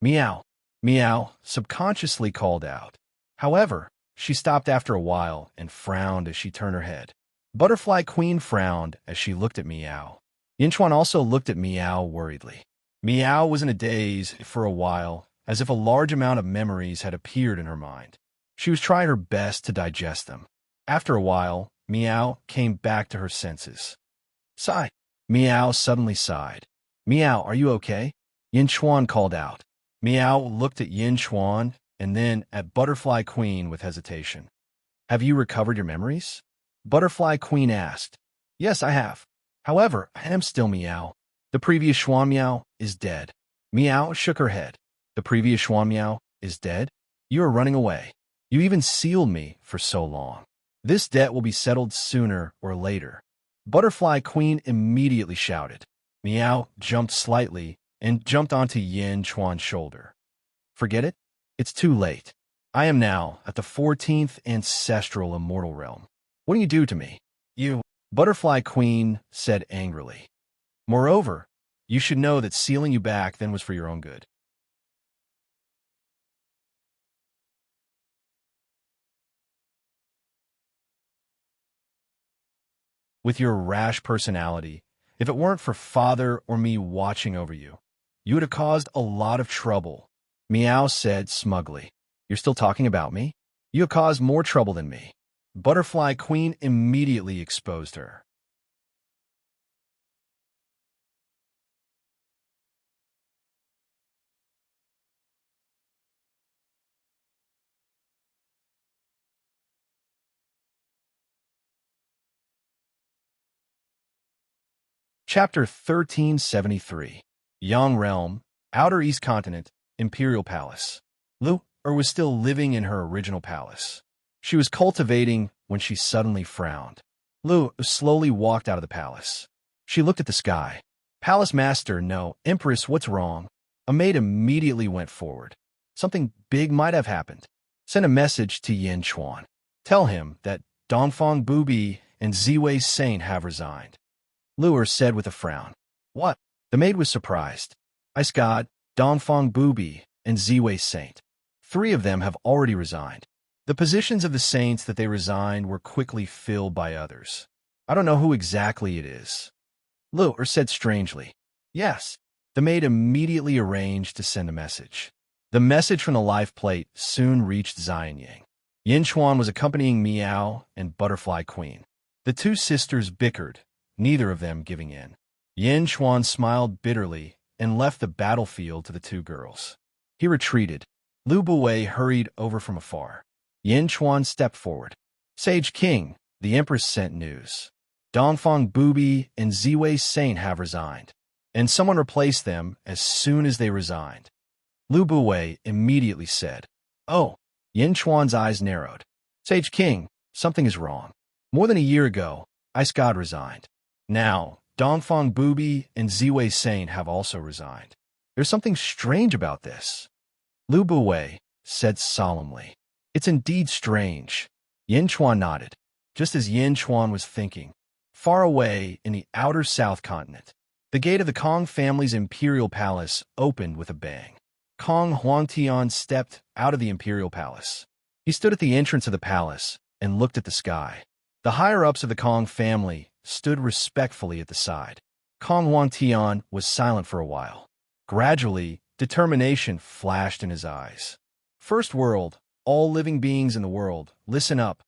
Meow! Meow subconsciously called out. However, she stopped after a while and frowned as she turned her head. Butterfly Queen frowned as she looked at Meow. Yin Chuan also looked at Meow worriedly. Meow was in a daze for a while, as if a large amount of memories had appeared in her mind. She was trying her best to digest them. After a while, Meow came back to her senses. Sigh. Meow suddenly sighed. Meow, are you okay? Yin Chuan called out. Meow looked at Yin Chuan and then at Butterfly Queen with hesitation. Have you recovered your memories? Butterfly Queen asked. Yes, I have. However, I am still Meow. The previous Xuan Meow is dead. Meow shook her head. The previous Xuan Meow is dead? You are running away. You even sealed me for so long. This debt will be settled sooner or later. Butterfly Queen immediately shouted. Meow jumped slightly and jumped onto Yin Chuan's shoulder. Forget it? It's too late. I am now at the 14th ancestral immortal realm. What do you do to me? You, Butterfly Queen said angrily. Moreover, you should know that sealing you back then was for your own good. With your rash personality, if it weren't for Father or me watching over you, you would have caused a lot of trouble, Meow said smugly. You're still talking about me? You have caused more trouble than me. Butterfly Queen immediately exposed her. Chapter 1373. Yang Realm, Outer East Continent, Imperial Palace. Lu was still living in her original palace. She was cultivating when she suddenly frowned. Lu slowly walked out of the palace. She looked at the sky. Palace Master, no, Empress, what's wrong? A maid immediately went forward. Something big might have happened. Send a message to Yin Chuan. Tell him that Dongfang Bubi and Ziwei Saint have resigned. Luer said with a frown. What? The maid was surprised. Ice God, Dongfang Booby, and Ziwei Saint. 3 of them have already resigned. The positions of the saints that they resigned were quickly filled by others. I don't know who exactly it is. Luer said strangely. Yes. The maid immediately arranged to send a message. The message from the life plate soon reached Xianying. Yinchuan was accompanying Miao and Butterfly Queen. The 2 sisters bickered, neither of them giving in. Yinchuan smiled bitterly and left the battlefield to the 2 girls. He retreated. Lu Buwei hurried over from afar. Yinchuan stepped forward. Sage King, the Empress sent news. Dongfang Booby and Ziwei Saint have resigned, and someone replaced them as soon as they resigned. Lu Buwei immediately said, Oh. Yinchuan's eyes narrowed. Sage King, something is wrong. More than a year ago, Ice God resigned. Now, Dongfang Booby and Ziwei Saint have also resigned. There's something strange about this. Lu Buwei said solemnly. It's indeed strange. Yinchuan nodded. Just as Yinchuan was thinking, far away in the outer south continent, the gate of the Kong family's imperial palace opened with a bang. Kong Huangtian stepped out of the imperial palace. He stood at the entrance of the palace and looked at the sky. The higher-ups of the Kong family stood respectfully at the side. Kong Huangtian was silent for a while. Gradually, determination flashed in his eyes. First world, all living beings in the world, listen up.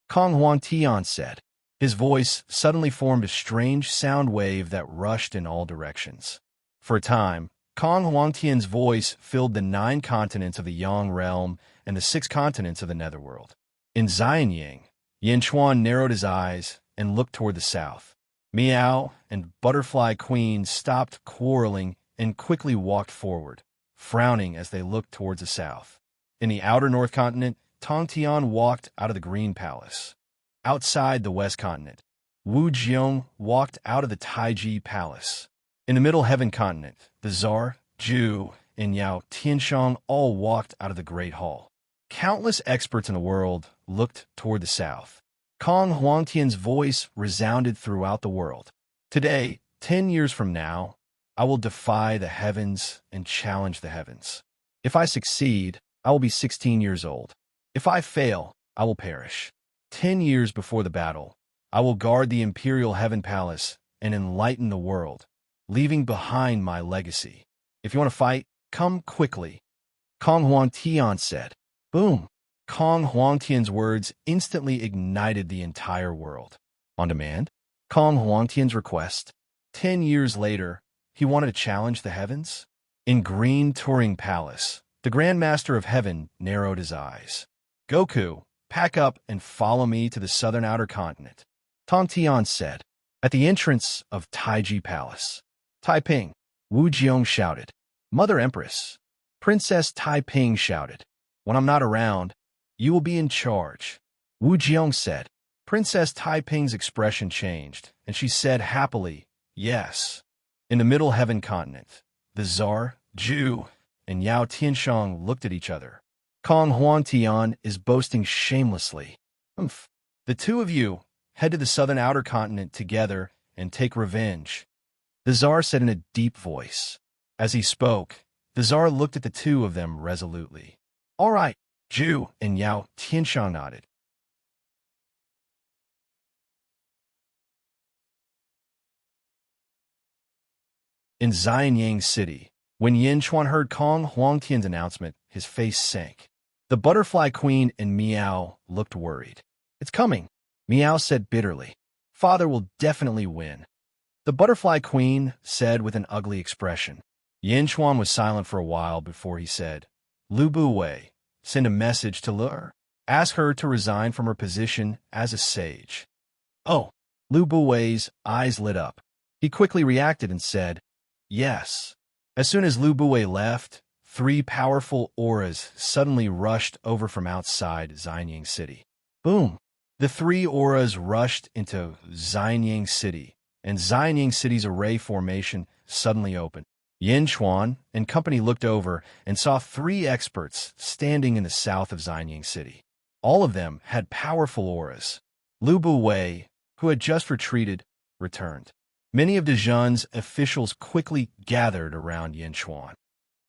Kong Huangtian said. His voice suddenly formed a strange sound wave that rushed in all directions. For a time, Kong Huangtian's voice filled the 9 continents of the Yang realm and the 6 continents of the Netherworld. In Xianying, Yinchuan narrowed his eyes and looked toward the south. Miao and Butterfly Queen stopped quarreling and quickly walked forward, frowning as they looked towards the south. In the outer north continent, Tongtian walked out of the Green Palace. Outside the west continent, Wu Jiong walked out of the Taiji Palace. In the Middle Heaven continent, the Tsar, Zhu, and Yao Tianshang all walked out of the Great Hall. Countless experts in the world looked toward the south. Kong Huangtian's voice resounded throughout the world. Today, 10 years from now, I will defy the heavens and challenge the heavens. If I succeed, I will be 16 years old. If I fail, I will perish. 10 years before the battle, I will guard the Imperial Heaven Palace and enlighten the world, leaving behind my legacy. If you want to fight, come quickly. Kong Huangtian said. Boom! Kong Huangtian's words instantly ignited the entire world. On demand, Kong Huangtian's request. 10 years later, he wanted to challenge the heavens? In Green Turing Palace, the Grand Master of Heaven narrowed his eyes. Goku, pack up and follow me to the southern outer continent. Tongtian said. At the entrance of Taiji Palace. Taiping, Wu Jiong shouted. Mother Empress. Princess Taiping shouted. When I'm not around, you will be in charge. Wu Jiong said. Princess Taiping's expression changed, and she said happily, yes. In the Middle Heaven continent, the Tsar, Zhu, and Yao Tianshang looked at each other. Kong Huangtian is boasting shamelessly. Humph. The 2 of you head to the southern outer continent together and take revenge. The Tsar said in a deep voice. As he spoke, the Tsar looked at the 2 of them resolutely. All right, Zhu and Yao Tianshang nodded. In Xianyang City, when Yinchuan heard Kong Huangtian's announcement, his face sank. The Butterfly Queen and Miao looked worried. It's coming, Miao said bitterly. Father will definitely win. The Butterfly Queen said with an ugly expression. Yinchuan was silent for a while before he said, Lu Buwei, send a message to Luer. Ask her to resign from her position as a sage. Oh, Lu Buwei's eyes lit up. He quickly reacted and said, yes. As soon as Lu Buwei left, 3 powerful auras suddenly rushed over from outside Xianyang City. Boom! The 3 auras rushed into Xianyang City, and Xianyang City's array formation suddenly opened. Yinchuan and company looked over and saw 3 experts standing in the south of Xianyang City. All of them had powerful auras. Lu Buwei, who had just retreated, returned. Many of Dejun's officials quickly gathered around Yin Chuan.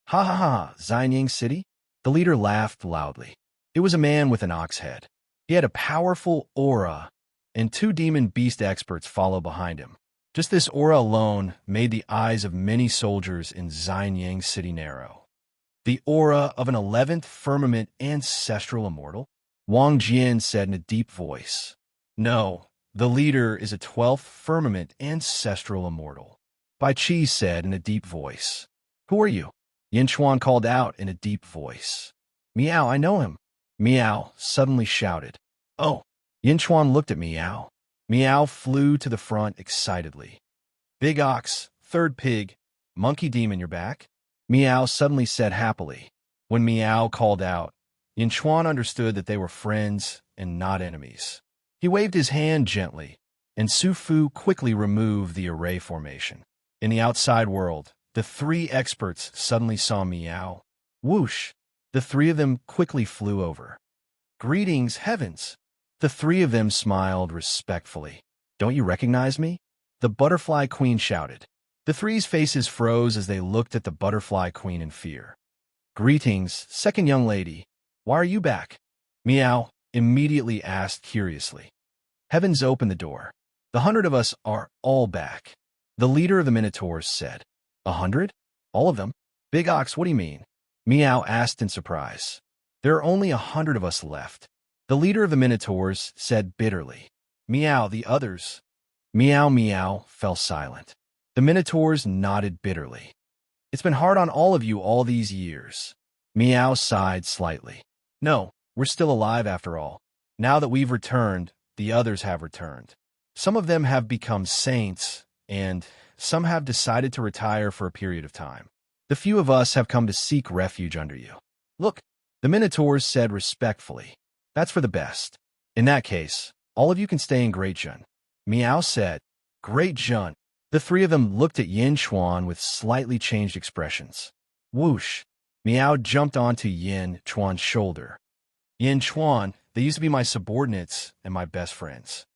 Ha ha ha, Xianying City? The leader laughed loudly. It was a man with an ox head. He had a powerful aura, and 2 demon beast experts followed behind him. Just this aura alone made the eyes of many soldiers in Xianying City narrow. The aura of an 11th firmament ancestral immortal? Wang Jian said in a deep voice. No, the leader is a 12th firmament ancestral immortal. Bai Qi said in a deep voice. Who are you? Yin Chuan called out in a deep voice. Miao, I know him. Miao suddenly shouted. Oh! Yin Chuan looked at Miao. Miao flew to the front excitedly. Big ox, 3rd pig, monkey demon, you're back? Miao suddenly said happily. When Miao called out, Yin Chuan understood that they were friends and not enemies. He waved his hand gently, and Su Fu quickly removed the array formation. In the outside world, the 3 experts suddenly saw Miao. Whoosh! The 3 of them quickly flew over. Greetings, heavens! The 3 of them smiled respectfully. Don't you recognize me? The butterfly queen shouted. The 3's faces froze as they looked at the butterfly queen in fear. Greetings, second young lady. Why are you back? Miao immediately asked curiously. Heavens opened the door. The 100 of us are all back. The leader of the Minotaurs said. 100? All of them? Big Ox, what do you mean? Miao asked in surprise. There are only 100 of us left. The leader of the Minotaurs said bitterly. Miao, the others. Miao fell silent. The Minotaurs nodded bitterly. It's been hard on all of you all these years. Miao sighed slightly. No, we're still alive after all. Now that we've returned, the others have returned. Some of them have become saints, and some have decided to retire for a period of time. The few of us have come to seek refuge under you. Look, the Minotaurs said respectfully. That's for the best. In that case, all of you can stay in Great Jun. Miao said, Great Jun. The 3 of them looked at Yin Chuan with slightly changed expressions. Whoosh! Miao jumped onto Yin Chuan's shoulder. Yin Chuan, they used to be my subordinates and my best friends.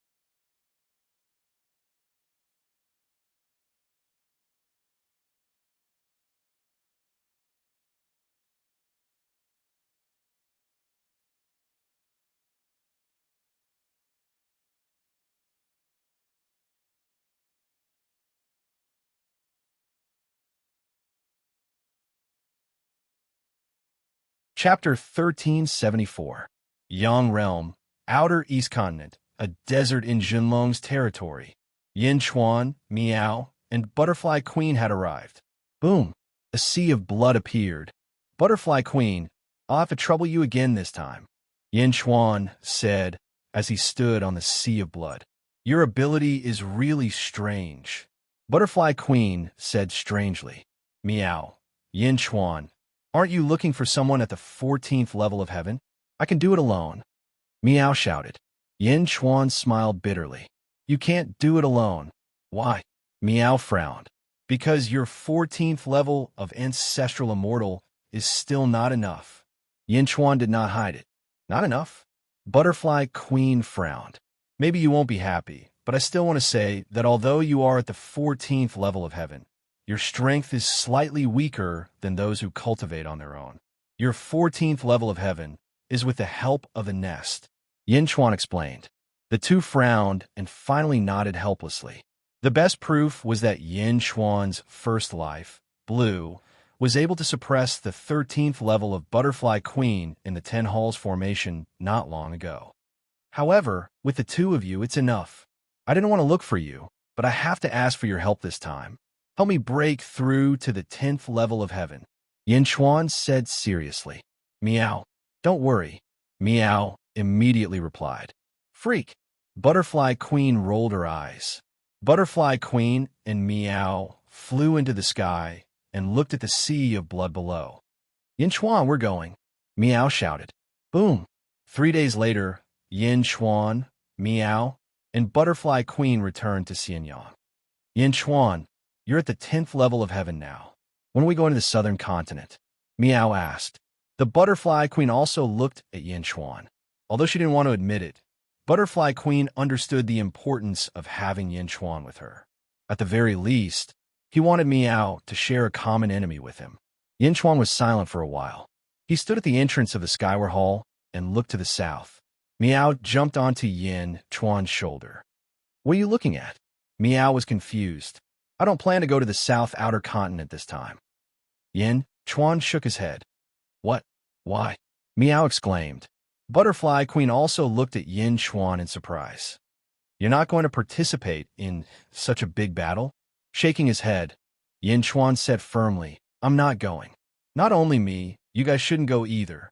Chapter 1374. Yang Realm, Outer East Continent, a desert in Jinlong's territory. Yin Chuan, Miao, and Butterfly Queen had arrived. Boom! A sea of blood appeared. Butterfly Queen, I'll have to trouble you again this time. Yin Chuan said as he stood on the sea of blood. Your ability is really strange. Butterfly Queen said strangely. Miao. Yin Chuan, aren't you looking for someone at the 14th level of heaven? I can do it alone. Miao shouted. Yin Chuan smiled bitterly. You can't do it alone. Why? Miao frowned. Because your 14th level of ancestral immortal is still not enough. Yin Chuan did not hide it. Not enough? Butterfly Queen frowned. Maybe you won't be happy, but I still want to say that although you are at the 14th level of heaven, your strength is slightly weaker than those who cultivate on their own. Your 14th level of heaven is with the help of a nest. Yin Chuan explained. The 2 frowned and finally nodded helplessly. The best proof was that Yin Chuan's first life, Blue, was able to suppress the 13th level of Butterfly Queen in the 10 Halls formation not long ago. However, with the 2 of you, it's enough. I didn't want to look for you, but I have to ask for your help this time. Help me break through to the 10th level of heaven. Yin Chuan said seriously. Miao. Don't worry. Miao immediately replied. Freak. Butterfly Queen rolled her eyes. Butterfly Queen and Miao flew into the sky and looked at the sea of blood below. Yin Chuan, we're going. Miao shouted. Boom. 3 days later, Yin Chuan, Miao, and Butterfly Queen returned to Xianyang. Yin Chuan, you're at the 10th level of heaven now. When are we going to the southern continent? Miao asked. The Butterfly Queen also looked at Yin Chuan. Although she didn't want to admit it, Butterfly Queen understood the importance of having Yin Chuan with her. At the very least, he wanted Miao to share a common enemy with him. Yin Chuan was silent for a while. He stood at the entrance of the Skyward Hall and looked to the south. Miao jumped onto Yin Chuan's shoulder. "What are you looking at?" Miao was confused. "I don't plan to go to the South Outer Continent this time." Yin Chuan shook his head. "What? Why?" Miao exclaimed. Butterfly Queen also looked at Yin Chuan in surprise. "You're not going to participate in such a big battle?" Shaking his head, Yin Chuan said firmly, "I'm not going. Not only me, you guys shouldn't go either."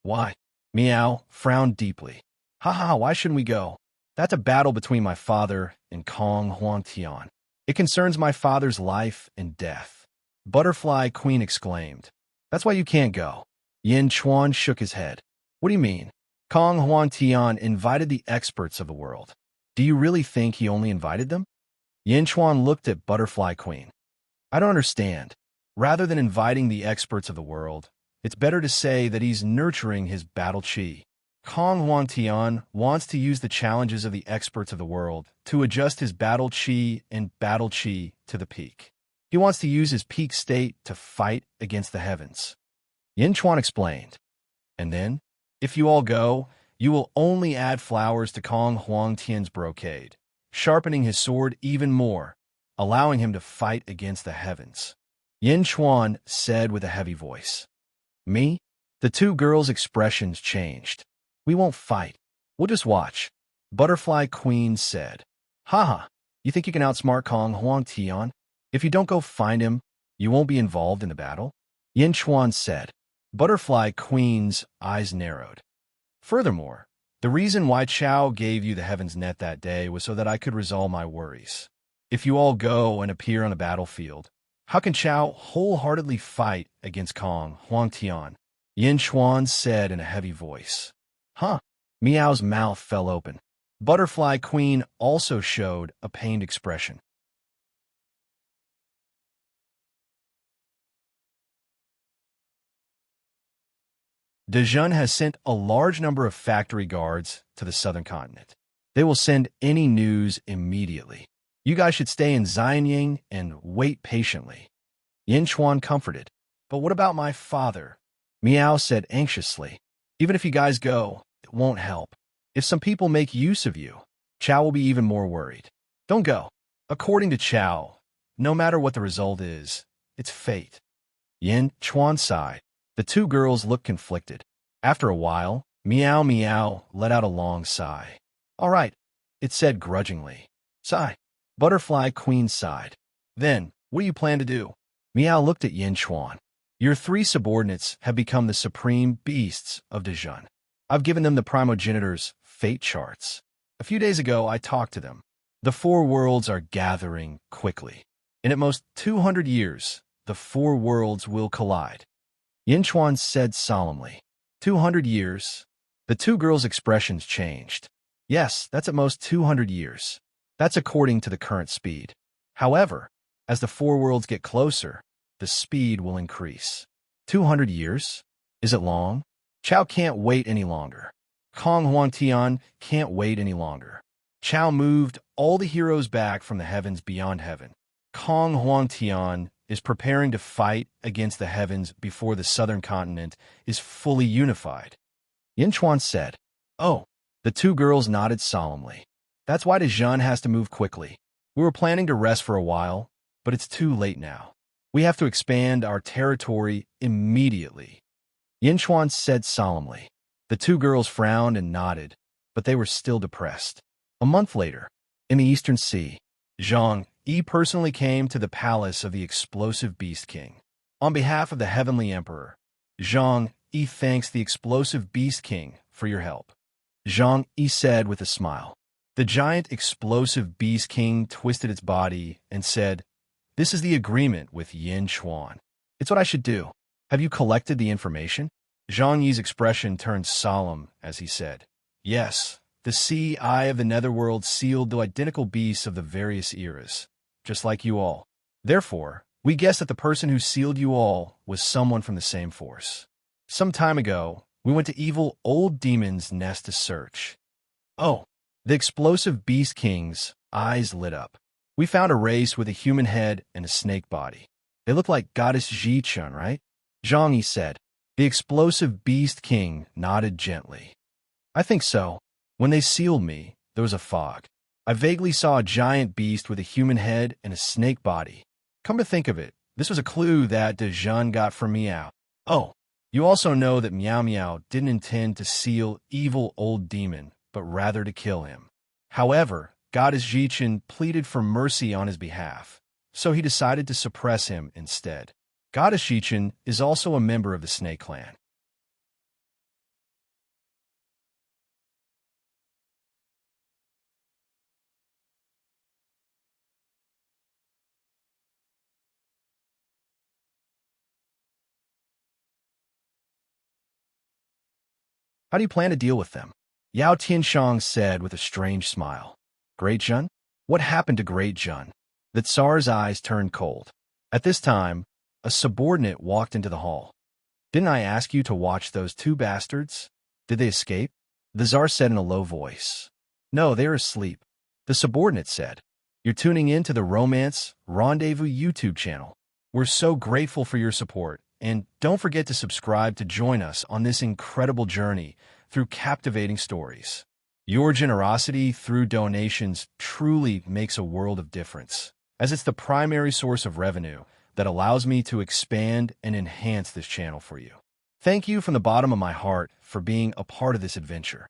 "Why?" Miao frowned deeply. "Haha, why shouldn't we go? That's a battle between my father and Kong Huangtian. It concerns my father's life and death." Butterfly Queen exclaimed. "That's why you can't go." Yin Chuan shook his head. "What do you mean? Kong Huangtian invited the experts of the world. Do you really think he only invited them?" Yin Chuan looked at Butterfly Queen. "I don't understand. Rather than inviting the experts of the world, it's better to say that he's nurturing his battle chi. Kong Huangtian wants to use the challenges of the experts of the world to adjust his battle chi and battle chi to the peak. He wants to use his peak state to fight against the heavens." Yin Chuan explained. "And then, if you all go, you will only add flowers to Kong Huangtian's brocade, sharpening his sword even more, allowing him to fight against the heavens." Yin Chuan said with a heavy voice. "Me?" The two girls' expressions changed. "We won't fight. We'll just watch," Butterfly Queen said. "Haha, you think you can outsmart Kong Huangtian? If you don't go find him, you won't be involved in the battle?" Yin Chuan said. Butterfly Queen's eyes narrowed. "Furthermore, the reason why Chao gave you the Heaven's Net that day was so that I could resolve my worries. If you all go and appear on a battlefield, how can Chao wholeheartedly fight against Kong Huangtian?" Yin Chuan said in a heavy voice. "Huh?" Miao's mouth fell open. Butterfly Queen also showed a pained expression. Dejun has sent a large number of factory guards to the southern continent. They will send any news immediately. You guys should stay in Xianying and wait patiently." Yin Chuan comforted. "But what about my father?" Miao said anxiously. "Even if you guys go, it won't help. If some people make use of you, Chao will be even more worried. Don't go. According to Chao, no matter what the result is, it's fate." Yin Chuan sighed. The two girls looked conflicted. After a while, Miao Miao let out a long sigh. "All right," it said grudgingly. "Sigh." Butterfly Queen sighed. "Then, what do you plan to do?" Miao looked at Yin Chuan. "Your three subordinates have become the supreme beasts of Dejun. I've given them the primogenitor's fate charts. A few days ago, I talked to them. The four worlds are gathering quickly. In at most 200 years, the four worlds will collide." Yin Chuan said solemnly. 200 years? The two girls' expressions changed. "Yes, that's at most 200 years. That's according to the current speed. However, as the four worlds get closer, the speed will increase." 200 years? Is it long? Chao can't wait any longer. Kong Huangtian can't wait any longer. Chao moved all the heroes back from the heavens beyond heaven. Kong Huangtian is preparing to fight against the heavens before the southern continent is fully unified. Yin Chuan said. "Oh." The two girls nodded solemnly. "That's why Dejun has to move quickly. We were planning to rest for a while, but it's too late now. We have to expand our territory immediately." Yin Chuan said solemnly. The two girls frowned and nodded, but they were still depressed. A month later, in the Eastern Sea, Zhang Yi personally came to the palace of the explosive Beast King. On behalf of the Heavenly Emperor, Zhang Yi thanks the explosive Beast King for your help. Zhang Yi said with a smile. The giant explosive Beast King twisted its body and said, "This is the agreement with Yin Chuan. It's what I should do. Have you collected the information?" Zhang Yi's expression turned solemn as he said, "Yes, the sea eye of the netherworld sealed the identical beasts of the various eras, just like you all. Therefore, we guess that the person who sealed you all was someone from the same force. Some time ago, we went to evil old demon's nest to search." Oh, the explosive Beast King's eyes lit up. We found a race with a human head and a snake body. They look like Goddess Ji-chun, right? Zhang Yi said. The explosive beast king nodded gently. I think so. When they sealed me, there was a fog. I vaguely saw a giant beast with a human head and a snake body. Come to think of it, this was a clue that De Zhen got from Meow. Oh, you also know that Meow Meow didn't intend to seal evil old demon, but rather to kill him. However, Goddess Jichen pleaded for mercy on his behalf, so he decided to suppress him instead. Goddess Jichen is also a member of the Snake Clan. How do you plan to deal with them? Yao Tianshang said with a strange smile. Great Jun? What happened to Great Jun? The Tsar's eyes turned cold. At this time, a subordinate walked into the hall. Didn't I ask you to watch those two bastards? Did they escape? The Tsar said in a low voice. No, they're asleep. The subordinate said. You're tuning in to the Romance Rendezvous YouTube channel. We're so grateful for your support, and don't forget to subscribe to join us on this incredible journey through captivating stories. Your generosity through donations truly makes a world of difference, as it's the primary source of revenue that allows me to expand and enhance this channel for you. Thank you from the bottom of my heart for being a part of this adventure.